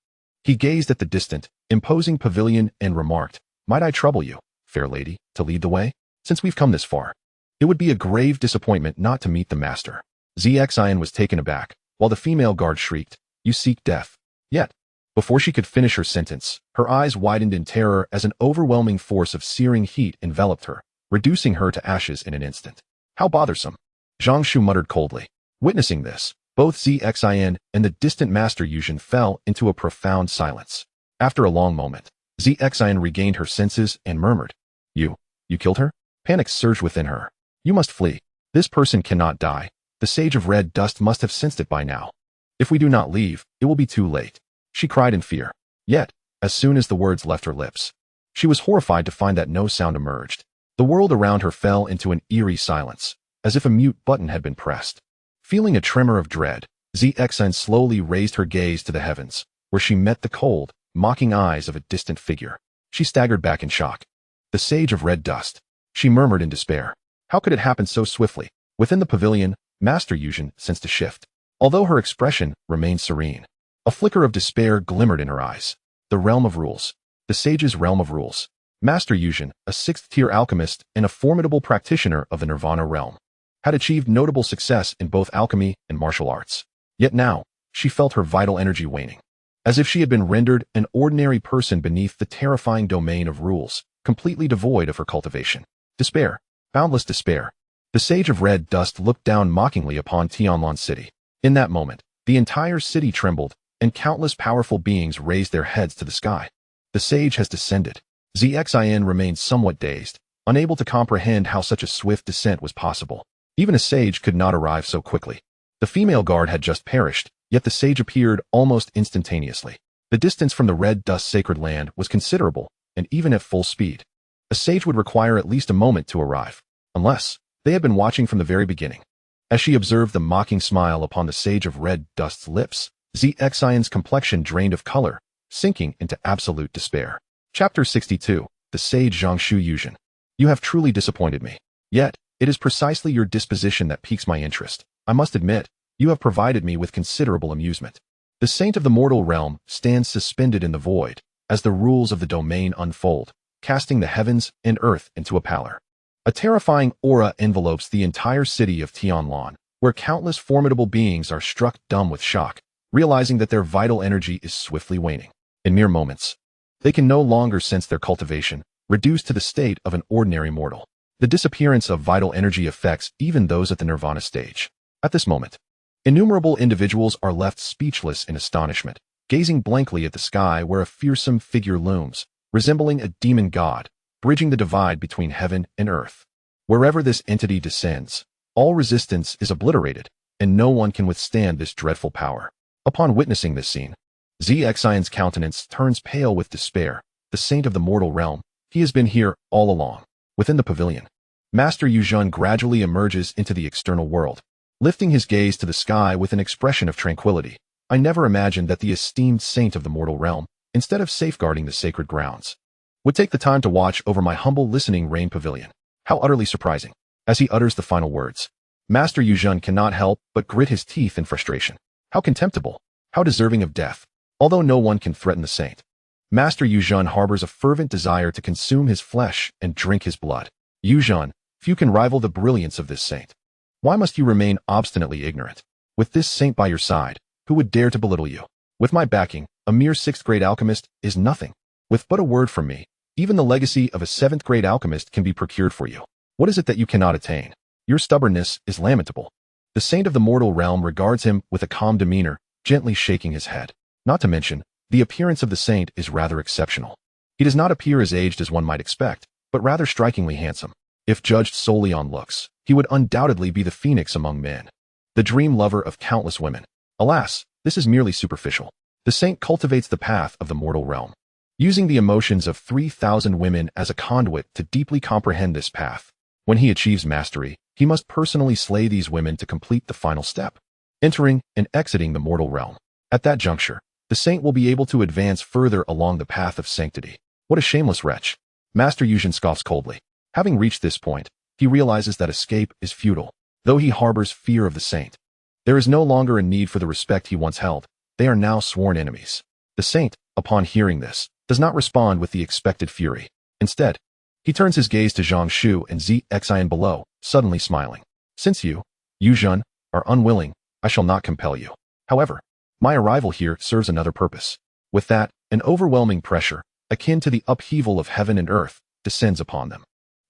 he gazed at the distant, imposing pavilion and remarked, "Might I trouble you, fair lady, to lead the way? Since we've come this far, it would be a grave disappointment not to meet the master." Zxin was taken aback, while the female guard shrieked, "You seek death." Yet, before she could finish her sentence, her eyes widened in terror as an overwhelming force of searing heat enveloped her, reducing her to ashes in an instant. "How bothersome," Zhang Shu muttered coldly. Witnessing this, both Zxin and the distant Master Yuzhen fell into a profound silence. After a long moment, Zxin regained her senses and murmured, You killed her?" Panic surged within her. "You must flee. This person cannot die. The Sage of Red Dust must have sensed it by now. If we do not leave, it will be too late," she cried in fear. Yet, as soon as the words left her lips, she was horrified to find that no sound emerged. The world around her fell into an eerie silence, as if a mute button had been pressed. Feeling a tremor of dread, Zxin slowly raised her gaze to the heavens, where she met the cold, mocking eyes of a distant figure. She staggered back in shock. "The Sage of Red Dust," she murmured in despair. How could it happen so swiftly? Within the pavilion, Master Yuzhen sensed a shift. Although her expression remained serene, a flicker of despair glimmered in her eyes. The realm of rules. The sage's realm of rules. Master Yuzhen, a 6th-tier alchemist and a formidable practitioner of the Nirvana realm, had achieved notable success in both alchemy and martial arts. Yet now, she felt her vital energy waning, as if she had been rendered an ordinary person beneath the terrifying domain of rules, completely devoid of her cultivation. Despair. Boundless despair. The Sage of Red Dust looked down mockingly upon Tonlan City. In that moment, the entire city trembled, and countless powerful beings raised their heads to the sky. The sage has descended. Zxin remained somewhat dazed, unable to comprehend how such a swift descent was possible. Even a sage could not arrive so quickly. The female guard had just perished, yet the sage appeared almost instantaneously. The distance from the Red Dust sacred land was considerable, and even at full speed, a sage would require at least a moment to arrive, unless they had been watching from the very beginning. As she observed the mocking smile upon the Sage of Red Dust's lips, Zxin's complexion drained of color, sinking into absolute despair. Chapter 62. The Sage Zhang Shu Yuzhen. You have truly disappointed me. Yet, it is precisely your disposition that piques my interest. I must admit, you have provided me with considerable amusement. The Saint of the Mortal Realm stands suspended in the void, as the rules of the domain unfold, casting the heavens and earth into a pallor. A terrifying aura envelopes the entire city of Tonlan, where countless formidable beings are struck dumb with shock, realizing that their vital energy is swiftly waning. In mere moments, they can no longer sense their cultivation, reduced to the state of an ordinary mortal. The disappearance of vital energy affects even those at the nirvana stage. At this moment, innumerable individuals are left speechless in astonishment, gazing blankly at the sky where a fearsome figure looms, resembling a demon god, bridging the divide between heaven and earth. Wherever this entity descends, all resistance is obliterated, and no one can withstand this dreadful power. Upon witnessing this scene, Zxin's countenance turns pale with despair. The Saint of the Mortal Realm, he has been here all along. Within the pavilion, Master Yuzhen gradually emerges into the external world. lifting his gaze to the sky with an expression of tranquility. I never imagined that the esteemed saint of the mortal realm, instead of safeguarding the sacred grounds, would take the time to watch over my humble listening rain pavilion. How utterly surprising. As he utters the final words, Master Yuzhen cannot help but grit his teeth in frustration. How contemptible. How deserving of death. Although no one can threaten the saint, Master Yuzhen harbors a fervent desire to consume his flesh and drink his blood. Yuzhen, few can rival the brilliance of this saint. Why must you remain obstinately ignorant? With this saint by your side, who would dare to belittle you? With my backing, a mere 6th grade alchemist is nothing. With but a word from me, even the legacy of a 7th grade alchemist can be procured for you. What is it that you cannot attain? Your stubbornness is lamentable. The saint of the mortal realm regards him with a calm demeanor, gently shaking his head. Not to mention, the appearance of the saint is rather exceptional. He does not appear as aged as one might expect, but rather strikingly handsome. If judged solely on looks, he would undoubtedly be the phoenix among men, the dream lover of countless women. Alas, this is merely superficial. The saint cultivates the path of the mortal realm, using the emotions of 3,000 women as a conduit to deeply comprehend this path. When he achieves mastery, he must personally slay these women to complete the final step, entering and exiting the mortal realm. At that juncture, the saint will be able to advance further along the path of sanctity. What a shameless wretch. Master Yuzhen scoffs coldly. Having reached this point, he realizes that escape is futile. Though he harbors fear of the saint, there is no longer a need for the respect he once held. They are now sworn enemies. The saint, upon hearing this, does not respond with the expected fury. Instead, he turns his gaze to Zhang Shu and Zixian below, suddenly smiling. Since you, Yuzhen, are unwilling, I shall not compel you. However, my arrival here serves another purpose. With that, an overwhelming pressure, akin to the upheaval of heaven and earth, descends upon them.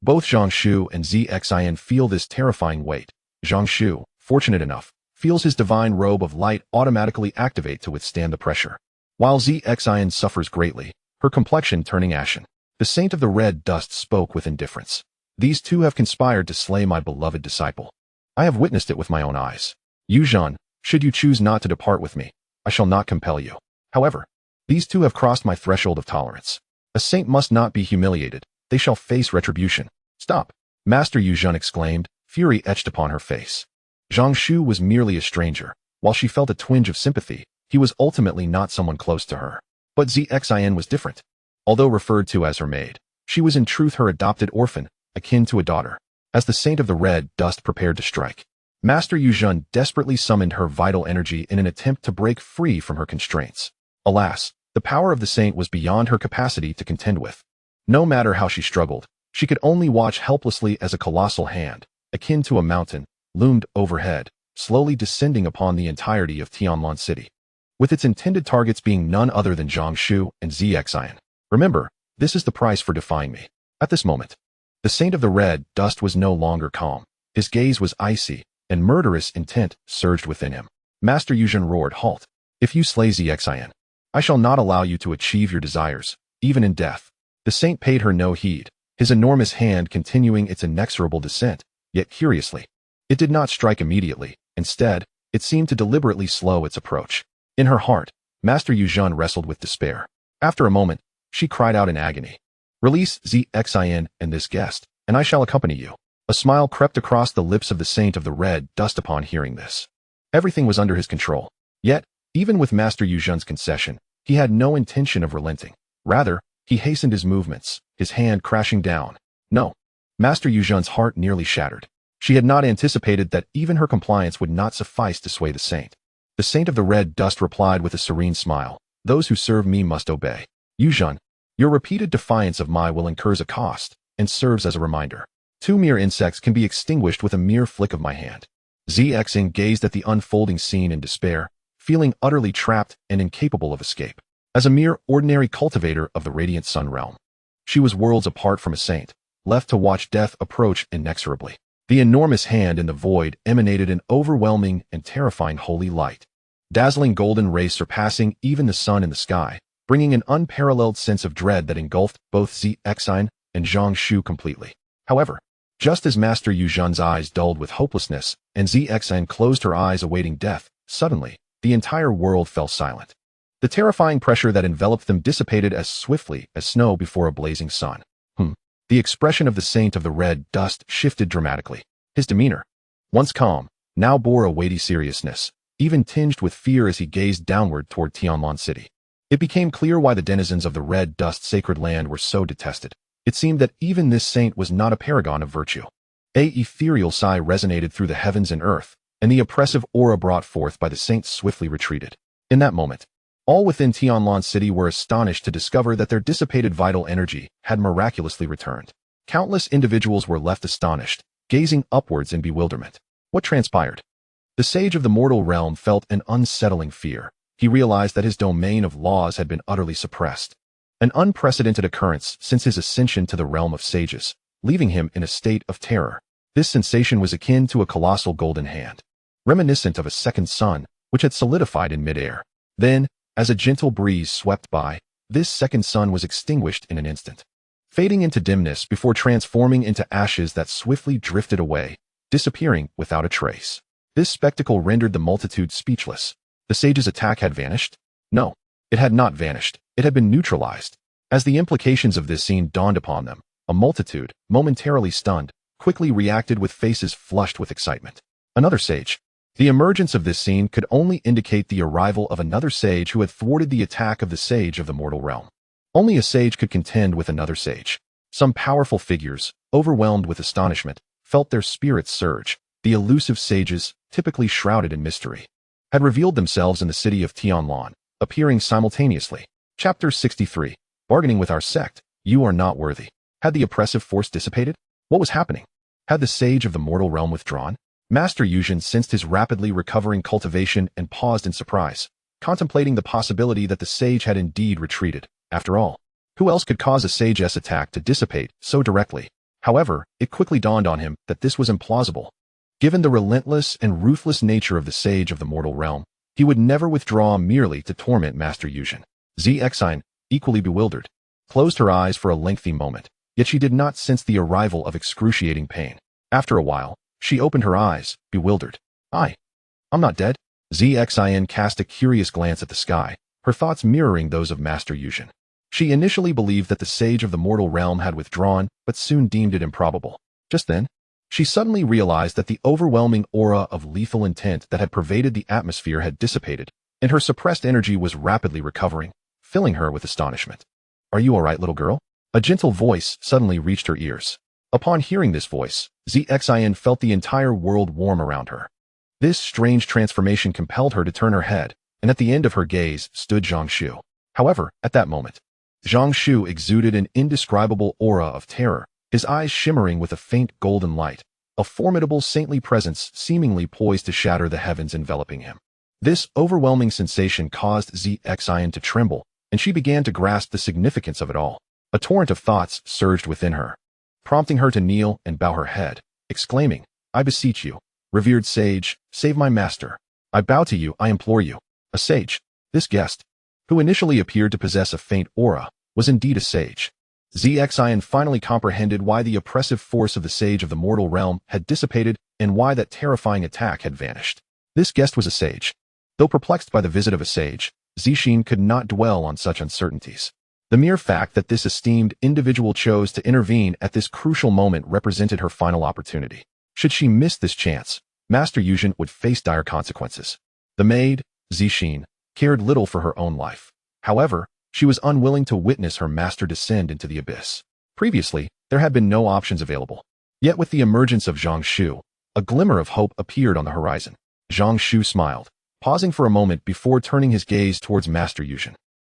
Both Zhang Shu and Zixian feel this terrifying weight. Zhang Shu, fortunate enough, feels his divine robe of light automatically activate to withstand the pressure, while Zixian suffers greatly, her complexion turning ashen. The saint of the red dust spoke with indifference. These two have conspired to slay my beloved disciple. I have witnessed it with my own eyes. Yuzhen, should you choose not to depart with me, I shall not compel you. However, these two have crossed my threshold of tolerance. A saint must not be humiliated. They shall face retribution. Stop! Master Yuzhen exclaimed, fury etched upon her face. Zhang Shu was merely a stranger. While she felt a twinge of sympathy, he was ultimately not someone close to her. But Zixian was different. Although referred to as her maid, she was in truth her adopted orphan, akin to a daughter. As the saint of the red dust prepared to strike, Master Yuzhen desperately summoned her vital energy in an attempt to break free from her constraints. Alas, the power of the saint was beyond her capacity to contend with. No matter how she struggled, she could only watch helplessly as a colossal hand, akin to a mountain, loomed overhead, slowly descending upon the entirety of Tonlan City, with its intended targets being none other than Zhang Shu and Zixian. Remember, this is the price for defying me. At this moment, the saint of the red dust was no longer calm. His gaze was icy, and murderous intent surged within him. Master Yuzhen roared, halt. If you slay Zixian, I shall not allow you to achieve your desires, even in death. The saint paid her no heed, his enormous hand continuing its inexorable descent, yet curiously, it did not strike immediately. Instead, it seemed to deliberately slow its approach. In her heart, Master Yuzhen wrestled with despair. After a moment, she cried out in agony. Release Zixian and this guest, and I shall accompany you. A smile crept across the lips of the saint of the red dust upon hearing this. Everything was under his control. Yet, even with Master Yuzhen's concession, he had no intention of relenting. Rather, he hastened his movements, his hand crashing down. No. Master Yuzhen's heart nearly shattered. She had not anticipated that even her compliance would not suffice to sway the saint. The saint of the red dust replied with a serene smile. Those who serve me must obey. Yuzhen, your repeated defiance of my will incurs a cost, and serves as a reminder. 2 mere insects can be extinguished with a mere flick of my hand. Zixian gazed at the unfolding scene in despair, feeling utterly trapped and incapable of escape. As a mere ordinary cultivator of the radiant sun realm, she was worlds apart from a saint, left to watch death approach inexorably. The enormous hand in the void emanated an overwhelming and terrifying holy light, dazzling golden rays surpassing even the sun in the sky, bringing an unparalleled sense of dread that engulfed both Zixian and Zhang Shu completely. However, just as Master Yuzhen's eyes dulled with hopelessness and Zixian closed her eyes awaiting death, suddenly, the entire world fell silent. The terrifying pressure that enveloped them dissipated as swiftly as snow before a blazing sun. The expression of the saint of the red dust shifted dramatically. His demeanor, once calm, now bore a weighty seriousness, even tinged with fear as he gazed downward toward Tonlan City. It became clear why the denizens of the red dust sacred land were so detested. It seemed that even this saint was not a paragon of virtue. A ethereal sigh resonated through the heavens and earth, and the oppressive aura brought forth by the saint swiftly retreated. In that moment, all within Tonlan City were astonished to discover that their dissipated vital energy had miraculously returned. Countless individuals were left astonished, gazing upwards in bewilderment. What transpired? The sage of the mortal realm felt an unsettling fear. He realized that his domain of laws had been utterly suppressed. An unprecedented occurrence since his ascension to the realm of sages, leaving him in a state of terror. This sensation was akin to a colossal golden hand, reminiscent of a second sun, which had solidified in midair. Then, as a gentle breeze swept by, this second sun was extinguished in an instant, fading into dimness before transforming into ashes that swiftly drifted away, disappearing without a trace. This spectacle rendered the multitude speechless. The sage's attack had vanished? No, it had not vanished. It had been neutralized. As the implications of this scene dawned upon them, a multitude, momentarily stunned, quickly reacted with faces flushed with excitement. Another sage. The emergence of this scene could only indicate the arrival of another sage who had thwarted the attack of the sage of the mortal realm. Only a sage could contend with another sage. Some powerful figures, overwhelmed with astonishment, felt their spirits surge. The elusive sages, typically shrouded in mystery, had revealed themselves in the city of Tonlan, appearing simultaneously. Chapter 63. Bargaining with our sect, you are not worthy. Had the oppressive force dissipated? What was happening? Had the sage of the mortal realm withdrawn? Master Yuzhen sensed his rapidly recovering cultivation and paused in surprise, contemplating the possibility that the sage had indeed retreated. After all, who else could cause a sage's attack to dissipate so directly? However, it quickly dawned on him that this was implausible. Given the relentless and ruthless nature of the sage of the mortal realm, he would never withdraw merely to torment Master Yuzhen. Zhang, equally bewildered, closed her eyes for a lengthy moment, yet she did not sense the arrival of excruciating pain. After a while, she opened her eyes, bewildered. I'm not dead. Zhang cast a curious glance at the sky, her thoughts mirroring those of Master Yuzhen. She initially believed that the sage of the mortal realm had withdrawn, but soon deemed it improbable. Just then, she suddenly realized that the overwhelming aura of lethal intent that had pervaded the atmosphere had dissipated, and her suppressed energy was rapidly recovering, filling her with astonishment. Are you all right, little girl? A gentle voice suddenly reached her ears. Upon hearing this voice, Zhang felt the entire world warm around her. This strange transformation compelled her to turn her head, and at the end of her gaze stood Zhang Shu. However, at that moment, Zhang Shu exuded an indescribable aura of terror, his eyes shimmering with a faint golden light, a formidable saintly presence seemingly poised to shatter the heavens enveloping him. This overwhelming sensation caused Zhang to tremble, and she began to grasp the significance of it all. A torrent of thoughts surged within her, prompting her to kneel and bow her head, exclaiming, I beseech you, revered sage, save my master. I bow to you, I implore you. A sage. This guest, who initially appeared to possess a faint aura, was indeed a sage. Zhang finally comprehended why the oppressive force of the sage of the mortal realm had dissipated and why that terrifying attack had vanished. This guest was a sage. Though perplexed by the visit of a sage, Zhang could not dwell on such uncertainties. The mere fact that this esteemed individual chose to intervene at this crucial moment represented her final opportunity. Should she miss this chance, Master Yuzhen would face dire consequences. The maid, Zhang, cared little for her own life. However, she was unwilling to witness her master descend into the abyss. Previously, there had been no options available. Yet with the emergence of Zhang Shu, a glimmer of hope appeared on the horizon. Zhang Shu smiled, pausing for a moment before turning his gaze towards Master Yuzhen,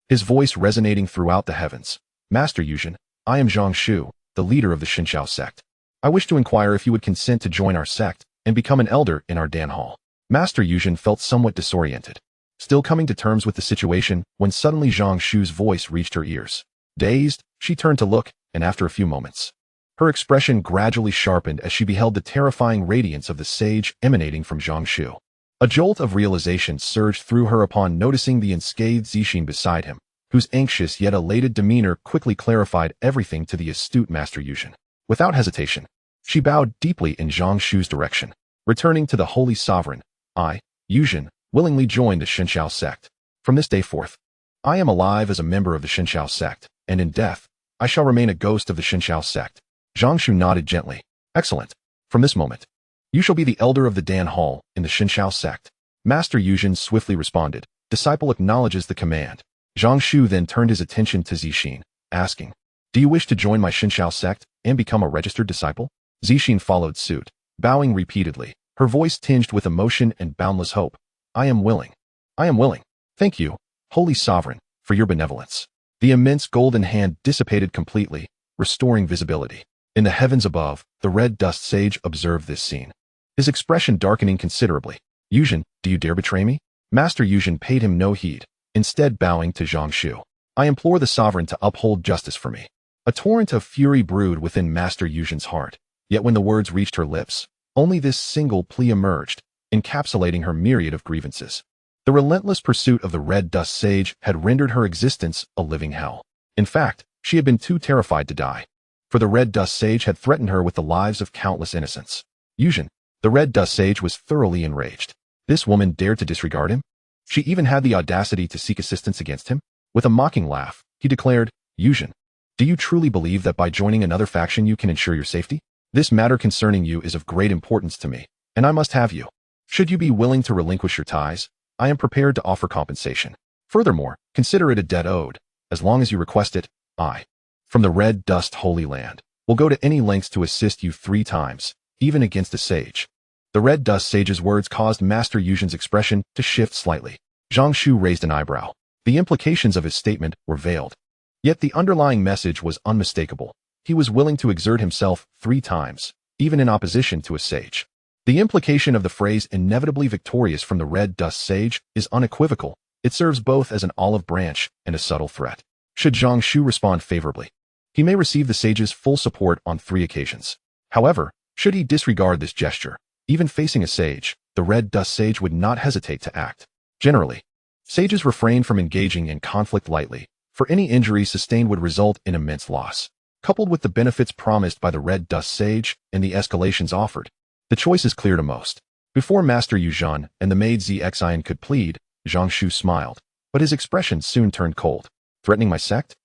his voice resonating throughout the heavens. Master Yuzhen, I am Zhang Shu, the leader of the Xinshan sect. I wish to inquire if you would consent to join our sect and become an elder in our Dan Hall. Master Yuzhen felt somewhat disoriented, still coming to terms with the situation when suddenly Zhang Shu's voice reached her ears. Dazed, she turned to look, and after a few moments, her expression gradually sharpened as she beheld the terrifying radiance of the sage emanating from Zhang Shu. A jolt of realization surged through her upon noticing the unscathed Zhang beside him, whose anxious yet elated demeanor quickly clarified everything to the astute Master Yuzhen. Without hesitation, she bowed deeply in Zhang Shu's direction, returning to the Holy Sovereign. I, Yuzhen, willingly joined the Xinshan sect. From this day forth, I am alive as a member of the Xinshan sect, and in death, I shall remain a ghost of the Xinshan sect. Zhang Shu nodded gently. Excellent. From this moment, You shall be the elder of the Dan Hall in the Xinshao sect. Master Yuzhen swiftly responded. Disciple acknowledges the command. Zhang Shu then turned his attention to Zixin, asking, Do you wish to join my Xinshao sect and become a registered disciple? Zixin followed suit, bowing repeatedly, her voice tinged with emotion and boundless hope. I am willing. I am willing. Thank you, Holy Sovereign, for your benevolence. The immense golden hand dissipated completely, restoring visibility. In the heavens above, the red dust sage observed this scene, his expression darkening considerably. Yuzhen, do you dare betray me? Master Yuzhen paid him no heed, instead bowing to Zhang Shu. I implore the sovereign to uphold justice for me. A torrent of fury brewed within Master Yuzhen's heart, yet when the words reached her lips, only this single plea emerged, encapsulating her myriad of grievances. The relentless pursuit of the red dust sage had rendered her existence a living hell. In fact, she had been too terrified to die, for the red dust sage had threatened her with the lives of countless innocents. Yuzhen, the red dust sage was thoroughly enraged. This woman dared to disregard him? She even had the audacity to seek assistance against him? With a mocking laugh, he declared, Yuzhen, do you truly believe that by joining another faction you can ensure your safety? This matter concerning you is of great importance to me, and I must have you. Should you be willing to relinquish your ties, I am prepared to offer compensation. Furthermore, consider it a debt owed. As long as you request it, I, from the red dust holy land, will go to any lengths to assist you 3 times, even against a sage. The red dust sage's words caused Master Yuzhen's expression to shift slightly. Zhang Shu raised an eyebrow. The implications of his statement were veiled. Yet the underlying message was unmistakable. He was willing to exert himself 3 times, even in opposition to a sage. The implication of the phrase inevitably victorious from the red dust sage is unequivocal. It serves both as an olive branch and a subtle threat. Should Zhang Shu respond favorably, he may receive the sage's full support on 3 occasions. However, should he disregard this gesture, even facing a sage, the red dust sage would not hesitate to act. Generally, sages refrain from engaging in conflict lightly, for any injury sustained would result in immense loss. Coupled with the benefits promised by the red dust sage and the escalations offered, the choice is clear to most. Before Master Yuzhen and the maid Zixian could plead, Zhang Shu smiled, but his expression soon turned cold. Threatening my sect?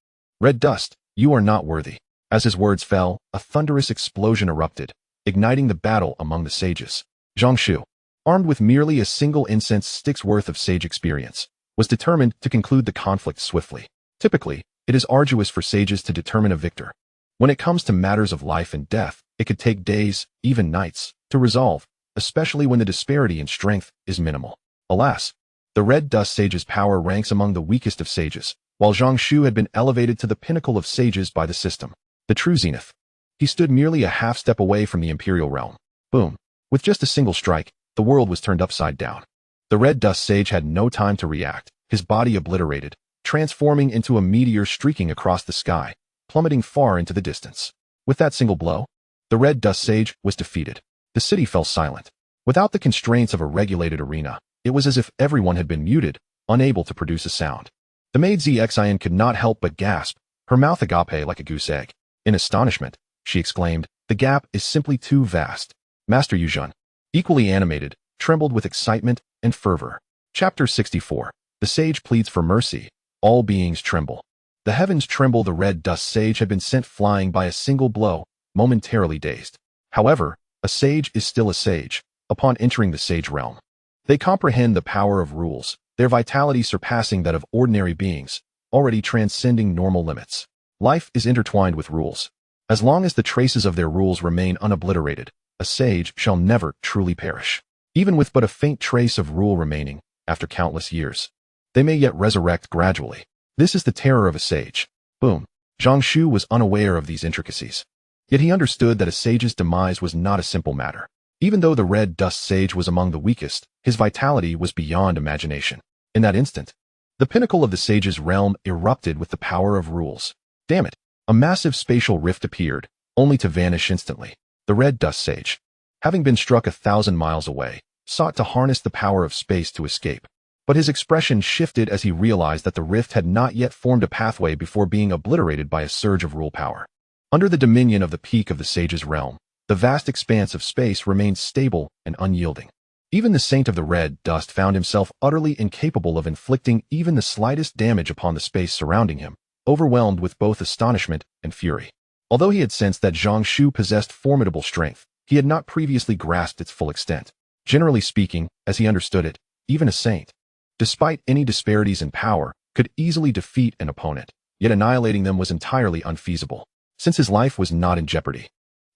Red dust, you are not worthy. As his words fell, a thunderous explosion erupted, igniting the battle among the sages. Zhang Shu, armed with merely a single incense stick's worth of sage experience, was determined to conclude the conflict swiftly. Typically, it is arduous for sages to determine a victor. When it comes to matters of life and death, it could take days, even nights, to resolve, especially when the disparity in strength is minimal. Alas, the red dust sage's power ranks among the weakest of sages, while Zhang Shu had been elevated to the pinnacle of sages by the system, the true zenith. He stood merely a half step away from the imperial realm. Boom. With just a single strike, the world was turned upside down. The red dust sage had no time to react, his body obliterated, transforming into a meteor streaking across the sky, plummeting far into the distance. With that single blow, the red dust sage was defeated. The city fell silent. Without the constraints of a regulated arena, it was as if everyone had been muted, unable to produce a sound. The maid Zixian could not help but gasp, her mouth agape like a goose egg. In astonishment, she exclaimed, the gap is simply too vast. Master Yuzhen, equally animated, trembled with excitement and fervor. Chapter 64. The sage pleads for mercy. All beings tremble. The heavens tremble. The red dust sage had been sent flying by a single blow, momentarily dazed. However, a sage is still a sage, upon entering the sage realm. They comprehend the power of rules, their vitality surpassing that of ordinary beings, already transcending normal limits. Life is intertwined with rules. As long as the traces of their rules remain unobliterated, a sage shall never truly perish. Even with but a faint trace of rule remaining, after countless years, they may yet resurrect gradually. This is the terror of a sage. Boom. Zhang Shu was unaware of these intricacies. Yet he understood that a sage's demise was not a simple matter. Even though the red dust sage was among the weakest, his vitality was beyond imagination. In that instant, the pinnacle of the sage's realm erupted with the power of rules. Damn it! A massive spatial rift appeared, only to vanish instantly. The red dust sage, having been struck 1,000 miles away, sought to harness the power of space to escape. But his expression shifted as he realized that the rift had not yet formed a pathway before being obliterated by a surge of rule power. Under the dominion of the peak of the sage's realm, the vast expanse of space remained stable and unyielding. Even the saint of the red dust found himself utterly incapable of inflicting even the slightest damage upon the space surrounding him, overwhelmed with both astonishment and fury. Although he had sensed that Zhang Shu possessed formidable strength, He had not previously grasped its full extent. Generally speaking, as he understood it, even a saint, despite any disparities in power, could easily defeat an opponent, yet annihilating them was entirely unfeasible, since his life was not in jeopardy.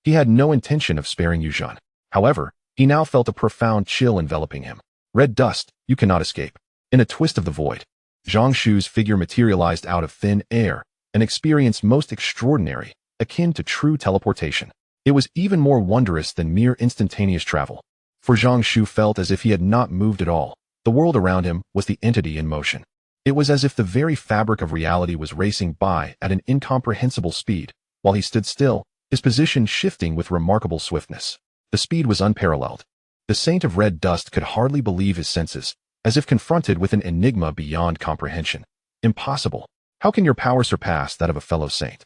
He had no intention of sparing Yuzhan. However, he now felt a profound chill enveloping him. Red dust, you cannot escape. In a twist of the void, Zhang Shu's figure materialized out of thin air, an experience most extraordinary, akin to true teleportation. It was even more wondrous than mere instantaneous travel, for Zhang Shu felt as if he had not moved at all. The world around him was the entity in motion. It was as if the very fabric of reality was racing by at an incomprehensible speed, while he stood still, his position shifting with remarkable swiftness. The speed was unparalleled. The Saint of Red Dust could hardly believe his senses, as if confronted with an enigma beyond comprehension. Impossible. How can your power surpass that of a fellow saint?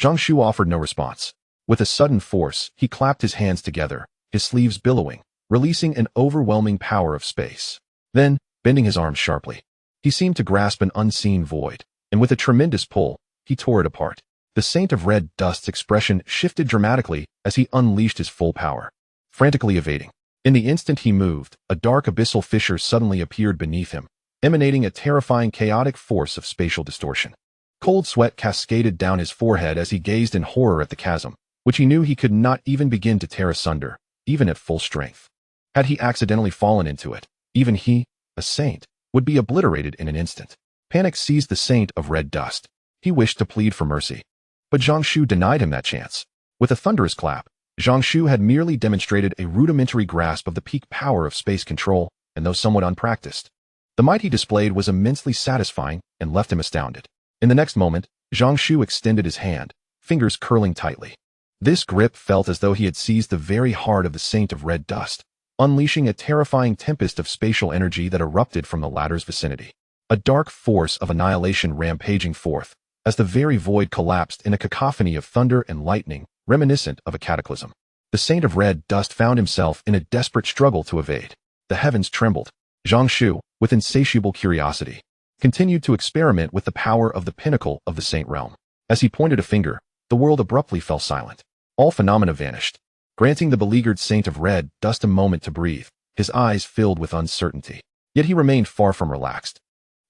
Zhang Shu offered no response. With a sudden force, he clapped his hands together, his sleeves billowing, releasing an overwhelming power of space. Then, bending his arms sharply, he seemed to grasp an unseen void, and with a tremendous pull, he tore it apart. The Saint of Red Dust's expression shifted dramatically as he unleashed his full power, frantically evading. In the instant he moved, a dark abyssal fissure suddenly appeared beneath him, emanating a terrifying chaotic force of spatial distortion. Cold sweat cascaded down his forehead as he gazed in horror at the chasm, which he knew he could not even begin to tear asunder, even at full strength. Had he accidentally fallen into it, even he, a saint, would be obliterated in an instant. Panic seized the Saint of Red Dust. He wished to plead for mercy, but Zhang Shu denied him that chance. With a thunderous clap, Zhang Shu had merely demonstrated a rudimentary grasp of the peak power of space control, and though somewhat unpracticed, the might he displayed was immensely satisfying and left him astounded. In the next moment, Zhang Shu extended his hand, fingers curling tightly. This grip felt as though he had seized the very heart of the Saint of Red Dust, unleashing a terrifying tempest of spatial energy that erupted from the latter's vicinity. A dark force of annihilation rampaging forth, as the very void collapsed in a cacophony of thunder and lightning, reminiscent of a cataclysm. The Saint of Red Dust found himself in a desperate struggle to evade. The heavens trembled. Zhang Shu, with insatiable curiosity, continued to experiment with the power of the pinnacle of the Saint realm. As he pointed a finger, the world abruptly fell silent. All phenomena vanished, granting the beleaguered Saint of Red Dust a moment to breathe, his eyes filled with uncertainty. Yet he remained far from relaxed.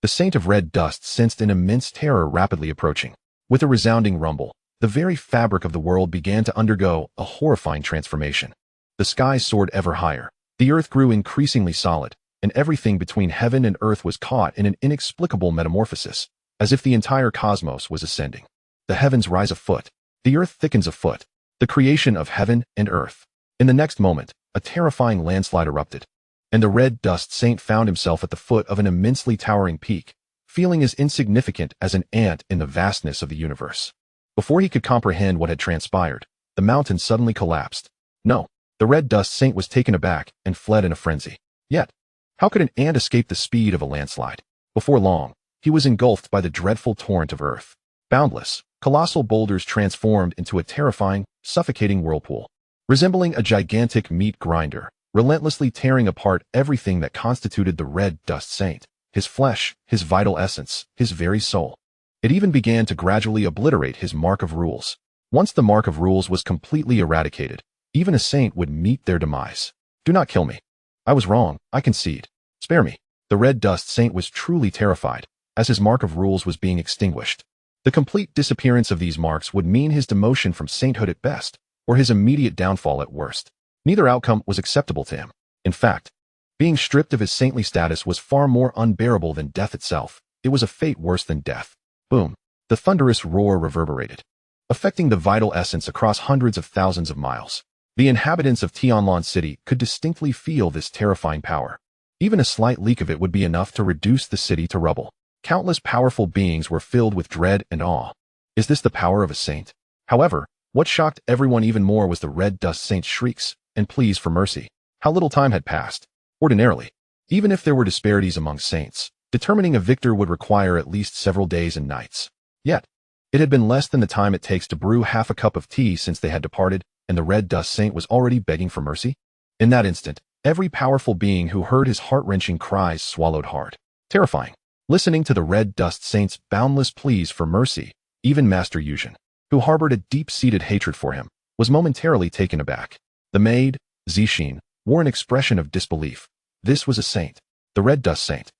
The Saint of Red Dust sensed an immense terror rapidly approaching. With a resounding rumble, the very fabric of the world began to undergo a horrifying transformation. The sky soared ever higher, the earth grew increasingly solid, and everything between heaven and earth was caught in an inexplicable metamorphosis, as if the entire cosmos was ascending. The heavens rise a foot, the earth thickens a foot, the creation of heaven and earth. In the next moment, a terrifying landslide erupted, and the Red Dust Saint found himself at the foot of an immensely towering peak, feeling as insignificant as an ant in the vastness of the universe. Before he could comprehend what had transpired, the mountain suddenly collapsed. No, the Red Dust Saint was taken aback and fled in a frenzy. Yet, how could an ant escape the speed of a landslide? Before long, he was engulfed by the dreadful torrent of earth. Boundless, colossal boulders transformed into a terrifying, suffocating whirlpool, resembling a gigantic meat grinder, relentlessly tearing apart everything that constituted the Red Dust Saint, his flesh, his vital essence, his very soul. It even began to gradually obliterate his mark of rules. Once the mark of rules was completely eradicated, even a saint would meet their demise. Do not kill me. I was wrong, I concede. Spare me. The Red Dust Saint was truly terrified, as his mark of rules was being extinguished. The complete disappearance of these marks would mean his demotion from sainthood at best, or his immediate downfall at worst. Neither outcome was acceptable to him. In fact, being stripped of his saintly status was far more unbearable than death itself. It was a fate worse than death. Boom. The thunderous roar reverberated, affecting the vital essence across hundreds of thousands of miles. The inhabitants of Tonlan City could distinctly feel this terrifying power. Even a slight leak of it would be enough to reduce the city to rubble. Countless powerful beings were filled with dread and awe. Is this the power of a saint? However, what shocked everyone even more was the Red Dust Saint's shrieks and pleas for mercy. How little time had passed. Ordinarily, even if there were disparities among saints, determining a victor would require at least several days and nights. Yet, it had been less than the time it takes to brew half a cup of tea since they had departed, and the Red Dust Saint was already begging for mercy? In that instant, every powerful being who heard his heart-wrenching cries swallowed hard. Terrifying. Listening to the Red Dust Saint's boundless pleas for mercy, even Master Yuzhan, who harbored a deep-seated hatred for him, was momentarily taken aback. The maid, Zixin, wore an expression of disbelief. This was a saint, the Red Dust Saint,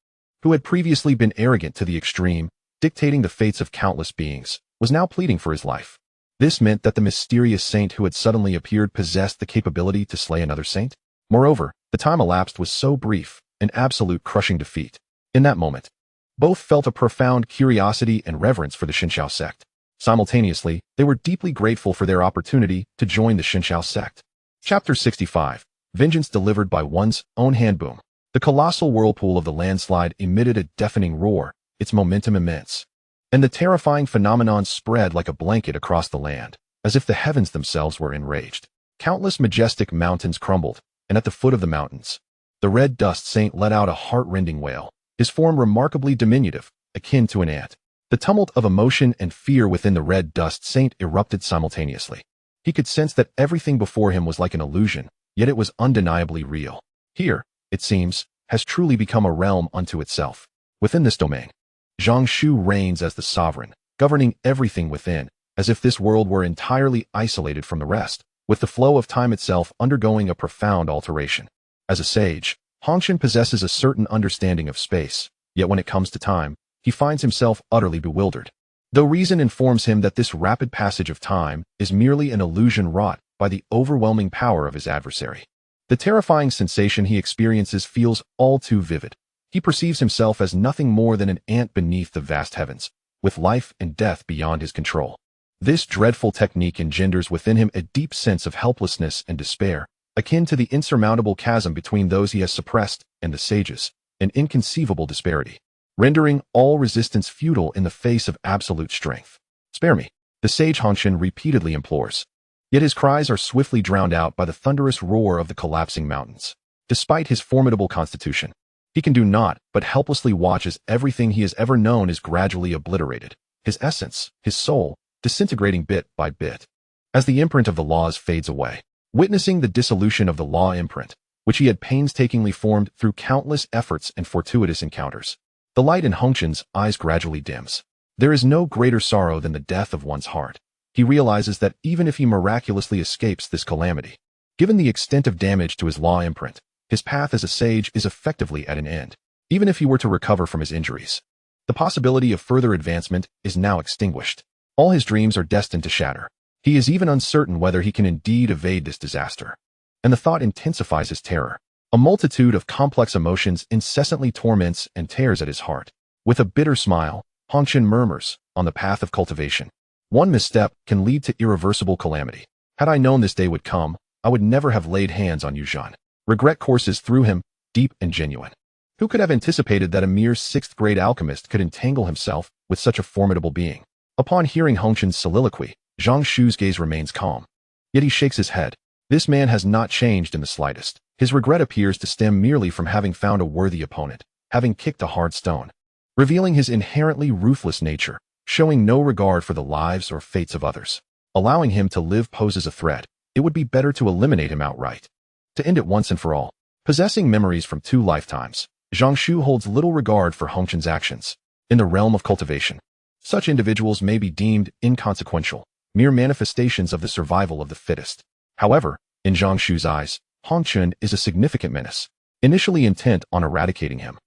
who had previously been arrogant to the extreme, dictating the fates of countless beings, was now pleading for his life. This meant that the mysterious saint who had suddenly appeared possessed the capability to slay another saint. Moreover, the time elapsed was so brief, an absolute crushing defeat. In that moment, both felt a profound curiosity and reverence for the Xinxiao sect. Simultaneously, they were deeply grateful for their opportunity to join the Xinxiao sect. Chapter 65. Vengeance delivered by one's own hand. Boom. The colossal whirlpool of the landslide emitted a deafening roar, its momentum immense. And the terrifying phenomenon spread like a blanket across the land, as if the heavens themselves were enraged. Countless majestic mountains crumbled, and at the foot of the mountains, the Red Dust Saint let out a heart-rending wail, his form remarkably diminutive, akin to an ant. The tumult of emotion and fear within the Red Dust Saint erupted simultaneously. He could sense that everything before him was like an illusion, yet it was undeniably real. Here, it seems, has truly become a realm unto itself. Within this domain, Zhang Shu reigns as the sovereign, governing everything within, as if this world were entirely isolated from the rest, with the flow of time itself undergoing a profound alteration. As a sage, Hongshan possesses a certain understanding of space, yet when it comes to time, he finds himself utterly bewildered. Though reason informs him that this rapid passage of time is merely an illusion wrought by the overwhelming power of his adversary, the terrifying sensation he experiences feels all too vivid. He perceives himself as nothing more than an ant beneath the vast heavens, with life and death beyond his control. This dreadful technique engenders within him a deep sense of helplessness and despair, akin to the insurmountable chasm between those he has suppressed and the sages, an inconceivable disparity, rendering all resistance futile in the face of absolute strength. Spare me, the sage Hongshan repeatedly implores. Yet his cries are swiftly drowned out by the thunderous roar of the collapsing mountains. Despite his formidable constitution, he can do naught but helplessly watch as everything he has ever known is gradually obliterated, his essence, his soul, disintegrating bit by bit. As the imprint of the laws fades away, witnessing the dissolution of the law imprint, which he had painstakingly formed through countless efforts and fortuitous encounters, the light in Hongshan's eyes gradually dims. There is no greater sorrow than the death of one's heart. He realizes that even if he miraculously escapes this calamity, given the extent of damage to his law imprint, his path as a sage is effectively at an end. Even if he were to recover from his injuries, the possibility of further advancement is now extinguished. All his dreams are destined to shatter. He is even uncertain whether he can indeed evade this disaster. And the thought intensifies his terror. A multitude of complex emotions incessantly torments and tears at his heart. With a bitter smile, Hongshan murmurs, on the path of cultivation, one misstep can lead to irreversible calamity. Had I known this day would come, I would never have laid hands on you, Zhan. Regret courses through him, deep and genuine. Who could have anticipated that a mere sixth-grade alchemist could entangle himself with such a formidable being? Upon hearing Hongshan's soliloquy, Zhang Shu's gaze remains calm. Yet he shakes his head. This man has not changed in the slightest. His regret appears to stem merely from having found a worthy opponent, having kicked a hard stone, revealing his inherently ruthless nature, showing no regard for the lives or fates of others. Allowing him to live poses a threat. It would be better to eliminate him outright. To end it once and for all. Possessing memories from 2 lifetimes, Zhang Shu holds little regard for Hongshan's actions. In the realm of cultivation, such individuals may be deemed inconsequential, mere manifestations of the survival of the fittest. However, in Zhang Shu's eyes, Hongshan is a significant menace. Initially intent on eradicating him,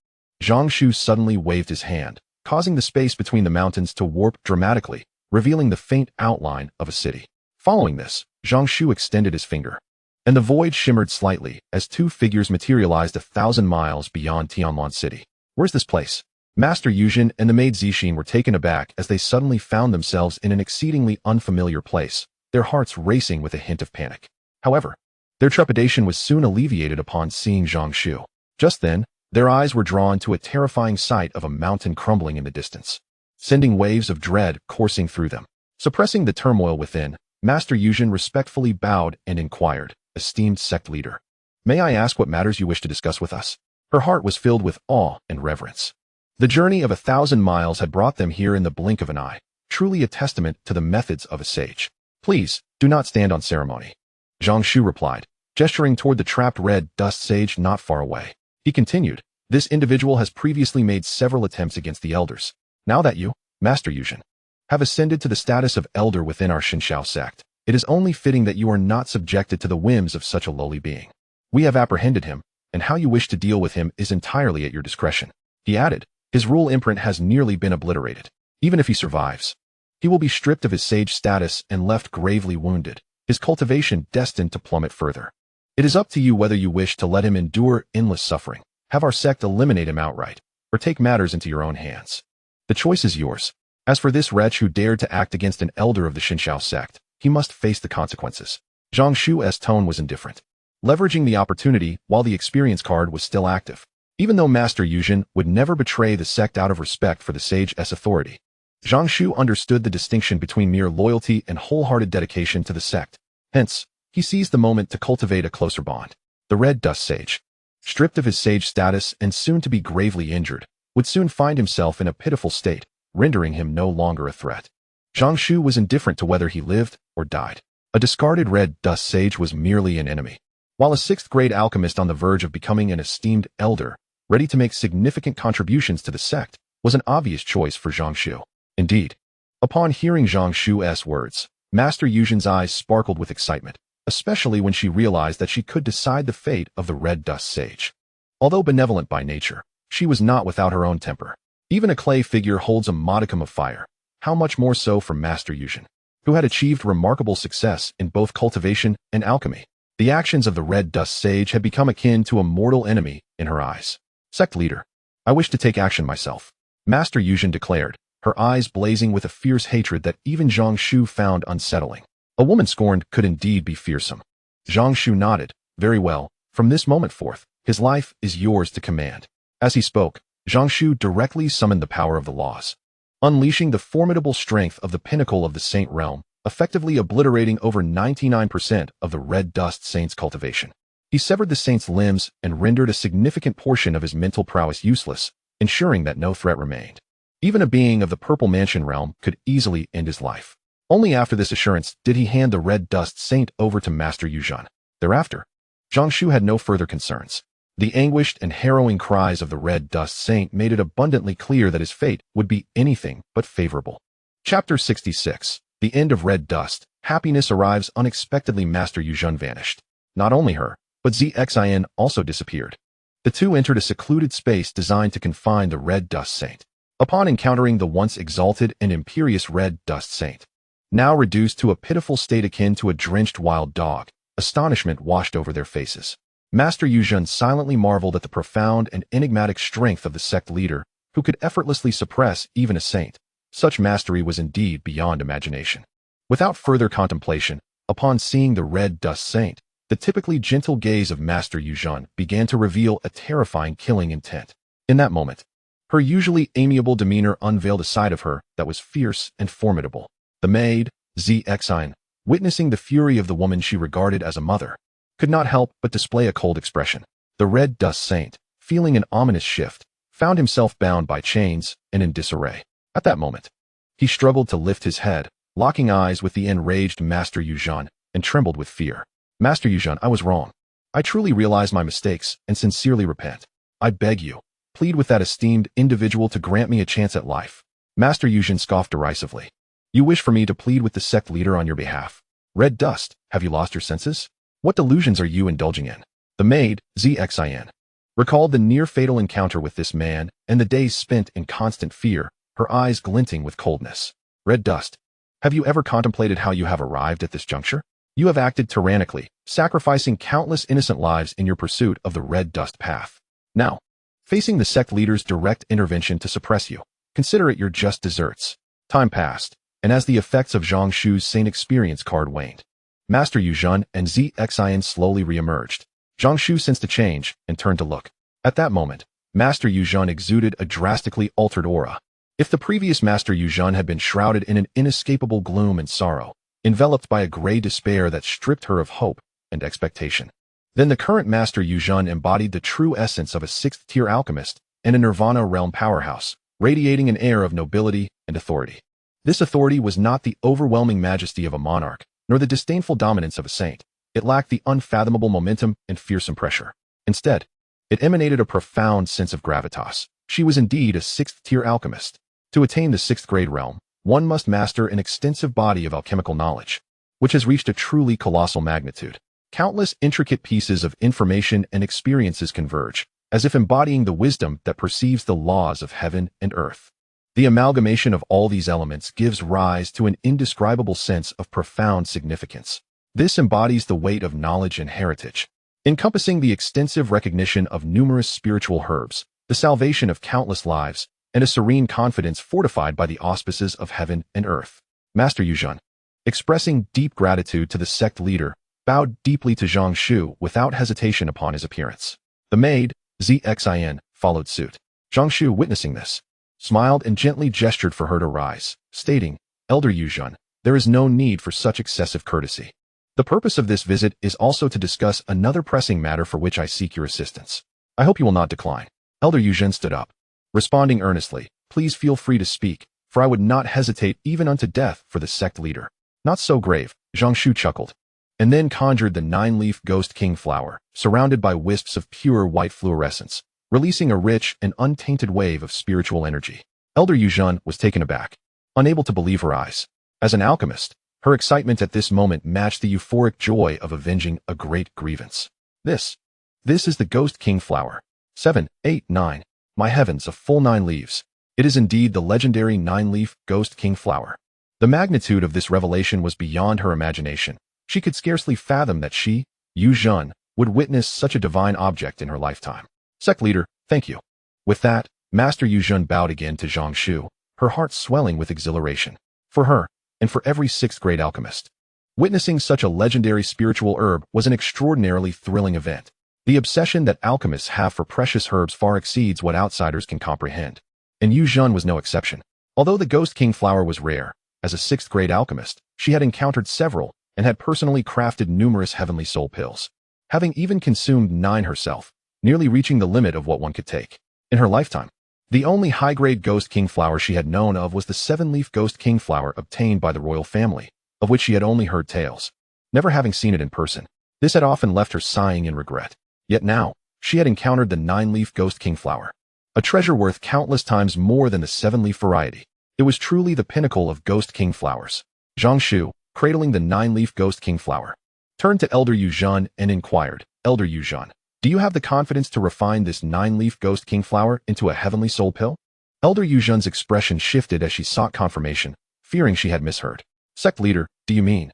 Zhang Shu suddenly waved his hand, causing the space between the mountains to warp dramatically, revealing the faint outline of a city. Following this, Zhang Shu extended his finger, and the void shimmered slightly as 2 figures materialized 1,000 miles beyond Tonlan City. Where's this place? Master Yuzhen and the maid Zixin were taken aback as they suddenly found themselves in an exceedingly unfamiliar place, their hearts racing with a hint of panic. However, their trepidation was soon alleviated upon seeing Zhang Shu. Just then, their eyes were drawn to a terrifying sight of a mountain crumbling in the distance, sending waves of dread coursing through them. Suppressing the turmoil within, Master Yuzhen respectfully bowed and inquired, "Esteemed sect leader, may I ask what matters you wish to discuss with us?" Her heart was filled with awe and reverence. The journey of 1,000 miles had brought them here in the blink of an eye, truly a testament to the methods of a sage. "Please, do not stand on ceremony," Zhang Shu replied, gesturing toward the trapped Red Dust Sage not far away. He continued, "This individual has previously made several attempts against the elders. Now that you, Master Yuzhen, have ascended to the status of elder within our Xinxiao sect, It is only fitting that you are not subjected to the whims of such a lowly being. We have apprehended him, and how you wish to deal with him is entirely at your discretion." He added, "His rule imprint has nearly been obliterated. Even if he survives, he will be stripped of his sage status and left gravely wounded, his cultivation destined to plummet further. It is up to you whether you wish to let him endure endless suffering, have our sect eliminate him outright, or take matters into your own hands. The choice is yours. As for this wretch who dared to act against an elder of the Xinxiao sect, he must face the consequences." Zhang Shu's tone was indifferent, leveraging the opportunity while the experience card was still active. Even though Master Yuzhen would never betray the sect out of respect for the sage's authority, Zhang Shu understood the distinction between mere loyalty and wholehearted dedication to the sect. Hence, he seized the moment to cultivate a closer bond. The Red Dust Sage, stripped of his sage status and soon to be gravely injured, would soon find himself in a pitiful state, rendering him no longer a threat. Zhang Shu was indifferent to whether he lived or died. A discarded Red Dust Sage was merely an enemy, while a sixth-grade alchemist on the verge of becoming an esteemed elder, ready to make significant contributions to the sect, was an obvious choice for Zhang Shu. Indeed, upon hearing Zhang Shu's words, Master Yuzhen's eyes sparkled with excitement, especially when she realized that she could decide the fate of the Red Dust Sage. Although benevolent by nature, she was not without her own temper. Even a clay figure holds a modicum of fire. How much more so for Master Yuzhen, who had achieved remarkable success in both cultivation and alchemy. The actions of the Red Dust Sage had become akin to a mortal enemy in her eyes. "Sect leader, I wish to take action myself," Master Yuzhen declared, her eyes blazing with a fierce hatred that even Zhang Shu found unsettling. A woman scorned could indeed be fearsome. Zhang Shu nodded. "Very well, from this moment forth, his life is yours to command." As he spoke, Zhang Shu directly summoned the power of the laws, unleashing the formidable strength of the pinnacle of the Saint realm, effectively obliterating over 99% of the Red Dust Saint's cultivation. He severed the Saint's limbs and rendered a significant portion of his mental prowess useless, ensuring that no threat remained. Even a being of the Purple Mansion realm could easily end his life. Only after this assurance did he hand the Red Dust Saint over to Master Yuzhen. Thereafter, Zhang Shu had no further concerns. The anguished and harrowing cries of the Red Dust Saint made it abundantly clear that his fate would be anything but favorable. Chapter 66. The End of Red Dust. Happiness arrives unexpectedly. Master Yuzhen vanished. Not only her, but Zhang also disappeared. The two entered a secluded space designed to confine the Red Dust Saint. Upon encountering the once exalted and imperious Red Dust Saint, now reduced to a pitiful state akin to a drenched wild dog, astonishment washed over their faces. Master Yuzhen silently marveled at the profound and enigmatic strength of the sect leader, who could effortlessly suppress even a saint. Such mastery was indeed beyond imagination. Without further contemplation, upon seeing the Red Dust Saint, the typically gentle gaze of Master Yuzhen began to reveal a terrifying killing intent. In that moment, her usually amiable demeanor unveiled a side of her that was fierce and formidable. The maid, Zhang, witnessing the fury of the woman she regarded as a mother, could not help but display a cold expression. The Red Dust Saint, feeling an ominous shift, found himself bound by chains and in disarray. At that moment, he struggled to lift his head, locking eyes with the enraged Master Yuzhen, and trembled with fear. "Master Yuzhen, I was wrong. I truly realize my mistakes and sincerely repent. I beg you, plead with that esteemed individual to grant me a chance at life." Master Yuzhen scoffed derisively. "You wish for me to plead with the sect leader on your behalf? Red Dust, have you lost your senses? What delusions are you indulging in?" The maid, Zhang, recalled the near-fatal encounter with this man and the days spent in constant fear, her eyes glinting with coldness. "Red Dust, have you ever contemplated how you have arrived at this juncture? You have acted tyrannically, sacrificing countless innocent lives in your pursuit of the Red Dust path. Now, facing the sect leader's direct intervention to suppress you, consider it your just deserts." Time passed, and as the effects of Zhang Shu's Saint experience card waned, Master Yuzhen and Zhang slowly re-emerged. Zhang Shu sensed a change and turned to look. At that moment, Master Yuzhen exuded a drastically altered aura. If the previous Master Yuzhen had been shrouded in an inescapable gloom and sorrow, enveloped by a gray despair that stripped her of hope and expectation, then the current Master Yuzhen embodied the true essence of a sixth-tier alchemist and a Nirvana realm powerhouse, radiating an air of nobility and authority. This authority was not the overwhelming majesty of a monarch, nor the disdainful dominance of a saint. It lacked the unfathomable momentum and fearsome pressure. Instead, it emanated a profound sense of gravitas. She was indeed a sixth-tier alchemist. To attain the sixth-grade realm, one must master an extensive body of alchemical knowledge. which has reached a truly colossal magnitude. Countless intricate pieces of information and experiences converge, as if embodying the wisdom that perceives the laws of heaven and earth. The amalgamation of all these elements gives rise to an indescribable sense of profound significance. This embodies the weight of knowledge and heritage, encompassing the extensive recognition of numerous spiritual herbs, the salvation of countless lives, and a serene confidence fortified by the auspices of heaven and earth. Master Yuzhan, expressing deep gratitude to the sect leader, bowed deeply to Zhang Shu without hesitation upon his appearance. The maid, Zxin, followed suit. Zhang Shu, witnessing this, smiled and gently gestured for her to rise, stating, Elder Yuzhan, there is no need for such excessive courtesy. The purpose of this visit is also to discuss another pressing matter for which I seek your assistance. I hope you will not decline. Elder Yuzhan stood up, responding earnestly, Please feel free to speak, for I would not hesitate even unto death for the sect leader. Not so grave, Zhang Shu chuckled, and then conjured the 9-leaf ghost king flower, surrounded by wisps of pure white fluorescence, releasing a rich and untainted wave of spiritual energy. Elder Yuzhan was taken aback, unable to believe her eyes. As an alchemist, her excitement at this moment matched the euphoric joy of avenging a great grievance. This is the ghost king flower. 7, 8, 9. My heavens, a full 9 leaves. It is indeed the legendary 9-leaf ghost king flower. The magnitude of this revelation was beyond her imagination. She could scarcely fathom that she, Yuzhan, would witness such a divine object in her lifetime. Sect leader, thank you. With that, Master Yuzhan bowed again to Zhang Shu, her heart swelling with exhilaration. For her, and for every 6th grade alchemist, witnessing such a legendary spiritual herb was an extraordinarily thrilling event. The obsession that alchemists have for precious herbs far exceeds what outsiders can comprehend, and Yuzhan was no exception. Although the Ghost King flower was rare, as a 6th grade alchemist, she had encountered several and had personally crafted numerous heavenly soul pills, having even consumed 9 herself, nearly reaching the limit of what one could take. In her lifetime, the only high-grade Ghost King flower she had known of was the 7-leaf Ghost King flower obtained by the royal family, of which she had only heard tales, never having seen it in person. This had often left her sighing in regret. Yet now, she had encountered the 9-leaf Ghost King flower, a treasure worth countless times more than the 7-leaf variety. It was truly the pinnacle of Ghost King flowers. Zhang Shu, cradling the 9-leaf Ghost King flower, turned to Elder Yuzhan and inquired, Elder Yuzhan, do you have the confidence to refine this 9-leaf Ghost King flower into a heavenly soul pill? Elder Yuzhan's expression shifted as she sought confirmation, fearing she had misheard. Sect leader, do you mean?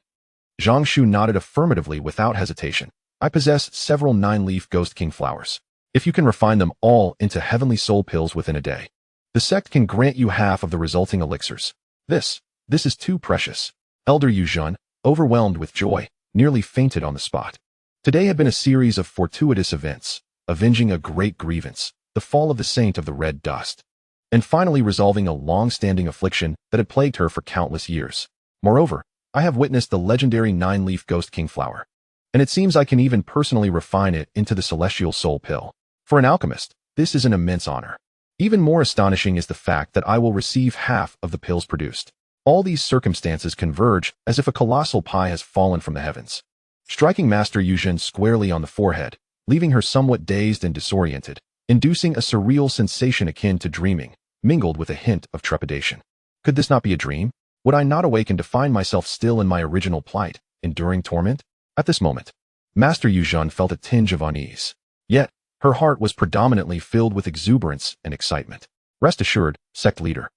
Zhang Shu nodded affirmatively without hesitation. I possess several 9-leaf Ghost King flowers. If you can refine them all into heavenly soul pills within a day, the sect can grant you half of the resulting elixirs. This is too precious. Elder Yuzhan, overwhelmed with joy, nearly fainted on the spot. Today had been a series of fortuitous events, avenging a great grievance, the fall of the Saint of the Red Dust, and finally resolving a long-standing affliction that had plagued her for countless years. Moreover, I have witnessed the legendary 9-leaf Ghost King flower, and it seems I can even personally refine it into the celestial soul pill. For an alchemist, this is an immense honor. Even more astonishing is the fact that I will receive half of the pills produced. All these circumstances converge as if a colossal pie has fallen from the heavens, striking Master Yuzhan squarely on the forehead, leaving her somewhat dazed and disoriented, inducing a surreal sensation akin to dreaming, mingled with a hint of trepidation. Could this not be a dream? Would I not awaken to find myself still in my original plight, enduring torment? At this moment, Master Yuzhan felt a tinge of unease. Yet, her heart was predominantly filled with exuberance and excitement. Rest assured, sect leader,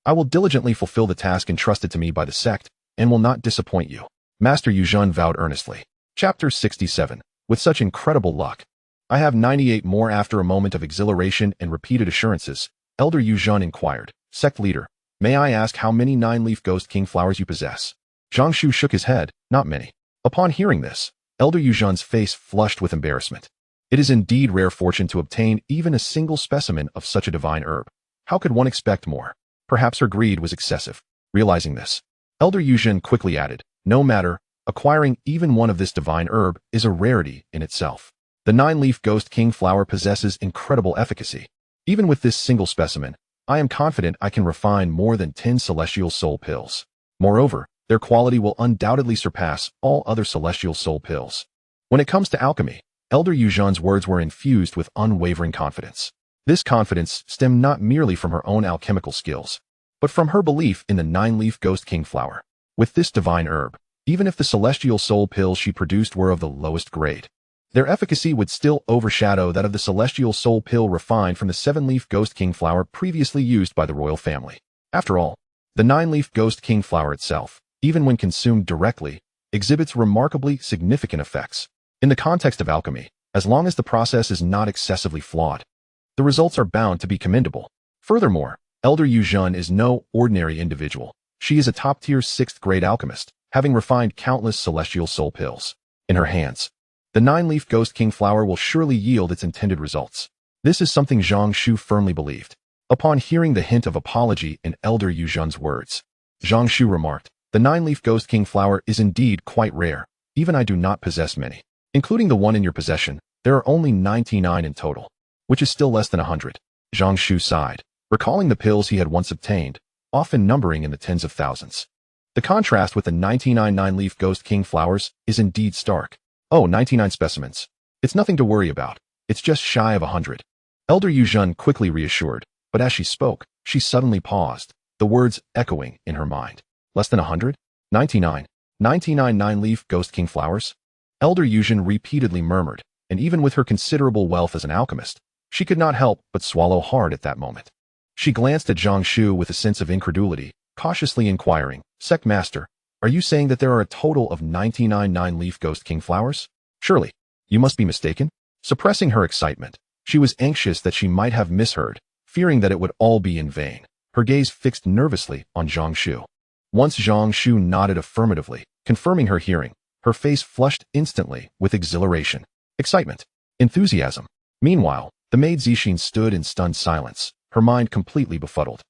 I will diligently fulfill the task entrusted to me by the sect, and will not disappoint you. Master Yuzhan vowed earnestly. Chapter 67. With such incredible luck, I have 98 more. After a moment of exhilaration and repeated assurances, Elder Yuzhan inquired, Sect leader, may I ask how many 9-leaf Ghost King flowers you possess? Zhang Shu shook his head, not many. Upon hearing this, Elder Yuzhan's face flushed with embarrassment. It is indeed rare fortune to obtain even a single specimen of such a divine herb. How could one expect more? Perhaps her greed was excessive. Realizing this, Elder Yuzhan quickly added, no matter, acquiring even one of this divine herb is a rarity in itself. The 9-leaf Ghost King flower possesses incredible efficacy. Even with this single specimen, I am confident I can refine more than 10 celestial soul pills. Moreover, their quality will undoubtedly surpass all other celestial soul pills. When it comes to alchemy, Elder Yuzhan's words were infused with unwavering confidence. This confidence stemmed not merely from her own alchemical skills, but from her belief in the 9-leaf Ghost King flower. With this divine herb, even if the celestial soul pills she produced were of the lowest grade. Their efficacy would still overshadow that of the celestial soul pill refined from the 7-leaf Ghost King flower previously used by the royal family. After all, the 9-leaf Ghost King flower itself, even when consumed directly, exhibits remarkably significant effects. In the context of alchemy, as long as the process is not excessively flawed, the results are bound to be commendable. Furthermore, Elder Yu Zhen is no ordinary individual. She is a top-tier 6th-grade alchemist, having refined countless celestial soul pills. In her hands, the 9-leaf Ghost King flower will surely yield its intended results. This is something Zhang Shu firmly believed. Upon hearing the hint of apology in Elder Yu Zhen's words, Zhang Shu remarked, "The 9-leaf Ghost King flower is indeed quite rare. Even I do not possess many. Including the one in your possession, there are only 99 in total, which is still less than 100. Zhang Shu sighed, recalling the pills he had once obtained, often numbering in the tens of thousands. The contrast with the 99 9-leaf Ghost King flowers is indeed stark. Oh, 99 specimens. It's nothing to worry about. It's just shy of 100. Elder Yu Zhen quickly reassured, but as she spoke, she suddenly paused, the words echoing in her mind. Less than 100? 99. 99 9-leaf Ghost King flowers? Elder Yu Zhen repeatedly murmured, and even with her considerable wealth as an alchemist, she could not help but swallow hard at that moment. She glanced at Zhang Shu with a sense of incredulity, cautiously inquiring, "Sect Master, are you saying that there are a total of 99 9-leaf Ghost King flowers? Surely, you must be mistaken?" Suppressing her excitement, she was anxious that she might have misheard, fearing that it would all be in vain. Her gaze fixed nervously on Zhang Shu. Once Zhang Shu nodded affirmatively, confirming her hearing, her face flushed instantly with exhilaration, excitement, enthusiasm. Meanwhile, the maid Zixin stood in stunned silence, her mind completely befuddled.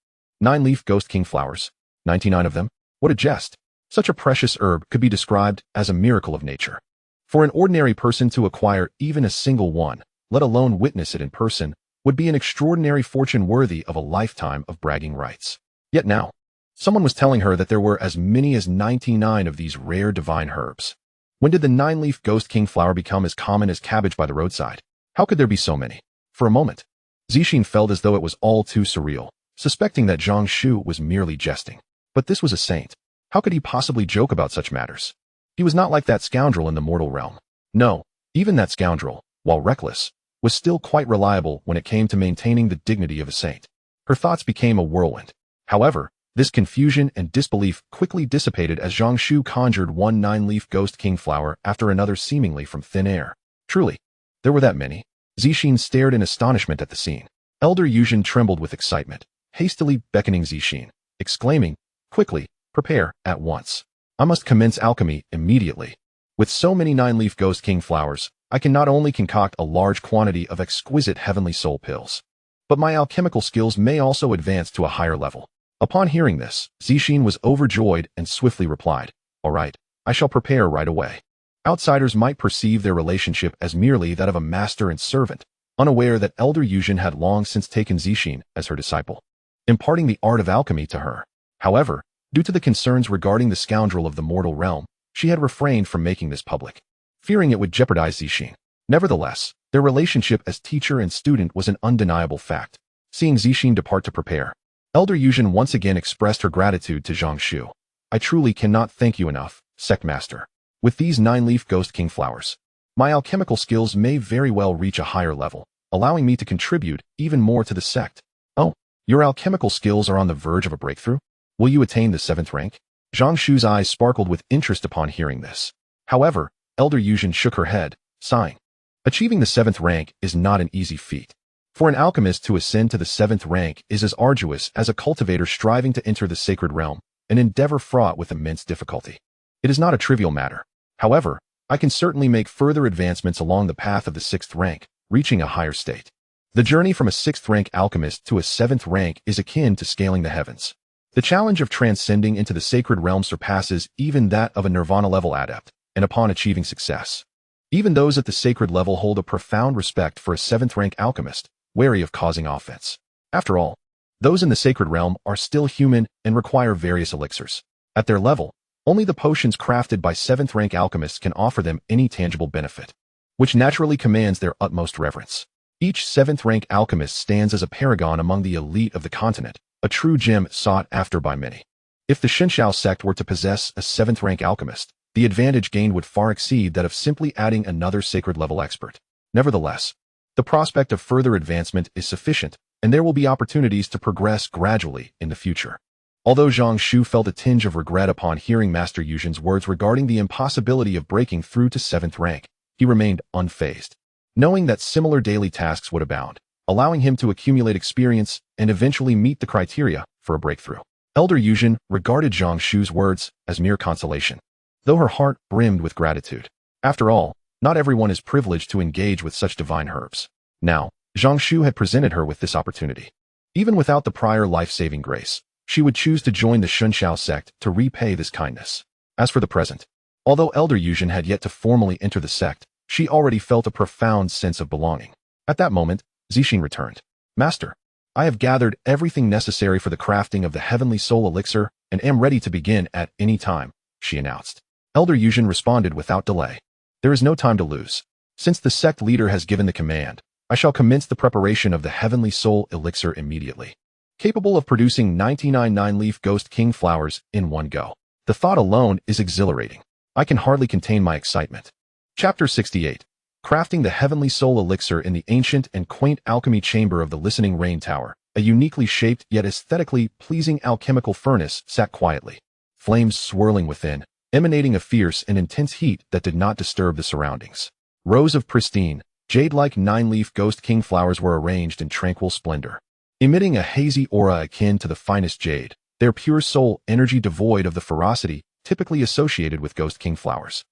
9-leaf Ghost King flowers? 99 of them? What a jest! Such a precious herb could be described as a miracle of nature. For an ordinary person to acquire even a single one, let alone witness it in person, would be an extraordinary fortune worthy of a lifetime of bragging rights. Yet now, someone was telling her that there were as many as 99 of these rare divine herbs. When did the 9-leaf Ghost King flower become as common as cabbage by the roadside? How could there be so many? For a moment, Zixin felt as though it was all too surreal, suspecting that Zhang Shu was merely jesting. But this was a saint. How could he possibly joke about such matters? He was not like that scoundrel in the mortal realm. No, even that scoundrel, while reckless, was still quite reliable when it came to maintaining the dignity of a saint. Her thoughts became a whirlwind. However, this confusion and disbelief quickly dissipated as Zhang Shu conjured one 9-leaf Ghost King flower after another seemingly from thin air. Truly, there were that many. Zixin stared in astonishment at the scene. Elder Yu Zhen trembled with excitement, hastily beckoning Zixin, exclaiming, "Quickly, prepare, at once. I must commence alchemy immediately. With so many 9-leaf Ghost King flowers, I can not only concoct a large quantity of exquisite heavenly soul pills, but my alchemical skills may also advance to a higher level." Upon hearing this, Zixin was overjoyed and swiftly replied, "All right, I shall prepare right away." Outsiders might perceive their relationship as merely that of a master and servant, unaware that Elder Yu Zhen had long since taken Zixin as her disciple, imparting the art of alchemy to her. However, due to the concerns regarding the scoundrel of the mortal realm, she had refrained from making this public, fearing it would jeopardize Zixin. Nevertheless, their relationship as teacher and student was an undeniable fact. Seeing Zixin depart to prepare, Elder Yu Zhen once again expressed her gratitude to Zhang Shu. "I truly cannot thank you enough, Sect Master. With these 9-leaf Ghost King flowers, my alchemical skills may very well reach a higher level, allowing me to contribute even more to the sect." "Oh, your alchemical skills are on the verge of a breakthrough? Will you attain the 7th rank?" Zhang Shu's eyes sparkled with interest upon hearing this. However, Elder Yu Zhen shook her head, sighing. Achieving the 7th rank is not an easy feat. For an alchemist to ascend to the 7th rank is as arduous as a cultivator striving to enter the sacred realm, an endeavor fraught with immense difficulty. It is not a trivial matter. However, I can certainly make further advancements along the path of the 6th rank, reaching a higher state. The journey from a 6th rank alchemist to a 7th rank is akin to scaling the heavens. The challenge of transcending into the sacred realm surpasses even that of a nirvana level adept, and upon achieving success, even those at the sacred level hold a profound respect for a 7th rank alchemist, wary of causing offense. After all, those in the sacred realm are still human and require various elixirs. At their level, only the potions crafted by 7th rank alchemists can offer them any tangible benefit, which naturally commands their utmost reverence. Each 7th rank alchemist stands as a paragon among the elite of the continent, a true gem sought after by many. If the Shenshao sect were to possess a 7th rank alchemist, the advantage gained would far exceed that of simply adding another sacred level expert. Nevertheless, the prospect of further advancement is sufficient, and there will be opportunities to progress gradually in the future. Although Zhang Shu felt a tinge of regret upon hearing Master Yuzhan's words regarding the impossibility of breaking through to 7th rank, he remained unfazed, knowing that similar daily tasks would abound, allowing him to accumulate experience and eventually meet the criteria for a breakthrough. Elder Yuzhan regarded Zhang Shu's words as mere consolation, though her heart brimmed with gratitude. After all, not everyone is privileged to engage with such divine herbs. Now, Zhang Shu had presented her with this opportunity. Even without the prior life-saving grace, she would choose to join the Shunshao sect to repay this kindness. As for the present, although Elder Yuzhan had yet to formally enter the sect, she already felt a profound sense of belonging. At that moment, Zixin returned. Master, I have gathered everything necessary for the crafting of the Heavenly Soul Elixir and am ready to begin at any time, she announced. Elder Yuzhan responded without delay. There is no time to lose. Since the sect leader has given the command, I shall commence the preparation of the Heavenly Soul Elixir immediately. Capable of producing 99 nine-leaf Ghost King flowers in one go. The thought alone is exhilarating. I can hardly contain my excitement. Chapter 68. Crafting the Heavenly Soul Elixir in the ancient and quaint alchemy chamber of the Listening Rain Tower, a uniquely shaped yet aesthetically pleasing alchemical furnace sat quietly, flames swirling within, emanating a fierce and intense heat that did not disturb the surroundings. Rows of pristine, jade-like nine-leaf Ghost King flowers were arranged in tranquil splendor, emitting a hazy aura akin to the finest jade, their pure soul energy devoid of the ferocity typically associated with Ghost King flowers,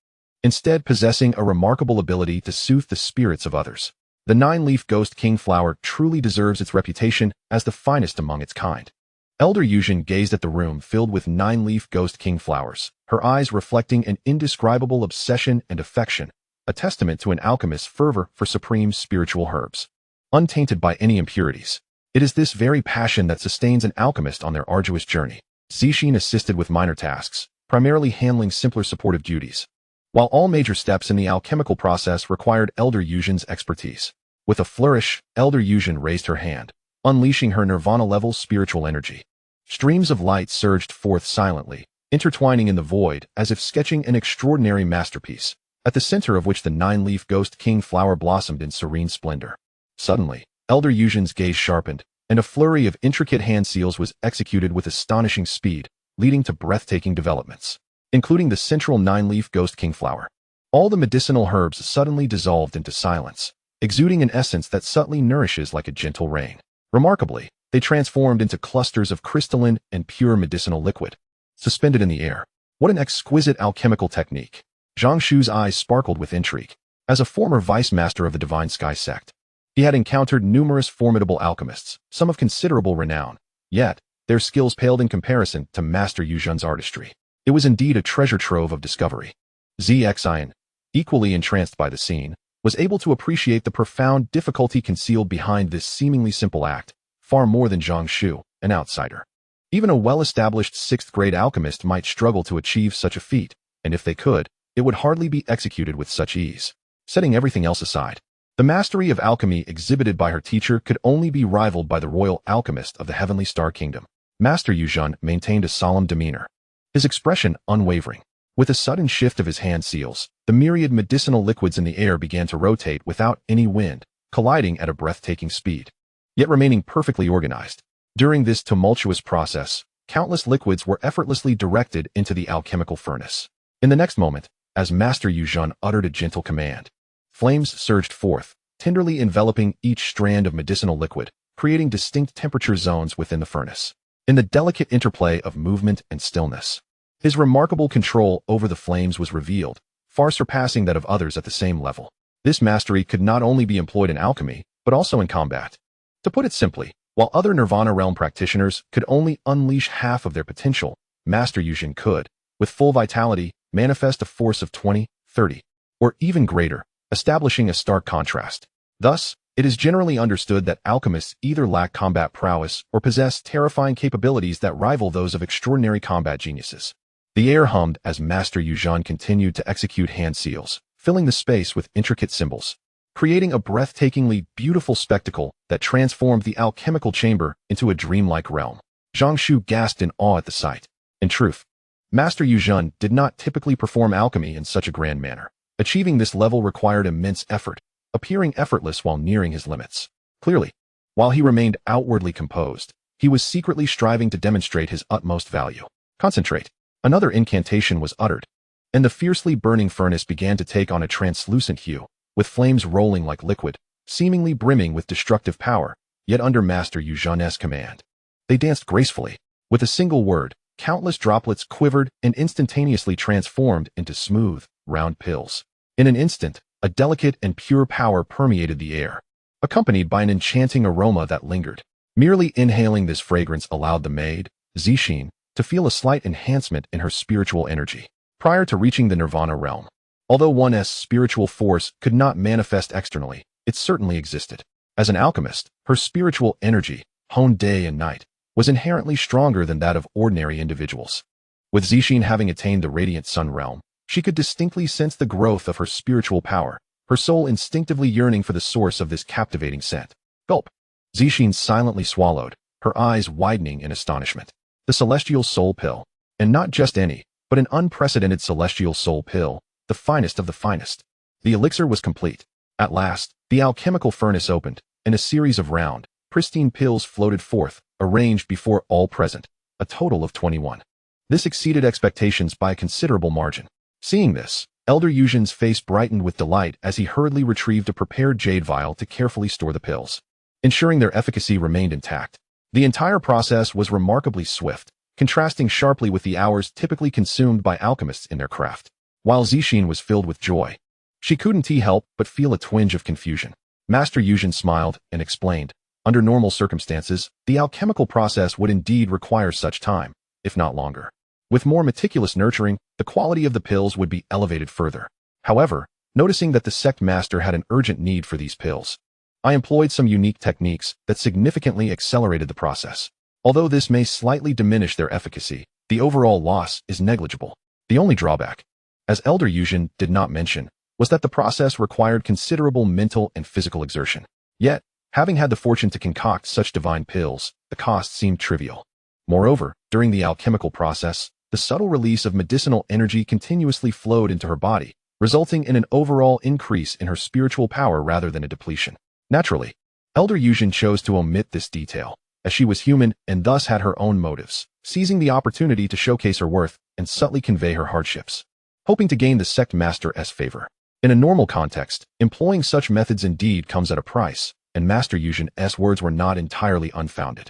instead possessing a remarkable ability to soothe the spirits of others. The nine-leaf Ghost King flower truly deserves its reputation as the finest among its kind. Elder Yuzhan gazed at the room filled with nine-leaf Ghost King flowers, her eyes reflecting an indescribable obsession and affection, a testament to an alchemist's fervor for supreme spiritual herbs, untainted by any impurities. It is this very passion that sustains an alchemist on their arduous journey. Zixin assisted with minor tasks, primarily handling simpler supportive duties, while all major steps in the alchemical process required Elder Yuzhan's expertise. With a flourish, Elder Yuzhan raised her hand, unleashing her nirvana-level spiritual energy. Streams of light surged forth silently, intertwining in the void as if sketching an extraordinary masterpiece, at the center of which the nine-leaf Ghost King flower blossomed in serene splendor. Suddenly, Elder Yuzhan's gaze sharpened, and a flurry of intricate hand seals was executed with astonishing speed, leading to breathtaking developments, including the central nine-leaf Ghost King flower. All the medicinal herbs suddenly dissolved into silence, exuding an essence that subtly nourishes like a gentle rain. Remarkably, they transformed into clusters of crystalline and pure medicinal liquid, suspended in the air. What an exquisite alchemical technique! Zhang Shu's eyes sparkled with intrigue. As a former vice master of the Divine Sky Sect, he had encountered numerous formidable alchemists, some of considerable renown, yet their skills paled in comparison to Master Yuzhan's artistry. It was indeed a treasure trove of discovery. Zixin, equally entranced by the scene, was able to appreciate the profound difficulty concealed behind this seemingly simple act, far more than Zhang Shu, an outsider. Even a well-established 6th-grade alchemist might struggle to achieve such a feat, and if they could, it would hardly be executed with such ease. Setting everything else aside, the mastery of alchemy exhibited by her teacher could only be rivaled by the royal alchemist of the Heavenly Star Kingdom. Master Yuzhan maintained a solemn demeanor, his expression unwavering. With a sudden shift of his hand seals, the myriad medicinal liquids in the air began to rotate without any wind, colliding at a breathtaking speed, yet remaining perfectly organized. During this tumultuous process, countless liquids were effortlessly directed into the alchemical furnace. In the next moment, as Master Yuzhan uttered a gentle command, flames surged forth, tenderly enveloping each strand of medicinal liquid, creating distinct temperature zones within the furnace. In the delicate interplay of movement and stillness, his remarkable control over the flames was revealed, far surpassing that of others at the same level. This mastery could not only be employed in alchemy, but also in combat. To put it simply, while other Nirvana realm practitioners could only unleash half of their potential, Master Yuzhan could, with full vitality, manifest a force of 20, 30, or even greater, establishing a stark contrast. Thus, it is generally understood that alchemists either lack combat prowess or possess terrifying capabilities that rival those of extraordinary combat geniuses. The air hummed as Master Yuzhan continued to execute hand seals, filling the space with intricate symbols, creating a breathtakingly beautiful spectacle that transformed the alchemical chamber into a dreamlike realm. Zhang Shu gasped in awe at the sight. In truth, Master Yuzhen did not typically perform alchemy in such a grand manner. Achieving this level required immense effort, appearing effortless while nearing his limits. Clearly, while he remained outwardly composed, he was secretly striving to demonstrate his utmost value. Concentrate. Another incantation was uttered, and the fiercely burning furnace began to take on a translucent hue, with flames rolling like liquid, seemingly brimming with destructive power, yet under Master Yuzhen's command. They danced gracefully. With a single word, countless droplets quivered and instantaneously transformed into smooth, round pills. In an instant, a delicate and pure power permeated the air, accompanied by an enchanting aroma that lingered. Merely inhaling this fragrance allowed the maid, Zixin, to feel a slight enhancement in her spiritual energy. Prior to reaching the Nirvana realm, although one's spiritual force could not manifest externally, it certainly existed. As an alchemist, her spiritual energy, honed day and night, was inherently stronger than that of ordinary individuals. With Zixin having attained the Radiant Sun realm, she could distinctly sense the growth of her spiritual power, her soul instinctively yearning for the source of this captivating scent. Gulp. Zixin silently swallowed, her eyes widening in astonishment. The Celestial Soul Pill, and not just any, but an unprecedented Celestial Soul Pill, the finest of the finest. The elixir was complete. At last, the alchemical furnace opened, and a series of round, pristine pills floated forth, arranged before all present, a total of 21. This exceeded expectations by a considerable margin. Seeing this, Elder Yuzhen's face brightened with delight as he hurriedly retrieved a prepared jade vial to carefully store the pills, ensuring their efficacy remained intact. The entire process was remarkably swift, contrasting sharply with the hours typically consumed by alchemists in their craft. While Zixin was filled with joy, she couldn't help but feel a twinge of confusion. Master Yuzhen smiled and explained, under normal circumstances, the alchemical process would indeed require such time, if not longer. With more meticulous nurturing, the quality of the pills would be elevated further. However, noticing that the sect master had an urgent need for these pills, I employed some unique techniques that significantly accelerated the process. Although this may slightly diminish their efficacy, the overall loss is negligible. The only drawback, as Elder Yuzhen did not mention, was that the process required considerable mental and physical exertion. Yet, having had the fortune to concoct such divine pills, the cost seemed trivial. Moreover, during the alchemical process, the subtle release of medicinal energy continuously flowed into her body, resulting in an overall increase in her spiritual power rather than a depletion. Naturally, Elder Yuzhen chose to omit this detail, as she was human and thus had her own motives, seizing the opportunity to showcase her worth and subtly convey her hardships, hoping to gain the sect master's favor. In a normal context, employing such methods indeed comes at a price, and Master Yuzhen's words were not entirely unfounded.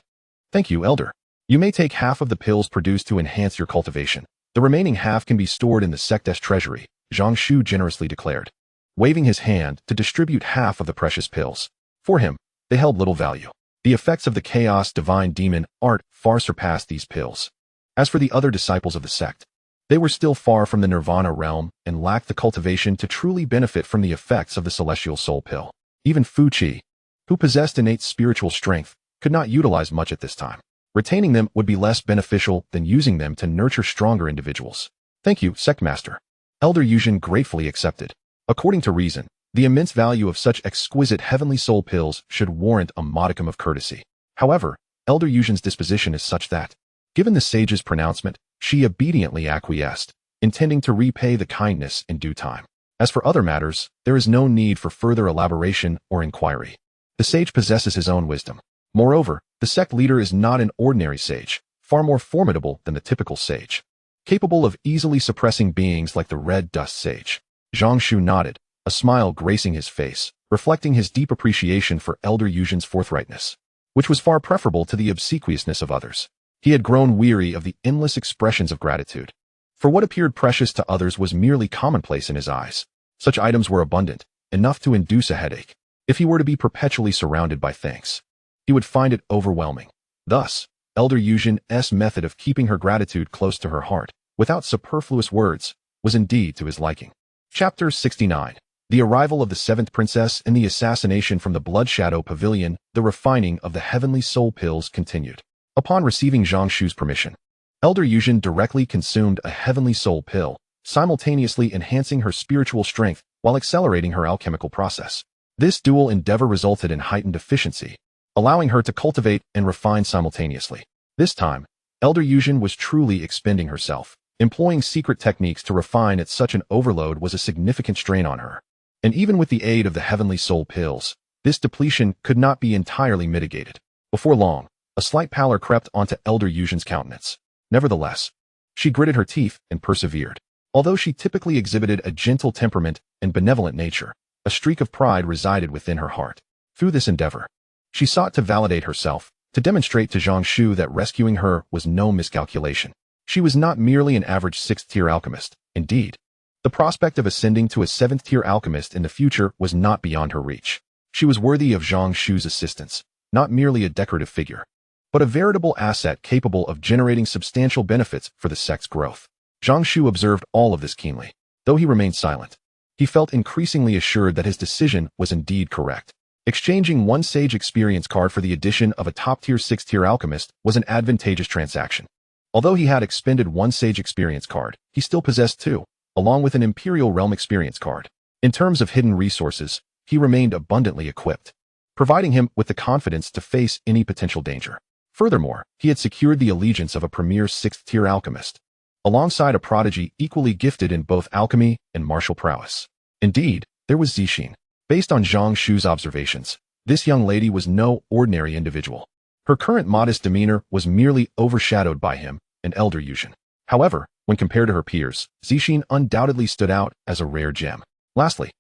Thank you, Elder. You may take half of the pills produced to enhance your cultivation. The remaining half can be stored in the sect's treasury, Zhang Shu generously declared, waving his hand to distribute half of the precious pills. For him, they held little value. The effects of the chaos divine demon art far surpassed these pills. As for the other disciples of the sect, they were still far from the Nirvana realm and lacked the cultivation to truly benefit from the effects of the Celestial Soul Pill. Even Fu Qi, who possessed innate spiritual strength, could not utilize much at this time. Retaining them would be less beneficial than using them to nurture stronger individuals. Thank you, Sect Master. Elder Yuzhen gratefully accepted. According to reason, the immense value of such exquisite heavenly soul pills should warrant a modicum of courtesy. However, Elder Yuzhen's disposition is such that, given the sage's pronouncement, she obediently acquiesced, intending to repay the kindness in due time. As for other matters, there is no need for further elaboration or inquiry. The sage possesses his own wisdom. Moreover, the sect leader is not an ordinary sage, far more formidable than the typical sage, capable of easily suppressing beings like the Red Dust Sage. Zhang Shu nodded, a smile gracing his face, reflecting his deep appreciation for Elder Yuzhen's forthrightness, which was far preferable to the obsequiousness of others. He had grown weary of the endless expressions of gratitude. For what appeared precious to others was merely commonplace in his eyes. Such items were abundant, enough to induce a headache. If he were to be perpetually surrounded by thanks, he would find it overwhelming. Thus, Elder Yuzhen's method of keeping her gratitude close to her heart, without superfluous words, was indeed to his liking. Chapter 69. The arrival of the seventh princess and the assassination from the Blood Shadow Pavilion. The refining of the heavenly soul pills continued. Upon receiving Zhang Shu's permission, Elder Yuzhen directly consumed a heavenly soul pill, simultaneously enhancing her spiritual strength while accelerating her alchemical process. This dual endeavor resulted in heightened efficiency, allowing her to cultivate and refine simultaneously. This time, Elder Yuzhen was truly expending herself, Employing secret techniques to refine at such an overload was a significant strain on her. And even with the aid of the heavenly soul pills, this depletion could not be entirely mitigated. Before long, a slight pallor crept onto Elder Yuzhen's countenance. Nevertheless, she gritted her teeth and persevered. Although she typically exhibited a gentle temperament and benevolent nature, a streak of pride resided within her heart. Through this endeavor, she sought to validate herself, to demonstrate to Zhang Shu that rescuing her was no miscalculation. She was not merely an average 6th-tier alchemist. Indeed, the prospect of ascending to a 7th-tier alchemist in the future was not beyond her reach. She was worthy of Zhang Shu's assistance, not merely a decorative figure, but a veritable asset capable of generating substantial benefits for the sect's growth. Zhang Shu observed all of this keenly. Though he remained silent, he felt increasingly assured that his decision was indeed correct. Exchanging one sage experience card for the addition of a top-tier 6th-tier alchemist was an advantageous transaction. Although he had expended one sage experience card, he still possessed two, along with an Imperial Realm experience card. In terms of hidden resources, he remained abundantly equipped, providing him with the confidence to face any potential danger. Furthermore, he had secured the allegiance of a premier 6th-tier alchemist, alongside a prodigy equally gifted in both alchemy and martial prowess. Indeed, there was Zixin. Based on Zhang Shu's observations, this young lady was no ordinary individual. Her current modest demeanor was merely overshadowed by him and Elder Yuzhen. However, when compared to her peers, Zixin undoubtedly stood out as a rare gem. Lastly,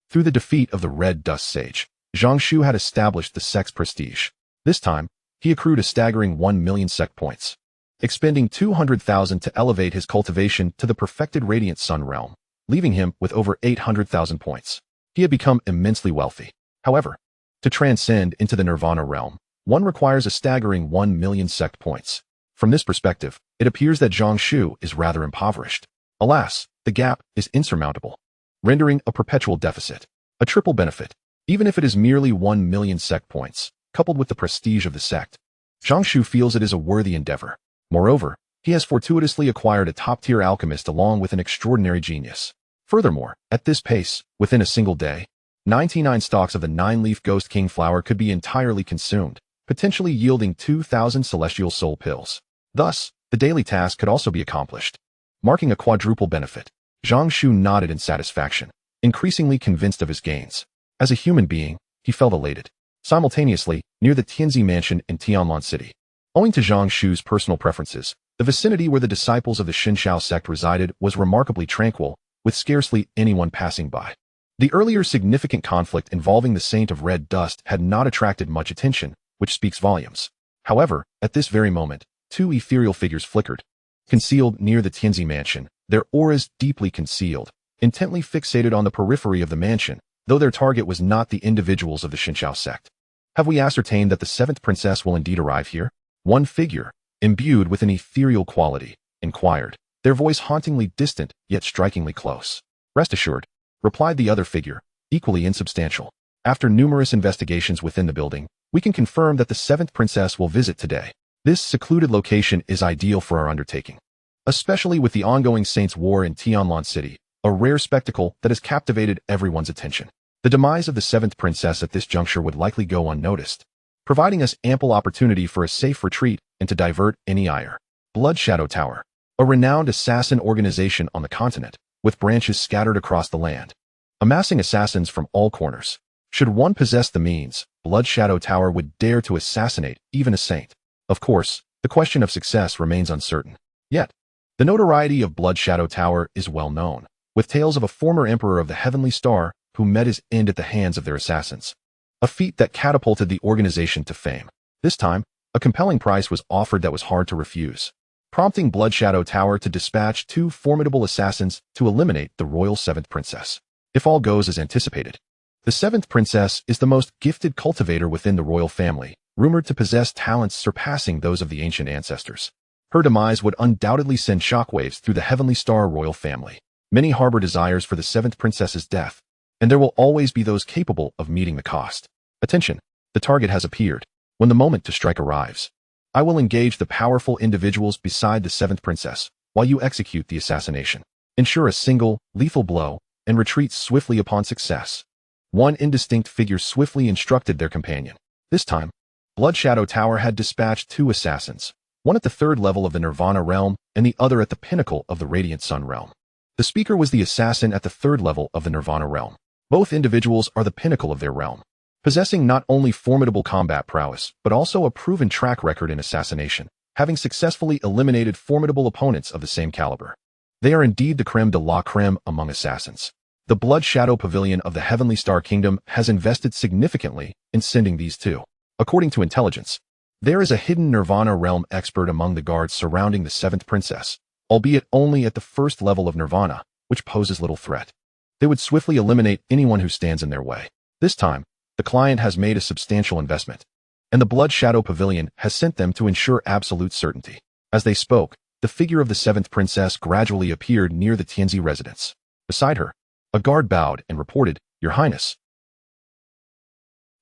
through the defeat of the Red Dust Sage, Zhang Shu had established the sect's prestige. This time, he accrued a staggering 1 million sect points, expending 200,000 to elevate his cultivation to the perfected Radiant Sun realm, leaving him with over 800,000 points. He had become immensely wealthy. However, to transcend into the Nirvana realm, one requires a staggering 1 million sect points. From this perspective, it appears that Zhang Shu is rather impoverished. Alas, the gap is insurmountable, rendering a perpetual deficit. A triple benefit, even if it is merely 1 million sect points, coupled with the prestige of the sect. Zhang Shu feels it is a worthy endeavor. Moreover, he has fortuitously acquired a top-tier alchemist along with an extraordinary genius. Furthermore, at this pace, within a single day, 99 stalks of the 9-leaf Ghost King flower could be entirely consumed, potentially yielding 2,000 celestial soul pills. Thus, the daily task could also be accomplished, marking a quadruple benefit. Zhang Shu nodded in satisfaction, increasingly convinced of his gains. As a human being, he felt elated. Simultaneously, near the Tianzi mansion in Tonlan City, owing to Zhang Shu's personal preferences, the vicinity where the disciples of the Xinshao sect resided was remarkably tranquil, with scarcely anyone passing by. The earlier significant conflict involving the Saint of Red Dust had not attracted much attention, which speaks volumes. However, at this very moment, two ethereal figures flickered. Concealed near the Tianzi mansion, their auras deeply concealed, intently fixated on the periphery of the mansion, though their target was not the individuals of the Xinshao sect. Have we ascertained that the 7th princess will indeed arrive here? One figure, imbued with an ethereal quality, inquired, their voice hauntingly distant yet strikingly close. Rest assured, replied the other figure, equally insubstantial. After numerous investigations within the building, we can confirm that the 7th princess will visit today. This secluded location is ideal for our undertaking, especially with the ongoing Saints' War in Tonlan City, a rare spectacle that has captivated everyone's attention. The demise of the 7th princess at this juncture would likely go unnoticed, providing us ample opportunity for a safe retreat and to divert any ire. Blood Shadow Tower, a renowned assassin organization on the continent, with branches scattered across the land, amassing assassins from all corners. Should one possess the means, Blood Shadow Tower would dare to assassinate even a saint. Of course, the question of success remains uncertain. Yet, the notoriety of Blood Shadow Tower is well known, with tales of a former emperor of the Heavenly Star who met his end at the hands of their assassins. A feat that catapulted the organization to fame. This time, a compelling price was offered that was hard to refuse, prompting Blood Shadow Tower to dispatch two formidable assassins to eliminate the royal 7th princess. If all goes as anticipated, the 7th princess is the most gifted cultivator within the royal family, rumored to possess talents surpassing those of the ancient ancestors. Her demise would undoubtedly send shockwaves through the Heavenly Star royal family. Many harbor desires for the 7th princess's death, and there will always be those capable of meeting the cost. Attention, the target has appeared. When the moment to strike arrives, I will engage the powerful individuals beside the 7th princess while you execute the assassination. Ensure a single, lethal blow, and retreat swiftly upon success. One indistinct figure swiftly instructed their companion. This time, Blood Shadow Tower had dispatched two assassins, one at the third level of the Nirvana realm and the other at the pinnacle of the Radiant Sun realm. The speaker was the assassin at the third level of the Nirvana realm. Both individuals are the pinnacle of their realm, possessing not only formidable combat prowess, but also a proven track record in assassination, having successfully eliminated formidable opponents of the same caliber. They are indeed the creme de la creme among assassins. The Blood Shadow Pavilion of the Heavenly Star Kingdom has invested significantly in sending these two. According to intelligence, there is a hidden Nirvana realm expert among the guards surrounding the 7th princess, albeit only at the first level of Nirvana, which poses little threat. They would swiftly eliminate anyone who stands in their way. This time, the client has made a substantial investment, and the Blood Shadow Pavilion has sent them to ensure absolute certainty. As they spoke, the figure of the 7th princess gradually appeared near the Tianzi residence. Beside her, a guard bowed and reported, "Your Highness,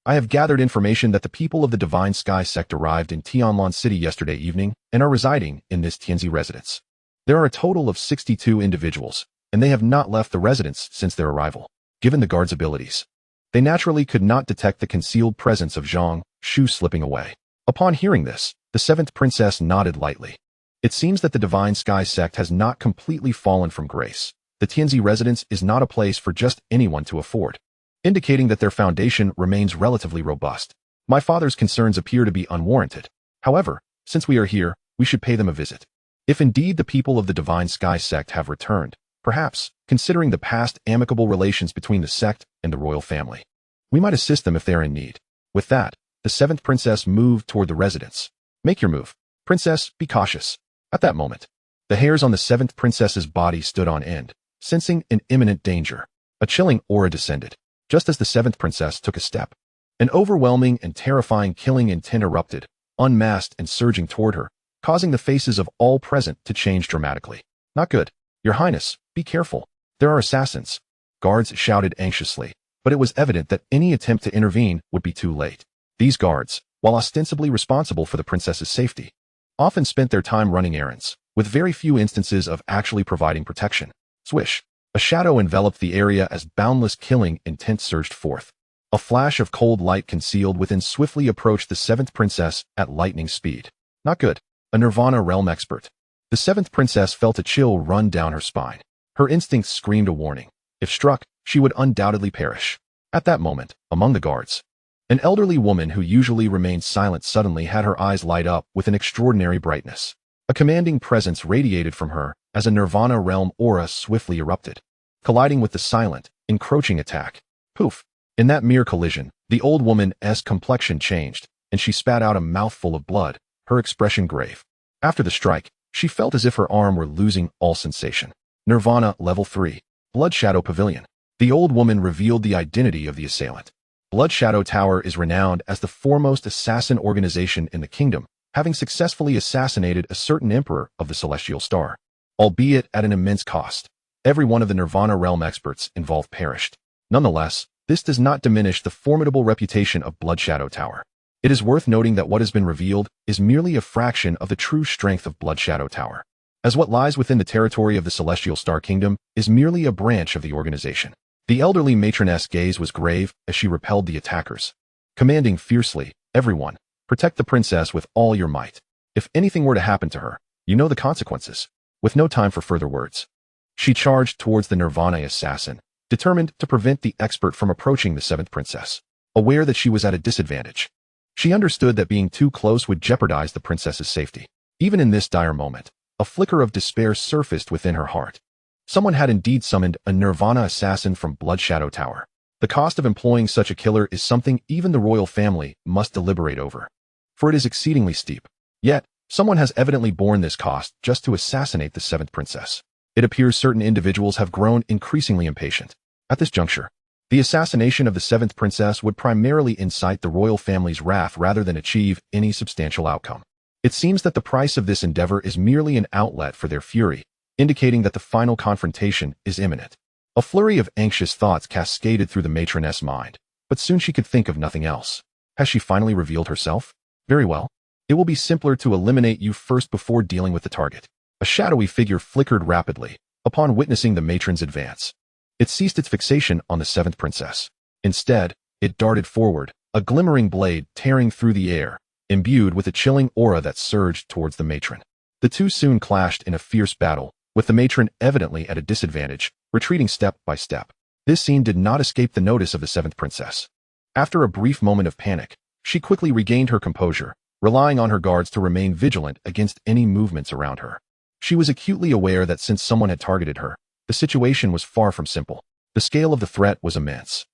I have gathered information that the people of the Divine Sky Sect arrived in Tonlan City yesterday evening and are residing in this Tianzi residence. There are a total of 62 individuals, and they have not left the residence since their arrival. Given the guard's abilities, they naturally could not detect the concealed presence of Zhang Shu slipping away." Upon hearing this, the 7th princess nodded lightly. It seems that the Divine Sky Sect has not completely fallen from grace. The Tianzi residence is not a place for just anyone to afford, indicating that their foundation remains relatively robust. My father's concerns appear to be unwarranted. However, since we are here, we should pay them a visit. If indeed the people of the Divine Sky Sect have returned, perhaps, considering the past amicable relations between the sect and the royal family, we might assist them if they are in need. With that, the 7th princess moved toward the residence. "Make your move. Princess, be cautious." At that moment, the hairs on the 7th princess's body stood on end, sensing an imminent danger. A chilling aura descended. Just as the 7th princess took a step, an overwhelming and terrifying killing intent erupted, unmasked and surging toward her, causing the faces of all present to change dramatically. "Not good. Your Highness, be careful. There are assassins." Guards shouted anxiously, but it was evident that any attempt to intervene would be too late. These guards, while ostensibly responsible for the princess's safety, often spent their time running errands, with very few instances of actually providing protection. Swish! A shadow enveloped the area as boundless killing intent surged forth. A flash of cold light concealed within swiftly approached the 7th princess at lightning speed. Not good. A Nirvana realm expert. The 7th princess felt a chill run down her spine. Her instincts screamed a warning. If struck, she would undoubtedly perish. At that moment, among the guards, an elderly woman who usually remained silent suddenly had her eyes light up with an extraordinary brightness. A commanding presence radiated from her as a Nirvana realm aura swiftly erupted, colliding with the silent, encroaching attack. Poof! In that mere collision, the old woman's complexion changed, and she spat out a mouthful of blood, her expression grave. After the strike, she felt as if her arm were losing all sensation. Nirvana Level 3. Blood Shadow Pavilion. The old woman revealed the identity of the assailant. Blood Shadow Tower is renowned as the foremost assassin organization in the kingdom, having successfully assassinated a certain emperor of the Celestial Star, albeit at an immense cost. Every one of the Nirvana realm experts involved perished. Nonetheless, this does not diminish the formidable reputation of Blood Shadow Tower. It is worth noting that what has been revealed is merely a fraction of the true strength of Blood Shadow Tower, as what lies within the territory of the Celestial Star Kingdom is merely a branch of the organization. The elderly matroness gaze was grave as she repelled the attackers, commanding fiercely, "Everyone, protect the princess with all your might. If anything were to happen to her, you know the consequences." With no time for further words, she charged towards the Nirvana assassin, determined to prevent the expert from approaching the 7th princess. Aware that she was at a disadvantage, she understood that being too close would jeopardize the princess's safety. Even in this dire moment, a flicker of despair surfaced within her heart. Someone had indeed summoned a Nirvana assassin from Blood Shadow Tower. The cost of employing such a killer is something even the royal family must deliberate over, for it is exceedingly steep. Yet, someone has evidently borne this cost just to assassinate the 7th princess. It appears certain individuals have grown increasingly impatient. At this juncture, the assassination of the 7th princess would primarily incite the royal family's wrath rather than achieve any substantial outcome. It seems that the price of this endeavor is merely an outlet for their fury, indicating that the final confrontation is imminent. A flurry of anxious thoughts cascaded through the matroness' mind, but soon she could think of nothing else. Has she finally revealed herself? Very well. It will be simpler to eliminate you first before dealing with the target. A shadowy figure flickered rapidly upon witnessing the matron's advance. It ceased its fixation on the 7th princess. Instead, it darted forward, a glimmering blade tearing through the air, imbued with a chilling aura that surged towards the matron. The two soon clashed in a fierce battle, with the matron evidently at a disadvantage, retreating step by step. This scene did not escape the notice of the seventh princess. After a brief moment of panic, she quickly regained her composure, relying on her guards to remain vigilant against any movements around her. She was acutely aware that since someone had targeted her, the situation was far from simple. The scale of the threat was immense.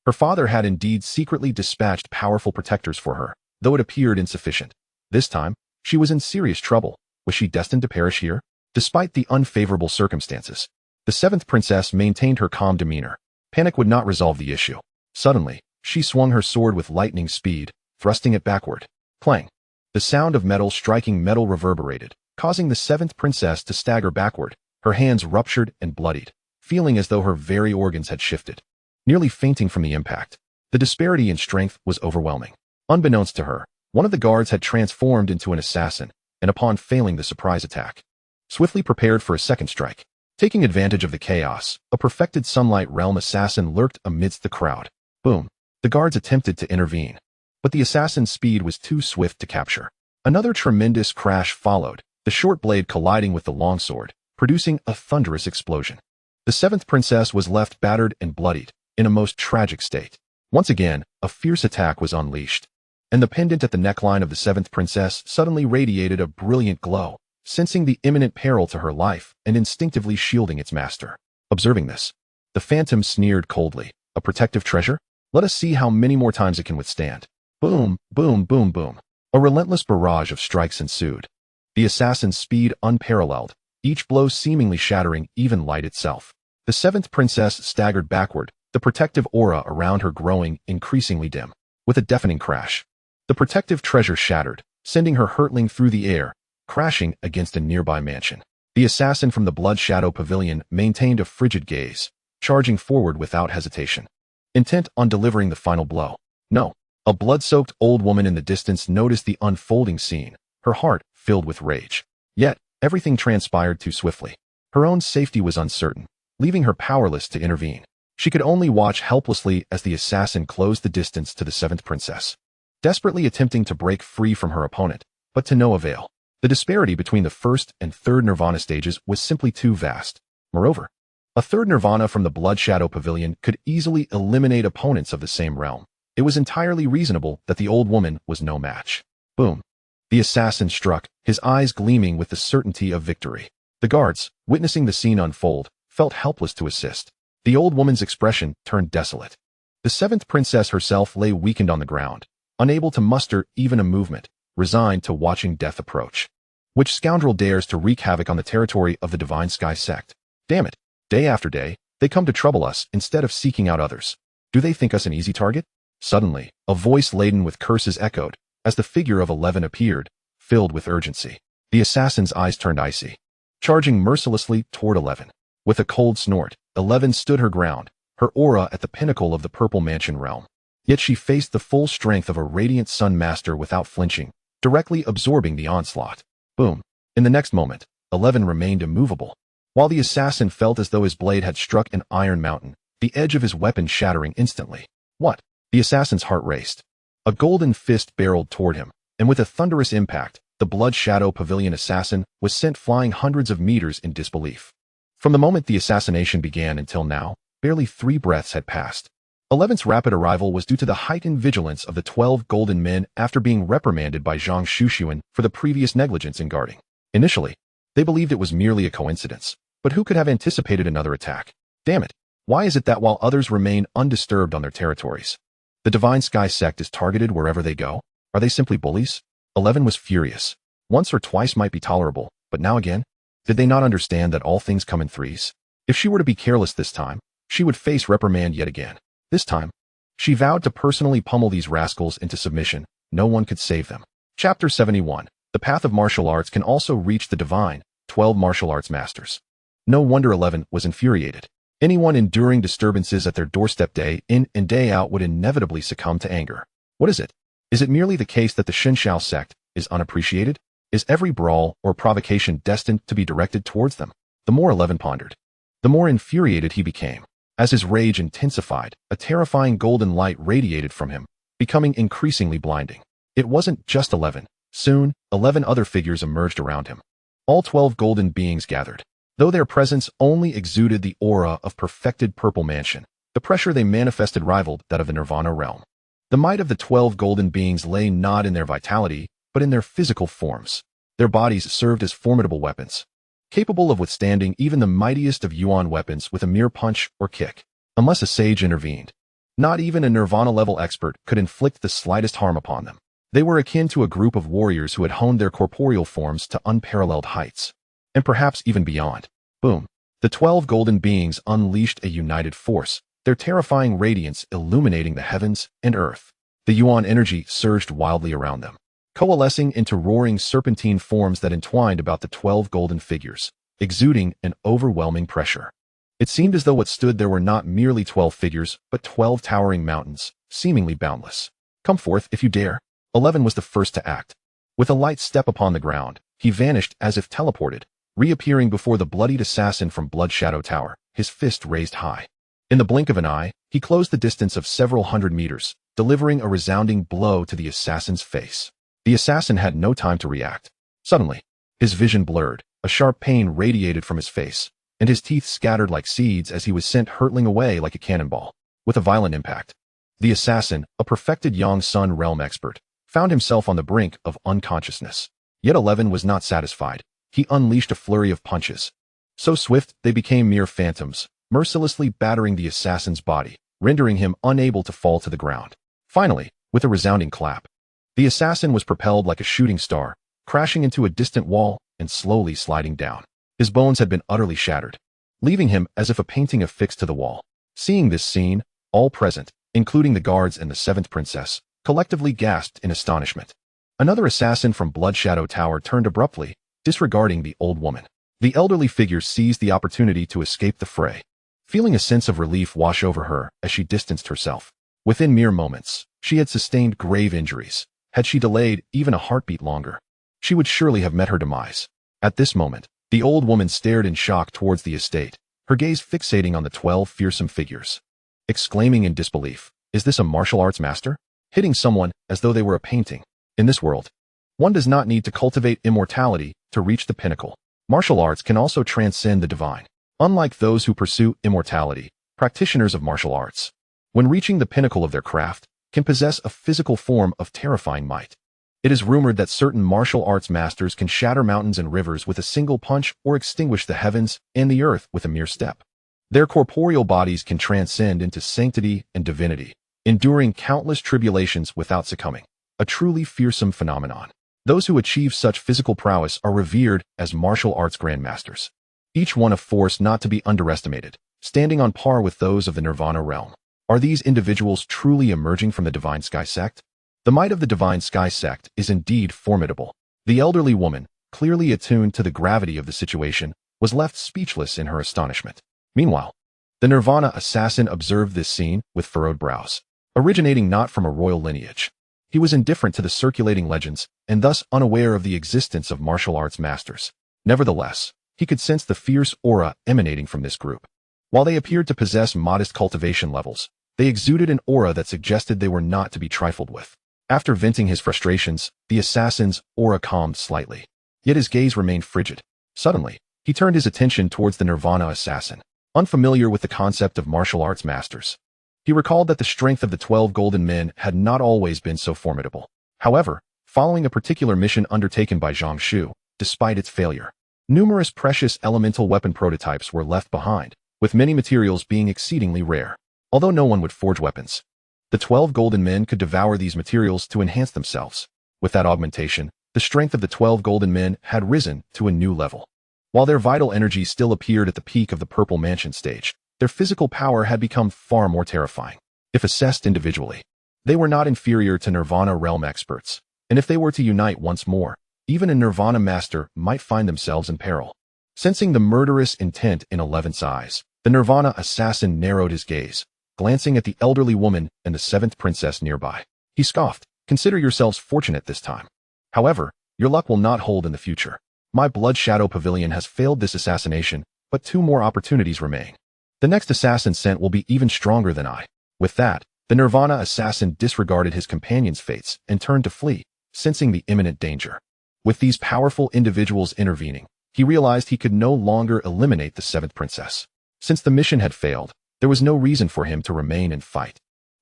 Her father had indeed secretly dispatched powerful protectors for her, though it appeared insufficient. This time, she was in serious trouble. Was she destined to perish here? Despite the unfavorable circumstances, the seventh princess maintained her calm demeanor. Panic would not resolve the issue. Suddenly, she swung her sword with lightning speed, thrusting it backward. Clang! The sound of metal striking metal reverberated, causing the seventh princess to stagger backward, her hands ruptured and bloodied, feeling as though her very organs had shifted. Nearly fainting from the impact, the disparity in strength was overwhelming. Unbeknownst to her, one of the guards had transformed into an assassin, and upon failing the surprise attack, swiftly prepared for a second strike. Taking advantage of the chaos, a perfected Sunlight Realm assassin lurked amidst the crowd. Boom! The guards attempted to intervene, but the assassin's speed was too swift to capture. Another tremendous crash followed, the short blade colliding with the longsword, producing a thunderous explosion. The seventh princess was left battered and bloodied, in a most tragic state. Once again, a fierce attack was unleashed, and the pendant at the neckline of the seventh princess suddenly radiated a brilliant glow, sensing the imminent peril to her life and instinctively shielding its master. Observing this, the phantom sneered coldly. A protective treasure? Let us see how many more times it can withstand. Boom, boom, boom, boom. A relentless barrage of strikes ensued. The assassin's speed unparalleled, each blow seemingly shattering even light itself. The seventh princess staggered backward, the protective aura around her growing increasingly dim. With a deafening crash, the protective treasure shattered, sending her hurtling through the air, crashing against a nearby mansion. The assassin from the Blood Shadow Pavilion maintained a frigid gaze, charging forward without hesitation, intent on delivering the final blow. No. A blood-soaked old woman in the distance noticed the unfolding scene, her heart filled with rage. Yet, everything transpired too swiftly. Her own safety was uncertain, leaving her powerless to intervene. She could only watch helplessly as the assassin closed the distance to the seventh princess, desperately attempting to break free from her opponent, but to no avail. The disparity between the first and third Nirvana stages was simply too vast. Moreover, a third Nirvana from the Blood Shadow Pavilion could easily eliminate opponents of the same realm. It was entirely reasonable that the old woman was no match. Boom! The assassin struck, his eyes gleaming with the certainty of victory. The guards, witnessing the scene unfold, felt helpless to assist. The old woman's expression turned desolate. The seventh princess herself lay weakened on the ground, unable to muster even a movement, resigned to watching death approach. Which scoundrel dares to wreak havoc on the territory of the Divine Sky Sect? Damn it! Day after day, they come to trouble us instead of seeking out others. Do they think us an easy target? Suddenly, a voice laden with curses echoed, as the figure of 11 appeared, filled with urgency. The assassin's eyes turned icy, charging mercilessly toward 11. With a cold snort, 11 stood her ground, her aura at the pinnacle of the Purple Mansion realm. Yet she faced the full strength of a radiant Sun Master without flinching, directly absorbing the onslaught. Boom! In the next moment, 11 remained immovable, while the assassin felt as though his blade had struck an iron mountain, the edge of his weapon shattering instantly. What? The assassin's heart raced. A golden fist barreled toward him, and with a thunderous impact, the Blood Shadow Pavilion assassin was sent flying hundreds of meters in disbelief. From the moment the assassination began until now, barely 3 breaths had passed. 11's rapid arrival was due to the heightened vigilance of the 12 golden men after being reprimanded by Zhang Shu for the previous negligence in guarding. Initially, they believed it was merely a coincidence, but who could have anticipated another attack? Damn it! Why is it that while others remain undisturbed on their territories, the Divine Sky Sect is targeted wherever they go? Are they simply bullies? 11 was furious. Once or twice might be tolerable, but now again? Did they not understand that all things come in threes? If she were to be careless this time, she would face reprimand yet again. This time, she vowed to personally pummel these rascals into submission. No one could save them. Chapter 71. The path of martial arts can also reach the divine, 12 martial arts masters. No wonder 11 was infuriated. Anyone enduring disturbances at their doorstep day in and day out would inevitably succumb to anger. What is it? Is it merely the case that the Shinshao sect is unappreciated? Is every brawl or provocation destined to be directed towards them? The more 11 pondered, the more infuriated he became. As his rage intensified, a terrifying golden light radiated from him, becoming increasingly blinding. It wasn't just 11. Soon, 11 other figures emerged around him. All 12 golden beings gathered. Though their presence only exuded the aura of perfected purple mansion, the pressure they manifested rivaled that of the Nirvana realm. The might of the 12 golden beings lay not in their vitality, but in their physical forms. Their bodies served as formidable weapons, capable of withstanding even the mightiest of Yuan weapons with a mere punch or kick, unless a sage intervened. Not even a Nirvana-level expert could inflict the slightest harm upon them. They were akin to a group of warriors who had honed their corporeal forms to unparalleled heights, and perhaps even beyond. Boom. The 12 golden beings unleashed a united force, their terrifying radiance illuminating the heavens and earth. The Yuan energy surged wildly around them, coalescing into roaring serpentine forms that entwined about the 12 golden figures, exuding an overwhelming pressure. It seemed as though what stood there were not merely 12 figures, but 12 towering mountains, seemingly boundless. Come forth if you dare. 11 was the first to act. With a light step upon the ground, he vanished as if teleported, reappearing before the bloodied assassin from Blood Shadow Tower, his fist raised high. In the blink of an eye, he closed the distance of several hundred meters, delivering a resounding blow to the assassin's face. The assassin had no time to react. Suddenly, his vision blurred, a sharp pain radiated from his face, and his teeth scattered like seeds as he was sent hurtling away like a cannonball. With a violent impact, the assassin, a perfected Yangsun realm expert, found himself on the brink of unconsciousness. Yet 11 was not satisfied. He unleashed a flurry of punches. So swift, they became mere phantoms, mercilessly battering the assassin's body, rendering him unable to fall to the ground. Finally, with a resounding clap, the assassin was propelled like a shooting star, crashing into a distant wall and slowly sliding down. His bones had been utterly shattered, leaving him as if a painting affixed to the wall. Seeing this scene, all present, including the guards and the 7th princess, collectively gasped in astonishment. Another assassin from Blood Shadow Tower turned abruptly, disregarding the old woman. The elderly figure seized the opportunity to escape the fray, feeling a sense of relief wash over her as she distanced herself. Within mere moments, she had sustained grave injuries. Had she delayed even a heartbeat longer, she would surely have met her demise. At this moment, the old woman stared in shock towards the estate, her gaze fixating on the 12 fearsome figures. Exclaiming in disbelief, "Is this a martial arts master? Hitting someone as though they were a painting." In this world, one does not need to cultivate immortality to reach the pinnacle. Martial arts can also transcend the divine. Unlike those who pursue immortality, practitioners of martial arts, when reaching the pinnacle of their craft, can possess a physical form of terrifying might. It is rumored that certain martial arts masters can shatter mountains and rivers with a single punch or extinguish the heavens and the earth with a mere step. Their corporeal bodies can transcend into sanctity and divinity, enduring countless tribulations without succumbing. A truly fearsome phenomenon. Those who achieve such physical prowess are revered as martial arts grandmasters, each one a force not to be underestimated, standing on par with those of the Nirvana realm. Are these individuals truly emerging from the Divine Sky Sect? The might of the Divine Sky Sect is indeed formidable. The elderly woman, clearly attuned to the gravity of the situation, was left speechless in her astonishment. Meanwhile, the Nirvana assassin observed this scene with furrowed brows. Originating not from a royal lineage, he was indifferent to the circulating legends and thus unaware of the existence of martial arts masters. Nevertheless, he could sense the fierce aura emanating from this group. While they appeared to possess modest cultivation levels, they exuded an aura that suggested they were not to be trifled with. After venting his frustrations, the assassin's aura calmed slightly. Yet his gaze remained frigid. Suddenly, he turned his attention towards the Nirvana assassin, unfamiliar with the concept of martial arts masters. He recalled that the strength of the 12 golden men had not always been so formidable. However, following a particular mission undertaken by Zhang Shu, despite its failure, numerous precious elemental weapon prototypes were left behind, with many materials being exceedingly rare. Although no one would forge weapons, the 12 golden men could devour these materials to enhance themselves. With that augmentation, the strength of the 12 golden men had risen to a new level. While their vital energy still appeared at the peak of the Purple Mansion stage, their physical power had become far more terrifying. If assessed individually, they were not inferior to Nirvana realm experts, and if they were to unite once more, even a Nirvana master might find themselves in peril. Sensing the murderous intent in 11's eyes, the Nirvana assassin narrowed his gaze, glancing at the elderly woman and the 7th princess nearby. He scoffed, "Consider yourselves fortunate this time. However, your luck will not hold in the future. My Blood Shadow Pavilion has failed this assassination, but 2 more opportunities remain. The next assassin sent will be even stronger than I." With that, The Nirvana assassin disregarded his companion's fates and turned to flee, sensing the imminent danger. With these powerful individuals intervening, he realized he could no longer eliminate the seventh princess. Since the mission had failed, there was no reason for him to remain and fight.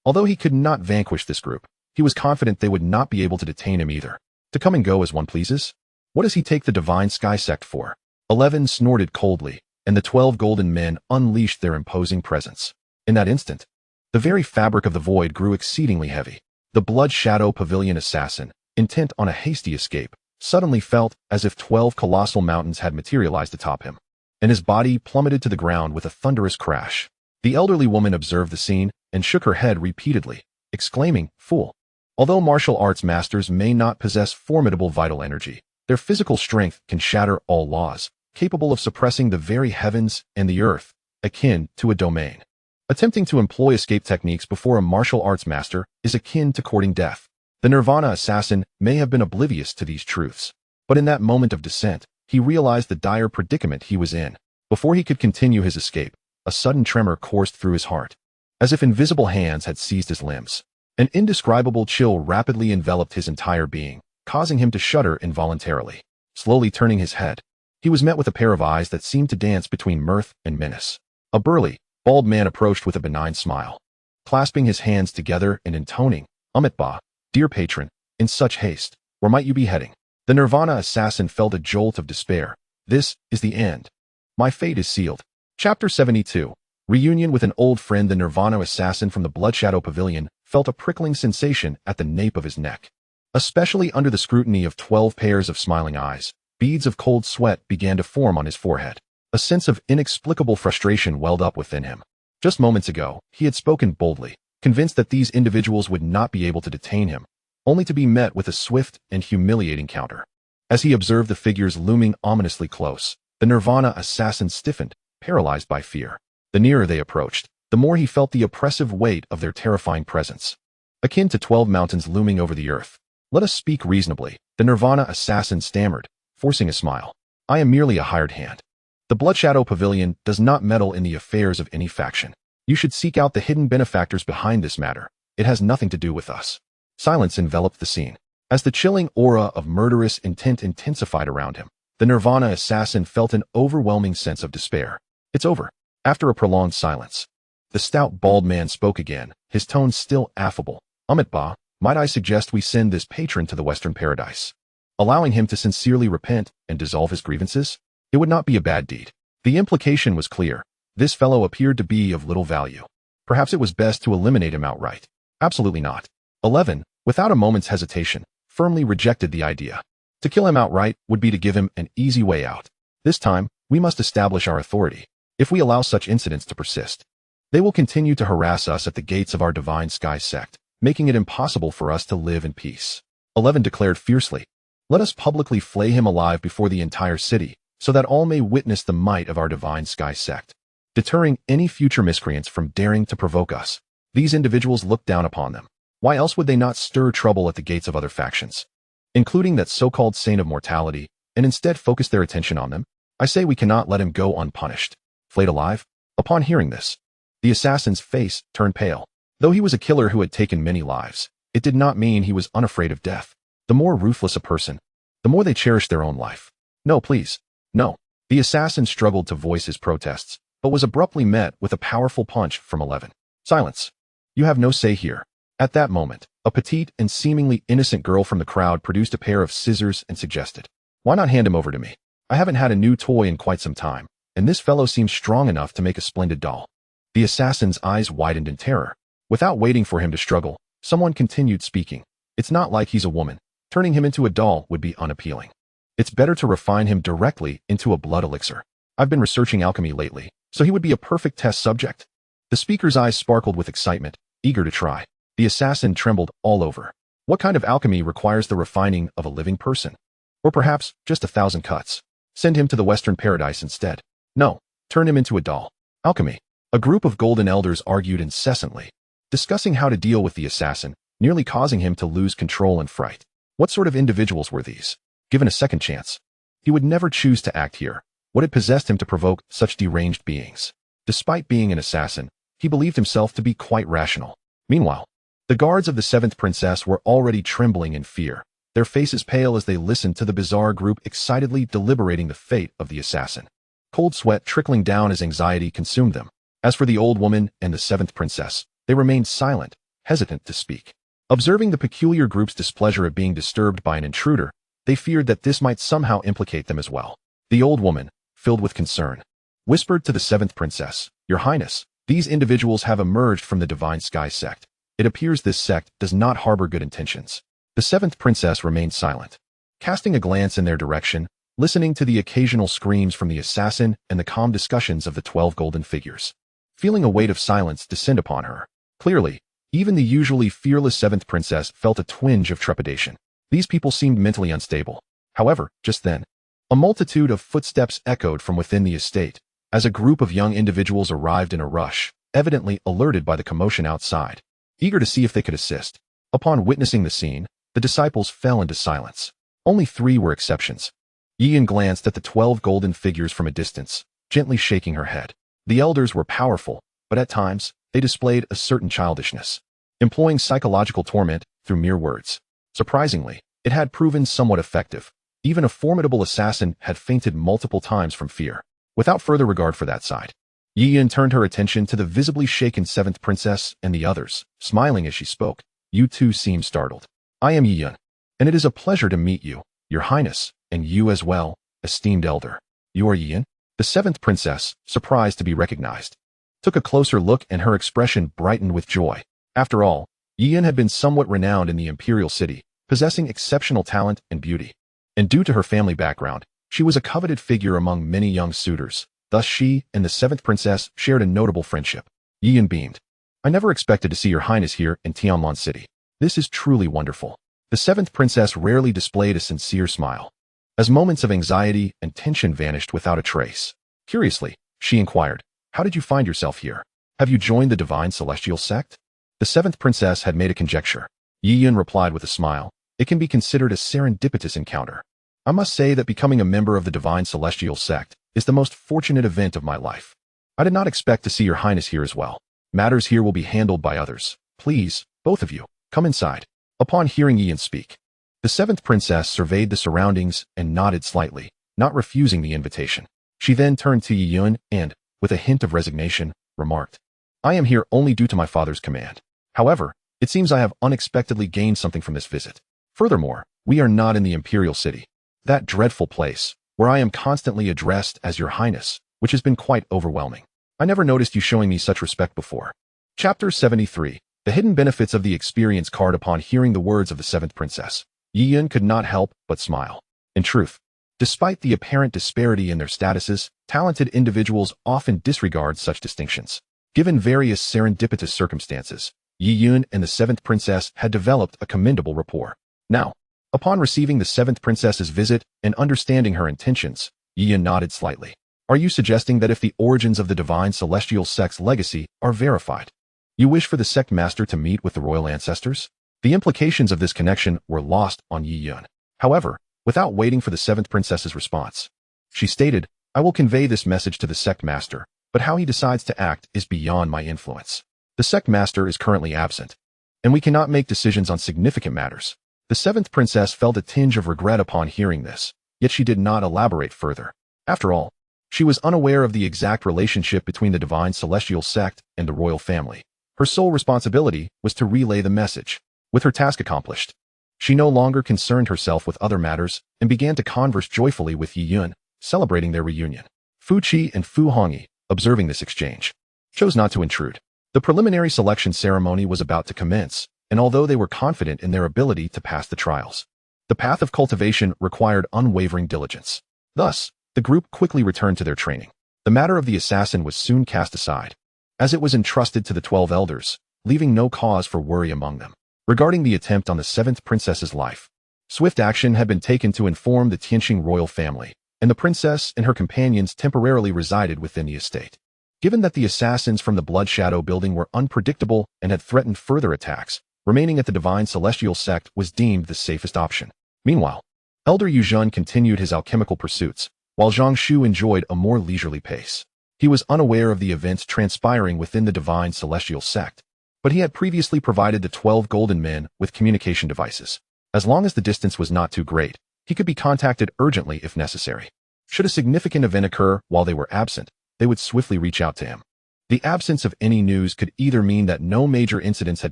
Although he could not vanquish this group, he was confident they would not be able to detain him either. To come and go as one pleases? What does he take the Divine Sky Sect for? 11 snorted coldly, and the 12 golden men unleashed their imposing presence. In that instant, the very fabric of the void grew exceedingly heavy. The Blood Shadow Pavilion assassin, intent on a hasty escape, suddenly felt as if 12 colossal mountains had materialized atop him, and his body plummeted to the ground with a thunderous crash. The elderly woman observed the scene and shook her head repeatedly, exclaiming, "Fool." Although martial arts masters may not possess formidable vital energy, their physical strength can shatter all laws, capable of suppressing the very heavens and the earth, akin to a domain. Attempting to employ escape techniques before a martial arts master is akin to courting death. The Nirvana assassin may have been oblivious to these truths, but in that moment of descent, he realized the dire predicament he was in. Before he could continue his escape, a sudden tremor coursed through his heart, as if invisible hands had seized his limbs. An indescribable chill rapidly enveloped his entire being, causing him to shudder involuntarily. Slowly turning his head, he was met with a pair of eyes that seemed to dance between mirth and menace. A burly, bald man approached with a benign smile. Clasping his hands together and intoning, "Amitba, dear patron, in such haste, where might you be heading?" The Nirvana assassin felt a jolt of despair. "This is the end. My fate is sealed." Chapter 72. Reunion with an old friend. The Nirvana assassin from the Blood Shadow Pavilion felt a prickling sensation at the nape of his neck. Especially under the scrutiny of 12 pairs of smiling eyes, beads of cold sweat began to form on his forehead. A sense of inexplicable frustration welled up within him. Just moments ago, he had spoken boldly, convinced that these individuals would not be able to detain him, only to be met with a swift and humiliating counter. As he observed the figures looming ominously close, the Nirvana assassin stiffened, paralyzed by fear. The nearer they approached, the more he felt the oppressive weight of their terrifying presence. Akin to 12 mountains looming over the earth. "Let us speak reasonably," the Nirvana assassin stammered, forcing a smile. "I am merely a hired hand. The Blood Shadow Pavilion does not meddle in the affairs of any faction. You should seek out the hidden benefactors behind this matter. It has nothing to do with us." Silence enveloped the scene. As the chilling aura of murderous intent intensified around him, the Nirvana assassin felt an overwhelming sense of despair. "It's over." After a prolonged silence, the stout bald man spoke again, his tone still affable. "Amitba, might I suggest we send this patron to the Western Paradise, allowing him to sincerely repent and dissolve his grievances? It would not be a bad deed." The implication was clear. This fellow appeared to be of little value. Perhaps it was best to eliminate him outright. Absolutely not. 11, without a moment's hesitation, firmly rejected the idea. To kill him outright would be to give him an easy way out. This time, we must establish our authority. If we allow such incidents to persist, they will continue to harass us at the gates of our Divine Sky Sect, making it impossible for us to live in peace. 11 declared fiercely, "Let us publicly flay him alive before the entire city, so that all may witness the might of our Divine Sky Sect, deterring any future miscreants from daring to provoke us." These individuals looked down upon them. Why else would they not stir trouble at the gates of other factions, including that so-called saint of mortality, and instead focus their attention on them? I say we cannot let him go unpunished. Flayed alive? Upon hearing this, the assassin's face turned pale. Though he was a killer who had taken many lives, it did not mean he was unafraid of death. The more ruthless a person, the more they cherish their own life. "No, please. No." The assassin struggled to voice his protests, but was abruptly met with a powerful punch from 11. "Silence. You have no say here." At that moment, a petite and seemingly innocent girl from the crowd produced a pair of scissors and suggested, "Why not hand him over to me? I haven't had a new toy in quite some time, and this fellow seems strong enough to make a splendid doll." The assassin's eyes widened in terror. Without waiting for him to struggle, someone continued speaking. "It's not like he's a woman. Turning him into a doll would be unappealing. It's better to refine him directly into a blood elixir. I've been researching alchemy lately, so he would be a perfect test subject." The speaker's eyes sparkled with excitement, eager to try. The assassin trembled all over. What kind of alchemy requires the refining of a living person? Or perhaps just 1,000 cuts? Send him to the Western Paradise instead. No, turn him into a doll. Alchemy. A group of golden elders argued incessantly, discussing how to deal with the assassin, nearly causing him to lose control and fright. What sort of individuals were these? Given a second chance, he would never choose to act here. What had possessed him to provoke such deranged beings? Despite being an assassin, he believed himself to be quite rational. Meanwhile, the guards of the seventh princess were already trembling in fear, their faces pale as they listened to the bizarre group excitedly deliberating the fate of the assassin. Cold sweat trickling down as anxiety consumed them. As for the old woman and the seventh princess, they remained silent, hesitant to speak. Observing the peculiar group's displeasure at being disturbed by an intruder, they feared that this might somehow implicate them as well. The old woman, filled with concern, whispered to the seventh princess, "Your Highness, these individuals have emerged from the Divine Sky Sect. It appears this sect does not harbor good intentions." The seventh princess remained silent, casting a glance in their direction, listening to the occasional screams from the assassin and the calm discussions of the 12 golden figures. Feeling a weight of silence descend upon her. Clearly, even the usually fearless seventh princess felt a twinge of trepidation. These people seemed mentally unstable. However, just then, a multitude of footsteps echoed from within the estate, as a group of young individuals arrived in a rush, evidently alerted by the commotion outside, eager to see if they could assist. Upon witnessing the scene, the disciples fell into silence. Only 3 were exceptions. Yian glanced at the 12 golden figures from a distance, gently shaking her head. The elders were powerful, but at times, they displayed a certain childishness, employing psychological torment through mere words. Surprisingly, it had proven somewhat effective. Even a formidable assassin had fainted multiple times from fear. Without further regard for that side, Yian turned her attention to the visibly shaken seventh princess and the others, smiling as she spoke. "You too seem startled. I am Yian, and it is a pleasure to meet you, Your Highness, and you as well, esteemed elder." "You are Yian?" The seventh princess, surprised to be recognized, took a closer look and her expression brightened with joy. After all, Yian had been somewhat renowned in the imperial city, possessing exceptional talent and beauty. And due to her family background, she was a coveted figure among many young suitors. Thus she and the seventh princess shared a notable friendship. Yian beamed. "I never expected to see Your Highness here in Tonlan City. This is truly wonderful." The seventh princess rarely displayed a sincere smile, as moments of anxiety and tension vanished without a trace. Curiously, she inquired, "How did you find yourself here? Have you joined the Divine Celestial Sect?" The seventh princess had made a conjecture. Yian replied with a smile, "It can be considered a serendipitous encounter. I must say that becoming a member of the Divine Celestial Sect is the most fortunate event of my life. I did not expect to see Your Highness here as well. Matters here will be handled by others. Please, both of you, come inside." Upon hearing Yian speak, the seventh princess surveyed the surroundings and nodded slightly, not refusing the invitation. She then turned to Yian and, with a hint of resignation, remarked, "I am here only due to my father's command. However, it seems I have unexpectedly gained something from this visit. Furthermore, we are not in the imperial city, that dreadful place, where I am constantly addressed as Your Highness, which has been quite overwhelming. I never noticed you showing me such respect before." Chapter 73. The hidden benefits of the experience card. Upon hearing the words of the seventh princess, Yian could not help but smile. In truth, despite the apparent disparity in their statuses, talented individuals often disregard such distinctions. Given various serendipitous circumstances, Yian and the seventh princess had developed a commendable rapport. Now, upon receiving the seventh princess's visit and understanding her intentions, Yian nodded slightly. "Are you suggesting that if the origins of the Divine Celestial Sect's legacy are verified, you wish for the sect master to meet with the royal ancestors?" The implications of this connection were lost on Yian. However, without waiting for the seventh princess's response, she stated, "I will convey this message to the sect master, but how he decides to act is beyond my influence. The sect master is currently absent, and we cannot make decisions on significant matters." The seventh princess felt a tinge of regret upon hearing this, yet she did not elaborate further. After all, she was unaware of the exact relationship between the Divine Celestial Sect and the royal family. Her sole responsibility was to relay the message. With her task accomplished, she no longer concerned herself with other matters and began to converse joyfully with Yian, celebrating their reunion. Fu Qi and Fu Hongyi, observing this exchange, chose not to intrude. The preliminary selection ceremony was about to commence, and although they were confident in their ability to pass the trials, the path of cultivation required unwavering diligence. Thus, the group quickly returned to their training. The matter of the assassin was soon cast aside, as it was entrusted to the 12 elders, leaving no cause for worry among them. Regarding the attempt on the seventh princess's life, swift action had been taken to inform the Tianqing royal family, and the princess and her companions temporarily resided within the estate. Given that the assassins from the Blood Shadow building were unpredictable and had threatened further attacks, remaining at the Divine Celestial Sect was deemed the safest option. Meanwhile, Elder Yuzhen continued his alchemical pursuits, while Zhang Shu enjoyed a more leisurely pace. He was unaware of the events transpiring within the Divine Celestial Sect, but he had previously provided the 12 golden men with communication devices. As long as the distance was not too great, he could be contacted urgently if necessary. Should a significant event occur while they were absent, they would swiftly reach out to him. The absence of any news could either mean that no major incidents had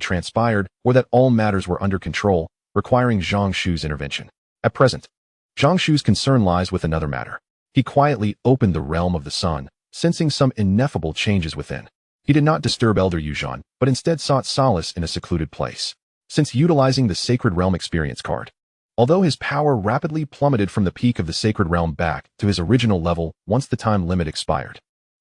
transpired or that all matters were under control, requiring Zhang Shu's intervention. At present, Zhang Shu's concern lies with another matter. He quietly opened the realm of the sun, sensing some ineffable changes within. He did not disturb Elder Yuzhan, but instead sought solace in a secluded place. Since utilizing the Sacred Realm Experience card, although his power rapidly plummeted from the peak of the Sacred Realm back to his original level once the time limit expired,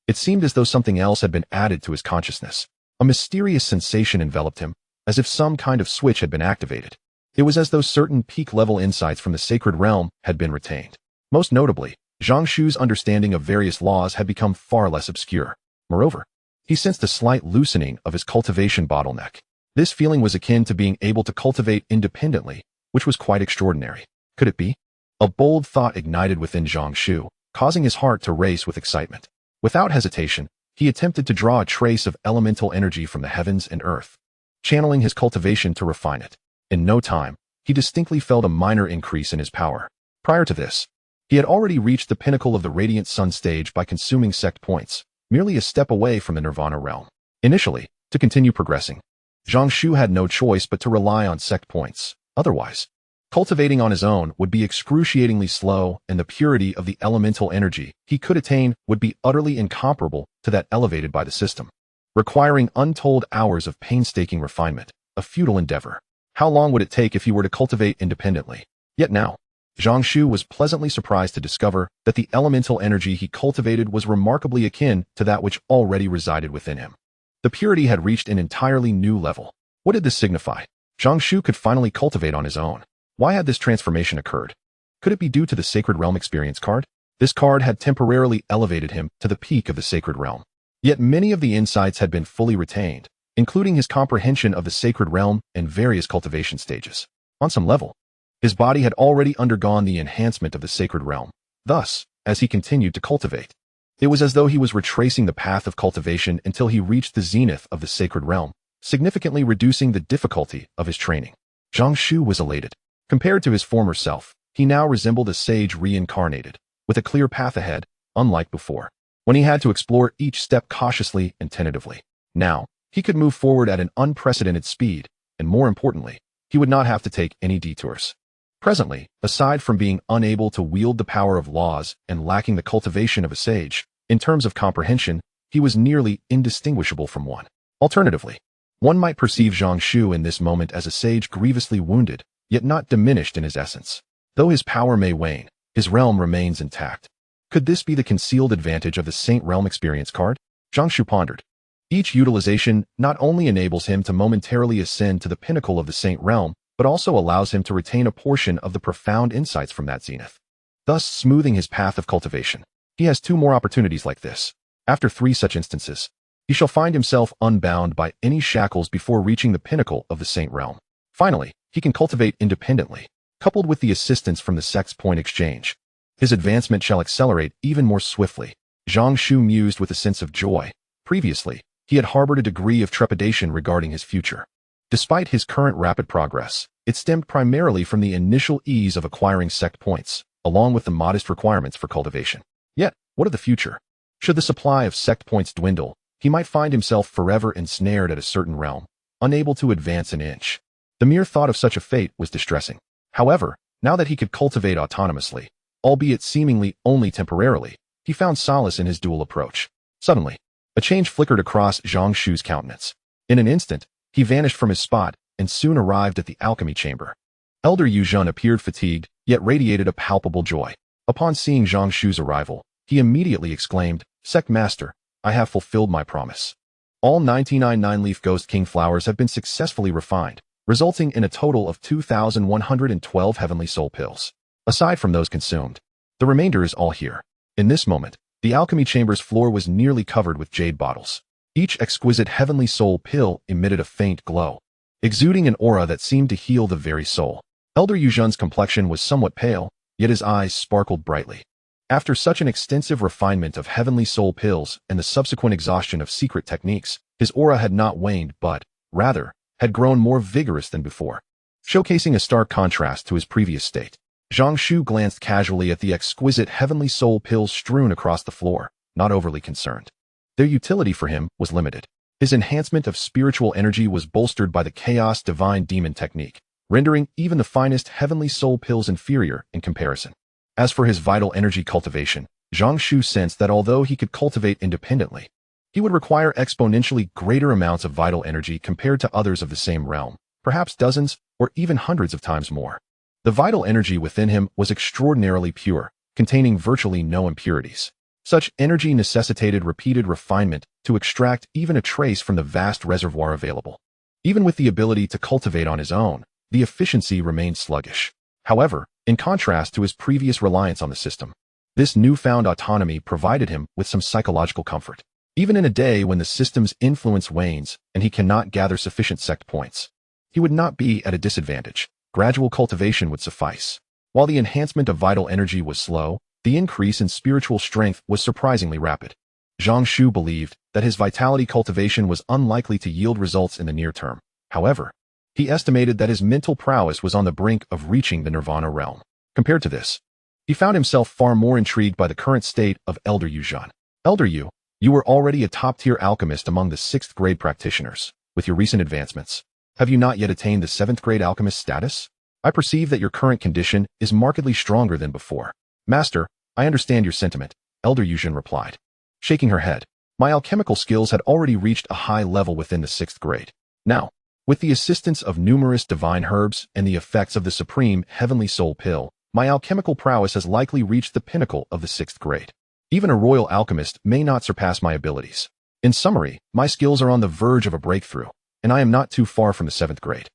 it seemed as though something else had been added to his consciousness. A mysterious sensation enveloped him, as if some kind of switch had been activated. It was as though certain peak-level insights from the Sacred Realm had been retained. Most notably, Zhang Shu's understanding of various laws had become far less obscure. Moreover, he sensed a slight loosening of his cultivation bottleneck. This feeling was akin to being able to cultivate independently, which was quite extraordinary. Could it be? A bold thought ignited within Zhang Shu, causing his heart to race with excitement. Without hesitation, he attempted to draw a trace of elemental energy from the heavens and earth, channeling his cultivation to refine it. In no time, he distinctly felt a minor increase in his power. Prior to this, he had already reached the pinnacle of the Radiant Sun stage by consuming sect points, merely a step away from the Nirvana realm. Initially, to continue progressing, Zhang Shu had no choice but to rely on sect points. Otherwise, cultivating on his own would be excruciatingly slow, and the purity of the elemental energy he could attain would be utterly incomparable to that elevated by the system, requiring untold hours of painstaking refinement, a futile endeavor. How long would it take if he were to cultivate independently? Yet now, Zhang Shu was pleasantly surprised to discover that the elemental energy he cultivated was remarkably akin to that which already resided within him. The purity had reached an entirely new level. What did this signify? Zhang Shu could finally cultivate on his own. Why had this transformation occurred? Could it be due to the Sacred Realm Experience card? This card had temporarily elevated him to the peak of the Sacred Realm. Yet many of the insights had been fully retained, including his comprehension of the Sacred Realm and various cultivation stages. On some level, his body had already undergone the enhancement of the Sacred Realm. Thus, as he continued to cultivate, it was as though he was retracing the path of cultivation until he reached the zenith of the Sacred Realm, significantly reducing the difficulty of his training. Zhang Shu was elated. Compared to his former self, he now resembled a sage reincarnated, with a clear path ahead, unlike before, when he had to explore each step cautiously and tentatively. Now, he could move forward at an unprecedented speed, and more importantly, he would not have to take any detours. Presently, aside from being unable to wield the power of laws and lacking the cultivation of a sage, in terms of comprehension, he was nearly indistinguishable from one. Alternatively, one might perceive Zhang Shu in this moment as a sage grievously wounded, yet not diminished in his essence. Though his power may wane, his realm remains intact. Could this be the concealed advantage of the Saint Realm Experience card? Zhang Shu pondered. Each utilization not only enables him to momentarily ascend to the pinnacle of the Saint Realm, but also allows him to retain a portion of the profound insights from that zenith, thus smoothing his path of cultivation. He has 2 more opportunities like this. After 3 such instances, he shall find himself unbound by any shackles before reaching the pinnacle of the Saint Realm. Finally, he can cultivate independently, coupled with the assistance from the sect's point exchange. His advancement shall accelerate even more swiftly. Zhang Shu mused with a sense of joy. Previously, he had harbored a degree of trepidation regarding his future. Despite his current rapid progress, it stemmed primarily from the initial ease of acquiring sect points, along with the modest requirements for cultivation. Yet, what of the future? Should the supply of sect points dwindle, he might find himself forever ensnared at a certain realm, unable to advance an inch. The mere thought of such a fate was distressing. However, now that he could cultivate autonomously, albeit seemingly only temporarily, he found solace in his dual approach. Suddenly, a change flickered across Zhang Shu's countenance. In an instant, he vanished from his spot and soon arrived at the alchemy chamber. Elder Yuzhan appeared fatigued, yet radiated a palpable joy. Upon seeing Zhang Shu's arrival, he immediately exclaimed, "Sect Master, I have fulfilled my promise. All 99 nine-leaf Ghost King flowers have been successfully refined, resulting in a total of 2,112 Heavenly Soul pills. Aside from those consumed, the remainder is all here." In this moment, the alchemy chamber's floor was nearly covered with jade bottles. Each exquisite Heavenly Soul pill emitted a faint glow, exuding an aura that seemed to heal the very soul. Elder Yuzhan's complexion was somewhat pale, yet his eyes sparkled brightly. After such an extensive refinement of Heavenly Soul pills and the subsequent exhaustion of secret techniques, his aura had not waned but, rather, had grown more vigorous than before, showcasing a stark contrast to his previous state. Zhang Shu glanced casually at the exquisite heavenly soul pills strewn across the floor, not overly concerned. Their utility for him was limited. His enhancement of spiritual energy was bolstered by the Chaos Divine Demon technique, rendering even the finest heavenly soul pills inferior in comparison. As for his vital energy cultivation, Zhang Shu sensed that although he could cultivate independently, he would require exponentially greater amounts of vital energy compared to others of the same realm, perhaps dozens or even hundreds of times more. The vital energy within him was extraordinarily pure, containing virtually no impurities. Such energy necessitated repeated refinement to extract even a trace from the vast reservoir available. Even with the ability to cultivate on his own, the efficiency remained sluggish. However, in contrast to his previous reliance on the system, this newfound autonomy provided him with some psychological comfort. Even in a day when the system's influence wanes and he cannot gather sufficient sect points, he would not be at a disadvantage. Gradual cultivation would suffice. While the enhancement of vital energy was slow, the increase in spiritual strength was surprisingly rapid. Zhang Shu believed that his vitality cultivation was unlikely to yield results in the near term. However, he estimated that his mental prowess was on the brink of reaching the nirvana realm. Compared to this, he found himself far more intrigued by the current state of Elder Yu Zhan. Elder Yu, you were already a top-tier alchemist among the 6th grade practitioners. With your recent advancements, have you not yet attained the 7th grade alchemist status? I perceive that your current condition is markedly stronger than before. Master, I understand your sentiment, Elder Yu Zhan replied, shaking her head. My alchemical skills had already reached a high level within the 6th grade. Now, with the assistance of numerous divine herbs and the effects of the supreme heavenly soul pill, my alchemical prowess has likely reached the pinnacle of the 6th grade. Even a royal alchemist may not surpass my abilities. In summary, my skills are on the verge of a breakthrough, and I am not too far from the 7th grade.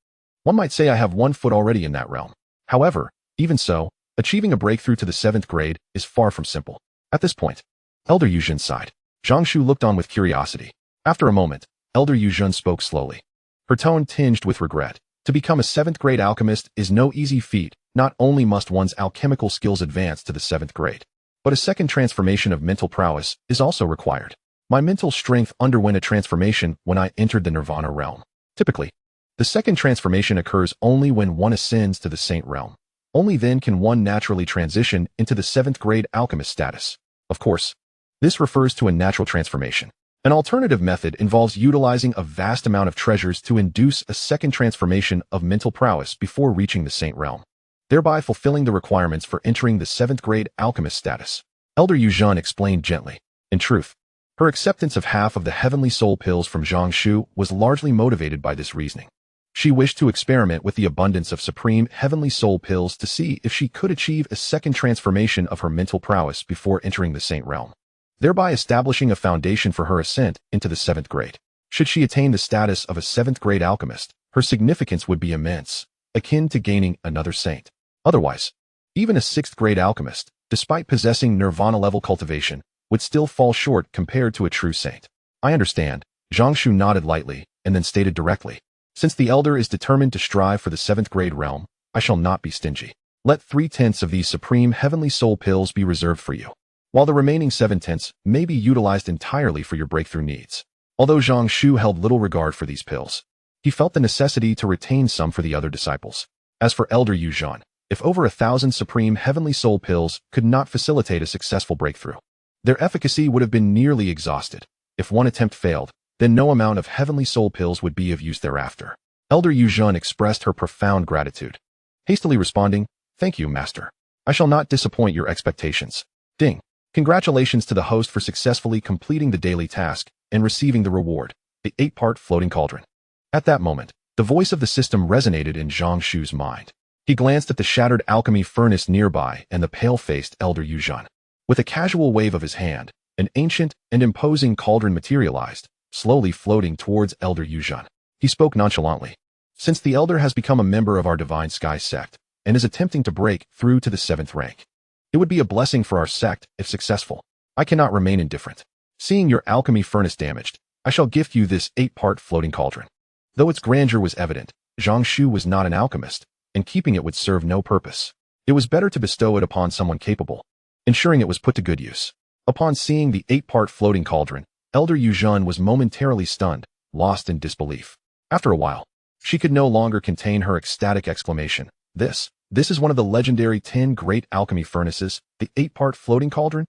One might say I have 1 foot already in that realm. However, even so, achieving a breakthrough to the 7th grade is far from simple. At this point, Elder Yu Zhan sighed. Zhang Shu looked on with curiosity. After a moment, Elder Yu Zhan spoke slowly, her tone tinged with regret. To become a 7th grade alchemist is no easy feat. Not only must one's alchemical skills advance to the 7th grade, but a second transformation of mental prowess is also required. My mental strength underwent a transformation when I entered the nirvana realm. Typically, the second transformation occurs only when one ascends to the saint realm. Only then can one naturally transition into the 7th grade alchemist status. Of course, this refers to a natural transformation. An alternative method involves utilizing a vast amount of treasures to induce a second transformation of mental prowess before reaching the saint realm, thereby fulfilling the requirements for entering the 7th grade alchemist status. Elder Yu Zhan explained gently. In truth, her acceptance of half of the heavenly soul pills from Zhang Shu was largely motivated by this reasoning. She wished to experiment with the abundance of supreme heavenly soul pills to see if she could achieve a second transformation of her mental prowess before entering the saint realm, thereby establishing a foundation for her ascent into the 7th grade. Should she attain the status of a 7th grade alchemist, her significance would be immense, akin to gaining another saint. Otherwise, even a 6th grade alchemist, despite possessing nirvana-level cultivation, would still fall short compared to a true saint. I understand. Zhang Shu nodded lightly and then stated directly. Since the elder is determined to strive for the 7th grade realm, I shall not be stingy. Let 3/10 of these supreme heavenly soul pills be reserved for you, while the remaining 7/10 may be utilized entirely for your breakthrough needs. Although Zhang Shu held little regard for these pills, he felt the necessity to retain some for the other disciples. As for Elder Yu Zhan, if over 1,000 supreme heavenly soul pills could not facilitate a successful breakthrough, their efficacy would have been nearly exhausted. If one attempt failed, then no amount of heavenly soul pills would be of use thereafter. Elder Yu Zhan expressed her profound gratitude, hastily responding, "Thank you, Master. I shall not disappoint your expectations." Ding. Congratulations to the host for successfully completing the daily task and receiving the reward, the 8-part floating cauldron. At that moment, the voice of the system resonated in Zhang Shu's mind. He glanced at the shattered alchemy furnace nearby and the pale-faced Elder Yu Zhan. With a casual wave of his hand, an ancient and imposing cauldron materialized, slowly floating towards Elder Yu Zhan. He spoke nonchalantly. Since the elder has become a member of our Divine Sky Sect and is attempting to break through to the 7th rank, it would be a blessing for our sect if successful. I cannot remain indifferent. Seeing your alchemy furnace damaged, I shall gift you this 8-part floating cauldron. Though its grandeur was evident, Zhang Shu was not an alchemist, and keeping it would serve no purpose. It was better to bestow it upon someone capable, ensuring it was put to good use. Upon seeing the 8-part floating cauldron, Elder Yu Zhan was momentarily stunned, lost in disbelief. After a while, she could no longer contain her ecstatic exclamation. This is one of the legendary 10 great alchemy furnaces, the 8-part floating cauldron?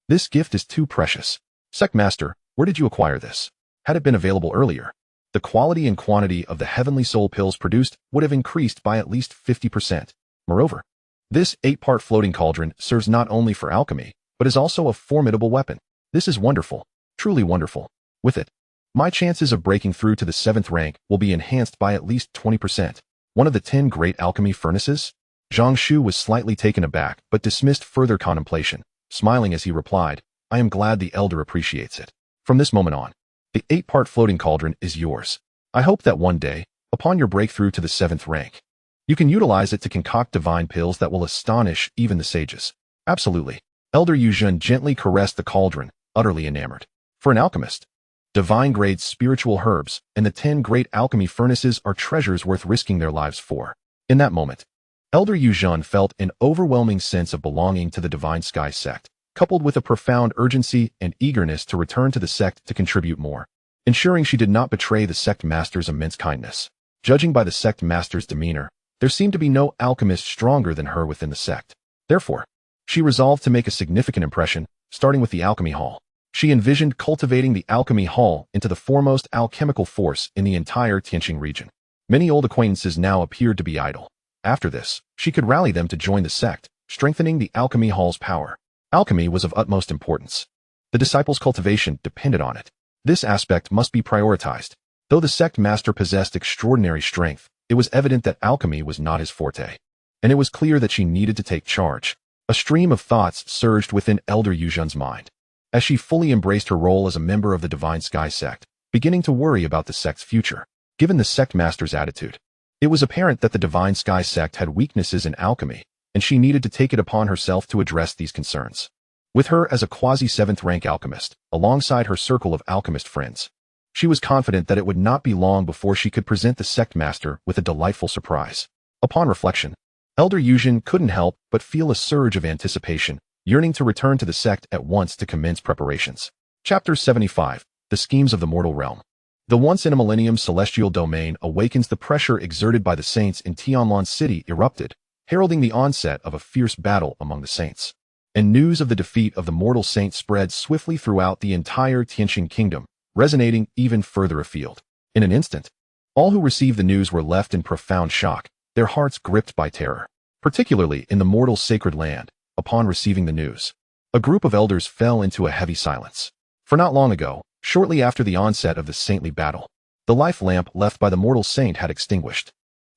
This gift is too precious. Sect Master, where did you acquire this? Had it been available earlier, the quality and quantity of the heavenly soul pills produced would have increased by at least 50%. Moreover, this 8-part floating cauldron serves not only for alchemy, but is also a formidable weapon. This is wonderful, truly wonderful. With it, my chances of breaking through to the 7th rank will be enhanced by at least 20%. One of the 10 great alchemy furnaces? Zhang Shu was slightly taken aback, but dismissed further contemplation, smiling as he replied, I am glad the elder appreciates it. From this moment on, the 8-part floating cauldron is yours. I hope that one day, upon your breakthrough to the 7th rank, you can utilize it to concoct divine pills that will astonish even the sages. Absolutely. Elder Yuzhen gently caressed the cauldron, utterly enamored. For an alchemist, divine-grade spiritual herbs and the 10 great alchemy furnaces are treasures worth risking their lives for. In that moment, Elder Yuzhen felt an overwhelming sense of belonging to the Divine Sky Sect, coupled with a profound urgency and eagerness to return to the sect to contribute more, ensuring she did not betray the sect master's immense kindness. Judging by the sect master's demeanor, there seemed to be no alchemist stronger than her within the sect. Therefore, she resolved to make a significant impression, starting with the alchemy hall. She envisioned cultivating the alchemy hall into the foremost alchemical force in the entire Tianqing region. Many old acquaintances now appeared to be idle. After this, she could rally them to join the sect, strengthening the alchemy hall's power. Alchemy was of utmost importance. The disciples' cultivation depended on it. This aspect must be prioritized. Though the sect master possessed extraordinary strength, it was evident that alchemy was not his forte. And it was clear that she needed to take charge. A stream of thoughts surged within Elder Yuzhen's mind, as she fully embraced her role as a member of the Divine Sky Sect, beginning to worry about the sect's future. Given the sect master's attitude, it was apparent that the Divine Sky Sect had weaknesses in alchemy, and she needed to take it upon herself to address these concerns. With her as a quasi-7th rank alchemist, alongside her circle of alchemist friends, she was confident that it would not be long before she could present the sect master with a delightful surprise. Upon reflection, Elder Yuzhen couldn't help but feel a surge of anticipation, yearning to return to the sect at once to commence preparations. Chapter 75. The Schemes of the Mortal Realm. The once-in-a-millennium celestial domain awakens. The pressure exerted by the saints in Tonlan City erupted, heralding the onset of a fierce battle among the saints. And news of the defeat of the mortal saint spread swiftly throughout the entire Tianqing kingdom, resonating even further afield. In an instant, all who received the news were left in profound shock, their hearts gripped by terror. Particularly in the mortal sacred land, upon receiving the news, a group of elders fell into a heavy silence. For not long ago, shortly after the onset of the saintly battle, the life lamp left by the mortal saint had extinguished.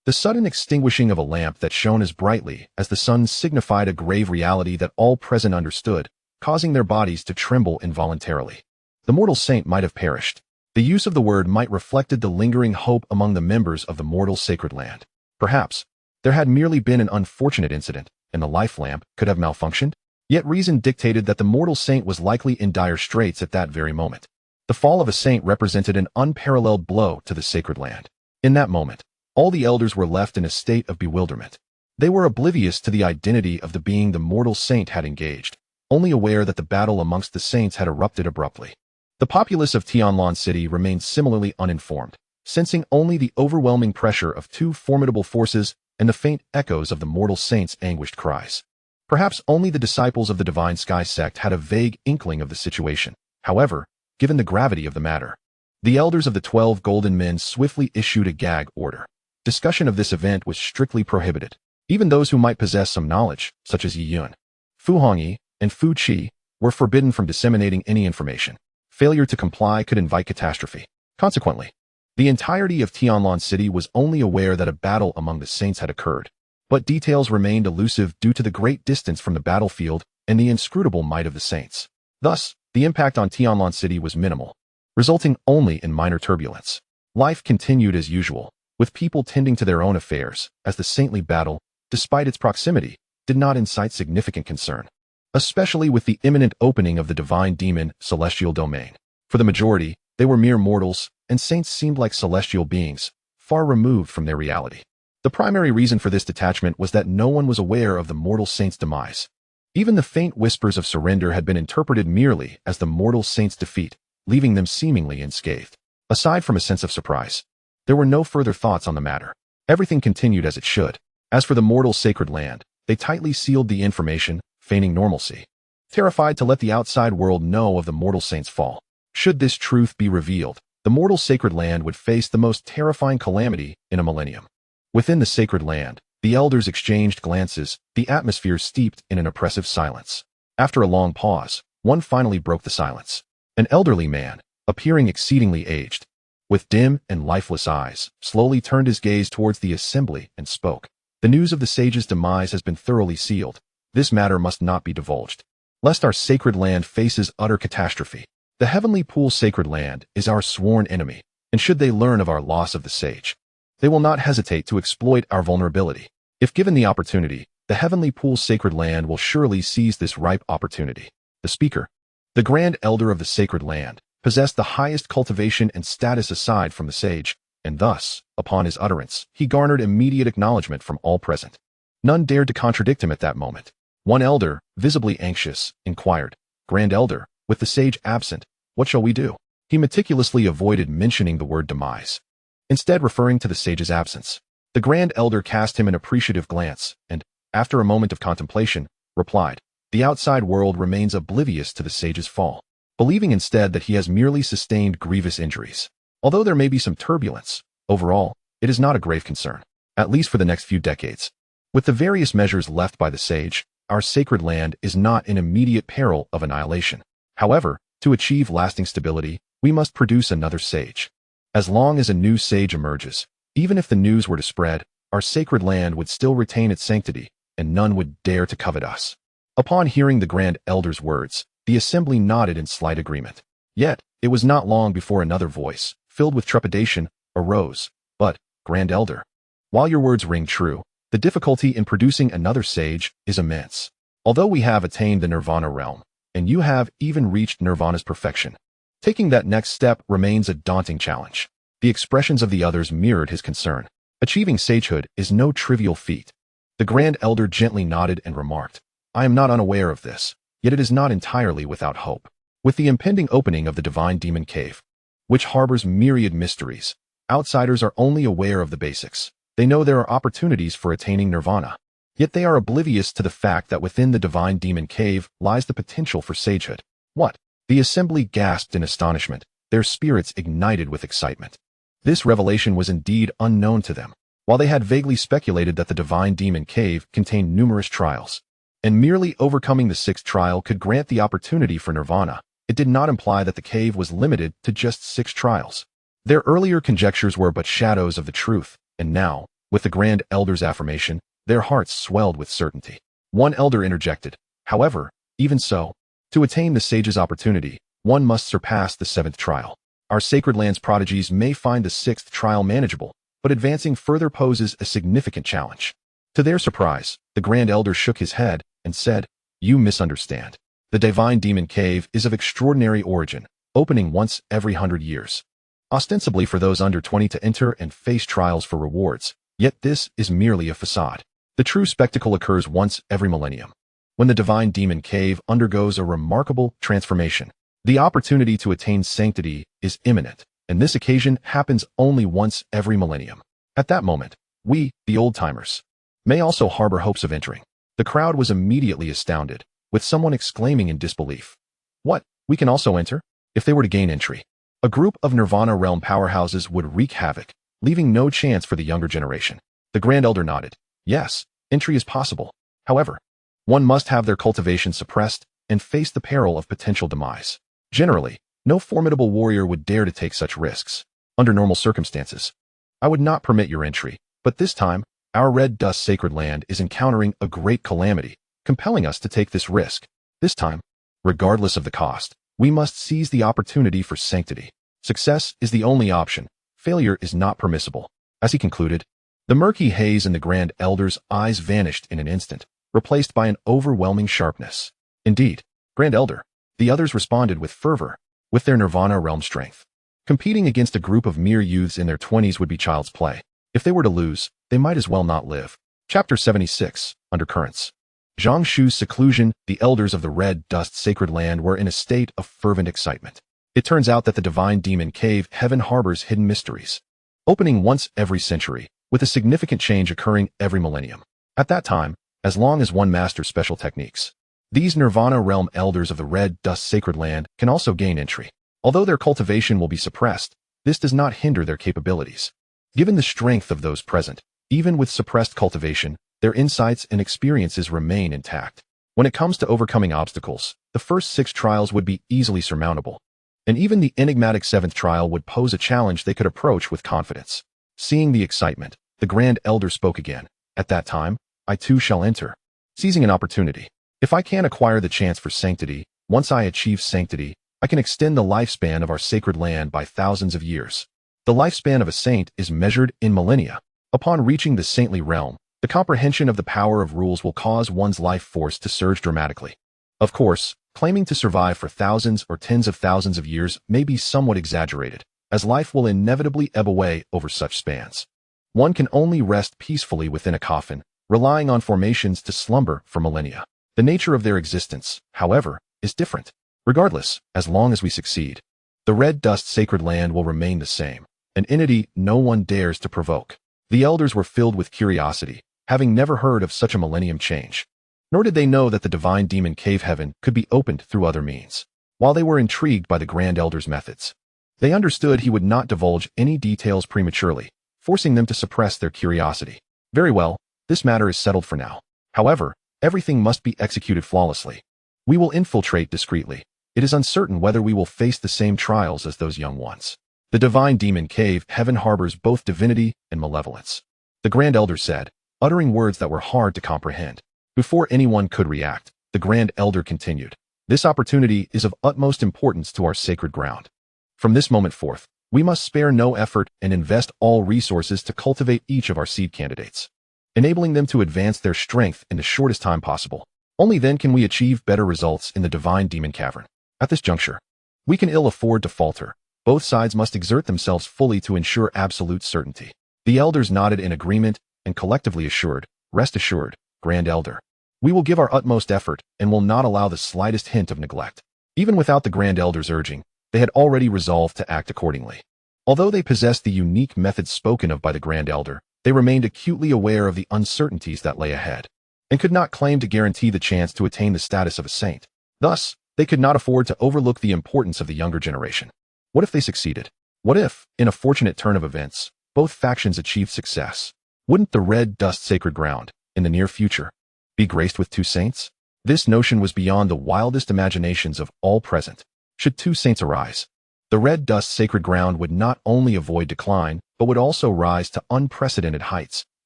The sudden extinguishing of a lamp that shone as brightly as the sun signified a grave reality that all present understood, causing their bodies to tremble involuntarily. The mortal saint might have perished. The use of the word might reflected the lingering hope among the members of the mortal sacred land. Perhaps there had merely been an unfortunate incident, and the life lamp could have malfunctioned. Yet reason dictated that the mortal saint was likely in dire straits at that very moment. The fall of a saint represented an unparalleled blow to the sacred land. In that moment, all the elders were left in a state of bewilderment. They were oblivious to the identity of the being the mortal saint had engaged, only aware that the battle amongst the saints had erupted abruptly. The populace of Tonlan City remained similarly uninformed, sensing only the overwhelming pressure of two formidable forces and the faint echoes of the mortal saint's anguished cries. Perhaps only the disciples of the Divine Sky Sect had a vague inkling of the situation. However, given the gravity of the matter, the elders of the 12 Golden Men swiftly issued a gag order. Discussion of this event was strictly prohibited. Even those who might possess some knowledge, such as Yi Yun, Fu Hongyi, and Fu Qi, were forbidden from disseminating any information. Failure to comply could invite catastrophe. Consequently, the entirety of Tonlan City was only aware that a battle among the saints had occurred, but details remained elusive due to the great distance from the battlefield and the inscrutable might of the saints. Thus, the impact on Tonlan City was minimal, resulting only in minor turbulence. Life continued as usual, with people tending to their own affairs, as the saintly battle, despite its proximity, did not incite significant concern, especially with the imminent opening of the divine demon celestial domain. For the majority, they were mere mortals, and saints seemed like celestial beings, far removed from their reality. The primary reason for this detachment was that no one was aware of the mortal saint's demise. Even the faint whispers of surrender had been interpreted merely as the mortal saint's defeat, leaving them seemingly unscathed. Aside from a sense of surprise, There were no further thoughts on the matter. Everything continued as it should. As for the mortal sacred land, they tightly sealed the information, feigning normalcy, terrified to let the outside world know of the mortal saint's fall. Should this truth be revealed, the mortal sacred land would face the most terrifying calamity in a millennium. Within the sacred land, the elders exchanged glances, the atmosphere steeped in an oppressive silence. After a long pause, one finally broke the silence. An elderly man, appearing exceedingly aged, with dim and lifeless eyes, slowly turned his gaze towards the assembly and spoke. The news of the sage's demise has been thoroughly sealed. This matter must not be divulged, lest our sacred land faces utter catastrophe. The Heavenly Pool sacred land is our sworn enemy, and should they learn of our loss of the sage, they will not hesitate to exploit our vulnerability. If given the opportunity, the Heavenly Pool sacred land will surely seize this ripe opportunity. The speaker, the Grand Elder of the sacred land, possessed the highest cultivation and status aside from the sage, and thus, upon his utterance, he garnered immediate acknowledgement from all present. None dared to contradict him at that moment. One elder, visibly anxious, inquired, "Grand Elder, with the sage absent, what shall we do?" He meticulously avoided mentioning the word demise, instead referring to the sage's absence. The Grand Elder cast him an appreciative glance, and, after a moment of contemplation, replied, "The outside world remains oblivious to the sage's fall, believing instead that he has merely sustained grievous injuries. Although there may be some turbulence, overall, it is not a grave concern, at least for the next few decades. With the various measures left by the sage, our sacred land is not in immediate peril of annihilation. However, to achieve lasting stability, we must produce another sage. As long as a new sage emerges, even if the news were to spread, our sacred land would still retain its sanctity, and none would dare to covet us." Upon hearing the Grand Elder's words, the assembly nodded in slight agreement. Yet, it was not long before another voice, filled with trepidation, arose. "But, Grand Elder, while your words ring true, the difficulty in producing another sage is immense. Although we have attained the Nirvana realm, and you have even reached Nirvana's perfection, taking that next step remains a daunting challenge." The expressions of the others mirrored his concern. Achieving sagehood is no trivial feat. The Grand Elder gently nodded and remarked, "I am not unaware of this, yet it is not entirely without hope. With the impending opening of the Divine Demon Cave, which harbors myriad mysteries, outsiders are only aware of the basics. They know there are opportunities for attaining nirvana, yet they are oblivious to the fact that within the Divine Demon Cave lies the potential for sagehood." "What?" The assembly gasped in astonishment, their spirits ignited with excitement. This revelation was indeed unknown to them. While they had vaguely speculated that the Divine Demon Cave contained numerous trials, and merely overcoming the sixth trial could grant the opportunity for nirvana, it did not imply that the cave was limited to just 6 trials. Their earlier conjectures were but shadows of the truth, and now, with the Grand Elder's affirmation, their hearts swelled with certainty. One elder interjected, "However, even so, to attain the sage's opportunity, one must surpass the 7th trial. Our sacred land's prodigies may find the 6th trial manageable, but advancing further poses a significant challenge." To their surprise, the Grand Elder shook his head and said, "You misunderstand. The Divine Demon Cave is of extraordinary origin, opening once every 100 years, ostensibly for those under 20 to enter and face trials for rewards. Yet this is merely a facade. The true spectacle occurs once every millennium, when the Divine Demon Cave undergoes a remarkable transformation. The opportunity to attain sanctity is imminent, and this occasion happens only once every millennium. At that moment, we, the old-timers, may also harbor hopes of entering." The crowd was immediately astounded, with someone exclaiming in disbelief, "What, we can also enter?" If they were to gain entry, a group of Nirvana realm powerhouses would wreak havoc, leaving no chance for the younger generation. The Grand Elder nodded. "Yes, entry is possible. However, one must have their cultivation suppressed and face the peril of potential demise. Generally, no formidable warrior would dare to take such risks. Under normal circumstances, I would not permit your entry, but this time, our red dust sacred land is encountering a great calamity, compelling us to take this risk. This time, regardless of the cost, we must seize the opportunity for sanctity. Success is the only option. Failure is not permissible." As he concluded, the murky haze in the Grand Elder's eyes vanished in an instant, replaced by an overwhelming sharpness. "Indeed, Grand Elder," the others responded with fervor, with their Nirvana realm strength. Competing against a group of mere youths in their 20s would be child's play. If they were to lose, they might as well not live. Chapter 76, Undercurrents. Zhang Shu's seclusion, the elders of the Red Dust Sacred Land were in a state of fervent excitement. It turns out that the Divine Demon Cave heaven harbors hidden mysteries, opening once every century, with a significant change occurring every millennium. At that time, as long as one masters special techniques, these Nirvana realm elders of the Red Dust Sacred Land can also gain entry. Although their cultivation will be suppressed, this does not hinder their capabilities. Given the strength of those present, even with suppressed cultivation, their insights and experiences remain intact. When it comes to overcoming obstacles, the first 6 trials would be easily surmountable, and even the enigmatic 7th trial would pose a challenge they could approach with confidence. Seeing the excitement, the Grand Elder spoke again. At that time, I too shall enter, seizing an opportunity. If I can acquire the chance for sanctity, once I achieve sanctity, I can extend the lifespan of our sacred land by thousands of years. The lifespan of a saint is measured in millennia. Upon reaching the saintly realm, the comprehension of the power of rules will cause one's life force to surge dramatically. Of course, claiming to survive for thousands or tens of thousands of years may be somewhat exaggerated, as life will inevitably ebb away over such spans. One can only rest peacefully within a coffin, relying on formations to slumber for millennia. The nature of their existence, however, is different. Regardless, as long as we succeed, the Red Dust Sacred Land will remain the same, an entity no one dares to provoke. The elders were filled with curiosity, having never heard of such a millennium change. Nor did they know that the divine demon cave heaven could be opened through other means. While they were intrigued by the Grand Elder's methods, they understood he would not divulge any details prematurely, forcing them to suppress their curiosity. Very well, this matter is settled for now. However, everything must be executed flawlessly. We will infiltrate discreetly. It is uncertain whether we will face the same trials as those young ones. The divine demon cave heaven harbors both divinity and malevolence, the Grand Elder said, uttering words that were hard to comprehend. Before anyone could react, the Grand Elder continued. This opportunity is of utmost importance to our sacred ground. From this moment forth, we must spare no effort and invest all resources to cultivate each of our seed candidates, enabling them to advance their strength in the shortest time possible. Only then can we achieve better results in the divine demon cavern. At this juncture, we can ill afford to falter. Both sides must exert themselves fully to ensure absolute certainty. The elders nodded in agreement and collectively assured, rest assured, Grand Elder, we will give our utmost effort and will not allow the slightest hint of neglect. Even without the Grand Elder's urging, they had already resolved to act accordingly. Although they possessed the unique methods spoken of by the Grand Elder, they remained acutely aware of the uncertainties that lay ahead, and could not claim to guarantee the chance to attain the status of a saint. Thus, they could not afford to overlook the importance of the younger generation. What if they succeeded? What if, in a fortunate turn of events, both factions achieved success? Wouldn't the Red Dust Sacred Ground, in the near future, be graced with 2 saints? This notion was beyond the wildest imaginations of all present. Should 2 saints arise, the Red Dust Sacred Ground would not only avoid decline, but would also rise to unprecedented heights,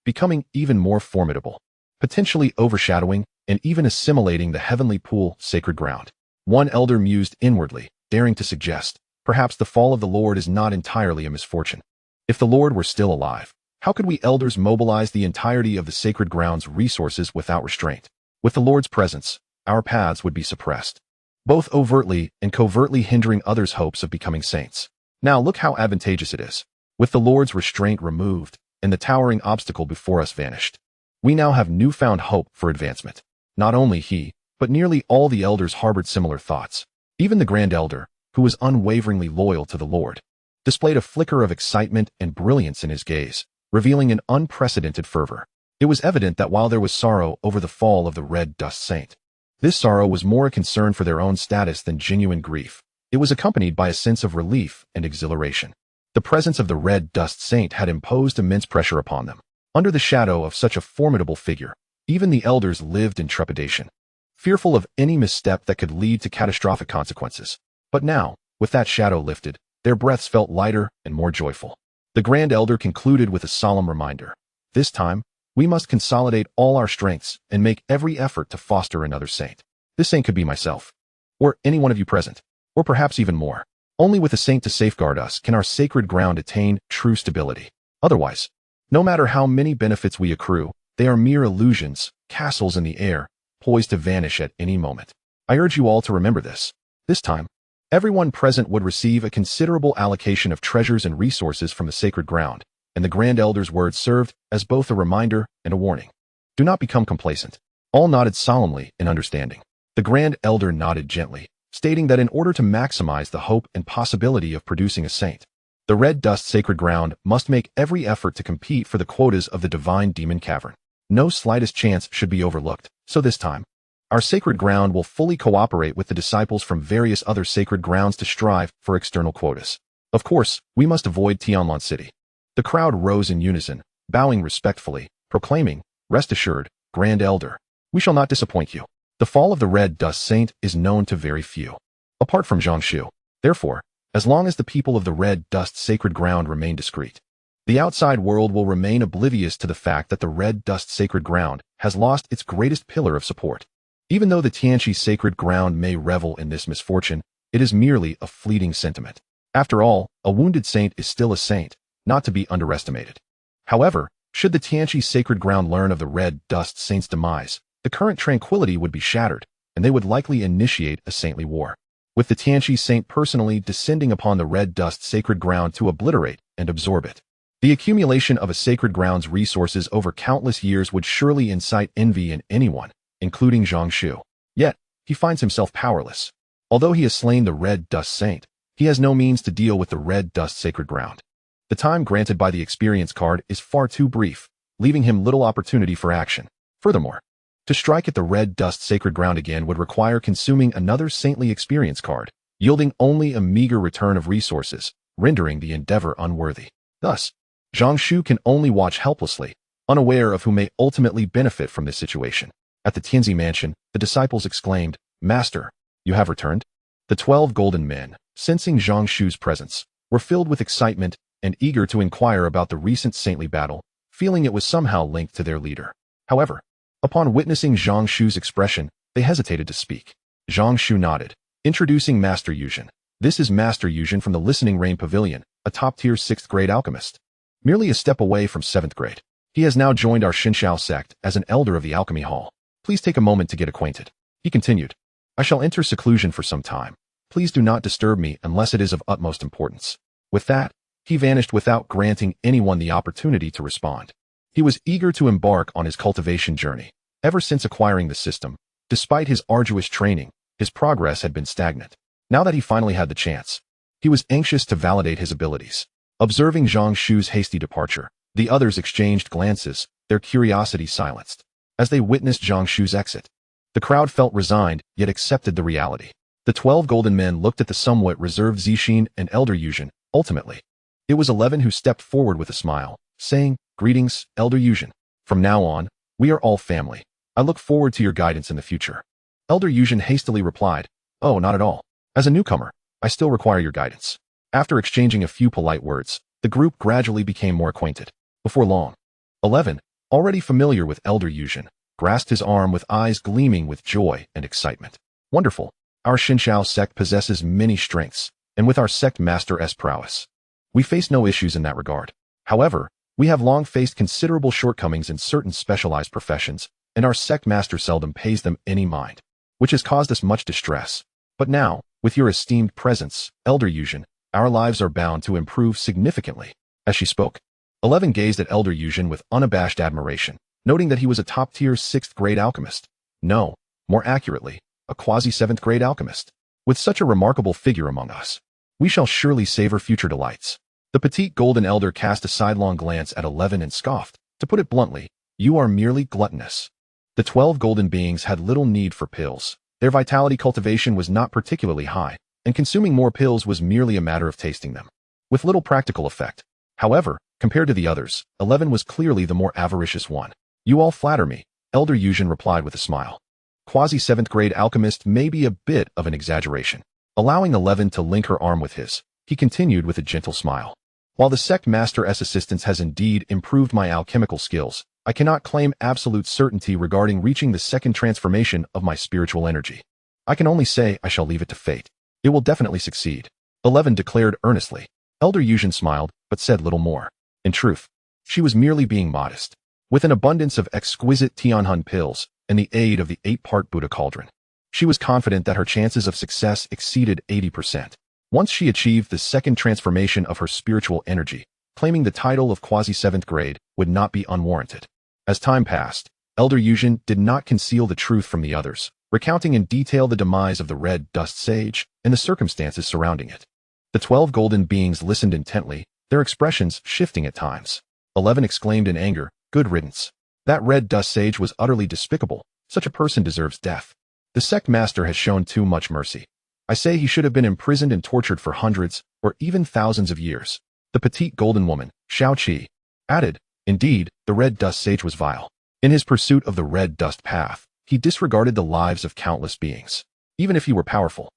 becoming even more formidable, potentially overshadowing and even assimilating the heavenly pool sacred ground. One elder mused inwardly, daring to suggest, perhaps the fall of the Lord is not entirely a misfortune. If the Lord were still alive, how could we elders mobilize the entirety of the sacred ground's resources without restraint? With the Lord's presence, our paths would be suppressed, both overtly and covertly hindering others' hopes of becoming saints. Now look how advantageous it is. With the Lord's restraint removed and the towering obstacle before us vanished, we now have newfound hope for advancement. Not only he, but nearly all the elders harbored similar thoughts. Even the Grand Elder, who was unwaveringly loyal to the Lord, displayed a flicker of excitement and brilliance in his gaze, revealing an unprecedented fervor. It was evident that while there was sorrow over the fall of the Red Dust Saint, this sorrow was more a concern for their own status than genuine grief. It was accompanied by a sense of relief and exhilaration. The presence of the Red Dust Saint had imposed immense pressure upon them. Under the shadow of such a formidable figure, even the elders lived in trepidation, fearful of any misstep that could lead to catastrophic consequences. But now, with that shadow lifted, their breaths felt lighter and more joyful. The Grand Elder concluded with a solemn reminder. This time, we must consolidate all our strengths and make every effort to foster another saint. This saint could be myself, or any one of you present, or perhaps even more. Only with a saint to safeguard us can our sacred ground attain true stability. Otherwise, no matter how many benefits we accrue, they are mere illusions, castles in the air, poised to vanish at any moment. I urge you all to remember this. This time, everyone present would receive a considerable allocation of treasures and resources from the sacred ground, and the Grand Elder's words served as both a reminder and a warning. Do not become complacent. All nodded solemnly in understanding. The Grand Elder nodded gently, stating that in order to maximize the hope and possibility of producing a saint, The red dust sacred ground must make every effort to compete for the quotas of the divine demon cavern. No slightest chance should be overlooked, so this time, our sacred ground will fully cooperate with the disciples from various other sacred grounds to strive for external quotas. Of course, we must avoid Tonlan City. The crowd rose in unison, bowing respectfully, proclaiming, "Rest assured, Grand Elder, we shall not disappoint you." The fall of the Red Dust Saint is known to very few, apart from Zhang Shu. Therefore, as long as the people of the Red Dust Sacred Ground remain discreet, the outside world will remain oblivious to the fact that the Red Dust Sacred Ground has lost its greatest pillar of support. Even though the Tianqi Sacred Ground may revel in this misfortune, it is merely a fleeting sentiment. After all, a wounded saint is still a saint, not to be underestimated. However, should the Tianqi Sacred Ground learn of the Red Dust Saint's demise, the current tranquility would be shattered, and they would likely initiate a saintly war, with the Tianqi Saint personally descending upon the Red Dust Sacred Ground to obliterate and absorb it. The accumulation of a sacred ground's resources over countless years would surely incite envy in anyone, including Zhang Shu. Yet, he finds himself powerless. Although he has slain the Red Dust Saint, he has no means to deal with the Red Dust Sacred Ground. The time granted by the experience card is far too brief, leaving him little opportunity for action. Furthermore, to strike at the Red Dust Sacred Ground again would require consuming another saintly experience card, yielding only a meager return of resources, rendering the endeavor unworthy. Thus, Zhang Shu can only watch helplessly, unaware of who may ultimately benefit from this situation. At the Tianzi mansion, the disciples exclaimed, "Master, you have returned?" The 12 golden men, sensing Zhang Shu's presence, were filled with excitement and eager to inquire about the recent saintly battle, feeling it was somehow linked to their leader. However, upon witnessing Zhang Shu's expression, they hesitated to speak. Zhang Shu nodded, introducing Master Yuzhen. "This is Master Yuzhen from the Listening Rain Pavilion, a top-tier 6th grade alchemist. Merely a step away from 7th grade. He has now joined our Xinshao sect as an elder of the Alchemy Hall. Please take a moment to get acquainted." He continued, "I shall enter seclusion for some time. Please do not disturb me unless it is of utmost importance." With that, he vanished without granting anyone the opportunity to respond. He was eager to embark on his cultivation journey. Ever since acquiring the system, despite his arduous training, his progress had been stagnant. Now that he finally had the chance, he was anxious to validate his abilities. Observing Zhang Shu's hasty departure, the others exchanged glances, their curiosity silenced. As they witnessed Zhang Shu's exit, the crowd felt resigned, yet accepted the reality. The 12 golden men looked at the somewhat reserved Zixin and Elder Yuzhen. Ultimately, it was 11 who stepped forward with a smile, saying, "Greetings, Elder Yuzhen. From now on, we are all family. I look forward to your guidance in the future." Elder Yuzhen hastily replied, "Oh, not at all. As a newcomer, I still require your guidance." After exchanging a few polite words, the group gradually became more acquainted. Before long, 11, already familiar with Elder Yuzhen, grasped his arm with eyes gleaming with joy and excitement. "Wonderful. Our Xinshao sect possesses many strengths, and with our sect master's prowess, we face no issues in that regard. However, we have long faced considerable shortcomings in certain specialized professions, and our sect master seldom pays them any mind, which has caused us much distress. But now, with your esteemed presence, Elder Yuzhen, our lives are bound to improve significantly." As she spoke, 11 gazed at Elder Yuzhen with unabashed admiration, noting that he was a top-tier 6th grade alchemist. No, more accurately, a quasi-7th grade alchemist. With such a remarkable figure among us, we shall surely savor future delights. The petite golden elder cast a sidelong glance at 11 and scoffed. "To put it bluntly, you are merely gluttonous." The 12 golden beings had little need for pills. Their vitality cultivation was not particularly high, and consuming more pills was merely a matter of tasting them, with little practical effect. However, compared to the others, 11 was clearly the more avaricious one. "You all flatter me," Elder Yuzhen replied with a smile. Quasi-7th grade alchemist may be a bit of an exaggeration. Allowing 11 to link her arm with his, he continued with a gentle smile. "While the sect master's assistance has indeed improved my alchemical skills, I cannot claim absolute certainty regarding reaching the second transformation of my spiritual energy. I can only say I shall leave it to fate. It will definitely succeed," 11 declared earnestly. Elder Yuzhen smiled, but said little more. In truth, she was merely being modest. With an abundance of exquisite Tianhun pills and the aid of the 8-part Buddha cauldron, she was confident that her chances of success exceeded 80%. Once she achieved the second transformation of her spiritual energy, claiming the title of quasi-7th grade would not be unwarranted. As time passed, Elder Yuzhen did not conceal the truth from the others, recounting in detail the demise of the Red Dust Sage and the circumstances surrounding it. The 12 golden beings listened intently, their expressions shifting at times. 11 exclaimed in anger, "Good riddance. That red dust sage was utterly despicable. Such a person deserves death. The sect master has shown too much mercy. I say he should have been imprisoned and tortured for hundreds, or even thousands of years." The petite golden woman, Shao Qi, added, "Indeed, the red dust sage was vile. In his pursuit of the red dust path, he disregarded the lives of countless beings. Even if he were powerful,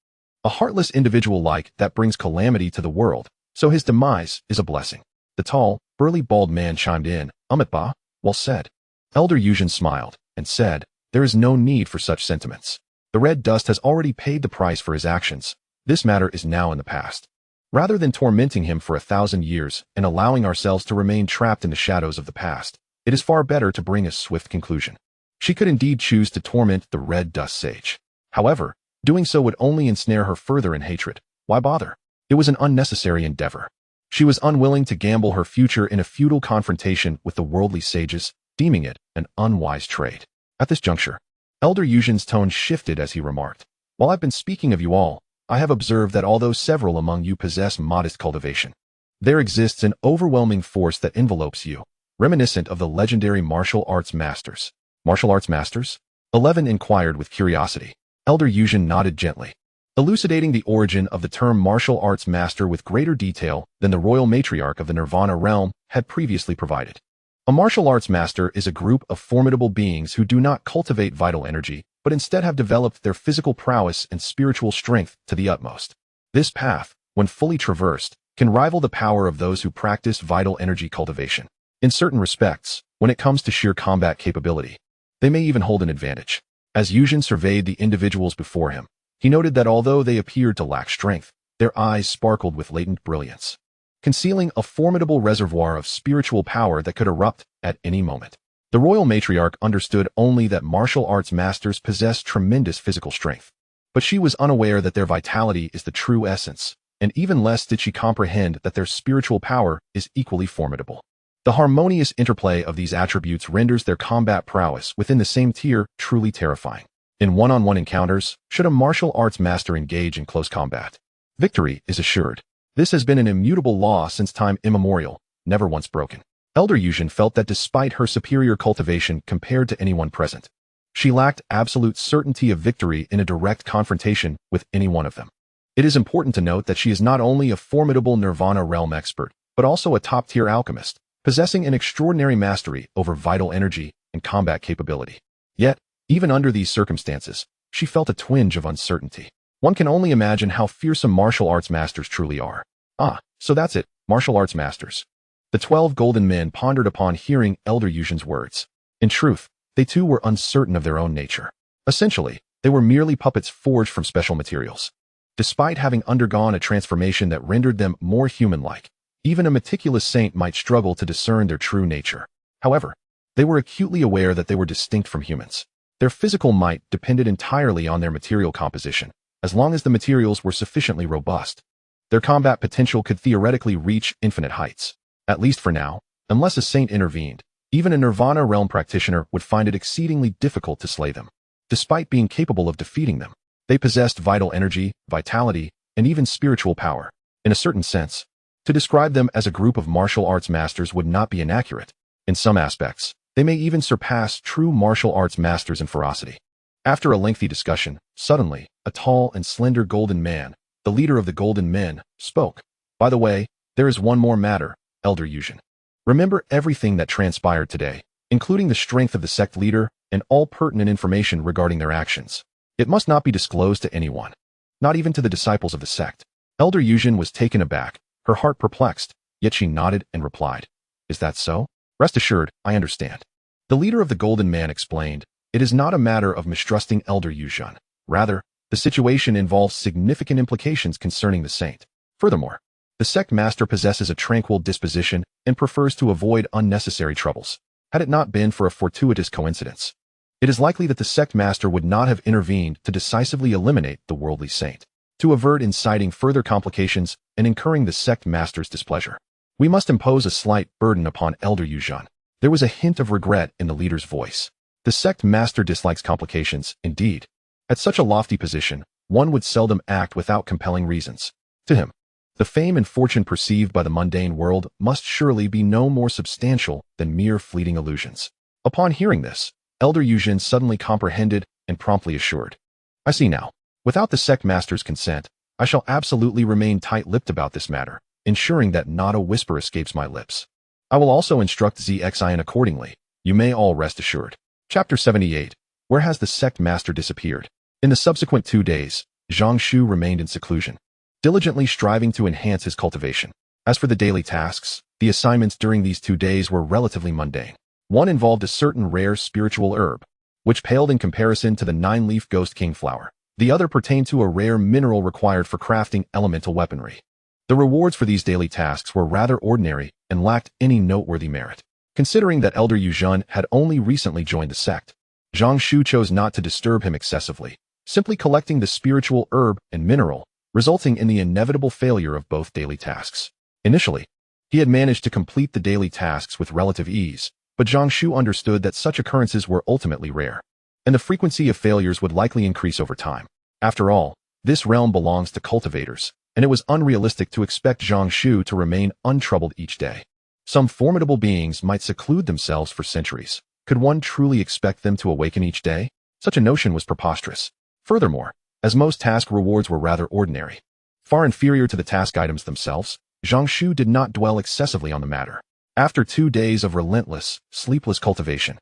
a heartless individual like that brings calamity to the world, so his demise is a blessing." The tall, burly bald man chimed in, "Ba, well said." Elder Yuzhen smiled, and said, "There is no need for such sentiments. The red dust has already paid the price for his actions. This matter is now in the past. Rather than tormenting him for 1,000 years and allowing ourselves to remain trapped in the shadows of the past, it is far better to bring a swift conclusion." She could indeed choose to torment the red dust sage. However, doing so would only ensnare her further in hatred. Why bother? It was an unnecessary endeavor. She was unwilling to gamble her future in a futile confrontation with the worldly sages, deeming it an unwise trade. At this juncture, Elder Yuzhen's tone shifted as he remarked, "While I've been speaking of you all, I have observed that although several among you possess modest cultivation, there exists an overwhelming force that envelopes you, reminiscent of the legendary martial arts masters." "Martial arts masters?" 11 inquired with curiosity. Elder Yuzhen nodded gently, elucidating the origin of the term martial arts master with greater detail than the royal matriarch of the Nirvana realm had previously provided. A martial arts master is a group of formidable beings who do not cultivate vital energy, but instead have developed their physical prowess and spiritual strength to the utmost. This path, when fully traversed, can rival the power of those who practice vital energy cultivation. In certain respects, when it comes to sheer combat capability, they may even hold an advantage. As Yuzhen surveyed the individuals before him, he noted that although they appeared to lack strength, their eyes sparkled with latent brilliance, concealing a formidable reservoir of spiritual power that could erupt at any moment. The royal matriarch understood only that martial arts masters possess tremendous physical strength, but she was unaware that their vitality is the true essence, and even less did she comprehend that their spiritual power is equally formidable. The harmonious interplay of these attributes renders their combat prowess within the same tier truly terrifying. In one-on-one encounters, should a martial arts master engage in close combat, victory is assured. This has been an immutable law since time immemorial, never once broken. Elder Yuzhen felt that despite her superior cultivation compared to anyone present, she lacked absolute certainty of victory in a direct confrontation with any one of them. It is important to note that she is not only a formidable Nirvana realm expert, but also a top-tier alchemist, possessing an extraordinary mastery over vital energy and combat capability. Yet, even under these circumstances, she felt a twinge of uncertainty. One can only imagine how fearsome martial arts masters truly are. "Ah, so that's it, martial arts masters." The 12 golden men pondered upon hearing Elder Yuzhen's words. In truth, they too were uncertain of their own nature. Essentially, they were merely puppets forged from special materials. Despite having undergone a transformation that rendered them more human-like, even a meticulous saint might struggle to discern their true nature. However, they were acutely aware that they were distinct from humans. Their physical might depended entirely on their material composition. As long as the materials were sufficiently robust, their combat potential could theoretically reach infinite heights. At least for now, unless a saint intervened, even a Nirvana realm practitioner would find it exceedingly difficult to slay them. Despite being capable of defeating them, they possessed vital energy, vitality, and even spiritual power. In a certain sense, to describe them as a group of martial arts masters would not be inaccurate. In some aspects, they may even surpass true martial arts masters in ferocity. After a lengthy discussion, suddenly, a tall and slender golden man, the leader of the golden men, spoke. "By the way, there is one more matter, Elder Yuzhen. Remember everything that transpired today, including the strength of the sect leader and all pertinent information regarding their actions. It must not be disclosed to anyone, not even to the disciples of the sect." Elder Yuzhen was taken aback, her heart perplexed, yet she nodded and replied, "Is that so? Rest assured, I understand." The leader of the golden man explained, "It is not a matter of mistrusting Elder Yuzhen. Rather, the situation involves significant implications concerning the saint. Furthermore, the sect master possesses a tranquil disposition and prefers to avoid unnecessary troubles. Had it not been for a fortuitous coincidence, it is likely that the sect master would not have intervened to decisively eliminate the worldly saint, to avert inciting further complications and incurring the sect master's displeasure. We must impose a slight burden upon Elder Yuzhen." There was a hint of regret in the leader's voice. The sect master dislikes complications, indeed. At such a lofty position, one would seldom act without compelling reasons. To him, The fame and fortune perceived by the mundane world must surely be no more substantial than mere fleeting illusions. Upon hearing this, Elder Yujin suddenly comprehended and promptly assured. I see now. Without the sect master's consent, I shall absolutely remain tight-lipped about this matter, ensuring that not a whisper escapes my lips. I will also instruct ZXIN accordingly. You may all rest assured. Chapter 78. Where has the sect master disappeared? In the subsequent 2 days, Zhang Shu remained in seclusion, diligently striving to enhance his cultivation. As for the daily tasks, the assignments during these 2 days were relatively mundane. One involved a certain rare spiritual herb, which paled in comparison to the 9-leaf Ghost King flower. The other pertained to a rare mineral required for crafting elemental weaponry. The rewards for these daily tasks were rather ordinary and lacked any noteworthy merit. Considering that Elder Yuzhen had only recently joined the sect, Zhang Shu chose not to disturb him excessively, simply collecting the spiritual herb and mineral, resulting in the inevitable failure of both daily tasks. Initially, he had managed to complete the daily tasks with relative ease, but Zhang Shu understood that such occurrences were ultimately rare, and the frequency of failures would likely increase over time. After all, this realm belongs to cultivators, and it was unrealistic to expect Zhang Shu to remain untroubled each day. Some formidable beings might seclude themselves for centuries. Could one truly expect them to awaken each day? Such a notion was preposterous. Furthermore, as most task rewards were rather ordinary, far inferior to the task items themselves, Zhang Shu did not dwell excessively on the matter. After 2 days of relentless, sleepless cultivation,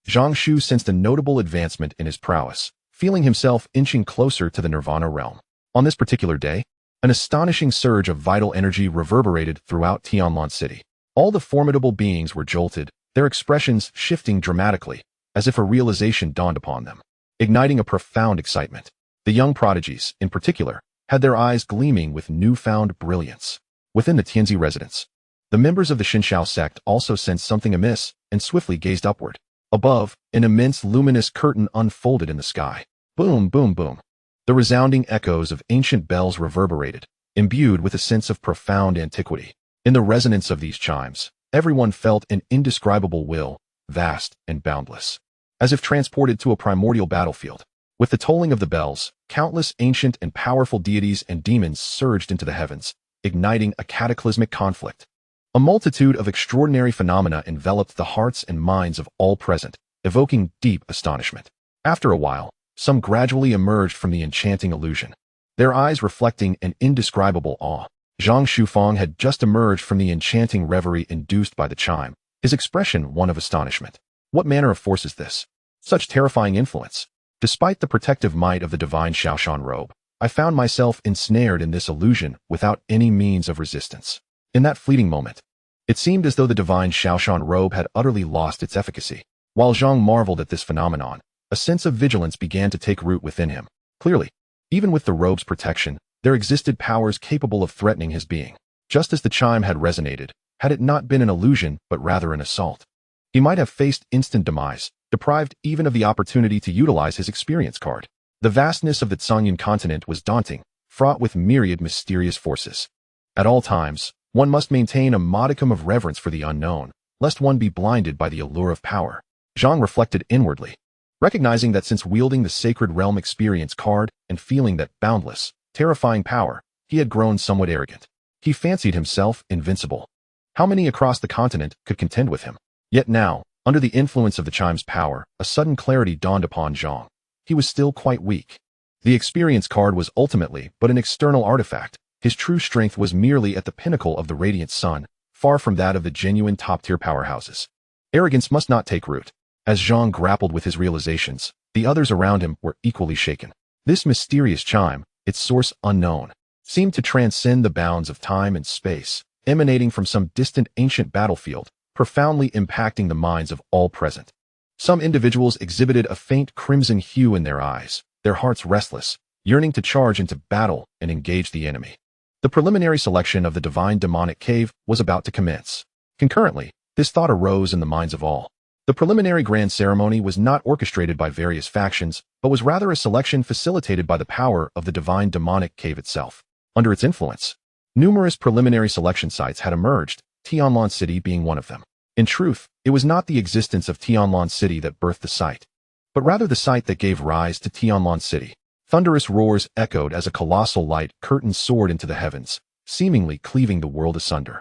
Zhang Shu sensed a notable advancement in his prowess, feeling himself inching closer to the Nirvana realm. On this particular day, an astonishing surge of vital energy reverberated throughout Tonlan City. All the formidable beings were jolted, their expressions shifting dramatically, as if a realization dawned upon them, igniting a profound excitement. The young prodigies, in particular, had their eyes gleaming with newfound brilliance. Within the Tianzi residence, the members of the Xinshao sect also sensed something amiss and swiftly gazed upward. Above, an immense luminous curtain unfolded in the sky. Boom, boom, boom. The resounding echoes of ancient bells reverberated, imbued with a sense of profound antiquity. In the resonance of these chimes, everyone felt an indescribable will, vast and boundless, as if transported to a primordial battlefield. With the tolling of the bells, countless ancient and powerful deities and demons surged into the heavens, igniting a cataclysmic conflict. A multitude of extraordinary phenomena enveloped the hearts and minds of all present, evoking deep astonishment. After a while, some gradually emerged from the enchanting illusion, their eyes reflecting an indescribable awe. Zhang Shufang had just emerged from the enchanting reverie induced by the chime, his expression one of astonishment. What manner of force is this? Such terrifying influence. Despite the protective might of the divine Shaoshan robe, I found myself ensnared in this illusion without any means of resistance. In that fleeting moment, it seemed as though the divine Shaoshan robe had utterly lost its efficacy. While Zhang marveled at this phenomenon, a sense of vigilance began to take root within him. Clearly, even with the robe's protection, there existed powers capable of threatening his being. Just as the chime had resonated, had it not been an illusion but rather an assault, he might have faced instant demise, deprived even of the opportunity to utilize his experience card. The vastness of the Zhangyan continent was daunting, fraught with myriad mysterious forces. At all times, one must maintain a modicum of reverence for the unknown, lest one be blinded by the allure of power. Zhang reflected inwardly, recognizing that since wielding the Sacred Realm experience card and feeling that boundless, terrifying power, he had grown somewhat arrogant. He fancied himself invincible. How many across the continent could contend with him? Yet now, under the influence of the chime's power, a sudden clarity dawned upon Zhang. He was still quite weak. The experience card was ultimately but an external artifact. His true strength was merely at the pinnacle of the radiant sun, far from that of the genuine top-tier powerhouses. Arrogance must not take root. As Zhang grappled with his realizations, the others around him were equally shaken. This mysterious chime, its source unknown, seemed to transcend the bounds of time and space, emanating from some distant ancient battlefield, profoundly impacting the minds of all present. Some individuals exhibited a faint crimson hue in their eyes, their hearts restless, yearning to charge into battle and engage the enemy. The preliminary selection of the divine demonic cave was about to commence. Concurrently, this thought arose in the minds of all. The preliminary grand ceremony was not orchestrated by various factions, but was rather a selection facilitated by the power of the divine demonic cave itself. Under its influence, numerous preliminary selection sites had emerged, Tonlan City being one of them. In truth, it was not the existence of Tonlan City that birthed the site, but rather the site that gave rise to Tonlan City. Thunderous roars echoed as a colossal light curtain soared into the heavens, seemingly cleaving the world asunder.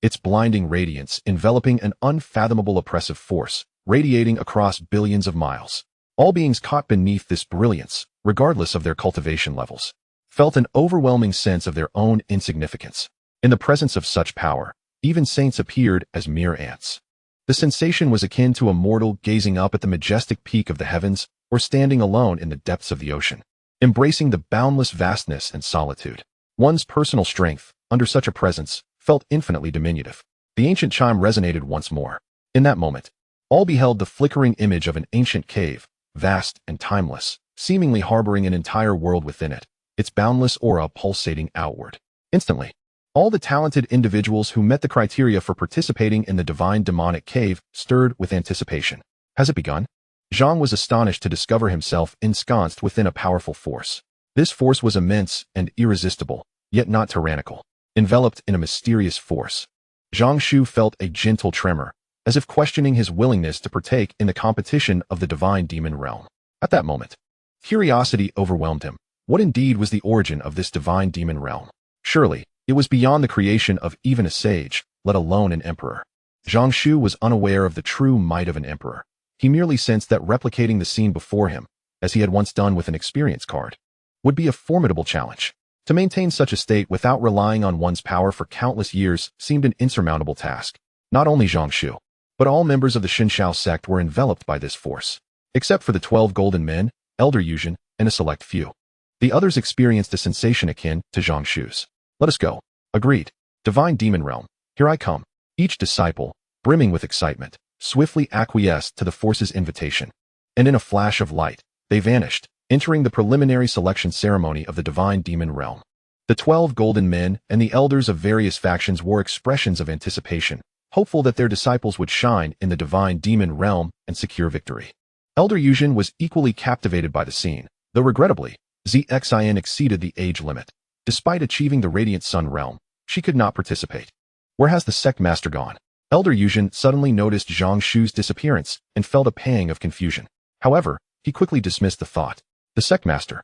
Its blinding radiance enveloping an unfathomable oppressive force, radiating across billions of miles. All beings caught beneath this brilliance, regardless of their cultivation levels, felt an overwhelming sense of their own insignificance. In the presence of such power, even saints appeared as mere ants. The sensation was akin to a mortal gazing up at the majestic peak of the heavens or standing alone in the depths of the ocean, embracing the boundless vastness and solitude. One's personal strength, under such a presence, felt infinitely diminutive. The ancient chime resonated once more. In that moment, all beheld the flickering image of an ancient cave, vast and timeless, seemingly harboring an entire world within it, its boundless aura pulsating outward. Instantly, all the talented individuals who met the criteria for participating in the divine demonic cave stirred with anticipation. Has it begun? Zhang was astonished to discover himself ensconced within a powerful force. This force was immense and irresistible, yet not tyrannical. Enveloped in a mysterious force, Zhang Shu felt a gentle tremor, as if questioning his willingness to partake in the competition of the divine demon realm. At that moment, curiosity overwhelmed him. What indeed was the origin of this divine demon realm? Surely, it was beyond the creation of even a sage, let alone an emperor. Zhang Shu was unaware of the true might of an emperor. He merely sensed that replicating the scene before him, as he had once done with an experience card, would be a formidable challenge. To maintain such a state without relying on one's power for countless years seemed an insurmountable task. Not only Zhang Shu, but all members of the Xinshao sect were enveloped by this force, except for the 12 golden men, Elder Yuzhen, and a select few. The others experienced a sensation akin to Zhang Shu's. Let us go. Agreed. Divine demon realm, here I come. Each disciple, brimming with excitement, swiftly acquiesced to the force's invitation. And in a flash of light, they vanished, entering the preliminary selection ceremony of the divine demon realm. The 12 golden men and the elders of various factions wore expressions of anticipation, hopeful that their disciples would shine in the divine demon realm and secure victory. Elder Yuzhen was equally captivated by the scene, though regrettably, Zxin exceeded the age limit. Despite achieving the Radiant Sun realm, she could not participate. Where has the sect master gone? Elder Yuzhen suddenly noticed Zhang Shu's disappearance and felt a pang of confusion. However, he quickly dismissed the thought. The sect master,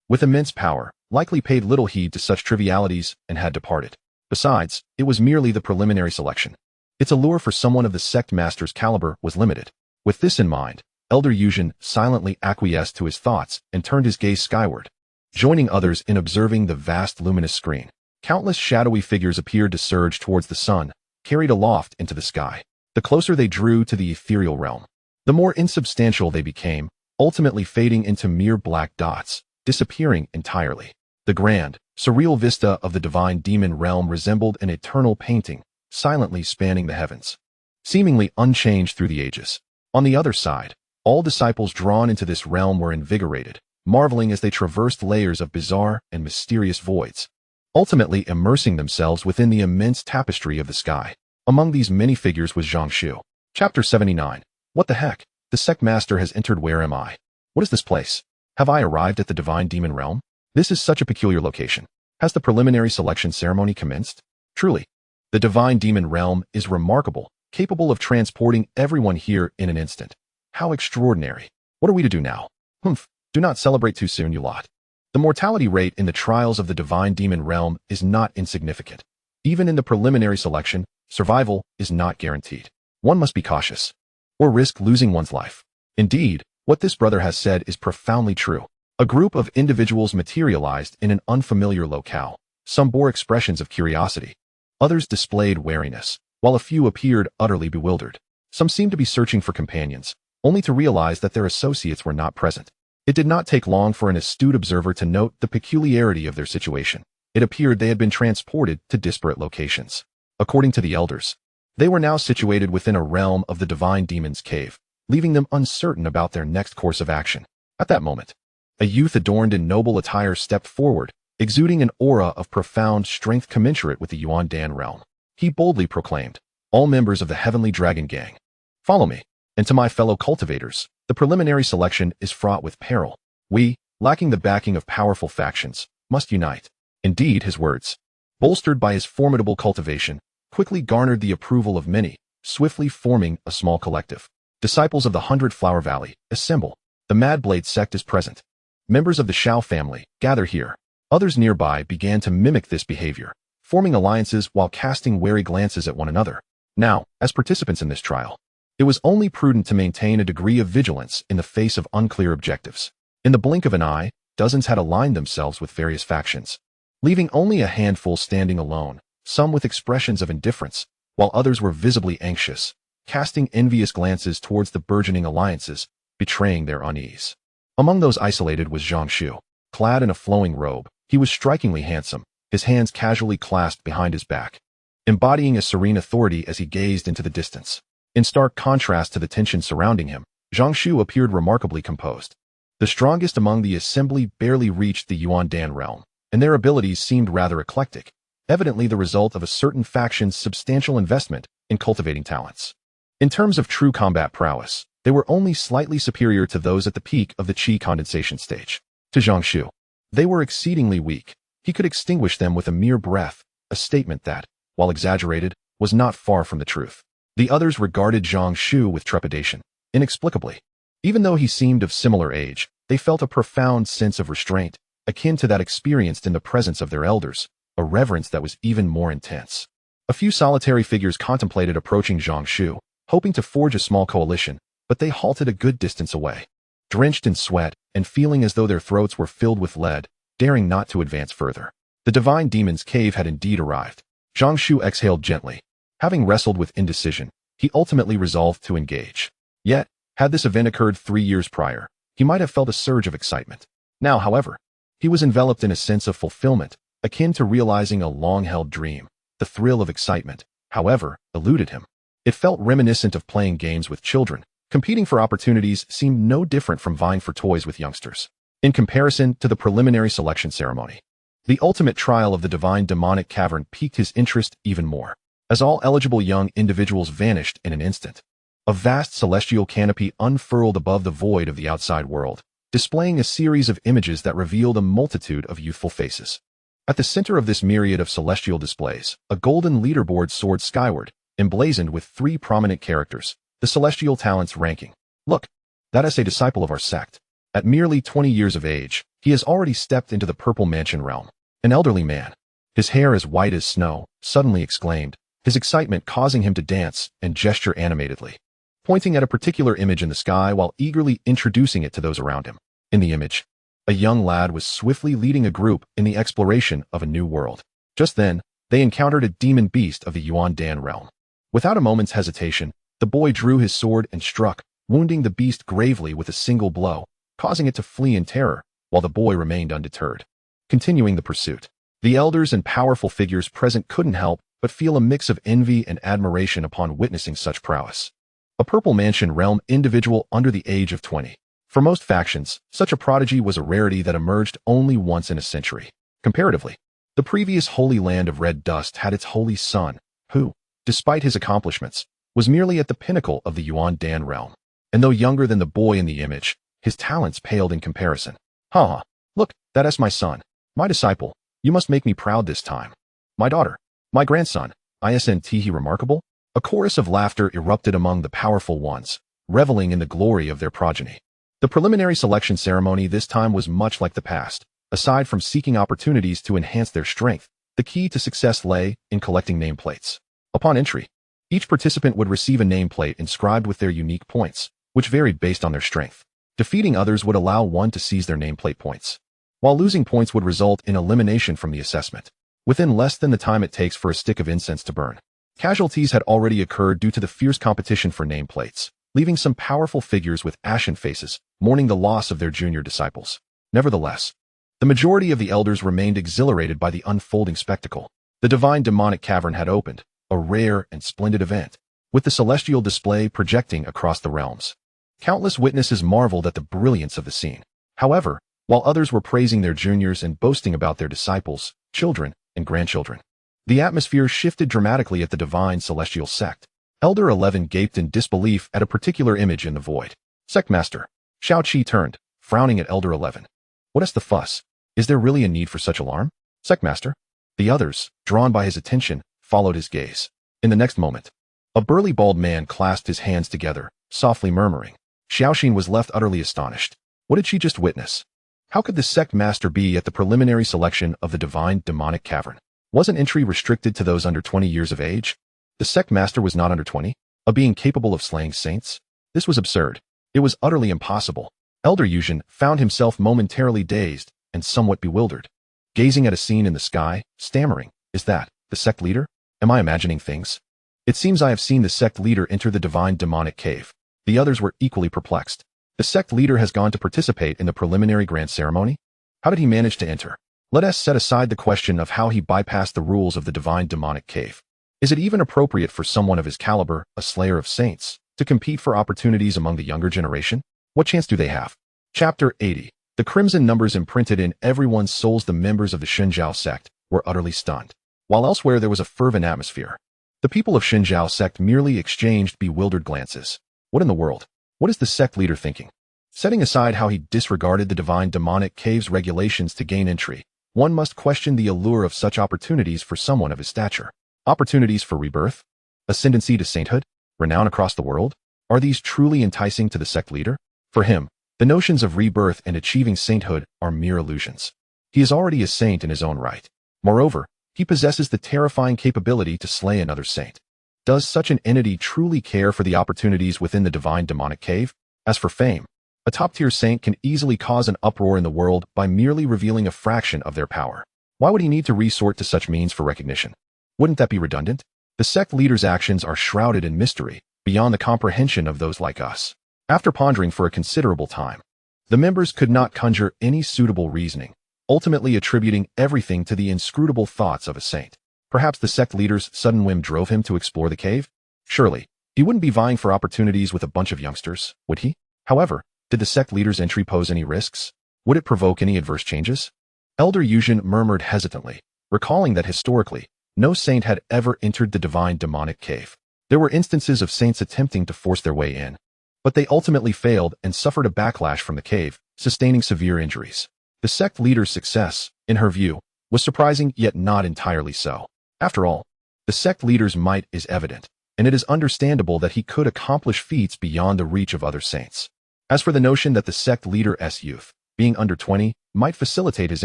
with immense power, likely paid little heed to such trivialities and had departed. Besides, it was merely the preliminary selection. Its allure for someone of the sect master's caliber was limited. With this in mind, Elder Yuzhen silently acquiesced to his thoughts and turned his gaze skyward, joining others in observing the vast luminous screen. Countless shadowy figures appeared to surge towards the sun, carried aloft into the sky. The closer they drew to the ethereal realm, the more insubstantial they became, ultimately fading into mere black dots, disappearing entirely. The grand, surreal vista of the divine demon realm resembled an eternal painting, silently spanning the heavens, seemingly unchanged through the ages. On the other side, all disciples drawn into this realm were invigorated, marveling as they traversed layers of bizarre and mysterious voids, ultimately immersing themselves within the immense tapestry of the sky. Among these many figures was Zhang Shu. Chapter 79. What the heck? The sect master has entered. Where am I? What is this place? Have I arrived at the divine demon realm? This is such a peculiar location. Has the preliminary selection ceremony commenced? Truly, the divine demon realm is remarkable, capable of transporting everyone here in an instant. How extraordinary. What are we to do now? Humph, do not celebrate too soon, you lot. The mortality rate in the trials of the divine demon realm is not insignificant. Even in the preliminary selection, survival is not guaranteed. One must be cautious, or risk losing one's life. Indeed, what this brother has said is profoundly true. A group of individuals materialized in an unfamiliar locale. Some bore expressions of curiosity. Others displayed wariness, while a few appeared utterly bewildered. Some seemed to be searching for companions, only to realize that their associates were not present. It did not take long for an astute observer to note the peculiarity of their situation. It appeared they had been transported to disparate locations. According to the elders, they were now situated within a realm of the divine demon's cave, leaving them uncertain about their next course of action. At that moment, a youth adorned in noble attire stepped forward, exuding an aura of profound strength commensurate with the Yuan Dan realm. He boldly proclaimed, "All members of the Heavenly Dragon Gang, follow me. And to my fellow cultivators, the preliminary selection is fraught with peril. We, lacking the backing of powerful factions, must unite." Indeed, his words, bolstered by his formidable cultivation, quickly garnered the approval of many, swiftly forming a small collective. Disciples of the 100 Flower Valley, assemble. The Mad Blade sect is present. Members of the Shao family, gather here. Others nearby began to mimic this behavior, forming alliances while casting wary glances at one another. Now, as participants in this trial, it was only prudent to maintain a degree of vigilance in the face of unclear objectives. In the blink of an eye, dozens had aligned themselves with various factions, leaving only a handful standing alone, some with expressions of indifference, while others were visibly anxious, casting envious glances towards the burgeoning alliances, betraying their unease. Among those isolated was Zhang Shu. Clad in a flowing robe, he was strikingly handsome, his hands casually clasped behind his back, embodying a serene authority as he gazed into the distance. In stark contrast to the tension surrounding him, Zhang Shu appeared remarkably composed. The strongest among the assembly barely reached the Yuan Dan realm, and their abilities seemed rather eclectic, evidently the result of a certain faction's substantial investment in cultivating talents. In terms of true combat prowess, they were only slightly superior to those at the peak of the Qi condensation stage. To Zhang Shu, they were exceedingly weak. He could extinguish them with a mere breath, a statement that, while exaggerated, was not far from the truth. The others regarded Zhang Shu with trepidation, inexplicably. Even though he seemed of similar age, they felt a profound sense of restraint, akin to that experienced in the presence of their elders, a reverence that was even more intense. A few solitary figures contemplated approaching Zhang Shu, hoping to forge a small coalition, but they halted a good distance away. Drenched in sweat, and feeling as though their throats were filled with lead, daring not to advance further. The divine demon's cave had indeed arrived. Zhang Shu exhaled gently. Having wrestled with indecision, he ultimately resolved to engage. Yet, had this event occurred 3 years prior, he might have felt a surge of excitement. Now, however, he was enveloped in a sense of fulfillment, akin to realizing a long-held dream. The thrill of excitement, however, eluded him. It felt reminiscent of playing games with children. Competing for opportunities seemed no different from vying for toys with youngsters. In comparison to the preliminary selection ceremony, the ultimate trial of the divine demonic cavern piqued his interest even more, as all eligible young individuals vanished in an instant. A vast celestial canopy unfurled above the void of the outside world, displaying a series of images that revealed a multitude of youthful faces. At the center of this myriad of celestial displays, a golden leaderboard soared skyward, emblazoned with 3 prominent characters, the celestial talents ranking. Look, that is a disciple of our sect. At merely 20 years of age, he has already stepped into the purple mansion realm. An elderly man, his hair as white as snow, suddenly exclaimed, his excitement causing him to dance and gesture animatedly, pointing at a particular image in the sky while eagerly introducing it to those around him. In the image, a young lad was swiftly leading a group in the exploration of a new world. Just then, they encountered a demon beast of the Yuan Dan realm. Without a moment's hesitation, the boy drew his sword and struck, wounding the beast gravely with a single blow, causing it to flee in terror, while the boy remained undeterred. Continuing the pursuit, the elders and powerful figures present couldn't help but feel a mix of envy and admiration upon witnessing such prowess. A purple mansion realm individual under the age of 20. For most factions, such a prodigy was a rarity that emerged only once in a century. Comparatively, the previous holy land of red dust had its holy son, who, despite his accomplishments, was merely at the pinnacle of the Yuan Dan realm. And though younger than the boy in the image, his talents paled in comparison. Ha! Look, that is my son, my disciple. You must make me proud this time. My daughter, my grandson, isn't he remarkable? A chorus of laughter erupted among the powerful ones, reveling in the glory of their progeny. The preliminary selection ceremony this time was much like the past. Aside from seeking opportunities to enhance their strength, the key to success lay in collecting nameplates. Upon entry, each participant would receive a nameplate inscribed with their unique points, which varied based on their strength. Defeating others would allow one to seize their nameplate points, while losing points would result in elimination from the assessment, within less than the time it takes for a stick of incense to burn. Casualties had already occurred due to the fierce competition for nameplates, leaving some powerful figures with ashen faces, mourning the loss of their junior disciples. Nevertheless, the majority of the elders remained exhilarated by the unfolding spectacle. The divine demonic cavern had opened, a rare and splendid event, with the celestial display projecting across the realms. Countless witnesses marveled at the brilliance of the scene. However, while others were praising their juniors and boasting about their disciples, children, and grandchildren, the atmosphere shifted dramatically at the Divine Celestial Sect. Elder 11 gaped in disbelief at a particular image in the void. Sectmaster Shao Qi turned, frowning at Elder 11. What is the fuss? Is there really a need for such alarm? Sectmaster? The others, drawn by his attention, followed his gaze. In the next moment, a burly bald man clasped his hands together, softly murmuring. Xiaoxin was left utterly astonished. What did she just witness? How could the sect master be at the preliminary selection of the divine demonic cavern? Wasn't entry restricted to those under 20 years of age? The sect master was not under 20, a being capable of slaying saints? This was absurd. It was utterly impossible. Elder Yuzhen found himself momentarily dazed and somewhat bewildered, gazing at a scene in the sky, stammering, "Is that the sect leader? Am I imagining things? It seems I have seen the sect leader enter the divine demonic cave." The others were equally perplexed. The sect leader has gone to participate in the preliminary grand ceremony? How did he manage to enter? Let us set aside the question of how he bypassed the rules of the divine demonic cave. Is it even appropriate for someone of his caliber, a slayer of saints, to compete for opportunities among the younger generation? What chance do they have? Chapter 80. The crimson numbers imprinted in everyone's souls. The members of the Xinjiao sect were utterly stunned, while elsewhere there was a fervent atmosphere. The people of Xinjiao sect merely exchanged bewildered glances. What in the world? What is the sect leader thinking? Setting aside how he disregarded the divine demonic cave's regulations to gain entry, one must question the allure of such opportunities for someone of his stature. Opportunities for rebirth? Ascendancy to sainthood? Renown across the world? Are these truly enticing to the sect leader? For him, the notions of rebirth and achieving sainthood are mere illusions. He is already a saint in his own right. Moreover, he possesses the terrifying capability to slay another saint. Does such an entity truly care for the opportunities within the divine demonic cave? As for fame, a top-tier saint can easily cause an uproar in the world by merely revealing a fraction of their power. Why would he need to resort to such means for recognition? Wouldn't that be redundant? The sect leader's actions are shrouded in mystery, beyond the comprehension of those like us. After pondering for a considerable time, the members could not conjure any suitable reasoning, ultimately attributing everything to the inscrutable thoughts of a saint. Perhaps the sect leader's sudden whim drove him to explore the cave? Surely, he wouldn't be vying for opportunities with a bunch of youngsters, would he? However, did the sect leader's entry pose any risks? Would it provoke any adverse changes? Elder Yuzhen murmured hesitantly, recalling that historically, no saint had ever entered the divine demonic cave. There were instances of saints attempting to force their way in, but they ultimately failed and suffered a backlash from the cave, sustaining severe injuries. The sect leader's success, in her view, was surprising yet not entirely so. After all, the sect leader's might is evident, and it is understandable that he could accomplish feats beyond the reach of other saints. As for the notion that the sect leader's youth, being under 20, might facilitate his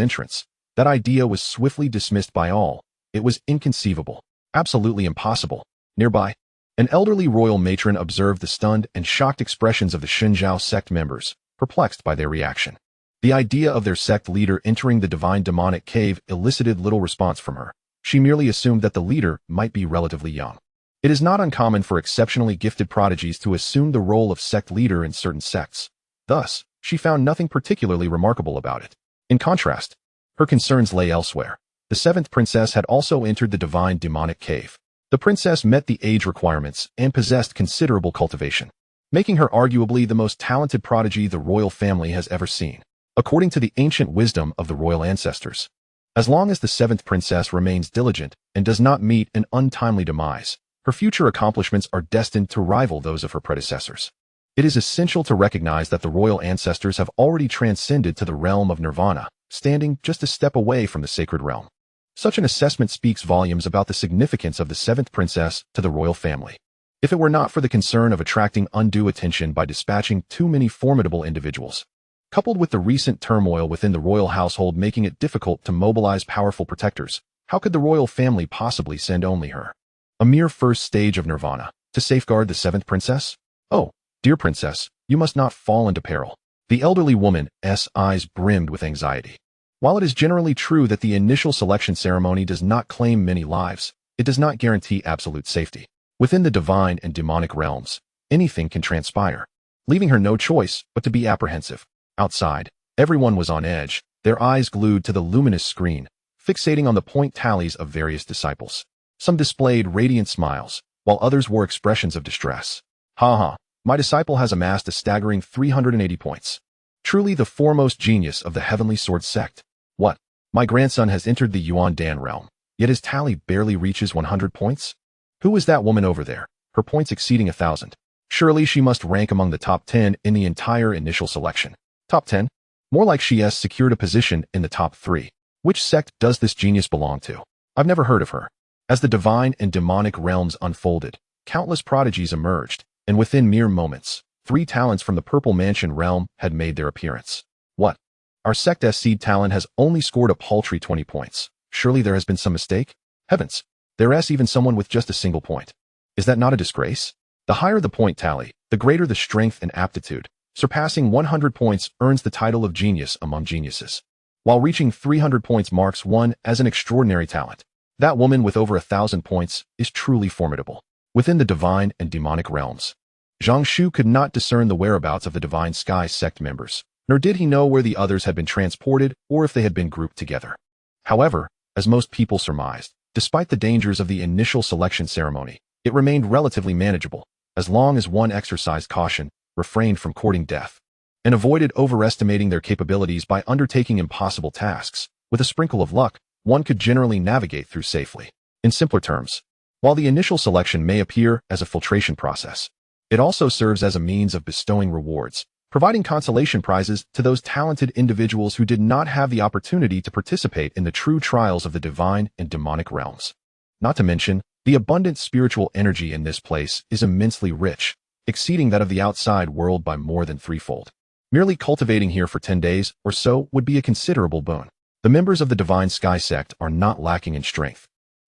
entrance, that idea was swiftly dismissed by all. It was inconceivable, absolutely impossible. Nearby, an elderly royal matron observed the stunned and shocked expressions of the Xinjiao sect members, perplexed by their reaction. The idea of their sect leader entering the divine demonic cave elicited little response from her. She merely assumed that the leader might be relatively young. It is not uncommon for exceptionally gifted prodigies to assume the role of sect leader in certain sects. Thus, she found nothing particularly remarkable about it. In contrast, her concerns lay elsewhere. The seventh princess had also entered the divine demonic cave. The princess met the age requirements and possessed considerable cultivation, making her arguably the most talented prodigy the royal family has ever seen, according to the ancient wisdom of the royal ancestors. As long as the seventh princess remains diligent and does not meet an untimely demise, her future accomplishments are destined to rival those of her predecessors. It is essential to recognize that the royal ancestors have already transcended to the realm of nirvana, standing just a step away from the sacred realm. Such an assessment speaks volumes about the significance of the seventh princess to the royal family. If it were not for the concern of attracting undue attention by dispatching too many formidable individuals, coupled with the recent turmoil within the royal household making it difficult to mobilize powerful protectors, how could the royal family possibly send only her, a mere first stage of nirvana, to safeguard the seventh princess? Oh, dear princess, you must not fall into peril. The elderly woman's eyes brimmed with anxiety. While it is generally true that the initial selection ceremony does not claim many lives, it does not guarantee absolute safety. Within the divine and demonic realms, anything can transpire, leaving her no choice but to be apprehensive. Outside, everyone was on edge, their eyes glued to the luminous screen, fixating on the point tallies of various disciples. Some displayed radiant smiles, while others wore expressions of distress. Ha, my disciple has amassed a staggering 380 points. Truly the foremost genius of the Heavenly Sword sect. What? My grandson has entered the Yuan Dan realm, yet his tally barely reaches 100 points? Who is that woman over there, her points exceeding 1,000? Surely she must rank among the top 10 in the entire initial selection. Top 10? More like she has secured a position in the top 3. Which sect does this genius belong to? I've never heard of her. As the divine and demonic realms unfolded, countless prodigies emerged, and within mere moments, 3 talents from the Purple Mansion realm had made their appearance. What? Our sect's seed talent has only scored a paltry 20 points. Surely there has been some mistake? Heavens! There's even someone with just a single point. Is that not a disgrace? The higher the point tally, the greater the strength and aptitude. Surpassing 100 points earns the title of genius among geniuses, while reaching 300 points marks one as an extraordinary talent. That woman with over 1,000 points is truly formidable. Within the divine and demonic realms, Zhang Shu could not discern the whereabouts of the Divine Sky Sect members, nor did he know where the others had been transported or if they had been grouped together. However, as most people surmised, despite the dangers of the initial selection ceremony, it remained relatively manageable, as long as one exercised caution, refrained from courting death, and avoided overestimating their capabilities by undertaking impossible tasks. With a sprinkle of luck, one could generally navigate through safely. In simpler terms, while the initial selection may appear as a filtration process, it also serves as a means of bestowing rewards, providing consolation prizes to those talented individuals who did not have the opportunity to participate in the true trials of the divine and demonic realms. Not to mention, the abundant spiritual energy in this place is immensely rich, exceeding that of the outside world by more than threefold. Merely cultivating here for 10 days or so would be a considerable boon. The members of the Divine Sky Sect are not lacking in strength,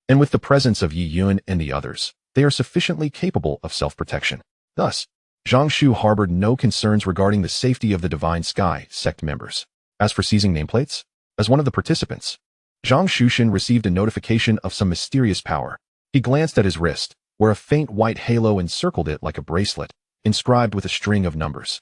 and with the presence of Yi Yun and the others, they are sufficiently capable of self-protection. Thus, Zhang Shu harbored no concerns regarding the safety of the Divine Sky Sect members. As for seizing nameplates, as one of the participants, Zhang Shushin received a notification of some mysterious power. He glanced at his wrist, where a faint white halo encircled it like a bracelet, inscribed with a string of numbers.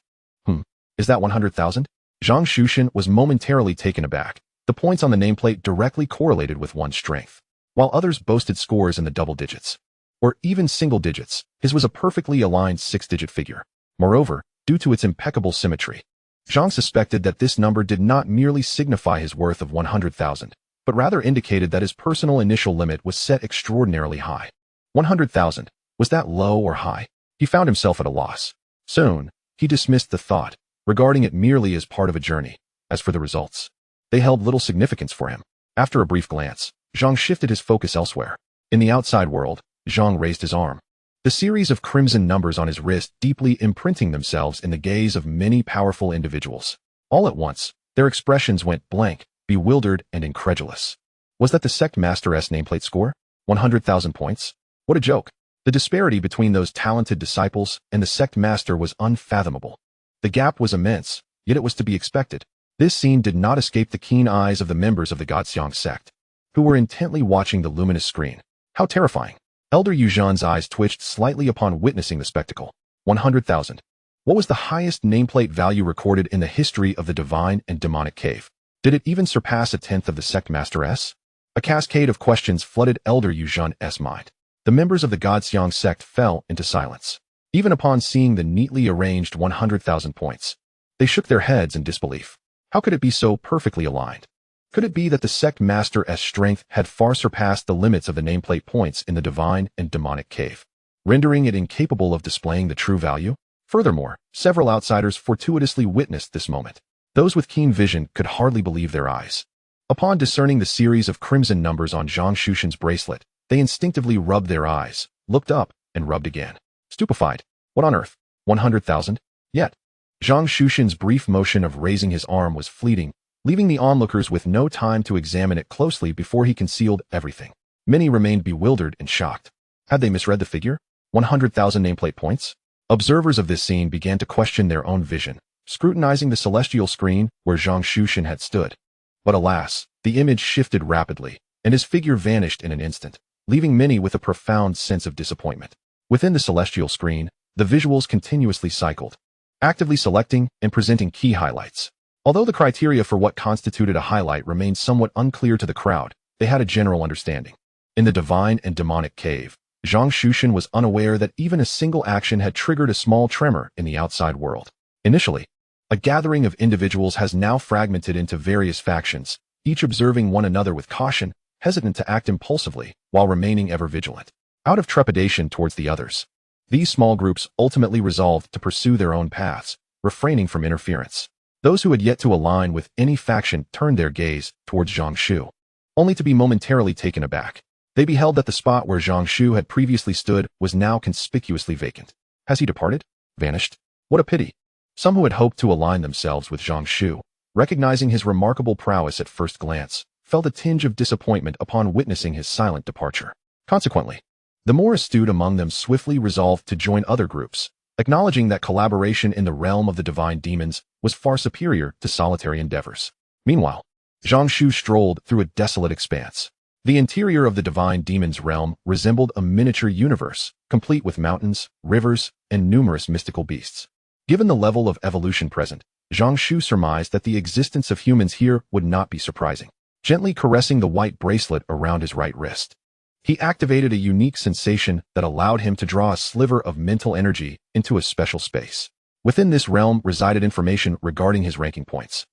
Is that 100,000? Zhang Shushin was momentarily taken aback. The points on the nameplate directly correlated with one's strength, while others boasted scores in the double digits, or even single digits. His was a perfectly aligned 6-digit figure. Moreover, due to its impeccable symmetry, Zhang suspected that this number did not merely signify his worth of 100,000, but rather indicated that his personal initial limit was set extraordinarily high. 100,000. Was that low or high? He found himself at a loss. Soon, he dismissed the thought, regarding it merely as part of a journey. As for the results, they held little significance for him. After a brief glance, Zhang shifted his focus elsewhere. In the outside world, Zhang raised his arm, the series of crimson numbers on his wrist deeply imprinting themselves in the gaze of many powerful individuals. All at once, their expressions went blank, bewildered and incredulous. Was that the sect master's nameplate score? 100,000 points? What a joke! The disparity between those talented disciples and the sect master was unfathomable. The gap was immense, yet it was to be expected. This scene did not escape the keen eyes of the members of the Godzhang sect, who were intently watching the luminous screen. How terrifying! Elder Yuzhan's eyes twitched slightly upon witnessing the spectacle. 100,000. What was the highest nameplate value recorded in the history of the divine and demonic cave? Did it even surpass a tenth of the sect master's? A cascade of questions flooded Elder Yuzhan's mind. The members of the Godzhang sect fell into silence. Even upon seeing the neatly arranged 100,000 points, they shook their heads in disbelief. How could it be so perfectly aligned? Could it be that the sect master's strength had far surpassed the limits of the nameplate points in the divine and demonic cave, rendering it incapable of displaying the true value? Furthermore, several outsiders fortuitously witnessed this moment. Those with keen vision could hardly believe their eyes. Upon discerning the series of crimson numbers on Zhang Shushin's bracelet, they instinctively rubbed their eyes, looked up, and rubbed again. Stupefied. What on earth? 100,000? Yet, Zhang Shushin's brief motion of raising his arm was fleeting, leaving the onlookers with no time to examine it closely before he concealed everything. Many remained bewildered and shocked. Had they misread the figure? 100,000 nameplate points? Observers of this scene began to question their own vision, scrutinizing the celestial screen where Zhang Shushin had stood. But alas, the image shifted rapidly, and his figure vanished in an instant, leaving many with a profound sense of disappointment. Within the celestial screen, the visuals continuously cycled, actively selecting and presenting key highlights. Although the criteria for what constituted a highlight remained somewhat unclear to the crowd, they had a general understanding. In the divine and demonic cave, Zhang Shushin was unaware that even a single action had triggered a small tremor in the outside world. Initially, a gathering of individuals has now fragmented into various factions, each observing one another with caution, hesitant to act impulsively, while remaining ever vigilant. Out of trepidation towards the others, these small groups ultimately resolved to pursue their own paths, refraining from interference. Those who had yet to align with any faction turned their gaze towards Zhang Shu, only to be momentarily taken aback. They beheld that the spot where Zhang Shu had previously stood was now conspicuously vacant. Has he departed? Vanished? What a pity. Some who had hoped to align themselves with Zhang Shu, recognizing his remarkable prowess at first glance, felt a tinge of disappointment upon witnessing his silent departure. Consequently, the more astute among them swiftly resolved to join other groups, acknowledging that collaboration in the realm of the divine demons was far superior to solitary endeavors. Meanwhile, Zhang Shu strolled through a desolate expanse. The interior of the divine demons realm resembled a miniature universe, complete with mountains, rivers, and numerous mystical beasts. Given the level of evolution present, Zhang Shu surmised that the existence of humans here would not be surprising. Gently caressing the white bracelet around his right wrist, he activated a unique sensation that allowed him to draw a sliver of mental energy into a special space. Within this realm resided information regarding his ranking points,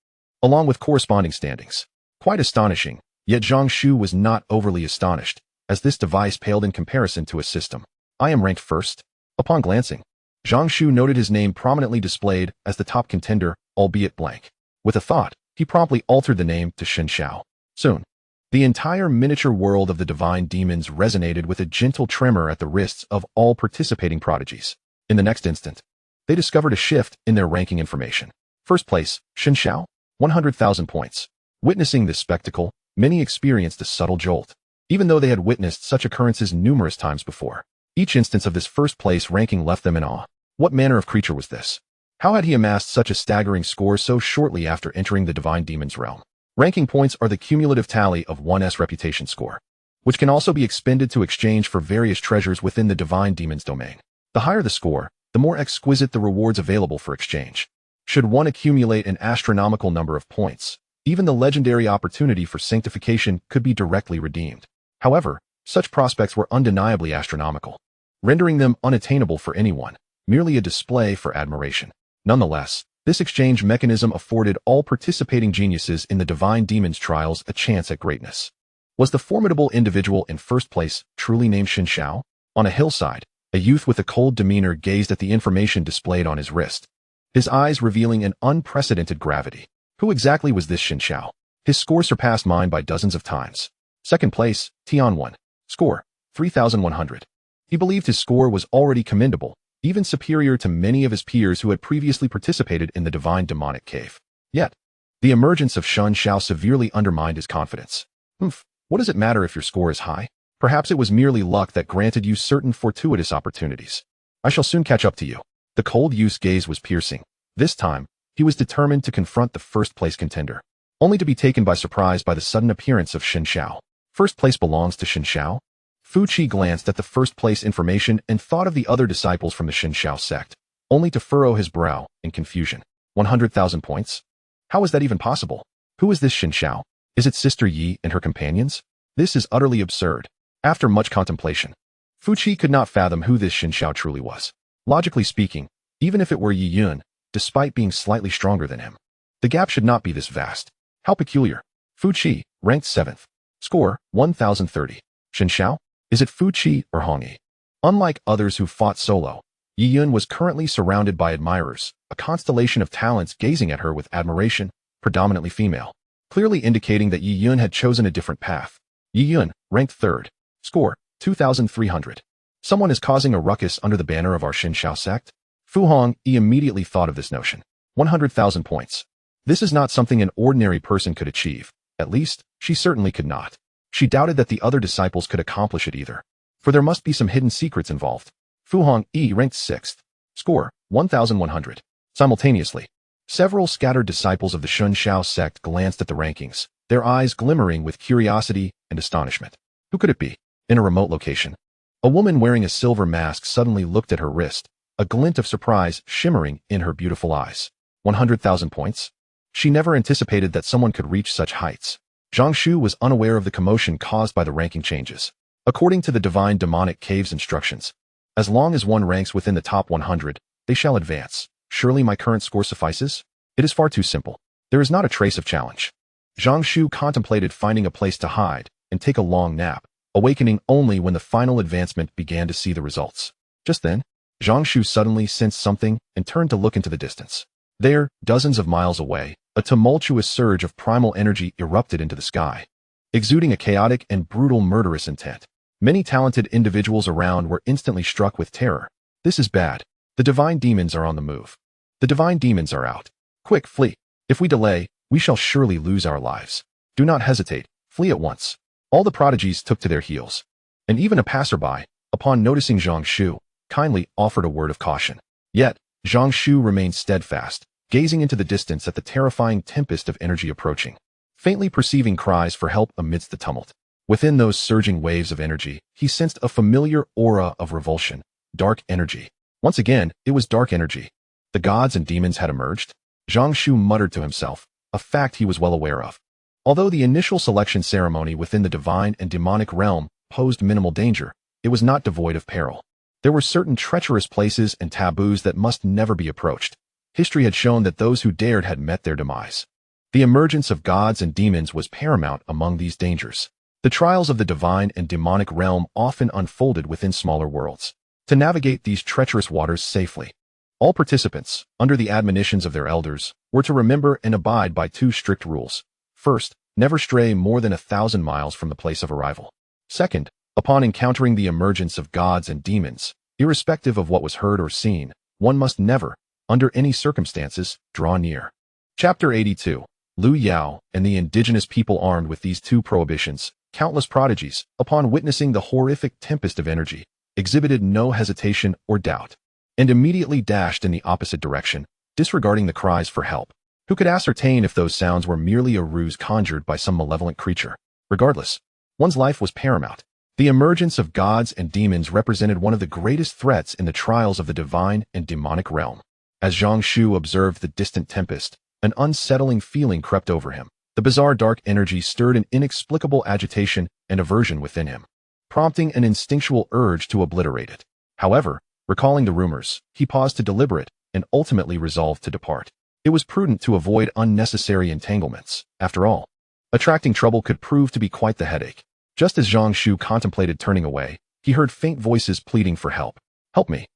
along with corresponding standings. Quite astonishing, yet Zhang Shu was not overly astonished, as this device paled in comparison to his system. I am ranked first. Upon glancing, Zhang Shu noted his name prominently displayed as the top contender, albeit blank. With a thought, he promptly altered the name to Shen Xiao. Soon, the entire miniature world of the divine demons resonated with a gentle tremor at the wrists of all participating prodigies. In the next instant, they discovered a shift in their ranking information. First place, Shen Xiao, 100,000 points. Witnessing this spectacle, many experienced a subtle jolt, even though they had witnessed such occurrences numerous times before. Each instance of this first place ranking left them in awe. What manner of creature was this? How had he amassed such a staggering score so shortly after entering the divine demons realm? Ranking points are the cumulative tally of one's reputation score, which can also be expended to exchange for various treasures within the divine demons domain. The higher the score, the more exquisite the rewards available for exchange. Should one accumulate an astronomical number of points, even the legendary opportunity for sanctification could be directly redeemed. However, such prospects were undeniably astronomical, rendering them unattainable for anyone, merely a display for admiration. Nonetheless, this exchange mechanism afforded all participating geniuses in the divine demons trials a chance at greatness. Was the formidable individual in first place truly named Shen Xiao? On a hillside, a youth with a cold demeanor gazed at the information displayed on his wrist, his eyes revealing an unprecedented gravity. Who exactly was this Shen Xiao? His score surpassed mine by dozens of times. Second place, Tian 1. Score, 3,100. He believed his score was already commendable, even superior to many of his peers who had previously participated in the divine demonic cave. Yet, the emergence of Shen Xiao severely undermined his confidence. What does it matter if your score is high? Perhaps it was merely luck that granted you certain fortuitous opportunities. I shall soon catch up to you. The cold youth's gaze was piercing. This time, he was determined to confront the first-place contender, only to be taken by surprise by the sudden appearance of Shen Xiao. First place belongs to Shen Xiao? Fu Qi glanced at the first-place information and thought of the other disciples from the Shen Xiao sect, only to furrow his brow in confusion. 100,000 points? How is that even possible? Who is this Shen Xiao? Is it Sister Yi and her companions? This is utterly absurd. After much contemplation, Fu Qi could not fathom who this Shen Xiao truly was. Logically speaking, even if it were Yi Yun, despite being slightly stronger than him, the gap should not be this vast. How peculiar. Fu Qi, ranked 7th. Score, 1,030. Shen Xiao? Is it Fu Qi or Hong Yi? Unlike others who fought solo, Yi Yun was currently surrounded by admirers, a constellation of talents gazing at her with admiration, predominantly female, clearly indicating that Yi Yun had chosen a different path. Yi Yun, ranked 3rd. Score, 2,300. Someone is causing a ruckus under the banner of our Shen Xiao sect? Fu Hongyi immediately thought of this notion. 100,000 points. This is not something an ordinary person could achieve. At least, she certainly could not. She doubted that the other disciples could accomplish it either, for there must be some hidden secrets involved. Fu Hongyi ranked 6th. Score, 1,100. Simultaneously, several scattered disciples of the Shen Xiao sect glanced at the rankings, their eyes glimmering with curiosity and astonishment. Who could it be? In a remote location, a woman wearing a silver mask suddenly looked at her wrist, a glint of surprise shimmering in her beautiful eyes. 100,000 points? She never anticipated that someone could reach such heights. Zhang Shu was unaware of the commotion caused by the ranking changes. According to the Divine Demonic Cave's instructions, as long as one ranks within the top 100, they shall advance. Surely my current score suffices? It is far too simple. There is not a trace of challenge. Zhang Shu contemplated finding a place to hide and take a long nap, awakening only when the final advancement began to see the results. Just then, Zhang Shu suddenly sensed something and turned to look into the distance. There, dozens of miles away, a tumultuous surge of primal energy erupted into the sky, exuding a chaotic and brutal murderous intent. Many talented individuals around were instantly struck with terror. This is bad. The divine demons are on the move. The divine demons are out. Quick, flee. If we delay, we shall surely lose our lives. Do not hesitate. Flee at once. All the prodigies took to their heels. And even a passerby, upon noticing Zhang Shu, kindly offered a word of caution. Yet, Zhang Shu remained steadfast, gazing into the distance at the terrifying tempest of energy approaching, faintly perceiving cries for help amidst the tumult. Within those surging waves of energy, he sensed a familiar aura of revulsion, dark energy. Once again, it was dark energy. The gods and demons had emerged? Zhang Shu muttered to himself, a fact he was well aware of. Although the initial selection ceremony within the divine and demonic realm posed minimal danger, it was not devoid of peril. There were certain treacherous places and taboos that must never be approached. History had shown that those who dared had met their demise. The emergence of gods and demons was paramount among these dangers. The trials of the divine and demonic realm often unfolded within smaller worlds. To navigate these treacherous waters safely, all participants, under the admonitions of their elders, were to remember and abide by two strict rules. First, never stray more than 1,000 miles from the place of arrival. Second, upon encountering the emergence of gods and demons, irrespective of what was heard or seen, one must never, under any circumstances, draw near. Chapter 82. Lu Yao and the indigenous people. Armed with these two prohibitions, countless prodigies, upon witnessing the horrific tempest of energy, exhibited no hesitation or doubt, and immediately dashed in the opposite direction, disregarding the cries for help. Who could ascertain if those sounds were merely a ruse conjured by some malevolent creature? Regardless, one's life was paramount. The emergence of gods and demons represented one of the greatest threats in the trials of the divine and demonic realm. As Zhang Shu observed the distant tempest, an unsettling feeling crept over him. The bizarre dark energy stirred an inexplicable agitation and aversion within him, prompting an instinctual urge to obliterate it. However, recalling the rumors, he paused to deliberate and ultimately resolved to depart. It was prudent to avoid unnecessary entanglements. After all, attracting trouble could prove to be quite the headache. Just as Zhang Shu contemplated turning away, he heard faint voices pleading for help. Help me,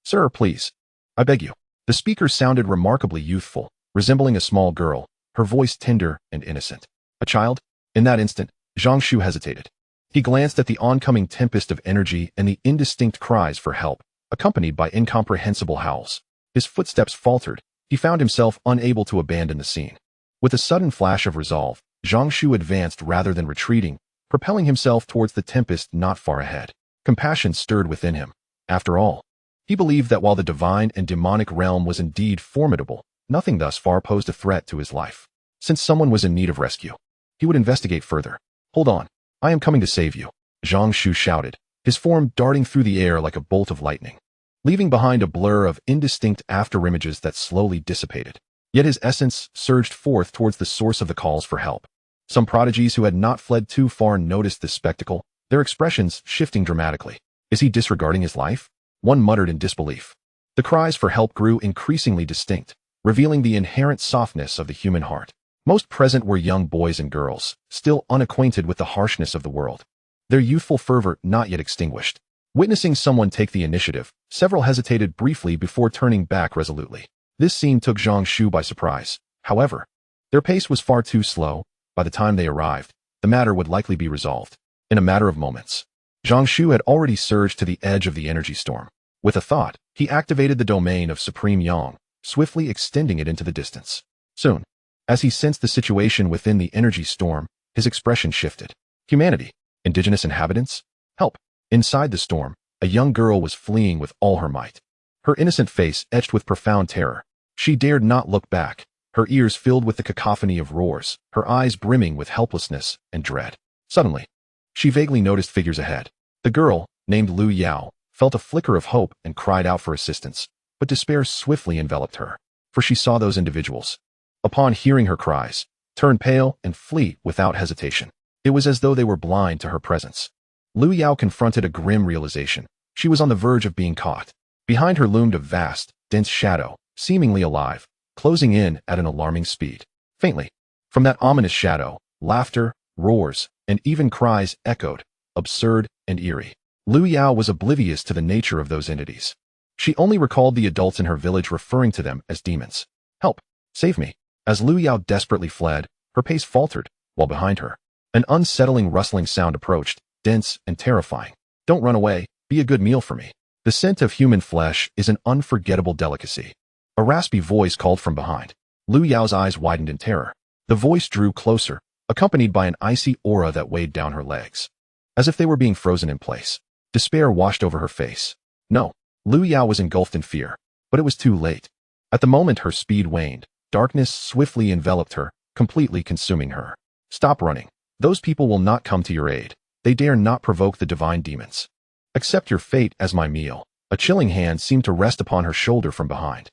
sir, please. I beg you. The speaker sounded remarkably youthful, resembling a small girl, her voice tender and innocent. A child? In that instant, Zhang Shu hesitated. He glanced at the oncoming tempest of energy and the indistinct cries for help, accompanied by incomprehensible howls. His footsteps faltered. He found himself unable to abandon the scene. With a sudden flash of resolve, Zhang Shu advanced rather than retreating, propelling himself towards the tempest not far ahead. Compassion stirred within him. After all, he believed that while the divine and demonic realm was indeed formidable, nothing thus far posed a threat to his life. Since someone was in need of rescue, he would investigate further. Hold on, I am coming to save you, Zhang Shu shouted, his form darting through the air like a bolt of lightning, leaving behind a blur of indistinct afterimages that slowly dissipated. Yet his essence surged forth towards the source of the calls for help. Some prodigies who had not fled too far noticed this spectacle, their expressions shifting dramatically. Is he disregarding his life? One muttered in disbelief. The cries for help grew increasingly distinct, revealing the inherent softness of the human heart. Most present were young boys and girls, still unacquainted with the harshness of the world, their youthful fervor not yet extinguished. Witnessing someone take the initiative, several hesitated briefly before turning back resolutely. This scene took Zhang Shu by surprise. However, their pace was far too slow. By the time they arrived, the matter would likely be resolved. In a matter of moments, Zhang Shu had already surged to the edge of the energy storm. With a thought, he activated the domain of Supreme Yang, swiftly extending it into the distance. Soon, as he sensed the situation within the energy storm, his expression shifted. Humanity, indigenous inhabitants, help. Inside the storm, a young girl was fleeing with all her might, her innocent face etched with profound terror. She dared not look back, her ears filled with the cacophony of roars, her eyes brimming with helplessness and dread. Suddenly, she vaguely noticed figures ahead. The girl, named Lu Yao, felt a flicker of hope and cried out for assistance, but despair swiftly enveloped her, for she saw those individuals, upon hearing her cries, turn pale and flee without hesitation. It was as though they were blind to her presence. Lu Yao confronted a grim realization. She was on the verge of being caught. Behind her loomed a vast, dense shadow, seemingly alive, closing in at an alarming speed. Faintly, from that ominous shadow, laughter, roars, and even cries echoed, absurd and eerie. Lu Yao was oblivious to the nature of those entities. She only recalled the adults in her village referring to them as demons. Help! Save me! As Lu Yao desperately fled, her pace faltered, while behind her, an unsettling rustling sound approached, dense and terrifying. Don't run away, be a good meal for me. The scent of human flesh is an unforgettable delicacy. A raspy voice called from behind. Lu Yao's eyes widened in terror. The voice drew closer, accompanied by an icy aura that weighed down her legs, as if they were being frozen in place. Despair washed over her face. No, Lu Yao was engulfed in fear, but it was too late. At the moment her speed waned, darkness swiftly enveloped her, completely consuming her. Stop running. Those people will not come to your aid. They dare not provoke the divine demons. Accept your fate as my meal. A chilling hand seemed to rest upon her shoulder from behind.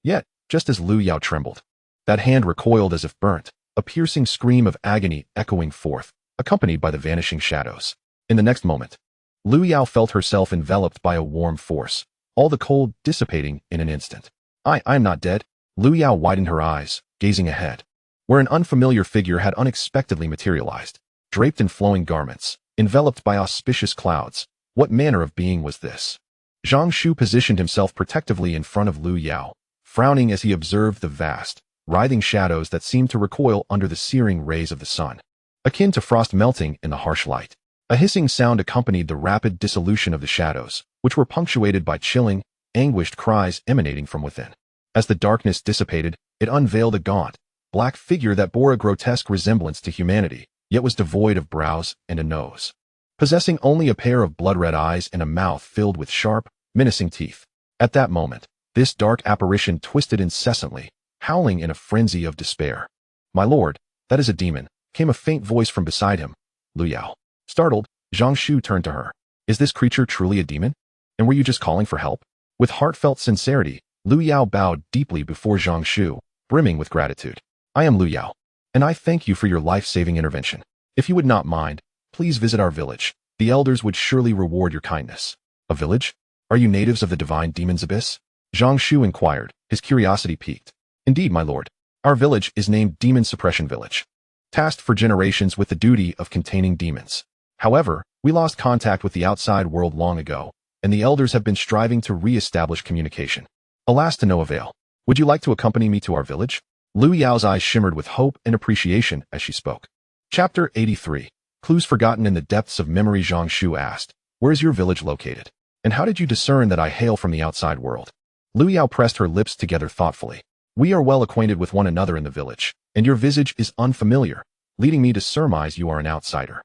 Yet, just as Lu Yao trembled, that hand recoiled as if burnt, a piercing scream of agony echoing forth, accompanied by the vanishing shadows. In the next moment, Lu Yao felt herself enveloped by a warm force, all the cold dissipating in an instant. I am not dead. Lu Yao widened her eyes, gazing ahead, where an unfamiliar figure had unexpectedly materialized, draped in flowing garments, enveloped by auspicious clouds. What manner of being was this? Zhang Shu positioned himself protectively in front of Lu Yao, frowning as he observed the vast, writhing shadows that seemed to recoil under the searing rays of the sun, akin to frost melting in the harsh light. A hissing sound accompanied the rapid dissolution of the shadows, which were punctuated by chilling, anguished cries emanating from within. As the darkness dissipated, it unveiled a gaunt, black figure that bore a grotesque resemblance to humanity, yet was devoid of brows and a nose, possessing only a pair of blood-red eyes and a mouth filled with sharp, menacing teeth. At that moment, this dark apparition twisted incessantly, howling in a frenzy of despair. "My lord, that is a demon," came a faint voice from beside him. Lu Yao. Startled, Zhang Shu turned to her. "Is this creature truly a demon? And were you just calling for help?" With heartfelt sincerity, Lu Yao bowed deeply before Zhang Shu, brimming with gratitude. "I am Lu Yao, and I thank you for your life-saving intervention. If you would not mind, please visit our village. The elders would surely reward your kindness." "A village? Are you natives of the divine demon's abyss?" Zhang Shu inquired, his curiosity piqued. "Indeed, my lord. Our village is named Demon Suppression Village, tasked for generations with the duty of containing demons. However, we lost contact with the outside world long ago, and the elders have been striving to re-establish communication. Alas, to no avail. Would you like to accompany me to our village?" Lu Yao's eyes shimmered with hope and appreciation as she spoke. Chapter 83. Clues Forgotten in the Depths of Memory. Zhang Shu asked, "Where is your village located? And how did you discern that I hail from the outside world?" Lu Yao pressed her lips together thoughtfully. "We are well acquainted with one another in the village, and your visage is unfamiliar, leading me to surmise you are an outsider.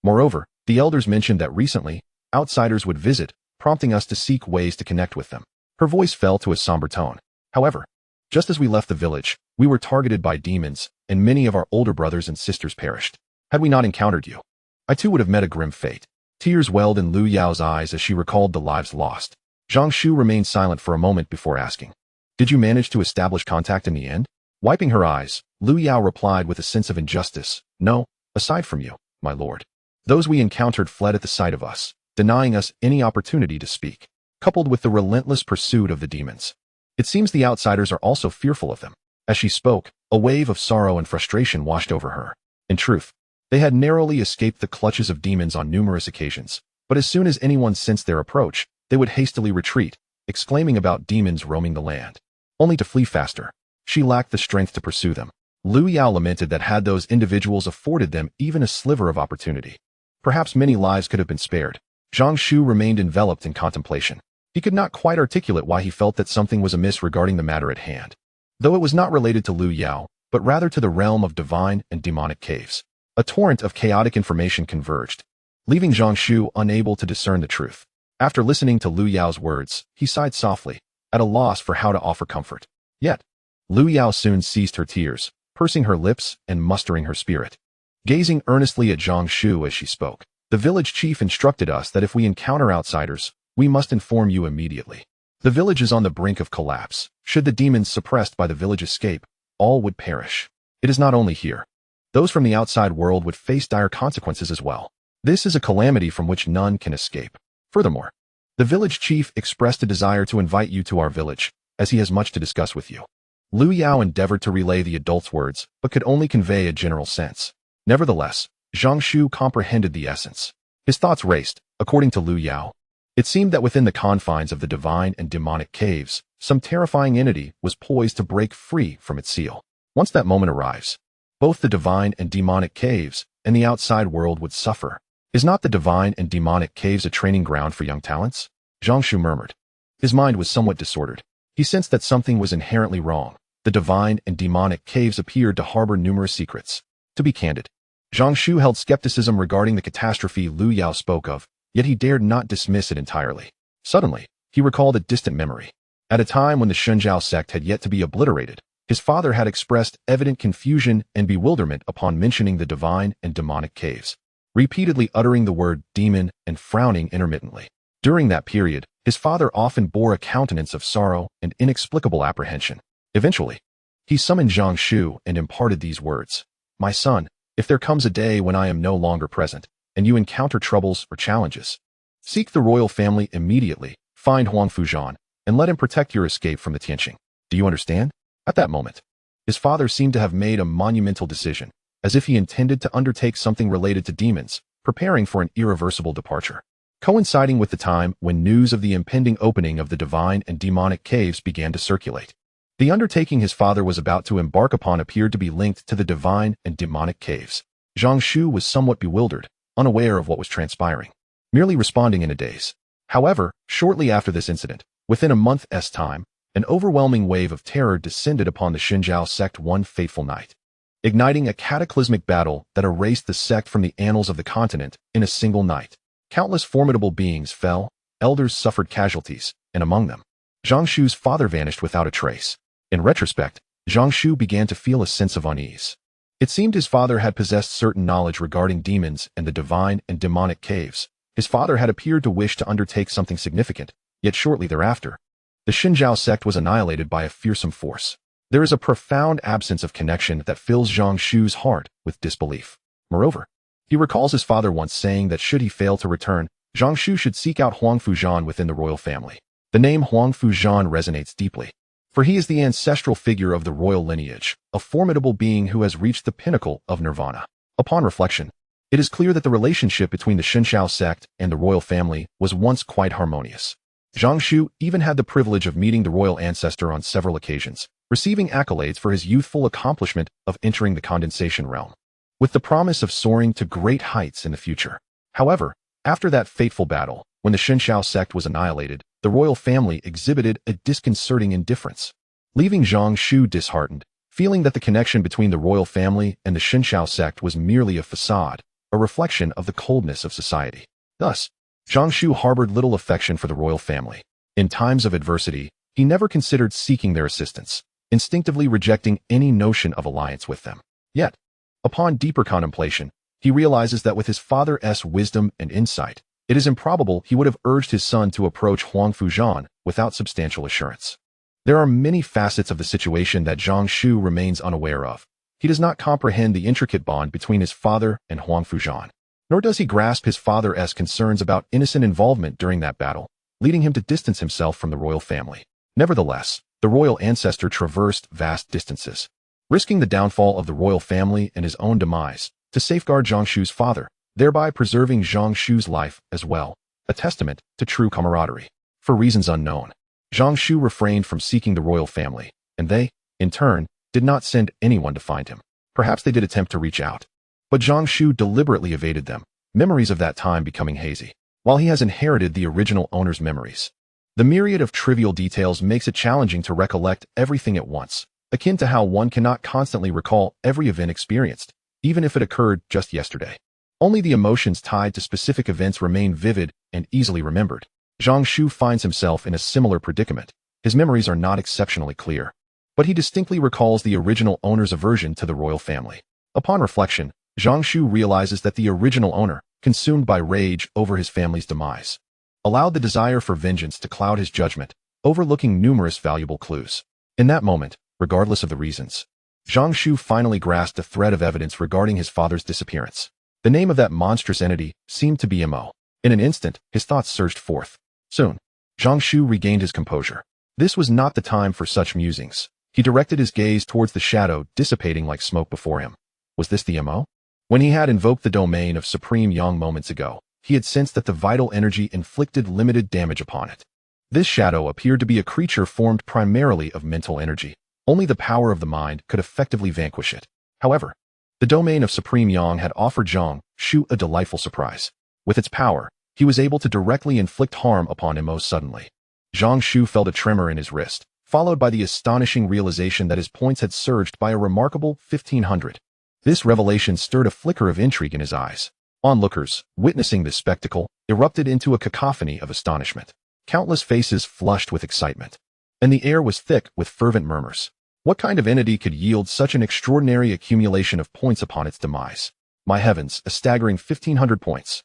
Moreover, the elders mentioned that recently, outsiders would visit, prompting us to seek ways to connect with them." Her voice fell to a somber tone. "However, just as we left the village, we were targeted by demons, and many of our older brothers and sisters perished. Had we not encountered you, I too would have met a grim fate." Tears welled in Lu Yao's eyes as she recalled the lives lost. Zhang Shu remained silent for a moment before asking, "Did you manage to establish contact in the end?" Wiping her eyes, Lu Yao replied with a sense of injustice, "No, aside from you, my lord. Those we encountered fled at the sight of us, denying us any opportunity to speak, coupled with the relentless pursuit of the demons. It seems the outsiders are also fearful of them." As she spoke, a wave of sorrow and frustration washed over her. In truth, they had narrowly escaped the clutches of demons on numerous occasions, but as soon as anyone sensed their approach, they would hastily retreat, exclaiming about demons roaming the land, only to flee faster. She lacked the strength to pursue them. Lu Yao lamented that had those individuals afforded them even a sliver of opportunity, perhaps many lives could have been spared. Zhang Shu remained enveloped in contemplation. He could not quite articulate why he felt that something was amiss regarding the matter at hand, though it was not related to Lu Yao, but rather to the realm of divine and demonic caves. A torrent of chaotic information converged, leaving Zhang Shu unable to discern the truth. After listening to Lu Yao's words, he sighed softly, at a loss for how to offer comfort. Yet, Lu Yao soon ceased her tears, pursing her lips and mustering her spirit. Gazing earnestly at Zhang Shu as she spoke, "The village chief instructed us that if we encounter outsiders, we must inform you immediately. The village is on the brink of collapse. Should the demons suppressed by the village escape, all would perish. It is not only here. Those from the outside world would face dire consequences as well. This is a calamity from which none can escape. Furthermore, the village chief expressed a desire to invite you to our village, as he has much to discuss with you." Lu Yao endeavored to relay the adult's words, but could only convey a general sense. Nevertheless, Zhang Shu comprehended the essence. His thoughts raced. According to Lu Yao, it seemed that within the confines of the divine and demonic caves, some terrifying entity was poised to break free from its seal. Once that moment arrives, both the divine and demonic caves and the outside world would suffer. "Is not the divine and demonic caves a training ground for young talents?" Zhang Shu murmured. His mind was somewhat disordered. He sensed that something was inherently wrong. The divine and demonic caves appeared to harbor numerous secrets, to To be candid, Zhang Shu held skepticism regarding the catastrophe Liu Yao spoke of, yet he dared not dismiss it entirely. Suddenly, he recalled a distant memory. At a time when the Shunjiao sect had yet to be obliterated, his father had expressed evident confusion and bewilderment upon mentioning the divine and demonic caves, repeatedly uttering the word demon and frowning intermittently. During that period, his father often bore a countenance of sorrow and inexplicable apprehension. Eventually, he summoned Zhang Shu and imparted these words. My son, if there comes a day when I am no longer present, and you encounter troubles or challenges, seek the royal family immediately, find Huang Fuzhan, and let him protect your escape from the Tianqing. Do you understand? At that moment, his father seemed to have made a monumental decision, as if he intended to undertake something related to demons, preparing for an irreversible departure. Coinciding with the time when news of the impending opening of the divine and demonic caves began to circulate, the undertaking his father was about to embark upon appeared to be linked to the divine and demonic caves. Zhang Shu was somewhat bewildered, unaware of what was transpiring, merely responding in a daze. However, shortly after this incident, within a month's time, an overwhelming wave of terror descended upon the Xinjiao sect one fateful night, igniting a cataclysmic battle that erased the sect from the annals of the continent in a single night. Countless formidable beings fell, elders suffered casualties, and among them, Zhang Shu's father vanished without a trace. In retrospect, Zhang Shu began to feel a sense of unease. It seemed his father had possessed certain knowledge regarding demons and the divine and demonic caves. His father had appeared to wish to undertake something significant, yet shortly thereafter, the Xinjiao sect was annihilated by a fearsome force. There is a profound absence of connection that fills Zhang Shu's heart with disbelief. Moreover, he recalls his father once saying that should he fail to return, Zhang Shu should seek out Huang Fuzhan within the royal family. The name Huang Fuzhan resonates deeply, for he is the ancestral figure of the royal lineage, a formidable being who has reached the pinnacle of nirvana. Upon reflection, it is clear that the relationship between the Xinjiao sect and the royal family was once quite harmonious. Zhang Shu even had the privilege of meeting the royal ancestor on several occasions, receiving accolades for his youthful accomplishment of entering the condensation realm, with the promise of soaring to great heights in the future. However, after that fateful battle, when the Xinjiao sect was annihilated, the royal family exhibited a disconcerting indifference, leaving Zhang Shu disheartened, feeling that the connection between the royal family and the Xinjiao sect was merely a facade, a reflection of the coldness of society. Thus, Zhang Shu harbored little affection for the royal family. In times of adversity, he never considered seeking their assistance, instinctively rejecting any notion of alliance with them. Yet, upon deeper contemplation, he realizes that with his father's wisdom and insight, it is improbable he would have urged his son to approach Huang Fuzhan without substantial assurance. There are many facets of the situation that Zhang Shu remains unaware of. He does not comprehend the intricate bond between his father and Huang Fuzhan, nor does he grasp his father's concerns about innocent involvement during that battle, leading him to distance himself from the royal family. Nevertheless, the royal ancestor traversed vast distances, risking the downfall of the royal family and his own demise, to safeguard Zhang Shu's father, thereby preserving Zhang Shu's life as well, a testament to true camaraderie. For reasons unknown, Zhang Shu refrained from seeking the royal family, and they, in turn, did not send anyone to find him. Perhaps they did attempt to reach out, but Zhang Shu deliberately evaded them, memories of that time becoming hazy. While he has inherited the original owner's memories, the myriad of trivial details makes it challenging to recollect everything at once, akin to how one cannot constantly recall every event experienced, even if it occurred just yesterday. Only the emotions tied to specific events remain vivid and easily remembered. Zhang Shu finds himself in a similar predicament. His memories are not exceptionally clear, but he distinctly recalls the original owner's aversion to the royal family. Upon reflection, Zhang Shu realizes that the original owner, consumed by rage over his family's demise, allowed the desire for vengeance to cloud his judgment, overlooking numerous valuable clues. In that moment, regardless of the reasons, Zhang Shu finally grasped a thread of evidence regarding his father's disappearance. The name of that monstrous entity seemed to be Mo. In an instant, his thoughts surged forth. Soon, Zhang Shu regained his composure. This was not the time for such musings. He directed his gaze towards the shadow dissipating like smoke before him. Was this the Mo? When he had invoked the domain of Supreme Yang moments ago, he had sensed that the vital energy inflicted limited damage upon it. This shadow appeared to be a creature formed primarily of mental energy. Only the power of the mind could effectively vanquish it. However, the domain of Supreme Yang had offered Zhang Shu a delightful surprise. With its power, he was able to directly inflict harm upon him most suddenly. Zhang Shu felt a tremor in his wrist, followed by the astonishing realization that his points had surged by a remarkable 1,500. This revelation stirred a flicker of intrigue in his eyes. Onlookers, witnessing this spectacle, erupted into a cacophony of astonishment. Countless faces flushed with excitement, and the air was thick with fervent murmurs. What kind of entity could yield such an extraordinary accumulation of points upon its demise? My heavens, a staggering 1,500 points.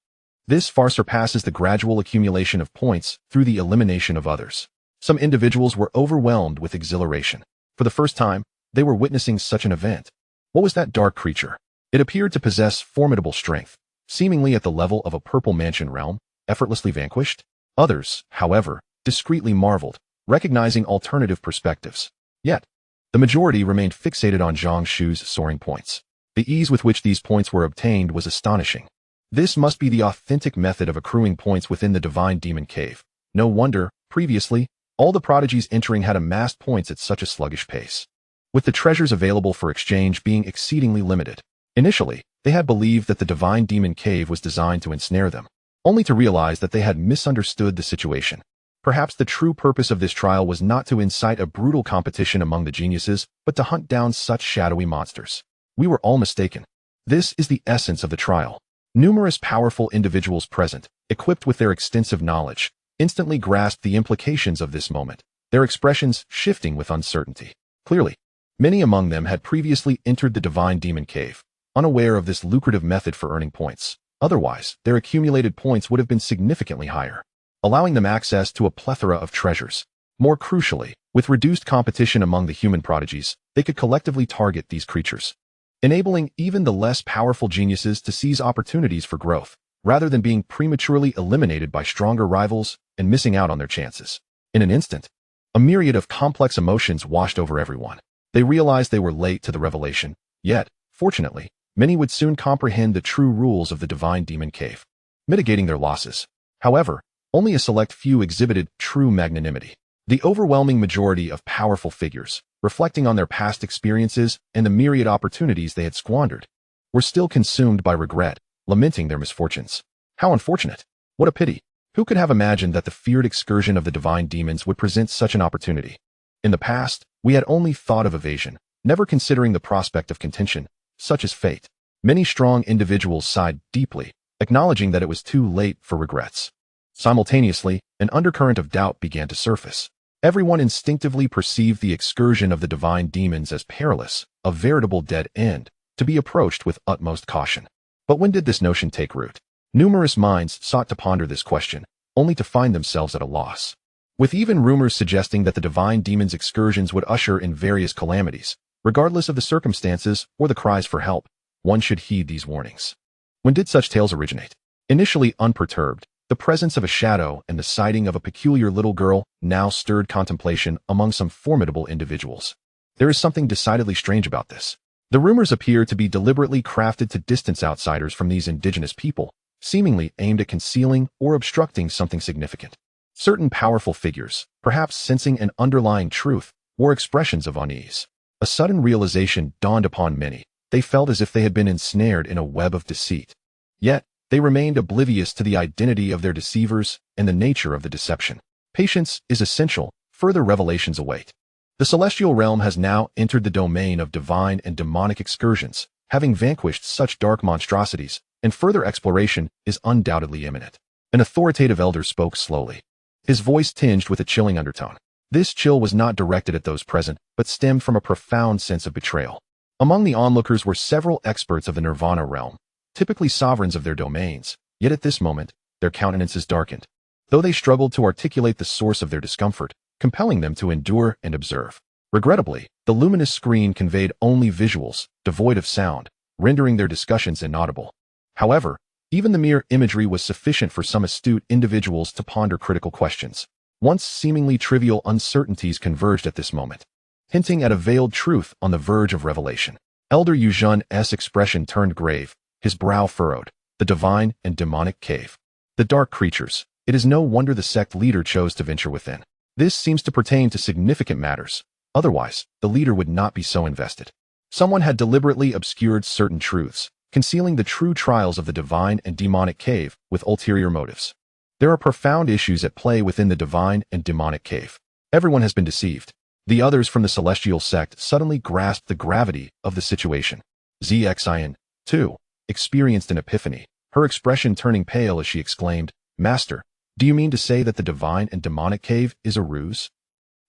This far surpasses the gradual accumulation of points through the elimination of others. Some individuals were overwhelmed with exhilaration. For the first time, they were witnessing such an event. What was that dark creature? It appeared to possess formidable strength, seemingly at the level of a purple mansion realm, effortlessly vanquished. Others, however, discreetly marveled, recognizing alternative perspectives. Yet, the majority remained fixated on Zhang Shu's soaring points. The ease with which these points were obtained was astonishing. This must be the authentic method of accruing points within the Divine Demon Cave. No wonder, previously, all the prodigies entering had amassed points at such a sluggish pace, with the treasures available for exchange being exceedingly limited. Initially, they had believed that the Divine Demon Cave was designed to ensnare them, only to realize that they had misunderstood the situation. Perhaps the true purpose of this trial was not to incite a brutal competition among the geniuses, but to hunt down such shadowy monsters. We were all mistaken. This is the essence of the trial. Numerous powerful individuals present, equipped with their extensive knowledge, instantly grasped the implications of this moment, their expressions shifting with uncertainty. Clearly, many among them had previously entered the Divine Demon Cave, unaware of this lucrative method for earning points. Otherwise, their accumulated points would have been significantly higher, allowing them access to a plethora of treasures. More crucially, with reduced competition among the human prodigies, they could collectively target these creatures, enabling even the less powerful geniuses to seize opportunities for growth, rather than being prematurely eliminated by stronger rivals and missing out on their chances. In an instant, a myriad of complex emotions washed over everyone. They realized they were late to the revelation, yet, fortunately, many would soon comprehend the true rules of the Divine Demon Cave, mitigating their losses. However, only a select few exhibited true magnanimity. The overwhelming majority of powerful figures, reflecting on their past experiences and the myriad opportunities they had squandered, were still consumed by regret, lamenting their misfortunes. How unfortunate! What a pity! Who could have imagined that the feared excursion of the divine demons would present such an opportunity? In the past, we had only thought of evasion, never considering the prospect of contention, such as fate. Many strong individuals sighed deeply, acknowledging that it was too late for regrets. Simultaneously, an undercurrent of doubt began to surface. Everyone instinctively perceived the excursion of the divine demons as perilous, a veritable dead end, to be approached with utmost caution. But when did this notion take root? Numerous minds sought to ponder this question, only to find themselves at a loss. With even rumors suggesting that the divine demons' excursions would usher in various calamities, regardless of the circumstances or the cries for help, one should heed these warnings. When did such tales originate? Initially unperturbed, the presence of a shadow and the sighting of a peculiar little girl now stirred contemplation among some formidable individuals. There is something decidedly strange about this. The rumors appear to be deliberately crafted to distance outsiders from these indigenous people, seemingly aimed at concealing or obstructing something significant. Certain powerful figures, perhaps sensing an underlying truth, wore expressions of unease. A sudden realization dawned upon many. They felt as if they had been ensnared in a web of deceit. Yet, they remained oblivious to the identity of their deceivers and the nature of the deception. Patience is essential. Further revelations await. The celestial realm has now entered the domain of divine and demonic excursions, having vanquished such dark monstrosities, and further exploration is undoubtedly imminent. An authoritative elder spoke slowly, his voice tinged with a chilling undertone. This chill was not directed at those present, but stemmed from a profound sense of betrayal. Among the onlookers were several experts of the Nirvana realm, typically sovereigns of their domains, yet at this moment, their countenances darkened, though they struggled to articulate the source of their discomfort, compelling them to endure and observe. Regrettably, the luminous screen conveyed only visuals, devoid of sound, rendering their discussions inaudible. However, even the mere imagery was sufficient for some astute individuals to ponder critical questions. Once seemingly trivial uncertainties converged at this moment, hinting at a veiled truth on the verge of revelation. Elder Yuzhan's expression turned grave, his brow furrowed. The divine and demonic cave. The dark creatures. It is no wonder the sect leader chose to venture within. This seems to pertain to significant matters. Otherwise, the leader would not be so invested. Someone had deliberately obscured certain truths, concealing the true trials of the divine and demonic cave with ulterior motives. There are profound issues at play within the divine and demonic cave. Everyone has been deceived. The others from the celestial sect suddenly grasped the gravity of the situation. Zhang, too, experienced an epiphany, her expression turning pale as she exclaimed, "Master, do you mean to say that the divine and demonic cave is a ruse?"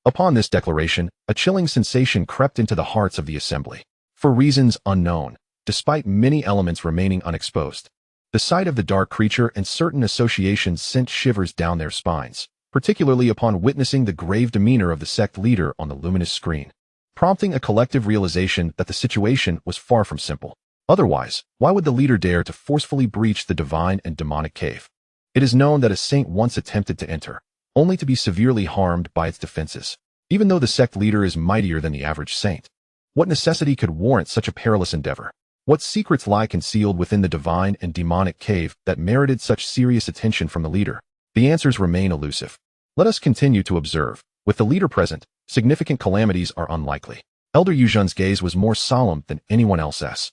Upon this declaration, a chilling sensation crept into the hearts of the assembly. For reasons unknown, despite many elements remaining unexposed, the sight of the dark creature and certain associations sent shivers down their spines, particularly upon witnessing the grave demeanor of the sect leader on the luminous screen, prompting a collective realization that the situation was far from simple. Otherwise, why would the leader dare to forcefully breach the divine and demonic cave? It is known that a saint once attempted to enter, only to be severely harmed by its defenses. Even though the sect leader is mightier than the average saint, what necessity could warrant such a perilous endeavor? What secrets lie concealed within the divine and demonic cave that merited such serious attention from the leader? The answers remain elusive. Let us continue to observe. With the leader present, significant calamities are unlikely. Elder Yuzhen's gaze was more solemn than anyone else's,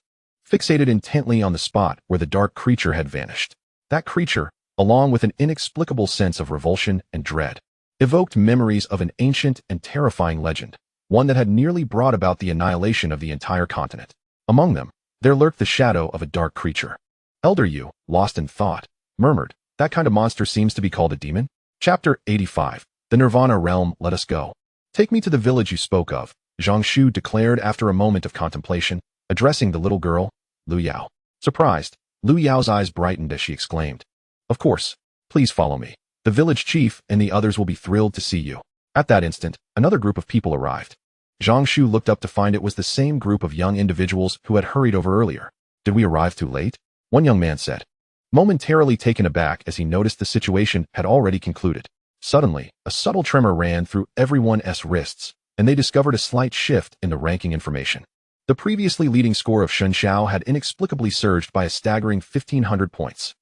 fixated intently on the spot where the dark creature had vanished. That creature, along with an inexplicable sense of revulsion and dread, evoked memories of an ancient and terrifying legend, one that had nearly brought about the annihilation of the entire continent. Among them, there lurked the shadow of a dark creature. Elder Yu, lost in thought, murmured, "That kind of monster seems to be called a demon?" Chapter 85. The Nirvana Realm. Let us go. Take me to the village you spoke of, Zhang Shu declared after a moment of contemplation, addressing the little girl, Lu Yao. Surprised, Lu Yao's eyes brightened as she exclaimed, "Of course, please follow me. The village chief and the others will be thrilled to see you." At that instant, another group of people arrived. Zhang Shu looked up to find it was the same group of young individuals who had hurried over earlier. "Did we arrive too late?" one young man said, momentarily taken aback as he noticed the situation had already concluded. Suddenly, a subtle tremor ran through everyone's wrists, and they discovered a slight shift in the ranking information. The previously leading score of Shen Xiao had inexplicably surged by a staggering 1,500 points.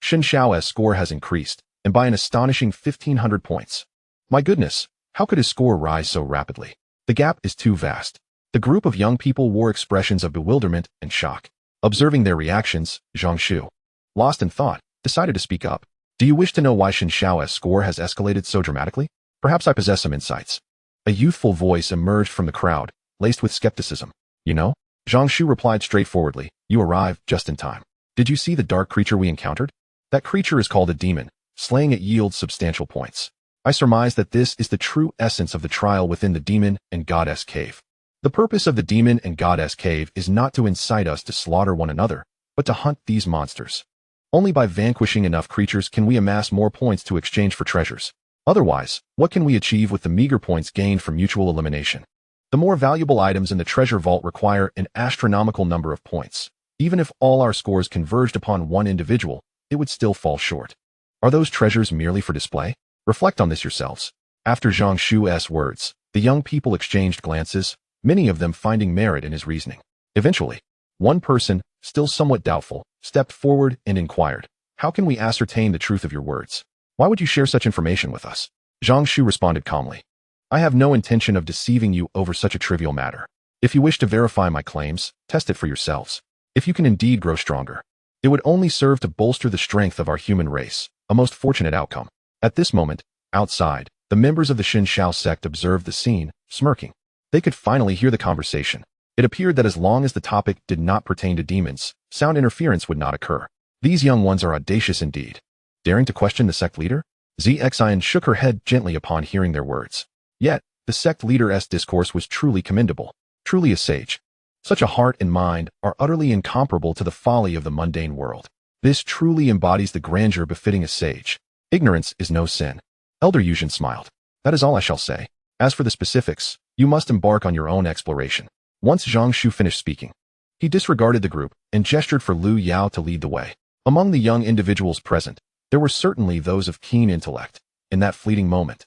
Shen Xiao's score has increased, and by an astonishing 1,500 points. My goodness, how could his score rise so rapidly? The gap is too vast. The group of young people wore expressions of bewilderment and shock. Observing their reactions, Zhang Shu, lost in thought, decided to speak up. "Do you wish to know why Shen Xiao's score has escalated so dramatically? Perhaps I possess some insights." A youthful voice emerged from the crowd, laced with skepticism. "You know?" Zhang Shu replied straightforwardly, "You arrived just in time. Did you see the dark creature we encountered? That creature is called a demon. Slaying it yields substantial points. I surmise that this is the true essence of the trial within the demon and goddess cave. The purpose of the demon and goddess cave is not to incite us to slaughter one another, but to hunt these monsters. Only by vanquishing enough creatures can we amass more points to exchange for treasures. Otherwise, what can we achieve with the meager points gained from mutual elimination? The more valuable items in the treasure vault require an astronomical number of points. Even if all our scores converged upon one individual, it would still fall short. Are those treasures merely for display? Reflect on this yourselves." After Zhang Shu's words, the young people exchanged glances, many of them finding merit in his reasoning. Eventually, one person, still somewhat doubtful, stepped forward and inquired, "How can we ascertain the truth of your words? Why would you share such information with us?" Zhang Shu responded calmly, "I have no intention of deceiving you over such a trivial matter. If you wish to verify my claims, test it for yourselves. If you can indeed grow stronger, it would only serve to bolster the strength of our human race, a most fortunate outcome." At this moment, outside, the members of the Shen Xiao sect observed the scene, smirking. They could finally hear the conversation. It appeared that as long as the topic did not pertain to demons, sound interference would not occur. These young ones are audacious indeed. Daring to question the sect leader? Zhang shook her head gently upon hearing their words. Yet, the sect leader's discourse was truly commendable, truly a sage. Such a heart and mind are utterly incomparable to the folly of the mundane world. This truly embodies the grandeur befitting a sage. Ignorance is no sin. Elder Yuzhen smiled. "That is all I shall say. As for the specifics, you must embark on your own exploration." Once Zhang Shu finished speaking, he disregarded the group and gestured for Lu Yao to lead the way. Among the young individuals present, there were certainly those of keen intellect. In that fleeting moment,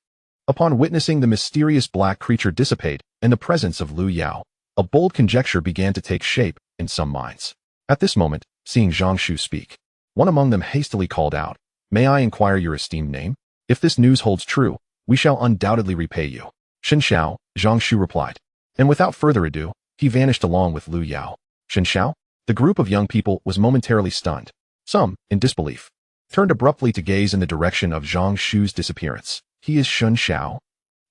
upon witnessing the mysterious black creature dissipate in the presence of Lu Yao, a bold conjecture began to take shape in some minds. At this moment, seeing Zhang Shu speak, one among them hastily called out, "May I inquire your esteemed name? If this news holds true, we shall undoubtedly repay you." "Shen Xiao," Zhang Shu replied. And without further ado, he vanished along with Lu Yao. "Shen Xiao?" The group of young people was momentarily stunned. Some, in disbelief, turned abruptly to gaze in the direction of Zhang Shu's disappearance. "He is Shen Xiao?"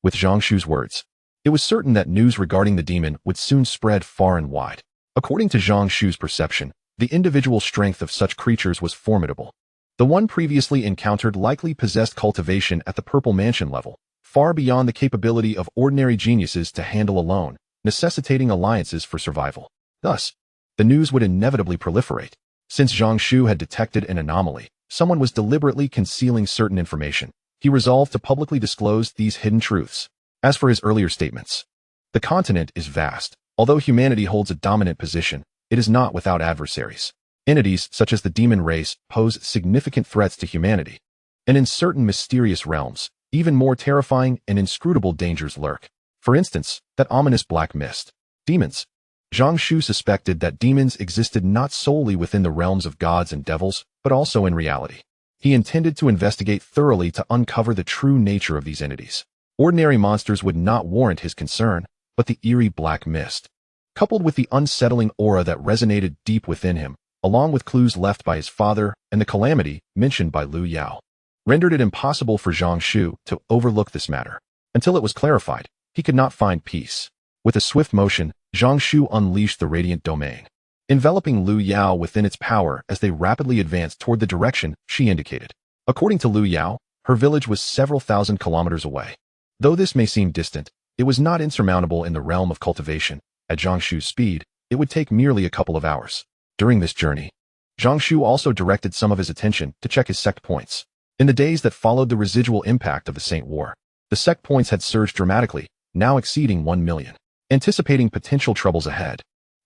With Zhang Shu's words, it was certain that news regarding the demon would soon spread far and wide. According to Zhang Shu's perception, the individual strength of such creatures was formidable. The one previously encountered likely possessed cultivation at the Purple Mansion level, far beyond the capability of ordinary geniuses to handle alone, necessitating alliances for survival. Thus, the news would inevitably proliferate. Since Zhang Shu had detected an anomaly, someone was deliberately concealing certain information. He resolved to publicly disclose these hidden truths. As for his earlier statements, the continent is vast. Although humanity holds a dominant position, it is not without adversaries. Entities such as the demon race pose significant threats to humanity. And in certain mysterious realms, even more terrifying and inscrutable dangers lurk. For instance, that ominous black mist. Demons. Zhang Shu suspected that demons existed not solely within the realms of gods and devils, but also in reality. He intended to investigate thoroughly to uncover the true nature of these entities. Ordinary monsters would not warrant his concern, but the eerie black mist, coupled with the unsettling aura that resonated deep within him, along with clues left by his father and the calamity mentioned by Lu Yao, rendered it impossible for Zhang Shu to overlook this matter. Until it was clarified, he could not find peace. With a swift motion, Zhang Shu unleashed the radiant domain, enveloping Lu Yao within its power as they rapidly advanced toward the direction she indicated. According to Lu Yao, her village was several thousand kilometers away. Though this may seem distant, it was not insurmountable in the realm of cultivation. At Zhang Shu's speed, it would take merely a couple of hours. During this journey, Zhang Shu also directed some of his attention to check his sect points. In the days that followed the residual impact of the Saint War, the sect points had surged dramatically, now exceeding 1 million. Anticipating potential troubles ahead,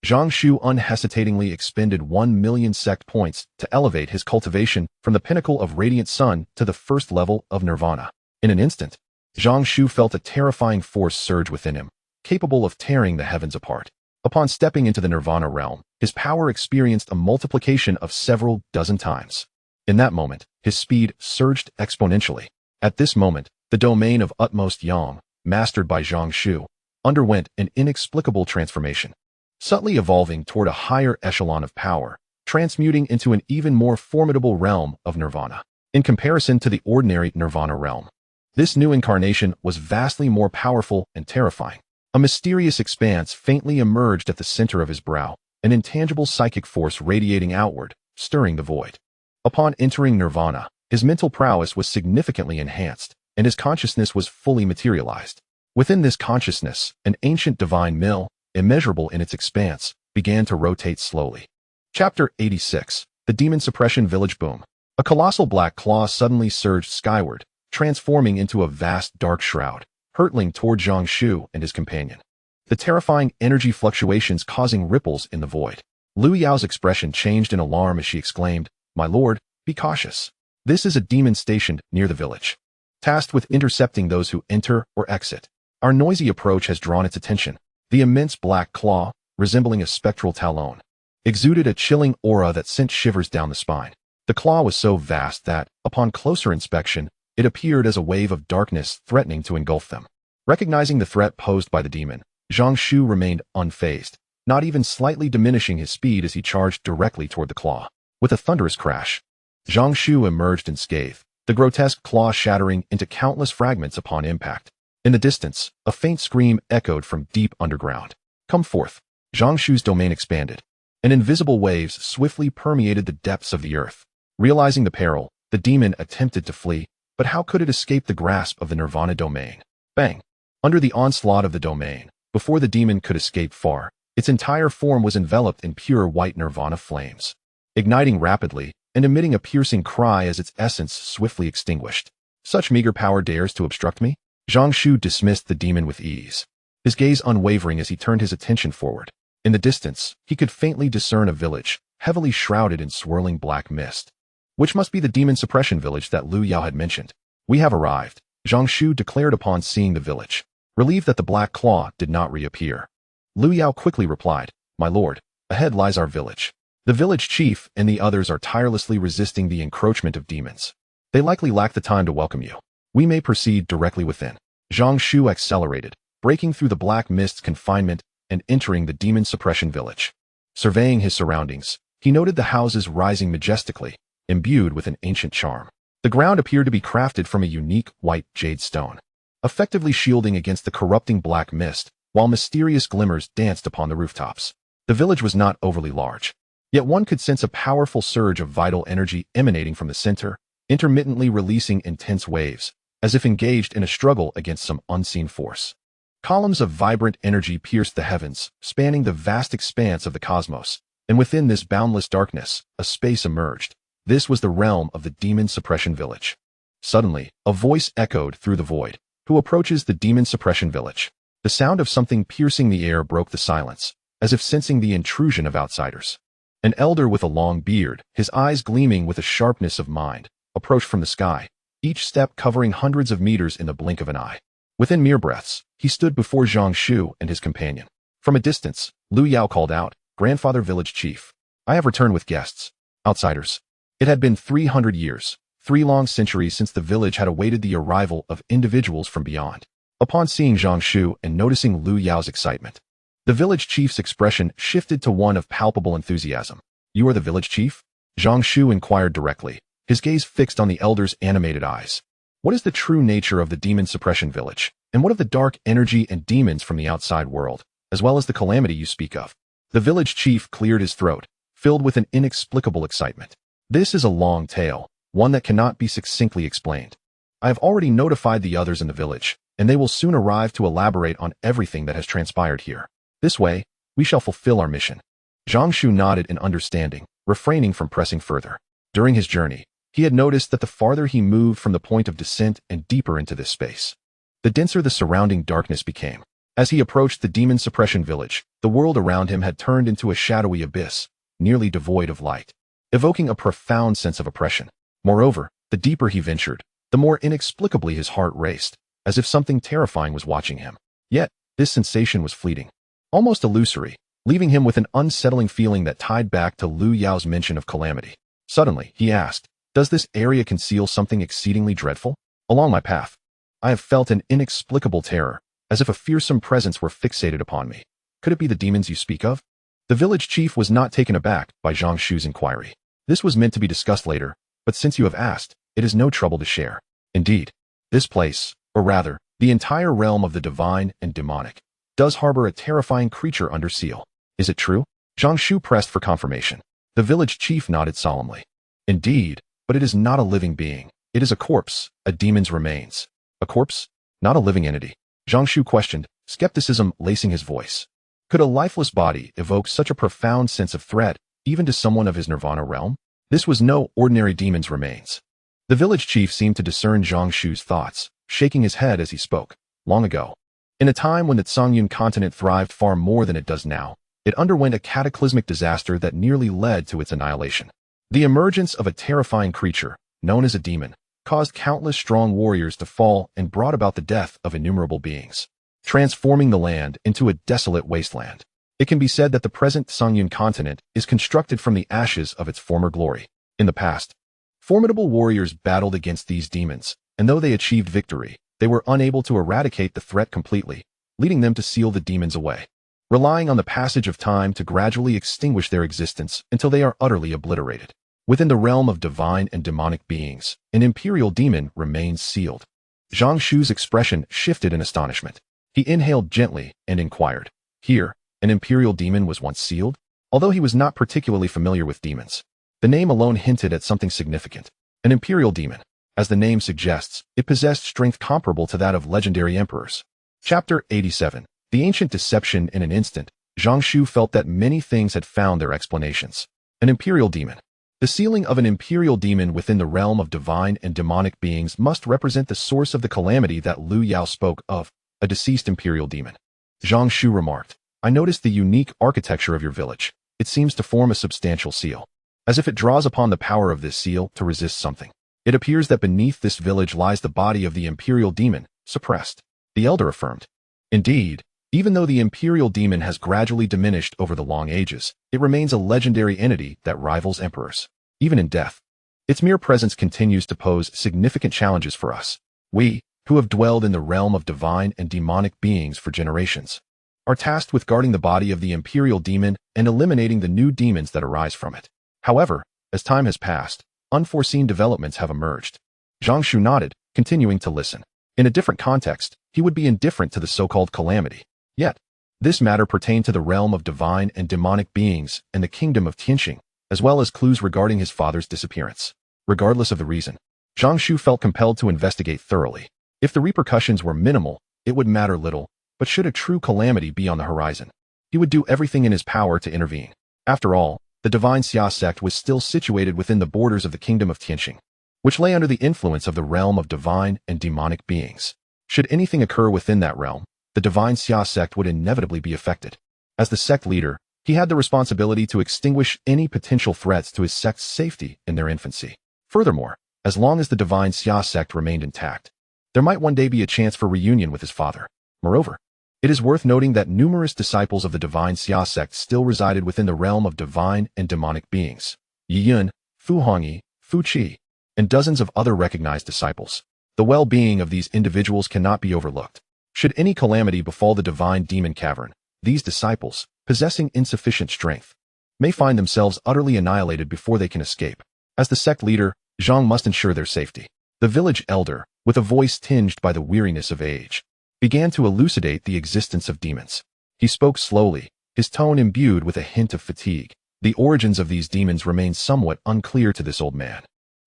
Zhang Shu unhesitatingly expended 1 million sect points to elevate his cultivation from the pinnacle of Radiant Sun to the first level of Nirvana. In an instant, Zhang Shu felt a terrifying force surge within him, capable of tearing the heavens apart. Upon stepping into the Nirvana realm, his power experienced a multiplication of several dozen times. In that moment, his speed surged exponentially. At this moment, the domain of utmost yang, mastered by Zhang Shu, underwent an inexplicable transformation, subtly evolving toward a higher echelon of power, transmuting into an even more formidable realm of Nirvana. In comparison to the ordinary Nirvana realm, this new incarnation was vastly more powerful and terrifying. A mysterious expanse faintly emerged at the center of his brow, an intangible psychic force radiating outward, stirring the void. Upon entering Nirvana, his mental prowess was significantly enhanced, and his consciousness was fully materialized. Within this consciousness, an ancient divine mill, immeasurable in its expanse, began to rotate slowly. Chapter 86. The Demon Suppression Village Boom. A colossal black claw suddenly surged skyward, transforming into a vast dark shroud, hurtling toward Zhang Shu and his companion. The terrifying energy fluctuations causing ripples in the void. Lu Yao's expression changed in alarm as she exclaimed, "My lord, be cautious. This is a demon stationed near the village, tasked with intercepting those who enter or exit. Our noisy approach has drawn its attention." The immense black claw, resembling a spectral talon, exuded a chilling aura that sent shivers down the spine. The claw was so vast that, upon closer inspection, it appeared as a wave of darkness threatening to engulf them. Recognizing the threat posed by the demon, Zhang Shu remained unfazed, not even slightly diminishing his speed as he charged directly toward the claw. With a thunderous crash, Zhang Shu emerged unscathed, the grotesque claw shattering into countless fragments upon impact. In the distance, a faint scream echoed from deep underground. "Come forth." Zhang Shu's domain expanded, and invisible waves swiftly permeated the depths of the earth. Realizing the peril, the demon attempted to flee, but how could it escape the grasp of the Nirvana domain? Bang! Under the onslaught of the domain, before the demon could escape far, its entire form was enveloped in pure white Nirvana flames, igniting rapidly and emitting a piercing cry as its essence swiftly extinguished. "Such meager power dares to obstruct me?" Zhang Shu dismissed the demon with ease, his gaze unwavering as he turned his attention forward. In the distance, he could faintly discern a village, heavily shrouded in swirling black mist, which must be the demon suppression village that Lu Yao had mentioned. "We have arrived," Zhang Shu declared upon seeing the village, relieved that the black claw did not reappear. Lu Yao quickly replied, "My lord, ahead lies our village. The village chief and the others are tirelessly resisting the encroachment of demons. They likely lack the time to welcome you. We may proceed directly within." Zhang Shu accelerated, breaking through the black mist's confinement and entering the demon suppression village. Surveying his surroundings, he noted the houses rising majestically, imbued with an ancient charm. The ground appeared to be crafted from a unique white jade stone, effectively shielding against the corrupting black mist, while mysterious glimmers danced upon the rooftops. The village was not overly large, yet one could sense a powerful surge of vital energy emanating from the center, intermittently releasing intense waves, as if engaged in a struggle against some unseen force. Columns of vibrant energy pierced the heavens, spanning the vast expanse of the cosmos, and within this boundless darkness, a space emerged. This was the realm of the Demon Suppression Village. Suddenly, a voice echoed through the void. Who approaches the Demon Suppression Village? The sound of something piercing the air broke the silence, as if sensing the intrusion of outsiders. An elder with a long beard, his eyes gleaming with a sharpness of mind, approached from the sky, each step covering hundreds of meters in the blink of an eye. Within mere breaths, he stood before Zhang Shu and his companion. From a distance, Lu Yao called out, "Grandfather Village Chief, I have returned with guests, outsiders." It had been 300 years, 3 long centuries since the village had awaited the arrival of individuals from beyond. Upon seeing Zhang Shu and noticing Lu Yao's excitement, the village chief's expression shifted to one of palpable enthusiasm. "You are the village chief?" Zhang Shu inquired directly, his gaze fixed on the elder's animated eyes. "What is the true nature of the Demon Suppression Village, and what of the dark energy and demons from the outside world, as well as the calamity you speak of?" The village chief cleared his throat, filled with an inexplicable excitement. "This is a long tale, one that cannot be succinctly explained. I have already notified the others in the village, and they will soon arrive to elaborate on everything that has transpired here. This way, we shall fulfill our mission." Zhang Shu nodded in understanding, refraining from pressing further. During his journey, he had noticed that the farther he moved from the point of descent and deeper into this space, the denser the surrounding darkness became. As he approached the Demon Suppression Village, the world around him had turned into a shadowy abyss, nearly devoid of light, evoking a profound sense of oppression. Moreover, the deeper he ventured, the more inexplicably his heart raced, as if something terrifying was watching him. Yet, this sensation was fleeting, almost illusory, leaving him with an unsettling feeling that tied back to Lu Yao's mention of calamity. Suddenly, he asked, "Does this area conceal something exceedingly dreadful? Along my path, I have felt an inexplicable terror, as if a fearsome presence were fixated upon me. Could it be the demons you speak of?" The village chief was not taken aback by Zhang Shu's inquiry. "This was meant to be discussed later, but since you have asked, it is no trouble to share. Indeed, this place, or rather, the entire realm of the divine and demonic, does harbor a terrifying creature under seal. Is it true?" Zhang Shu pressed for confirmation. The village chief nodded solemnly. "Indeed, but it is not a living being. It is a corpse, a demon's remains." "A corpse? Not a living entity?" Zhang Shu questioned, skepticism lacing his voice. Could a lifeless body evoke such a profound sense of threat, even to someone of his nirvana realm? This was no ordinary demon's remains. The village chief seemed to discern Zhang Shu's thoughts, shaking his head as he spoke. "Long ago, in a time when the Songyun continent thrived far more than it does now, it underwent a cataclysmic disaster that nearly led to its annihilation. The emergence of a terrifying creature, known as a demon, caused countless strong warriors to fall and brought about the death of innumerable beings, transforming the land into a desolate wasteland. It can be said that the present Songyun continent is constructed from the ashes of its former glory. In the past, formidable warriors battled against these demons, and though they achieved victory, they were unable to eradicate the threat completely, leading them to seal the demons away, relying on the passage of time to gradually extinguish their existence until they are utterly obliterated. Within the realm of divine and demonic beings, an imperial demon remains sealed." Zhang Shu's expression shifted in astonishment. He inhaled gently and inquired, "Here, an imperial demon was once sealed?" Although he was not particularly familiar with demons, the name alone hinted at something significant. An imperial demon. As the name suggests, it possessed strength comparable to that of legendary emperors. Chapter 87. The Ancient Deception. In an instant, Zhang Shu felt that many things had found their explanations. An imperial demon. The sealing of an imperial demon within the realm of divine and demonic beings must represent the source of the calamity that Lu Yao spoke of, a deceased imperial demon. Zhang Shu remarked, "I noticed the unique architecture of your village. It seems to form a substantial seal, as if it draws upon the power of this seal to resist something. It appears that beneath this village lies the body of the imperial demon, suppressed," the elder affirmed. "Indeed, even though the imperial demon has gradually diminished over the long ages, it remains a legendary entity that rivals emperors. Even in death, its mere presence continues to pose significant challenges for us. We, who have dwelled in the realm of divine and demonic beings for generations, are tasked with guarding the body of the imperial demon and eliminating the new demons that arise from it. However, as time has passed, unforeseen developments have emerged." Zhang Shu nodded, continuing to listen. In a different context, he would be indifferent to the so-called calamity. Yet, This matter pertained to the realm of divine and demonic beings and the kingdom of Tianxing, as well as clues regarding his father's disappearance. Regardless of the reason, Zhang Shu felt compelled to investigate thoroughly. If the repercussions were minimal, it would matter little, but should a true calamity be on the horizon, he would do everything in his power to intervene. After all, the Divine Sky Sect was still situated within the borders of the kingdom of Tianxing, which lay under the influence of the realm of divine and demonic beings. Should anything occur within that realm, the Divine Sky Sect would inevitably be affected. As the sect leader, he had the responsibility to extinguish any potential threats to his sect's safety in their infancy. Furthermore, as long as the Divine Sky Sect remained intact, there might one day be a chance for reunion with his father. Moreover, it is worth noting that numerous disciples of the Divine Sky Sect still resided within the realm of divine and demonic beings. Yi Yun, Fu Hongyi, Fu Qi, and dozens of other recognized disciples. The well-being of these individuals cannot be overlooked. Should any calamity befall the divine demon cavern, these disciples, possessing insufficient strength, may find themselves utterly annihilated before they can escape. As the sect leader, Zhang must ensure their safety. The village elder, with a voice tinged by the weariness of age, began to elucidate the existence of demons. He spoke slowly, his tone imbued with a hint of fatigue. The origins of these demons remain somewhat unclear to this old man.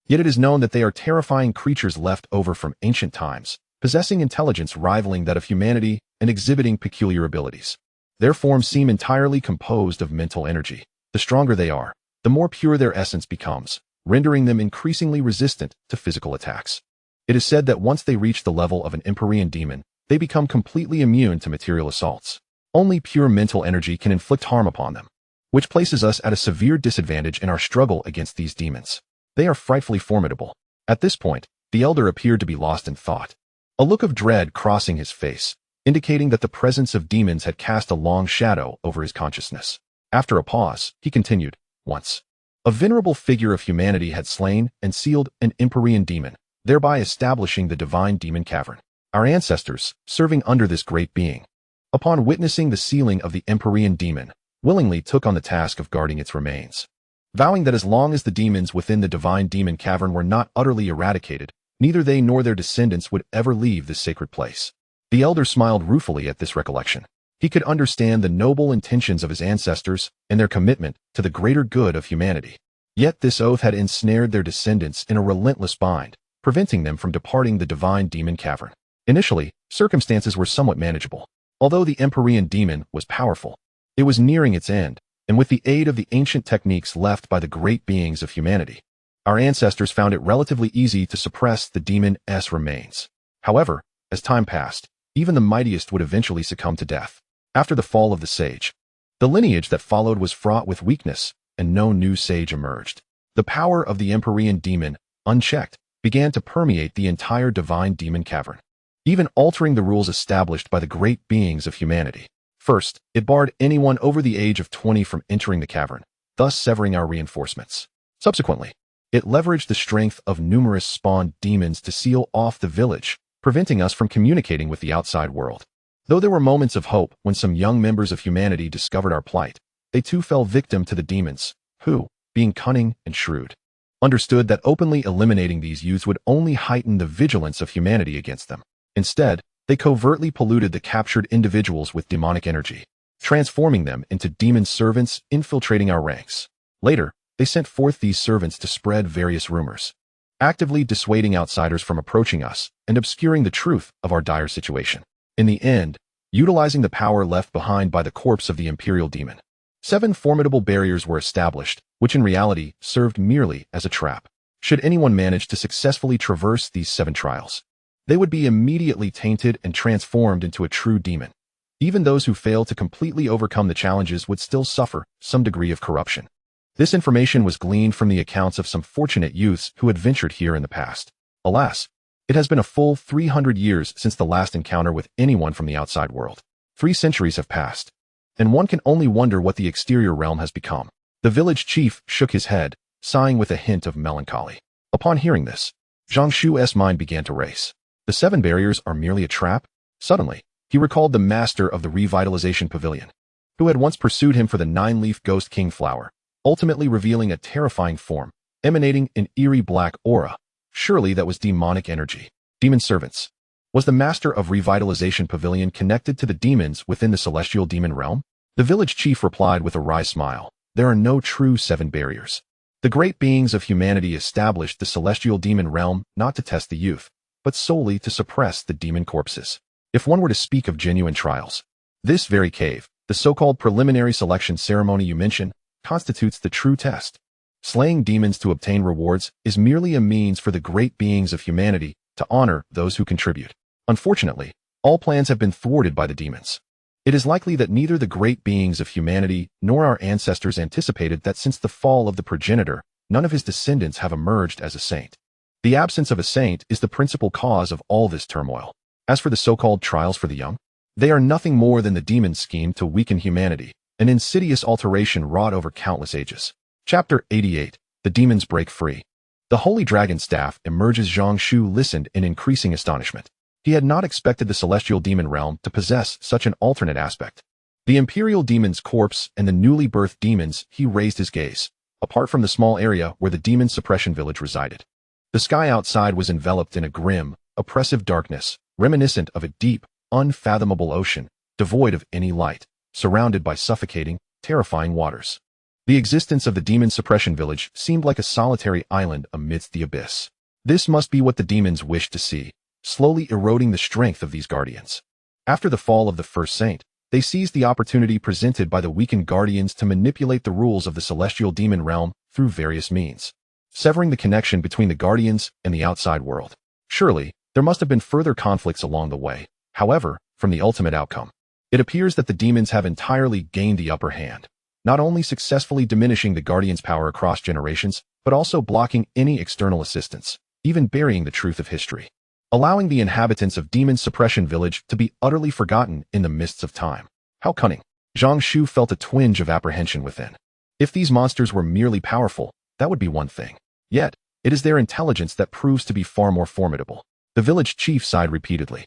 Yet it is known that they are terrifying creatures left over from ancient times, possessing intelligence rivaling that of humanity and exhibiting peculiar abilities. Their forms seem entirely composed of mental energy. The stronger they are, the more pure their essence becomes, rendering them increasingly resistant to physical attacks. It is said that once they reach the level of an Empyrean demon, they become completely immune to material assaults. Only pure mental energy can inflict harm upon them, which places us at a severe disadvantage in our struggle against these demons. They are frightfully formidable. At this point, the elder appeared to be lost in thought, a look of dread crossing his face, indicating that the presence of demons had cast a long shadow over his consciousness. After a pause, he continued, once, a venerable figure of humanity had slain and sealed an Empyrean demon, thereby establishing the divine demon cavern. Our ancestors, serving under this great being, upon witnessing the sealing of the Empyrean demon, willingly took on the task of guarding its remains, vowing that as long as the demons within the divine demon cavern were not utterly eradicated, neither they nor their descendants would ever leave this sacred place. The elder smiled ruefully at this recollection. He could understand the noble intentions of his ancestors and their commitment to the greater good of humanity. Yet this oath had ensnared their descendants in a relentless bind, preventing them from departing the divine demon cavern. Initially, circumstances were somewhat manageable. Although the Empyrean demon was powerful, it was nearing its end, and with the aid of the ancient techniques left by the great beings of humanity, our ancestors found it relatively easy to suppress the demon's remains. However, as time passed, even the mightiest would eventually succumb to death. After the fall of the sage, the lineage that followed was fraught with weakness, and no new sage emerged. The power of the Empyrean demon, unchecked, began to permeate the entire divine demon cavern, even altering the rules established by the great beings of humanity. First, it barred anyone over the age of 20 from entering the cavern, thus severing our reinforcements. Subsequently, it leveraged the strength of numerous spawned demons to seal off the village, preventing us from communicating with the outside world. Though there were moments of hope when some young members of humanity discovered our plight, they too fell victim to the demons, who, being cunning and shrewd, understood that openly eliminating these youths would only heighten the vigilance of humanity against them. Instead, they covertly polluted the captured individuals with demonic energy, transforming them into demon servants infiltrating our ranks. Later, they sent forth these servants to spread various rumors, actively dissuading outsiders from approaching us and obscuring the truth of our dire situation. In the end, utilizing the power left behind by the corpse of the imperial demon, 7 formidable barriers were established, which in reality served merely as a trap. Should anyone manage to successfully traverse these 7 trials, they would be immediately tainted and transformed into a true demon. Even those who failed to completely overcome the challenges would still suffer some degree of corruption. This information was gleaned from the accounts of some fortunate youths who had ventured here in the past. Alas, it has been a full 300 years since the last encounter with anyone from the outside world. 3 centuries have passed, and one can only wonder what the exterior realm has become. The village chief shook his head, sighing with a hint of melancholy. Upon hearing this, Zhang Shu's mind began to race. The 7 barriers are merely a trap? Suddenly, he recalled the master of the revitalization pavilion, who had once pursued him for the 9-leaf ghost king flower, ultimately revealing a terrifying form, emanating an eerie black aura. Surely that was demonic energy. Demon servants. Was the Master of Revitalization Pavilion connected to the demons within the celestial demon realm? The village chief replied with a wry smile. There are no true 7 barriers. The great beings of humanity established the celestial demon realm not to test the youth, but solely to suppress the demon corpses. If one were to speak of genuine trials, this very cave, the so-called preliminary selection ceremony you mentioned, constitutes the true test. Slaying demons to obtain rewards is merely a means for the great beings of humanity to honor those who contribute. Unfortunately, all plans have been thwarted by the demons. It is likely that neither the great beings of humanity nor our ancestors anticipated that since the fall of the progenitor, none of his descendants have emerged as a saint. The absence of a saint is the principal cause of all this turmoil. As for the so-called trials for the young, they are nothing more than the demon's scheme to weaken humanity, an insidious alteration wrought over countless ages. Chapter 88. The Demons Break Free. The Holy Dragon Staff emerges. Zhang Shu listened in increasing astonishment. He had not expected the celestial demon realm to possess such an alternate aspect. The imperial demon's corpse and the newly birthed demons. He raised his gaze, apart from the small area where the demon suppression village resided. The sky outside was enveloped in a grim, oppressive darkness, reminiscent of a deep, unfathomable ocean, devoid of any light, surrounded by suffocating, terrifying waters. The existence of the demon suppression village seemed like a solitary island amidst the abyss. This must be what the demons wished to see, slowly eroding the strength of these guardians. After the fall of the first saint, they seized the opportunity presented by the weakened guardians to manipulate the rules of the celestial demon realm through various means, severing the connection between the guardians and the outside world. Surely, there must have been further conflicts along the way. However, from the ultimate outcome, it appears that the demons have entirely gained the upper hand, not only successfully diminishing the guardians' power across generations, but also blocking any external assistance, even burying the truth of history, allowing the inhabitants of Demon Suppression Village to be utterly forgotten in the mists of time. How cunning! Zhang Shu felt a twinge of apprehension within. If these monsters were merely powerful, that would be one thing. Yet, it is their intelligence that proves to be far more formidable. The village chief sighed repeatedly.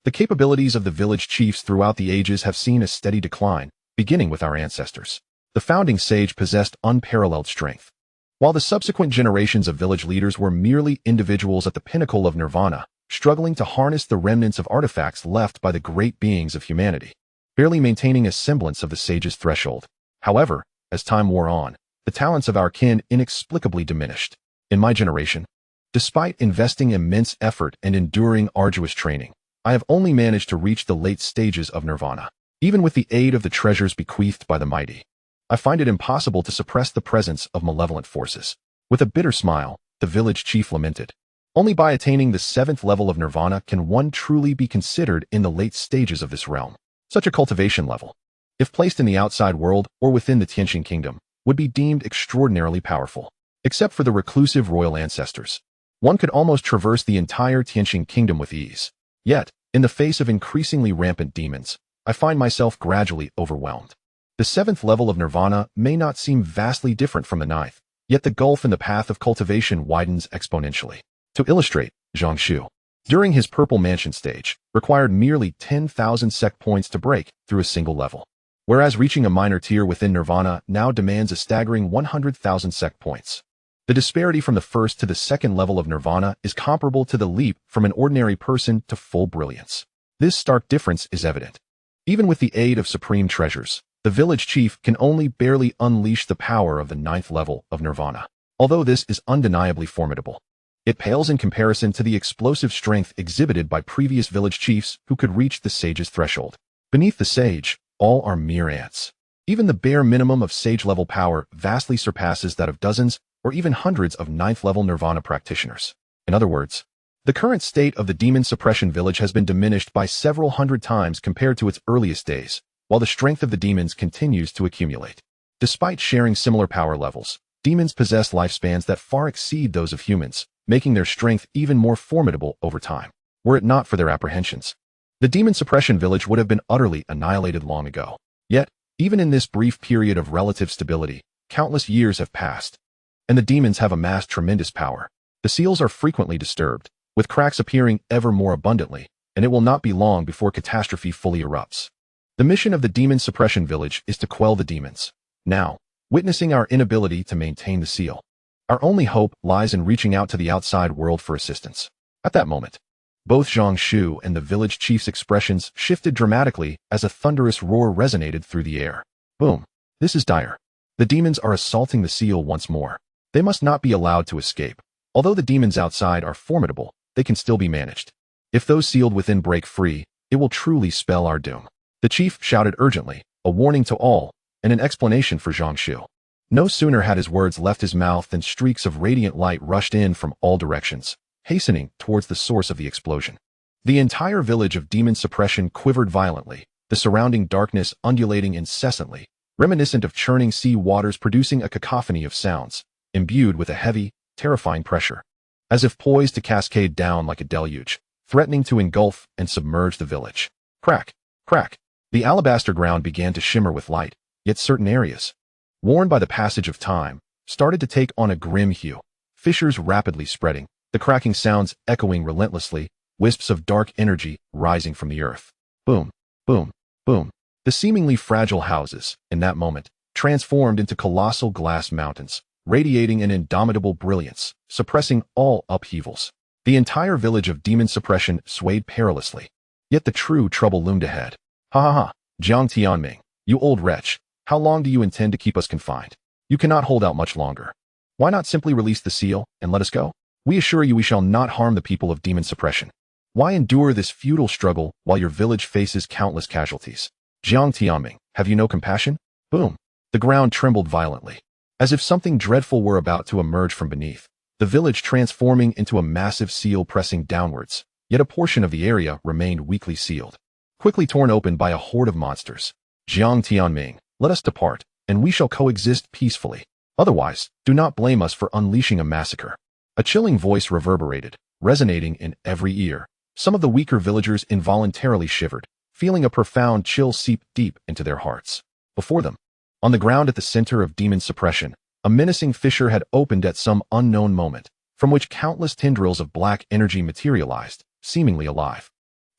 The capabilities of the village chiefs throughout the ages have seen a steady decline, beginning with our ancestors. The founding sage possessed unparalleled strength, while the subsequent generations of village leaders were merely individuals at the pinnacle of nirvana, struggling to harness the remnants of artifacts left by the great beings of humanity, barely maintaining a semblance of the sage's threshold. However, as time wore on, the talents of our kin inexplicably diminished. In my generation, despite investing immense effort and enduring arduous training, I have only managed to reach the late stages of nirvana. Even with the aid of the treasures bequeathed by the mighty, I find it impossible to suppress the presence of malevolent forces. With a bitter smile, the village chief lamented. Only by attaining the 7th level of nirvana can one truly be considered in the late stages of this realm. Such a cultivation level, if placed in the outside world or within the Tianqing kingdom, would be deemed extraordinarily powerful. Except for the reclusive royal ancestors, one could almost traverse the entire Tianqing kingdom with ease. Yet, in the face of increasingly rampant demons, I find myself gradually overwhelmed. The 7th level of nirvana may not seem vastly different from the 9th, yet the gulf in the path of cultivation widens exponentially. To illustrate, Zhang Shu, during his Purple Mansion stage, required merely 10,000 sect points to break through a single level, whereas reaching a minor tier within nirvana now demands a staggering 100,000 sect points. The disparity from the first to the second level of nirvana is comparable to the leap from an ordinary person to full brilliance. This stark difference is evident. Even with the aid of supreme treasures, the village chief can only barely unleash the power of the 9th level of nirvana. Although this is undeniably formidable, it pales in comparison to the explosive strength exhibited by previous village chiefs who could reach the sage's threshold. Beneath the sage, all are mere ants. Even the bare minimum of sage-level power vastly surpasses that of dozens or even hundreds of 9th level nirvana practitioners. In other words, the current state of the demon suppression village has been diminished by several hundred times compared to its earliest days, while the strength of the demons continues to accumulate. Despite sharing similar power levels, demons possess lifespans that far exceed those of humans, making their strength even more formidable over time. Were it not for their apprehensions, the demon suppression village would have been utterly annihilated long ago. Yet, even in this brief period of relative stability, countless years have passed, and the demons have amassed tremendous power. The seals are frequently disturbed, with cracks appearing ever more abundantly, and it will not be long before catastrophe fully erupts. The mission of the demon suppression village is to quell the demons. Now, witnessing our inability to maintain the seal, our only hope lies in reaching out to the outside world for assistance. At that moment, Both Zhang Shu and the village chief's expressions shifted dramatically as a thunderous roar resonated through the air. Boom. This is dire. The demons are assaulting the seal once more. They must not be allowed to escape. Although the demons outside are formidable, they can still be managed. If those sealed within break free, it will truly spell our doom. The chief shouted urgently, a warning to all, and an explanation for Zhang Shu. No sooner had his words left his mouth than streaks of radiant light rushed in from all directions, hastening towards the source of the explosion. The entire village of demon suppression quivered violently, the surrounding darkness undulating incessantly, reminiscent of churning sea waters producing a cacophony of sounds, imbued with a heavy, terrifying pressure, as if poised to cascade down like a deluge, threatening to engulf and submerge the village. Crack, crack. The alabaster ground began to shimmer with light, yet certain areas, worn by the passage of time, started to take on a grim hue, fissures rapidly spreading, the cracking sounds echoing relentlessly, wisps of dark energy rising from the earth. Boom, boom, boom. The seemingly fragile houses, in that moment, transformed into colossal glass mountains, radiating an indomitable brilliance, suppressing all upheavals. The entire village of demon suppression swayed perilously. Yet the true trouble loomed ahead. Ha ha ha, Jiang Tianming, you old wretch, how long do you intend to keep us confined? You cannot hold out much longer. Why not simply release the seal and let us go? We assure you we shall not harm the people of demon suppression. Why endure this futile struggle while your village faces countless casualties? Jiang Tianming, have you no compassion? Boom. The ground trembled violently, as if something dreadful were about to emerge from beneath, the village transforming into a massive seal pressing downwards, yet a portion of the area remained weakly sealed, quickly torn open by a horde of monsters. Jiang Tianming, let us depart, and we shall coexist peacefully. Otherwise, do not blame us for unleashing a massacre. A chilling voice reverberated, resonating in every ear. Some of the weaker villagers involuntarily shivered, feeling a profound chill seep deep into their hearts. Before them, on the ground at the center of demon suppression, a menacing fissure had opened at some unknown moment, from which countless tendrils of black energy materialized, seemingly alive,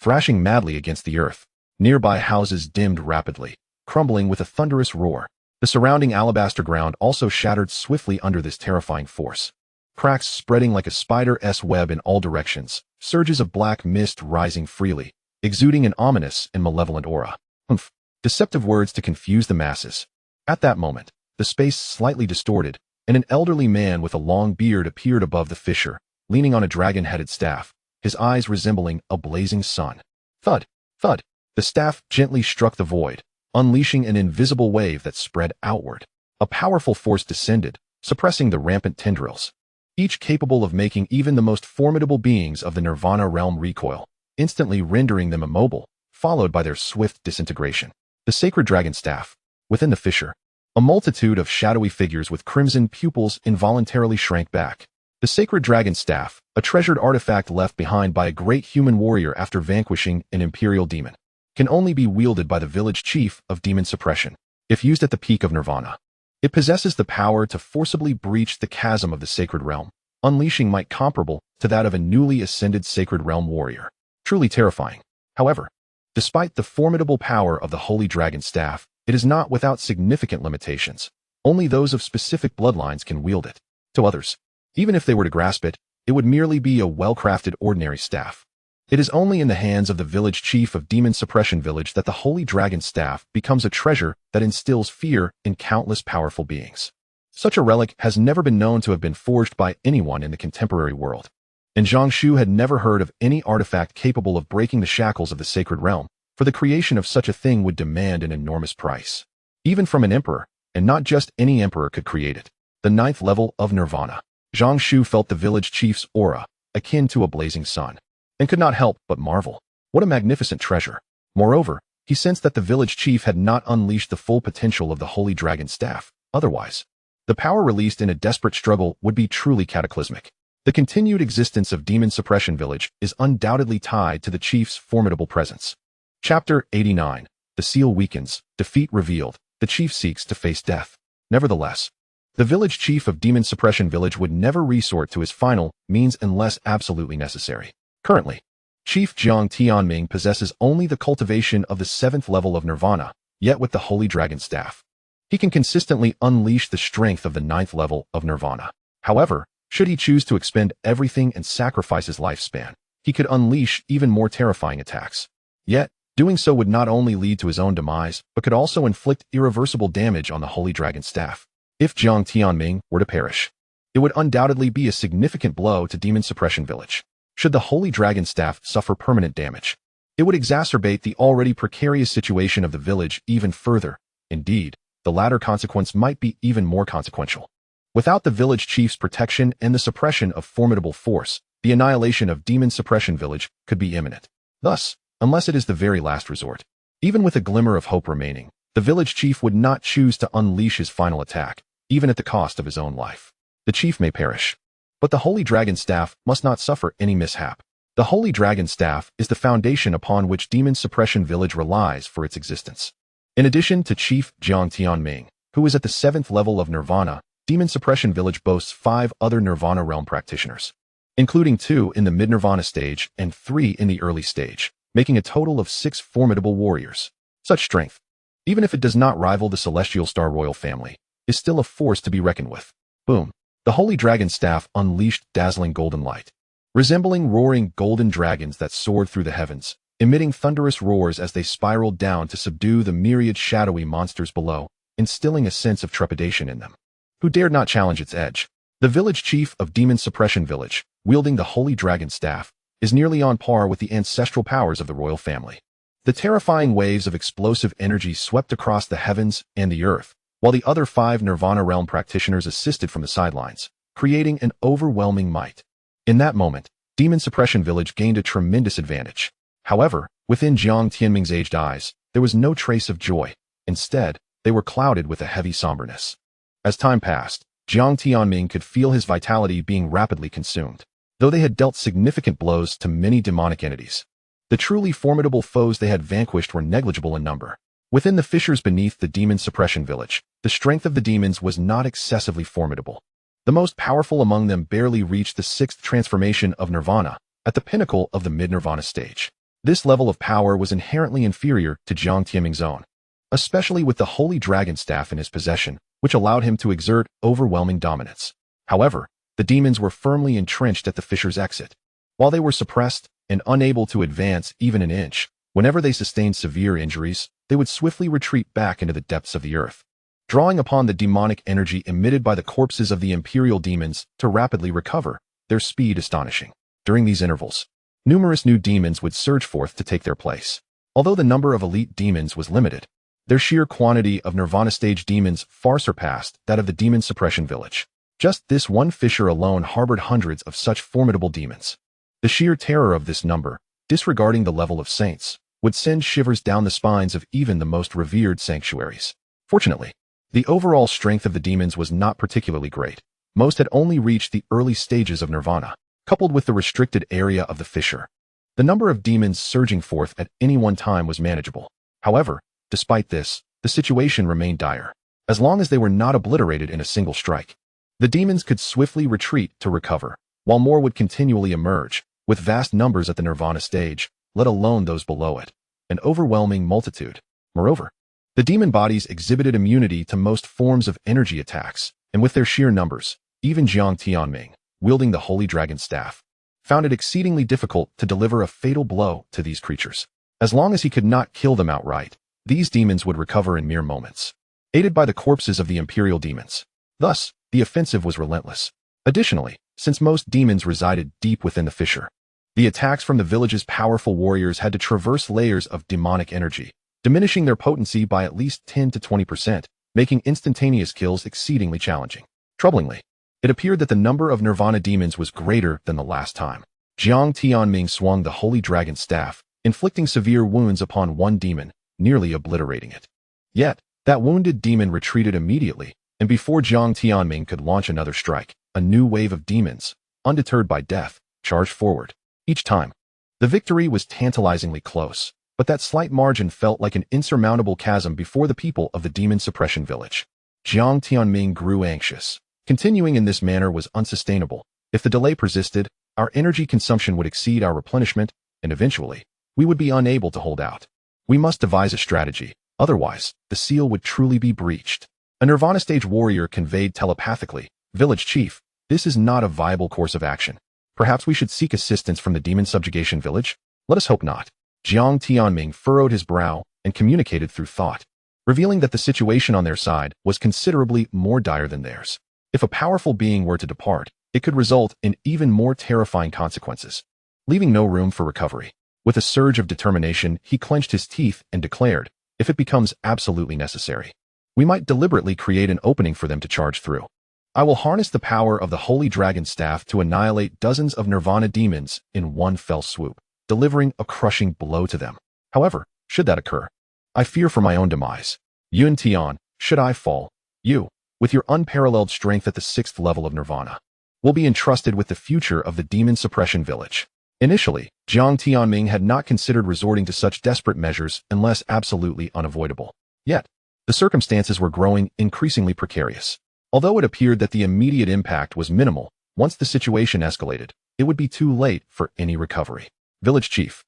thrashing madly against the earth. Nearby houses dimmed rapidly, crumbling with a thunderous roar. The surrounding alabaster ground also shattered swiftly under this terrifying force. Cracks spreading like a spider's web in all directions, surges of black mist rising freely, exuding an ominous and malevolent aura. Humph. Deceptive words to confuse the masses. At that moment, the space slightly distorted, and an elderly man with a long beard appeared above the fissure, leaning on a dragon-headed staff, his eyes resembling a blazing sun. Thud, thud. The staff gently struck the void, unleashing an invisible wave that spread outward. A powerful force descended, suppressing the rampant tendrils, each capable of making even the most formidable beings of the Nirvana realm recoil, instantly rendering them immobile, followed by their swift disintegration. The sacred dragon staff. Within the fissure, a multitude of shadowy figures with crimson pupils involuntarily shrank back. The sacred dragon staff, a treasured artifact left behind by a great human warrior after vanquishing an imperial demon, can only be wielded by the village chief of demon suppression. If used at the peak of nirvana, it possesses the power to forcibly breach the chasm of the sacred realm, unleashing might comparable to that of a newly ascended sacred realm warrior. Truly terrifying. However, despite the formidable power of the holy dragon staff, it is not without significant limitations. Only those of specific bloodlines can wield it. To others, even if they were to grasp it, it would merely be a well-crafted ordinary staff. It is only in the hands of the village chief of Demon Suppression Village that the Holy Dragon Staff becomes a treasure that instills fear in countless powerful beings. Such a relic has never been known to have been forged by anyone in the contemporary world, and Zhang Shu had never heard of any artifact capable of breaking the shackles of the sacred realm, for the creation of such a thing would demand an enormous price. Even from an emperor, and not just any emperor could create it. The 9th level of Nirvana. Zhang Shu felt the village chief's aura, akin to a blazing sun, and could not help but marvel. What a magnificent treasure. Moreover, he sensed that the village chief had not unleashed the full potential of the Holy Dragon Staff. Otherwise, the power released in a desperate struggle would be truly cataclysmic. The continued existence of Demon Suppression Village is undoubtedly tied to the chief's formidable presence. Chapter 89. The seal weakens, defeat revealed, the chief seeks to face death. Nevertheless, the village chief of Demon Suppression Village would never resort to his final means unless absolutely necessary. Currently, Chief Jiang Tianming possesses only the cultivation of the 7th level of Nirvana, yet with the Holy Dragon Staff, he can consistently unleash the strength of the 9th level of Nirvana. However, should he choose to expend everything and sacrifice his lifespan, he could unleash even more terrifying attacks. Yet, doing so would not only lead to his own demise, but could also inflict irreversible damage on the Holy Dragon Staff. If Jiang Tianming were to perish, it would undoubtedly be a significant blow to Demon Suppression Village. Should the Holy Dragon Staff suffer permanent damage, it would exacerbate the already precarious situation of the village even further. Indeed, the latter consequence might be even more consequential. Without the village chief's protection and the suppression of formidable force, the annihilation of Demon Suppression Village could be imminent. Thus, unless it is the very last resort, even with a glimmer of hope remaining, the village chief would not choose to unleash his final attack, even at the cost of his own life. The chief may perish, but the Holy Dragon Staff must not suffer any mishap. The Holy Dragon Staff is the foundation upon which Demon Suppression Village relies for its existence. In addition to Chief Jiang Tianming, who is at the 7th level of Nirvana, Demon Suppression Village boasts 5 other Nirvana realm practitioners, including 2 in the mid-Nirvana stage and 3 in the early stage, making a total of 6 formidable warriors. Such strength, even if it does not rival the Celestial Star Royal family, is still a force to be reckoned with. Boom. The Holy Dragon Staff unleashed dazzling golden light, resembling roaring golden dragons that soared through the heavens, emitting thunderous roars as they spiraled down to subdue the myriad shadowy monsters below, instilling a sense of trepidation in them, who dared not challenge its edge. The village chief of Demon Suppression Village, wielding the Holy Dragon Staff, is nearly on par with the ancestral powers of the royal family. The terrifying waves of explosive energy swept across the heavens and the earth, while the other 5 Nirvana realm practitioners assisted from the sidelines, creating an overwhelming might. In that moment, Demon Suppression Village gained a tremendous advantage. However, within Jiang Tianming's aged eyes, there was no trace of joy. Instead, they were clouded with a heavy somberness. As time passed, Jiang Tianming could feel his vitality being rapidly consumed. Though they had dealt significant blows to many demonic entities, the truly formidable foes they had vanquished were negligible in number. Within the fissures beneath the Demon Suppression Village, the strength of the demons was not excessively formidable. The most powerful among them barely reached the 6th transformation of Nirvana, at the pinnacle of the mid-Nirvana stage. This level of power was inherently inferior to Jiang Tianming's own, especially with the Holy Dragon Staff in his possession, which allowed him to exert overwhelming dominance. However, the demons were firmly entrenched at the fissure's exit. While they were suppressed and unable to advance even an inch, whenever they sustained severe injuries, they would swiftly retreat back into the depths of the earth, drawing upon the demonic energy emitted by the corpses of the imperial demons to rapidly recover, their speed astonishing. During these intervals, numerous new demons would surge forth to take their place. Although the number of elite demons was limited, their sheer quantity of Nirvana stage demons far surpassed that of the Demon Suppression Village. Just this one fissure alone harbored hundreds of such formidable demons. The sheer terror of this number, disregarding the level of saints, would send shivers down the spines of even the most revered sanctuaries. Fortunately, the overall strength of the demons was not particularly great. Most had only reached the early stages of Nirvana, coupled with the restricted area of the fissure. The number of demons surging forth at any one time was manageable. However, despite this, the situation remained dire. As long as they were not obliterated in a single strike, the demons could swiftly retreat to recover, while more would continually emerge, with vast numbers at the Nirvana stage, let alone those below it. An overwhelming multitude. Moreover, the demon bodies exhibited immunity to most forms of energy attacks, and with their sheer numbers, even Jiang Tianming, wielding the Holy Dragon Staff, found it exceedingly difficult to deliver a fatal blow to these creatures. As long as he could not kill them outright, these demons would recover in mere moments, aided by the corpses of the imperial demons. Thus, the offensive was relentless. Additionally, since most demons resided deep within the fissure, the attacks from the village's powerful warriors had to traverse layers of demonic energy, diminishing their potency by at least 10 to 20%, making instantaneous kills exceedingly challenging. Troublingly, it appeared that the number of Nirvana demons was greater than the last time. Jiang Tianming swung the Holy Dragon Staff, inflicting severe wounds upon one demon, nearly obliterating it. Yet, that wounded demon retreated immediately, and before Jiang Tianming could launch another strike, a new wave of demons, undeterred by death, charged forward. Each time, the victory was tantalizingly close, but that slight margin felt like an insurmountable chasm before the people of the Demon Suppression Village. Jiang Tianming grew anxious. Continuing in this manner was unsustainable. If the delay persisted, our energy consumption would exceed our replenishment, and eventually, we would be unable to hold out. We must devise a strategy, otherwise, the seal would truly be breached. A Nirvana stage warrior conveyed telepathically, "Village Chief, this is not a viable course of action. Perhaps we should seek assistance from the demon subjugation village? Let us hope not. Jiang Tianming furrowed his brow and communicated through thought, revealing that the situation on their side was considerably more dire than theirs. If a powerful being were to depart, it could result in even more terrifying consequences, leaving no room for recovery. With a surge of determination, he clenched his teeth and declared, if it becomes absolutely necessary, we might deliberately create an opening for them to charge through. I will harness the power of the Holy Dragon Staff to annihilate dozens of Nirvana demons in one fell swoop, delivering a crushing blow to them. However, should that occur, I fear for my own demise. Yun Tian, should I fall, you, with your unparalleled strength at the 6th level of Nirvana, will be entrusted with the future of the demon suppression village. Initially, Jiang Tianming had not considered resorting to such desperate measures unless absolutely unavoidable. Yet, the circumstances were growing increasingly precarious. Although it appeared that the immediate impact was minimal, once the situation escalated, it would be too late for any recovery. Village Chief.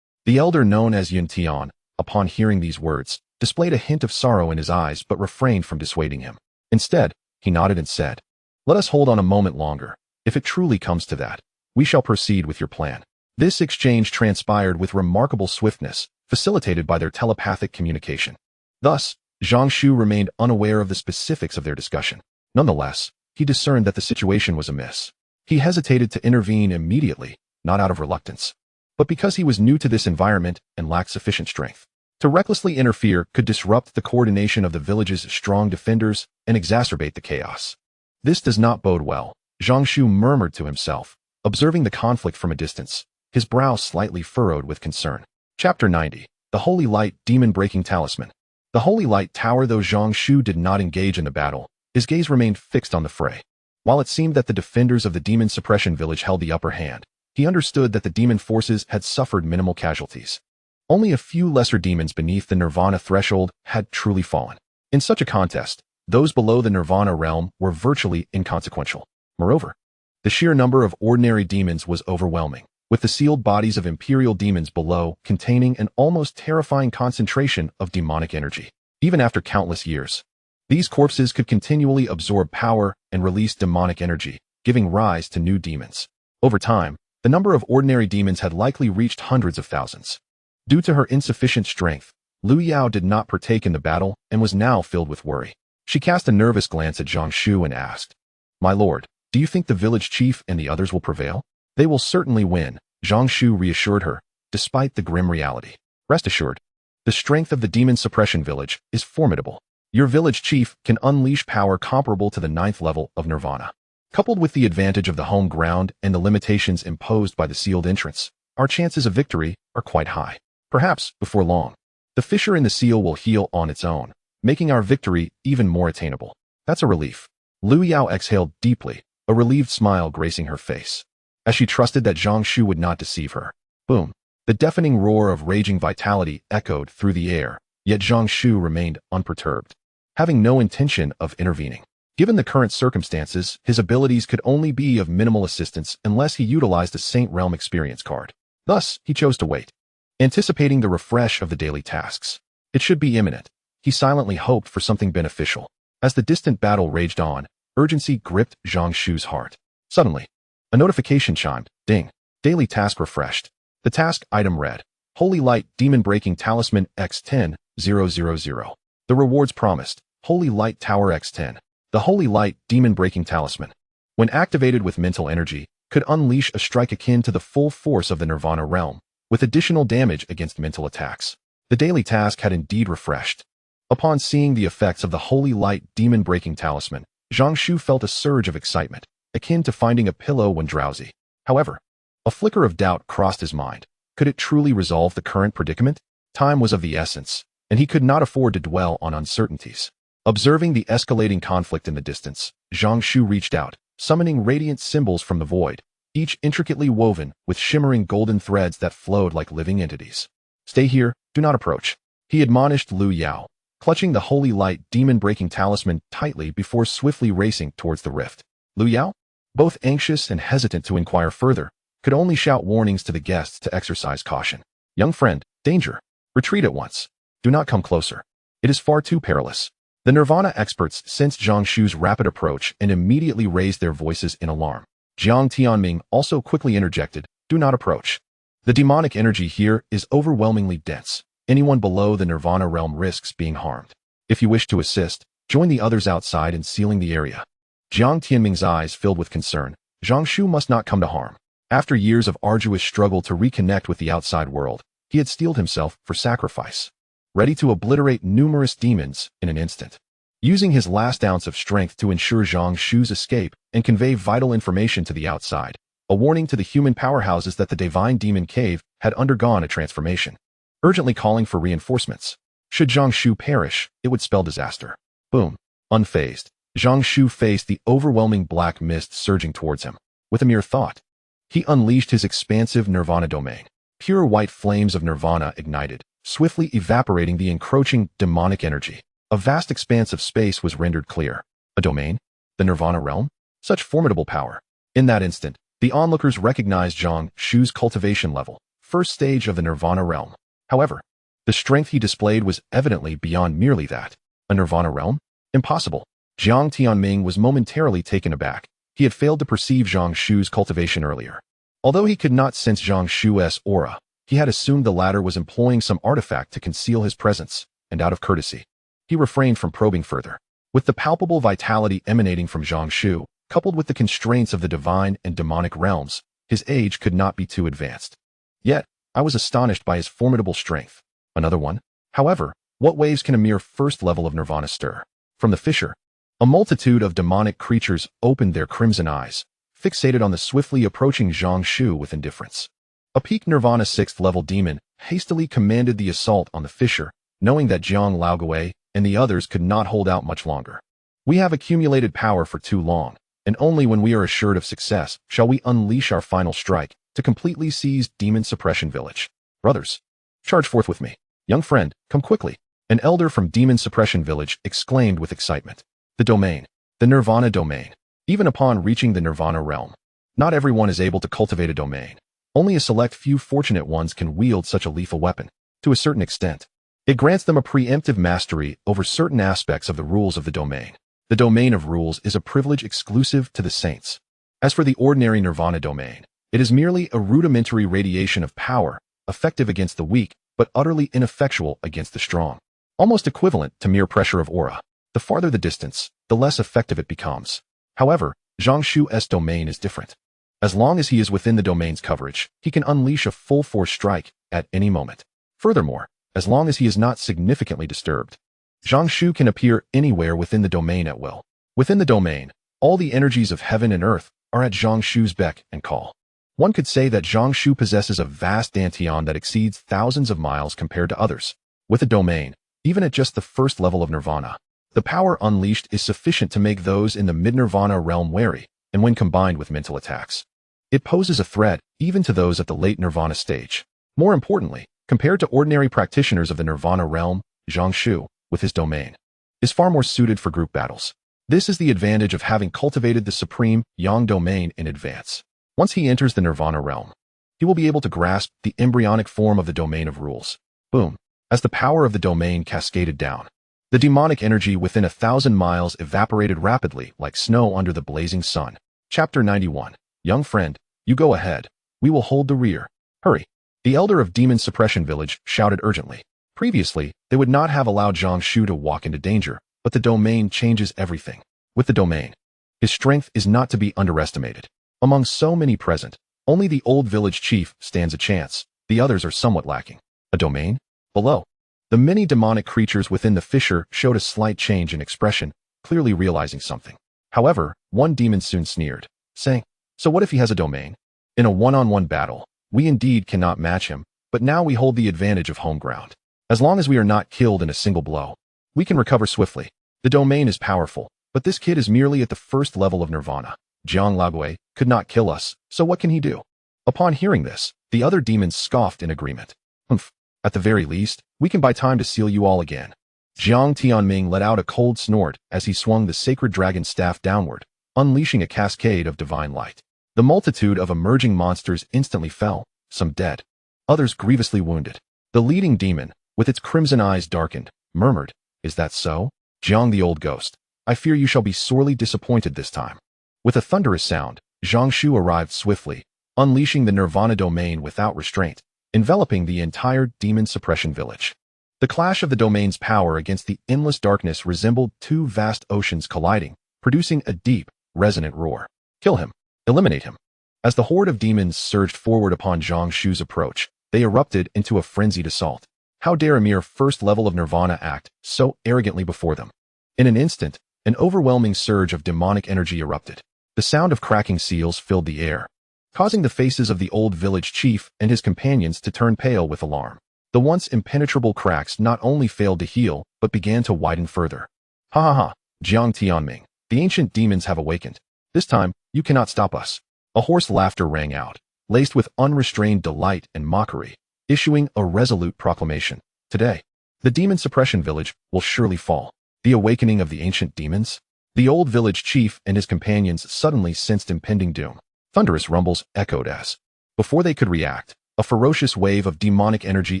The elder known as Yun Tian, upon hearing these words, displayed a hint of sorrow in his eyes but refrained from dissuading him. Instead, he nodded and said, let us hold on a moment longer. If it truly comes to that, we shall proceed with your plan. This exchange transpired with remarkable swiftness, facilitated by their telepathic communication. Thus, Zhang Shu remained unaware of the specifics of their discussion. Nonetheless, he discerned that the situation was amiss. He hesitated to intervene immediately, not out of reluctance, but because he was new to this environment and lacked sufficient strength. To recklessly interfere could disrupt the coordination of the village's strong defenders and exacerbate the chaos. This does not bode well, Zhang Shu murmured to himself, observing the conflict from a distance, his brow slightly furrowed with concern. Chapter 90. The Holy Light Demon-Breaking Talisman. The Holy Light Tower. Though Zhang Shu did not engage in the battle, his gaze remained fixed on the fray. While it seemed that the defenders of the demon suppression village held the upper hand, he understood that the demon forces had suffered minimal casualties. Only a few lesser demons beneath the Nirvana threshold had truly fallen. In such a contest, those below the Nirvana realm were virtually inconsequential. Moreover, the sheer number of ordinary demons was overwhelming, with the sealed bodies of imperial demons below containing an almost terrifying concentration of demonic energy. Even after countless years, these corpses could continually absorb power and release demonic energy, giving rise to new demons. Over time, the number of ordinary demons had likely reached hundreds of thousands. Due to her insufficient strength, Lu Yao did not partake in the battle and was now filled with worry. She cast a nervous glance at Zhang Shu and asked, "My lord, do you think the village chief and the others will prevail?" "They will certainly win," Zhang Shu reassured her, despite the grim reality. "Rest assured, the strength of the demon suppression village is formidable. Your village chief can unleash power comparable to the 9th level of Nirvana. Coupled with the advantage of the home ground and the limitations imposed by the sealed entrance, our chances of victory are quite high. Perhaps, before long, the fissure in the seal will heal on its own, making our victory even more attainable." "That's a relief." Lu Yao exhaled deeply, a relieved smile gracing her face, as she trusted that Zhang Shu would not deceive her. Boom! The deafening roar of raging vitality echoed through the air, yet Zhang Shu remained unperturbed, having no intention of intervening. Given the current circumstances, his abilities could only be of minimal assistance unless he utilized a Saint Realm experience card. Thus, he chose to wait, anticipating the refresh of the daily tasks. It should be imminent. He silently hoped for something beneficial. As the distant battle raged on, urgency gripped Zhang Shu's heart. Suddenly, a notification chimed. Ding. Daily task refreshed. The task item read, Holy Light Demon-Breaking Talisman X10, 000. The rewards promised, Holy Light Tower X10. The Holy Light Demon-Breaking Talisman, when activated with mental energy, could unleash a strike akin to the full force of the Nirvana realm, with additional damage against mental attacks. The daily task had indeed refreshed. Upon seeing the effects of the Holy Light Demon-Breaking Talisman, Zhang Shu felt a surge of excitement, akin to finding a pillow when drowsy. However, a flicker of doubt crossed his mind. Could it truly resolve the current predicament? Time was of the essence, and he could not afford to dwell on uncertainties. Observing the escalating conflict in the distance, Zhang Shu reached out, summoning radiant symbols from the void, each intricately woven with shimmering golden threads that flowed like living entities. "Stay here, do not approach," he admonished Lu Yao, clutching the Holy Light Demon-Breaking Talisman tightly before swiftly racing towards the rift. Lu Yao, both anxious and hesitant to inquire further, could only shout warnings to the guests to exercise caution. "Young friend, danger. Retreat at once. Do not come closer. It is far too perilous." The Nirvana experts sensed Zhang Shu's rapid approach and immediately raised their voices in alarm. Jiang Tianming also quickly interjected, "Do not approach. The demonic energy here is overwhelmingly dense. Anyone below the Nirvana realm risks being harmed. If you wish to assist, join the others outside in sealing the area." Jiang Tianming's eyes filled with concern. Zhang Shu must not come to harm. After years of arduous struggle to reconnect with the outside world, he had steeled himself for sacrifice, ready to obliterate numerous demons in an instant. Using his last ounce of strength to ensure Zhang Shu's escape and convey vital information to the outside, a warning to the human powerhouses that the Divine Demon Cave had undergone a transformation, urgently calling for reinforcements. Should Zhang Shu perish, it would spell disaster. Boom. Unfazed, Zhang Shu faced the overwhelming black mist surging towards him. With a mere thought, he unleashed his expansive Nirvana domain. Pure white flames of Nirvana ignited, swiftly evaporating the encroaching demonic energy. A vast expanse of space was rendered clear. A domain? The Nirvana realm? Such formidable power. In that instant, the onlookers recognized Zhang Shu's cultivation level, first stage of the Nirvana realm. However, the strength he displayed was evidently beyond merely that. A Nirvana realm? Impossible. Jiang Tianming was momentarily taken aback. He had failed to perceive Zhang Shu's cultivation earlier. Although he could not sense Zhang Shu's aura, he had assumed the latter was employing some artifact to conceal his presence, and out of courtesy, he refrained from probing further. With the palpable vitality emanating from Zhang Shu, coupled with the constraints of the divine and demonic realms, his age could not be too advanced. Yet, I was astonished by his formidable strength. Another one? However, what waves can a mere first level of Nirvana stir? From the fissure, a multitude of demonic creatures opened their crimson eyes, fixated on the swiftly approaching Zhang Shu with indifference. A peak Nirvana 6th level demon hastily commanded the assault on the fissure, knowing that Jiang Laoguei and the others could not hold out much longer. We have accumulated power for too long, and only when we are assured of success shall we unleash our final strike to completely seize Demon Suppression Village. Brothers, charge forth with me. Young friend, come quickly. An elder from Demon Suppression Village exclaimed with excitement. The domain. The Nirvana domain. Even upon reaching the Nirvana realm, not everyone is able to cultivate a domain. Only a select few fortunate ones can wield such a lethal weapon. To a certain extent, it grants them a preemptive mastery over certain aspects of the rules of the domain. The domain of rules is a privilege exclusive to the saints. As for the ordinary Nirvana domain, it is merely a rudimentary radiation of power, effective against the weak, but utterly ineffectual against the strong. Almost equivalent to mere pressure of aura. The farther the distance, the less effective it becomes. However, Zhang Shu's domain is different. As long as he is within the domain's coverage, he can unleash a full-force strike at any moment. Furthermore, as long as he is not significantly disturbed, Zhang Shu can appear anywhere within the domain at will. Within the domain, all the energies of heaven and earth are at Zhang Shu's beck and call. One could say that Zhang Shu possesses a vast dantian that exceeds thousands of miles compared to others. With a domain, even at just the first level of Nirvana, the power unleashed is sufficient to make those in the mid-Nirvana realm wary, and when combined with mental attacks, it poses a threat even to those at the late Nirvana stage. More importantly, compared to ordinary practitioners of the Nirvana realm, Zhang Shu, with his domain, is far more suited for group battles. This is the advantage of having cultivated the supreme Yang domain in advance. Once he enters the Nirvana realm, he will be able to grasp the embryonic form of the domain of rules. Boom. As the power of the domain cascaded down, the demonic energy within 1,000 miles evaporated rapidly like snow under the blazing sun. Chapter 91. Young friend, you go ahead. We will hold the rear. Hurry. The elder of Demon Suppression Village shouted urgently. Previously, they would not have allowed Zhang Shu to walk into danger, but the domain changes everything. With the domain, his strength is not to be underestimated. Among so many present, only the old village chief stands a chance. The others are somewhat lacking. A domain? Below. The many demonic creatures within the fissure showed a slight change in expression, clearly realizing something. However, one demon soon sneered, saying, "So what if he has a domain? In a one-on-one battle, we indeed cannot match him, but now we hold the advantage of home ground. As long as we are not killed in a single blow, we can recover swiftly. The domain is powerful, but this kid is merely at the first level of Nirvana. Jiang Laoguei could not kill us, so what can he do?" Upon hearing this, the other demons scoffed in agreement. "Humph. At the very least, we can buy time to seal you all again." Jiang Tianming let out a cold snort as he swung the sacred dragon staff downward, unleashing a cascade of divine light. The multitude of emerging monsters instantly fell, some dead, others grievously wounded. The leading demon, with its crimson eyes darkened, murmured, "Is that so? Jiang the old ghost, I fear you shall be sorely disappointed this time." With a thunderous sound, Zhang Shu arrived swiftly, unleashing the Nirvana domain without restraint, enveloping the entire demon suppression village. The clash of the domain's power against the endless darkness resembled two vast oceans colliding, producing a deep, resonant roar. Kill him. Eliminate him. As the horde of demons surged forward upon Zhang Shu's approach, they erupted into a frenzied assault. How dare a mere first level of Nirvana act so arrogantly before them? In an instant, an overwhelming surge of demonic energy erupted. The sound of cracking seals filled the air, causing the faces of the old village chief and his companions to turn pale with alarm. The once impenetrable cracks not only failed to heal, but began to widen further. Ha ha ha, Jiang Tianming, the ancient demons have awakened. This time, you cannot stop us. A hoarse laughter rang out, laced with unrestrained delight and mockery, issuing a resolute proclamation. Today, the demon suppression village will surely fall. The awakening of the ancient demons? The old village chief and his companions suddenly sensed impending doom. Thunderous rumbles echoed as, before they could react, a ferocious wave of demonic energy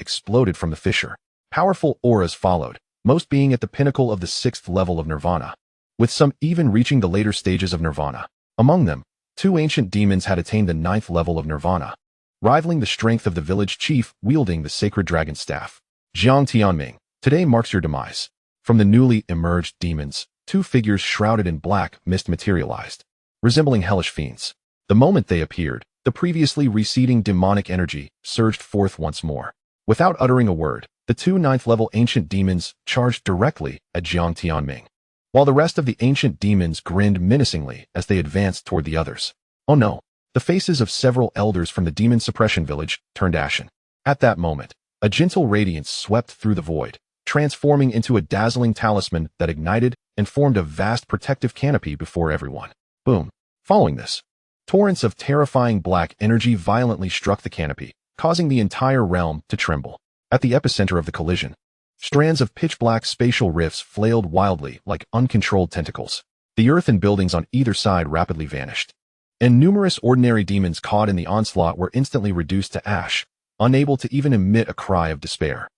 exploded from the fissure. Powerful auras followed, most being at the pinnacle of the 6th level of Nirvana, with some even reaching the later stages of Nirvana. Among them, 2 ancient demons had attained the 9th level of Nirvana, rivaling the strength of the village chief wielding the sacred dragon staff. Jiang Tianming, today marks your demise. From the newly emerged demons, 2 figures shrouded in black mist materialized, resembling hellish fiends. The moment they appeared, the previously receding demonic energy surged forth once more. Without uttering a word, the 2 9th-level ancient demons charged directly at Jiang Tianming, while the rest of the ancient demons grinned menacingly as they advanced toward the others. Oh no! The faces of several elders from the demon suppression village turned ashen. At that moment, a gentle radiance swept through the void, transforming into a dazzling talisman that ignited and formed a vast protective canopy before everyone. Boom! Following this, torrents of terrifying black energy violently struck the canopy, causing the entire realm to tremble. At the epicenter of the collision, strands of pitch-black spatial rifts flailed wildly like uncontrolled tentacles. The earth and buildings on either side rapidly vanished, and numerous ordinary demons caught in the onslaught were instantly reduced to ash, unable to even emit a cry of despair.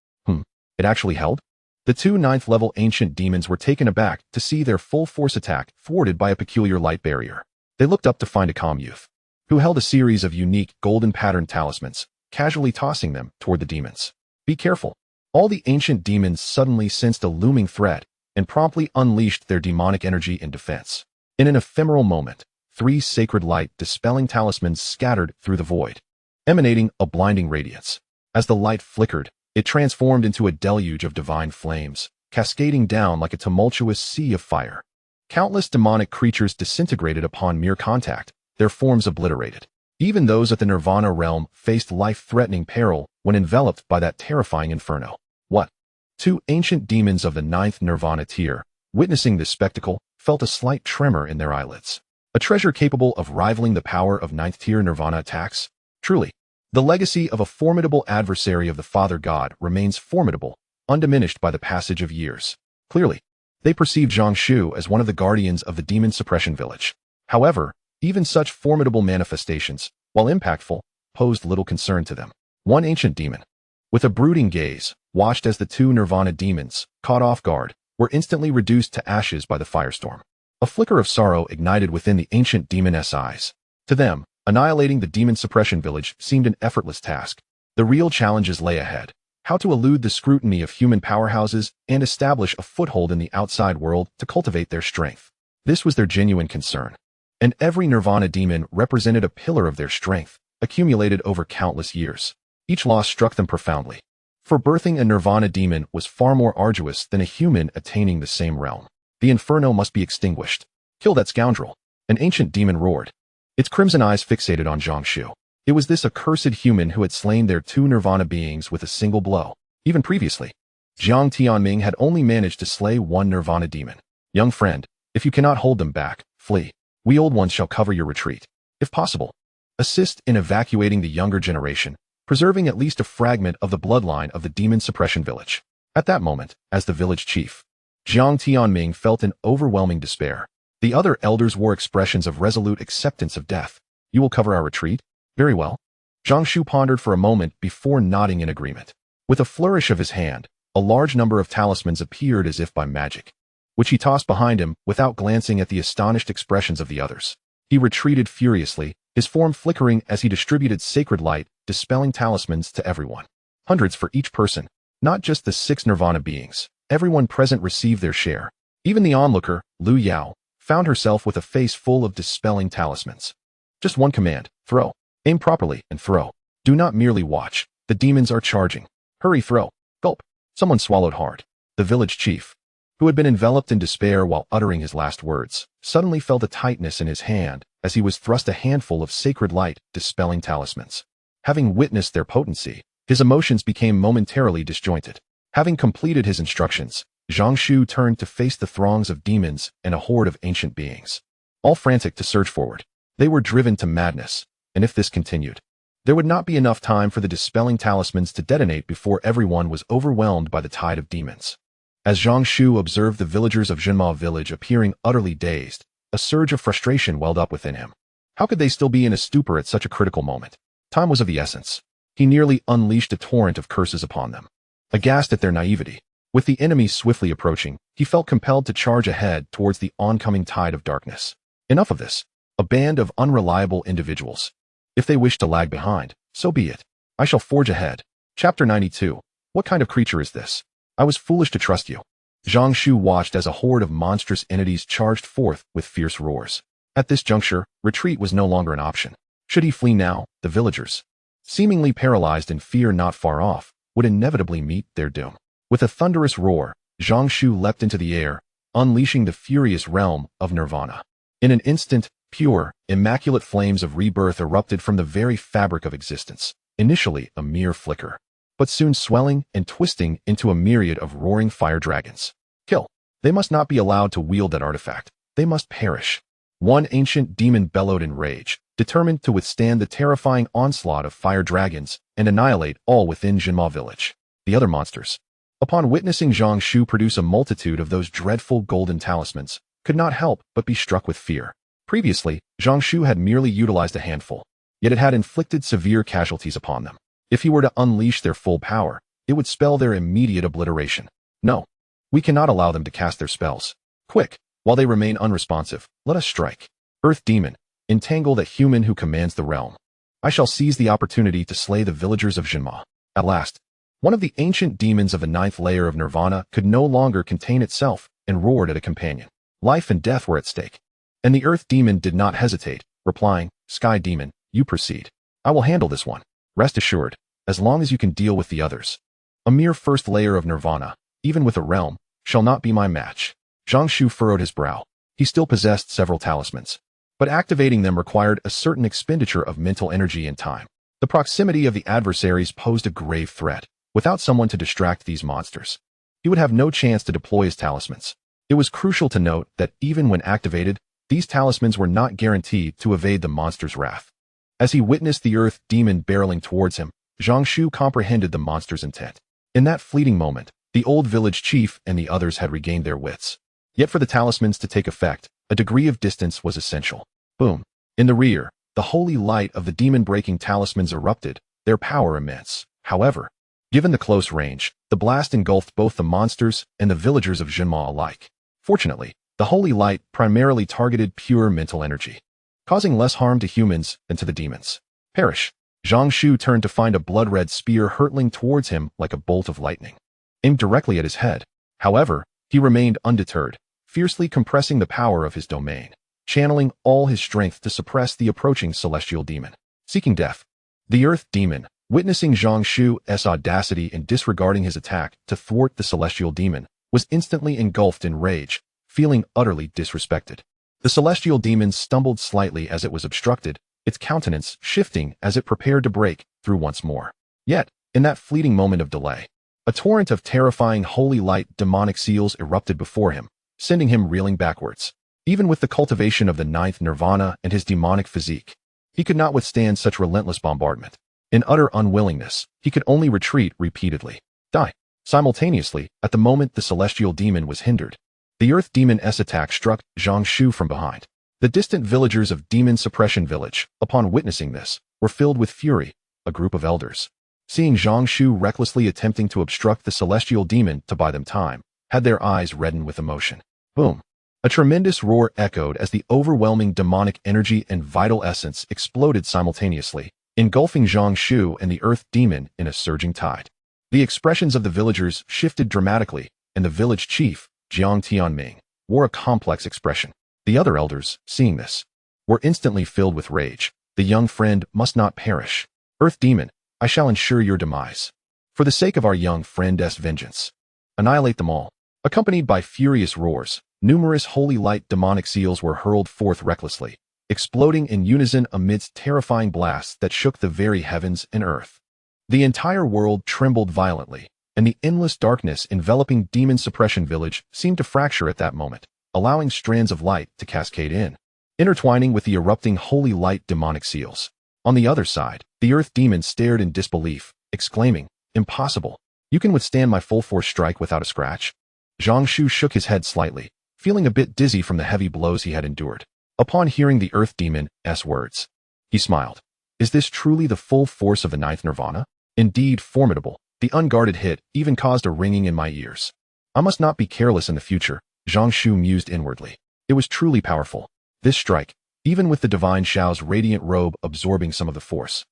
It actually held? The 2 9th-level ancient demons were taken aback to see their full-force attack thwarted by a peculiar light barrier. They looked up to find a calm youth, who held a series of unique golden-patterned talismans, casually tossing them toward the demons. Be careful. All the ancient demons suddenly sensed a looming threat and promptly unleashed their demonic energy in defense. In an ephemeral moment, 3 sacred light-dispelling talismans scattered through the void, emanating a blinding radiance. As the light flickered, it transformed into a deluge of divine flames, cascading down like a tumultuous sea of fire. Countless demonic creatures disintegrated upon mere contact, their forms obliterated. Even those at the Nirvana realm faced life-threatening peril when enveloped by that terrifying inferno. What? 2 ancient demons of the 9th Nirvana tier, witnessing this spectacle, felt a slight tremor in their eyelids. A treasure capable of rivaling the power of 9th tier Nirvana attacks? Truly, the legacy of a formidable adversary of the Father God remains formidable, undiminished by the passage of years. Clearly, they perceived Zhang Shu as one of the guardians of the demon suppression village. However, even such formidable manifestations, while impactful, posed little concern to them. One ancient demon, with a brooding gaze, watched as the 2 Nirvana demons, caught off guard, were instantly reduced to ashes by the firestorm. A flicker of sorrow ignited within the ancient demoness eyes. To them, annihilating the demon suppression village seemed an effortless task. The real challenges lay ahead. How to elude the scrutiny of human powerhouses and establish a foothold in the outside world to cultivate their strength. This was their genuine concern. And every Nirvana demon represented a pillar of their strength, accumulated over countless years. Each loss struck them profoundly. For birthing a Nirvana demon was far more arduous than a human attaining the same realm. The inferno must be extinguished. Kill that scoundrel. An ancient demon roared, its crimson eyes fixated on Zhang Shu. It was this accursed human who had slain their 2 Nirvana beings with a single blow. Even previously, Jiang Tianming had only managed to slay 1 Nirvana demon. Young friend, if you cannot hold them back, flee. We old ones shall cover your retreat. If possible, assist in evacuating the younger generation, preserving at least a fragment of the bloodline of the demon suppression village. At that moment, as the village chief, Jiang Tianming felt an overwhelming despair. The other elders wore expressions of resolute acceptance of death. You will cover our retreat? Very well. Zhang Shu pondered for a moment before nodding in agreement. With a flourish of his hand, a large number of talismans appeared as if by magic, which he tossed behind him without glancing at the astonished expressions of the others. He retreated furiously, his form flickering as he distributed sacred light, dispelling talismans to everyone. Hundreds for each person, not just the 6 Nirvana beings. Everyone present received their share. Even the onlooker, Lu Yao, found herself with a face full of dispelling talismans. Just one command: throw. Aim properly and throw. Do not merely watch. The demons are charging. Hurry, throw. Gulp. Someone swallowed hard. The village chief, who had been enveloped in despair while uttering his last words, suddenly felt a tightness in his hand as he was thrust a handful of sacred light, dispelling talismans. Having witnessed their potency, his emotions became momentarily disjointed. Having completed his instructions, Zhang Shu turned to face the throngs of demons and a horde of ancient beings, all frantic to surge forward. They were driven to madness, and if this continued, there would not be enough time for the dispelling talismans to detonate before everyone was overwhelmed by the tide of demons. As Zhang Shu observed the villagers of Jinma village appearing utterly dazed, a surge of frustration welled up within him. How could they still be in a stupor at such a critical moment? Time was of the essence. He nearly unleashed a torrent of curses upon them. Aghast at their naivety, with the enemy swiftly approaching, he felt compelled to charge ahead towards the oncoming tide of darkness. Enough of this. A band of unreliable individuals. If they wish to lag behind, so be it. I shall forge ahead. Chapter 92. What kind of creature is this? I was foolish to trust you. Zhang Shu watched as a horde of monstrous entities charged forth with fierce roars. At this juncture, retreat was no longer an option. Should he flee now, the villagers, seemingly paralyzed in fear not far off, would inevitably meet their doom. With a thunderous roar, Zhang Shu leapt into the air, unleashing the furious realm of Nirvana. In an instant, pure, immaculate flames of rebirth erupted from the very fabric of existence, initially a mere flicker, but soon swelling and twisting into a myriad of roaring fire dragons. Kill. They must not be allowed to wield that artifact. They must perish. One ancient demon bellowed in rage, determined to withstand the terrifying onslaught of fire dragons and annihilate all within Jinma village. The other monsters, upon witnessing Zhang Shu produce a multitude of those dreadful golden talismans, could not help but be struck with fear. Previously, Zhang Shu had merely utilized a handful, yet it had inflicted severe casualties upon them. If he were to unleash their full power, it would spell their immediate obliteration. No, we cannot allow them to cast their spells. Quick, while they remain unresponsive, let us strike. Earth Demon, entangle the human who commands the realm. I shall seize the opportunity to slay the villagers of Jinma. At last, one of the ancient demons of the 9th layer of Nirvana could no longer contain itself and roared at a companion. Life and death were at stake. And the Earth Demon did not hesitate, replying, Sky Demon, you proceed. I will handle this one. Rest assured, as long as you can deal with the others. A mere 1st layer of Nirvana, even with a realm, shall not be my match. Zhang Shu furrowed his brow. He still possessed several talismans, but activating them required a certain expenditure of mental energy and time. The proximity of the adversaries posed a grave threat. Without someone to distract these monsters, he would have no chance to deploy his talismans. It was crucial to note that even when activated, these talismans were not guaranteed to evade the monster's wrath. As he witnessed the Earth Demon barreling towards him, Zhang Shu comprehended the monster's intent. In that fleeting moment, the old village chief and the others had regained their wits. Yet for the talismans to take effect, a degree of distance was essential. Boom. In the rear, the holy light of the demon-breaking talismans erupted, their power immense. However, given the close range, the blast engulfed both the monsters and the villagers of Jinma alike. Fortunately, the holy light primarily targeted pure mental energy, causing less harm to humans than to the demons. Perish. Zhang Shu turned to find a blood-red spear hurtling towards him like a bolt of lightning, aimed directly at his head. However, he remained undeterred, fiercely compressing the power of his domain, channeling all his strength to suppress the approaching celestial demon. Seeking death. The Earth Demon, witnessing Zhang Shu's audacity in disregarding his attack to thwart the celestial demon, was instantly engulfed in rage, feeling utterly disrespected. The celestial demon stumbled slightly as it was obstructed, its countenance shifting as it prepared to break through once more. Yet, in that fleeting moment of delay, a torrent of terrifying holy light demonic seals erupted before him, sending him reeling backwards. Even with the cultivation of the 9th Nirvana and his demonic physique, he could not withstand such relentless bombardment. In utter unwillingness, he could only retreat repeatedly. Die. Simultaneously, at the moment the celestial demon was hindered, the Earth Demon's attack struck Zhang Shu from behind. The distant villagers of Demon Suppression Village, upon witnessing this, were filled with fury. A group of elders, seeing Zhang Shu recklessly attempting to obstruct the celestial demon to buy them time, had their eyes redden with emotion. Boom. A tremendous roar echoed as the overwhelming demonic energy and vital essence exploded simultaneously, engulfing Zhang Shu and the earth demon in a surging tide. The expressions of the villagers shifted dramatically, and the village chief, Jiang Tianming, wore a complex expression. The other elders, seeing this, were instantly filled with rage. The young friend must not perish. Earth demon, I shall ensure your demise. For the sake of our young friend's vengeance, annihilate them all. Accompanied by furious roars, numerous holy light demonic seals were hurled forth recklessly, exploding in unison amidst terrifying blasts that shook the very heavens and earth. The entire world trembled violently, and the endless darkness enveloping Demon Suppression Village seemed to fracture at that moment, allowing strands of light to cascade in, intertwining with the erupting holy light demonic seals. On the other side, the earth demon stared in disbelief, exclaiming, "Impossible! You can withstand my full-force strike without a scratch?" Zhang Shu shook his head slightly, feeling a bit dizzy from the heavy blows he had endured. Upon hearing the earth demon's words, he smiled. Is this truly the full force of the ninth nirvana? Indeed formidable. The unguarded hit even caused a ringing in my ears. I must not be careless in the future, Zhang Shu mused inwardly. It was truly powerful. This strike, even with the divine Shao's radiant robe absorbing some of the force,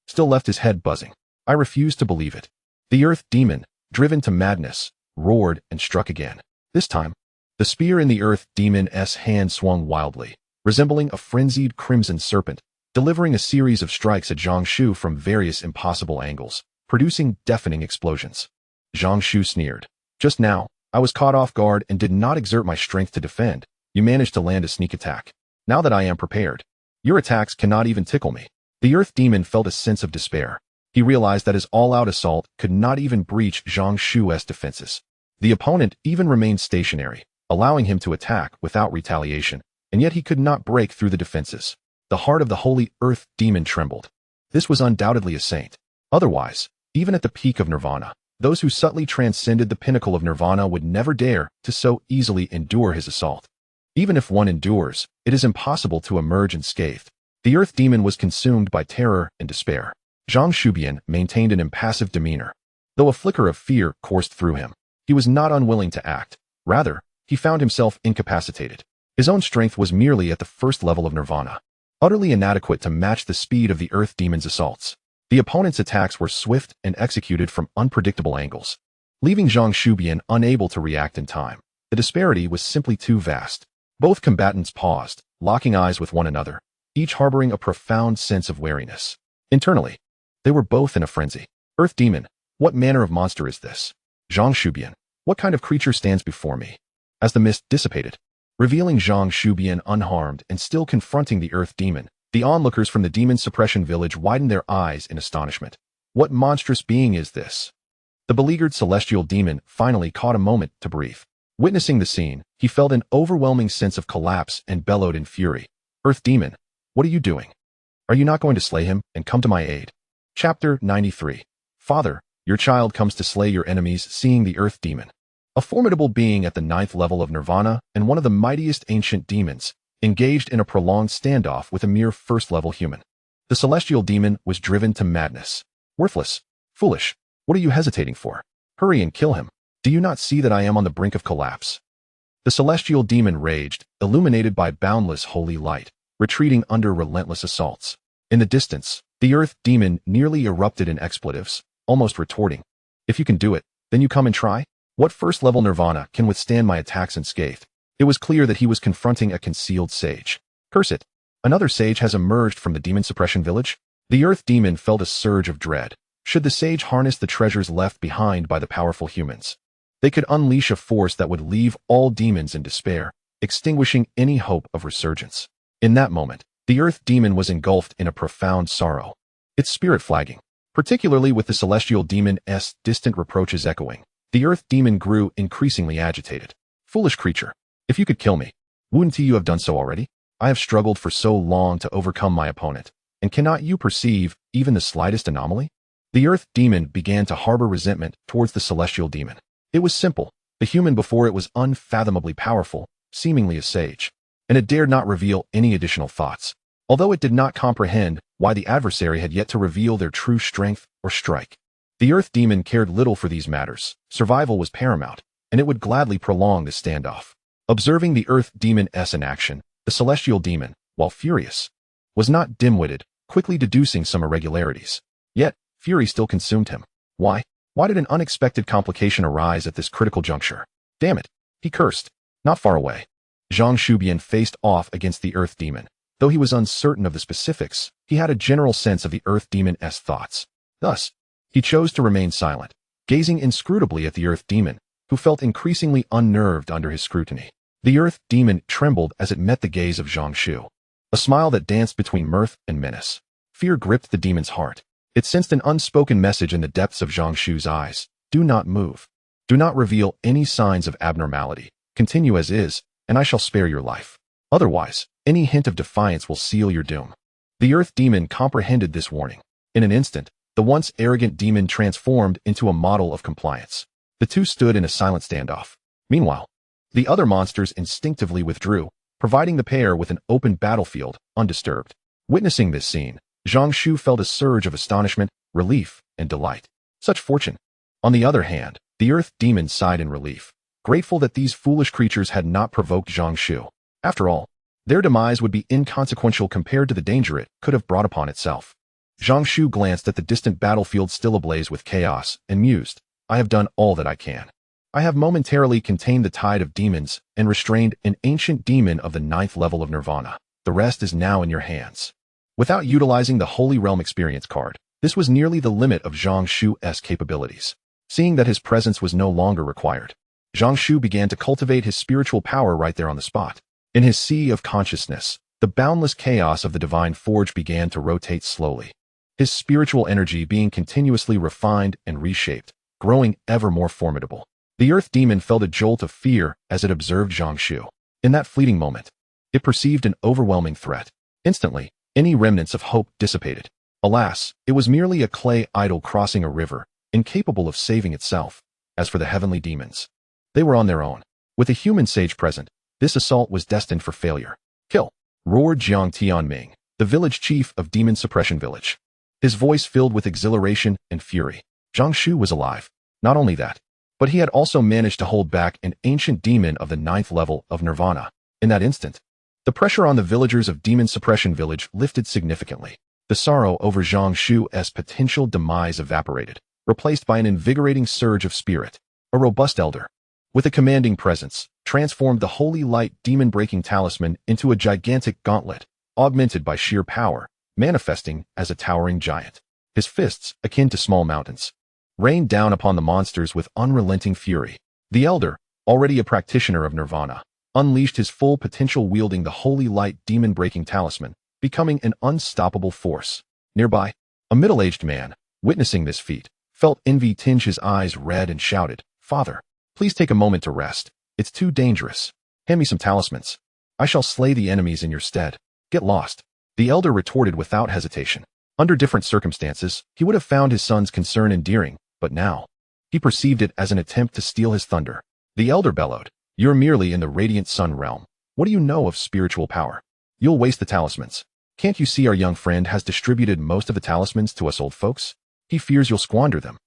still left his head buzzing. I refused to believe it. The earth demon, driven to madness, roared and struck again. This time, the spear in the earth demon's hand swung wildly, resembling a frenzied crimson serpent, delivering a series of strikes at Zhang Shu from various impossible angles, producing deafening explosions. Zhang Shu sneered. Just now, I was caught off guard and did not exert my strength to defend. You managed to land a sneak attack. Now that I am prepared, your attacks cannot even tickle me. The earth demon felt a sense of despair. He realized that his all-out assault could not even breach Zhang Shu's defenses. The opponent even remained stationary, allowing him to attack without retaliation, and yet he could not break through the defenses. The heart of the holy earth demon trembled. This was undoubtedly a saint. Otherwise, even at the peak of nirvana, those who subtly transcended the pinnacle of nirvana would never dare to so easily endure his assault. Even if one endures, it is impossible to emerge unscathed. The earth demon was consumed by terror and despair. Zhang Shubian maintained an impassive demeanor. Though a flicker of fear coursed through him, he was not unwilling to act. Rather, he found himself incapacitated. His own strength was merely at the first level of nirvana, utterly inadequate to match the speed of the earth demon's assaults. The opponent's attacks were swift and executed from unpredictable angles, leaving Zhang Shubian unable to react in time. The disparity was simply too vast. Both combatants paused, locking eyes with one another, each harboring a profound sense of wariness. Internally, they were both in a frenzy. Earth demon, what manner of monster is this? Zhang Shubian, what kind of creature stands before me? As the mist dissipated, revealing Zhang Shubian unharmed and still confronting the earth demon, the onlookers from the Demon Suppression Village widened their eyes in astonishment. What monstrous being is this? The beleaguered celestial demon finally caught a moment to breathe. Witnessing the scene, he felt an overwhelming sense of collapse and bellowed in fury. Earth demon, what are you doing? Are you not going to slay him and come to my aid? Chapter 93. Father, your child comes to slay your enemies. Seeing the earth demon, a formidable being at the 9th level of nirvana and one of the mightiest ancient demons, engaged in a prolonged standoff with a mere first-level human. The celestial demon was driven to madness. Worthless, foolish, what are you hesitating for? Hurry and kill him. Do you not see that I am on the brink of collapse? The celestial demon raged, illuminated by boundless holy light, retreating under relentless assaults. In the distance, the earth demon nearly erupted in expletives, almost retorting. If you can do it, then you come and try? What first-level nirvana can withstand my attacks unscathed? It was clear that he was confronting a concealed sage. Curse it! Another sage has emerged from the Demon Suppression Village? The earth demon felt a surge of dread. Should the sage harness the treasures left behind by the powerful humans, they could unleash a force that would leave all demons in despair, extinguishing any hope of resurgence. In that moment, the earth demon was engulfed in a profound sorrow, its spirit flagging. Particularly with the celestial demon's distant reproaches echoing, the earth demon grew increasingly agitated. Foolish creature, if you could kill me, wouldn't you have done so already? I have struggled for so long to overcome my opponent, and cannot you perceive even the slightest anomaly? The earth demon began to harbor resentment towards the celestial demon. It was simple. The human before it was unfathomably powerful, seemingly a sage, and it dared not reveal any additional thoughts. Although it did not comprehend why the adversary had yet to reveal their true strength or strike. The earth demon cared little for these matters. Survival was paramount, and it would gladly prolong the standoff. Observing the earth demon in action, the celestial demon, while furious, was not dim-witted, quickly deducing some irregularities. Yet, fury still consumed him. Why? Why did an unexpected complication arise at this critical juncture? Damn it, he cursed. Not far away, Zhang Shu faced off against the earth demon. Though he was uncertain of the specifics, he had a general sense of the earth demon's thoughts. Thus, he chose to remain silent, gazing inscrutably at the earth demon, who felt increasingly unnerved under his scrutiny. The earth demon trembled as it met the gaze of Zhang Shu. A smile that danced between mirth and menace. Fear gripped the demon's heart. It sensed an unspoken message in the depths of Zhang Shu's eyes. Do not move. Do not reveal any signs of abnormality. Continue as is, and I shall spare your life. Otherwise, any hint of defiance will seal your doom. The earth demon comprehended this warning. In an instant, the once arrogant demon transformed into a model of compliance. The two stood in a silent standoff. Meanwhile, the other monsters instinctively withdrew, providing the pair with an open battlefield, undisturbed. Witnessing this scene, Zhang Shu felt a surge of astonishment, relief, and delight. Such fortune. On the other hand, the earth demon sighed in relief, grateful that these foolish creatures had not provoked Zhang Shu. After all, their demise would be inconsequential compared to the danger it could have brought upon itself. Zhang Shu glanced at the distant battlefield still ablaze with chaos and mused, I have done all that I can. I have momentarily contained the tide of demons and restrained an ancient demon of the 9th level of nirvana. The rest is now in your hands. Without utilizing the Holy Realm experience card, this was nearly the limit of Zhang Shu's capabilities. Seeing that his presence was no longer required, Zhang Shu began to cultivate his spiritual power right there on the spot. In his sea of consciousness, the boundless chaos of the divine forge began to rotate slowly, his spiritual energy being continuously refined and reshaped, growing ever more formidable. The earth demon felt a jolt of fear as it observed Zhang Shu. In that fleeting moment, it perceived an overwhelming threat. Instantly, any remnants of hope dissipated. Alas, it was merely a clay idol crossing a river, incapable of saving itself. As for the heavenly demons, they were on their own. With a human sage present, this assault was destined for failure. Kill! Roared Jiang Tianming, the village chief of Demon Suppression Village. His voice filled with exhilaration and fury. Zhang Shu was alive. Not only that, but he had also managed to hold back an ancient demon of the 9th level of nirvana. In that instant, the pressure on the villagers of Demon Suppression Village lifted significantly. The sorrow over Zhang Shu's potential demise evaporated, replaced by an invigorating surge of spirit. A robust elder, with a commanding presence, transformed the holy light demon-breaking talisman into a gigantic gauntlet, augmented by sheer power, manifesting as a towering giant. His fists, akin to small mountains, rained down upon the monsters with unrelenting fury. The elder, already a practitioner of nirvana, unleashed his full potential wielding the holy light demon-breaking talisman, becoming an unstoppable force. Nearby, a middle-aged man, witnessing this feat, felt envy tinge his eyes red and shouted, Father, please take a moment to rest. It's too dangerous. Hand me some talismans. I shall slay the enemies in your stead. Get lost. The elder retorted without hesitation. Under different circumstances, he would have found his son's concern endearing, but now, he perceived it as an attempt to steal his thunder. The elder bellowed, You're merely in the radiant sun realm. What do you know of spiritual power? You'll waste the talismans. Can't you see our young friend has distributed most of the talismans to us old folks? He fears you'll squander them.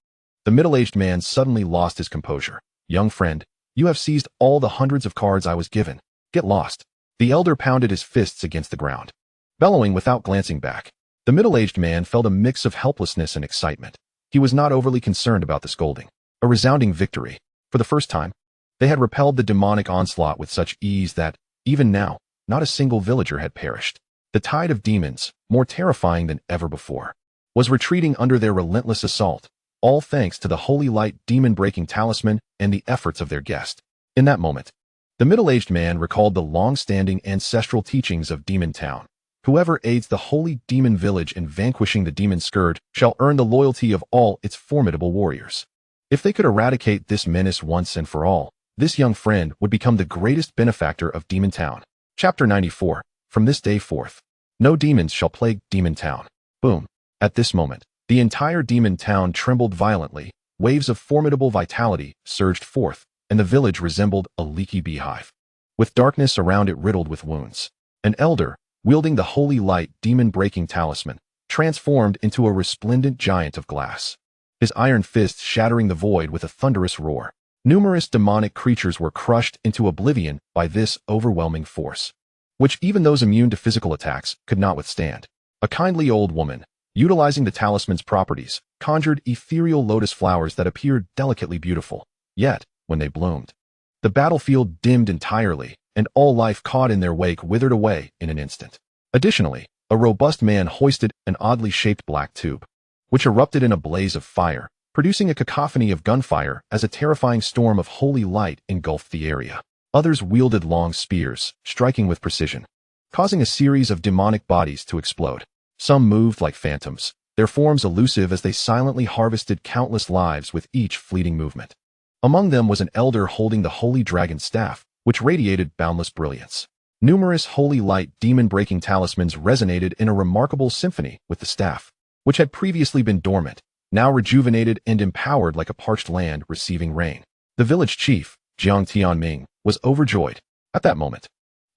The middle-aged man suddenly lost his composure. Young friend, you have seized all the hundreds of cards I was given. Get lost. The elder pounded his fists against the ground, bellowing without glancing back. The middle-aged man felt a mix of helplessness and excitement. He was not overly concerned about the scolding. A resounding victory. For the first time, they had repelled the demonic onslaught with such ease that, even now, not a single villager had perished. The tide of demons, more terrifying than ever before, was retreating under their relentless assault, all thanks to the holy light demon-breaking talisman and the efforts of their guest. In that moment, the middle-aged man recalled the long-standing ancestral teachings of Demon Town. Whoever aids the holy demon village in vanquishing the demon scourge shall earn the loyalty of all its formidable warriors. If they could eradicate this menace once and for all, this young friend would become the greatest benefactor of Demon Town. Chapter 94. From this day forth, no demons shall plague Demon Town. Boom. At this moment, the entire Demon Town trembled violently. Waves of formidable vitality surged forth, and the village resembled a leaky beehive, with darkness around it riddled with wounds. An elder, wielding the holy light demon-breaking talisman, transformed into a resplendent giant of glass, his iron fists shattering the void with a thunderous roar. Numerous demonic creatures were crushed into oblivion by this overwhelming force, which even those immune to physical attacks could not withstand. A kindly old woman, utilizing the talisman's properties, conjured ethereal lotus flowers that appeared delicately beautiful. Yet, when they bloomed, the battlefield dimmed entirely, and all life caught in their wake withered away in an instant. Additionally, a robust man hoisted an oddly shaped black tube, which erupted in a blaze of fire, producing a cacophony of gunfire as a terrifying storm of holy light engulfed the area. Others wielded long spears, striking with precision, causing a series of demonic bodies to explode. Some moved like phantoms, their forms elusive as they silently harvested countless lives with each fleeting movement. Among them was an elder holding the holy dragon staff, which radiated boundless brilliance. Numerous holy light demon-breaking talismans resonated in a remarkable symphony with the staff, which had previously been dormant, now rejuvenated and empowered like a parched land receiving rain. The village chief, Jiang Tianming, was overjoyed. At that moment,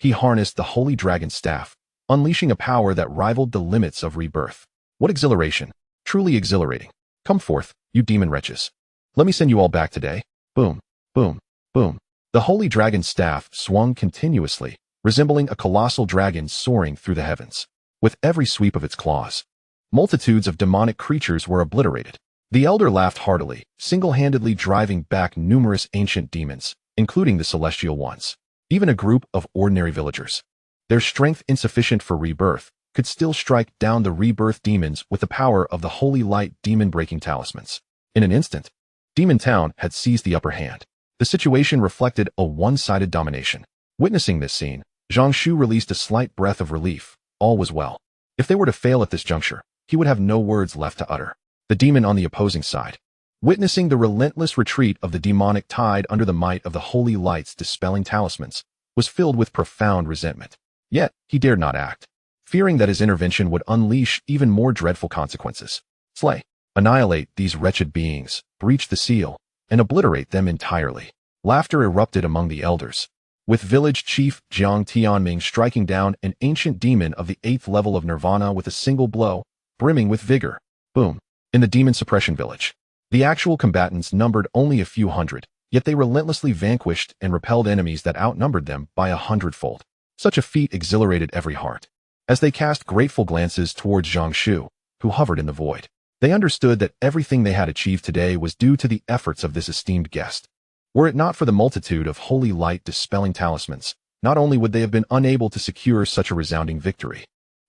he harnessed the holy dragon staff, unleashing a power that rivaled the limits of rebirth. What exhilaration! Truly exhilarating. Come forth, you demon wretches. Let me send you all back today. Boom, boom, boom. The holy dragon staff swung continuously, resembling a colossal dragon soaring through the heavens. With every sweep of its claws, multitudes of demonic creatures were obliterated. The elder laughed heartily, single-handedly driving back numerous ancient demons, including the celestial ones. Even a group of ordinary villagers, their strength insufficient for rebirth, could still strike down the rebirth demons with the power of the holy light demon-breaking talismans. In an instant, Demon Town had seized the upper hand. The situation reflected a one-sided domination. Witnessing this scene, Zhang Shu released a slight breath of relief. All was well. If they were to fail at this juncture, he would have no words left to utter. The demon on the opposing side, witnessing the relentless retreat of the demonic tide under the might of the holy light's dispelling talismans, was filled with profound resentment. Yet, he dared not act, fearing that his intervention would unleash even more dreadful consequences. Slay, annihilate these wretched beings, breach the seal, and obliterate them entirely. Laughter erupted among the elders, with village chief Jiang Tianming striking down an ancient demon of the 8th level of nirvana with a single blow, brimming with vigor. Boom. In the demon suppression village, the actual combatants numbered only a few hundred, yet they relentlessly vanquished and repelled enemies that outnumbered them by 100-fold. Such a feat exhilarated every heart. As they cast grateful glances towards Zhang Shu, who hovered in the void, they understood that everything they had achieved today was due to the efforts of this esteemed guest. Were it not for the multitude of holy light dispelling talismans, not only would they have been unable to secure such a resounding victory,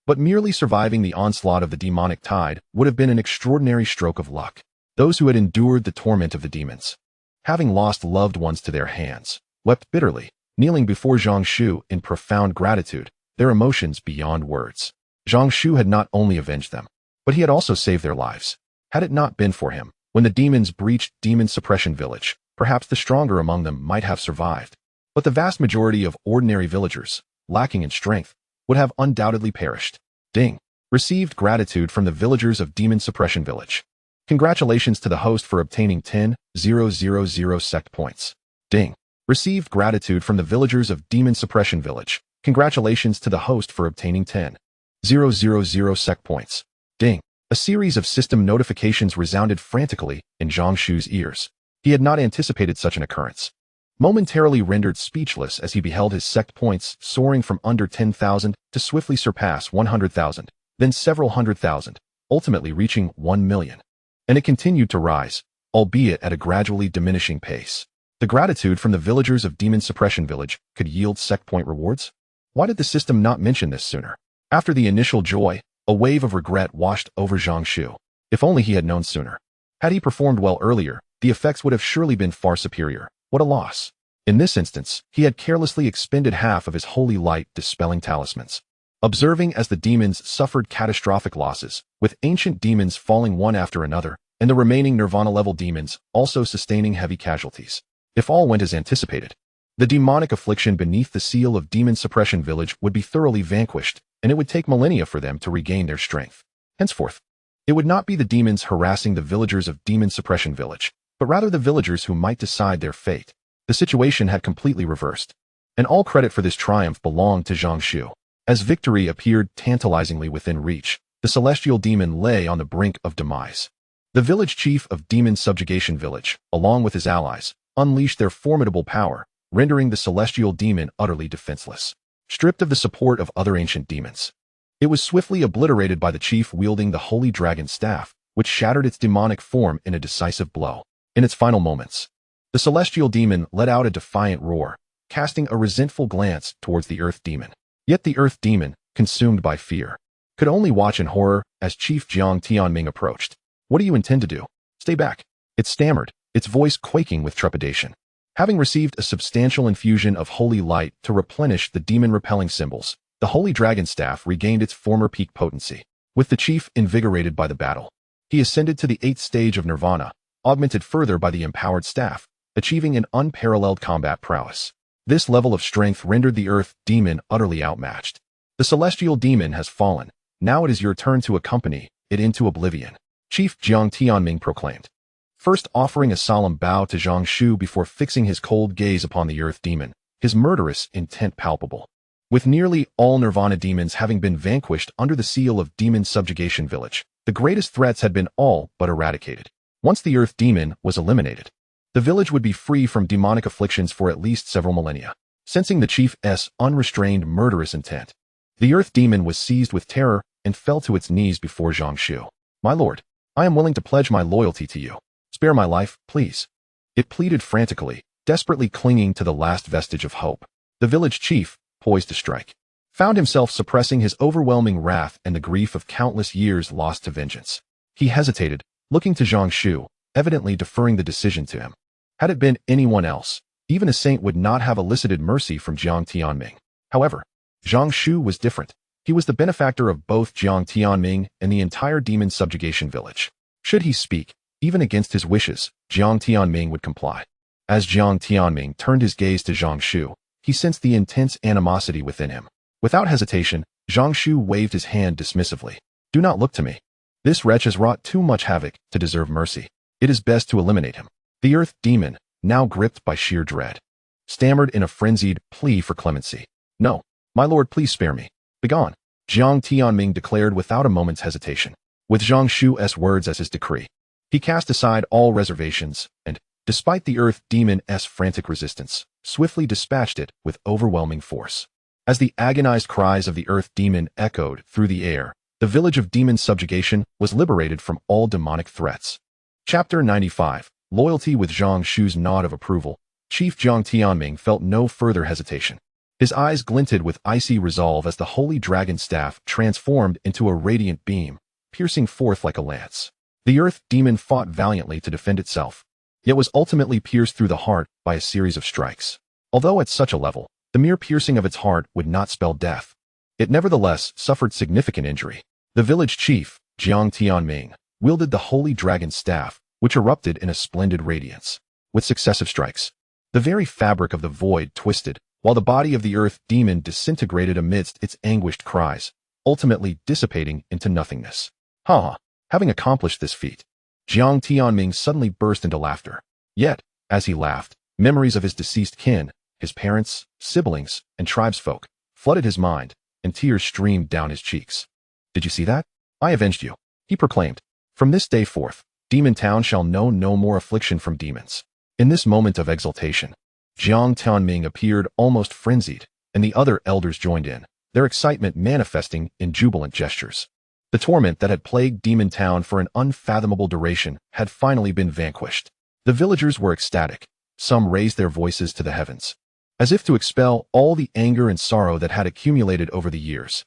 but merely surviving the onslaught of the demonic tide would have been an extraordinary stroke of luck. Those who had endured the torment of the demons, having lost loved ones to their hands, wept bitterly, kneeling before Zhang Shu in profound gratitude, their emotions beyond words. Zhang Shu had not only avenged them, but he had also saved their lives. Had it not been for him, when the demons breached Demon Suppression Village, perhaps the stronger among them might have survived. But the vast majority of ordinary villagers, lacking in strength, would have undoubtedly perished. Ding. Received gratitude from the villagers of Demon Suppression Village. Congratulations to the host for obtaining 10,000 sect points. Ding. Received gratitude from the villagers of Demon Suppression Village. Congratulations to the host for obtaining 10,000 sect points. Ding. A series of system notifications resounded frantically in Zhang Shu's ears. He had not anticipated such an occurrence. Momentarily rendered speechless as he beheld his sect points soaring from under 10,000 to swiftly surpass 100,000, then several 100,000, ultimately reaching 1 million. And it continued to rise, albeit at a gradually diminishing pace. The gratitude from the villagers of Demon Suppression Village could yield sect point rewards? Why did the system not mention this sooner? After the initial joy, a wave of regret washed over Zhang Shu. If only he had known sooner. Had he performed well earlier, the effects would have surely been far superior. What a loss. In this instance, he had carelessly expended half of his holy light dispelling talismans. Observing as the demons suffered catastrophic losses, with ancient demons falling one after another, and the remaining nirvana-level demons also sustaining heavy casualties. If all went as anticipated, the demonic affliction beneath the seal of Demon Suppression Village would be thoroughly vanquished, and it would take millennia for them to regain their strength. Henceforth, it would not be the demons harassing the villagers of Demon Suppression Village, but rather the villagers who might decide their fate. The situation had completely reversed, and all credit for this triumph belonged to Zhang Shu. As victory appeared tantalizingly within reach, the celestial demon lay on the brink of demise. The village chief of Demon Subjugation Village, along with his allies, unleashed their formidable power, rendering the celestial demon utterly defenseless. Stripped of the support of other ancient demons, it was swiftly obliterated by the chief wielding the holy dragon staff, which shattered its demonic form in a decisive blow. In its final moments, the celestial demon let out a defiant roar, casting a resentful glance towards the earth demon. Yet the earth demon, consumed by fear, could only watch in horror as Chief Jiang Tianming approached. "What do you intend to do? Stay back," it stammered, its voice quaking with trepidation. Having received a substantial infusion of holy light to replenish the demon-repelling symbols, the holy dragon staff regained its former peak potency. With the chief invigorated by the battle, he ascended to the 8th stage of nirvana, augmented further by the empowered staff, achieving an unparalleled combat prowess. This level of strength rendered the earth demon utterly outmatched. "The celestial demon has fallen. Now it is your turn to accompany it into oblivion," Chief Jiang Tianming proclaimed, first offering a solemn bow to Zhang Shu before fixing his cold gaze upon the earth demon, his murderous intent palpable. With nearly all nirvana demons having been vanquished under the seal of Demon Subjugation Village, the greatest threats had been all but eradicated. Once the earth demon was eliminated, the village would be free from demonic afflictions for at least several millennia. Sensing the chief's unrestrained murderous intent, the earth demon was seized with terror and fell to its knees before Zhang Shu. "My lord, I am willing to pledge my loyalty to you. Spare my life, please," it pleaded frantically, desperately clinging to the last vestige of hope. The village chief, poised to strike, found himself suppressing his overwhelming wrath and the grief of countless years lost to vengeance. He hesitated, looking to Zhang Shu, evidently deferring the decision to him. Had it been anyone else, even a saint would not have elicited mercy from Jiang Tianming. However, Zhang Shu was different. He was the benefactor of both Jiang Tianming and the entire demon subjugation village. Should he speak, even against his wishes, Jiang Tianming would comply. As Jiang Tianming turned his gaze to Zhang Shu, he sensed the intense animosity within him. Without hesitation, Zhang Shu waved his hand dismissively. "Do not look to me. This wretch has wrought too much havoc to deserve mercy. It is best to eliminate him." The earth demon, now gripped by sheer dread, stammered in a frenzied plea for clemency. "No, my lord, please spare me. Begone," Jiang Tianming declared without a moment's hesitation. With Zhang Shu's words as his decree, he cast aside all reservations and, despite the earth demon's frantic resistance, swiftly dispatched it with overwhelming force. As the agonized cries of the earth demon echoed through the air, the village of demon subjugation was liberated from all demonic threats. Chapter 95. Loyalty. With Zhang Shu's nod of approval, Chief Jiang Tianming felt no further hesitation. His eyes glinted with icy resolve as the holy dragon staff transformed into a radiant beam, piercing forth like a lance. The earth demon fought valiantly to defend itself, yet was ultimately pierced through the heart by a series of strikes. Although at such a level, the mere piercing of its heart would not spell death, it nevertheless suffered significant injury. The village chief, Jiang Tianming, wielded the holy dragon staff, which erupted in a splendid radiance. With successive strikes, the very fabric of the void twisted, while the body of the earth demon disintegrated amidst its anguished cries, ultimately dissipating into nothingness. Ha! Having accomplished this feat, Jiang Tianming suddenly burst into laughter. Yet, as he laughed, memories of his deceased kin, his parents, siblings, and tribesfolk, flooded his mind, and tears streamed down his cheeks. "Did you see that? I avenged you," he proclaimed. "From this day forth, Demon Town shall know no more affliction from demons." In this moment of exultation, Jiang Tianming appeared almost frenzied, and the other elders joined in, their excitement manifesting in jubilant gestures. The torment that had plagued Demon Town for an unfathomable duration had finally been vanquished. The villagers were ecstatic. Some raised their voices to the heavens, as if to expel all the anger and sorrow that had accumulated over the years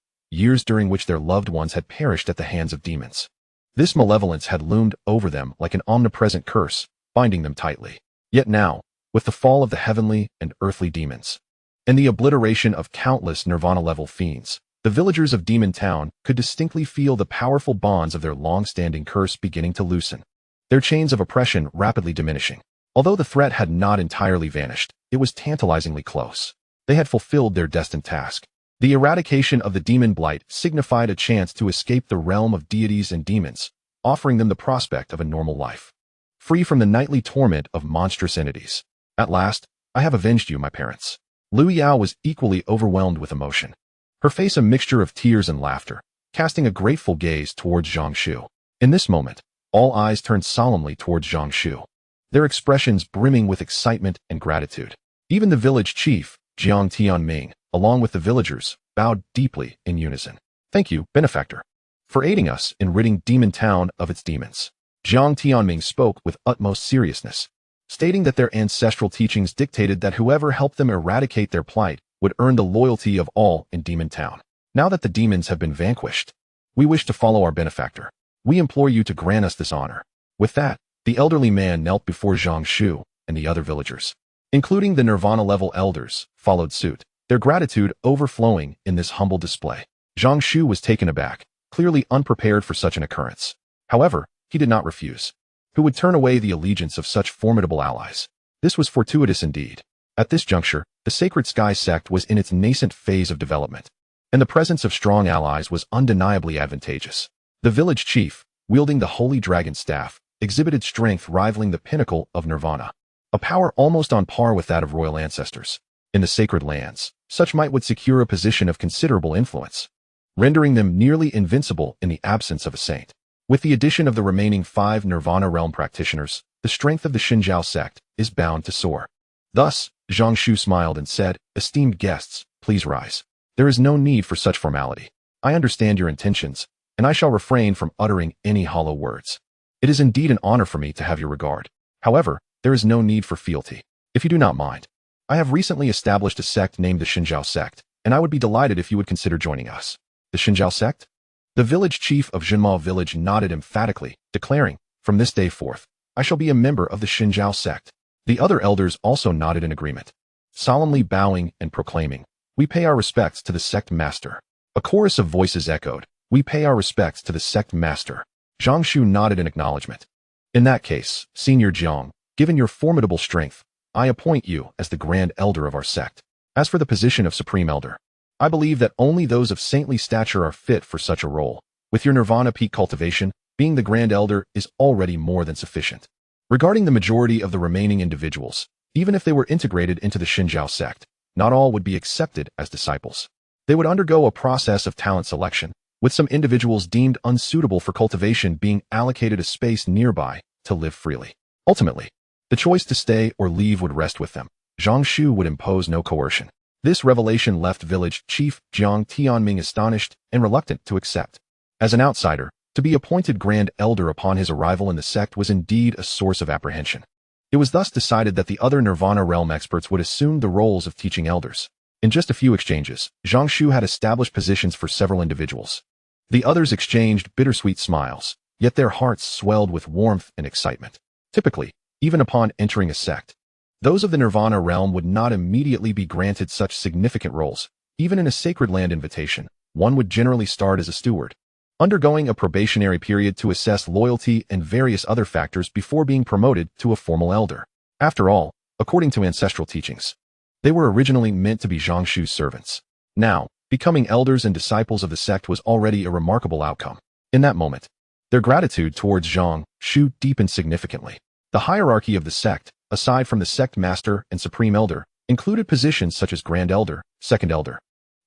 during which their loved ones had perished at the hands of demons. This malevolence had loomed over them like an omnipresent curse, binding them tightly. Yet now, with the fall of the heavenly and earthly demons, and the obliteration of countless nirvana-level fiends, the villagers of Demon Town could distinctly feel the powerful bonds of their long-standing curse beginning to loosen, their chains of oppression rapidly diminishing. Although the threat had not entirely vanished, it was tantalizingly close. They had fulfilled their destined task. The eradication of the demon blight signified a chance to escape the realm of deities and demons, offering them the prospect of a normal life, free from the nightly torment of monstrous entities. "At last, I have avenged you, my parents." Lu Yao was equally overwhelmed with emotion, her face a mixture of tears and laughter, casting a grateful gaze towards Zhang Shu. In this moment, all eyes turned solemnly towards Zhang Shu. their expressions brimming with excitement and gratitude. Even the village chief, Jiang Tianming, along with the villagers, bowed deeply in unison. "Thank you, benefactor, for aiding us in ridding Demon Town of its demons." Jiang Tianming spoke with utmost seriousness, stating that their ancestral teachings dictated that whoever helped them eradicate their plight would earn the loyalty of all in Demon Town. "Now that the demons have been vanquished, we wish to follow our benefactor. We implore you to grant us this honor." With that, the elderly man knelt before Zhang Shu and the other villagers, including the Nirvana-level elders, followed suit, their gratitude overflowing in this humble display. Zhang Shu was taken aback, clearly unprepared for such an occurrence. However, he did not refuse. Who would turn away the allegiance of such formidable allies? This was fortuitous indeed. At this juncture, the Sacred Sky Sect was in its nascent phase of development, and the presence of strong allies was undeniably advantageous. The village chief, wielding the Holy Dragon Staff, exhibited strength rivaling the pinnacle of Nirvana, a power almost on par with that of royal ancestors. In the sacred lands, such might would secure a position of considerable influence, rendering them nearly invincible in the absence of a saint. With the addition of the remaining 5 Nirvana realm practitioners, the strength of the Xinjiao sect is bound to soar. Thus, Zhang Shu smiled and said, "Esteemed guests, please rise. There is no need for such formality. I understand your intentions, and I shall refrain from uttering any hollow words. It is indeed an honor for me to have your regard. However, there is no need for fealty. If you do not mind, I have recently established a sect named the Xinjiao sect, and I would be delighted if you would consider joining us." "The Xinjiao sect?" The village chief of Jinmao village nodded emphatically, declaring, "From this day forth, I shall be a member of the Xinjiao sect." The other elders also nodded in agreement, solemnly bowing and proclaiming, "We pay our respects to the sect master." A chorus of voices echoed, "We pay our respects to the sect master." Zhang Shu nodded in acknowledgement. "In that case, Senior Jiang, given your formidable strength, I appoint you as the Grand Elder of our sect. As for the position of Supreme Elder, I believe that only those of saintly stature are fit for such a role. With your Nirvana peak cultivation, being the Grand Elder is already more than sufficient. Regarding the majority of the remaining individuals, even if they were integrated into the Xinjiao sect, not all would be accepted as disciples. They would undergo a process of talent selection, with some individuals deemed unsuitable for cultivation being allocated a space nearby to live freely. Ultimately, the choice to stay or leave would rest with them. Zhang Shu would impose no coercion. This revelation left village chief Jiang Tianming astonished and reluctant to accept. As an outsider, to be appointed Grand Elder upon his arrival in the sect was indeed a source of apprehension. It was thus decided that the other Nirvana realm experts would assume the roles of teaching elders. In just a few exchanges, Zhang Shu had established positions for several individuals. The others exchanged bittersweet smiles, yet their hearts swelled with warmth and excitement. Typically, even upon entering a sect, those of the Nirvana realm would not immediately be granted such significant roles. Even in a sacred land invitation, one would generally start as a steward, undergoing a probationary period to assess loyalty and various other factors before being promoted to a formal elder. After all, according to ancestral teachings, they were originally meant to be Zhang Shu's servants. Now, becoming elders and disciples of the sect was already a remarkable outcome. In that moment, their gratitude towards Zhang Shu deepened significantly. The hierarchy of the sect, aside from the sect master and supreme elder, included positions such as Grand Elder, Second Elder,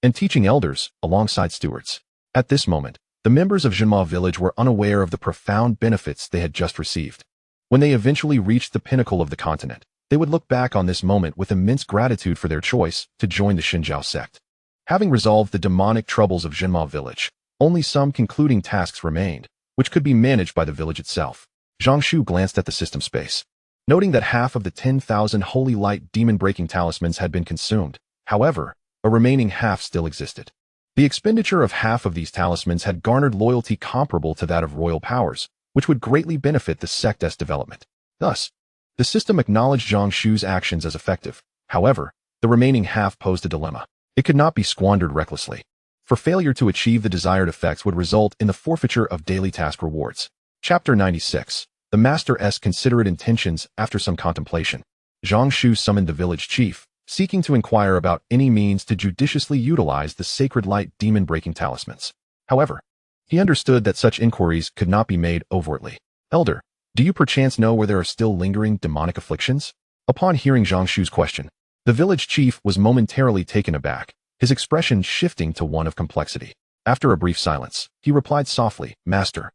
and teaching elders alongside stewards. At this moment, the members of Jinmao village were unaware of the profound benefits they had just received. When they eventually reached the pinnacle of the continent, they would look back on this moment with immense gratitude for their choice to join the Xinjiao sect. Having resolved the demonic troubles of Jinmao village, only some concluding tasks remained, which could be managed by the village itself. Zhang Shu glanced at the system space, noting that half of the 10,000 holy light demon-breaking talismans had been consumed. However, a remaining half still existed. The expenditure of half of these talismans had garnered loyalty comparable to that of royal powers, which would greatly benefit the sect's development. Thus, the system acknowledged Zhang Shu's actions as effective. However, the remaining half posed a dilemma. It could not be squandered recklessly, for failure to achieve the desired effects would result in the forfeiture of daily task rewards. Chapter 96. The Master's Considerate Intentions. After some contemplation, Zhang Shu summoned the village chief, seeking to inquire about any means to judiciously utilize the sacred light demon-breaking talismans. However, he understood that such inquiries could not be made overtly. "Elder, do you perchance know where there are still lingering demonic afflictions?" Upon hearing Zhang Shu's question, the village chief was momentarily taken aback, his expression shifting to one of complexity. After a brief silence, he replied softly, "Master,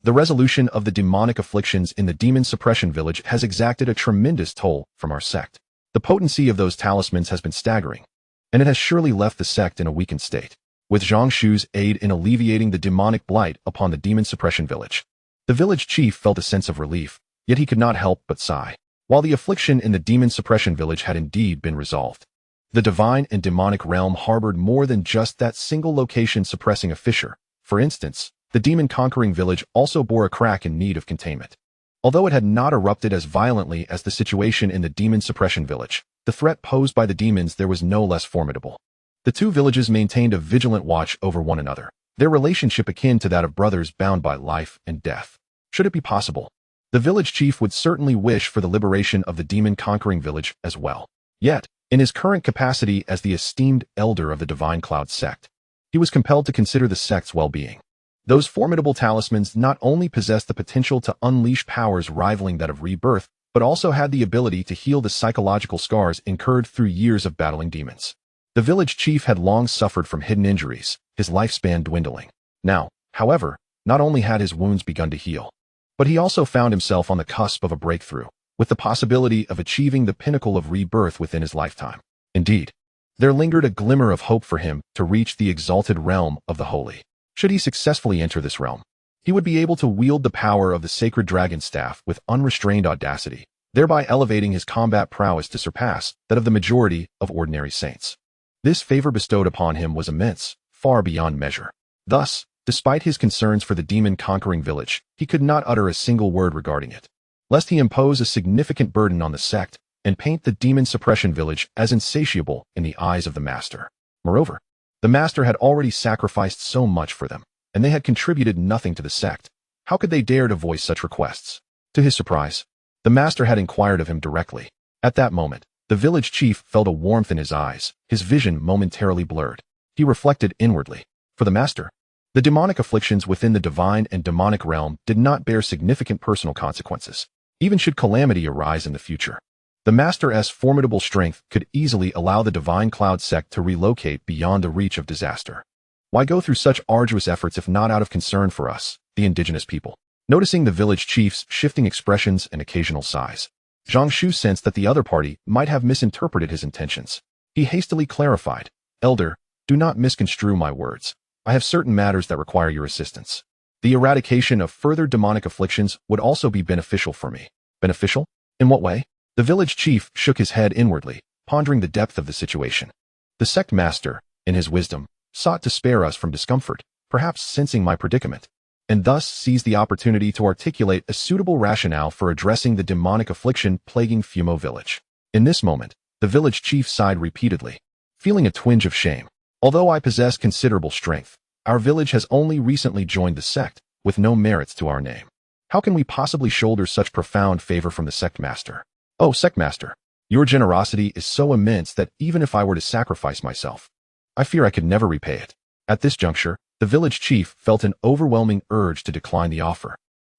The resolution of the demonic afflictions in the demon suppression village has exacted a tremendous toll from our sect. The potency of those talismans has been staggering, and it has surely left the sect in a weakened state. With Zhang Shu's aid in alleviating the demonic blight upon the demon suppression village, the village chief felt a sense of relief, yet he could not help but sigh. While the affliction in the demon suppression village had indeed been resolved, the divine and demonic realm harbored more than just that single location suppressing a fissure. For instance, the demon-conquering village also bore a crack in need of containment. Although it had not erupted as violently as the situation in the demon suppression village, the threat posed by the demons there was no less formidable. The two villages maintained a vigilant watch over one another, their relationship akin to that of brothers bound by life and death. Should it be possible, the village chief would certainly wish for the liberation of the demon-conquering village as well. Yet, in his current capacity as the esteemed elder of the Divine Cloud sect, he was compelled to consider the sect's well-being. Those formidable talismans not only possessed the potential to unleash powers rivaling that of rebirth, but also had the ability to heal the psychological scars incurred through years of battling demons. The village chief had long suffered from hidden injuries, his lifespan dwindling. Now, however, not only had his wounds begun to heal, but he also found himself on the cusp of a breakthrough, with the possibility of achieving the pinnacle of rebirth within his lifetime. Indeed, there lingered a glimmer of hope for him to reach the exalted realm of the holy. Should he successfully enter this realm, he would be able to wield the power of the sacred dragon staff with unrestrained audacity, thereby elevating his combat prowess to surpass that of the majority of ordinary saints. This favor bestowed upon him was immense, far beyond measure. Thus, despite his concerns for the demon-conquering village, he could not utter a single word regarding it, lest he impose a significant burden on the sect and paint the demon suppression village as insatiable in the eyes of the master. Moreover, the master had already sacrificed so much for them, and they had contributed nothing to the sect. How could they dare to voice such requests? To his surprise, the master had inquired of him directly. At that moment, the village chief felt a warmth in his eyes, his vision momentarily blurred. He reflected inwardly. For the master, the demonic afflictions within the divine and demonic realm did not bear significant personal consequences, even should calamity arise in the future. The master's formidable strength could easily allow the Divine Cloud sect to relocate beyond the reach of disaster. Why go through such arduous efforts if not out of concern for us, the indigenous people? Noticing the village chief's shifting expressions and occasional sighs, Zhang Shu sensed that the other party might have misinterpreted his intentions. He hastily clarified, "Elder, do not misconstrue my words. I have certain matters that require your assistance. The eradication of further demonic afflictions would also be beneficial for me." Beneficial? In what way? The village chief shook his head inwardly, pondering the depth of the situation. The sect master, in his wisdom, sought to spare us from discomfort, perhaps sensing my predicament, and thus seized the opportunity to articulate a suitable rationale for addressing the demonic affliction plaguing Fumo village. In this moment, the village chief sighed repeatedly, feeling a twinge of shame. Although I possess considerable strength, our village has only recently joined the sect, with no merits to our name. How can we possibly shoulder such profound favor from the sect master? Oh, sect master, your generosity is so immense that even if I were to sacrifice myself, I fear I could never repay it. At this juncture, the village chief felt an overwhelming urge to decline the offer.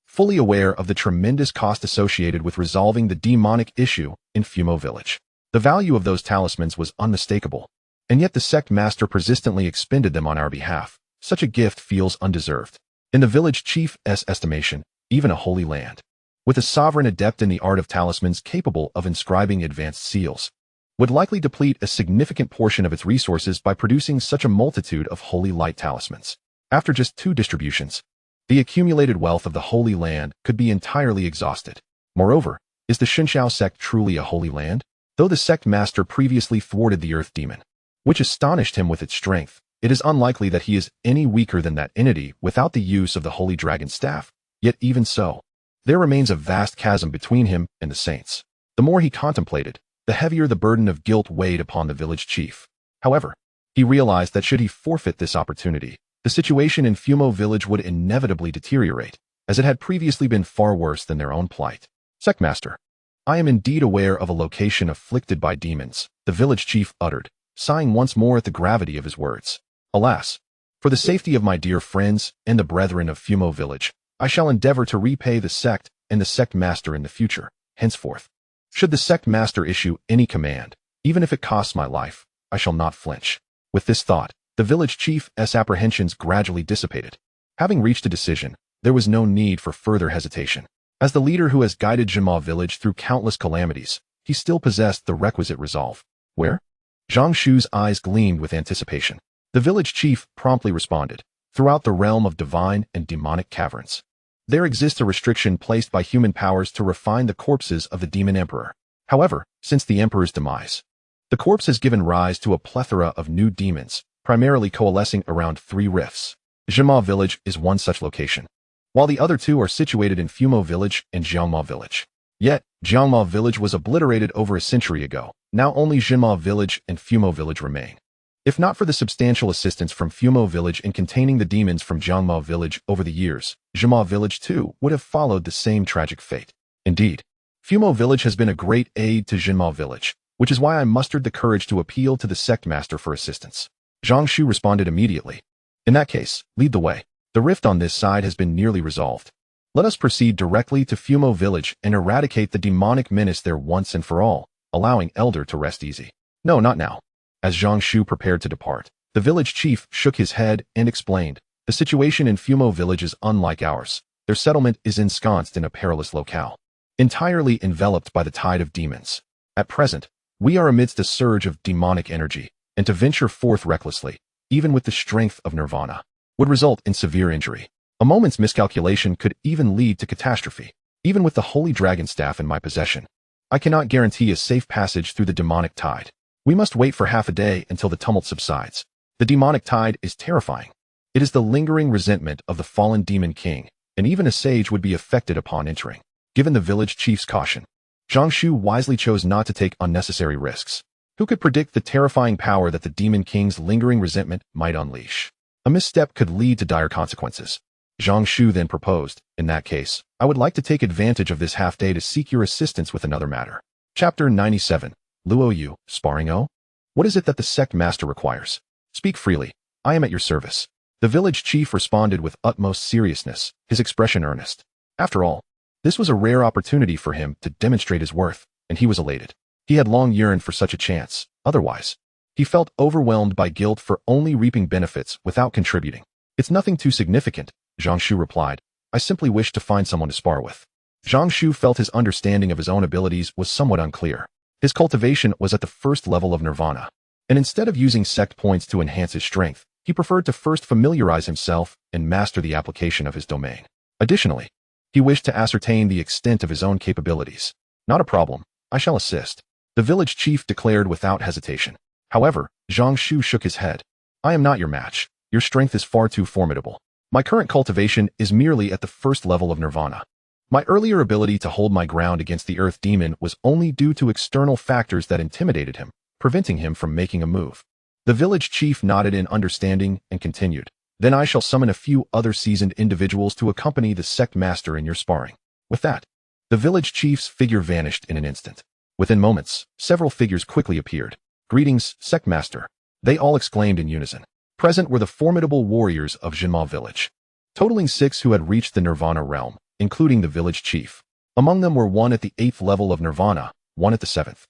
Fully aware of the tremendous cost associated with resolving the demonic issue in Fumo village, the value of those talismans was unmistakable, and yet the sect master persistently expended them on our behalf. Such a gift feels undeserved. In the village chief's estimation, even a holy land, with a sovereign adept in the art of talismans capable of inscribing advanced seals, would likely deplete a significant portion of its resources by producing such a multitude of holy light talismans. After just 2 distributions, the accumulated wealth of the holy land could be entirely exhausted. Moreover, is the Xinxiao sect truly a holy land? Though the sect master previously thwarted the earth demon, which astonished him with its strength, it is unlikely that he is any weaker than that entity without the use of the holy dragon staff. Yet even so, there remains a vast chasm between him and the saints. The more he contemplated, the heavier the burden of guilt weighed upon the village chief. However, he realized that should he forfeit this opportunity, the situation in Fumo village would inevitably deteriorate, as it had previously been far worse than their own plight. Sect master, I am indeed aware of a location afflicted by demons, the village chief uttered, sighing once more at the gravity of his words. Alas, for the safety of my dear friends and the brethren of Fumo village, I shall endeavor to repay the sect and the sect master in the future. Henceforth, should the sect master issue any command, even if it costs my life, I shall not flinch. With this thought, the village chief's apprehensions gradually dissipated. Having reached a decision, there was no need for further hesitation. As the leader who has guided Jinma village through countless calamities, he still possessed the requisite resolve. Where? Zhang Shu's eyes gleamed with anticipation. The village chief promptly responded. Throughout the realm of divine and demonic caverns, there exists a restriction placed by human powers to refine the corpses of the demon emperor. However, since the emperor's demise, the corpse has given rise to a plethora of new demons, primarily coalescing around 3 rifts. Jinma village is one such location, while the other 2 are situated in Fumo village and Jiangma village. Yet, Jiangma village was obliterated over a century ago. Now only Jinma village and Fumo village remain. If not for the substantial assistance from Fumo village in containing the demons from Jiangma village over the years, Jinma village too would have followed the same tragic fate. Indeed, Fumo village has been a great aid to Jinma village, which is why I mustered the courage to appeal to the sect master for assistance. Zhang Shu responded immediately. In that case, lead the way. The rift on this side has been nearly resolved. Let us proceed directly to Fumo village and eradicate the demonic menace there once and for all, allowing Elder to rest easy. No, not now. As Zhang Shu prepared to depart, the village chief shook his head and explained, the situation in Fumo village is unlike ours. Their settlement is ensconced in a perilous locale, entirely enveloped by the tide of demons. At present, we are amidst a surge of demonic energy, and to venture forth recklessly, even with the strength of nirvana, would result in severe injury. A moment's miscalculation could even lead to catastrophe. Even with the holy dragon staff in my possession, I cannot guarantee a safe passage through the demonic tide. We must wait for half a day until the tumult subsides. The demonic tide is terrifying. It is the lingering resentment of the fallen demon king, and even a sage would be affected upon entering. Given the village chief's caution, Zhang Shu wisely chose not to take unnecessary risks. Who could predict the terrifying power that the demon king's lingering resentment might unleash? A misstep could lead to dire consequences. Zhang Shu then proposed, in that case, I would like to take advantage of this half-day to seek your assistance with another matter. Chapter 97. Luo Yu, Sparring O? What is it that the sect master requires? Speak freely. I am at your service. The village chief responded with utmost seriousness, his expression earnest. After all, this was a rare opportunity for him to demonstrate his worth, and he was elated. He had long yearned for such a chance. Otherwise, he felt overwhelmed by guilt for only reaping benefits without contributing. It's nothing too significant, Zhang Shu replied. I simply wish to find someone to spar with. Zhang Shu felt his understanding of his own abilities was somewhat unclear. His cultivation was at the first level of nirvana, and instead of using sect points to enhance his strength, he preferred to first familiarize himself and master the application of his domain. Additionally, he wished to ascertain the extent of his own capabilities. Not a problem. I shall assist, the village chief declared without hesitation. However, Zhang Shu shook his head. I am not your match. Your strength is far too formidable. My current cultivation is merely at the first level of nirvana. My earlier ability to hold my ground against the earth demon was only due to external factors that intimidated him, preventing him from making a move. The village chief nodded in understanding and continued. Then I shall summon a few other seasoned individuals to accompany the sect master in your sparring. With that, the village chief's figure vanished in an instant. Within moments, several figures quickly appeared. Greetings, sect master, they all exclaimed in unison. Present were the formidable warriors of Jinma village, totaling 6 who had reached the nirvana realm, including the village chief. Among them were 1 at the 8th level of nirvana, 1 at the 7th,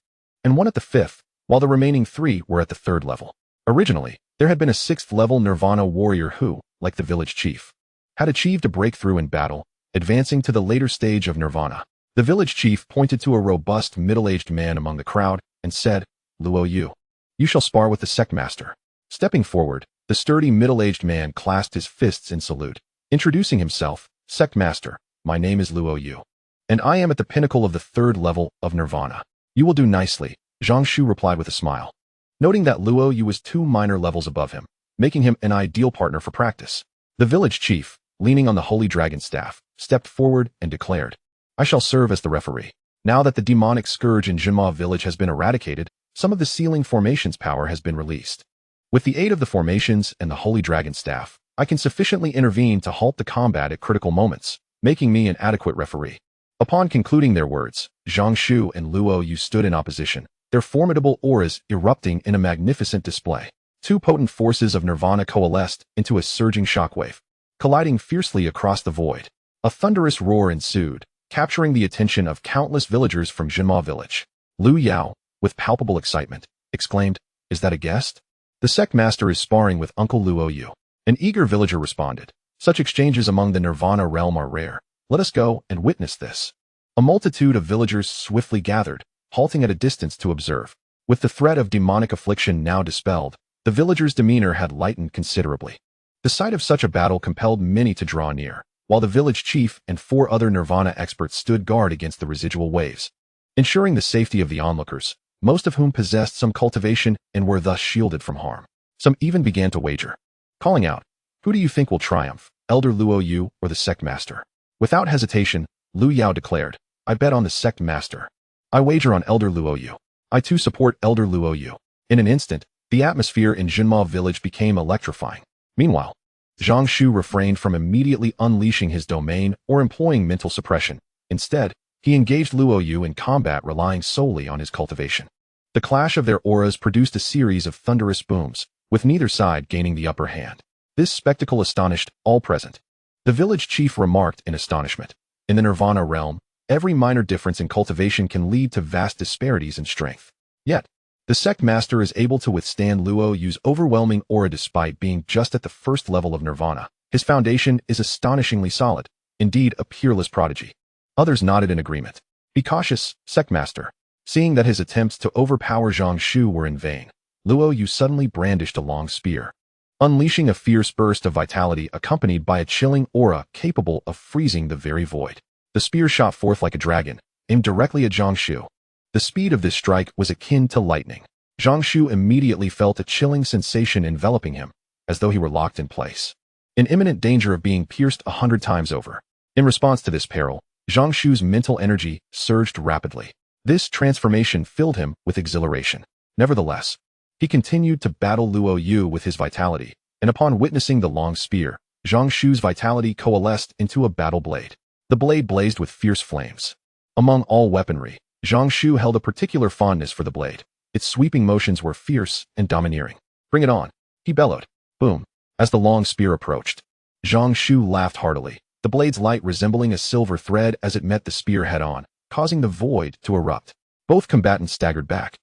and 1 at the 5th, while the remaining 3 were at the 3rd level. Originally, there had been a 6th level nirvana warrior who, like the village chief, had achieved a breakthrough in battle, advancing to the later stage of nirvana. The village chief pointed to a robust middle-aged man among the crowd and said, Luo Yu, you shall spar with the sect master. Stepping forward, the sturdy middle-aged man clasped his fists in salute, introducing himself, Sect Master, my name is Luo Yu, and I am at the pinnacle of the 3rd level of nirvana. You will do nicely, Zhang Shu replied with a smile, noting that Luo Yu was 2 minor levels above him, making him an ideal partner for practice. The village chief, leaning on the holy dragon staff, stepped forward and declared, I shall serve as the referee. Now that the demonic scourge in Jinma village has been eradicated, some of the sealing formation's power has been released. With the aid of the formations and the holy dragon staff, I can sufficiently intervene to halt the combat at critical moments, making me an adequate referee. Upon concluding their words, Zhang Shu and Luo Yu stood in opposition, their formidable auras erupting in a magnificent display. 2 potent forces of nirvana coalesced into a surging shockwave, colliding fiercely across the void. A thunderous roar ensued, capturing the attention of countless villagers from Jinma village. Lu Yao, with palpable excitement, exclaimed, Is that a guest? The sect master is sparring with Uncle Luo Yu. An eager villager responded. Such exchanges among the Nirvana realm are rare. Let us go and witness this. A multitude of villagers swiftly gathered, halting at a distance to observe. With the threat of demonic affliction now dispelled, the villagers' demeanor had lightened considerably. The sight of such a battle compelled many to draw near, while the village chief and 4 other Nirvana experts stood guard against the residual waves, ensuring the safety of the onlookers, most of whom possessed some cultivation and were thus shielded from harm. Some even began to wager, calling out, "Who do you think will triumph, Elder Luo Yu or the sect master?" Without hesitation, Lu Yao declared, "I bet on the sect master. I wager on Elder Luo Yu. I too support Elder Luo Yu." In an instant, the atmosphere in Jinma village became electrifying. Meanwhile, Zhang Shu refrained from immediately unleashing his domain or employing mental suppression. Instead, he engaged Luo Yu in combat, relying solely on his cultivation. The clash of their auras produced a series of thunderous booms, with neither side gaining the upper hand. This spectacle astonished all present. The village chief remarked in astonishment, "In the Nirvana realm, every minor difference in cultivation can lead to vast disparities in strength. Yet, the sect master is able to withstand Luo Yu's overwhelming aura despite being just at the first level of Nirvana. His foundation is astonishingly solid, indeed a peerless prodigy." Others nodded in agreement. "Be cautious, sect master." Seeing that his attempts to overpower Zhang Shu were in vain, Luo Yu suddenly brandished a long spear, unleashing a fierce burst of vitality accompanied by a chilling aura capable of freezing the very void. The spear shot forth like a dragon, aimed directly at Zhang Shu. The speed of this strike was akin to lightning. Zhang Shu immediately felt a chilling sensation enveloping him, as though he were locked in place, in imminent danger of being pierced 100 times over. In response to this peril, Zhang Shu's mental energy surged rapidly. This transformation filled him with exhilaration. Nevertheless, he continued to battle Luo Yu with his vitality, and upon witnessing the long spear, Zhang Shu's vitality coalesced into a battle blade. The blade blazed with fierce flames. Among all weaponry, Zhang Shu held a particular fondness for the blade. Its sweeping motions were fierce and domineering. "Bring it on," he bellowed. Boom. As the long spear approached, Zhang Shu laughed heartily, the blade's light resembling a silver thread as it met the spear head-on, causing the void to erupt. Both combatants staggered back,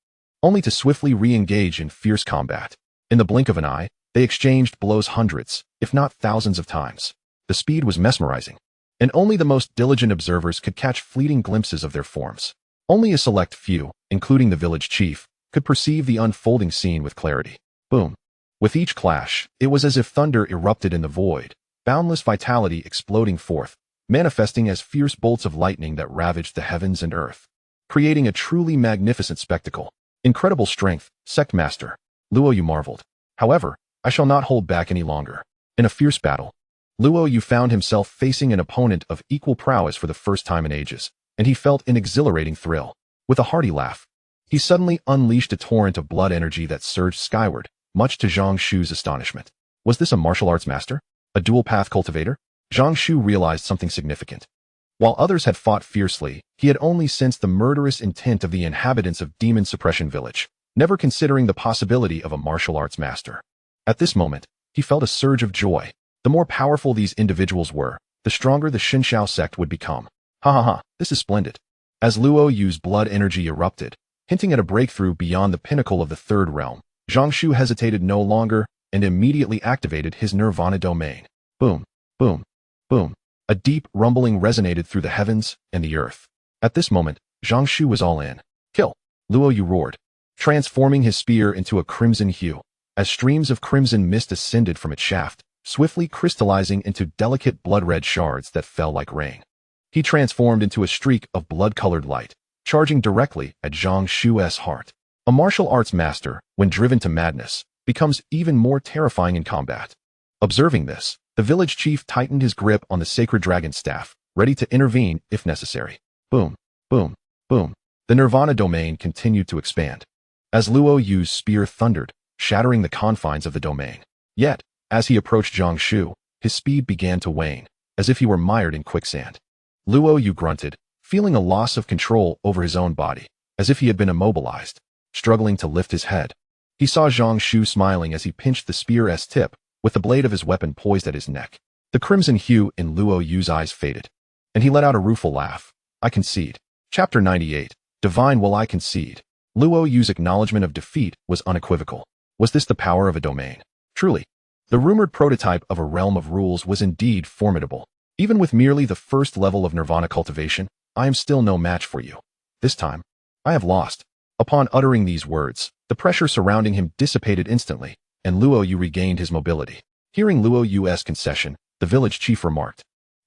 only to swiftly re-engage in fierce combat. In the blink of an eye, they exchanged blows hundreds, if not thousands of times. The speed was mesmerizing, and only the most diligent observers could catch fleeting glimpses of their forms. Only a select few, including the village chief, could perceive the unfolding scene with clarity. Boom. With each clash, it was as if thunder erupted in the void, boundless vitality exploding forth, manifesting as fierce bolts of lightning that ravaged the heavens and earth, creating a truly magnificent spectacle. "Incredible strength, sect master," Luo Yu marveled. "However, I shall not hold back any longer." In a fierce battle, Luo Yu found himself facing an opponent of equal prowess for the first time in ages, and he felt an exhilarating thrill. With a hearty laugh, he suddenly unleashed a torrent of blood energy that surged skyward, much to Zhang Shu's astonishment. Was this a martial arts master? A dual-path cultivator? Zhang Shu realized something significant. While others had fought fiercely, he had only sensed the murderous intent of the inhabitants of Demon Suppression Village, never considering the possibility of a martial arts master. At this moment, he felt a surge of joy. The more powerful these individuals were, the stronger the Xinxiao sect would become. Ha ha ha, this is splendid. As Luo Yu's blood energy erupted, hinting at a breakthrough beyond the pinnacle of the third realm, Zhang Shu hesitated no longer and immediately activated his Nirvana domain. Boom, boom, boom. A deep rumbling resonated through the heavens and the earth. At this moment, Zhang Shu was all in. "Kill!" Luo Yu roared, transforming his spear into a crimson hue, as streams of crimson mist ascended from its shaft, swiftly crystallizing into delicate blood-red shards that fell like rain. He transformed into a streak of blood-colored light, charging directly at Zhang Shu's heart. A martial arts master, when driven to madness, becomes even more terrifying in combat. Observing this, the village chief tightened his grip on the sacred dragon staff, ready to intervene if necessary. Boom, boom, boom. The Nirvana domain continued to expand, as Luo Yu's spear thundered, shattering the confines of the domain. Yet, as he approached Zhang Shu, his speed began to wane, as if he were mired in quicksand. Luo Yu grunted, feeling a loss of control over his own body, as if he had been immobilized, struggling to lift his head. He saw Zhang Shu smiling as he pinched the spear's tip, with the blade of his weapon poised at his neck. The crimson hue in Luo Yu's eyes faded, and he let out a rueful laugh. "I concede." Chapter 98. Divine Will I Concede. Luo Yu's acknowledgement of defeat was unequivocal. Was this the power of a domain? Truly, The rumored prototype of a realm of rules was indeed formidable. Even with merely the first level of nirvana cultivation, I am still no match for you. This time, I have lost. Upon uttering these words, the pressure surrounding him dissipated instantly, and Luo Yu regained his mobility. Hearing Luo Yu's concession, the village chief remarked,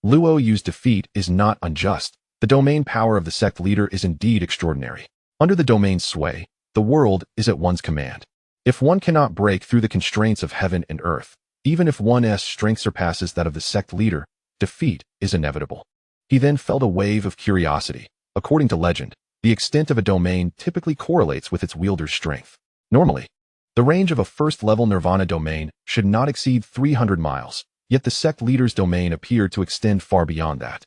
Luo Yu's defeat is not unjust. The domain power of the sect leader is indeed extraordinary. Under the domain's sway, the world is at one's command. If one cannot break through the constraints of heaven and earth, even if one's strength surpasses that of the sect leader, defeat is inevitable. He then felt a wave of curiosity. According to legend, the extent of a domain typically correlates with its wielder's strength. Normally, the range of a first-level nirvana domain should not exceed 300 miles, yet the sect leader's domain appeared to extend far beyond that.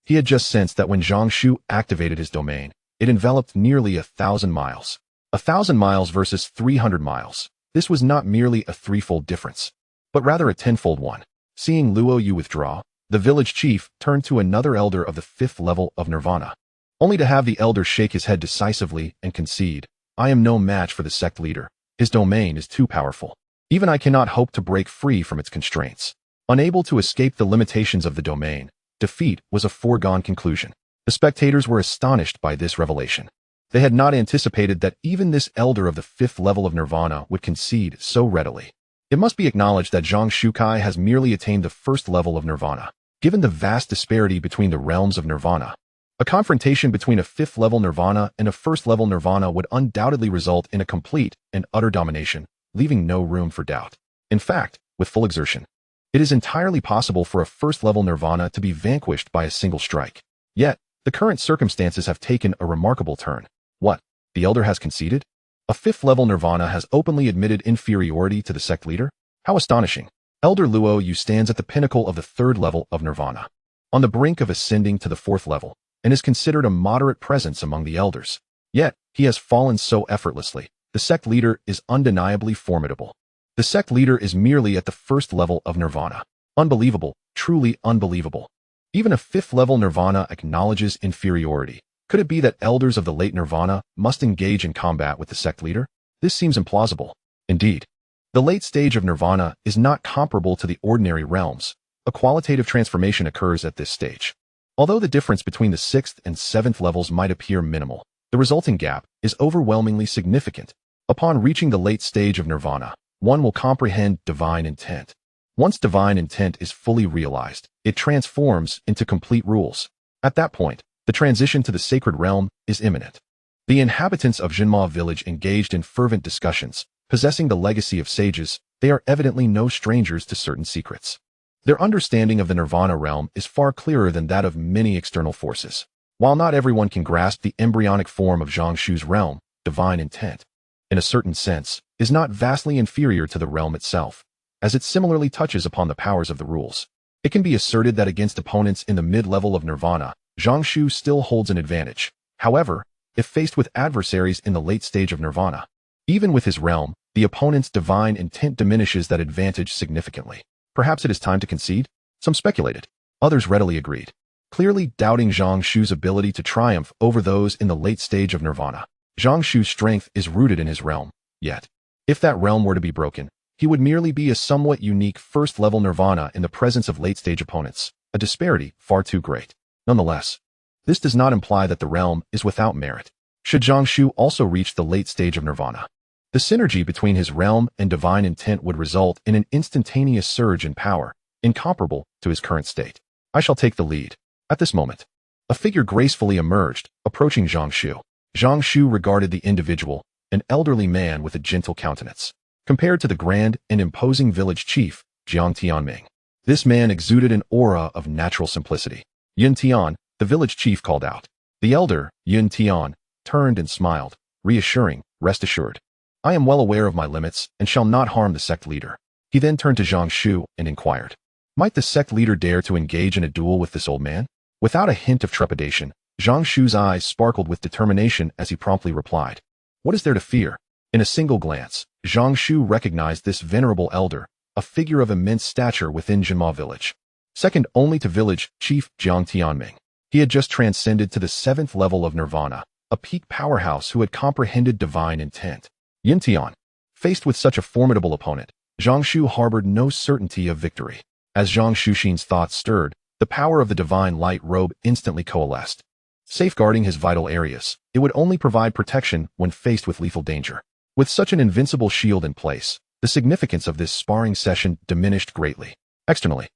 He had just sensed that when Zhang Shu activated his domain, it enveloped nearly 1,000 miles. 1,000 miles versus 300 miles. This was not merely a threefold difference, but rather a tenfold one. Seeing Luo Yu withdraw, the village chief turned to another elder of the 5th level of nirvana, only to have the elder shake his head decisively and concede, I am no match for the sect leader. His domain is too powerful. Even I cannot hope to break free from its constraints. Unable to escape the limitations of the domain, defeat was a foregone conclusion. The spectators were astonished by this revelation. They had not anticipated that even this elder of the 5th level of nirvana would concede so readily. It must be acknowledged that Zhang Shukai has merely attained the 1st level of nirvana. Given the vast disparity between the realms of nirvana, a confrontation between a 5th level nirvana and a 1st level nirvana would undoubtedly result in a complete and utter domination, leaving no room for doubt. In fact, with full exertion, it is entirely possible for a 1st level nirvana to be vanquished by a single strike. Yet, the current circumstances have taken a remarkable turn. What? The elder has conceded? A 5th level nirvana has openly admitted inferiority to the sect leader? How astonishing. Elder Luo Yu stands at the pinnacle of the 3rd level of nirvana, on the brink of ascending to the 4th level, and is considered a moderate presence among the elders. Yet, he has fallen so effortlessly. The sect leader is undeniably formidable. The sect leader is merely at the 1st level of nirvana. Unbelievable, truly unbelievable. Even a 5th level nirvana acknowledges inferiority. Could it be that elders of the late nirvana must engage in combat with the sect leader? This seems implausible. Indeed, the late stage of nirvana is not comparable to the ordinary realms. A qualitative transformation occurs at this stage. Although the difference between the 6th and 7th levels might appear minimal, the resulting gap is overwhelmingly significant. Upon reaching the late stage of nirvana, one will comprehend divine intent. Once divine intent is fully realized, it transforms into complete rules. At that point, the transition to the sacred realm is imminent. The inhabitants of Jinma village engaged in fervent discussions. Possessing the legacy of sages, they are evidently no strangers to certain secrets. Their understanding of the nirvana realm is far clearer than that of many external forces. While not everyone can grasp the embryonic form of Zhang Shu's realm, divine intent, in a certain sense, is not vastly inferior to the realm itself, as it similarly touches upon the powers of the rules. It can be asserted that against opponents in the mid-level of nirvana, Zhang Shu still holds an advantage. However, if faced with adversaries in the late stage of nirvana, even with his realm, the opponent's divine intent diminishes that advantage significantly. Perhaps it is time to concede? Some speculated. Others readily agreed, clearly doubting Zhang Shu's ability to triumph over those in the late stage of nirvana. Zhang Shu's strength is rooted in his realm, yet, if that realm were to be broken, he would merely be a somewhat unique 1st level nirvana in the presence of late-stage opponents, a disparity far too great. Nonetheless, this does not imply that the realm is without merit. Should Zhang Shu also reach the late stage of nirvana, the synergy between his realm and divine intent would result in an instantaneous surge in power, incomparable to his current state. I shall take the lead. At this moment, a figure gracefully emerged, approaching Zhang Shu. Zhang Shu regarded the individual, an elderly man with a gentle countenance, compared to the grand and imposing village chief, Jiang Tianming. This man exuded an aura of natural simplicity. Yun Tian, the village chief, called out. The elder, Yun Tian, turned and smiled, reassuring, rest assured. I am well aware of my limits and shall not harm the sect leader. He then turned to Zhang Shu and inquired, might the sect leader dare to engage in a duel with this old man? Without a hint of trepidation, Zhang Shu's eyes sparkled with determination as he promptly replied, what is there to fear? In a single glance, Zhang Shu recognized this venerable elder, a figure of immense stature within Jinma village. Second only to village chief Jiang Tianming, he had just transcended to the 7th level of nirvana, a peak powerhouse who had comprehended divine intent. Yin Tian, faced with such a formidable opponent, Zhang Shu harbored no certainty of victory. As Zhang Shuxin's thoughts stirred, the power of the divine light robe instantly coalesced. Safeguarding his vital areas, it would only provide protection when faced with lethal danger. With such an invincible shield in place, the significance of this sparring session diminished greatly. Externally,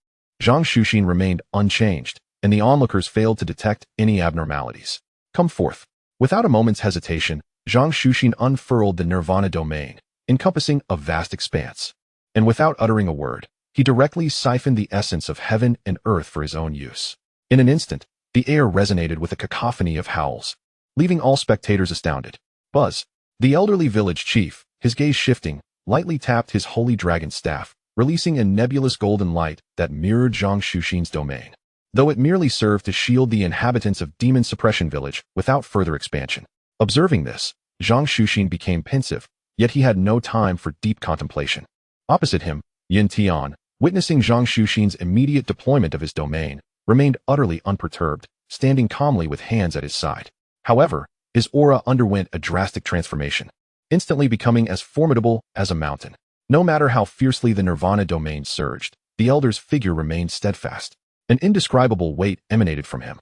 Zhang Shuxin remained unchanged, and the onlookers failed to detect any abnormalities. Come forth. Without a moment's hesitation, Zhang Shuxin unfurled the Nirvana domain, encompassing a vast expanse. And without uttering a word, he directly siphoned the essence of heaven and earth for his own use. In an instant, the air resonated with a cacophony of howls, leaving all spectators astounded. Buzz, the elderly village chief, his gaze shifting, lightly tapped his holy dragon staff, releasing a nebulous golden light that mirrored Zhang Shuxin's domain, though it merely served to shield the inhabitants of Demon Suppression Village without further expansion. Observing this, Zhang Shuxin became pensive, yet he had no time for deep contemplation. Opposite him, Yin Tian, witnessing Zhang Shuxin's immediate deployment of his domain, remained utterly unperturbed, standing calmly with hands at his side. However, his aura underwent a drastic transformation, instantly becoming as formidable as a mountain. No matter how fiercely the Nirvana domain surged, the elder's figure remained steadfast. An indescribable weight emanated from him,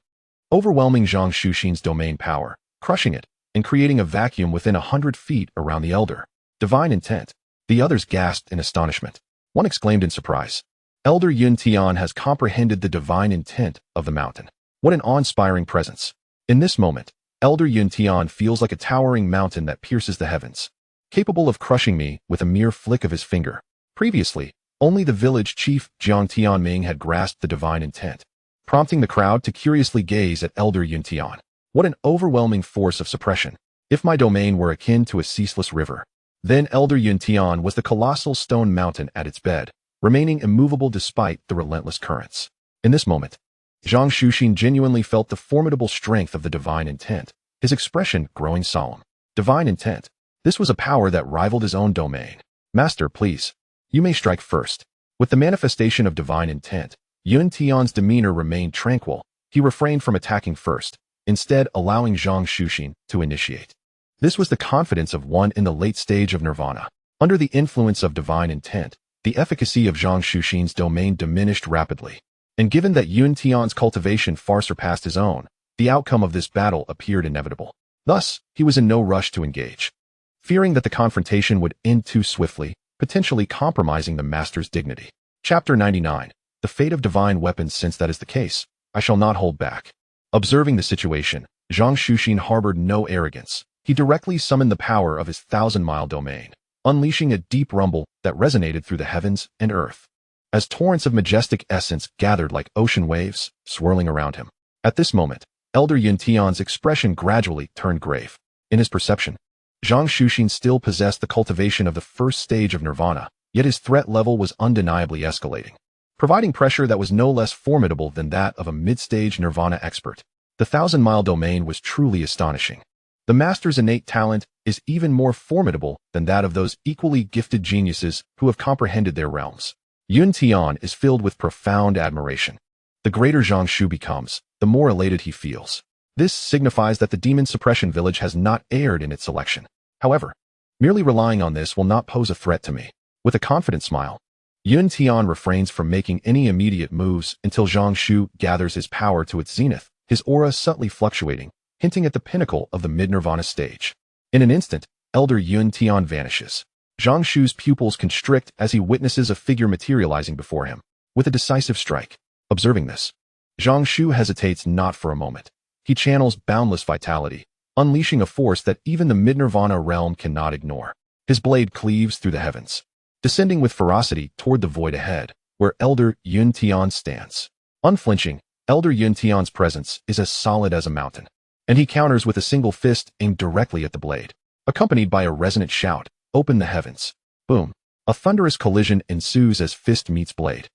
overwhelming Zhang Shuxin's domain power, crushing it, and creating a vacuum within 100 feet around the elder. Divine intent. The others gasped in astonishment. One exclaimed in surprise. Elder Yun Tian has comprehended the divine intent of the mountain. What an awe-inspiring presence. In this moment, Elder Yun Tian feels like a towering mountain that pierces the heavens, capable of crushing me with a mere flick of his finger. Previously, only the village chief Jiang Tianming had grasped the divine intent, prompting the crowd to curiously gaze at Elder Yun Tian. What an overwhelming force of suppression. If my domain were akin to a ceaseless river, then Elder Yun Tian was the colossal stone mountain at its bed, remaining immovable despite the relentless currents. In this moment, Zhang Shuxin genuinely felt the formidable strength of the divine intent, his expression growing solemn. Divine intent. This was a power that rivaled his own domain. Master, please. You may strike first. With the manifestation of divine intent, Yun Tian's demeanor remained tranquil. He refrained from attacking first, instead allowing Zhang Shuxin to initiate. This was the confidence of one in the late stage of nirvana. Under the influence of divine intent, the efficacy of Zhang Shuxin's domain diminished rapidly. And given that Yun Tian's cultivation far surpassed his own, the outcome of this battle appeared inevitable. Thus, he was in no rush to engage, fearing that the confrontation would end too swiftly, potentially compromising the master's dignity. Chapter 99. The fate of divine weapons. Since that is the case, I shall not hold back. Observing the situation, Zhang Shuxin harbored no arrogance. He directly summoned the power of his 1,000-mile domain, unleashing a deep rumble that resonated through the heavens and earth, as torrents of majestic essence gathered like ocean waves, swirling around him. At this moment, Elder Yun Tian's expression gradually turned grave. In his perception, Zhang Shuxin still possessed the cultivation of the first stage of nirvana, yet his threat level was undeniably escalating, providing pressure that was no less formidable than that of a mid-stage nirvana expert. The 1,000-mile domain was truly astonishing. The master's innate talent is even more formidable than that of those equally gifted geniuses who have comprehended their realms. Yun Tian is filled with profound admiration. The greater Zhang Shu becomes, the more elated he feels. This signifies that the Demon Suppression Village has not erred in its selection. However, merely relying on this will not pose a threat to me. With a confident smile, Yun Tian refrains from making any immediate moves until Zhang Shu gathers his power to its zenith, his aura subtly fluctuating, hinting at the pinnacle of the mid-nirvana stage. In an instant, Elder Yun Tian vanishes. Zhang Shu's pupils constrict as he witnesses a figure materializing before him, with a decisive strike. Observing this, Zhang Shu hesitates not for a moment. He channels boundless vitality, unleashing a force that even the mid-nirvana realm cannot ignore. His blade cleaves through the heavens, descending with ferocity toward the void ahead, where Elder Yun Tian stands. Unflinching, Elder Yun Tian's presence is as solid as a mountain, and he counters with a single fist aimed directly at the blade. Accompanied by a resonant shout, "Open the heavens!" Boom! A thunderous collision ensues as fist meets blade,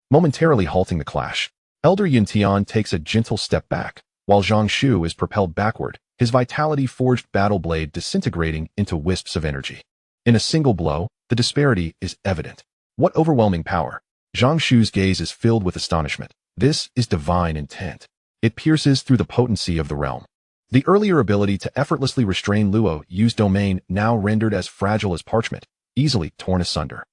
momentarily halting the clash. Elder Yun Tian takes a gentle step back, while Zhang Shu is propelled backward, his vitality-forged battle blade disintegrating into wisps of energy. In a single blow, the disparity is evident. What overwhelming power! Zhang Shu's gaze is filled with astonishment. This is divine intent. It pierces through the potency of the realm. The earlier ability to effortlessly restrain Luo Yu's domain now rendered as fragile as parchment, easily torn asunder.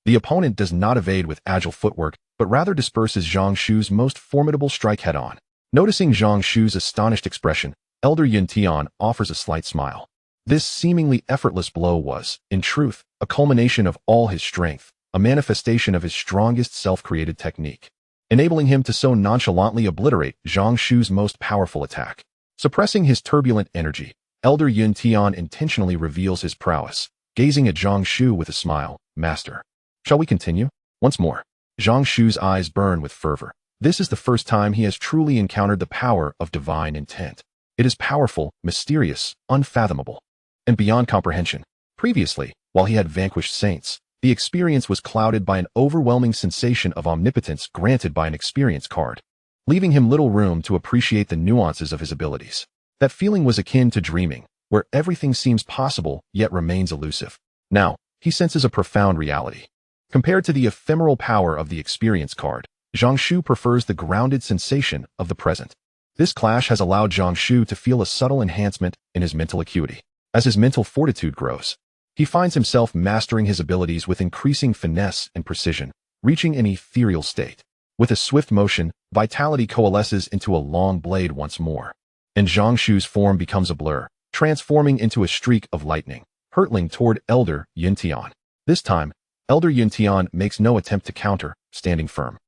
The opponent does not evade with agile footwork, but rather disperses Zhang Shu's most formidable strike head-on. Noticing Zhang Shu's astonished expression, Elder Yuntian offers a slight smile. This seemingly effortless blow was, in truth, a culmination of all his strength, a manifestation of his strongest self-created technique, enabling him to so nonchalantly obliterate Zhang Shu's most powerful attack. Suppressing his turbulent energy, Elder Yuntian intentionally reveals his prowess, gazing at Zhang Shu with a smile. Master, shall we continue? Once more, Zhang Shu's eyes burn with fervor. This is the first time he has truly encountered the power of divine intent. It is powerful, mysterious, unfathomable, and beyond comprehension. Previously, while he had vanquished saints, the experience was clouded by an overwhelming sensation of omnipotence granted by an experience card, leaving him little room to appreciate the nuances of his abilities. That feeling was akin to dreaming, where everything seems possible yet remains elusive. Now, he senses a profound reality. Compared to the ephemeral power of the experience card, Zhang Shu prefers the grounded sensation of the present. This clash has allowed Zhang Shu to feel a subtle enhancement in his mental acuity. As his mental fortitude grows, he finds himself mastering his abilities with increasing finesse and precision, reaching an ethereal state. With a swift motion, vitality coalesces into a long blade once more, and Zhang Shu's form becomes a blur, transforming into a streak of lightning, hurtling toward Elder Yuntian. This time, Elder Yuntian makes no attempt to counter, standing firm,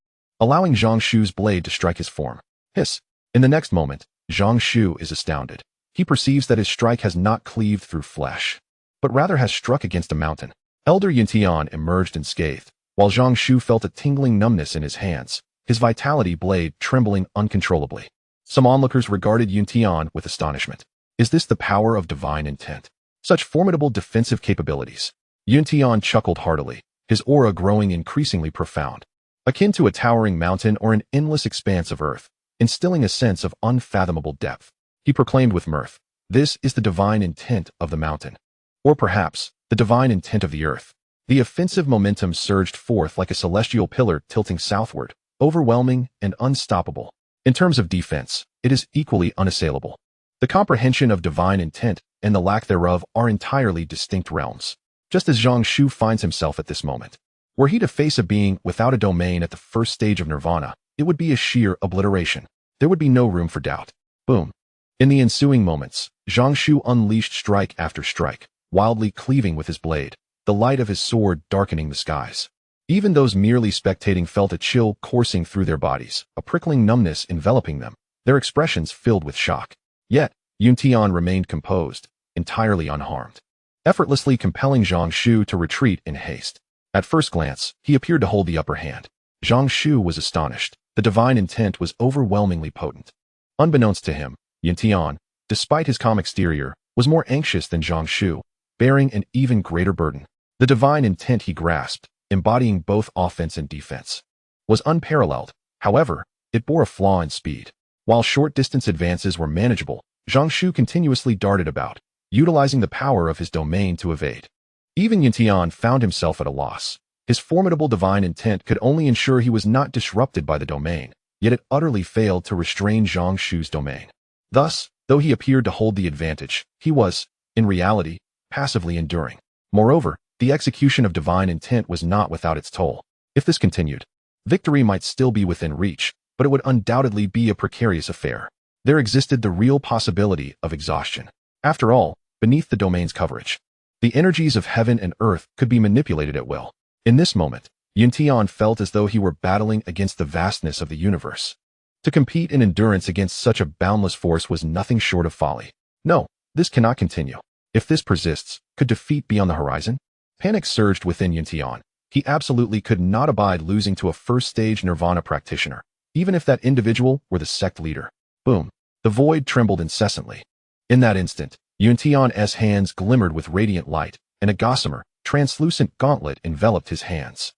allowing Zhang Shu's blade to strike his form. Hiss! In the next moment, Zhang Shu is astounded. He perceives that his strike has not cleaved through flesh, but rather has struck against a mountain. Elder Yuntian emerged unscathed, while Zhang Shu felt a tingling numbness in his hands, his vitality blade trembling uncontrollably. Some onlookers regarded Yuntian with astonishment. Is this the power of divine intent? Such formidable defensive capabilities. Yuntian chuckled heartily, his aura growing increasingly profound, akin to a towering mountain or an endless expanse of earth, instilling a sense of unfathomable depth. He proclaimed with mirth, "This is the divine intent of the mountain. Or perhaps, the divine intent of the earth." The offensive momentum surged forth like a celestial pillar tilting southward, overwhelming and unstoppable. In terms of defense, it is equally unassailable. The comprehension of divine intent and the lack thereof are entirely distinct realms. Just as Zhang Shu finds himself at this moment. Were he to face a being without a domain at the first stage of nirvana, it would be a sheer obliteration. There would be no room for doubt. Boom. In the ensuing moments, Zhang Shu unleashed strike after strike, wildly cleaving with his blade, the light of his sword darkening the skies. Even those merely spectating felt a chill coursing through their bodies, a prickling numbness enveloping them, their expressions filled with shock. Yet, Yuntian remained composed, entirely unharmed, effortlessly compelling Zhang Shu to retreat in haste. At first glance, he appeared to hold the upper hand. Zhang Shu was astonished. The divine intent was overwhelmingly potent. Unbeknownst to him, Yuntian, despite his calm exterior, was more anxious than Zhang Shu, bearing an even greater burden. The divine intent he grasped, embodying both offense and defense, was unparalleled. However, it bore a flaw in speed. While short-distance advances were manageable, Zhang Shu continuously darted about, utilizing the power of his domain to evade. Even Yuntian found himself at a loss. His formidable divine intent could only ensure he was not disrupted by the domain, yet it utterly failed to restrain Zhang Shu's domain. Thus, though he appeared to hold the advantage, he was, in reality, passively enduring. Moreover, the execution of divine intent was not without its toll. If this continued, victory might still be within reach, but it would undoubtedly be a precarious affair. There existed the real possibility of exhaustion. After all, beneath the domain's coverage, the energies of heaven and earth could be manipulated at will. In this moment, Yuntian felt as though he were battling against the vastness of the universe. To compete in endurance against such a boundless force was nothing short of folly. No, this cannot continue. If this persists, could defeat be on the horizon? Panic surged within Yuntian. He absolutely could not abide losing to a first-stage nirvana practitioner, even if that individual were the sect leader. Boom. The void trembled incessantly. In that instant, Yuntian's hands glimmered with radiant light, and a gossamer, translucent gauntlet enveloped his hands.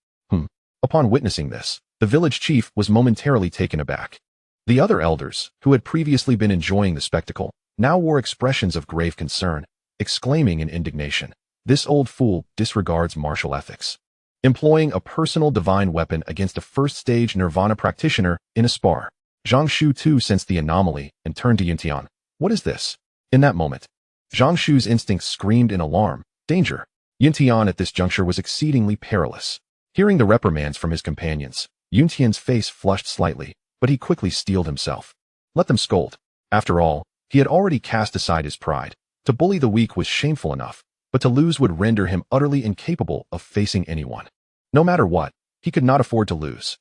Upon witnessing this, the village chief was momentarily taken aback. The other elders, who had previously been enjoying the spectacle, now wore expressions of grave concern, exclaiming in indignation, "This old fool disregards martial ethics, employing a personal divine weapon against a first-stage nirvana practitioner in a spar." Zhang Shu too sensed the anomaly and turned to Yuntian. "What is this?" In that moment, Zhang Shu's instincts screamed in alarm. Danger! Yuntian at this juncture was exceedingly perilous. Hearing the reprimands from his companions, Yuntian's face flushed slightly, but he quickly steeled himself. Let them scold. After all, he had already cast aside his pride. To bully the weak was shameful enough, but to lose would render him utterly incapable of facing anyone. No matter what, he could not afford to lose.